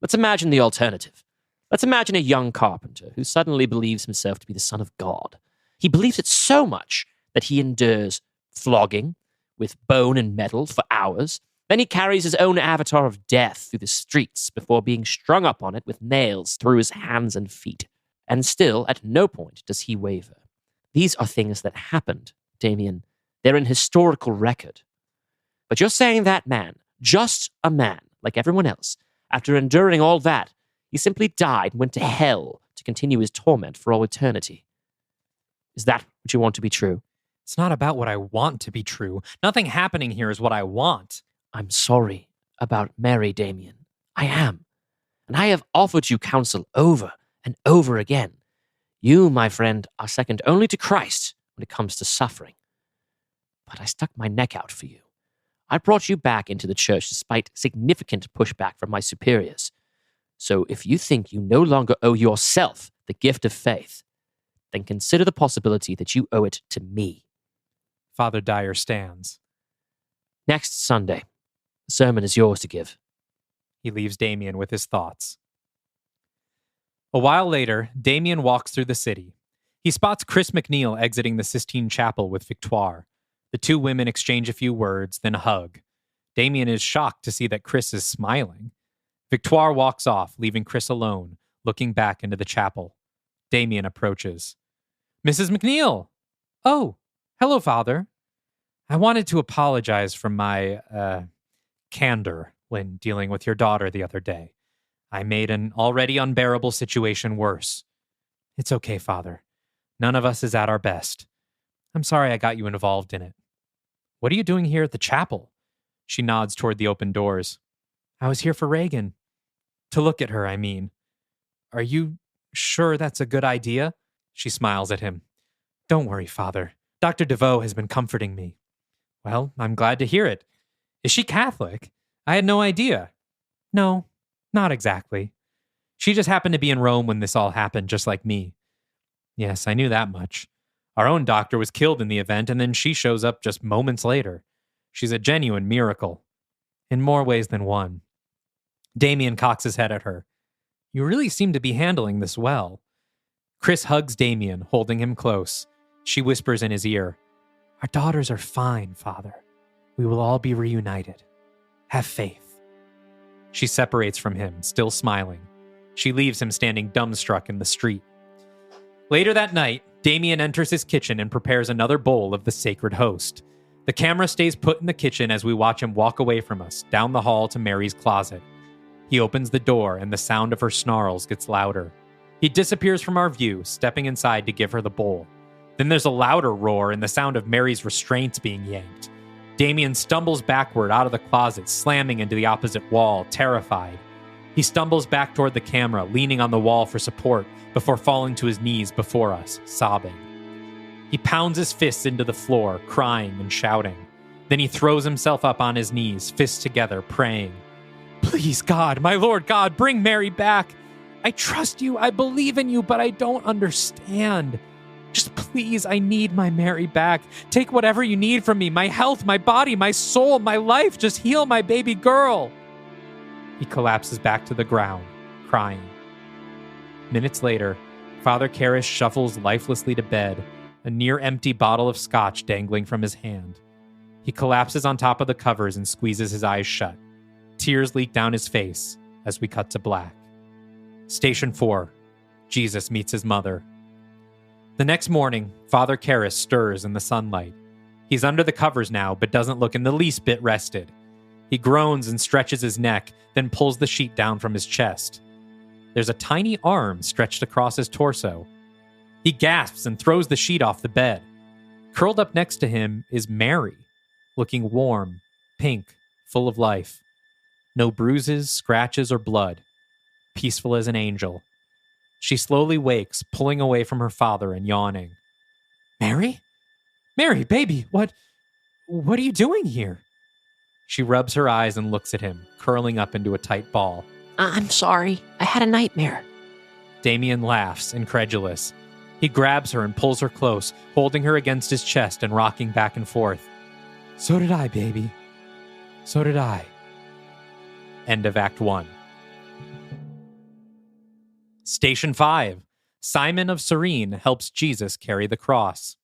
Let's imagine the alternative. Let's imagine a young carpenter who suddenly believes himself to be the son of God. He believes it so much that he endures flogging with bone and metal for hours. Then he carries his own avatar of death through the streets before being strung up on it with nails through his hands and feet. And still, at no point does he waver. These are things that happened, Damien. They're in historical record. But you're saying that man, just a man, like everyone else, after enduring all that, he simply died and went to hell to continue his torment for all eternity. Is that what you want to be true? It's not about what I want to be true. Nothing happening here is what I want. I'm sorry about Mary, Damien. I am. And I have offered you counsel over and over again. You, my friend, are second only to Christ when it comes to suffering. But I stuck my neck out for you. I brought you back into the church despite significant pushback from my superiors. So if you think you no longer owe yourself the gift of faith, then consider the possibility that you owe it to me. Father Dyer stands. Next Sunday, the sermon is yours to give. He leaves Damien with his thoughts. A while later, Damien walks through the city. He spots Chris McNeil exiting the Sistine Chapel with Victoire. The two women exchange a few words, then hug. Damien is shocked to see that Chris is smiling. Victoire walks off, leaving Chris alone, looking back into the chapel. Damien approaches. Mrs. McNeil! Oh, hello, Father. I wanted to apologize for my, candor when dealing with your daughter the other day. I made an already unbearable situation worse. It's okay, Father. None of us is at our best. I'm sorry I got you involved in it. What are you doing here at the chapel? She nods toward the open doors. I was here for Reagan. To look at her, I mean. Are you sure that's a good idea? She smiles at him. Don't worry, Father. Dr. DeVoe has been comforting me. Well, I'm glad to hear it. Is she Catholic? I had no idea. No, not exactly. She just happened to be in Rome when this all happened, just like me. Yes, I knew that much. Our own doctor was killed in the event, and then she shows up just moments later. She's a genuine miracle. In more ways than one. Damien cocks his head at her. You really seem to be handling this well. Chris hugs Damien, holding him close. She whispers in his ear, Our daughters are fine, Father. We will all be reunited. Have faith. She separates from him, still smiling. She leaves him standing dumbstruck in the street. Later that night, Damien enters his kitchen and prepares another bowl of the sacred host. The camera stays put in the kitchen as we watch him walk away from us, down the hall to Mary's closet. He opens the door and the sound of her snarls gets louder. He disappears from our view, stepping inside to give her the bowl. Then there's a louder roar and the sound of Mary's restraints being yanked. Damien stumbles backward out of the closet, slamming into the opposite wall, terrified. He stumbles back toward the camera, leaning on the wall for support, before falling to his knees before us, sobbing. He pounds his fists into the floor, crying and shouting. Then he throws himself up on his knees, fists together, praying. Please, God, my Lord God, bring Mary back. I trust you, I believe in you, but I don't understand. Just please, I need my Mary back. Take whatever you need from me, my health, my body, my soul, my life. Just heal my baby girl. He collapses back to the ground, crying. Minutes later, Father Karras shuffles lifelessly to bed, a near-empty bottle of scotch dangling from his hand. He collapses on top of the covers and squeezes his eyes shut. Tears leak down his face as we cut to black. Station 4. Jesus meets his mother. The next morning, Father Karras stirs in the sunlight. He's under the covers now, but doesn't look in the least bit rested. He groans and stretches his neck, then pulls the sheet down from his chest. There's a tiny arm stretched across his torso. He gasps and throws the sheet off the bed. Curled up next to him is Mary, looking warm, pink, full of life. No bruises, scratches, or blood. Peaceful as an angel. She slowly wakes, pulling away from her father and yawning. Mary? Mary, baby, what are you doing here? She rubs her eyes and looks at him, curling up into a tight ball. I'm sorry. I had a nightmare. Damien laughs, incredulous. He grabs her and pulls her close, holding her against his chest and rocking back and forth. So did I, baby. So did I. End of Act 1. Station 5. Simon of Cyrene helps Jesus carry the cross.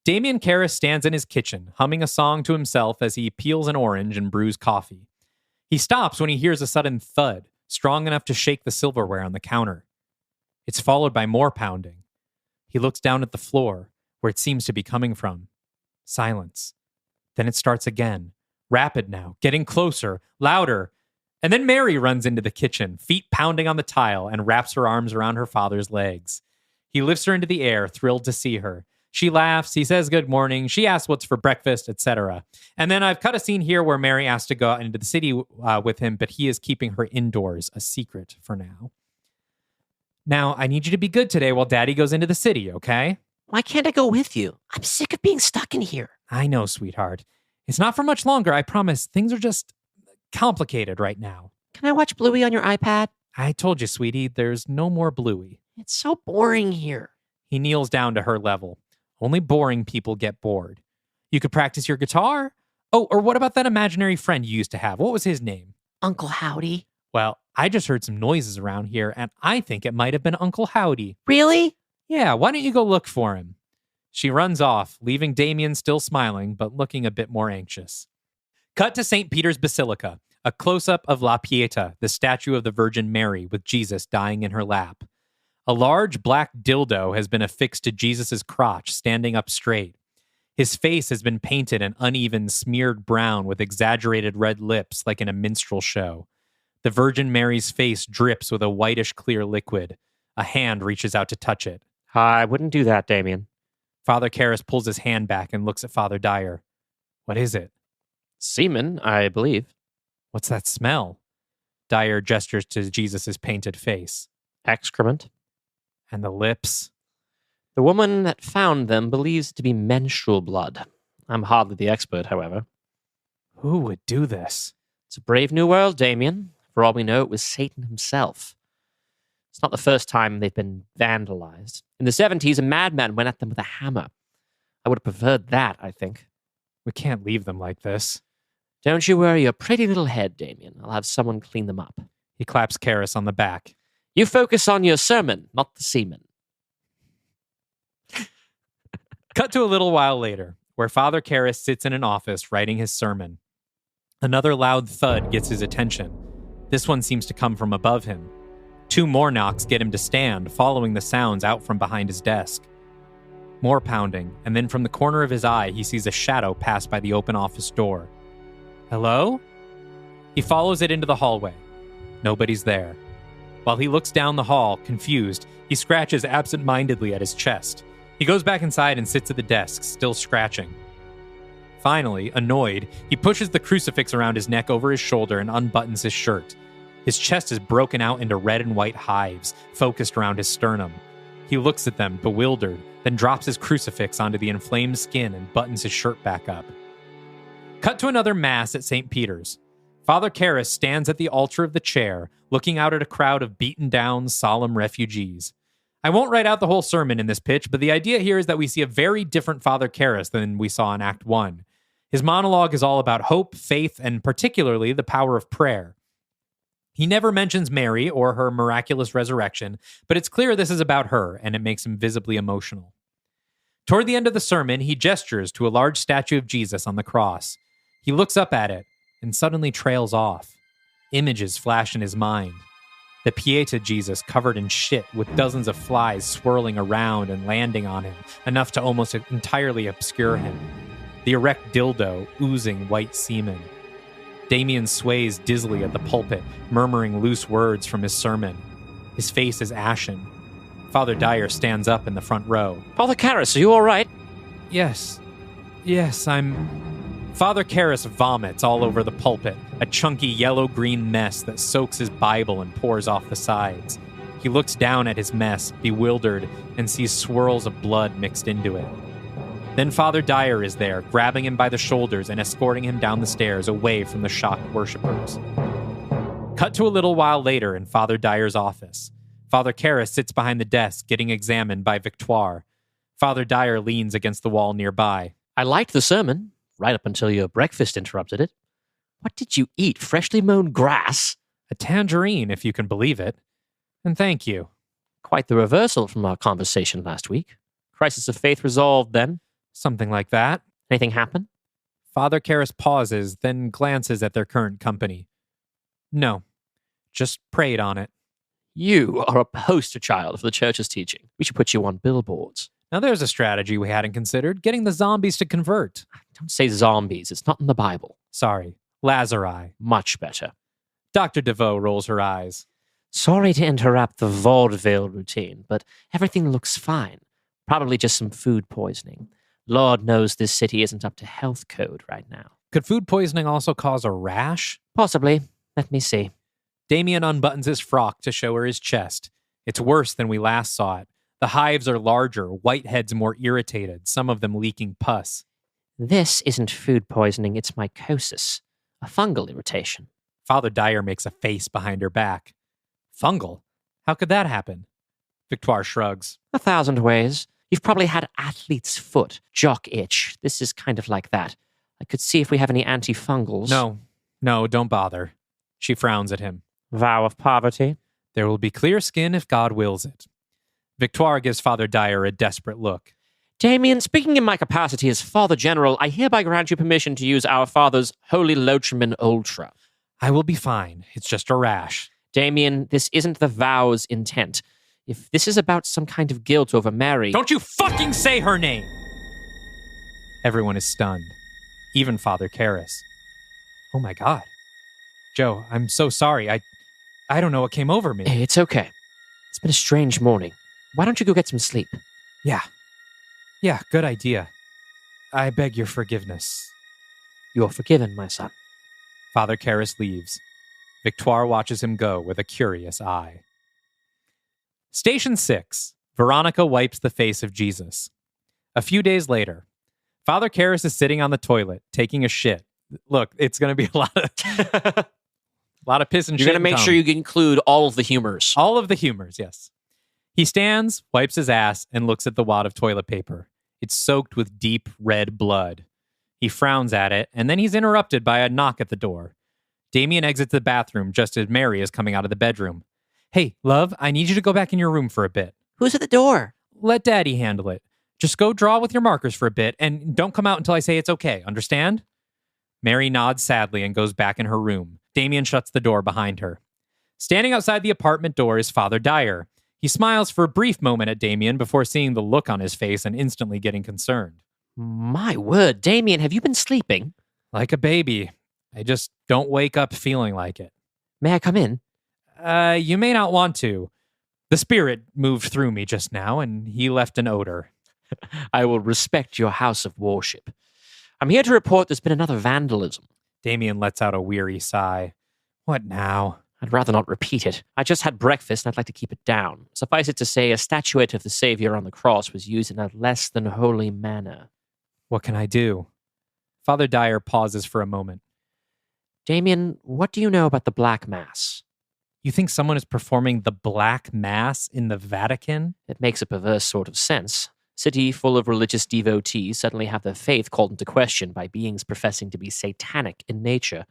Damien Karras stands in his kitchen, humming a song to himself as he peels an orange and brews coffee. He stops when he hears a sudden thud, strong enough to shake the silverware on the counter. It's followed by more pounding. He looks down at the floor, where it seems to be coming from. Silence. Then it starts again. Rapid now, getting closer, louder. And then Mary runs into the kitchen, feet pounding on the tile, and wraps her arms around her father's legs. He lifts her into the air, thrilled to see her. She laughs, he says good morning, she asks what's for breakfast, etc. And then I've cut a scene here where Mary asks to go out into the city with him, but he is keeping her indoors, a secret for now. Now, I need you to be good today while Daddy goes into the city, okay? Why can't I go with you? I'm sick of being stuck in here. I know, sweetheart. It's not for much longer, I promise. Things are just complicated right now. Can I watch Bluey on your iPad? I told you, sweetie, there's no more Bluey. It's so boring here. He kneels down to her level. Only boring people get bored. You could practice your guitar. Oh, or what about that imaginary friend you used to have? What was his name? Uncle Howdy. Well, I just heard some noises around here, and I think it might have been Uncle Howdy. Really? Yeah, why don't you go look for him? She runs off, leaving Damien still smiling, but looking a bit more anxious. Cut to St. Peter's Basilica, a close-up of La Pieta, the statue of the Virgin Mary with Jesus dying in her lap. A large black dildo has been affixed to Jesus' crotch, standing up straight. His face has been painted an uneven, smeared brown with exaggerated red lips like in a minstrel show. The Virgin Mary's face drips with a whitish clear liquid. A hand reaches out to touch it. I wouldn't do that, Damien. Father Karras pulls his hand back and looks at Father Dyer. What is it? Semen, I believe. What's that smell? Dyer gestures to Jesus' painted face. Excrement. And the lips? The woman that found them believes it to be menstrual blood. I'm hardly the expert, however. Who would do this? It's a brave new world, Damien. For all we know, it was Satan himself. It's not the first time they've been vandalized. In the 70s, a madman went at them with a hammer. I would have preferred that, I think. We can't leave them like this. Don't you worry your pretty little head, Damien. I'll have someone clean them up. He claps Karras on the back. You focus on your sermon, not the semen. Cut to a little while later, where Father Karras sits in an office writing his sermon. Another loud thud gets his attention. This one seems to come from above him. 2 more knocks get him to stand, following the sounds out from behind his desk. More pounding, and then from the corner of his eye, he sees a shadow pass by the open office door. Hello? He follows it into the hallway. Nobody's there. While he looks down the hall, confused, he scratches absent-mindedly at his chest. He goes back inside and sits at the desk, still scratching. Finally, annoyed, he pushes the crucifix around his neck over his shoulder and unbuttons his shirt. His chest is broken out into red and white hives, focused around his sternum. He looks at them, bewildered, then drops his crucifix onto the inflamed skin and buttons his shirt back up. Cut to another mass at St. Peter's. Father Karras stands at the altar of the chair, looking out at a crowd of beaten-down, solemn refugees. I won't write out the whole sermon in this pitch, but the idea here is that we see a very different Father Karras than we saw in Act 1. His monologue is all about hope, faith, and particularly the power of prayer. He never mentions Mary or her miraculous resurrection, but it's clear this is about her, and it makes him visibly emotional. Toward the end of the sermon, he gestures to a large statue of Jesus on the cross. He looks up at it, and suddenly trails off. Images flash in his mind. The Pieta Jesus covered in shit with dozens of flies swirling around and landing on him, enough to almost entirely obscure him. The erect dildo oozing white semen. Damien sways dizzily at the pulpit, murmuring loose words from his sermon. His face is ashen. Father Dyer stands up in the front row. Father Karras, are you all right? Yes, I'm... Father Karras vomits all over the pulpit, a chunky yellow-green mess that soaks his Bible and pours off the sides. He looks down at his mess, bewildered, and sees swirls of blood mixed into it. Then Father Dyer is there, grabbing him by the shoulders and escorting him down the stairs away from the shocked worshippers. Cut to a little while later in Father Dyer's office. Father Karras sits behind the desk, getting examined by Victoire. Father Dyer leans against the wall nearby. I liked the sermon, right up until your breakfast interrupted it. What did you eat? Freshly mown grass? A tangerine, if you can believe it. And thank you. Quite the reversal from our conversation last week. Crisis of faith resolved, then? Something like that. Anything happen? Father Karras pauses, then glances at their current company. No. Just prayed on it. You are a poster child for the church's teaching. We should put you on billboards. Now there's a strategy we hadn't considered, getting the zombies to convert. Don't say zombies. It's not in the Bible. Sorry. Lazari. Much better. Dr. DeVoe rolls her eyes. Sorry to interrupt the vaudeville routine, but everything looks fine. Probably just some food poisoning. Lord knows this city isn't up to health code right now. Could food poisoning also cause a rash? Possibly. Let me see. Damien unbuttons his frock to show her his chest. It's worse than we last saw it. The hives are larger, whiteheads more irritated, some of them leaking pus. This isn't food poisoning, it's mycosis. A fungal irritation. Father Dyer makes a face behind her back. Fungal? How could that happen? Victoire shrugs. 1,000 ways. You've probably had athlete's foot, jock itch. This is kind of like that. I could see if we have any antifungals. No, don't bother. She frowns at him. Vow of poverty. There will be clear skin if God wills it. Victoire gives Father Dyer a desperate look. Damien, speaking in my capacity as Father General, I hereby grant you permission to use our Father's Holy Lotrimin Ultra. I will be fine. It's just a rash. Damien, this isn't the vow's intent. If this is about some kind of guilt over Mary... Don't you fucking say her name! Everyone is stunned. Even Father Karras. Oh my God. Joe, I'm so sorry. I don't know what came over me. Hey, it's okay. It's been a strange morning. Why don't you go get some sleep? Yeah, good idea. I beg your forgiveness. You're forgiven, my son. Father Karras leaves. Victoire watches him go with a curious eye. Station 6. Veronica wipes the face of Jesus. A few days later, Father Karras is sitting on the toilet, taking a shit. Look, it's going to be a lot of piss and shit. You're going to make sure you include all of the humors. All of the humors, yes. He stands, wipes his ass, and looks at the wad of toilet paper. It's soaked with deep red blood. He frowns at it, and then he's interrupted by a knock at the door. Damien exits the bathroom just as Mary is coming out of the bedroom. Hey, love, I need you to go back in your room for a bit. Who's at the door? Let Daddy handle it. Just go draw with your markers for a bit, and don't come out until I say it's okay, understand? Mary nods sadly and goes back in her room. Damien shuts the door behind her. Standing outside the apartment door is Father Dyer. He smiles for a brief moment at Damien before seeing the look on his face and instantly getting concerned. My word, Damien, have you been sleeping? Like a baby. I just don't wake up feeling like it. May I come in? You may not want to. The spirit moved through me just now, and he left an odor. I will respect your house of worship. I'm here to report there's been another vandalism. Damien lets out a weary sigh. What now? I'd rather not repeat it. I just had breakfast and I'd like to keep it down. Suffice it to say, a statuette of the Savior on the cross was used in a less than holy manner. What can I do? Father Dyer pauses for a moment. Damien, what do you know about the Black Mass? You think someone is performing the Black Mass in the Vatican? It makes a perverse sort of sense. City full of religious devotees suddenly have their faith called into question by beings professing to be satanic in nature.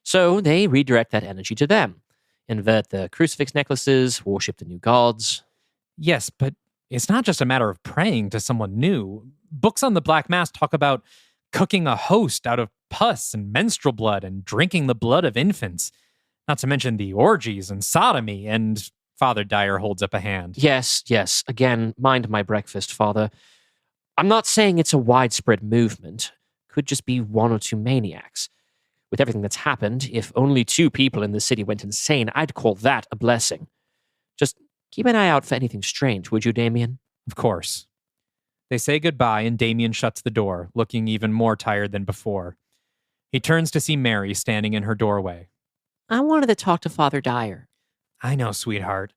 So they redirect that energy to them. Invert the crucifix necklaces, worship the new gods. Yes, but it's not just a matter of praying to someone new. Books on the Black Mass talk about cooking a host out of pus and menstrual blood and drinking the blood of infants. Not to mention the orgies and sodomy, and Father Dyer holds up a hand. Yes. Again, mind my breakfast, Father. I'm not saying it's a widespread movement. Could just be one or two maniacs. With everything that's happened, if only 2 people in the city went insane, I'd call that a blessing. Just keep an eye out for anything strange, would you, Damien? Of course. They say goodbye, and Damien shuts the door, looking even more tired than before. He turns to see Mary standing in her doorway. I wanted to talk to Father Dyer. I know, sweetheart.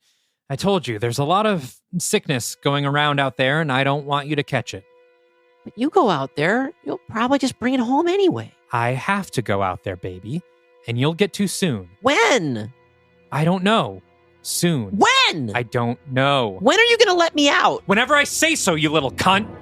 I told you, there's a lot of sickness going around out there, and I don't want you to catch it. But you go out there, you'll probably just bring it home anyway. I have to go out there, baby. And you'll get to soon. When? I don't know. Soon. When? I don't know. When are you going to let me out? Whenever I say so, you little cunt!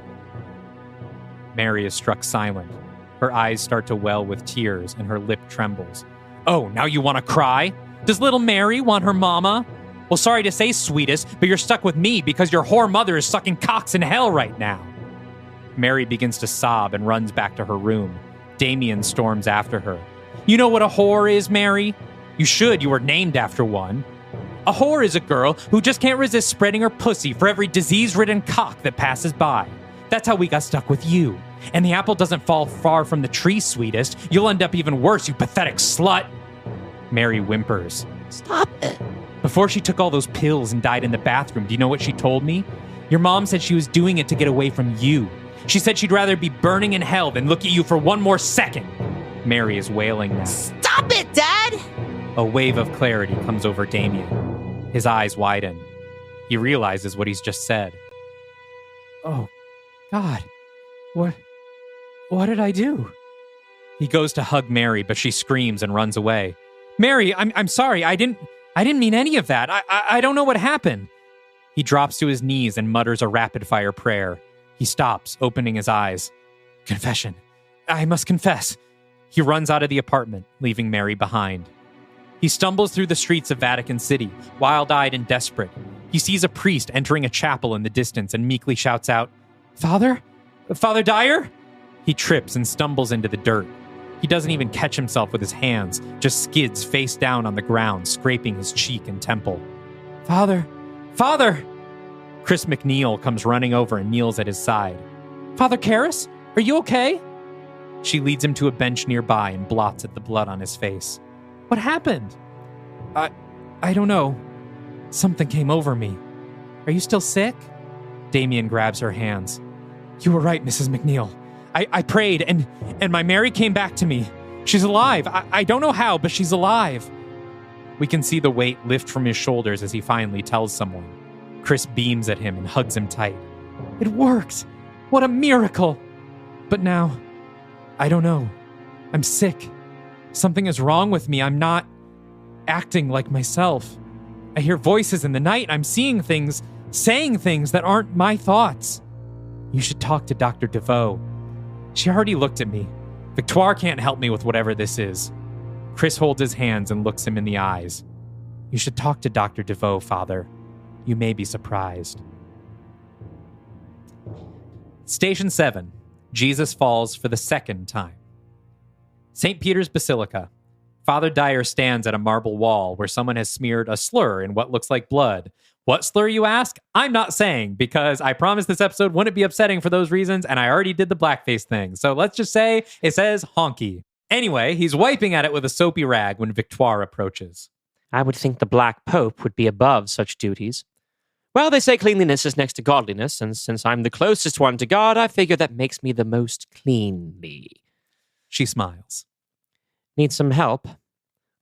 Mary is struck silent. Her eyes start to well with tears and her lip trembles. Oh, now you want to cry? Does little Mary want her mama? Well, sorry to say, sweetest, but you're stuck with me because your whore mother is sucking cocks in hell right now. Mary begins to sob and runs back to her room. Damien storms after her. You know what a whore is, Mary? You should. You were named after one. A whore is a girl who just can't resist spreading her pussy for every disease-ridden cock that passes by. That's how we got stuck with you. And the apple doesn't fall far from the tree, sweetest. You'll end up even worse, you pathetic slut. Mary whimpers. Stop it. Before she took all those pills and died in the bathroom, do you know what she told me? Your mom said she was doing it to get away from you. She said she'd rather be burning in hell than look at you for one more second. Mary is wailing now. Stop it, Dad! A wave of clarity comes over Damien. His eyes widen. He realizes what he's just said. Oh, God. What did I do? He goes to hug Mary, but she screams and runs away. Mary, I'm sorry. I didn't mean any of that. I don't know what happened. He drops to his knees and mutters a rapid-fire prayer. He stops, opening his eyes. Confession. I must confess. He runs out of the apartment, leaving Mary behind. He stumbles through the streets of Vatican City, wild-eyed and desperate. He sees a priest entering a chapel in the distance and meekly shouts out, Father? Father Dyer? He trips and stumbles into the dirt. He doesn't even catch himself with his hands, just skids face down on the ground, scraping his cheek and temple. Father! Father! Chris McNeil comes running over and kneels at his side. Father Karras? Are you okay? She leads him to a bench nearby and blots at the blood on his face. What happened? I don't know. Something came over me. Are you still sick? Damien grabs her hands. You were right, Mrs. McNeil. I prayed, and my Mary came back to me. She's alive. I don't know how, but she's alive. We can see the weight lift from his shoulders as he finally tells someone. Chris beams at him and hugs him tight. It worked! What a miracle! But now, I don't know. I'm sick. Something is wrong with me. I'm not acting like myself. I hear voices in the night. I'm seeing things, saying things that aren't my thoughts. You should talk to Dr. DeVoe. She already looked at me. Victoire can't help me with whatever this is. Chris holds his hands and looks him in the eyes. You should talk to Dr. DeVoe, Father. You may be surprised. Station 7. Jesus falls for the second time. St. Peter's Basilica. Father Dyer stands at a marble wall where someone has smeared a slur in what looks like blood. What slur, you ask? I'm not saying, because I promised this episode wouldn't be upsetting for those reasons, and I already did the blackface thing. So let's just say it says honky. Anyway, he's wiping at it with a soapy rag when Victoire approaches. I would think the Black Pope would be above such duties. Well, they say cleanliness is next to godliness, and since I'm the closest one to God, I figure that makes me the most cleanly. She smiles. Need some help?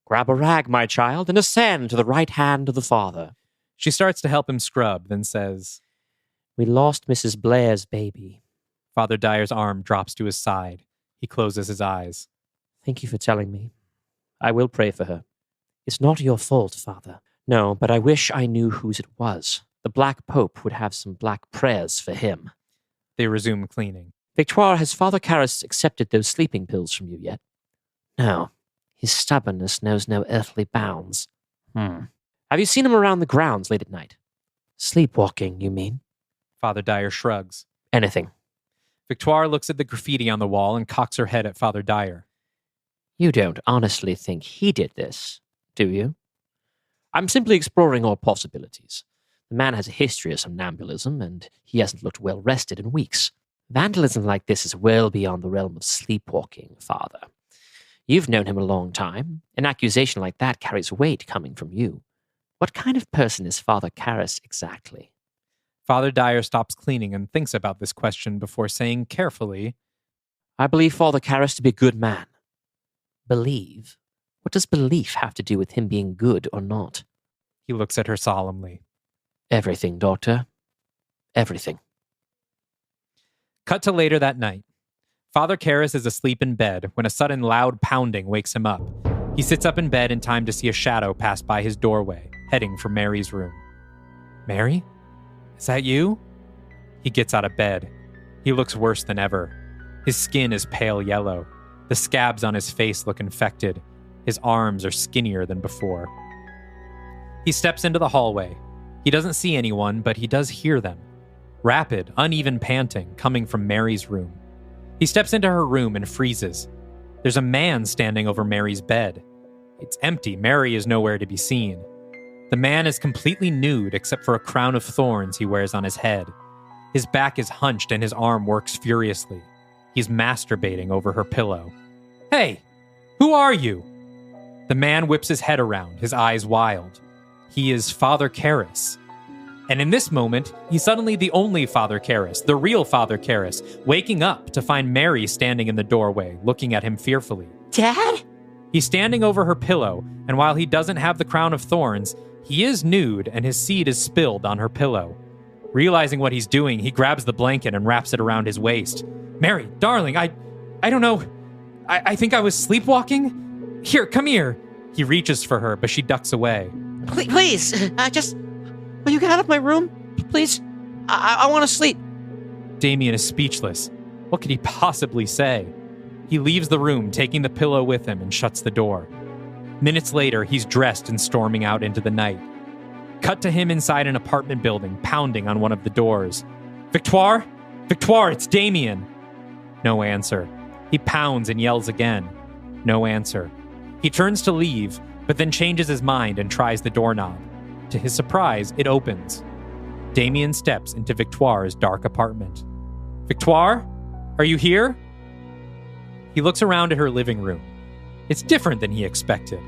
Grab a rag, my child, and ascend to the right hand of the Father. She starts to help him scrub, then says, We lost Mrs. Blair's baby. Father Dyer's arm drops to his side. He closes his eyes. Thank you for telling me. I will pray for her. It's not your fault, Father. No, but I wish I knew whose it was. The Black Pope would have some black prayers for him. They resume cleaning. Victoire, has Father Karras accepted those sleeping pills from you yet? No. His stubbornness knows no earthly bounds. Have you seen him around the grounds late at night? Sleepwalking, you mean? Father Dyer shrugs. Anything. Victoire looks at the graffiti on the wall and cocks her head at Father Dyer. You don't honestly think he did this, do you? I'm simply exploring all possibilities. The man has a history of somnambulism, and he hasn't looked well rested in weeks. Vandalism like this is well beyond the realm of sleepwalking, Father. You've known him a long time. An accusation like that carries weight coming from you. What kind of person is Father Karras exactly? Father Dyer stops cleaning and thinks about this question before saying carefully, I believe Father Karras to be a good man. Believe? What does belief have to do with him being good or not? He looks at her solemnly. Everything, Doctor. Everything. Cut to later that night. Father Karras is asleep in bed when a sudden loud pounding wakes him up. He sits up in bed in time to see a shadow pass by his doorway, heading for Mary's room. Mary? Is that you? He gets out of bed. He looks worse than ever. His skin is pale yellow. The scabs on his face look infected. His arms are skinnier than before. He steps into the hallway. He doesn't see anyone, but he does hear them. Rapid, uneven panting coming from Mary's room. He steps into her room and freezes. There's a man standing over Mary's bed. It's empty. Mary is nowhere to be seen. The man is completely nude except for a crown of thorns he wears on his head. His back is hunched and his arm works furiously. He's masturbating over her pillow. Hey, who are you? The man whips his head around, his eyes wild. He is Father Karras. And in this moment, he's suddenly the only Father Karras, the real Father Karras, waking up to find Mary standing in the doorway, looking at him fearfully. Dad? He's standing over her pillow, and while he doesn't have the crown of thorns, he is nude and his seed is spilled on her pillow. Realizing what he's doing, he grabs the blanket and wraps it around his waist. Mary, darling, I don't know. I think I was sleepwalking? Here, come here. He reaches for her, but she ducks away. Please, will you get out of my room? Please, I want to sleep. Damien is speechless. What could he possibly say? He leaves the room, taking the pillow with him, and shuts the door. Minutes later, he's dressed and storming out into the night. Cut to him inside an apartment building, pounding on one of the doors. Victoire? Victoire, it's Damien! No answer. He pounds and yells again. No answer. He turns to leave, but then changes his mind and tries the doorknob. To his surprise, it opens. Damien steps into Victoire's dark apartment. Victoire? Are you here? He looks around at her living room. It's different than he expected.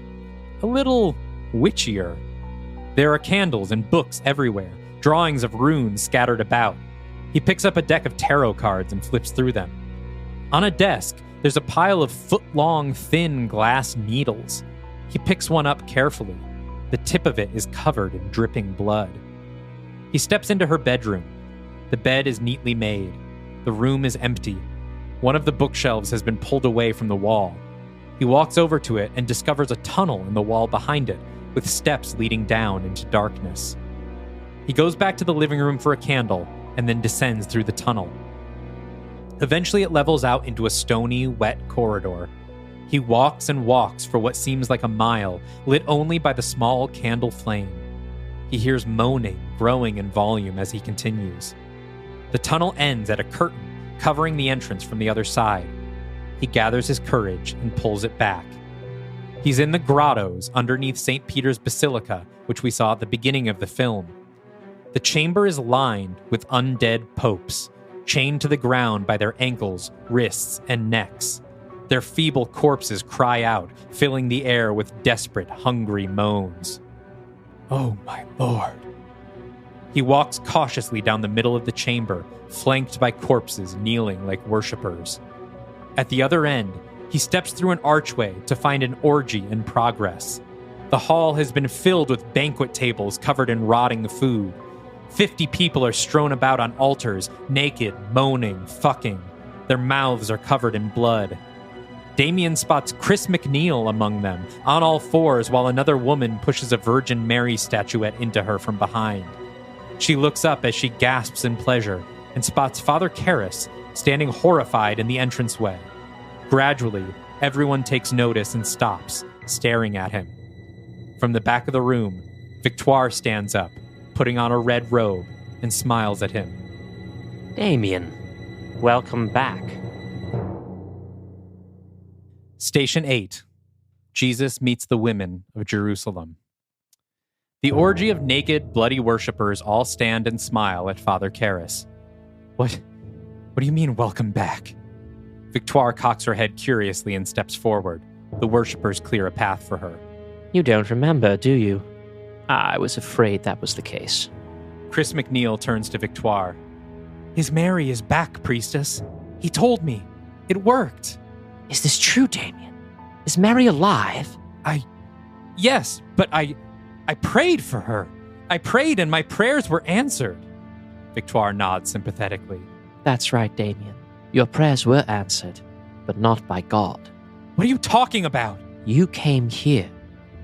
A little witchier. There are candles and books everywhere, drawings of runes scattered about. He picks up a deck of tarot cards and flips through them. On a desk, there's a pile of foot-long, thin glass needles. He picks one up carefully. The tip of it is covered in dripping blood. He steps into her bedroom. The bed is neatly made. The room is empty. One of the bookshelves has been pulled away from the wall. He walks over to it and discovers a tunnel in the wall behind it, with steps leading down into darkness. He goes back to the living room for a candle and then descends through the tunnel. Eventually it levels out into a stony, wet corridor. He walks and walks for what seems like a mile, lit only by the small candle flame. He hears moaning, growing in volume as he continues. The tunnel ends at a curtain, covering the entrance from the other side. He gathers his courage and pulls it back. He's in the grottos underneath St. Peter's Basilica, which we saw at the beginning of the film. The chamber is lined with undead popes, chained to the ground by their ankles, wrists, and necks. Their feeble corpses cry out, filling the air with desperate, hungry moans. Oh, my Lord. He walks cautiously down the middle of the chamber, flanked by corpses kneeling like worshippers. At the other end, he steps through an archway to find an orgy in progress. The hall has been filled with banquet tables covered in rotting food. 50 people are strewn about on altars, naked, moaning, fucking. Their mouths are covered in blood. Damien spots Chris McNeil among them, on all fours, while another woman pushes a Virgin Mary statuette into her from behind. She looks up as she gasps in pleasure and spots Father Karras standing horrified in the entranceway. Gradually, everyone takes notice and stops, staring at him. From the back of the room, Victoire stands up, putting on a red robe, and smiles at him. Damien, welcome back. Station 8. Jesus meets the women of Jerusalem. The orgy of naked, bloody worshippers all stand and smile at Father Karras. What do you mean, welcome back? Victoire cocks her head curiously and steps forward. The worshippers clear a path for her. You don't remember, do you? I was afraid that was the case. Chris McNeil turns to Victoire. His Mary is back, priestess. He told me. It worked. Is this true, Damien? Is Mary alive? Yes, but I prayed for her. I prayed and my prayers were answered. Victoire nods sympathetically. That's right, Damien. Your prayers were answered, but not by God. What are you talking about? You came here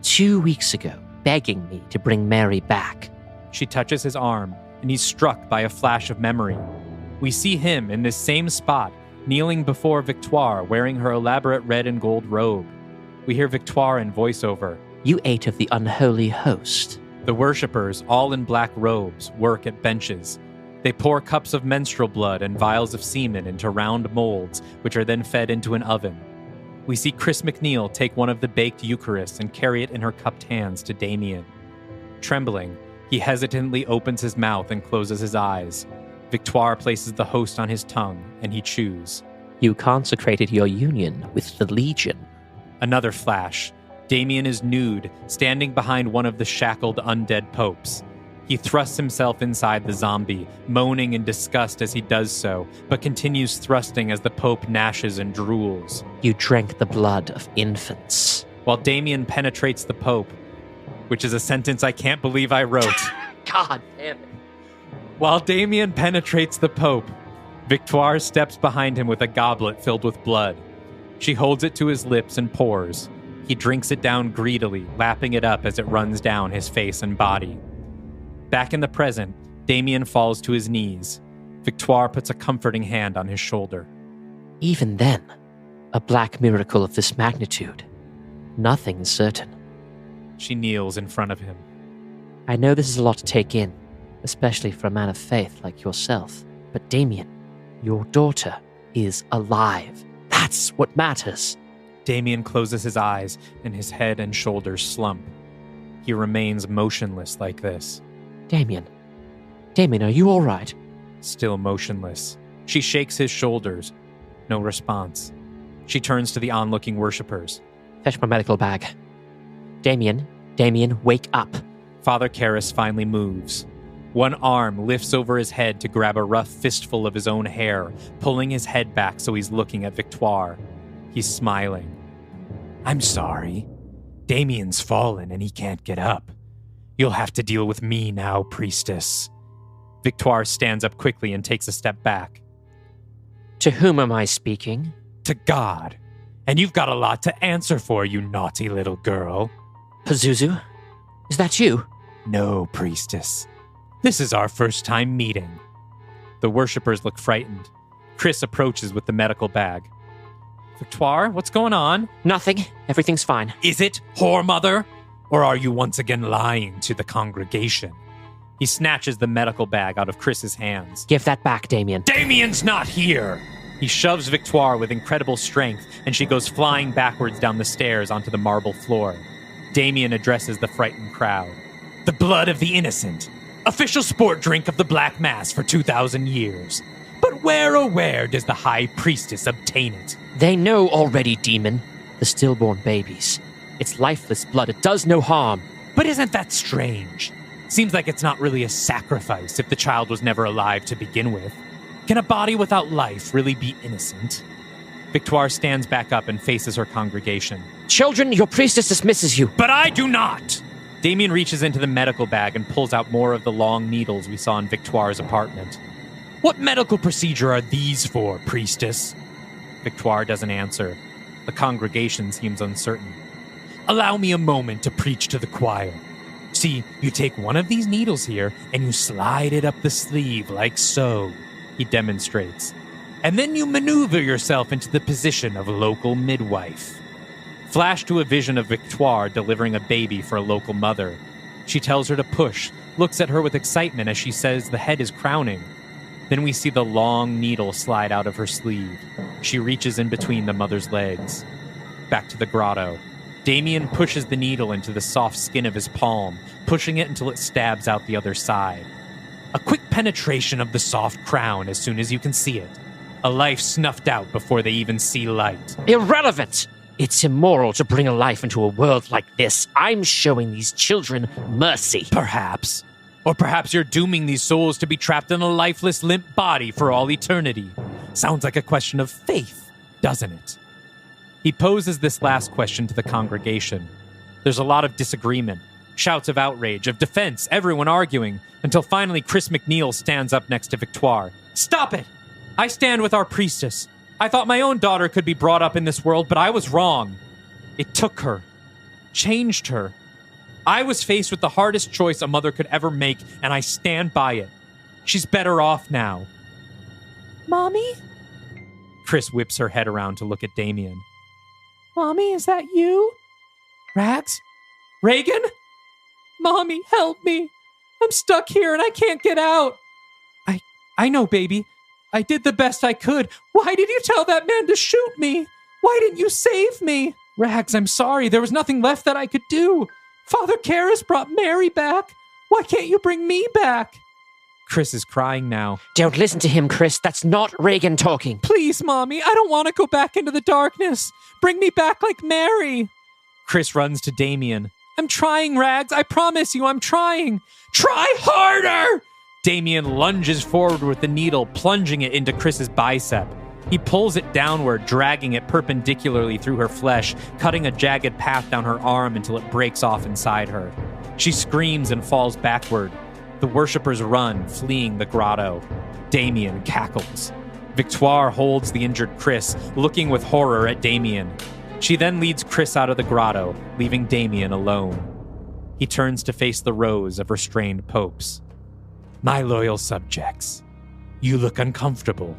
2 weeks ago, begging me to bring Mary back. She touches his arm, and he's struck by a flash of memory. We see him in this same spot, kneeling before Victoire, wearing her elaborate red and gold robe. We hear Victoire in voiceover. You ate of the unholy host. The worshippers, all in black robes, work at benches. They pour cups of menstrual blood and vials of semen into round molds, which are then fed into an oven. We see Chris McNeil take one of the baked Eucharists and carry it in her cupped hands to Damien. Trembling, he hesitantly opens his mouth and closes his eyes. Victoire places the host on his tongue, and he chews. You consecrated your union with the Legion. Another flash. Damien is nude, standing behind one of the shackled undead popes. He thrusts himself inside the zombie, moaning in disgust as he does so, but continues thrusting as the pope gnashes and drools. You drank the blood of infants. While Damien penetrates the pope, which is a sentence I can't believe I wrote. God damn it. While Damien penetrates the pope, Victoire steps behind him with a goblet filled with blood. She holds it to his lips and pours. He drinks it down greedily, lapping it up as it runs down his face and body. Back in the present, Damien falls to his knees. Victoire puts a comforting hand on his shoulder. Even then, a black miracle of this magnitude, nothing is certain. She kneels in front of him. I know this is a lot to take in, especially for a man of faith like yourself. But Damien, your daughter is alive. That's what matters. Damien closes his eyes and his head and shoulders slump. He remains motionless like this. Damien, are you all right? Still motionless. She shakes his shoulders. No response. She turns to the onlooking worshippers. Fetch my medical bag. Damien, wake up. Father Karras finally moves. One arm lifts over his head to grab a rough fistful of his own hair, pulling his head back so he's looking at Victoire. He's smiling. I'm sorry. Damien's fallen and he can't get up. You'll have to deal with me now, priestess. Victoire stands up quickly and takes a step back. To whom am I speaking? To God. And you've got a lot to answer for, you naughty little girl. Pazuzu? Is that you? No, priestess. This is our first time meeting. The worshippers look frightened. Chris approaches with the medical bag. Victoire, what's going on? Nothing. Everything's fine. Is it, whore mother? Or are you once again lying to the congregation? He snatches the medical bag out of Chris's hands. Give that back, Damien. Damien's not here! He shoves Victoire with incredible strength, and she goes flying backwards down the stairs onto the marble floor. Damien addresses the frightened crowd. The blood of the innocent. Official sport drink of the Black Mass for 2,000 years. But where, oh where, does the High Priestess obtain it? They know already, demon. The stillborn babies. It's lifeless blood. It does no harm. But isn't that strange? Seems like it's not really a sacrifice if the child was never alive to begin with. Can a body without life really be innocent? Victoire stands back up and faces her congregation. Children, your priestess dismisses you. But I do not! Damien reaches into the medical bag and pulls out more of the long needles we saw in Victoire's apartment. What medical procedure are these for, priestess? Victoire doesn't answer. The congregation seems uncertain. Allow me a moment to preach to the choir. See, you take one of these needles here and you slide it up the sleeve like so, he demonstrates. And then you maneuver yourself into the position of local midwife. Flash to a vision of Victoire delivering a baby for a local mother. She tells her to push, looks at her with excitement as she says the head is crowning. Then we see the long needle slide out of her sleeve. She reaches in between the mother's legs. Back to the grotto. Damien pushes the needle into the soft skin of his palm, pushing it until it stabs out the other side. A quick penetration of the soft crown as soon as you can see it. A life snuffed out before they even see light. Irrelevant! It's immoral to bring a life into a world like this. I'm showing these children mercy. Perhaps. Or perhaps you're dooming these souls to be trapped in a lifeless, limp body for all eternity. Sounds like a question of faith, doesn't it? He poses this last question to the congregation. There's a lot of disagreement, shouts of outrage, of defense, everyone arguing, until finally Chris McNeil stands up next to Victoire. Stop it! I stand with our priestess. I thought my own daughter could be brought up in this world, but I was wrong. It took her. Changed her. I was faced with the hardest choice a mother could ever make, and I stand by it. She's better off now. Mommy? Chris whips her head around to look at Damien. Mommy, is that you? Rags? Reagan? Mommy, help me. I'm stuck here and I can't get out. I know, baby. I did the best I could. Why did you tell that man to shoot me? Why didn't you save me? Rags, I'm sorry. There was nothing left that I could do. Father Karras brought Mary back. Why can't you bring me back? Chris is crying now. Don't listen to him, Chris. That's not Reagan talking. Please, Mommy. I don't want to go back into the darkness. Bring me back like Mary. Chris runs to Damien. I'm trying, Rags. I promise you, I'm trying. Try harder! Damien lunges forward with the needle, plunging it into Chris's bicep. He pulls it downward, dragging it perpendicularly through her flesh, cutting a jagged path down her arm until it breaks off inside her. She screams and falls backward. The worshippers run, fleeing the grotto. Damien cackles. Victoire holds the injured Chris, looking with horror at Damien. She then leads Chris out of the grotto, leaving Damien alone. He turns to face the rows of restrained popes. My loyal subjects, you look uncomfortable.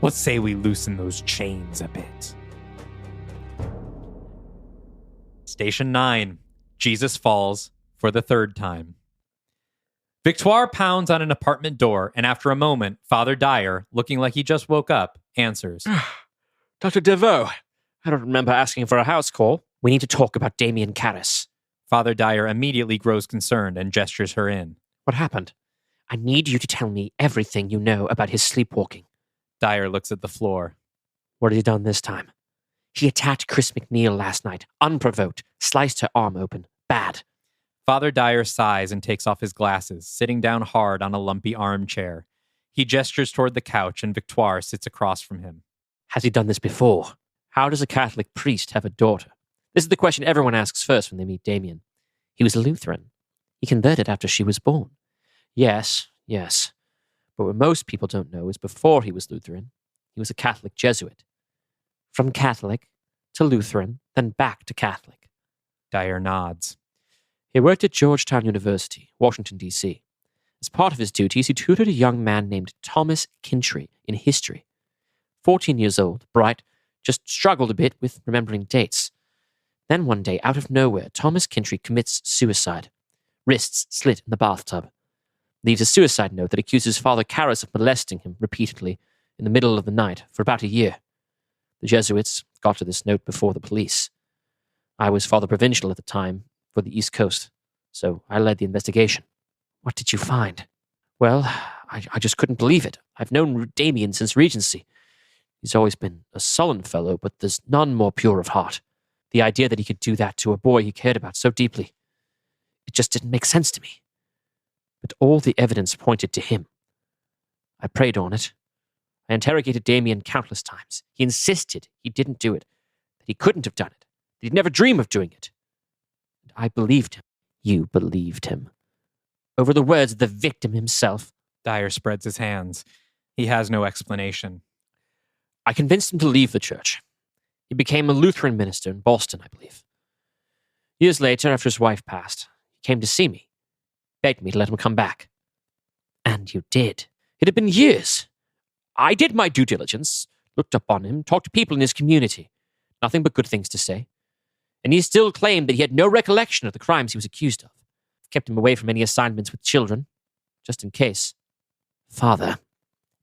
What say we loosen those chains a bit? Station 9. Jesus falls for the third time. Victoire pounds on an apartment door, and after a moment, Father Dyer, looking like he just woke up, answers. Dr. Devoe, I don't remember asking for a house call. We need to talk about Damien Karras. Father Dyer immediately grows concerned and gestures her in. What happened? I need you to tell me everything you know about his sleepwalking. Dyer looks at the floor. What had he done this time? He attacked Chris McNeil last night, unprovoked, sliced her arm open. Bad. Father Dyer sighs and takes off his glasses, sitting down hard on a lumpy armchair. He gestures toward the couch, and Victoire sits across from him. Has he done this before? How does a Catholic priest have a daughter? This is the question everyone asks first when they meet Damien. He was a Lutheran. He converted after she was born. Yes. But what most people don't know is before he was Lutheran, he was a Catholic Jesuit. From Catholic to Lutheran, then back to Catholic. Dyer nods. He worked at Georgetown University, Washington, D.C. As part of his duties, he tutored a young man named Thomas Kintry in history. 14 years old, bright, just struggled a bit with remembering dates. Then one day, out of nowhere, Thomas Kintry commits suicide. Wrists slit in the bathtub. Leaves a suicide note that accuses Father Karras of molesting him repeatedly in the middle of the night for about a year. The Jesuits got to this note before the police. I was Father Provincial at the time for the East Coast, so I led the investigation. What did you find? Well, I just couldn't believe it. I've known Damien since Regency. He's always been a sullen fellow, but there's none more pure of heart. The idea that he could do that to a boy he cared about so deeply, it just didn't make sense to me. But all the evidence pointed to him. I prayed on it. I interrogated Damien countless times. He insisted he didn't do it, that he couldn't have done it, that he'd never dream of doing it. And I believed him. You believed him. Over the words of the victim himself. Dyer spreads his hands. He has no explanation. I convinced him to leave the church. He became a Lutheran minister in Boston, I believe. Years later, after his wife passed, he came to see me. Begged me to let him come back. And you did. It had been years. I did my due diligence, looked up on him, talked to people in his community. Nothing but good things to say. And he still claimed that he had no recollection of the crimes he was accused of. Kept him away from any assignments with children, just in case. Father,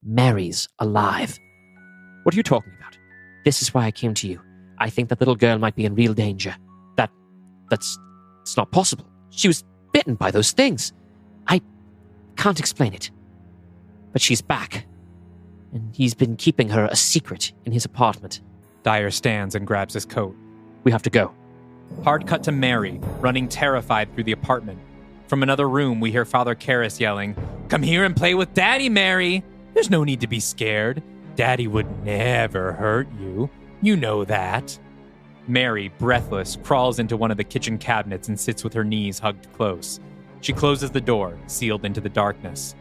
Mary's alive. What are you talking about? This is why I came to you. I think that little girl might be in real danger. That's not possible. She was bitten by those things. I can't explain it. But she's back. And he's been keeping her a secret in his apartment. Dyer stands and grabs his coat. We have to go. Hard cut to Mary, running terrified through the apartment. From another room, we hear Father Karras yelling, "Come here and play with Daddy, Mary! There's no need to be scared. Daddy would never hurt you. You know that." Mary, breathless, crawls into one of the kitchen cabinets and sits with her knees hugged close. She closes the door, sealed into the darkness.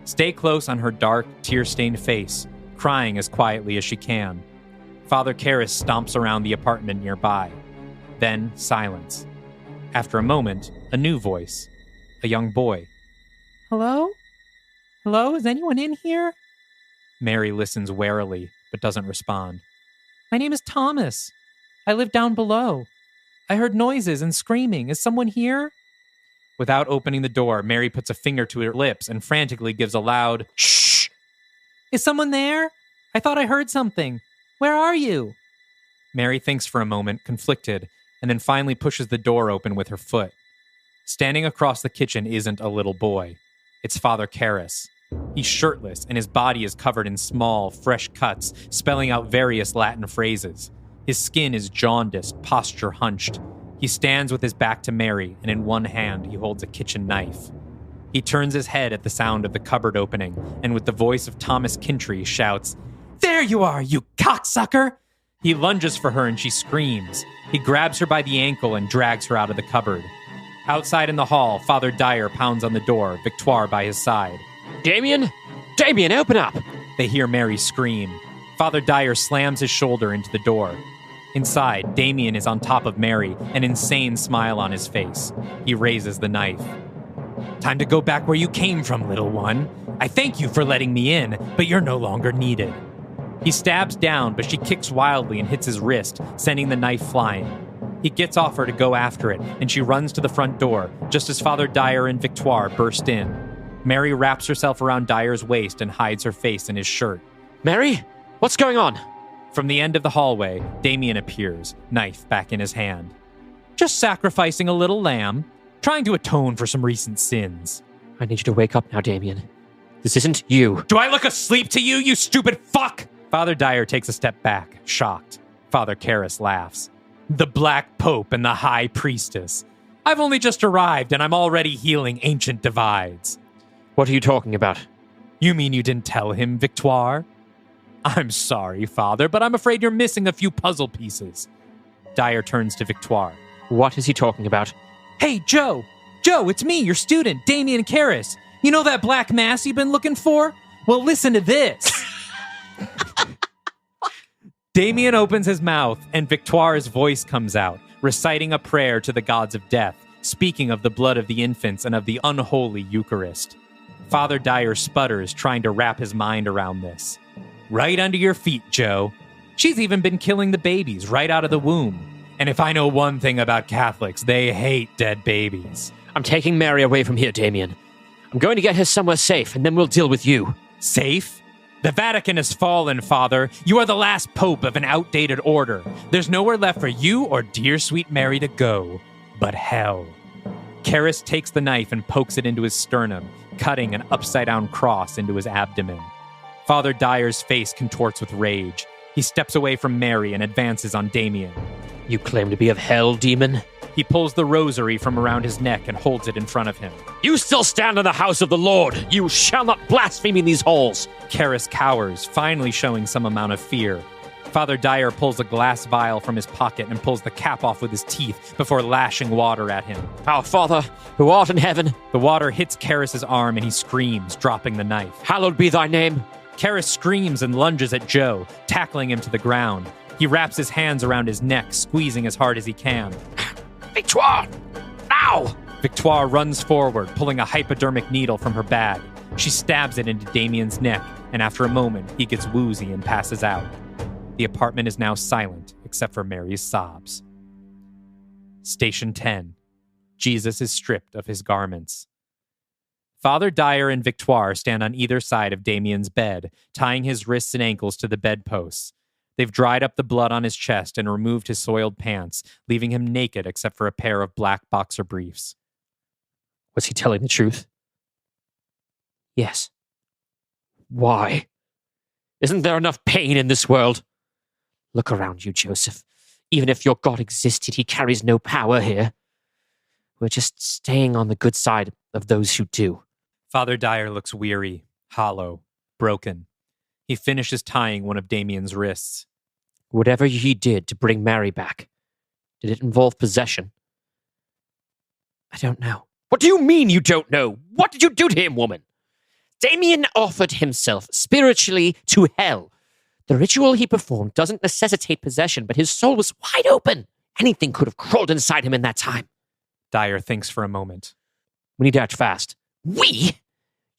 Stay close on her dark, tear-stained face crying as quietly as she can. Father Karras stomps around the apartment nearby. Then silence. After a moment, a new voice. A young boy. Hello? Hello? Is anyone in here? Mary listens warily, but doesn't respond. My name is Thomas. I live down below. I heard noises and screaming. Is someone here? Without opening the door, Mary puts a finger to her lips and frantically gives a loud, shh! Is someone there? I thought I heard something. Where are you? Mary thinks for a moment, conflicted, and then finally pushes the door open with her foot. Standing across the kitchen isn't a little boy. It's Father Karras. He's shirtless, and his body is covered in small, fresh cuts, spelling out various Latin phrases. His skin is jaundiced, posture hunched. He stands with his back to Mary, and in one hand he holds a kitchen knife. He turns his head at the sound of the cupboard opening, and with the voice of Thomas Kintry shouts, There you are, you cocksucker! He lunges for her and she screams. He grabs her by the ankle and drags her out of the cupboard. Outside in the hall, Father Dyer pounds on the door, Victoire by his side. Damien? Damien, open up! They hear Mary scream. Father Dyer slams his shoulder into the door. Inside, Damien is on top of Mary, an insane smile on his face. He raises the knife. Time to go back where you came from, little one. I thank you for letting me in, but you're no longer needed. He stabs down, but she kicks wildly and hits his wrist, sending the knife flying. He gets off her to go after it, and she runs to the front door, just as Father Dyer and Victoire burst in. Mary wraps herself around Dyer's waist and hides her face in his shirt. Mary? What's going on? From the end of the hallway, Damien appears, knife back in his hand. Just sacrificing a little lamb, trying to atone for some recent sins. I need you to wake up now, Damien. This isn't you. Do I look asleep to you, you stupid fuck? Father Dyer takes a step back, shocked. Father Karras laughs. The Black Pope and the High Priestess. I've only just arrived and I'm already healing ancient divides. What are you talking about? You mean you didn't tell him, Victoire? I'm sorry, Father, but I'm afraid you're missing a few puzzle pieces. Dyer turns to Victoire. What is he talking about? Hey, Joe! Joe, it's me, your student, Damien Karras. You know that black mass you've been looking for? Well, listen to this. Damien opens his mouth, and Victoire's voice comes out, reciting a prayer to the gods of death, speaking of the blood of the infants and of the unholy Eucharist. Father Dyer sputters, trying to wrap his mind around this. Right under your feet, Joe. She's even been killing the babies right out of the womb. And if I know one thing about Catholics, they hate dead babies. I'm taking Mary away from here, Damien. I'm going to get her somewhere safe, and then we'll deal with you. Safe? The Vatican has fallen, Father. You are the last pope of an outdated order. There's nowhere left for you or dear sweet Mary to go, but hell. Karras takes the knife and pokes it into his sternum, cutting an upside-down cross into his abdomen. Father Dyer's face contorts with rage. He steps away from Mary and advances on Damien. You claim to be of hell, demon? He pulls the rosary from around his neck and holds it in front of him. You still stand in the house of the Lord! You shall not blaspheme in these halls! Karras cowers, finally showing some amount of fear. Father Dyer pulls a glass vial from his pocket and pulls the cap off with his teeth before lashing water at him. Our Father, who art in heaven... The water hits Karras' arm and he screams, dropping the knife. Hallowed be thy name. Karras screams and lunges at Joe, tackling him to the ground. He wraps his hands around his neck, squeezing as hard as he can. Victoire! Now! Victoire runs forward, pulling a hypodermic needle from her bag. She stabs it into Damien's neck, and after a moment, he gets woozy and passes out. The apartment is now silent, except for Mary's sobs. Station 10. Jesus is stripped of his garments. Father Dyer and Victoire stand on either side of Damien's bed, tying his wrists and ankles to the bedposts. They've dried up the blood on his chest and removed his soiled pants, leaving him naked except for a pair of black boxer briefs. Was he telling the truth? Yes. Why? Isn't there enough pain in this world? Look around you, Joseph. Even if your God existed, he carries no power here. We're just staying on the good side of those who do. Father Dyer looks weary, hollow, broken. He finishes tying one of Damien's wrists. Whatever he did to bring Mary back, did it involve possession? I don't know. What do you mean you don't know? What did you do to him, woman? Damien offered himself spiritually to hell. The ritual he performed doesn't necessitate possession, but his soul was wide open. Anything could have crawled inside him in that time. Dyer thinks for a moment. We need to act fast. We?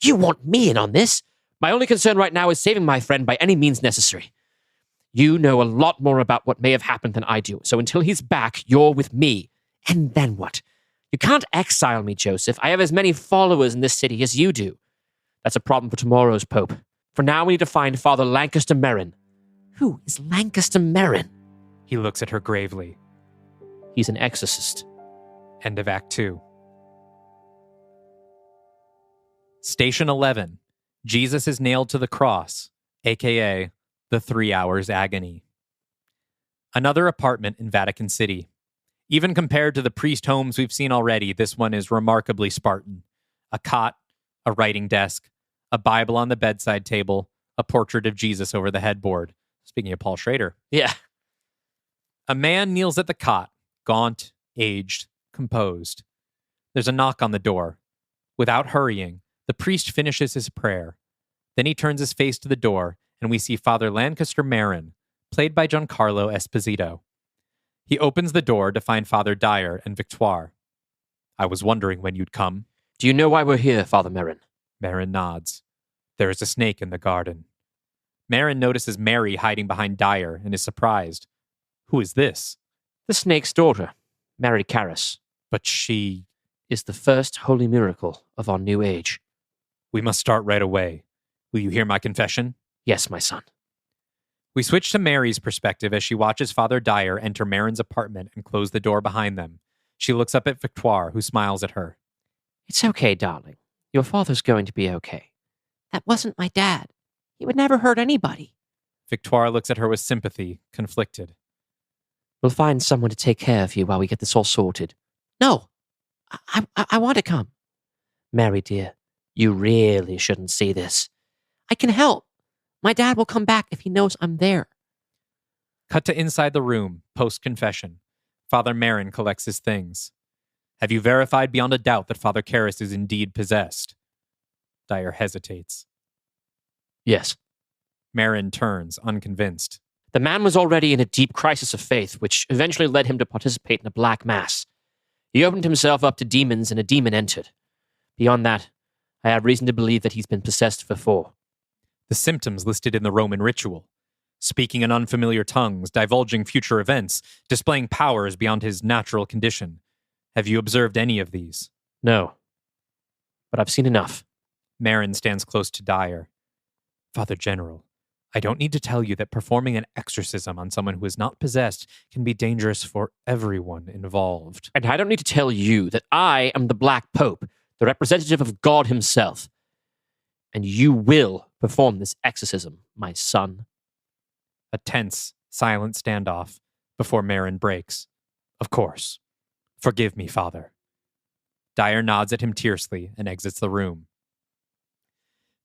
You want me in on this? My only concern right now is saving my friend by any means necessary. You know a lot more about what may have happened than I do, so until he's back, you're with me. And then what? You can't exile me, Joseph. I have as many followers in this city as you do. That's a problem for tomorrow's Pope. For now, we need to find Father Lancaster Merrin. Who is Lancaster Merrin? He looks at her gravely. He's an exorcist. End of Act 2. Station 11. Jesus is nailed to the cross, a.k.a. the 3 hours agony. Another apartment in Vatican City. Even compared to the priest homes we've seen already, this one is remarkably Spartan. A cot, a writing desk, a Bible on the bedside table, a portrait of Jesus over the headboard. Speaking of Paul Schrader. Yeah. A man kneels at the cot, gaunt, aged, composed. There's a knock on the door. Without hurrying, the priest finishes his prayer. Then he turns his face to the door, and we see Father Lancaster Merrin, played by Giancarlo Esposito. He opens the door to find Father Dyer and Victoire. I was wondering when you'd come. Do you know why we're here, Father Merrin? Merrin nods. There is a snake in the garden. Merrin notices Mary hiding behind Dyer and is surprised. Who is this? The snake's daughter, Mary Caris. But she is the first holy miracle of our new age. We must start right away. Will you hear my confession? Yes, my son. We switch to Mary's perspective as she watches Father Dyer enter Merrin's apartment and close the door behind them. She looks up at Victoire, who smiles at her. It's okay, darling. Your father's going to be okay. That wasn't my dad. He would never hurt anybody. Victoire looks at her with sympathy, conflicted. We'll find someone to take care of you while we get this all sorted. No, I want to come. Mary, dear, you really shouldn't see this. I can help. My dad will come back if he knows I'm there. Cut to inside the room, post-confession. Father Merrin collects his things. Have you verified beyond a doubt that Father Karras is indeed possessed? Dyer hesitates. Yes. Merrin turns, unconvinced. The man was already in a deep crisis of faith, which eventually led him to participate in a black mass. He opened himself up to demons, and a demon entered. Beyond that, I have reason to believe that he's been possessed before. The symptoms listed in the Roman ritual. Speaking in unfamiliar tongues, divulging future events, displaying powers beyond his natural condition. Have you observed any of these? No. But I've seen enough. Merrin stands close to Dyer. Father General, I don't need to tell you that performing an exorcism on someone who is not possessed can be dangerous for everyone involved. And I don't need to tell you that I am the Black Pope, the representative of God himself. And you will perform this exorcism, my son. A tense, silent standoff before Merrin breaks. Of course. Forgive me, Father. Dyer nods at him tersely and exits the room.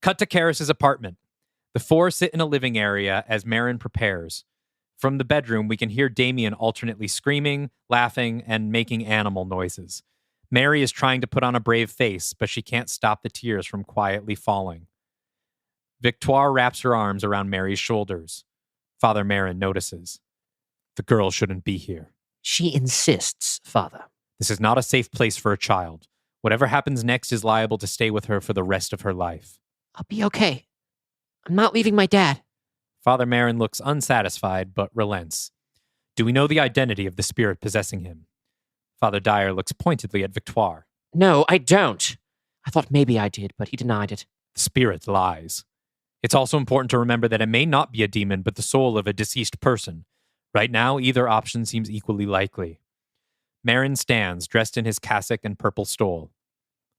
Cut to Karras' apartment. The four sit in a living area as Merrin prepares. From the bedroom, we can hear Damien alternately screaming, laughing, and making animal noises. Mary is trying to put on a brave face, but she can't stop the tears from quietly falling. Victoire wraps her arms around Mary's shoulders. Father Merrin notices. The girl shouldn't be here. She insists, Father. This is not a safe place for a child. Whatever happens next is liable to stay with her for the rest of her life. I'll be okay. I'm not leaving my dad. Father Merrin looks unsatisfied, but relents. Do we know the identity of the spirit possessing him? Father Dyer looks pointedly at Victoire. No, I don't. I thought maybe I did, but he denied it. The spirit lies. It's also important to remember that it may not be a demon, but the soul of a deceased person. Right now, either option seems equally likely. Merrin stands, dressed in his cassock and purple stole.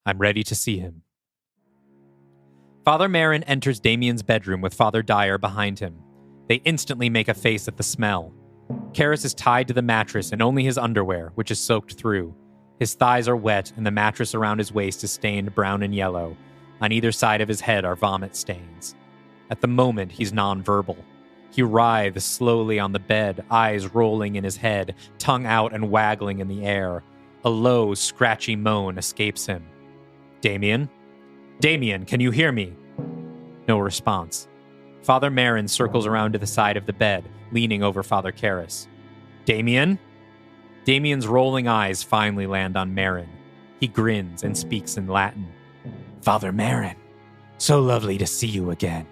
I'm ready to see him. Father Merrin enters Damien's bedroom with Father Dyer behind him. They instantly make a face at the smell. Karras is tied to the mattress in only his underwear, which is soaked through. His thighs are wet, and the mattress around his waist is stained brown and yellow. On either side of his head are vomit stains. At the moment, he's nonverbal. He writhes slowly on the bed, eyes rolling in his head, tongue out and waggling in the air. A low, scratchy moan escapes him. Damien? Damien, can you hear me? No response. Father Marin circles around to the side of the bed, leaning over Father Karras. Damien? Damien's rolling eyes finally land on Marin. He grins and speaks in Latin. Father Marin, so lovely to see you again.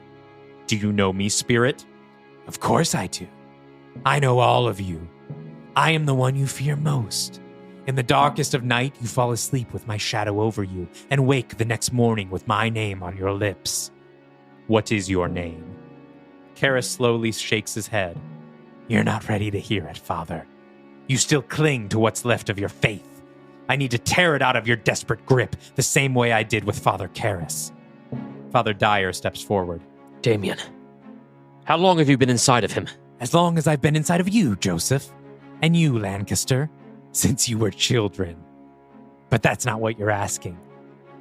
Do you know me, Spirit? Of course I do. I know all of you. I am the one you fear most. In the darkest of night, you fall asleep with my shadow over you and wake the next morning with my name on your lips. What is your name? Karras slowly shakes his head. You're not ready to hear it, Father. You still cling to what's left of your faith. I need to tear it out of your desperate grip, the same way I did with Father Karras. Father Dyer steps forward. Damien, how long have you been inside of him? As long as I've been inside of you, Joseph. And you, Lancaster, since you were children. But that's not what you're asking.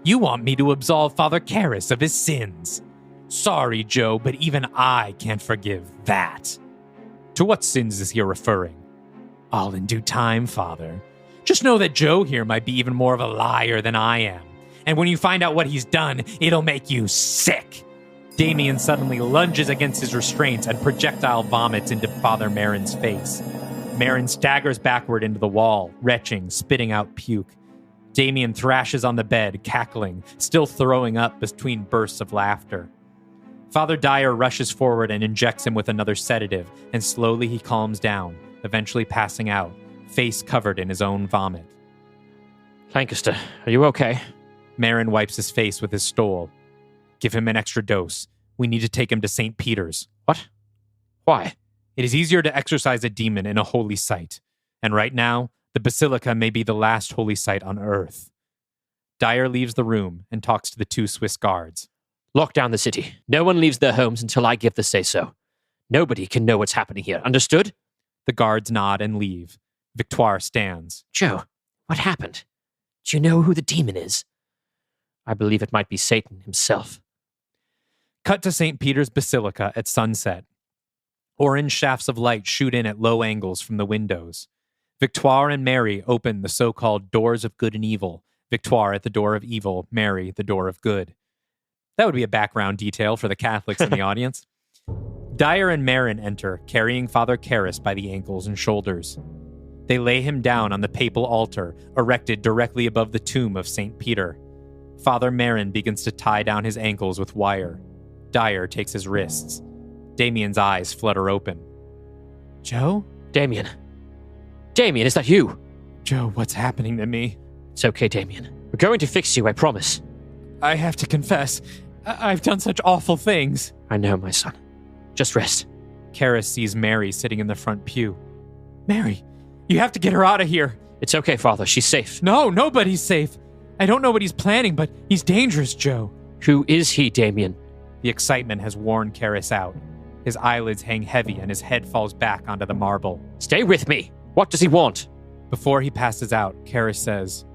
You want me to absolve Father Karras of his sins. Sorry, Joe, but even I can't forgive that. To what sins is he referring? All in due time, Father. Just know that Joe here might be even more of a liar than I am. And when you find out what he's done, it'll make you sick. Damien suddenly lunges against his restraints and projectile vomits into Father Marin's face. Marin staggers backward into the wall, retching, spitting out puke. Damien thrashes on the bed, cackling, still throwing up between bursts of laughter. Father Dyer rushes forward and injects him with another sedative, and slowly he calms down, eventually passing out, face covered in his own vomit. Lancaster, are you okay? Marin wipes his face with his stole. Give him an extra dose. We need to take him to St. Peter's. What? Why? It is easier to exorcise a demon in a holy site. And right now, the Basilica may be the last holy site on Earth. Dyer leaves the room and talks to the two Swiss guards. Lock down the city. No one leaves their homes until I give the say-so. Nobody can know what's happening here. Understood? The guards nod and leave. Victoire stands. Joe, what happened? Do you know who the demon is? I believe it might be Satan himself. Cut to St. Peter's Basilica at sunset. Orange shafts of light shoot in at low angles from the windows. Victoire and Mary open the so-called doors of good and evil. Victoire at the door of evil, Mary the door of good. That would be a background detail for the Catholics in the audience. Dyer and Marin enter, carrying Father Karras by the ankles and shoulders. They lay him down on the papal altar, erected directly above the tomb of St. Peter. Father Marin begins to tie down his ankles with wire. Dyer takes his wrists. Damien's eyes flutter open. Joe? Damien. Damien, is that you? Joe, what's happening to me? It's okay, Damien. We're going to fix you, I promise. I have to confess, I've done such awful things. I know, my son. Just rest. Karras sees Mary sitting in the front pew. Mary, you have to get her out of here. It's okay, Father. She's safe. No, nobody's safe. I don't know what he's planning, but he's dangerous, Joe. Who is he, Damien? The excitement has worn Karras out. His eyelids hang heavy and his head falls back onto the marble. Stay with me. What does he want? Before he passes out, Karras says,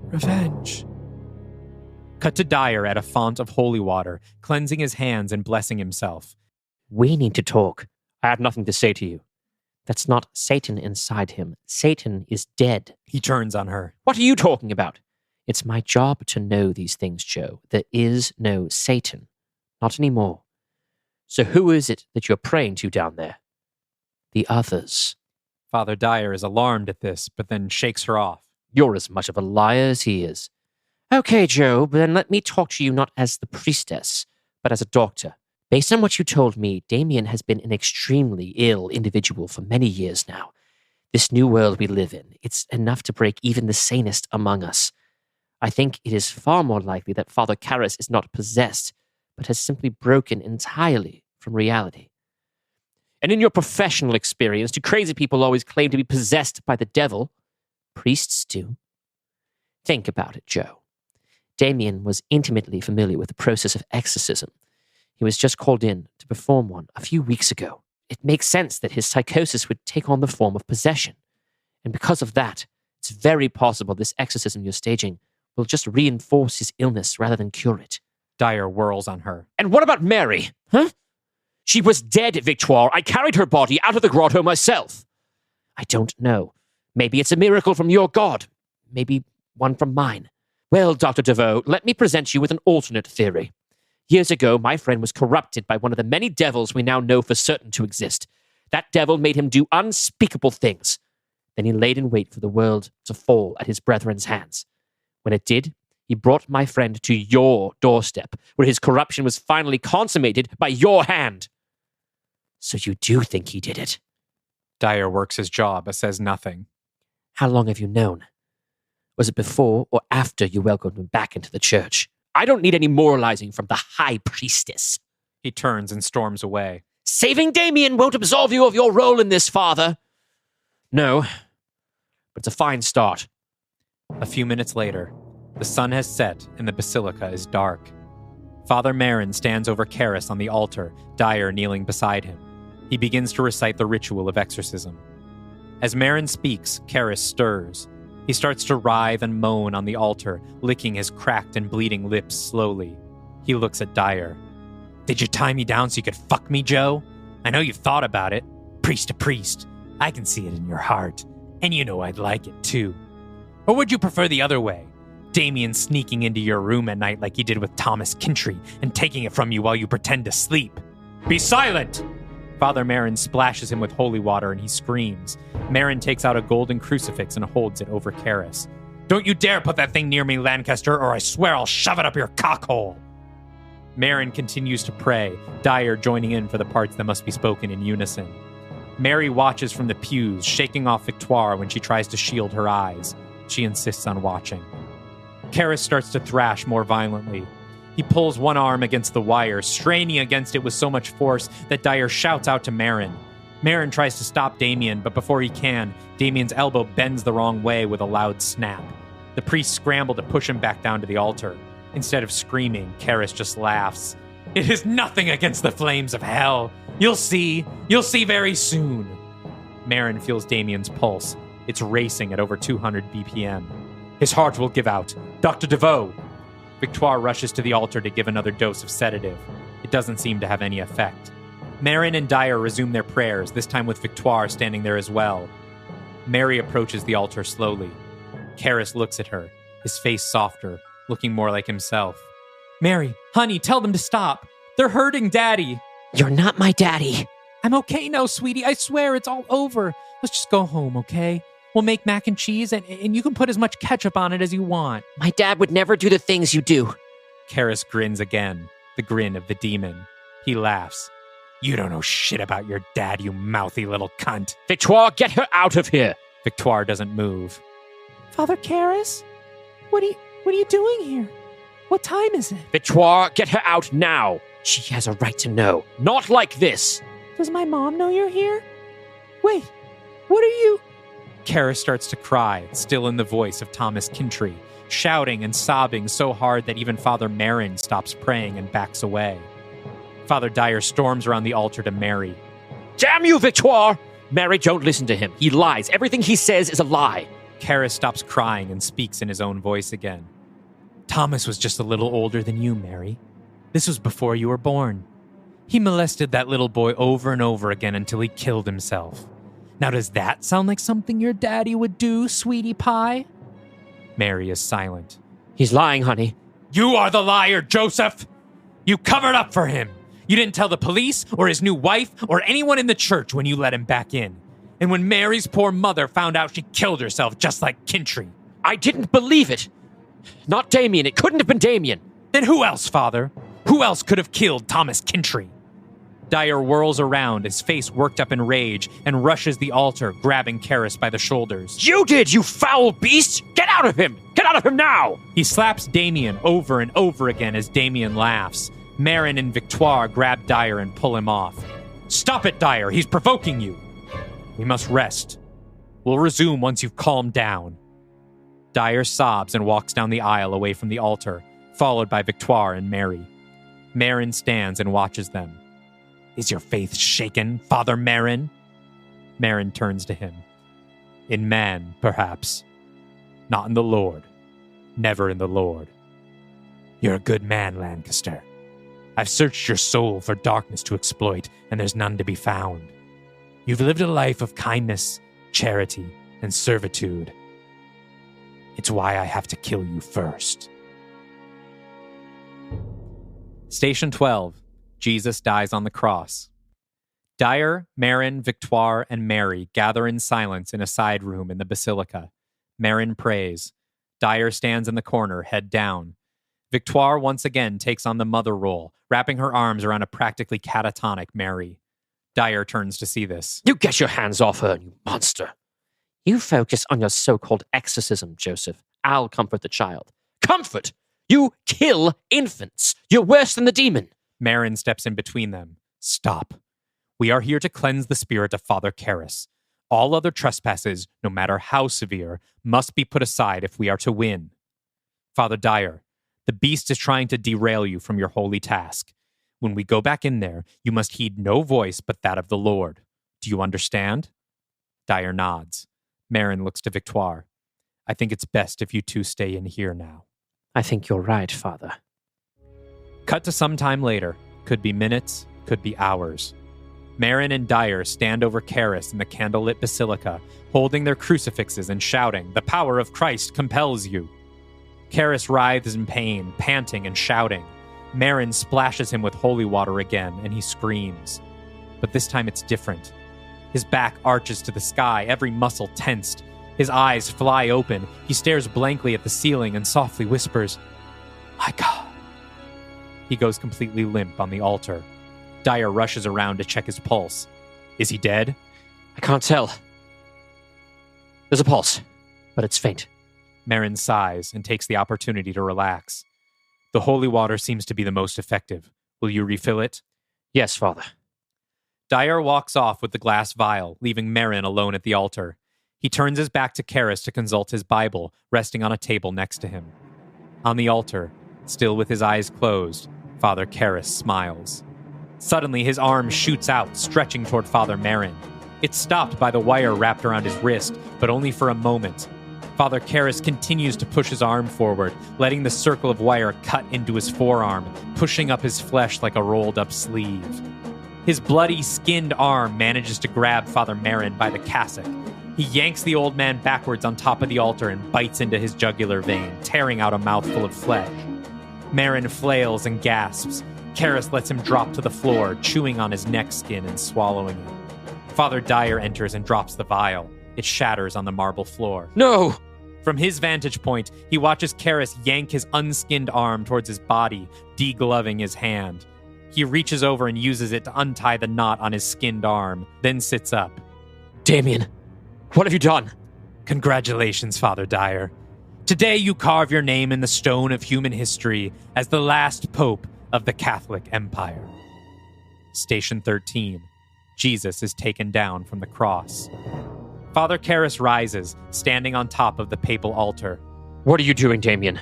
Revenge. Cut to Dyer at a font of holy water, cleansing his hands and blessing himself. We need to talk. I have nothing to say to you. That's not Satan inside him. Satan is dead. He turns on her. What are you talking about? It's my job to know these things, Joe. There is no Satan. Not anymore. So who is it that you're praying to down there? The others. Father Dyer is alarmed at this, but then shakes her off. You're as much of a liar as he is. Okay, Joe, but then let me talk to you not as the priestess, but as a doctor. Based on what you told me, Damien has been an extremely ill individual for many years now. This new world we live in, it's enough to break even the sanest among us. I think it is far more likely that Father Karras is not possessed, but has simply broken entirely from reality. And in your professional experience, do crazy people always claim to be possessed by the devil? Priests do. Think about it, Joe. Damien was intimately familiar with the process of exorcism. He was just called in to perform one a few weeks ago. It makes sense that his psychosis would take on the form of possession. And because of that, it's very possible this exorcism you're staging will just reinforce his illness rather than cure it. Dyer whirls on her. And what about Mary? Huh? She was dead, Victoire. I carried her body out of the grotto myself. I don't know. Maybe it's a miracle from your God. Maybe one from mine. Well, Dr. DeVoe, let me present you with an alternate theory. Years ago, my friend was corrupted by one of the many devils we now know for certain to exist. That devil made him do unspeakable things. Then he laid in wait for the world to fall at his brethren's hands. When it did, he brought my friend to your doorstep, where his corruption was finally consummated by your hand. So you do think he did it? Dyer works his jaw, but says nothing. How long have you known? Was it before or after you welcomed him back into the church? I don't need any moralizing from the high priestess. He turns and storms away. Saving Damien won't absolve you of your role in this, Father. No, but it's a fine start. A few minutes later, the sun has set and the basilica is dark. Father Marin stands over Karis on the altar, Dyer kneeling beside him. He begins to recite the ritual of exorcism. As Marin speaks, Karis stirs. He starts to writhe and moan on the altar, licking his cracked and bleeding lips slowly. He looks at Dyer. Did you tie me down so you could fuck me, Joe? I know you've thought about it. Priest to priest. I can see it in your heart. And you know I'd like it, too. Or would you prefer the other way? Damien sneaking into your room at night like he did with Thomas Kintry and taking it from you while you pretend to sleep. Be silent! Father Marin splashes him with holy water and he screams. Marin takes out a golden crucifix and holds it over Karis. Don't you dare put that thing near me, Lancaster, or I swear I'll shove it up your cockhole. Marin continues to pray, Dyer joining in for the parts that must be spoken in unison. Mary watches from the pews, shaking off Victoire when she tries to shield her eyes. She insists on watching. Karis starts to thrash more violently. He pulls one arm against the wire, straining against it with so much force that Dyer shouts out to Marin. Marin tries to stop Damien, but before he can, Damien's elbow bends the wrong way with a loud snap. The priests scramble to push him back down to the altar. Instead of screaming, Karis just laughs. It is nothing against the flames of hell. You'll see very soon. Marin feels Damien's pulse. It's racing at over 200 BPM. His heart will give out. Dr. DeVoe! Victoire rushes to the altar to give another dose of sedative. It doesn't seem to have any effect. Marin and Dyer resume their prayers, this time with Victoire standing there as well. Mary approaches the altar slowly. Karis looks at her, his face softer, looking more like himself. Mary, honey, tell them to stop. They're hurting Daddy. You're not my daddy. I'm okay now, sweetie. I swear it's all over. Let's just go home, okay? We'll make mac and cheese, and you can put as much ketchup on it as you want. My dad would never do the things you do. Karis grins again, the grin of the demon. He laughs. You don't know shit about your dad, you mouthy little cunt. Victoire, get her out of here. Victoire doesn't move. Father Karis? What are you doing here? What time is it? Victoire, get her out now. She has a right to know. Not like this. Does my mom know you're here? Wait, what are you... Karis starts to cry, still in the voice of Thomas Kintry, shouting and sobbing so hard that even Father Marin stops praying and backs away. Father Dyer storms around the altar to Mary. Damn you, Victoire! Mary, don't listen to him. He lies. Everything he says is a lie. Karis stops crying and speaks in his own voice again. Thomas was just a little older than you, Mary. This was before you were born. He molested that little boy over and over again until he killed himself. Now does that sound like something your daddy would do, sweetie pie? Mary is silent. He's lying, honey. You are the liar, Joseph! You covered up for him. You didn't tell the police or his new wife or anyone in the church when you let him back in. And when Mary's poor mother found out, she killed herself just like Kintry. I didn't believe it. Not Damien. It couldn't have been Damien. Then who else, Father? Who else could have killed Thomas Kintry? Dyer whirls around, his face worked up in rage, and rushes the altar, grabbing Karis by the shoulders. You did, you foul beast! Get out of him! Get out of him now! He slaps Damien over and over again as Damien laughs. Marin and Victoire grab Dyer and pull him off. Stop it, Dyer! He's provoking you! We must rest. We'll resume once you've calmed down. Dyer sobs and walks down the aisle away from the altar, followed by Victoire and Mary. Marin stands and watches them. Is your faith shaken, Father Marin? Marin turns to him. In man, perhaps. Not in the Lord. Never in the Lord. You're a good man, Lancaster. I've searched your soul for darkness to exploit, and there's none to be found. You've lived a life of kindness, charity, and servitude. It's why I have to kill you first. Station 12. Jesus dies on the cross. Dyer, Marin, Victoire, and Mary gather in silence in a side room in the basilica. Marin prays. Dyer stands in the corner, head down. Victoire once again takes on the mother role, wrapping her arms around a practically catatonic Mary. Dyer turns to see this. You get your hands off her, you monster. You focus on your so-called exorcism, Joseph. I'll comfort the child. Comfort? You kill infants. You're worse than the demon. Marin steps in between them. Stop. We are here to cleanse the spirit of Father Karras. All other trespasses, no matter how severe, must be put aside if we are to win. Father Dyer, the beast is trying to derail you from your holy task. When we go back in there, you must heed no voice but that of the Lord. Do you understand? Dyer nods. Marin looks to Victoire. I think it's best if you two stay in here now. I think you're right, Father. Cut to some time later. Could be minutes, could be hours. Marin and Dyer stand over Karras in the candlelit basilica, holding their crucifixes and shouting, "The power of Christ compels you." Karras writhes in pain, panting and shouting. Marin splashes him with holy water again, and he screams. But this time it's different. His back arches to the sky, every muscle tensed. His eyes fly open. He stares blankly at the ceiling and softly whispers, "My God." He goes completely limp on the altar. Dyer rushes around to check his pulse. Is he dead? I can't tell. There's a pulse, but it's faint. Marin sighs and takes the opportunity to relax. The holy water seems to be the most effective. Will you refill it? Yes, Father. Dyer walks off with the glass vial, leaving Marin alone at the altar. He turns his back to Karras to consult his Bible, resting on a table next to him. On the altar, still with his eyes closed, Father Karras smiles. Suddenly, his arm shoots out, stretching toward Father Marin. It's stopped by the wire wrapped around his wrist, but only for a moment. Father Karras continues to push his arm forward, letting the circle of wire cut into his forearm, pushing up his flesh like a rolled-up sleeve. His bloody, skinned arm manages to grab Father Marin by the cassock. He yanks the old man backwards on top of the altar and bites into his jugular vein, tearing out a mouthful of flesh. Marin flails and gasps. Karras lets him drop to the floor, chewing on his neck skin and swallowing it. Father Dyer enters and drops the vial. It shatters on the marble floor. No! From his vantage point, he watches Karras yank his unskinned arm towards his body, degloving his hand. He reaches over and uses it to untie the knot on his skinned arm, then sits up. Damien, what have you done? Congratulations, Father Dyer. Today you carve your name in the stone of human history as the last pope of the Catholic Empire. Station 13. Jesus is taken down from the cross. Father Karras rises, standing on top of the papal altar. What are you doing, Damien?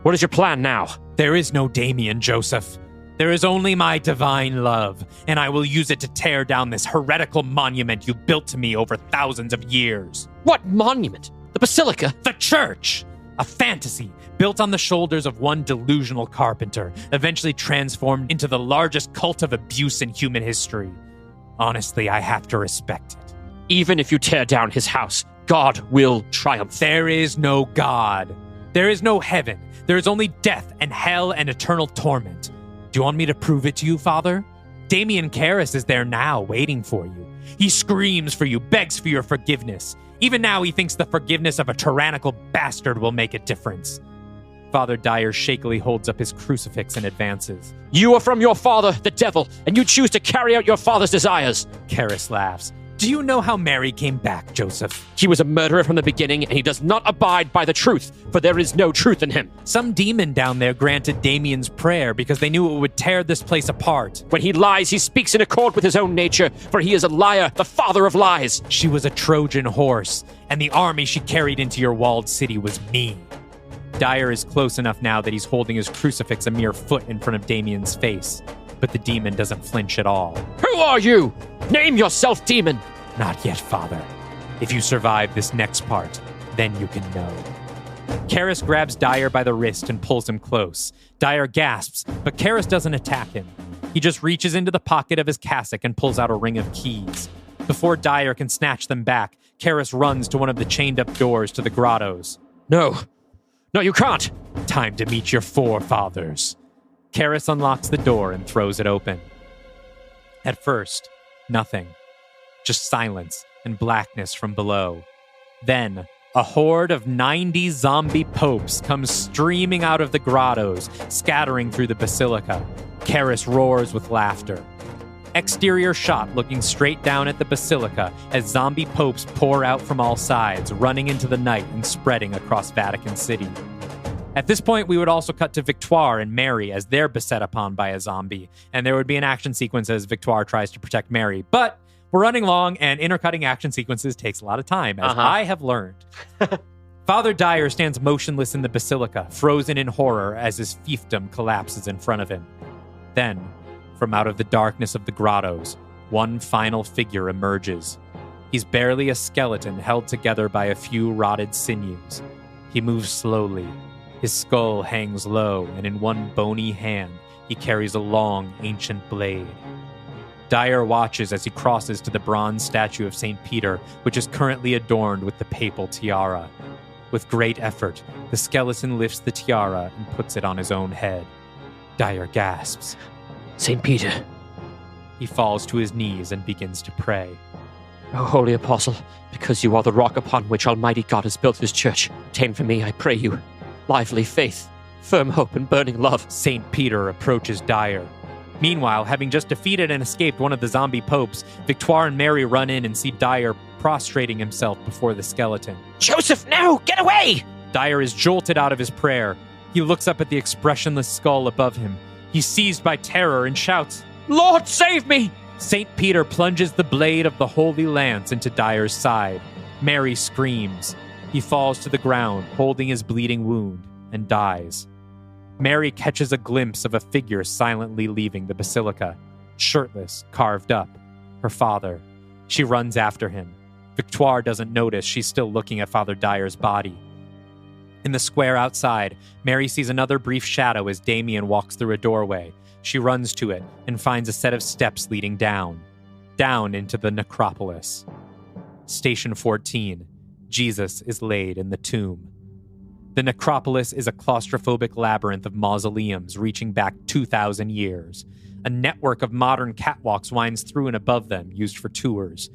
What is your plan now? There is no Damien, Joseph. There is only my divine love, and I will use it to tear down this heretical monument you built to me over thousands of years. What monument? The basilica? The church! A fantasy built on the shoulders of one delusional carpenter, eventually transformed into the largest cult of abuse in human history. Honestly, I have to respect it. Even if you tear down his house, God will triumph. There is no God. There is no heaven. There is only death and hell and eternal torment. Do you want me to prove it to you, Father? Damien Karras is there now, waiting for you. He screams for you, begs for your forgiveness. Even now, he thinks the forgiveness of a tyrannical bastard will make a difference. Father Dyer shakily holds up his crucifix and advances. You are from your father, the devil, and you choose to carry out your father's desires. Karras laughs. Do you know how Mary came back, Joseph? He was a murderer from the beginning, and he does not abide by the truth, for there is no truth in him. Some demon down there granted Damien's prayer because they knew it would tear this place apart. When he lies, he speaks in accord with his own nature, for he is a liar, the father of lies. She was a Trojan horse, and the army she carried into your walled city was me. Dyer is close enough now that he's holding his crucifix a mere foot in front of Damien's face. But the demon doesn't flinch at all. Who are you? Name yourself, demon. Not yet, Father. If you survive this next part, then you can know. Karras grabs Dyer by the wrist and pulls him close. Dyer gasps, but Karras doesn't attack him. He just reaches into the pocket of his cassock and pulls out a ring of keys. Before Dyer can snatch them back, Karras runs to one of the chained-up doors to the grottos. No, you can't. Time to meet your forefathers. Karis unlocks the door and throws it open. At first, nothing. Just silence and blackness from below. Then, a horde of 90 zombie popes comes streaming out of the grottos, scattering through the basilica. Karis roars with laughter. Exterior shot looking straight down at the basilica as zombie popes pour out from all sides, running into the night and spreading across Vatican City. At this point, we would also cut to Victoire and Mary as they're beset upon by a zombie, and there would be an action sequence as Victoire tries to protect Mary. But we're running long, and intercutting action sequences takes a lot of time, as I have learned. Father Dyer stands motionless in the basilica, frozen in horror as his fiefdom collapses in front of him. Then, from out of the darkness of the grottos, one final figure emerges. He's barely a skeleton held together by a few rotted sinews. He moves slowly. His skull hangs low, and in one bony hand, he carries a long, ancient blade. Dyer watches as he crosses to the bronze statue of St. Peter, which is currently adorned with the papal tiara. With great effort, the skeleton lifts the tiara and puts it on his own head. Dyer gasps. St. Peter. He falls to his knees and begins to pray. O holy apostle, because you are the rock upon which Almighty God has built his church, obtain for me, I pray you, lively faith, firm hope, and burning love. St. Peter approaches Dyer. Meanwhile, having just defeated and escaped one of the zombie popes, Victoire and Mary run in and see Dyer prostrating himself before the skeleton. Joseph, no! Get away! Dyer is jolted out of his prayer. He looks up at the expressionless skull above him. He's seized by terror and shouts, Lord, save me! St. Peter plunges the blade of the holy lance into Dyer's side. Mary screams. He falls to the ground, holding his bleeding wound, and dies. Mary catches a glimpse of a figure silently leaving the basilica, shirtless, carved up. Her father. She runs after him. Victoire doesn't notice she's still looking at Father Dyer's body. In the square outside, Mary sees another brief shadow as Damien walks through a doorway. She runs to it and finds a set of steps leading down into the necropolis. Station 14. Jesus is laid in the tomb. The necropolis is a claustrophobic labyrinth of mausoleums reaching back 2,000 years. A network of modern catwalks winds through and above them, used for tours.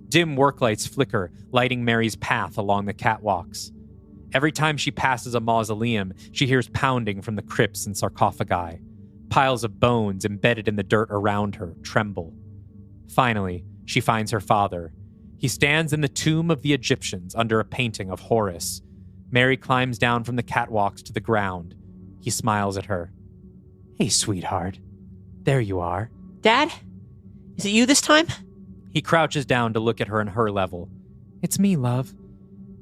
Dim worklights flicker, lighting Mary's path along the catwalks. Every time she passes a mausoleum, she hears pounding from the crypts and sarcophagi. Piles of bones embedded in the dirt around her tremble. Finally, she finds her father. He stands in the tomb of the Egyptians under a painting of Horus. Mary climbs down from the catwalks to the ground. He smiles at her. Hey, sweetheart. There you are. Dad? Is it you this time? He crouches down to look at her in her level. It's me, love.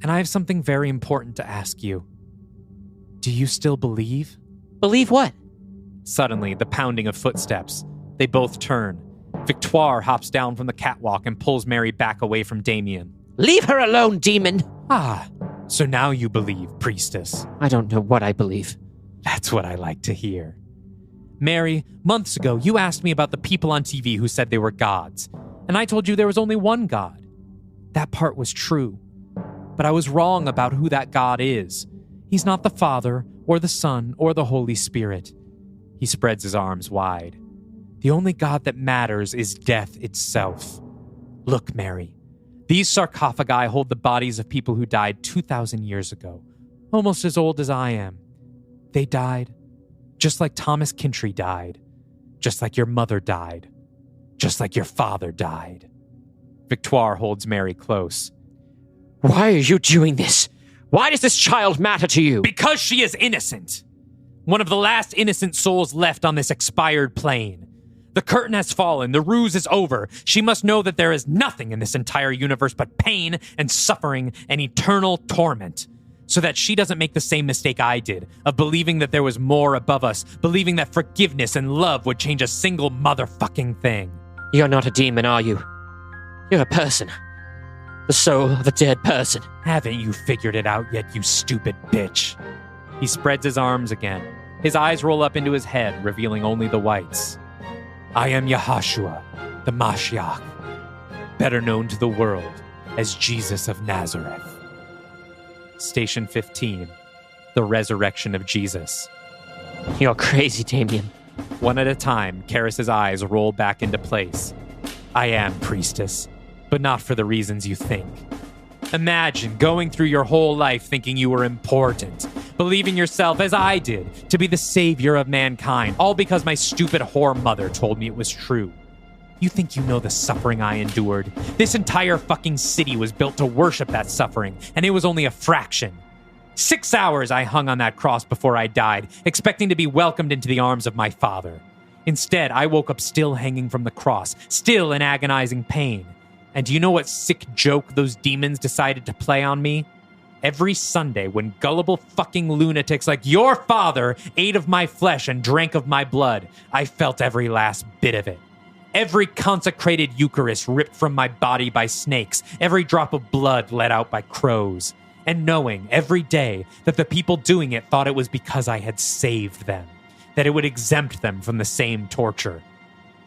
And I have something very important to ask you. Do you still believe? Believe what? Suddenly, the pounding of footsteps. They both turn. Victoire hops down from the catwalk and pulls Mary back away from Damien. Leave her alone, demon! Ah, so now you believe, priestess. I don't know what I believe. That's what I like to hear. Mary, months ago, you asked me about the people on TV who said they were gods, and I told you there was only one God. That part was true, but I was wrong about who that God is. He's not the Father, or the Son, or the Holy Spirit. He spreads his arms wide. The only God that matters is death itself. Look, Mary, these sarcophagi hold the bodies of people who died 2,000 years ago, almost as old as I am. They died just like Thomas Kintry died, just like your mother died, just like your father died. Victoire holds Mary close. Why are you doing this? Why does this child matter to you? Because she is innocent. One of the last innocent souls left on this expired plane. The curtain has fallen. The ruse is over. She must know that there is nothing in this entire universe but pain and suffering and eternal torment, so that she doesn't make the same mistake I did of believing that there was more above us, believing that forgiveness and love would change a single motherfucking thing. You're not a demon, are you? You're a person. The soul of a dead person. Haven't you figured it out yet, you stupid bitch? He spreads his arms again. His eyes roll up into his head, revealing only the whites. I am Yahashua, the Mashiach, better known to the world as Jesus of Nazareth. Station 15, the resurrection of Jesus. You're crazy, Damien. One at a time, Karis's eyes roll back into place. I am priestess, but not for the reasons you think. Imagine going through your whole life thinking you were important, believing yourself, as I did, to be the savior of mankind, all because my stupid whore mother told me it was true. You think you know the suffering I endured? This entire fucking city was built to worship that suffering, and it was only a fraction. 6 hours I hung on that cross before I died, expecting to be welcomed into the arms of my father. Instead, I woke up still hanging from the cross, still in agonizing pain. And do you know what sick joke those demons decided to play on me? Every Sunday, when gullible fucking lunatics like your father ate of my flesh and drank of my blood, I felt every last bit of it. Every consecrated Eucharist ripped from my body by snakes, every drop of blood let out by crows. And knowing every day that the people doing it thought it was because I had saved them, that it would exempt them from the same torture.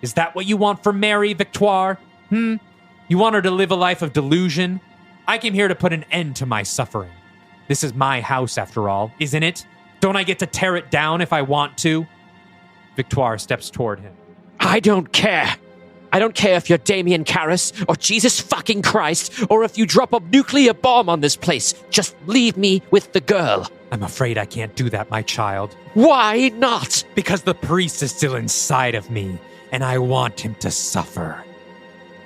Is that what you want for Mary, Victoire? You want her to live a life of delusion? I came here to put an end to my suffering. This is my house, after all, isn't it? Don't I get to tear it down if I want to? Victoire steps toward him. I don't care. I don't care if you're Damien Karras or Jesus fucking Christ or if you drop a nuclear bomb on this place. Just leave me with the girl. I'm afraid I can't do that, my child. Why not? Because the priest is still inside of me, and I want him to suffer.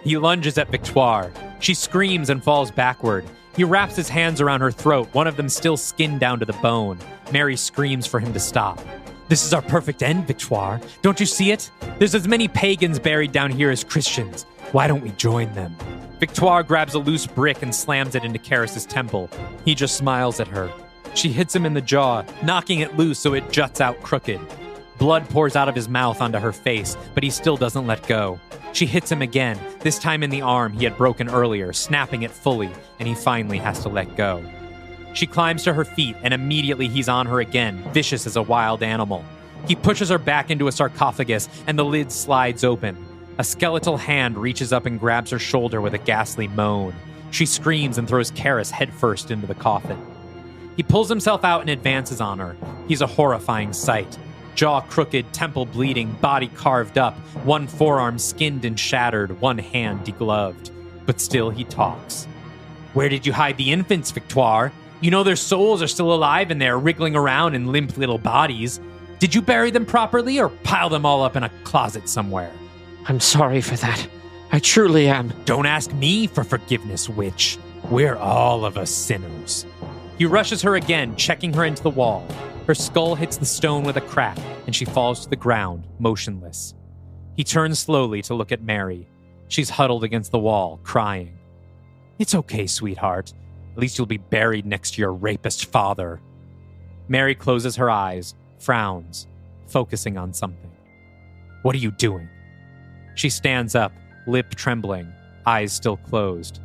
He lunges at Victoire. She screams and falls backward. He wraps his hands around her throat, one of them still skinned down to the bone. Mary screams for him to stop. This is our perfect end, Victoire. Don't you see it? There's as many pagans buried down here as Christians. Why don't we join them? Victoire grabs a loose brick and slams it into Karis's temple. He just smiles at her. She hits him in the jaw, knocking it loose so it juts out crooked. Blood pours out of his mouth onto her face, but he still doesn't let go. She hits him again, this time in the arm he had broken earlier, snapping it fully, and he finally has to let go. She climbs to her feet, and immediately he's on her again, vicious as a wild animal. He pushes her back into a sarcophagus, and the lid slides open. A skeletal hand reaches up and grabs her shoulder with a ghastly moan. She screams and throws Karis headfirst into the coffin. He pulls himself out and advances on her. He's a horrifying sight. Jaw crooked, temple bleeding, body carved up, one forearm skinned and shattered, one hand degloved. But still he talks. Where did you hide the infants, Victoire? You know their souls are still alive and they're wriggling around in limp little bodies. Did you bury them properly or pile them all up in a closet somewhere? I'm sorry for that. I truly am. Don't ask me for forgiveness, witch. We're all of us sinners. He rushes her again, checking her into the wall. Her skull hits the stone with a crack, and she falls to the ground, motionless. He turns slowly to look at Mary. She's huddled against the wall, crying. It's okay, sweetheart. At least you'll be buried next to your rapist father. Mary closes her eyes, frowns, focusing on something. What are you doing? She stands up, lip trembling, eyes still closed.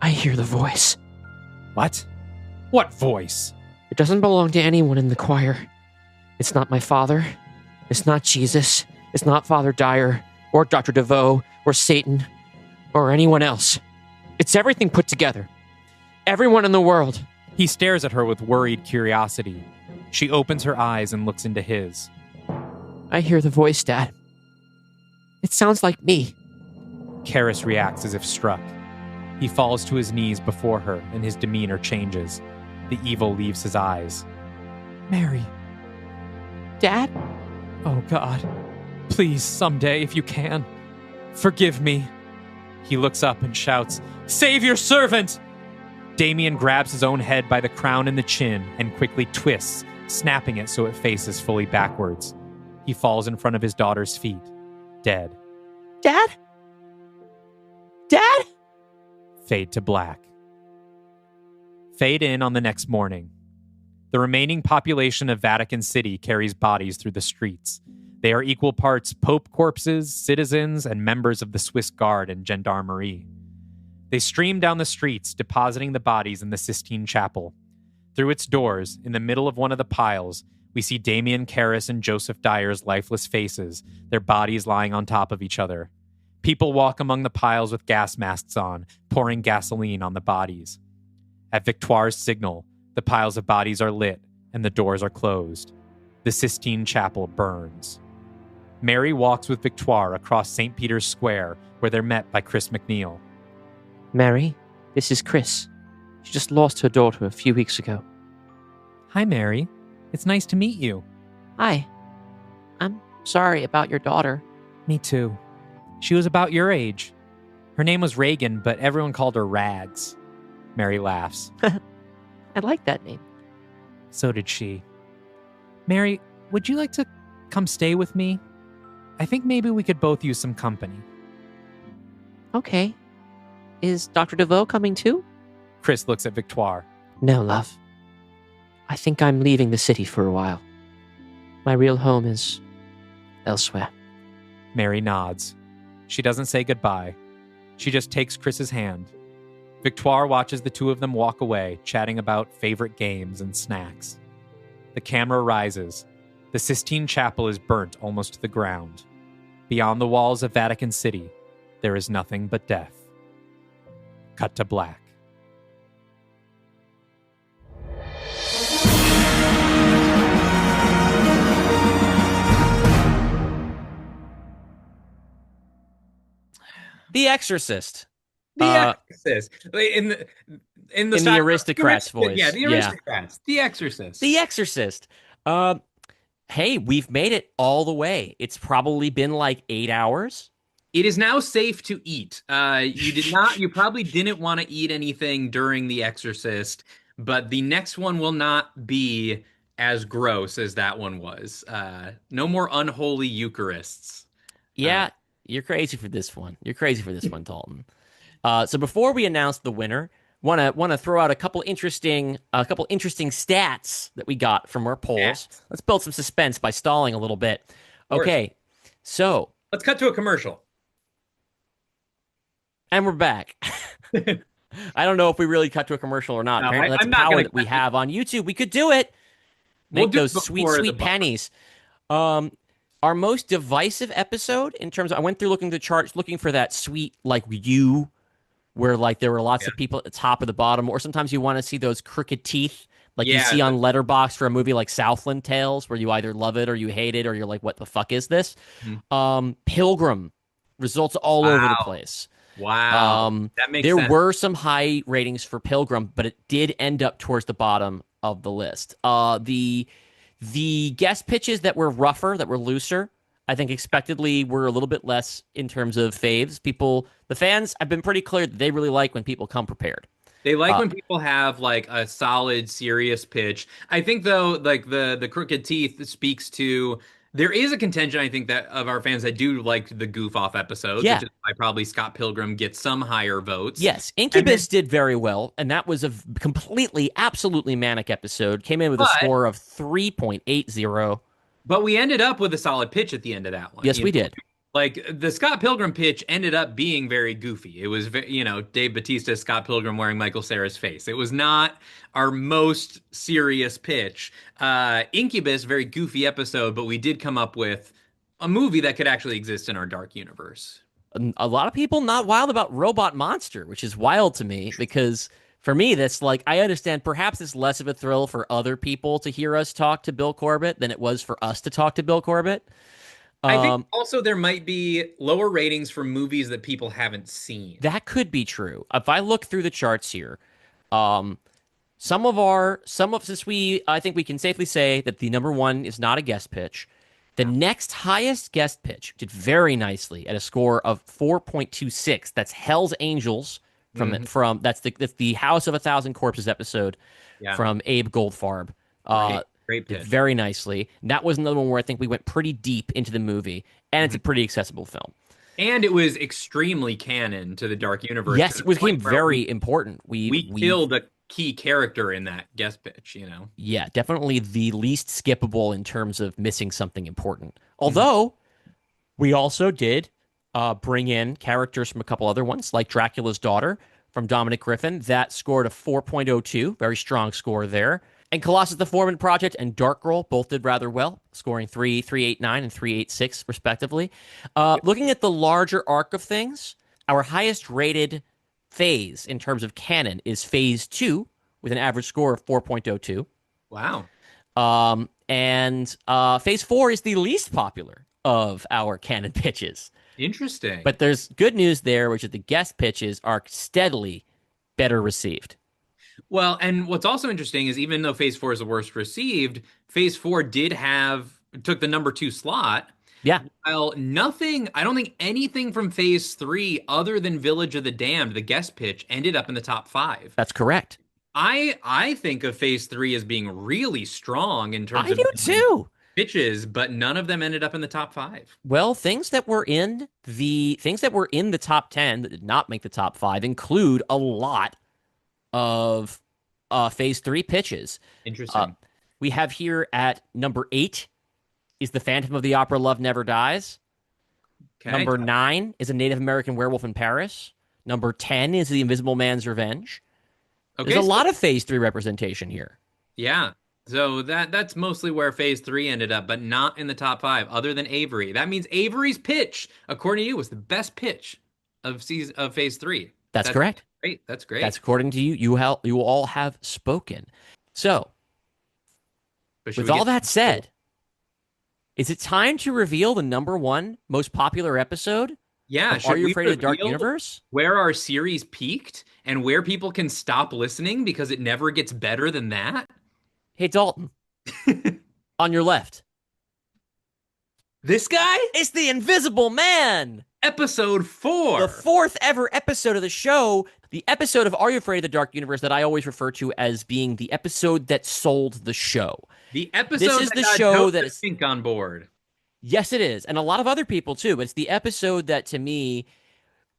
I hear the voice. What? What voice? It doesn't belong to anyone in the choir. It's not my father. It's not Jesus. It's not Father Dyer, or Dr. DeVoe, or Satan, or anyone else. It's everything put together. Everyone in the world. He stares at her with worried curiosity. She opens her eyes and looks into his. I hear the voice, Dad. It sounds like me. Karis reacts as if struck. He falls to his knees before her, and his demeanor changes. The evil leaves his eyes. Mary. Dad? Oh, God. Please, someday, if you can. Forgive me. He looks up and shouts, Save your servant! Damien grabs his own head by the crown and the chin and quickly twists, snapping it so it faces fully backwards. He falls in front of his daughter's feet, dead. Dad? Dad? Fade to black. Fade in on the next morning. The remaining population of Vatican City carries bodies through the streets. They are equal parts Pope corpses, citizens, and members of the Swiss Guard and Gendarmerie. They stream down the streets, depositing the bodies in the Sistine Chapel. Through its doors, in the middle of one of the piles, we see Damien Karras and Joseph Dyer's lifeless faces, their bodies lying on top of each other. People walk among the piles with gas masks on, pouring gasoline on the bodies. At Victoire's signal, the piles of bodies are lit and the doors are closed. The Sistine Chapel burns. Mary walks with Victoire across St. Peter's Square, where they're met by Chris McNeil. Mary, this is Chris. She just lost her daughter a few weeks ago. Hi, Mary. It's nice to meet you. Hi. I'm sorry about your daughter. Me too. She was about your age. Her name was Reagan, but everyone called her Rags. Mary laughs. I like that name. So did she. Mary, would you like to come stay with me? I think maybe we could both use some company. Okay. Is Dr. DeVoe coming too? Chris looks at Victoire. No, love. I think I'm leaving the city for a while. My real home is elsewhere. Mary nods. She doesn't say goodbye. She just takes Chris's hand. Victoire watches the two of them walk away, chatting about favorite games and snacks. The camera rises. The Sistine Chapel is burnt almost to the ground. Beyond the walls of Vatican City, there is nothing but death. Cut to black. The Exorcist. The Exorcist. In the aristocrat's voice. Yeah, the aristocrats. The Exorcist. The Exorcist. Hey, we've made it all the way. It's probably been like 8 hours. It is now safe to eat. You probably didn't want to eat anything during The Exorcist, but the next one will not be as gross as that one was. No more unholy Eucharists. Yeah, you're crazy for this one. You're crazy for this one, Dalton. So before we announce the winner, want to throw out a couple interesting stats that we got from our polls. Yeah. Let's build some suspense by stalling a little bit. Okay, so let's cut to a commercial. And we're back. I don't know if we really cut to a commercial or not. No, Apparently, that's I'm a not power gonna that we have on YouTube. We could do it. Make those sweet pennies. Our most divisive episode in terms of, I went through looking at the charts, looking for that sweet, like you, where like there were lots of people at the top or the bottom, or sometimes you want to see those crooked teeth, like you see on Letterboxd for a movie like Southland Tales, where you either love it or you hate it, or you're like, what the fuck is this? Pilgrim, results all over the place. Wow. That makes sense. There were some high ratings for Pilgrim, but it did end up towards the bottom of the list. The guest pitches that were rougher, that were looser, I think expectedly were a little bit less in terms of faves. The fans have been pretty clear that they really like when people come prepared. They like when people have like a solid, serious pitch. I think though, like the crooked teeth speaks to, there is a contention, I think, that of our fans that do like the goof off episodes, which is why probably Scott Pilgrim gets some higher votes. Yes, Incubus did very well, and that was a completely, absolutely manic episode. Came in with a score of 3.80. But we ended up with a solid pitch at the end of that one. Yes, we did. Like the Scott Pilgrim pitch ended up being very goofy. It was, Dave Bautista's Scott Pilgrim wearing Michael Cera's face. It was not our most serious pitch. Incubus, very goofy episode, but we did come up with a movie that could actually exist in our dark universe. A lot of people not wild about Robot Monster, which is wild to me because for me, that's like, I understand perhaps it's less of a thrill for other people to hear us talk to Bill Corbett than it was for us to talk to Bill Corbett. I think also there might be lower ratings for movies that people haven't seen. That could be true. If I look through the charts here, I think we can safely say that the number one is not a guest pitch. The next highest guest pitch did very nicely at a score of 4.26. That's Hell's Angels that's the House of a Thousand Corpses episode from Abe Goldfarb. Great pitch. Very nicely. And that was another one where I think we went pretty deep into the movie, and it's a pretty accessible film. And it was extremely canon to the Dark Universe. Yes, it became very important. We killed a key character in that guest pitch, Yeah, definitely the least skippable in terms of missing something important. Although, we also did bring in characters from a couple other ones, like Dracula's Daughter from Dominic Griffin. That scored a 4.02, very strong score there. And Colossus the Foreman Project and Dark Girl both did rather well, scoring 3.89 and 3.86 respectively. Looking at the larger arc of things, our highest rated phase in terms of canon is Phase 2 with an average score of 4.02. Wow. And Phase 4 is the least popular of our canon pitches. Interesting. But there's good news there, which is the guest pitches are steadily better received. Well, and what's also interesting is even though Phase 4 is the worst received, Phase 4 took the number 2 slot. Yeah. Well, I don't think anything from Phase 3 other than Village of the Damned, the guest pitch, ended up in the top 5. That's correct. I think of Phase 3 as being really strong in terms of do too. pitches, but none of them ended up in the top 5. Well, things that were in the top 10 that did not make the top 5 include a lot of Phase 3 pitches. Interesting. We have here at number 8 is The Phantom of the Opera Love Never Dies. Okay. Number 9 is A Native American Werewolf in Paris. Number 10 is The Invisible Man's Revenge. Okay, There's a lot of Phase 3 representation here. Yeah. So that's mostly where Phase 3 ended up, but not in the top 5, other than Avery. That means Avery's pitch, according to you, was the best pitch of Phase 3. That's correct. Great. That's great. That's according to you. You all have spoken. So, with all that said, is it time to reveal the number 1 most popular episode? Yeah. Are You Afraid of the Dark Universe? Where our series peaked and where people can stop listening because it never gets better than that? Hey, Dalton. On your left. This guy? It's the Invisible Man! Episode 4. The 4th ever episode of the show. The episode of Are You Afraid of the Dark Universe that I always refer to as being the episode that sold the show. The episode this is that the got show Joseph that is Fink on board. Yes, it is. And a lot of other people too. But it's the episode that, to me,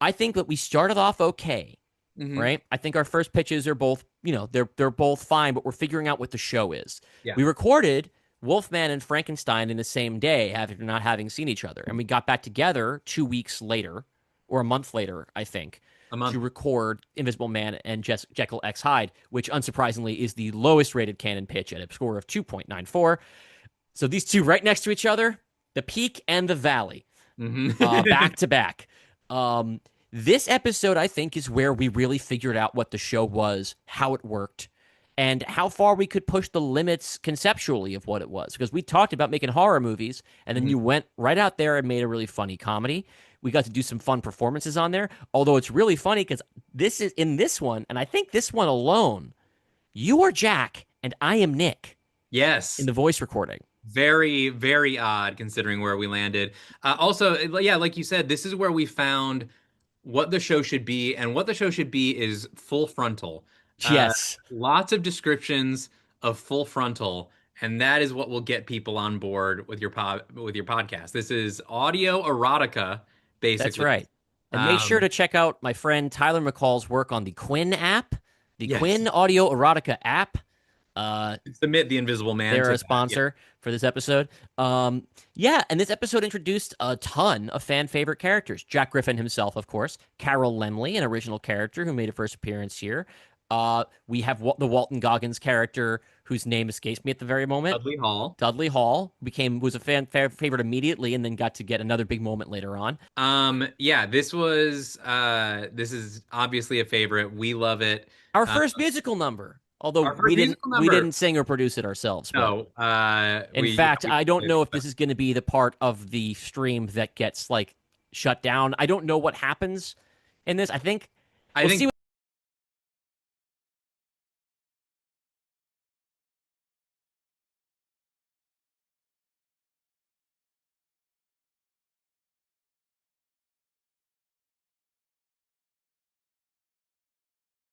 I think that we started off okay. Mhm. Right? I think our first pitches are both, they're both fine, but we're figuring out what the show is. Yeah. We recorded Wolfman and Frankenstein in the same day after not having seen each other. And we got back together 2 weeks later, or a month later, I think, to record Invisible Man and Jekyll X Hyde, which unsurprisingly is the lowest rated canon pitch at a score of 2.94. So these two right next to each other, the peak and the valley, back to back. This episode, I think, is where we really figured out what the show was, how it worked, and how far we could push the limits conceptually of what it was. Because we talked about making horror movies, and then you went right out there and made a really funny comedy. We got to do some fun performances on there, although it's really funny because this is in this one, and I think this one alone, you are Jack and I am Nick. Yes. In the voice recording. Very, very odd considering where we landed. Also, yeah, like you said, this is where we found what the show should be, and what the show should be is full frontal. Yes. Lots of descriptions of full frontal, and that is what will get people on board with your podcast. This is audio erotica, basically. That's right. And make sure to check out my friend Tyler McCall's work on the Quinn app, the Quinn Audio Erotica app. Submit the Invisible Man. They're a sponsor for this episode. And this episode introduced a ton of fan favorite characters. Jack Griffin himself, of course. Carol Lemley, an original character who made a first appearance here. We have the Walton Goggins character, whose name escapes me at the very moment. Dudley Hall was a fan favorite immediately, and then got to get another big moment later on. This is obviously a favorite. We love it. Our first musical number. Although we didn't sing or produce it ourselves. No. In fact, I don't know if this is going to be the part of the stream that gets shut down. I don't know what happens in this. I think we'll see.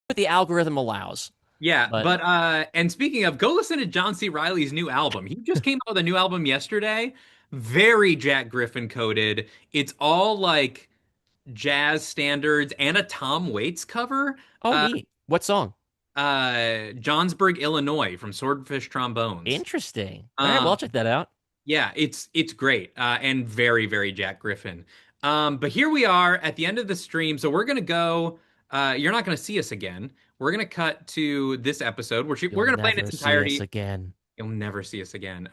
What the algorithm allows. Yeah, but and speaking of, go listen to John C. Reilly's new album. He just came out with a new album yesterday. Very Jack Griffin coded. It's all like jazz standards and a Tom Waits cover. Oh, neat. What song? Johnsburg, Illinois, from Swordfish Trombones. Interesting. All right, well, I'll check that out. Yeah, it's great and very, very Jack Griffin. But here we are at the end of the stream. So we're going to go. You're not going to see us again. We're going to cut to this episode. We're going to play in its entirety. See us again. You'll never see us again.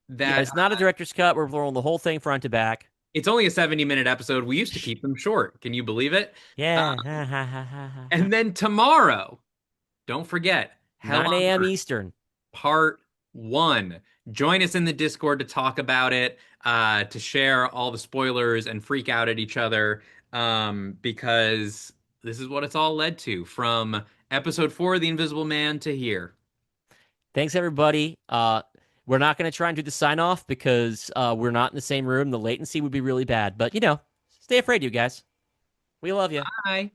It's not a director's cut. We're rolling the whole thing front to back. It's only a 70-minute episode. We used to keep them short. Can you believe it? Yeah. And then tomorrow, don't forget, 9 a.m. Eastern. Part One, join us in the Discord to talk about it, to share all the spoilers and freak out at each other, because this is what it's all led to, from episode 4 of The Invisible Man to here. Thanks, everybody. We're not going to try and do the sign-off because we're not in the same room. The latency would be really bad. But, stay afraid, you guys. We love you. Bye.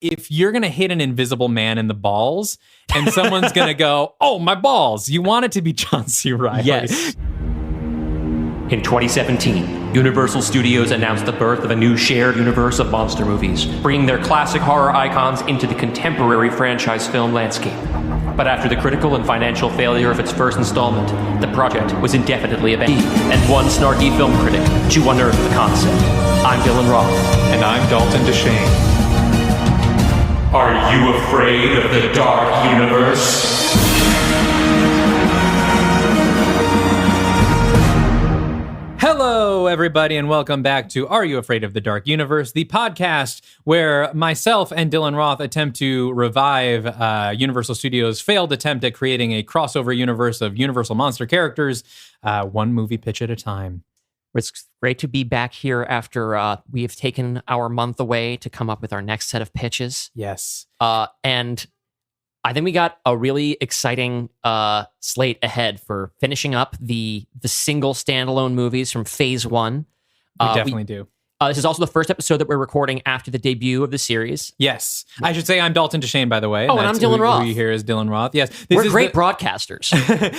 If you're going to hit an invisible man in the balls and someone's going to go, oh, my balls, you want it to be John C. Reilly. Yes. In 2017, Universal Studios announced the birth of a new shared universe of monster movies, bringing their classic horror icons into the contemporary franchise film landscape. But after the critical and financial failure of its first installment, the project was indefinitely abandoned, and one snarky film critic to unearth the concept. I'm Dylan Roth. And I'm Dalton DeShane. Are you afraid of the Dark Universe? Hello, everybody, and welcome back to Are You Afraid of the Dark Universe, the podcast where myself and Dylan Roth attempt to revive Universal Studios' failed attempt at creating a crossover universe of Universal monster characters, one movie pitch at a time. It's great to be back here after we have taken our month away to come up with our next set of pitches. Yes. And I think we got a really exciting slate ahead for finishing up the single standalone movies from Phase 1. We definitely do. This is also the first episode that we're recording after the debut of the series. Yes. I should say I'm Dalton DeShane, by the way. Oh, and I'm Dylan Roth. Who you hear is Dylan Roth. Yes. We're great broadcasters.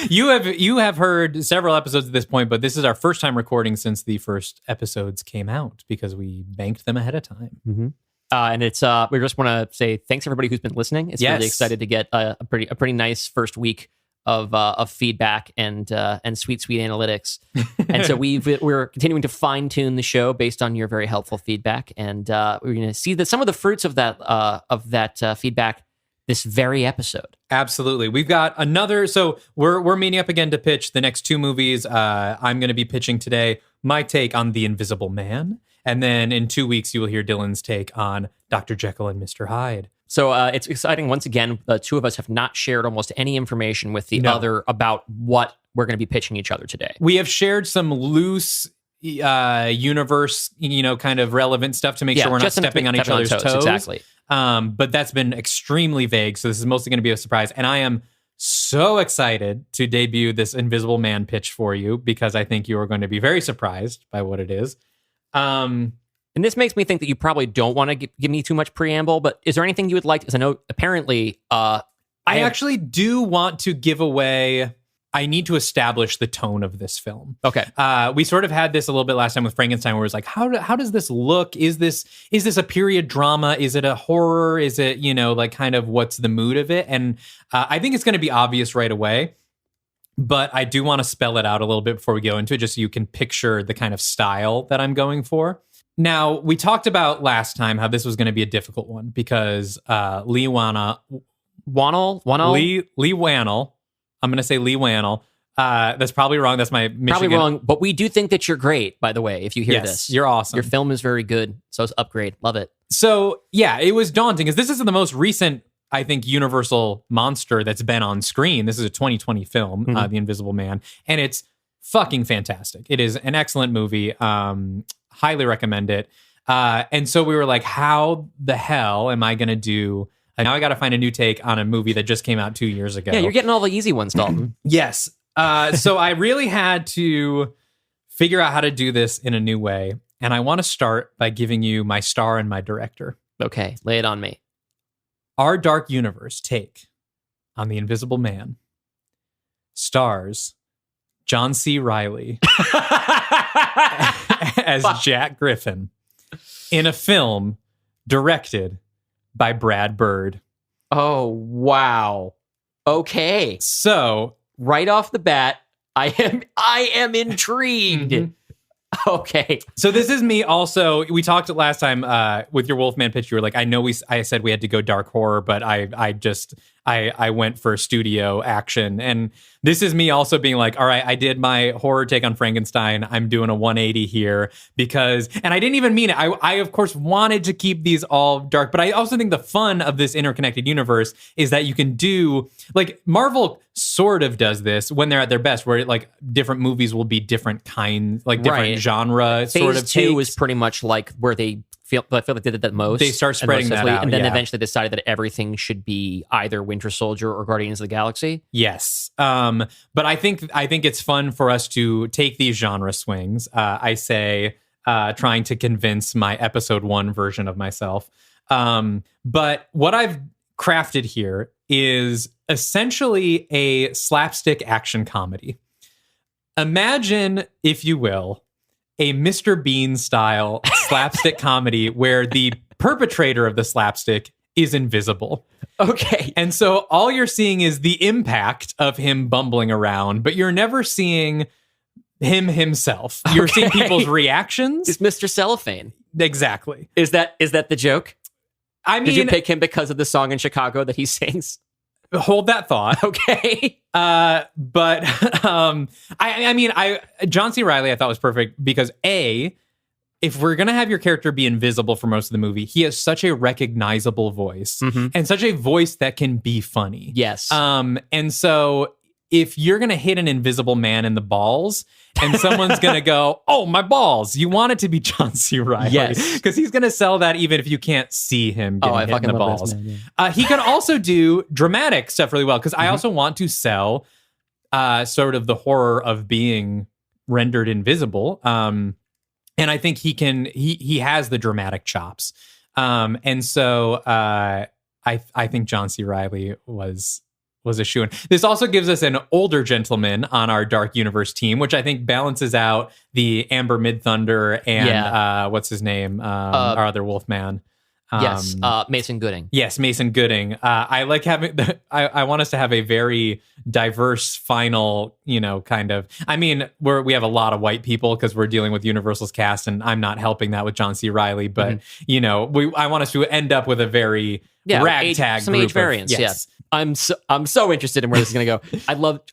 You have heard several episodes at this point, but this is our first time recording since the first episodes came out because we banked them ahead of time. Mm-hmm. And it's we just want to say thanks everybody who's been listening. It's really excited to get a pretty nice first week of feedback and sweet analytics. And so we're continuing to fine tune the show based on your very helpful feedback, and we're going to see that some of the fruits of that feedback this very episode. Absolutely. We've got another. So we're meeting up again to pitch the next two movies. I'm going to be pitching today my take on The Invisible Man. And then in 2 weeks, you will hear Dylan's take on Dr. Jekyll and Mr. Hyde. So it's exciting. Once again, the two of us have not shared almost any information with the other about what we're going to be pitching each other today. We have shared some loose universe, kind of relevant stuff to make sure we're not stepping on each other's toes. Exactly. But that's been extremely vague. So this is mostly going to be a surprise. And I am so excited to debut this Invisible Man pitch for you because I think you are going to be very surprised by what it is. And this makes me think that you probably don't want to give me too much preamble, but is there anything you would like? Because I know apparently I actually do want to give away. I need to establish the tone of this film. Okay. We sort of had this a little bit last time with Frankenstein, where it was like, how does this look? Is this a period drama? Is it a horror? Is it, like kind of what's the mood of it? And I think it's going to be obvious right away. But I do want to spell it out a little bit before we go into it, just so you can picture the kind of style that I'm going for. Now, we talked about last time how this was going to be a difficult one because Lee Wannell. I'm going to say Lee Wannell. That's probably wrong. That's my Michigan. Probably wrong, but we do think that you're great, by the way, if you hear this. You're awesome. Your film is very good, so it's upgrade. Love it. So, yeah, it was daunting because this isn't the most recent, I think, Universal monster that's been on screen. This is a 2020 film, The Invisible Man, and it's fucking fantastic. It is an excellent movie. Highly recommend it. And so we were like, how the hell am I going to do? And now I got to find a new take on a movie that just came out 2 years ago. Yeah, you're getting all the easy ones, Dalton. Yes. So I really had to figure out how to do this in a new way. And I want to start by giving you my star and my director. Okay, lay it on me. Our Dark Universe take on The Invisible Man stars John C. Reilly as Jack Griffin in a film directed by Brad Bird. Oh, wow. Okay. So, right off the bat, I am intrigued. Mm-hmm. Okay. So this is me also. We talked last time with your Wolfman pitch. You were like, I said we had to go dark horror, but I I went for studio action. And this is me also being like, all right, I did my horror take on Frankenstein. I'm doing a 180 here and I didn't even mean it. I of course wanted to keep these all dark, but I also think the fun of this interconnected universe is that you can do, like, Marvel sort of does this when they're at their best, where like different movies will be different kinds, like different genre sort of Phase 2 takes. is pretty much like where I feel like they did it the most. They start spreading that out, and then yeah. eventually decided that everything should be either Winter Soldier or Guardians of the Galaxy. Yes. But I think it's fun for us to take these genre swings. I say, trying to convince my episode 1 version of myself. But what I've crafted here is essentially a slapstick action comedy. Imagine, if you will, a Mr. Bean style slapstick comedy where the perpetrator of the slapstick is invisible. Okay. And so all you're seeing is the impact of him bumbling around, but you're never seeing him himself. You're seeing people's reactions. It's Mr. Cellophane. Exactly. Is that the joke? I mean, did you pick him because of the song in Chicago that he sings? Hold that thought. Okay. But I mean, John C. Reilly I thought was perfect because if we're gonna have your character be invisible for most of the movie, he has such a recognizable voice and such a voice that can be funny. Yes. And so if you're gonna hit an invisible man in the balls and someone's gonna go, "Oh, my balls," you want it to be John C. Reilly, yes, because he's gonna sell that even if you can't see him getting hit in the balls. This man, he can also do dramatic stuff really well because I also want to sell sort of the horror of being rendered invisible. And I think he has the dramatic chops. And so I think John C. Reilly was a shoo-in. This also gives us an older gentleman on our Dark Universe team, which I think balances out the Amber Midthunder and what's his name? Our other Wolfman. Yes, Mason Gooding. Yes, Mason Gooding. I like having I want us to have a very diverse final, kind of. I mean, we have a lot of white people because we're dealing with Universal's cast, and I'm not helping that with John C. Reilly, but I want us to end up with a very ragtag some group age variance. Yes. Yeah. I'm so interested in where this is going to go.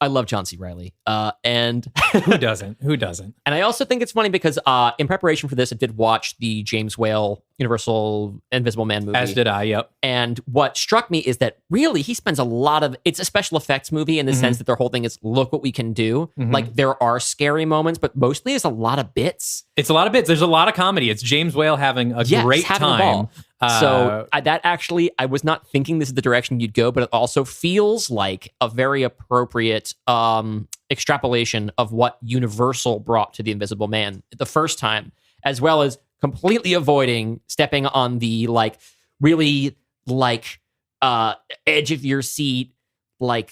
I love John C. Reilly. And who doesn't? And I also think it's funny because in preparation for this, I did watch the James Whale Universal Invisible Man movie. As did I, yep. And what struck me is that really he spends a lot of, it's a special effects movie in the sense that their whole thing is, look what we can do. Like there are scary moments, but mostly it's a lot of bits. It's a lot of bits. There's a lot of comedy. It's James Whale having a great time. So that actually, I was not thinking this is the direction you'd go, but it also feels like a very appropriate extrapolation of what Universal brought to the Invisible Man the first time, as well as completely avoiding stepping on the really edge of your seat,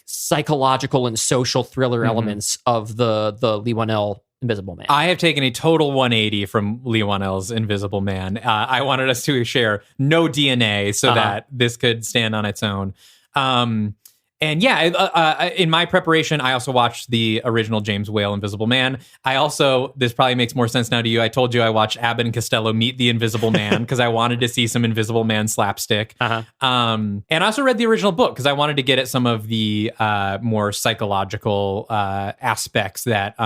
psychological and social thriller elements of the Lee Whannell Invisible Man. I have taken a total 180 from Lee Whannell's Invisible Man. I wanted us to share no DNA so that this could stand on its own. And in my preparation, I also watched the original James Whale Invisible Man. This probably makes more sense now to you. I told you I watched Abbott and Costello meet the Invisible Man because I wanted to see some Invisible Man slapstick. And I also read the original book because I wanted to get at some of the more psychological aspects that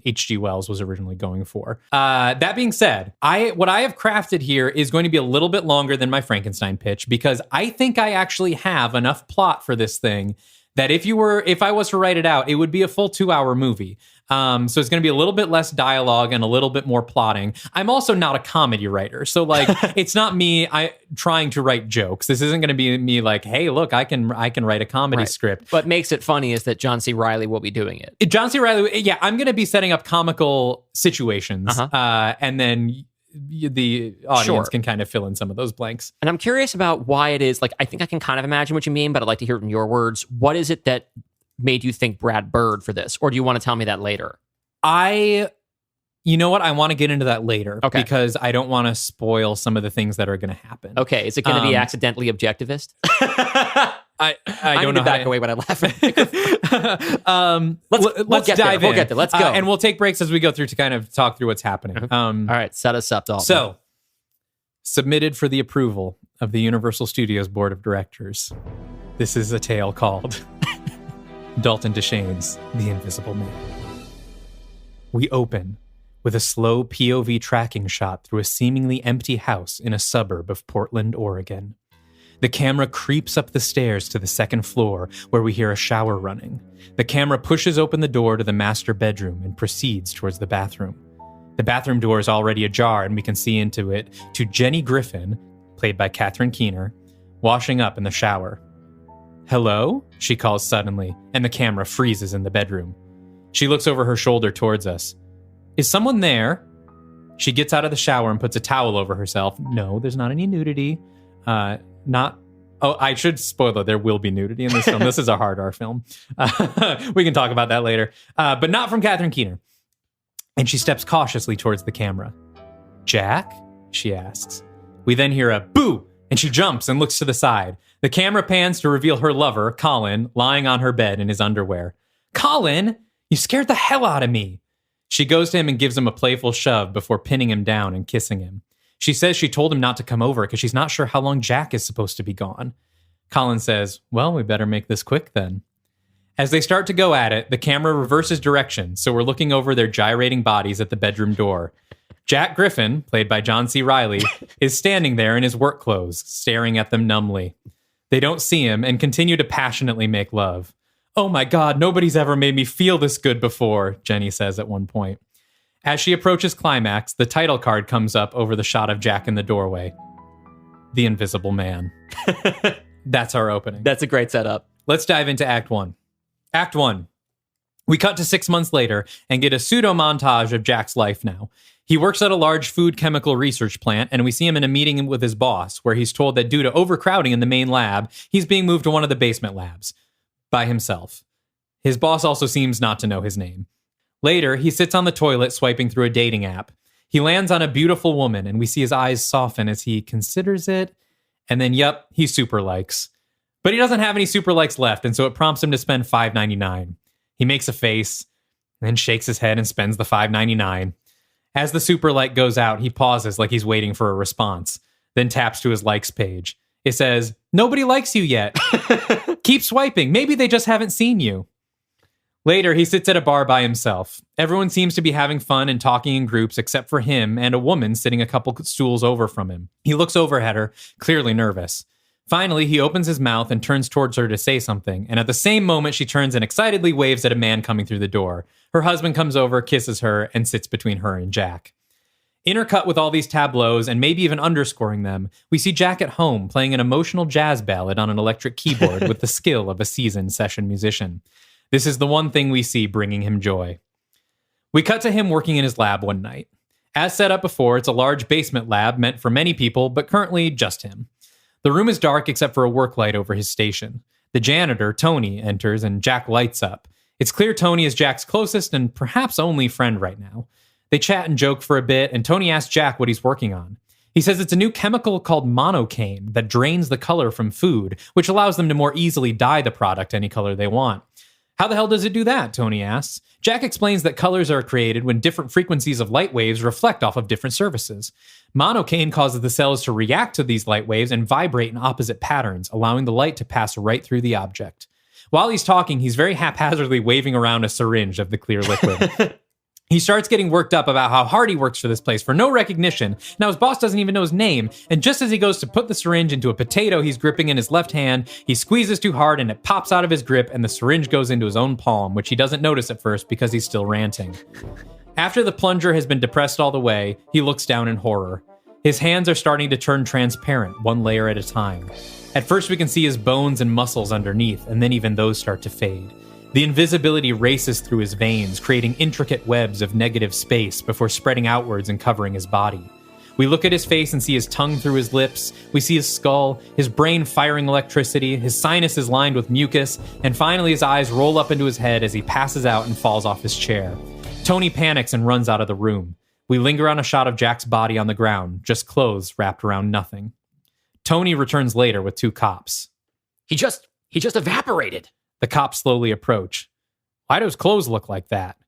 H.G. Wells was originally going for. That being said, what I have crafted here is going to be a little bit longer than my Frankenstein pitch because I think I actually have enough plot for this thing that if I was to write it out, it would be a full 2-hour movie. So it's going to be a little bit less dialogue and a little bit more plotting. I'm also not a comedy writer. So it's not me trying to write jokes. This isn't going to be me hey, look, I can write a comedy script. What makes it funny is that John C. Reilly will be doing it. John C. Reilly, I'm going to be setting up comical situations. And then the audience can kind of fill in some of those blanks. And I'm curious about why it is, I think I can kind of imagine what you mean, but I'd like to hear it in your words. What is it that made you think Brad Bird for this? Or do you want to tell me that later? You know what? I want to get into that later because I don't want to spoil some of the things that are going to happen. Okay. Is it going to be accidentally objectivist? I don't know. Back away when I laugh. Let's dive in. We'll get there. Let's go. And we'll take breaks as we go through to kind of talk through what's happening. All right. Set us up, Dalton. So, submitted for the approval of the Universal Studios Board of Directors, This is a tale called Dalton Deshane's The Invisible Man. We open with a slow POV tracking shot through a seemingly empty house in a suburb of Portland, Oregon. The camera creeps up the stairs to the second floor where we hear a shower running. The camera pushes open the door to the master bedroom and proceeds towards the bathroom. The bathroom door is already ajar and we can see into it to Jenny Griffin, played by Catherine Keener, washing up in the shower. "Hello?" she calls suddenly, and the camera freezes in the bedroom. She looks over her shoulder towards us. "Is someone there?" She gets out of the shower and puts a towel over herself. No, there's not any nudity. I should spoil that there will be nudity in this film. This is a hard R film. We can talk about that later. But not from Catherine Keener. And she steps cautiously towards the camera. "Jack?" she asks. We then hear a boo, and she jumps and looks to the side. The camera pans to reveal her lover, Colin, lying on her bed in his underwear. "Colin, you scared the hell out of me." She goes to him and gives him a playful shove before pinning him down and kissing him. She says she told him not to come over because she's not sure how long Jack is supposed to be gone. Colin says, "Well, we better make this quick then." As they start to go at it, the camera reverses direction, so we're looking over their gyrating bodies at the bedroom door. Jack Griffin, played by John C. Reilly, is standing there in his work clothes, staring at them numbly. They don't see him and continue to passionately make love. "Oh my God, nobody's ever made me feel this good before," Jenny says at one point. As she approaches climax, the title card comes up over the shot of Jack in the doorway. The Invisible Man. That's our opening. That's a great setup. Let's dive into Act 1. Act 1. We cut to 6 months later and get a pseudo-montage of Jack's life now. He works at a large food chemical research plant, and we see him in a meeting with his boss, where he's told that due to overcrowding in the main lab, he's being moved to one of the basement labs. By himself. His boss also seems not to know his name. Later, he sits on the toilet swiping through a dating app. He lands on a beautiful woman, and we see his eyes soften as he considers it, and then, yep, he super likes. But he doesn't have any super likes left, and so it prompts him to spend $5.99. He makes a face, then shakes his head and spends the $5.99. As the super like goes out, he pauses like he's waiting for a response, then taps to his likes page. It says, "Nobody likes you yet. Keep swiping. Maybe they just haven't seen you." Later, he sits at a bar by himself. Everyone seems to be having fun and talking in groups except for him and a woman sitting a couple stools over from him. He looks over at her, clearly nervous. Finally, he opens his mouth and turns towards her to say something, and at the same moment, she turns and excitedly waves at a man coming through the door. Her husband comes over, kisses her, and sits between her and Jack. Intercut with all these tableaus, and maybe even underscoring them, we see Jack at home playing an emotional jazz ballad on an electric keyboard with the skill of a seasoned session musician. This is the one thing we see bringing him joy. We cut to him working in his lab one night. As set up before, it's a large basement lab meant for many people, but currently just him. The room is dark except for a work light over his station. The janitor, Tony, enters and Jack lights up. It's clear Tony is Jack's closest and perhaps only friend right now. They chat and joke for a bit, and Tony asks Jack what he's working on. He says it's a new chemical called monocaine that drains the color from food, which allows them to more easily dye the product any color they want. "How the hell does it do that?" Tony asks. Jack explains that colors are created when different frequencies of light waves reflect off of different surfaces. Monocaine causes the cells to react to these light waves and vibrate in opposite patterns, allowing the light to pass right through the object. While he's talking, he's very haphazardly waving around a syringe of the clear liquid. He starts getting worked up about how hard he works for this place for no recognition. Now his boss doesn't even know his name, and just as he goes to put the syringe into a potato he's gripping in his left hand, he squeezes too hard and it pops out of his grip and the syringe goes into his own palm, which he doesn't notice at first because he's still ranting. After the plunger has been depressed all the way, he looks down in horror. His hands are starting to turn transparent, one layer at a time. At first we can see his bones and muscles underneath, and then even those start to fade. The invisibility races through his veins, creating intricate webs of negative space before spreading outwards and covering his body. We look at his face and see his tongue through his lips. We see his skull, his brain firing electricity, his sinuses lined with mucus, and finally his eyes roll up into his head as he passes out and falls off his chair. Tony panics and runs out of the room. We linger on a shot of Jack's body on the ground, just clothes wrapped around nothing. Tony returns later with 2 cops. He just evaporated. The cops slowly approach. Why do his clothes look like that?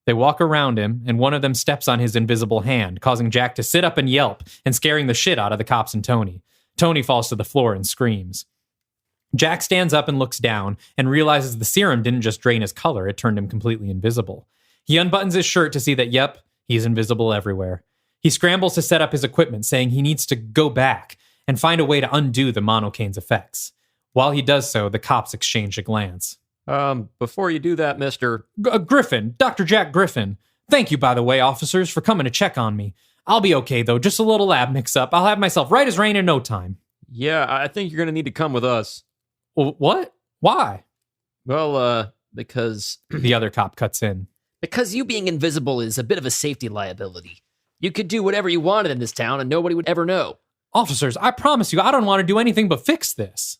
They walk around him, and one of them steps on his invisible hand, causing Jack to sit up and yelp, and scaring the shit out of the cops and Tony. Tony falls to the floor and screams. Jack stands up and looks down and realizes the serum didn't just drain his color, it turned him completely invisible. He unbuttons his shirt to see that, yep, he's invisible everywhere. He scrambles to set up his equipment, saying he needs to go back and find a way to undo the monocaine's effects. While he does so, the cops exchange a glance. Before you do that, Mr. Griffin, Dr. Jack Griffin. Thank you, by the way, officers, for coming to check on me. I'll be okay, though. Just a little lab mix-up. I'll have myself right as rain in no time. Yeah, I think you're going to need to come with us. Well, what? Why? Well, because... The other cop cuts in. Because you being invisible is a bit of a safety liability. You could do whatever you wanted in this town and nobody would ever know. Officers, I promise you, I don't want to do anything but fix this.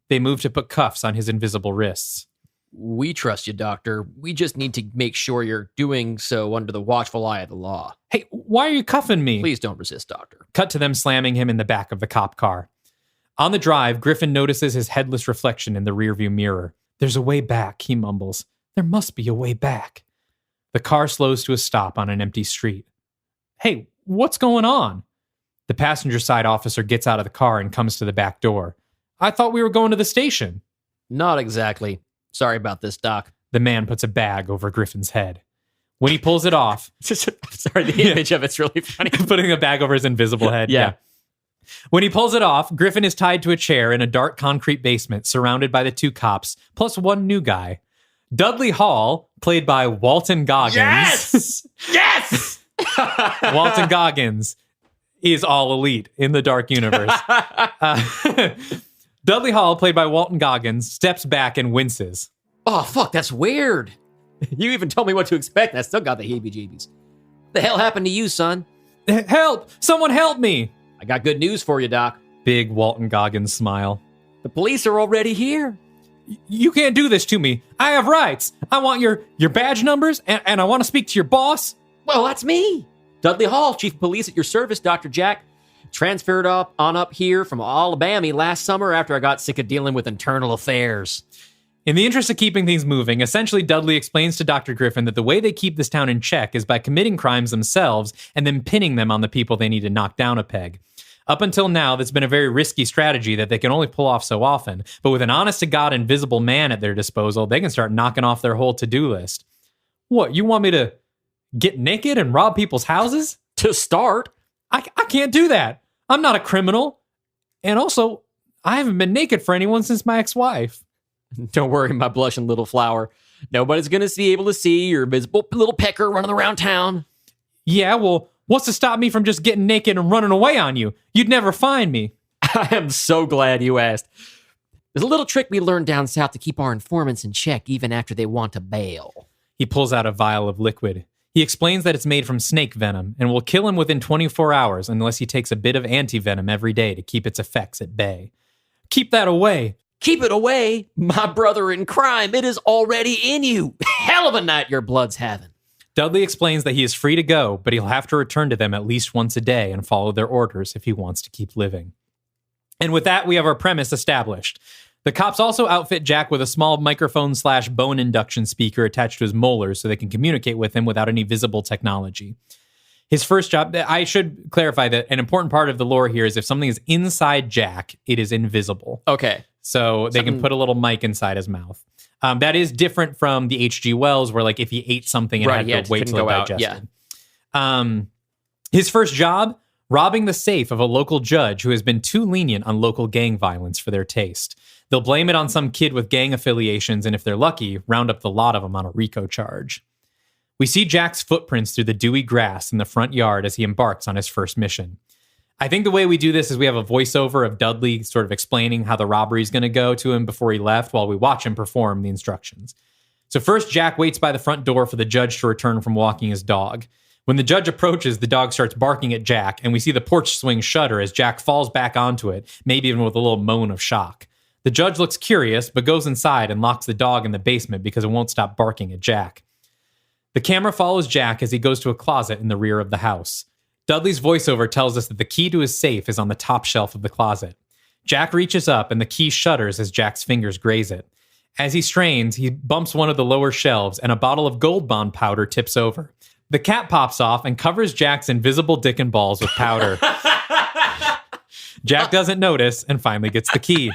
They move to put cuffs on his invisible wrists. We trust you, Doctor. We just need to make sure you're doing so under the watchful eye of the law. Hey, why are you cuffing me? Please don't resist, Doctor. Cut to them slamming him in the back of the cop car. On the drive, Griffin notices his headless reflection in the rearview mirror. There's a way back, he mumbles. There must be a way back. The car slows to a stop on an empty street. Hey, what's going on? The passenger side officer gets out of the car and comes to the back door. I thought we were going to the station. Not exactly. Sorry about this, Doc. The man puts a bag over Griffin's head. When he pulls it off... Sorry, the image of it's really funny. Putting a bag over his invisible head. Yeah. When he pulls it off, Griffin is tied to a chair in a dark concrete basement surrounded by the two cops, plus one new guy. Dudley Hall, played by Walton Goggins. Yes! Yes! Walton Goggins is all elite in the Dark universe. Dudley Hall, played by Walton Goggins, steps back and winces. Oh, fuck, that's weird. You even told me what to expect, and I still got the heebie-jeebies. What the hell happened to you, son? Help! Someone help me! I got good news for you, Doc. Big Walton Goggins smile. The police are already here. You can't do this to me. I have rights. I want your badge numbers, and I want to speak to your boss. Well, that's me. Dudley Hall, Chief of Police at your service, Dr. Jack. Transferred up here from Alabama last summer after I got sick of dealing with internal affairs. In the interest of keeping things moving, essentially Dudley explains to Dr. Griffin that the way they keep this town in check is by committing crimes themselves and then pinning them on the people they need to knock down a peg. Up until now, that's been a very risky strategy that they can only pull off so often, but with an honest-to-God invisible man at their disposal, they can start knocking off their whole to-do list. What, you want me to get naked and rob people's houses? To start. I can't do that. I'm not a criminal. And also, I haven't been naked for anyone since my ex-wife. Don't worry, my blushing little flower. Nobody's going to be able to see your invisible little pecker running around town. Yeah, well, what's to stop me from just getting naked and running away on you? You'd never find me. I am so glad you asked. There's a little trick we learned down south to keep our informants in check even after they want to bail. He pulls out a vial of liquid. He explains that it's made from snake venom and will kill him within 24 hours unless he takes a bit of anti-venom every day to keep its effects at bay. Keep that away. Keep it away, my brother in crime. It is already in you. Hell of a night your blood's having. Dudley explains that he is free to go, but he'll have to return to them at least once a day and follow their orders if he wants to keep living. And with that, we have our premise established. The cops also outfit Jack with a small microphone/bone induction speaker attached to his molars so they can communicate with him without any visible technology. His first job, I should clarify that an important part of the lore here is if something is inside Jack, it is invisible. Okay. So they can put a little mic inside his mouth. That is different from the H.G. Wells, where like if he ate something, it had to wait till it digested. Yeah. His first job, robbing the safe of a local judge who has been too lenient on local gang violence for their taste. They'll blame it on some kid with gang affiliations, and if they're lucky, round up the lot of them on a RICO charge. We see Jack's footprints through the dewy grass in the front yard as he embarks on his first mission. I think the way we do this is we have a voiceover of Dudley sort of explaining how the robbery is going to go to him before he left while we watch him perform the instructions. So first, Jack waits by the front door for the judge to return from walking his dog. When the judge approaches, the dog starts barking at Jack, and we see the porch swing shudder as Jack falls back onto it, maybe even with a little moan of shock. The judge looks curious, but goes inside and locks the dog in the basement because it won't stop barking at Jack. The camera follows Jack as he goes to a closet in the rear of the house. Dudley's voiceover tells us that the key to his safe is on the top shelf of the closet. Jack reaches up and the key shudders as Jack's fingers graze it. As he strains, he bumps one of the lower shelves and a bottle of Gold Bond powder tips over. The cap pops off and covers Jack's invisible dick and balls with powder. Jack doesn't notice and finally gets the key.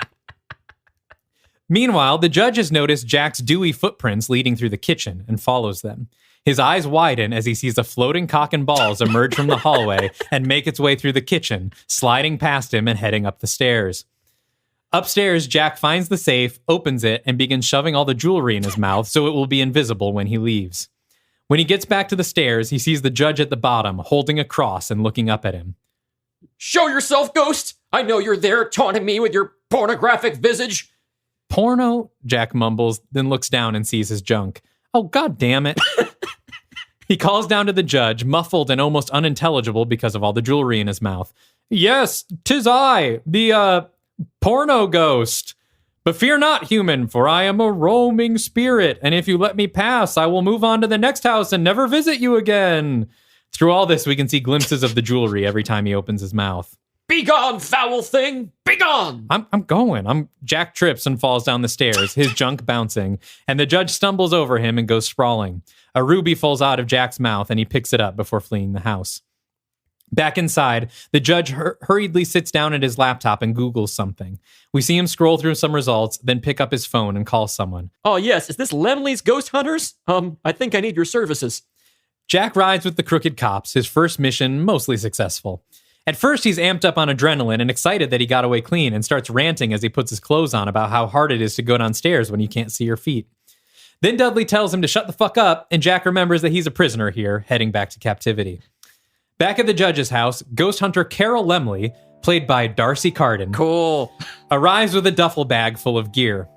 Meanwhile, the judge has noticed Jack's dewy footprints leading through the kitchen and follows them. His eyes widen as he sees a floating cock and balls emerge from the hallway and make its way through the kitchen, sliding past him and heading up the stairs. Upstairs, Jack finds the safe, opens it, and begins shoving all the jewelry in his mouth so it will be invisible when he leaves. When he gets back to the stairs, he sees the judge at the bottom, holding a cross and looking up at him. Show yourself, ghost! I know you're there, taunting me with your pornographic visage. Porno? Jack mumbles, then looks down and sees his junk. Oh, god damn it. He calls down to the judge, muffled and almost unintelligible because of all the jewelry in his mouth. Yes, 'tis I, the, porno ghost. But fear not, human, for I am a roaming spirit, and if you let me pass, I will move on to the next house and never visit you again. Through all this, we can see glimpses of the jewelry every time he opens his mouth. Begone, foul thing! Begone! I'm going. Jack trips and falls down the stairs, his junk bouncing, and the judge stumbles over him and goes sprawling. A ruby falls out of Jack's mouth, and he picks it up before fleeing the house. Back inside, the judge hurriedly sits down at his laptop and Googles something. We see him scroll through some results, then pick up his phone and call someone. Oh, yes. Is this Lemley's Ghost Hunters? I think I need your services. Jack rides with the crooked cops, his first mission mostly successful. At first, he's amped up on adrenaline and excited that he got away clean and starts ranting as he puts his clothes on about how hard it is to go downstairs when you can't see your feet. Then Dudley tells him to shut the fuck up, and Jack remembers that he's a prisoner here, heading back to captivity. Back at the judge's house, ghost hunter Carol Lemley, played by Darcy Carden, arrives with a duffel bag full of gear.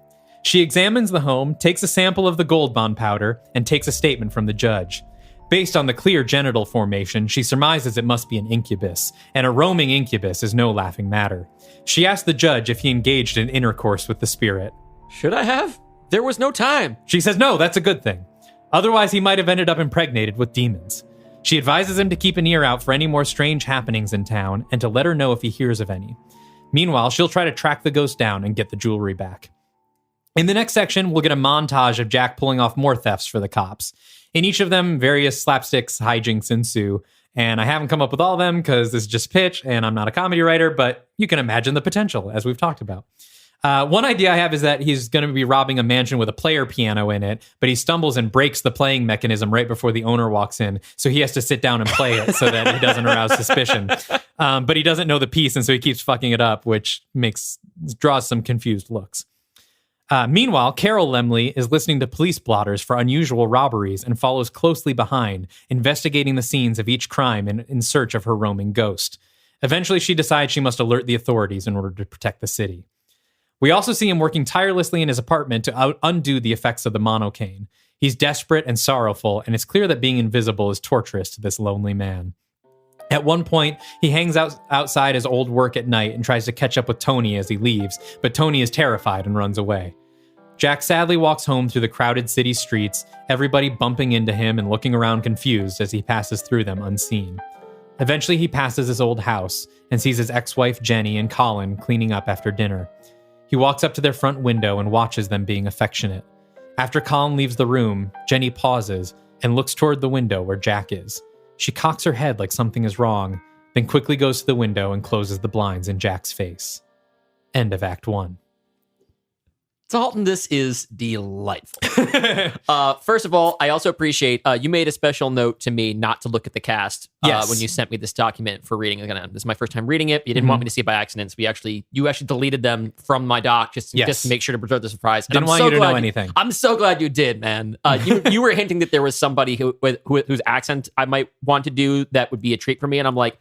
She examines the home, takes a sample of the gold bond powder, and takes a statement from the judge. Based on the clear genital formation, she surmises it must be an incubus, and a roaming incubus is no laughing matter. She asks the judge if he engaged in intercourse with the spirit. Should I have? There was no time. She says no, that's a good thing. Otherwise, he might have ended up impregnated with demons. She advises him to keep an ear out for any more strange happenings in town and to let her know if he hears of any. Meanwhile, she'll try to track the ghost down and get the jewelry back. In the next section, we'll get a montage of Jack pulling off more thefts for the cops. In each of them, various slapsticks, hijinks ensue. And I haven't come up with all of them because this is just pitch and I'm not a comedy writer, but you can imagine the potential, as we've talked about. One idea I have is that he's going to be robbing a mansion with a player piano in it, but he stumbles and breaks the playing mechanism right before the owner walks in. So he has to sit down and play it so that he doesn't arouse suspicion. But he doesn't know the piece, and so he keeps fucking it up, which draws some confused looks. Meanwhile, Carol Lemley is listening to police blotters for unusual robberies and follows closely behind, investigating the scenes of each crime in search of her roaming ghost. Eventually, she decides she must alert the authorities in order to protect the city. We also see him working tirelessly in his apartment to undo the effects of the monocaine. He's desperate and sorrowful, and it's clear that being invisible is torturous to this lonely man. At one point, he hangs outside his old work at night and tries to catch up with Tony as he leaves, but Tony is terrified and runs away. Jack sadly walks home through the crowded city streets, everybody bumping into him and looking around confused as he passes through them unseen. Eventually, he passes his old house and sees his ex-wife Jenny and Colin cleaning up after dinner. He walks up to their front window and watches them being affectionate. After Colin leaves the room, Jenny pauses and looks toward the window where Jack is. She cocks her head like something is wrong, then quickly goes to the window and closes the blinds in Jack's face. End of Act 1. Dalton, this is delightful. First of all, I also appreciate you made a special note to me not to look at the cast when you sent me this document for reading. Again, this is my first time reading it. You didn't want me to see it by accident, so you actually deleted them from my doc just to make sure to preserve the surprise. And Didn't want you to know anything. I'm so glad you did, man. You were hinting that there was somebody whose accent I might want to do that would be a treat for me, and I'm like,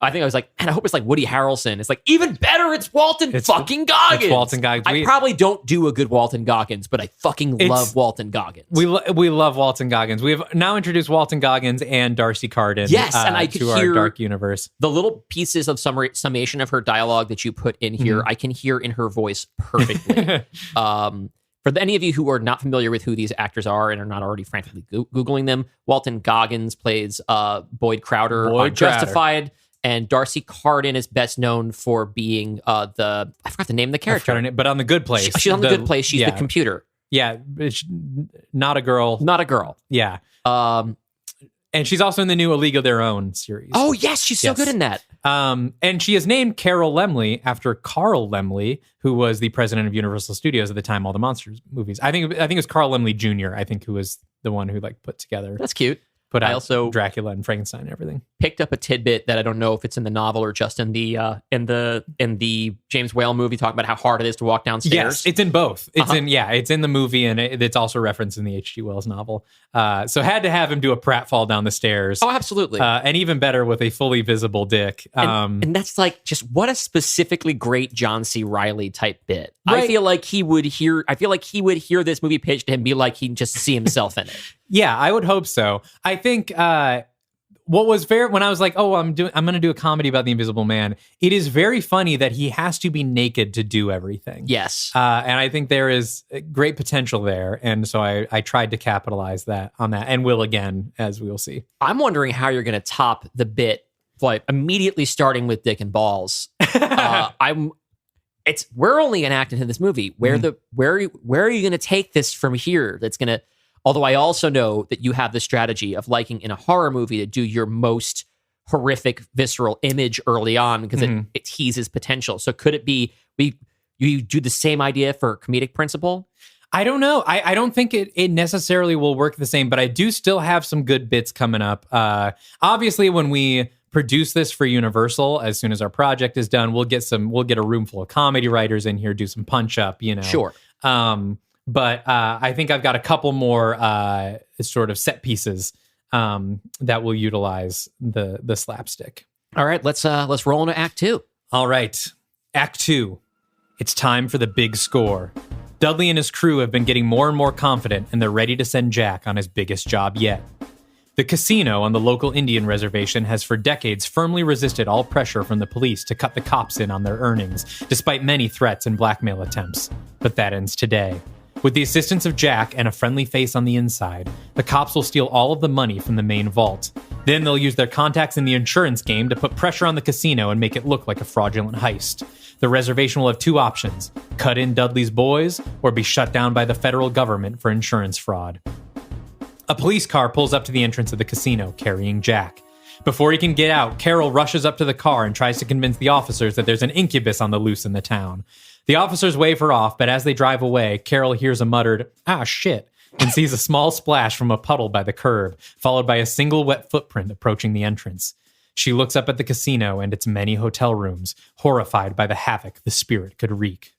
I think I was like, man, I hope it's like Woody Harrelson. It's like, even better, it's Walton fucking Goggins. It's Walton Goggins. I probably don't do a good Walton Goggins, but I fucking love Walton Goggins. We love Walton Goggins. We have now introduced Walton Goggins and Darcy Carden and I could to hear our dark universe. The little pieces of summation of her dialogue that you put in here, I can hear in her voice perfectly. For any of you who are not familiar with who these actors are and are not already frantically Googling them, Walton Goggins plays Boyd Crowder on Justified. And Darcy Carden is best known for being I forgot the name of the character. But on The Good Place. She's on The Good Place. She's the computer. Yeah. Not a girl. Not a girl. Yeah. And she's also in the new A League of Their Own series. Oh, yes. She's so good in that. And she is named Carol Laemmle after Carl Laemmle, who was the president of Universal Studios at the time all the Monsters movies. I think it was Carl Laemmle Jr., I think, who was the one who like put together. That's cute. Put out I also Dracula and Frankenstein and everything. Picked up a tidbit that I don't know if it's in the novel or just in the James Whale movie, talking about how hard it is to walk downstairs. Yes, it's in both. It's it's in the movie, and it's also referenced in the H.G. Wells novel. So had to have him do a pratfall down the stairs. Oh, absolutely. And even better with a fully visible dick. And that's like just what a specifically great John C. Reilly type bit. Right. I feel like he would hear this movie pitched to him, be like he'd just see himself in it. Yeah, I would hope so. I think what was fair when I was like, oh, I'm going to do a comedy about the Invisible Man. It is very funny that he has to be naked to do everything. Yes. And I think there is great potential there. And so I tried to capitalize on that and will again, as we will see. I'm wondering how you're going to top the bit, like immediately starting with dick and balls. We're only an act into this movie. Where are you going to take this from here? That's going to, although I also know that you have the strategy of liking in a horror movie to do your most horrific visceral image early on because it teases potential. So could it be you do the same idea for comedic principle? I don't know. I don't think it necessarily will work the same, but I do still have some good bits coming up. Obviously, when we produce this for Universal, as soon as our project is done, we'll get a room full of comedy writers in here, do some punch up, Sure. But I think I've got a couple more sort of set pieces that will utilize the slapstick. All right, let's roll into Act 2. All right, Act 2. It's time for the big score. Dudley and his crew have been getting more and more confident, and they're ready to send Jack on his biggest job yet. The casino on the local Indian reservation has for decades firmly resisted all pressure from the police to cut the cops in on their earnings, despite many threats and blackmail attempts. But that ends today. With the assistance of Jack and a friendly face on the inside, the cops will steal all of the money from the main vault. Then they'll use their contacts in the insurance game to put pressure on the casino and make it look like a fraudulent heist. The reservation will have two options: cut in Dudley's boys or be shut down by the federal government for insurance fraud. A police car pulls up to the entrance of the casino, carrying Jack. Before he can get out, Carol rushes up to the car and tries to convince the officers that there's an incubus on the loose in the town. The officers wave her off, but as they drive away, Carol hears a muttered, "Ah, shit," and sees a small splash from a puddle by the curb, followed by a single wet footprint approaching the entrance. She looks up at the casino and its many hotel rooms, horrified by the havoc the spirit could wreak.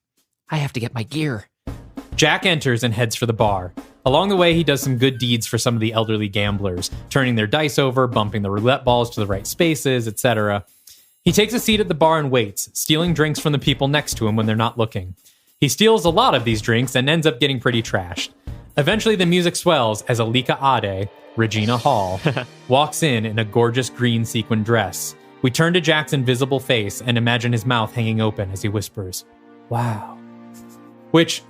I have to get my gear. Jack enters and heads for the bar. Along the way, he does some good deeds for some of the elderly gamblers, turning their dice over, bumping the roulette balls to the right spaces, etc. He takes a seat at the bar and waits, stealing drinks from the people next to him when they're not looking. He steals a lot of these drinks and ends up getting pretty trashed. Eventually, the music swells as Alika Ade, Regina Hall, walks in a gorgeous green sequin dress. We turn to Jack's invisible face and imagine his mouth hanging open as he whispers, "Wow." Which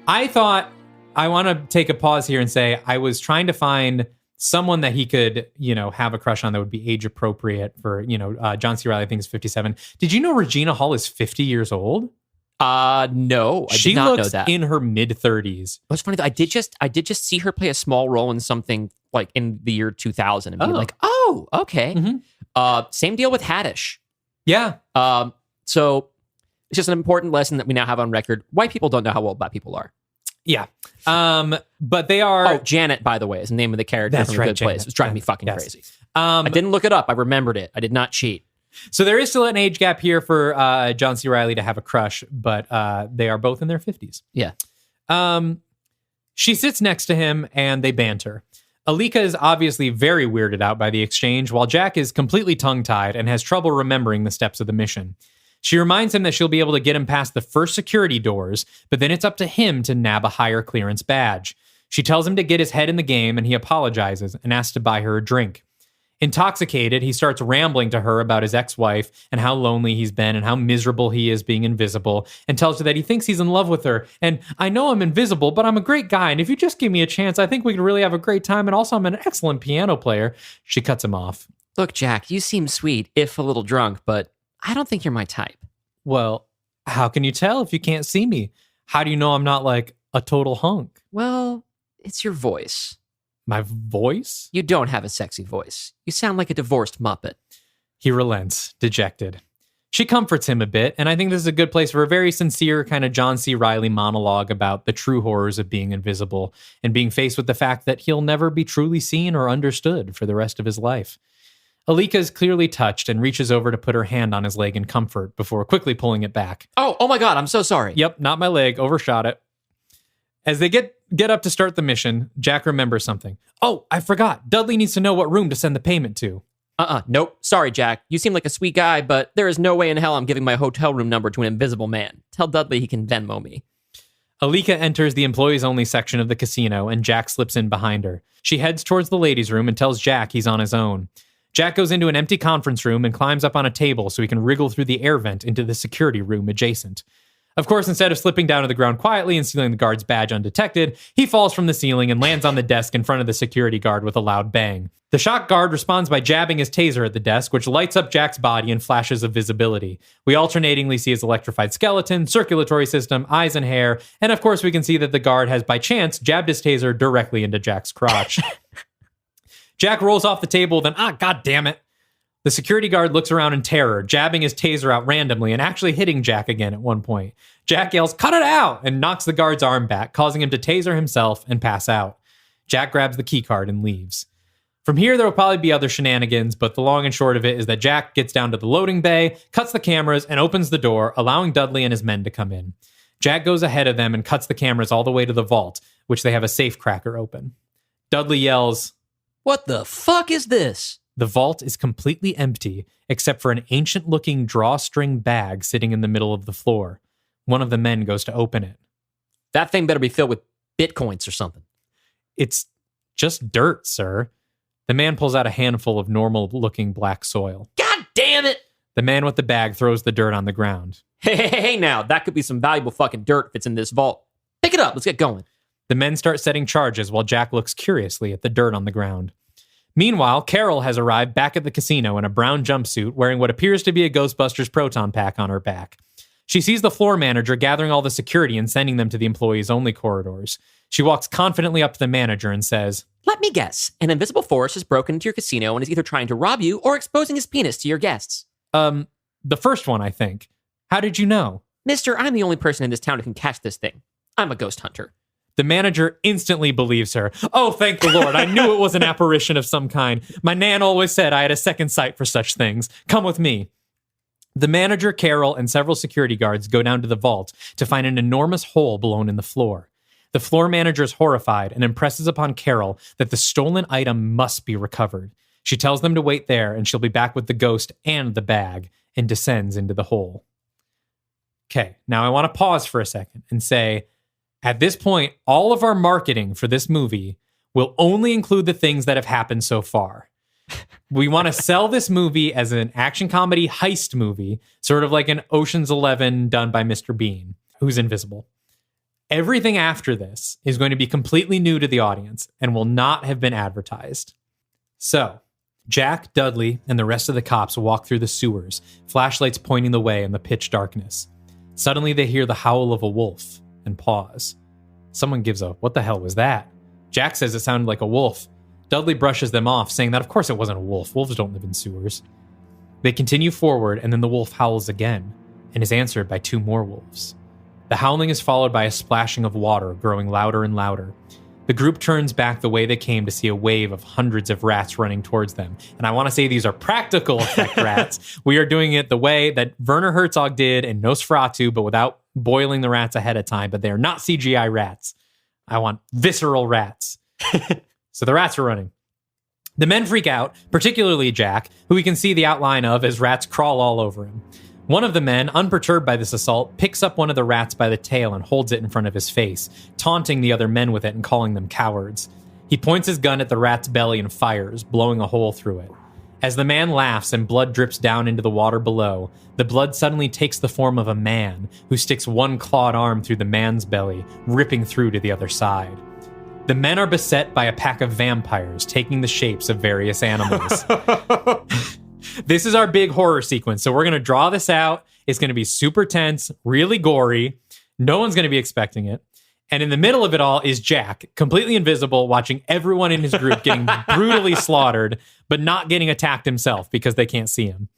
I thought, I want to take a pause here and say, I was trying to find someone that he could, have a crush on that would be age appropriate for, John C. Reilly, I think is 57. Did you know Regina Hall is 50 years old? No, I did not know that. She looks in her mid-30s. What's funny though, I did just see her play a small role in something like in the year 2000 and be like, oh, okay. Mm-hmm. Same deal with Haddish. Yeah. So it's just an important lesson that we now have on record. White people don't know how old black people are. Yeah. But they are... Oh, Janet, by the way, is the name of the character from The Good Place. It was driving me fucking crazy. I didn't look it up. I remembered it. I did not cheat. So there is still an age gap here for John C. Reilly to have a crush, but they are both in their 50s. Yeah. She sits next to him and they banter. Alika is obviously very weirded out by the exchange, while Jack is completely tongue-tied and has trouble remembering the steps of the mission. She reminds him that she'll be able to get him past the first security doors, but then it's up to him to nab a higher clearance badge. She tells him to get his head in the game, and he apologizes and asks to buy her a drink. Intoxicated, he starts rambling to her about his ex-wife and how lonely he's been and how miserable he is being invisible, and tells her that he thinks he's in love with her. And I know I'm invisible, but I'm a great guy, and if you just give me a chance, I think we could really have a great time, and also I'm an excellent piano player. She cuts him off. Look, Jack, you seem sweet, if a little drunk, but I don't think you're my type. Well, how can you tell if you can't see me? How do you know I'm not like a total hunk? Well, it's your voice. My voice? You don't have a sexy voice. You sound like a divorced Muppet. He relents, dejected. She comforts him a bit, and I think this is a good place for a very sincere kind of John C. Reilly monologue about the true horrors of being invisible and being faced with the fact that he'll never be truly seen or understood for the rest of his life. Alika is clearly touched and reaches over to put her hand on his leg in comfort before quickly pulling it back. Oh my God, I'm so sorry. Yep, not my leg, overshot it. As they get up to start the mission, Jack remembers something. Oh, I forgot. Dudley needs to know what room to send the payment to. Nope. Sorry, Jack. You seem like a sweet guy, but there is no way in hell I'm giving my hotel room number to an invisible man. Tell Dudley he can Venmo me. Alika enters the employees-only section of the casino, and Jack slips in behind her. She heads towards the ladies' room and tells Jack he's on his own. Jack goes into an empty conference room and climbs up on a table so he can wriggle through the air vent into the security room adjacent. Of course, instead of slipping down to the ground quietly and stealing the guard's badge undetected, he falls from the ceiling and lands on the desk in front of the security guard with a loud bang. The shocked guard responds by jabbing his taser at the desk, which lights up Jack's body in flashes of visibility. We alternatingly see his electrified skeleton, circulatory system, eyes and hair, and of course we can see that the guard has by chance jabbed his taser directly into Jack's crotch. Jack rolls off the table, then, god damn it. The security guard looks around in terror, jabbing his taser out randomly and actually hitting Jack again at one point. Jack yells, "Cut it out!" and knocks the guard's arm back, causing him to taser himself and pass out. Jack grabs the key card and leaves. From here, there will probably be other shenanigans, but the long and short of it is that Jack gets down to the loading bay, cuts the cameras, and opens the door, allowing Dudley and his men to come in. Jack goes ahead of them and cuts the cameras all the way to the vault, which they have a safe cracker open. Dudley yells, "What the fuck is this?" The vault is completely empty, except for an ancient-looking drawstring bag sitting in the middle of the floor. One of the men goes to open it. That thing better be filled with bitcoins or something. It's just dirt, sir. The man pulls out a handful of normal-looking black soil. God damn it! The man with the bag throws the dirt on the ground. Hey, now, that could be some valuable fucking dirt if it's in this vault. Pick it up, let's get going. The men start setting charges while Jack looks curiously at the dirt on the ground. Meanwhile, Carol has arrived back at the casino in a brown jumpsuit, wearing what appears to be a Ghostbusters proton pack on her back. She sees the floor manager gathering all the security and sending them to the employees-only corridors. She walks confidently up to the manager and says, "Let me guess. An invisible force has broken into your casino and is either trying to rob you or exposing his penis to your guests." The first one, I think. How did you know? Mister, I'm the only person in this town who can catch this thing. I'm a ghost hunter. The manager instantly believes her. "Oh, thank the Lord. I knew it was an apparition of some kind. My nan always said I had a second sight for such things. Come with me." The manager, Carol, and several security guards go down to the vault to find an enormous hole blown in the floor. The floor manager is horrified and impresses upon Carol that the stolen item must be recovered. She tells them to wait there and she'll be back with the ghost and the bag and descends into the hole. Okay, now I want to pause for a second and say, at this point, all of our marketing for this movie will only include the things that have happened so far. We want to sell this movie as an action comedy heist movie, sort of like an Ocean's 11 done by Mr. Bean, who's invisible. Everything after this is going to be completely new to the audience and will not have been advertised. So, Jack, Dudley, and the rest of the cops walk through the sewers, flashlights pointing the way in the pitch darkness. Suddenly they hear the howl of a wolf and pause. Someone gives a, "What the hell was that?" Jack says it sounded like a wolf. Dudley brushes them off, saying that of course it wasn't a wolf. Wolves don't live in sewers. They continue forward, and then the wolf howls again, and is answered by two more wolves. The howling is followed by a splashing of water, growing louder and louder. The group turns back the way they came to see a wave of hundreds of rats running towards them. And I want to say these are practical effect rats. We are doing it the way that Werner Herzog did in Nosferatu, but without boiling the rats ahead of time. But they are not CGI rats. I want visceral rats. So the rats are running. The men freak out, particularly Jack, who we can see the outline of as rats crawl all over him. One of the men, unperturbed by this assault, picks up one of the rats by the tail and holds it in front of his face, taunting the other men with it and calling them cowards. He points his gun at the rat's belly and fires, blowing a hole through it. As the man laughs and blood drips down into the water below, the blood suddenly takes the form of a man who sticks one clawed arm through the man's belly, ripping through to the other side. The men are beset by a pack of vampires taking the shapes of various animals. This is our big horror sequence, so we're going to draw this out. It's going to be super tense, really gory. No one's going to be expecting it. And in the middle of it all is Jack, completely invisible, watching everyone in his group getting brutally slaughtered, but not getting attacked himself because they can't see him.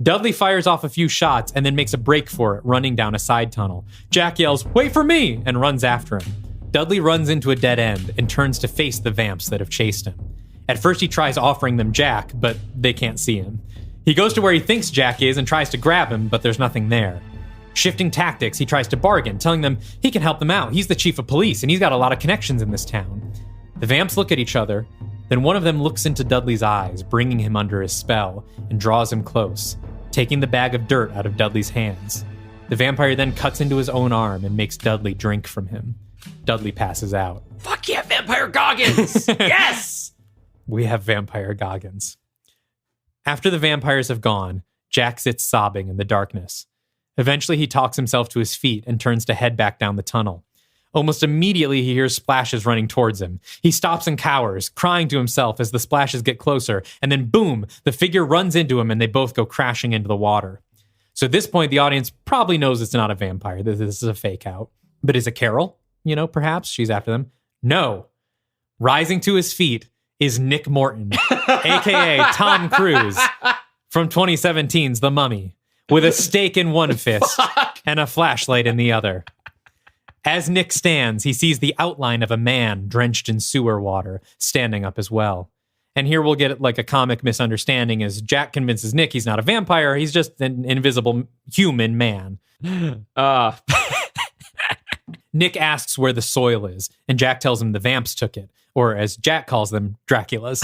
Dudley fires off a few shots and then makes a break for it, running down a side tunnel. Jack yells, "Wait for me!" and runs after him. Dudley runs into a dead end and turns to face the vamps that have chased him. At first he tries offering them Jack, but they can't see him. He goes to where he thinks Jack is and tries to grab him, but there's nothing there. Shifting tactics, he tries to bargain, telling them he can help them out. He's the chief of police, and he's got a lot of connections in this town. The vamps look at each other, then one of them looks into Dudley's eyes, bringing him under his spell, and draws him close, taking the bag of dirt out of Dudley's hands. The vampire then cuts into his own arm and makes Dudley drink from him. Dudley passes out. Fuck yeah, Vampire Goggins! Yes! We have Vampire Goggins. After the vampires have gone, Jack sits sobbing in the darkness. Eventually, he talks himself to his feet and turns to head back down the tunnel. Almost immediately, he hears splashes running towards him. He stops and cowers, crying to himself as the splashes get closer, and then boom, the figure runs into him and they both go crashing into the water. So at this point, the audience probably knows it's not a vampire. This is a fake out. But is it Carol? Perhaps she's after them. No. Rising to his feet is Nick Morton, aka Tom Cruise, from 2017's The Mummy, with a stake in one fist and a flashlight in the other. As Nick stands, he sees the outline of a man drenched in sewer water, standing up as well. And here we'll get like a comic misunderstanding as Jack convinces Nick he's not a vampire, he's just an invisible human man. Nick asks where the soil is, and Jack tells him the vamps took it, or as Jack calls them, Dracula's.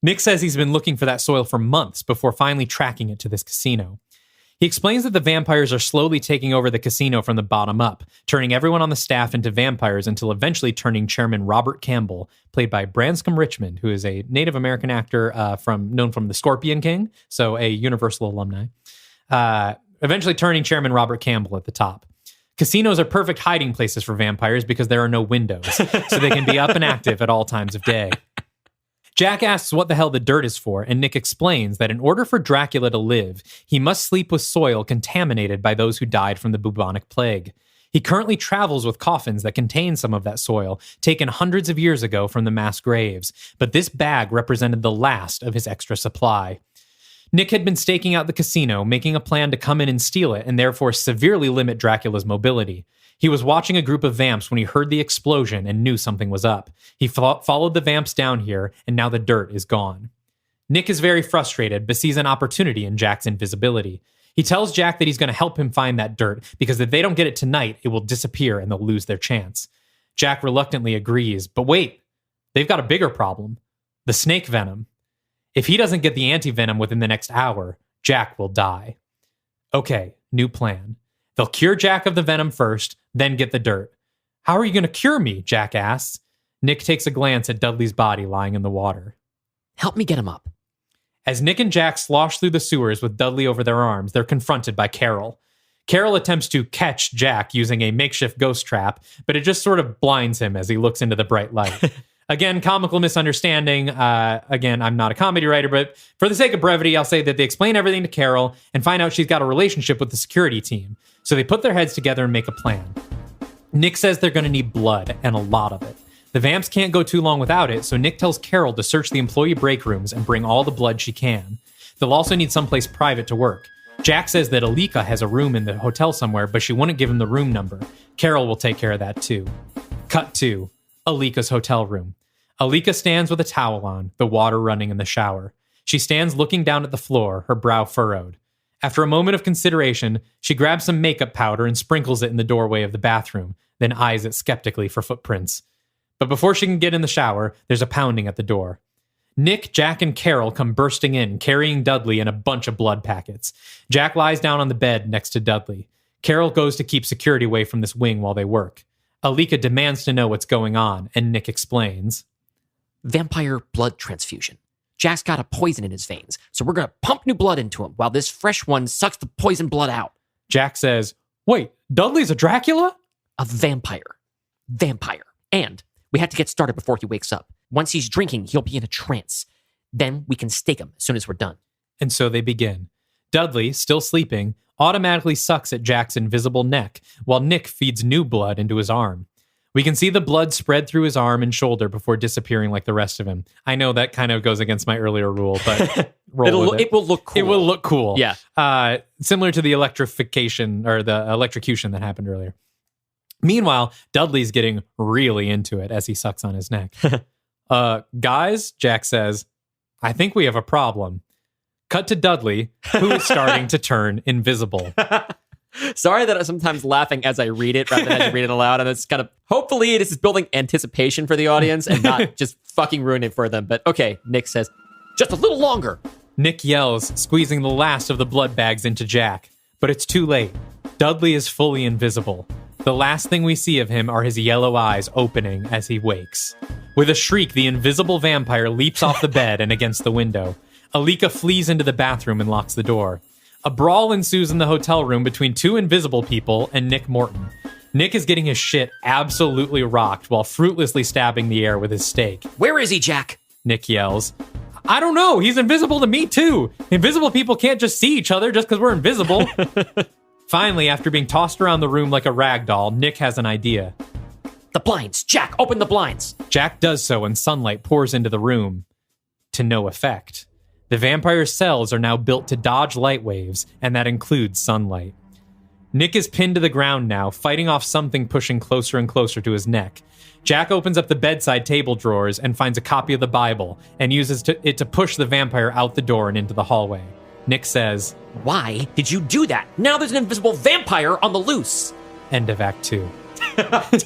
Nick says he's been looking for that soil for months before finally tracking it to this casino. He explains that the vampires are slowly taking over the casino from the bottom up, turning everyone on the staff into vampires until eventually turning Chairman Robert Campbell, played by Branscombe Richmond, who is a Native American actor known from The Scorpion King, so a Universal alumni, eventually turning Chairman Robert Campbell at the top. Casinos are perfect hiding places for vampires because there are no windows, so they can be up and active at all times of day. Jack asks what the hell the dirt is for, and Nick explains that in order for Dracula to live, he must sleep with soil contaminated by those who died from the bubonic plague. He currently travels with coffins that contain some of that soil, taken hundreds of years ago from the mass graves, but this bag represented the last of his extra supply. Nick had been staking out the casino, making a plan to come in and steal it, and therefore severely limit Dracula's mobility. He was watching a group of vamps when he heard the explosion and knew something was up. He followed the vamps down here, and now the dirt is gone. Nick is very frustrated, but sees an opportunity in Jack's invisibility. He tells Jack that he's going to help him find that dirt, because if they don't get it tonight, it will disappear and they'll lose their chance. Jack reluctantly agrees, but wait, they've got a bigger problem. The snake venom. If he doesn't get the anti-venom within the next hour, Jack will die. Okay, new plan. They'll cure Jack of the venom first, then get the dirt. How are you going to cure me? Jack asks. Nick takes a glance at Dudley's body lying in the water. Help me get him up. As Nick and Jack slosh through the sewers with Dudley over their arms, they're confronted by Carol. Carol attempts to catch Jack using a makeshift ghost trap, but it just sort of blinds him as he looks into the bright light. Again, comical misunderstanding. Again, I'm not a comedy writer, but for the sake of brevity, I'll say that they explain everything to Carol and find out she's got a relationship with the security team. So they put their heads together and make a plan. Nick says they're going to need blood, and a lot of it. The vamps can't go too long without it, so Nick tells Carol to search the employee break rooms and bring all the blood she can. They'll also need someplace private to work. Jack says that Alika has a room in the hotel somewhere, but she wouldn't give him the room number. Carol will take care of that too. Cut to Alika's hotel room. Alika stands with a towel on, the water running in the shower. She stands looking down at the floor, her brow furrowed. After a moment of consideration, she grabs some makeup powder and sprinkles it in the doorway of the bathroom, then eyes it skeptically for footprints. But before she can get in the shower, there's a pounding at the door. Nick, Jack, and Carol come bursting in, carrying Dudley and a bunch of blood packets. Jack lies down on the bed next to Dudley. Carol goes to keep security away from this wing while they work. Alika demands to know what's going on, and Nick explains. Vampire blood transfusion. Jack's got a poison in his veins, so we're going to pump new blood into him while this fresh one sucks the poison blood out. Jack says, wait, Dudley's a Dracula? A vampire. Vampire. And we have to get started before he wakes up. Once he's drinking, he'll be in a trance. Then we can stake him as soon as we're done. And so they begin. Dudley, still sleeping, automatically sucks at Jack's invisible neck, while Nick feeds new blood into his arm. We can see the blood spread through his arm and shoulder before disappearing like the rest of him. I know that kind of goes against my earlier rule, but it will look cool. It will look cool. Yeah. Similar to the electrification or the electrocution that happened earlier. Meanwhile, Dudley's getting really into it as he sucks on his neck. Guys, Jack says, I think we have a problem. Cut to Dudley, who is starting to turn invisible. Sorry that I'm sometimes laughing as I read it rather than as I read it aloud. And it's kind of, hopefully this is building anticipation for the audience and not just fucking ruin it for them. But okay, Nick says, just a little longer. Nick yells, squeezing the last of the blood bags into Jack. But it's too late. Dudley is fully invisible. The last thing we see of him are his yellow eyes opening as he wakes. With a shriek, the invisible vampire leaps off the bed and against the window. Alika flees into the bathroom and locks the door. A brawl ensues in the hotel room between two invisible people and Nick Morton. Nick is getting his shit absolutely rocked while fruitlessly stabbing the air with his stake. Where is he, Jack? Nick yells. I don't know. He's invisible to me, too. Invisible people can't just see each other just because we're invisible. Finally, after being tossed around the room like a rag doll, Nick has an idea. The blinds. Jack, open the blinds. Jack does so and sunlight pours into the room. To no effect. The vampire's cells are now built to dodge light waves, and that includes sunlight. Nick is pinned to the ground now, fighting off something pushing closer and closer to his neck. Jack opens up the bedside table drawers and finds a copy of the Bible and uses it to push the vampire out the door and into the hallway. Nick says, Why did you do that? Now there's an invisible vampire on the loose. End of Act 2.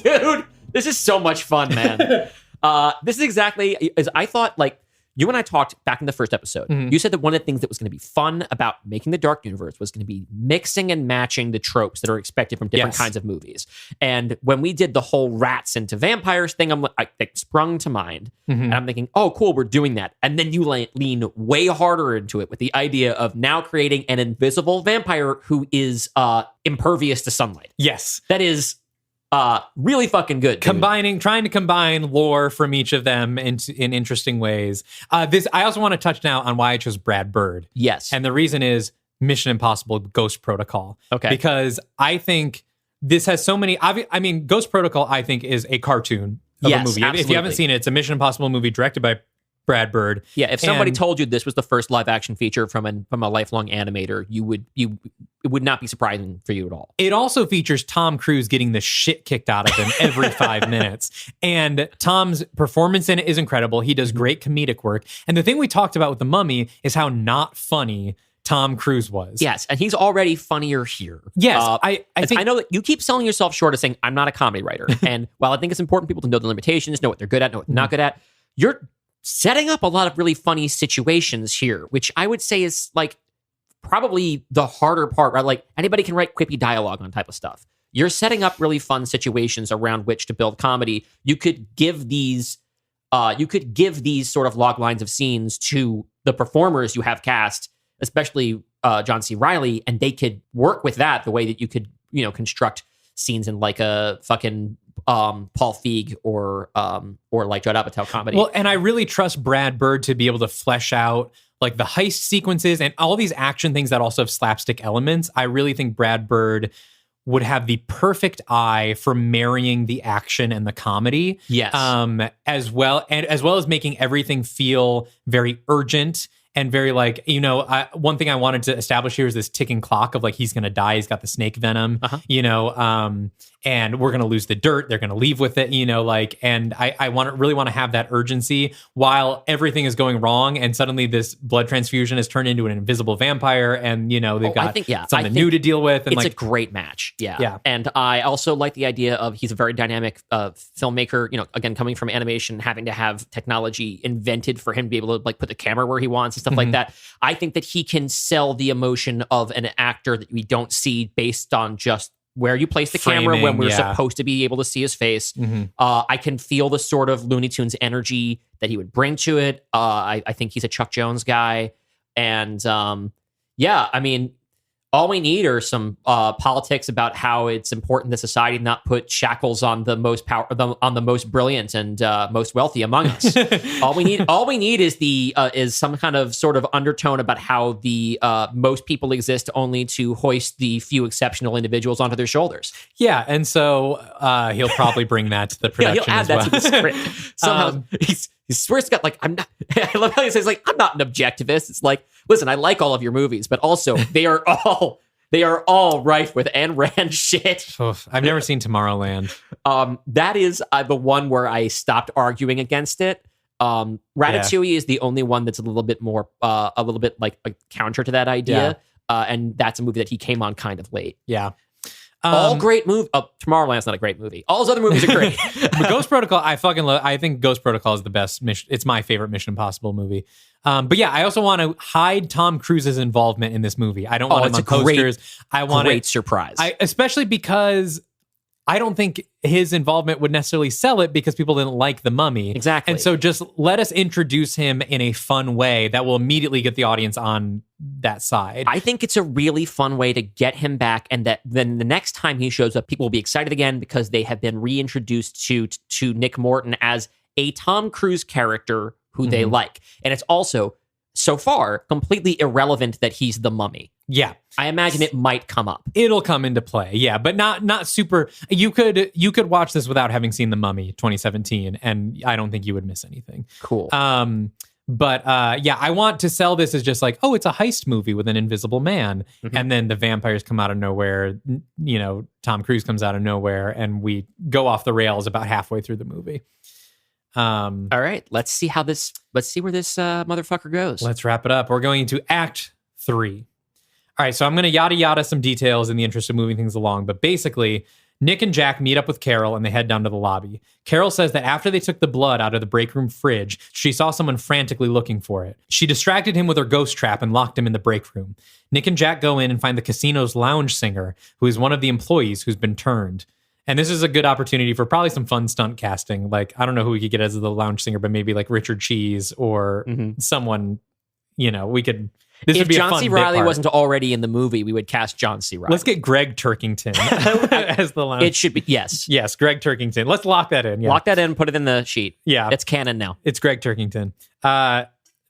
Dude, this is so much fun, man. This is exactly as I thought, like, you and I talked back in the first episode. Mm-hmm. You said that one of the things that was going to be fun about making the Dark Universe was going to be mixing and matching the tropes that are expected from different kinds of movies. And when we did the whole rats into vampires thing, it sprung to mind. Mm-hmm. And I'm thinking, oh, cool, we're doing that. And then you lean way harder into it with the idea of now creating an invisible vampire who is impervious to sunlight. Yes. That is really fucking good. Trying to combine lore from each of them in interesting ways. I also want to touch now on why I chose Brad Bird. Yes. And the reason is Mission Impossible Ghost Protocol. Okay. Because I think this has so many, Ghost Protocol, I think, is a cartoon of a movie. Absolutely. If you haven't seen it, it's a Mission Impossible movie directed by Brad Bird. Yeah, if somebody told you this was the first live action feature from a lifelong animator, it would not be surprising for you at all. It also features Tom Cruise getting the shit kicked out of him every 5 minutes. And Tom's performance in it is incredible. He does great comedic work. And the thing we talked about with The Mummy is how not funny Tom Cruise was. Yes, and he's already funnier here. Yes, I know that you keep selling yourself short of saying, I'm not a comedy writer. And while I think it's important people to know the limitations, know what they're good at, know what they're not good at, you're setting up a lot of really funny situations here, which I would say is like probably the harder part, right? Like anybody can write quippy dialogue on type of stuff. You're setting up really fun situations around which to build comedy. You could give these sort of log lines of scenes to the performers you have cast, especially John C. Reilly, and they could work with that the way that you could, construct scenes in like a fucking Paul Feig or like Judd Apatow comedy. Well, and I really trust Brad Bird to be able to flesh out like the heist sequences and all these action things that also have slapstick elements. I really think Brad Bird would have the perfect eye for marrying the action and the comedy. Yes. As well as making everything feel very urgent and very like, one thing I wanted to establish here is this ticking clock of like, he's going to die. He's got the snake venom, and we're going to lose the dirt. They're going to leave with it, and I really want to have that urgency while everything is going wrong. And suddenly this blood transfusion has turned into an invisible vampire and, they've got something new to deal with. And it's a great match. Yeah. Yeah. And I also like the idea of he's a very dynamic filmmaker, again, coming from animation, having to have technology invented for him to be able to like put the camera where he wants and stuff like that. I think that he can sell the emotion of an actor that we don't see based on just where you place the camera when we're supposed to be able to see his face. I can feel the sort of Looney Tunes energy that he would bring to it. I think he's a Chuck Jones guy. And All we need are some politics about how it's important that society not put shackles on the most on the most brilliant and most wealthy among us. all we need is some kind of sort of undertone about how the most people exist only to hoist the few exceptional individuals onto their shoulders. Yeah, and so he'll probably bring that to the production. He'll add that to the script somehow. He swears to God, like, I'm not. I love how he says, like, I'm not an objectivist. It's like, listen, I like all of your movies, but also they are all rife with Ayn Rand shit. I've never seen Tomorrowland. That is the one where I stopped arguing against it. Ratatouille is the only one that's a little bit like a counter to that idea. And that's a movie that he came on kind of late. Yeah. All great movie. Tomorrowland's not a great movie. All his other movies are great. But Ghost Protocol, I fucking love. I think Ghost Protocol is the best mission. It's my favorite Mission Impossible movie. But yeah, I also want to hide Tom Cruise's involvement in this movie. I don't want him on posters. I want great surprise. Especially because I don't think his involvement would necessarily sell it because people didn't like The Mummy. Exactly. And so just let us introduce him in a fun way that will immediately get the audience on that side. I think it's a really fun way to get him back, and that then the next time he shows up, people will be excited again because they have been reintroduced to Nick Morton as a Tom Cruise character who they like. And it's also, so far, completely irrelevant that he's the Mummy. Yeah. I imagine it might come up. It'll come into play, yeah, but not super. You could watch this without having seen The Mummy 2017, and I don't think you would miss anything. Cool. But I want to sell this as just like, oh, it's a heist movie with an invisible man, and then the vampires come out of nowhere. You know, Tom Cruise comes out of nowhere, and we go off the rails about halfway through the movie. All right, let's see where this motherfucker goes. Let's wrap it up. We're going into Act 3. All right, so I'm going to yada some details in the interest of moving things along, but basically, Nick and Jack meet up with Carol and they head down to the lobby. Carol says that after they took the blood out of the break room fridge, she saw someone frantically looking for it. She distracted him with her ghost trap and locked him in the break room. Nick and Jack go in and find the casino's lounge singer, who is one of the employees who's been turned. And this is a good opportunity for probably some fun stunt casting. Like, I don't know who we could get as the lounge singer, but maybe like Richard Cheese or someone, we could... If John C. Reilly wasn't already in the movie, we would cast John C. Reilly. Let's get Greg Turkington as the lounge. It should be, yes. Yes, Greg Turkington. Let's lock that in. Yeah. Lock that in, put it in the sheet. Yeah. It's canon now. It's Greg Turkington.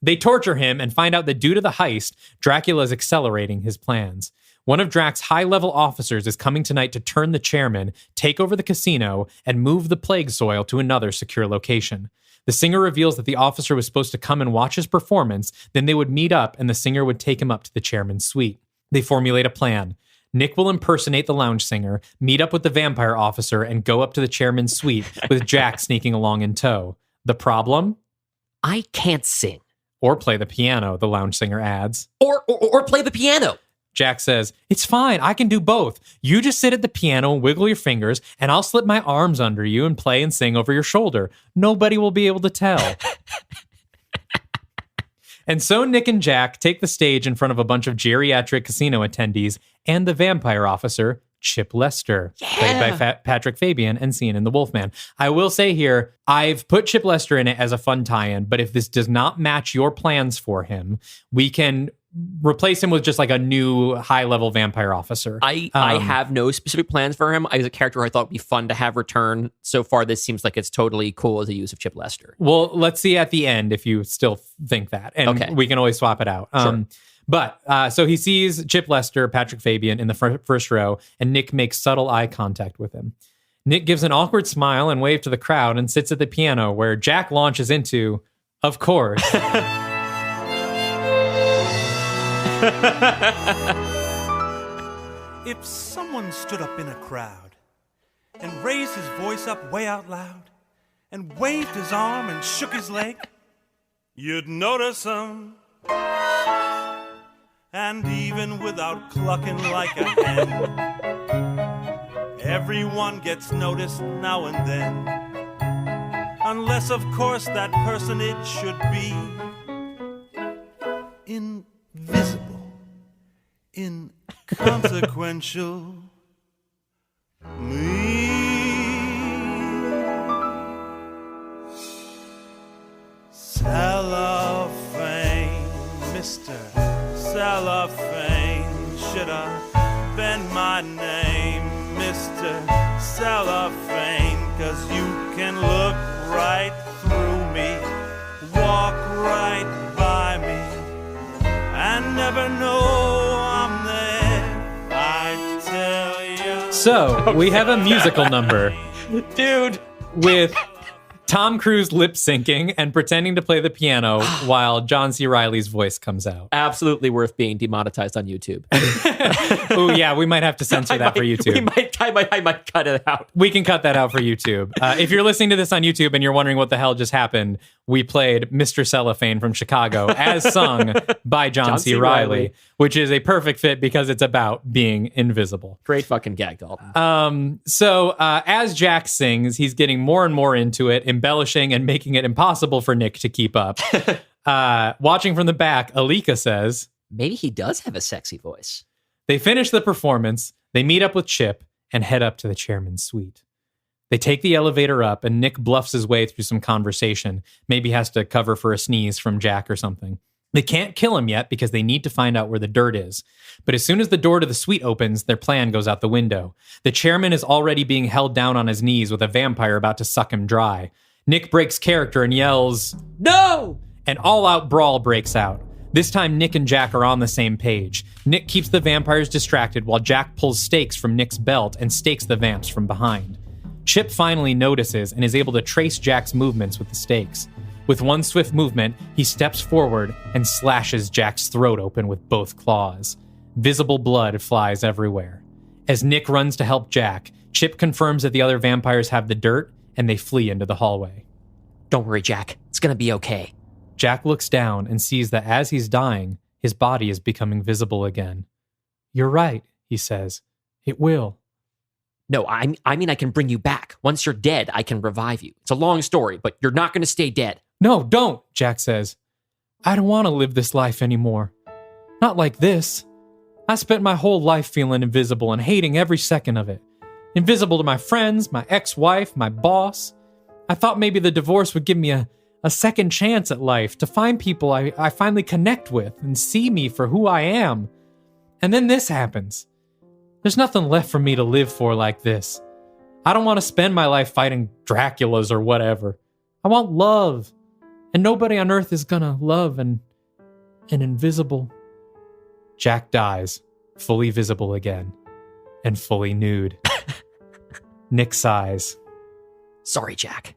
They torture him and find out that due to the heist, Dracula is accelerating his plans. One of Drac's high-level officers is coming tonight to turn the chairman, take over the casino, and move the plague soil to another secure location. The singer reveals that the officer was supposed to come and watch his performance, then they would meet up and the singer would take him up to the chairman's suite. They formulate a plan. Nick will impersonate the lounge singer, meet up with the vampire officer, and go up to the chairman's suite with Jack sneaking along in tow. The problem? I can't sing. Or play the piano, the lounge singer adds. Or play the piano. Jack says, it's fine, I can do both. You just sit at the piano and wiggle your fingers, and I'll slip my arms under you and play and sing over your shoulder. Nobody will be able to tell. And so Nick and Jack take the stage in front of a bunch of geriatric casino attendees and the vampire officer, Chip Lester, played by Patrick Fabian and seen in The Wolfman. I will say here, I've put Chip Lester in it as a fun tie-in, but if this does not match your plans for him, we can replace him with just like a new high-level vampire officer. I have no specific plans for him. As a character I thought would be fun to have return. So far, this seems like it's totally cool as a use of Chip Lester. Well, let's see at the end if you still think that. And we can always swap it out. Sure. But so he sees Chip Lester, Patrick Fabian in the first row, and Nick makes subtle eye contact with him. Nick gives an awkward smile and wave to the crowd and sits at the piano where Jack launches into, of course... If someone stood up in a crowd and raised his voice up way out loud and waved his arm and shook his leg, you'd notice him. And even without clucking like a hen, everyone gets noticed now and then. Unless, of course, that personage should be invisible, inconsequential. Cellophane, Mr. Cellophane should have been my name, Mr. Cellophane, 'cause you can look right through me, walk right by me, and never know I'm there. I tell you. So, we have a musical number. Dude. With Tom Cruise lip syncing and pretending to play the piano while John C. Reilly's voice comes out. Absolutely worth being demonetized on YouTube. Oh yeah, we might have to censor that for YouTube. I might cut it out. We can cut that out for YouTube. If you're listening to this on YouTube and you're wondering what the hell just happened, we played Mr. Cellophane from Chicago as sung by John C. Reilly, which is a perfect fit because it's about being invisible. Great fucking gag, Dalton. So as Jack sings, he's getting more and more into it, embellishing and making it impossible for Nick to keep up. Watching from the back, Alika says, maybe he does have a sexy voice. They finish the performance, they meet up with Chip, and head up to the chairman's suite. They take the elevator up, and Nick bluffs his way through some conversation. Maybe has to cover for a sneeze from Jack or something. They can't kill him yet because they need to find out where the dirt is. But as soon as the door to the suite opens, their plan goes out the window. The chairman is already being held down on his knees with a vampire about to suck him dry. Nick breaks character and yells, "No!" An all-out brawl breaks out. This time, Nick and Jack are on the same page. Nick keeps the vampires distracted while Jack pulls stakes from Nick's belt and stakes the vamps from behind. Chip finally notices and is able to trace Jack's movements with the stakes. With one swift movement, he steps forward and slashes Jack's throat open with both claws. Visible blood flies everywhere. As Nick runs to help Jack, Chip confirms that the other vampires have the dirt, and they flee into the hallway. Don't worry, Jack. It's gonna be okay. Jack looks down and sees that as he's dying, his body is becoming visible again. You're right, he says. It will. No, I mean I can bring you back. Once you're dead, I can revive you. It's a long story, but you're not going to stay dead. No, don't, Jack says. I don't want to live this life anymore. Not like this. I spent my whole life feeling invisible and hating every second of it. Invisible to my friends, my ex-wife, my boss. I thought maybe the divorce would give me a second chance at life, to find people I finally connect with and see me for who I am. And then this happens. There's nothing left for me to live for like this. I don't want to spend my life fighting Draculas or whatever. I want love. And nobody on earth is gonna love an invisible. Jack dies, fully visible again, and fully nude. Nick sighs. Sorry, Jack,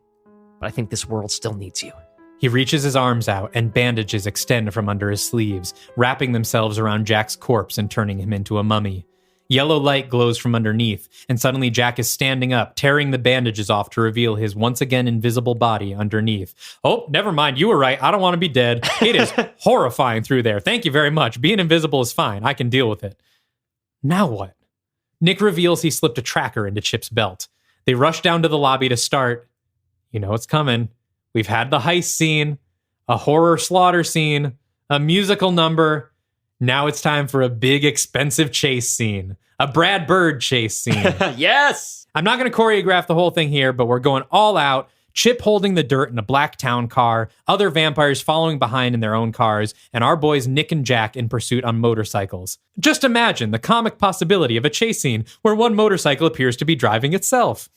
but I think this world still needs you. He reaches his arms out and bandages extend from under his sleeves, wrapping themselves around Jack's corpse and turning him into a mummy. Yellow light glows from underneath, and suddenly Jack is standing up, tearing the bandages off to reveal his once again invisible body underneath. Oh, never mind, you were right. I don't want to be dead. It is horrifying through there. Thank you very much. Being invisible is fine. I can deal with it. Now what? Nick reveals he slipped a tracker into Chip's belt. They rush down to the lobby to start. You know it's coming. We've had the heist scene, a horror slaughter scene, a musical number. Now it's time for a big, expensive chase scene. A Brad Bird chase scene. Yes! I'm not going to choreograph the whole thing here, but we're going all out. Chip holding the dirt in a black town car, other vampires following behind in their own cars, and our boys Nick and Jack in pursuit on motorcycles. Just imagine the comic possibility of a chase scene where one motorcycle appears to be driving itself.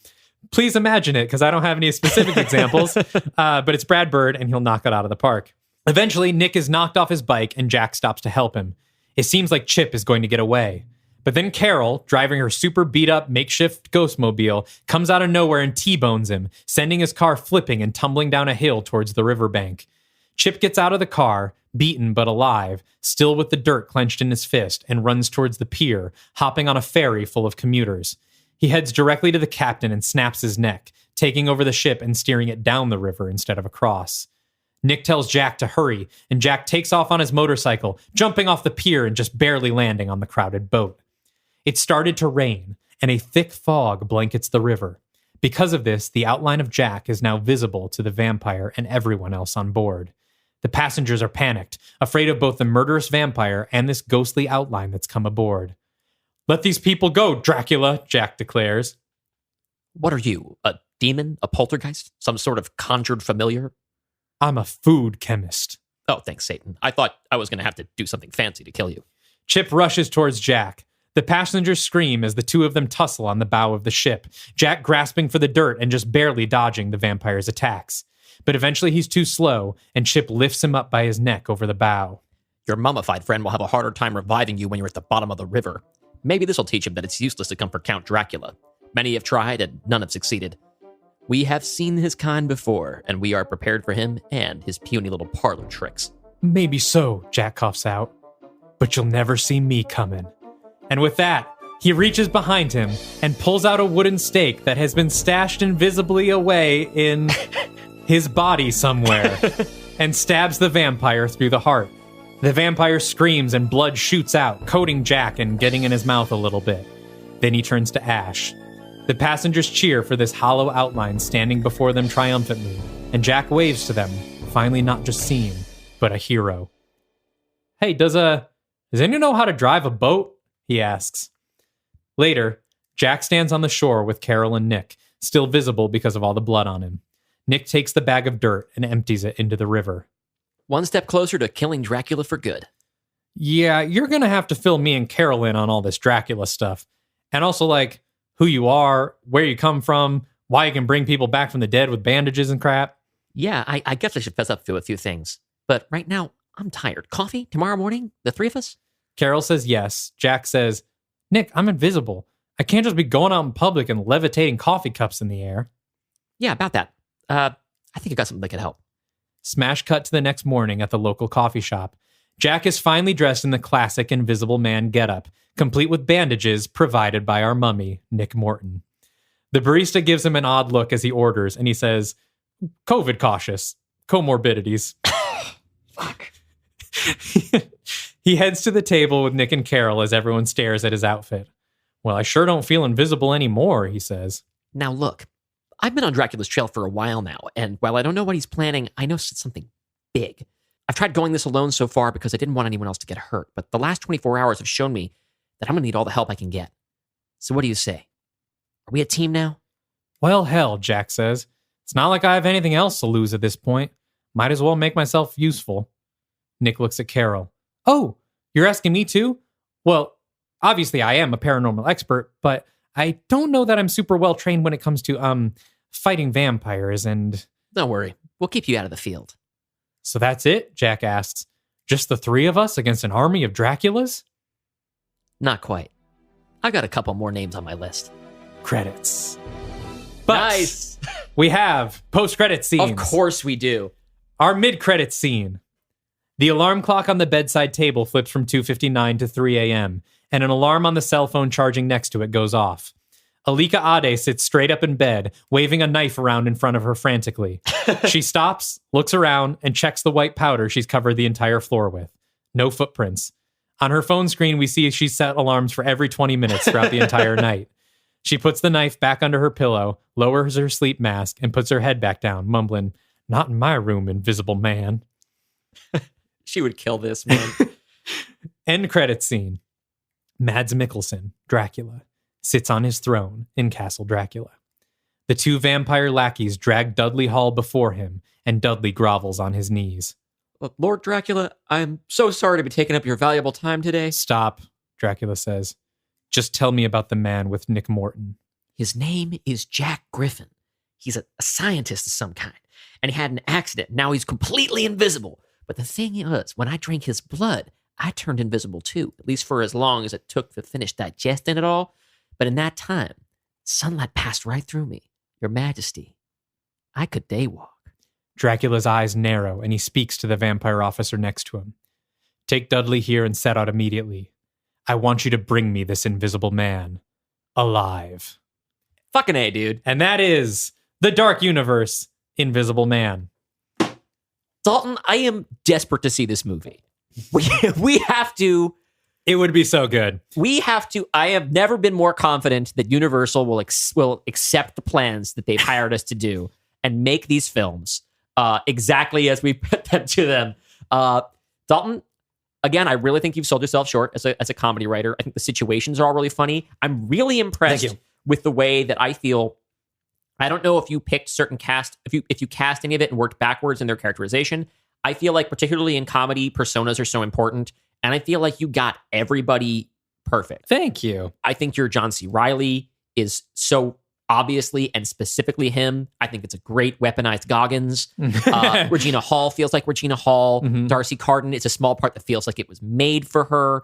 Please imagine it, because I don't have any specific examples, but it's Brad Bird, and he'll knock it out of the park. Eventually, Nick is knocked off his bike, and Jack stops to help him. It seems like Chip is going to get away. But then Carol, driving her super beat-up makeshift Ghostmobile, comes out of nowhere and T-bones him, sending his car flipping and tumbling down a hill towards the riverbank. Chip gets out of the car, beaten but alive, still with the dirt clenched in his fist, and runs towards the pier, hopping on a ferry full of commuters. He heads directly to the captain and snaps his neck, taking over the ship and steering it down the river instead of across. Nick tells Jack to hurry, and Jack takes off on his motorcycle, jumping off the pier and just barely landing on the crowded boat. It started to rain, and a thick fog blankets the river. Because of this, the outline of Jack is now visible to the vampire and everyone else on board. The passengers are panicked, afraid of both the murderous vampire and this ghostly outline that's come aboard. "Let these people go, Dracula," Jack declares. What are you, a demon, a poltergeist, some sort of conjured familiar? I'm a food chemist. Oh, thanks, Satan. I thought I was going to have to do something fancy to kill you. Chip rushes towards Jack. The passengers scream as the two of them tussle on the bow of the ship, Jack grasping for the dirt and just barely dodging the vampire's attacks. But eventually he's too slow, and Chip lifts him up by his neck over the bow. Your mummified friend will have a harder time reviving you when you're at the bottom of the river. Maybe this will teach him that it's useless to come for Count Dracula. Many have tried, and none have succeeded. We have seen his kind before, and we are prepared for him and his puny little parlor tricks. Maybe so, Jack coughs out. But you'll never see me coming. And with that, he reaches behind him and pulls out a wooden stake that has been stashed invisibly away in his body somewhere and stabs the vampire through the heart. The vampire screams and blood shoots out, coating Jack and getting in his mouth a little bit. Then he turns to ash. The passengers cheer for this hollow outline standing before them triumphantly, and Jack waves to them, finally not just seen, but a hero. Hey, does anyone know how to drive a boat? He asks. Later, Jack stands on the shore with Carol and Nick, still visible because of all the blood on him. Nick takes the bag of dirt and empties it into the river. One step closer to killing Dracula for good. Yeah, you're gonna have to fill me and Carol in on all this Dracula stuff. And also, like, who you are, where you come from, why you can bring people back from the dead with bandages and crap. Yeah, I guess I should fess up to a few things. But right now, I'm tired. Coffee? Tomorrow morning? The three of us? Carol says yes. Jack says, Nick, I'm invisible. I can't just be going out in public and levitating coffee cups in the air. Yeah, about that. I think I got something that could help. Smash cut to the next morning at the local coffee shop. Jack is finally dressed in the classic Invisible Man getup, complete with bandages provided by our mummy, Nick Morton. The barista gives him an odd look as he orders, and he says, COVID cautious. Comorbidities. Fuck. He heads to the table with Nick and Carol as everyone stares at his outfit. Well, I sure don't feel invisible anymore, he says. Now look, I've been on Dracula's trail for a while now, and while I don't know what he's planning, I know it's something big. I've tried going this alone so far because I didn't want anyone else to get hurt, but the last 24 hours have shown me that I'm going to need all the help I can get. So what do you say? Are we a team now? Well, hell, Jack says. It's not like I have anything else to lose at this point. Might as well make myself useful. Nick looks at Carol. Oh, you're asking me too? Well, obviously I am a paranormal expert, but I don't know that I'm super well trained when it comes to, fighting vampires and... Don't worry. We'll keep you out of the field. So that's it? Jack asks. Just the three of us against an army of Draculas? Not quite. I've got a couple more names on my list. Credits. But nice! We have post-credit scenes. Of course we do. Our mid-credit scene. The alarm clock on the bedside table flips from 2:59 to 3 a.m., and an alarm on the cell phone charging next to it goes off. Alika Ade sits straight up in bed, waving a knife around in front of her frantically. She stops, looks around, and checks the white powder she's covered the entire floor with. No footprints. On her phone screen, we see she's set alarms for every 20 minutes throughout the entire night. She puts the knife back under her pillow, lowers her sleep mask, and puts her head back down, mumbling, "Not in my room, Invisible Man." She would kill this, man. End credit scene. Mads Mikkelsen, Dracula, sits on his throne in Castle Dracula. The two vampire lackeys drag Dudley Hall before him, and Dudley grovels on his knees. Lord Dracula, I'm so sorry to be taking up your valuable time today. Stop, Dracula says. Just tell me about the man with Nick Morton. His name is Jack Griffin. He's a scientist of some kind, and he had an accident. Now he's completely invisible. But the thing is, when I drank his blood, I turned invisible too, at least for as long as it took to finish digesting it all. But in that time, sunlight passed right through me. Your Majesty, I could daywalk. Dracula's eyes narrow, and he speaks to the vampire officer next to him. Take Dudley here and set out immediately. I want you to bring me this invisible man. Alive. Fucking A, dude. And that is the Dark Universe, Invisible Man. Dalton, I am desperate to see this movie. We have to. It would be so good. We have to. I have never been more confident that Universal will accept the plans that they've hired us to do and make these films exactly as we put them to them. Dalton, again, I really think you've sold yourself short as a comedy writer. I think the situations are all really funny. I'm really impressed with the way that I feel. I don't know if you picked certain cast, if you cast any of it and worked backwards in their characterization. I feel like particularly in comedy, personas are so important. And I feel like you got everybody perfect. Thank you. I think your John C. Reilly is so obviously and specifically him. I think it's a great weaponized Goggins. Regina Hall feels like Regina Hall. Darcy Carden, it's a small part that feels like it was made for her.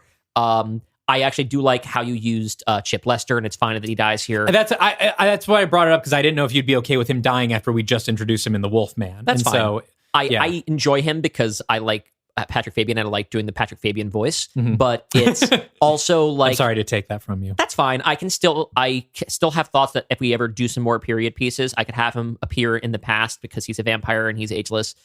I actually do like how you used Chip Lester, and it's fine that he dies here. That's why I brought it up, because I didn't know if you'd be okay with him dying after we just introduced him in The Wolfman. That's fine. So, I enjoy him because I like Patrick Fabian, and I like doing the Patrick Fabian voice, but it's also like... I'm sorry to take that from you. That's fine. I still have thoughts that if we ever do some more period pieces, I could have him appear in the past because he's a vampire and he's ageless.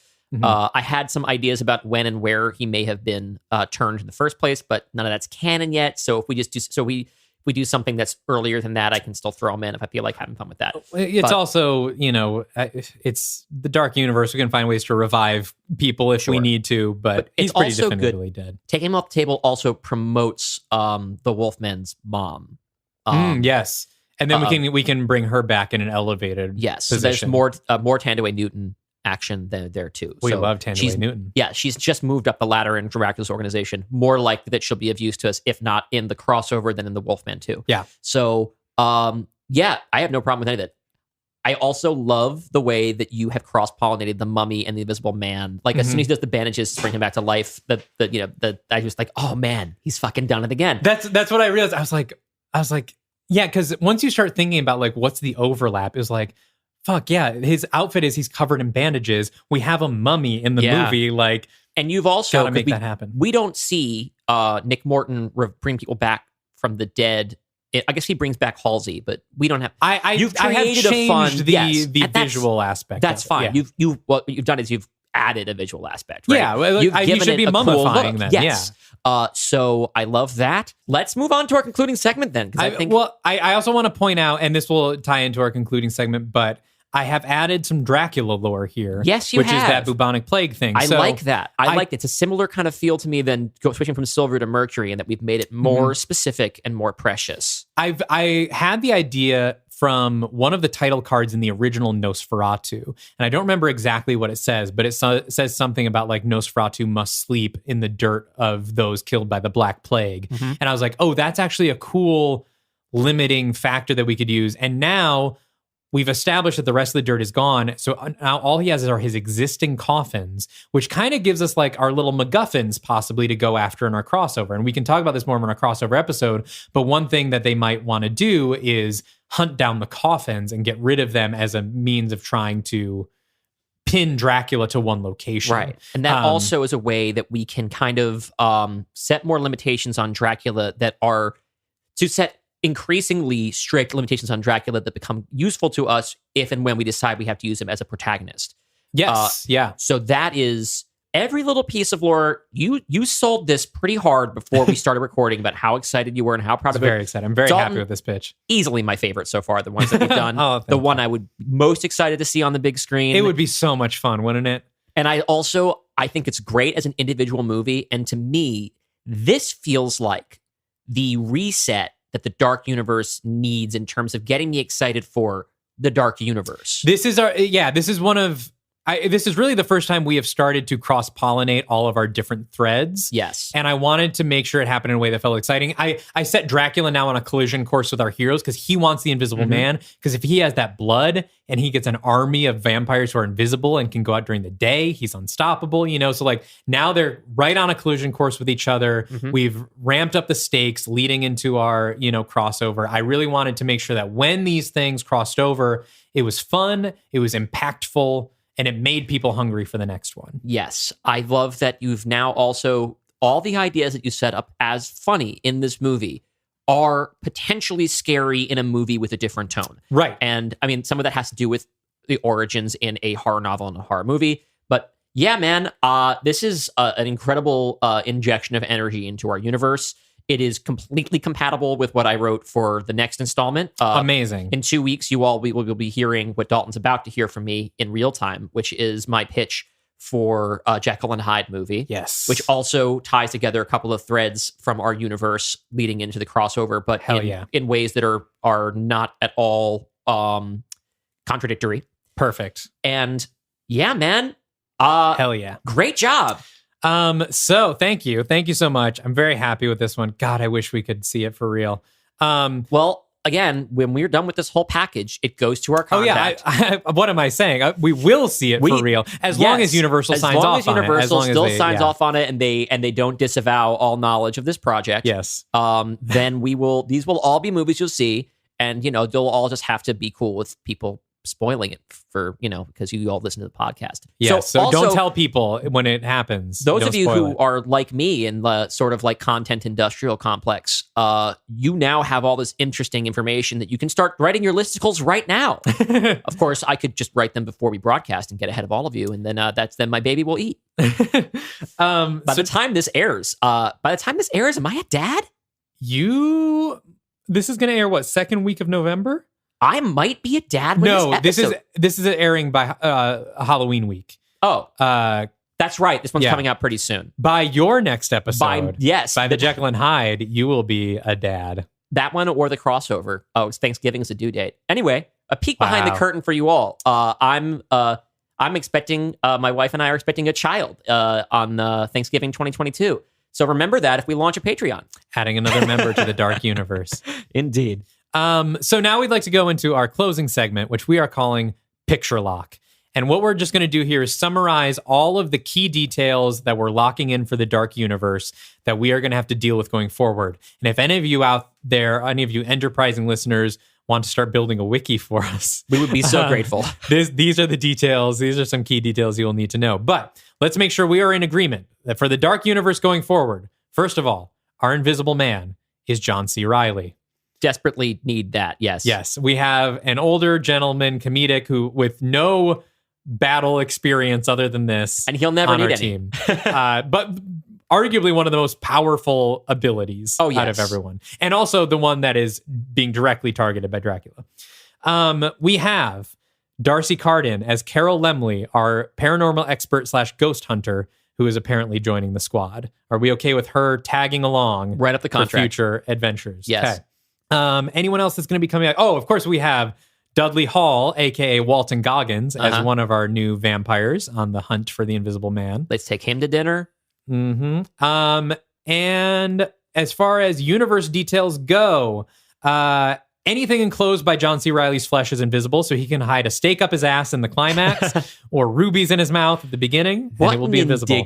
I had some ideas about when and where he may have been turned in the first place, but none of that's canon yet. So if we just do, we do something that's earlier than that, I can still throw him in if I feel like having fun with that. It's also, it's the Dark Universe. We can find ways to revive people if we need to, but he's pretty also definitively good. dead. Taking him off the table also promotes the Wolfman's mom. Yes. And then we can bring her back in an elevated position. So there's more Tandaway Newton action there too. We so love Tandaway Newton. Yeah, she's just moved up the ladder in Dracula's organization. More likely that she'll be of use to us, if not in the crossover, than in the Wolfman 2. Yeah. So, I have no problem with any of that. I also love the way that you have cross-pollinated the Mummy and the Invisible Man. Like, as soon as he does the bandages to bring him back to life, I was like, oh man, he's fucking done it again. That's what I realized. I was like, yeah, because once you start thinking about like what's the overlap, is like, fuck yeah, his outfit is he's covered in bandages. We have a mummy in the movie, like, and you've also gotta make that happen. We don't see Nick Morton bring people back from the dead. I guess he brings back Halsey, but we don't have. You've created I have a fun the visual aspect. That's fine. Yeah. What you've done is you've added a visual aspect. Right? Yeah, well, you should be mummifying them. Yes. Yeah. So I love that. Let's move on to our concluding segment then. I also want to point out, and this will tie into our concluding segment, but I have added some Dracula lore here. Yes, you which have. is that bubonic plague thing. I like that. I like it. It's a similar kind of feel to me than switching from silver to mercury, and that we've made it more specific and more precious. I had the idea from one of the title cards in the original Nosferatu, and I don't remember exactly what it says, but it says something about like Nosferatu must sleep in the dirt of those killed by the Black Plague. And I was like, oh, that's actually a cool limiting factor that we could use. And now we've established that the rest of the dirt is gone. So now all he has are his existing coffins, which kind of gives us like our little MacGuffins possibly to go after in our crossover. And we can talk about this more in our crossover episode. But one thing that they might want to do is hunt down the coffins and get rid of them as a means of trying to pin Dracula to one location. Right. And that also is a way that we can kind of set more limitations on Dracula that are to set increasingly strict limitations on Dracula that become useful to us if and when we decide we have to use him as a protagonist. Yes. Yeah. So that is every little piece of lore. You sold this pretty hard before we started recording about how excited you were and how proud of it. Very excited. I'm very Dalton, happy with this pitch. Easily my favorite so far, the ones that we've done. The one I would most excited to see on the big screen. It would be so much fun, wouldn't it? And I think it's great as an individual movie. And to me, this feels like the reset that the Dark Universe needs in terms of getting me excited for the Dark Universe. This is this is really the first time we have started to cross-pollinate all of our different threads. Yes. And I wanted to make sure it happened in a way that felt exciting. I set Dracula now on a collision course with our heroes because he wants the Invisible Man. Because if he has that blood and he gets an army of vampires who are invisible and can go out during the day, he's unstoppable, So like now they're right on a collision course with each other. We've ramped up the stakes leading into our, crossover. I really wanted to make sure that when these things crossed over, it was fun, it was impactful, and it made people hungry for the next one. Yes. I love that you've now also, all the ideas that you set up as funny in this movie are potentially scary in a movie with a different tone. Right. And I mean, some of that has to do with the origins in a horror novel and a horror movie. But yeah, man, this is an incredible injection of energy into our universe. It is completely compatible with what I wrote for the next installment. Amazing. In 2 weeks, you all will be hearing what Dalton's about to hear from me in real time, which is my pitch for Jekyll and Hyde movie. Yes. Which also ties together a couple of threads from our universe leading into the crossover, but in ways that are not at all contradictory. Perfect. And yeah, man. Hell yeah. Great job. So thank you so much. I'm very happy with this one. God, I wish we could see it for real. Well, again, when we're done with this whole package, it goes to our contact. What am I saying? We will see it for real as long as Universal signs off on it. Universal still signs off on it, and they don't disavow all knowledge of this project. Yes. Then these will all be movies you'll see, and they'll all just have to be cool with people spoiling it for because you all listen to the podcast. Yeah, so also, don't tell people when it happens. Those of you who are like me in the sort of like content industrial complex, you now have all this interesting information that you can start writing your listicles right now. Of course, I could just write them before we broadcast and get ahead of all of you, and then then my baby will eat. By the time this airs, am I a dad? This is going to air what, second week of November? I might be a dad. When this is airing by Halloween week. Oh, that's right. This one's coming out pretty soon. By your next episode, by the Jekyll and Hyde, you will be a dad. That one or the crossover. Oh, it's Thanksgiving is a due date. Anyway, a peek behind the curtain for you all. I'm expecting. My wife and I are expecting a child on Thanksgiving 2022. So remember that if we launch a Patreon, adding another member to the Dark Universe. Indeed. So now we'd like to go into our closing segment, which we are calling Picture Lock. And what we're just going to do here is summarize all of the key details that we're locking in for the Dark Universe that we are going to have to deal with going forward. And if any of you out there, any of you enterprising listeners, want to start building a wiki for us, we would be so grateful. These are the details. These are some key details you will need to know. But let's make sure we are in agreement that for the Dark Universe going forward, first of all, our Invisible Man is John C. Reilly. Desperately need that. Yes. We have an older gentleman comedic who with no battle experience other than this, and he'll never on need our any. team. But arguably one of the most powerful abilities out of everyone, and also the one that is being directly targeted by Dracula. We have Darcy Carden as Carol Lemley, our paranormal expert / ghost hunter, who is apparently joining the squad. Are we okay with her tagging along right up the contract for future adventures? Yes. Okay. Anyone else that's going to be coming out? Oh, of course we have Dudley Hall, aka Walton Goggins, as one of our new vampires on the hunt for the Invisible Man. Let's take him to dinner. Mm-hmm. And as far as universe details go, anything enclosed by John C. Reilly's flesh is invisible, so he can hide a stake up his ass in the climax or rubies in his mouth at the beginning, and it will be invisible.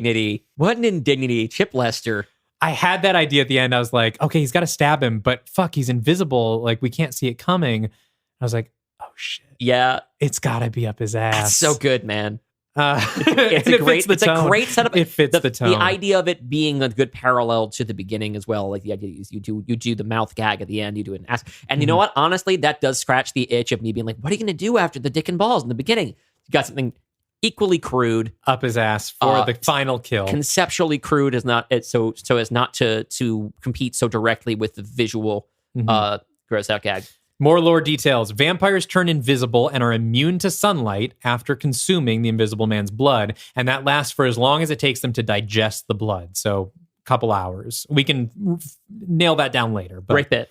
What an indignity. Chip Lester. I had that idea at the end. I was like, okay, he's got to stab him, but fuck, he's invisible. Like, we can't see it coming. I was like, oh shit. Yeah. It's got to be up his ass. That's so good, man. It's a great setup. It fits the tone. The idea of it being a good parallel to the beginning as well. Like the idea is you do the mouth gag at the end, you do an ass. And you know what? Honestly, that does scratch the itch of me being like, what are you going to do after the dick and balls in the beginning? You got something equally crude up his ass for the final kill. Conceptually crude is not it so as not to compete so directly with the visual gross out gag. More lore details. Vampires turn invisible and are immune to sunlight after consuming the Invisible Man's blood, and that lasts for as long as it takes them to digest the blood. So a couple hours. We can nail that down later. But, great bit.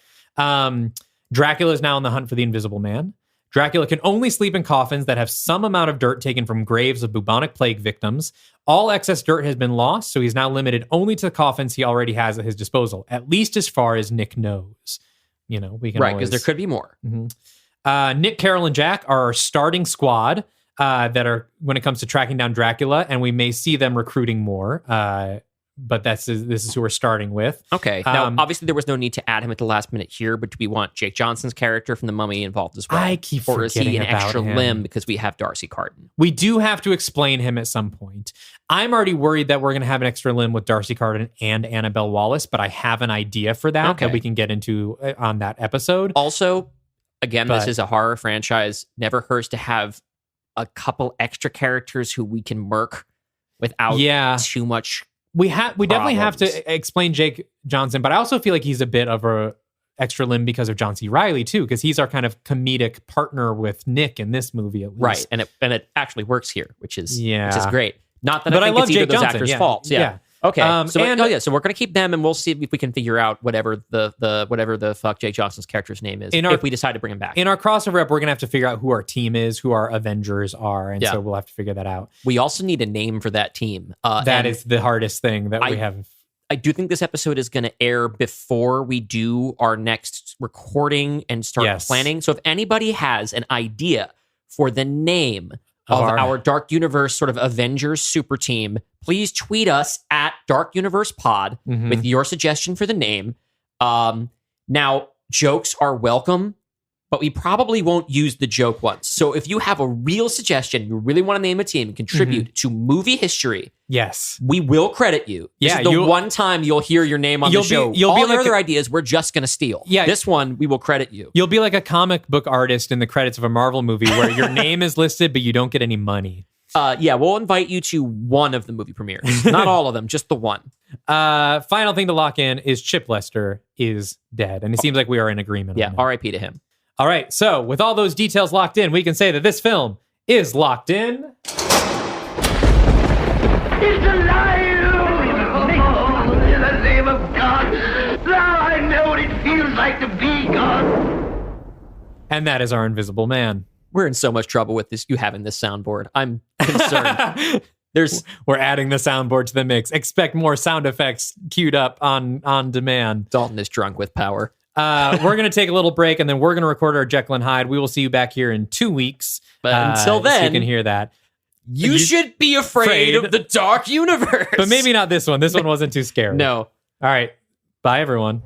Dracula is now on the hunt for the Invisible Man. Dracula can only sleep in coffins that have some amount of dirt taken from graves of bubonic plague victims. All excess dirt has been lost, so he's now limited only to the coffins he already has at his disposal, at least as far as Nick knows. We can right, because there could be more. Mm-hmm. Nick, Carol, and Jack are our starting squad that are when it comes to tracking down Dracula, and we may see them recruiting more. But this is who we're starting with. Okay. Now, obviously, there was no need to add him at the last minute here, but do we want Jake Johnson's character from The Mummy involved as well? I keep forgetting about him. Or is he an extra limb because we have Darcy Carden? We do have to explain him at some point. I'm already worried that we're going to have an extra limb with Darcy Carden and Annabelle Wallace, but I have an idea for that that we can get into on that episode. Also, again, this is a horror franchise. Never hurts to have a couple extra characters who we can murk without too much. We definitely have to explain Jake Johnson, but I also feel like he's a bit of a extra limb because of John C. Reilly too, because he's our kind of comedic partner with Nick in this movie, at least. Right, and it actually works here, which is great. Not that I think love it's either Jake those Johnson. actors' faults. Yeah. Okay. So and we're gonna keep them, and we'll see if we can figure out whatever the fuck Jake Johnson's character's name is if we decide to bring him back. In our crossover rep, we're gonna have to figure out who our team is, who our Avengers are, and Yeah. so we'll have to figure that out. We also need a name for that team. That is the hardest thing that we have. I do think this episode is going to air before we do our next recording and start planning. So if anybody has an idea for the name of our Dark Universe sort of Avengers super team, please tweet us at Dark Universe Pod with your suggestion for the name. Now, jokes are welcome, but we probably won't use the joke ones. So if you have a real suggestion, you really want to name a team and contribute to movie history, yes, we will credit you. This is the one time you'll hear your name on the show. All the other ideas, we're just going to steal. Yeah. This one, we will credit you. You'll be like a comic book artist in the credits of a Marvel movie where your name is listed, but you don't get any money. Yeah, we'll invite you to one of the movie premieres. Not all of them, just the one. Final thing to lock in is Chip Lester is dead. And it seems like we are in agreement on that. R.I.P. to him. All right, so with all those details locked in, we can say that this film is locked in. It's alive! Oh, in the name of God! Now I know what it feels like to be God! And that is our Invisible Man. We're in so much trouble with this. You having this soundboard. I'm concerned. We're adding the soundboard to the mix. Expect more sound effects queued up on demand. Dalton is drunk with power. We're going to take a little break, and then we're going to record our Jekyll and Hyde. We will see you back here in 2 weeks. But until then, so you can hear that. You should be afraid of the Dark Universe. But maybe not this one. This one wasn't too scary. No. All right. Bye, everyone.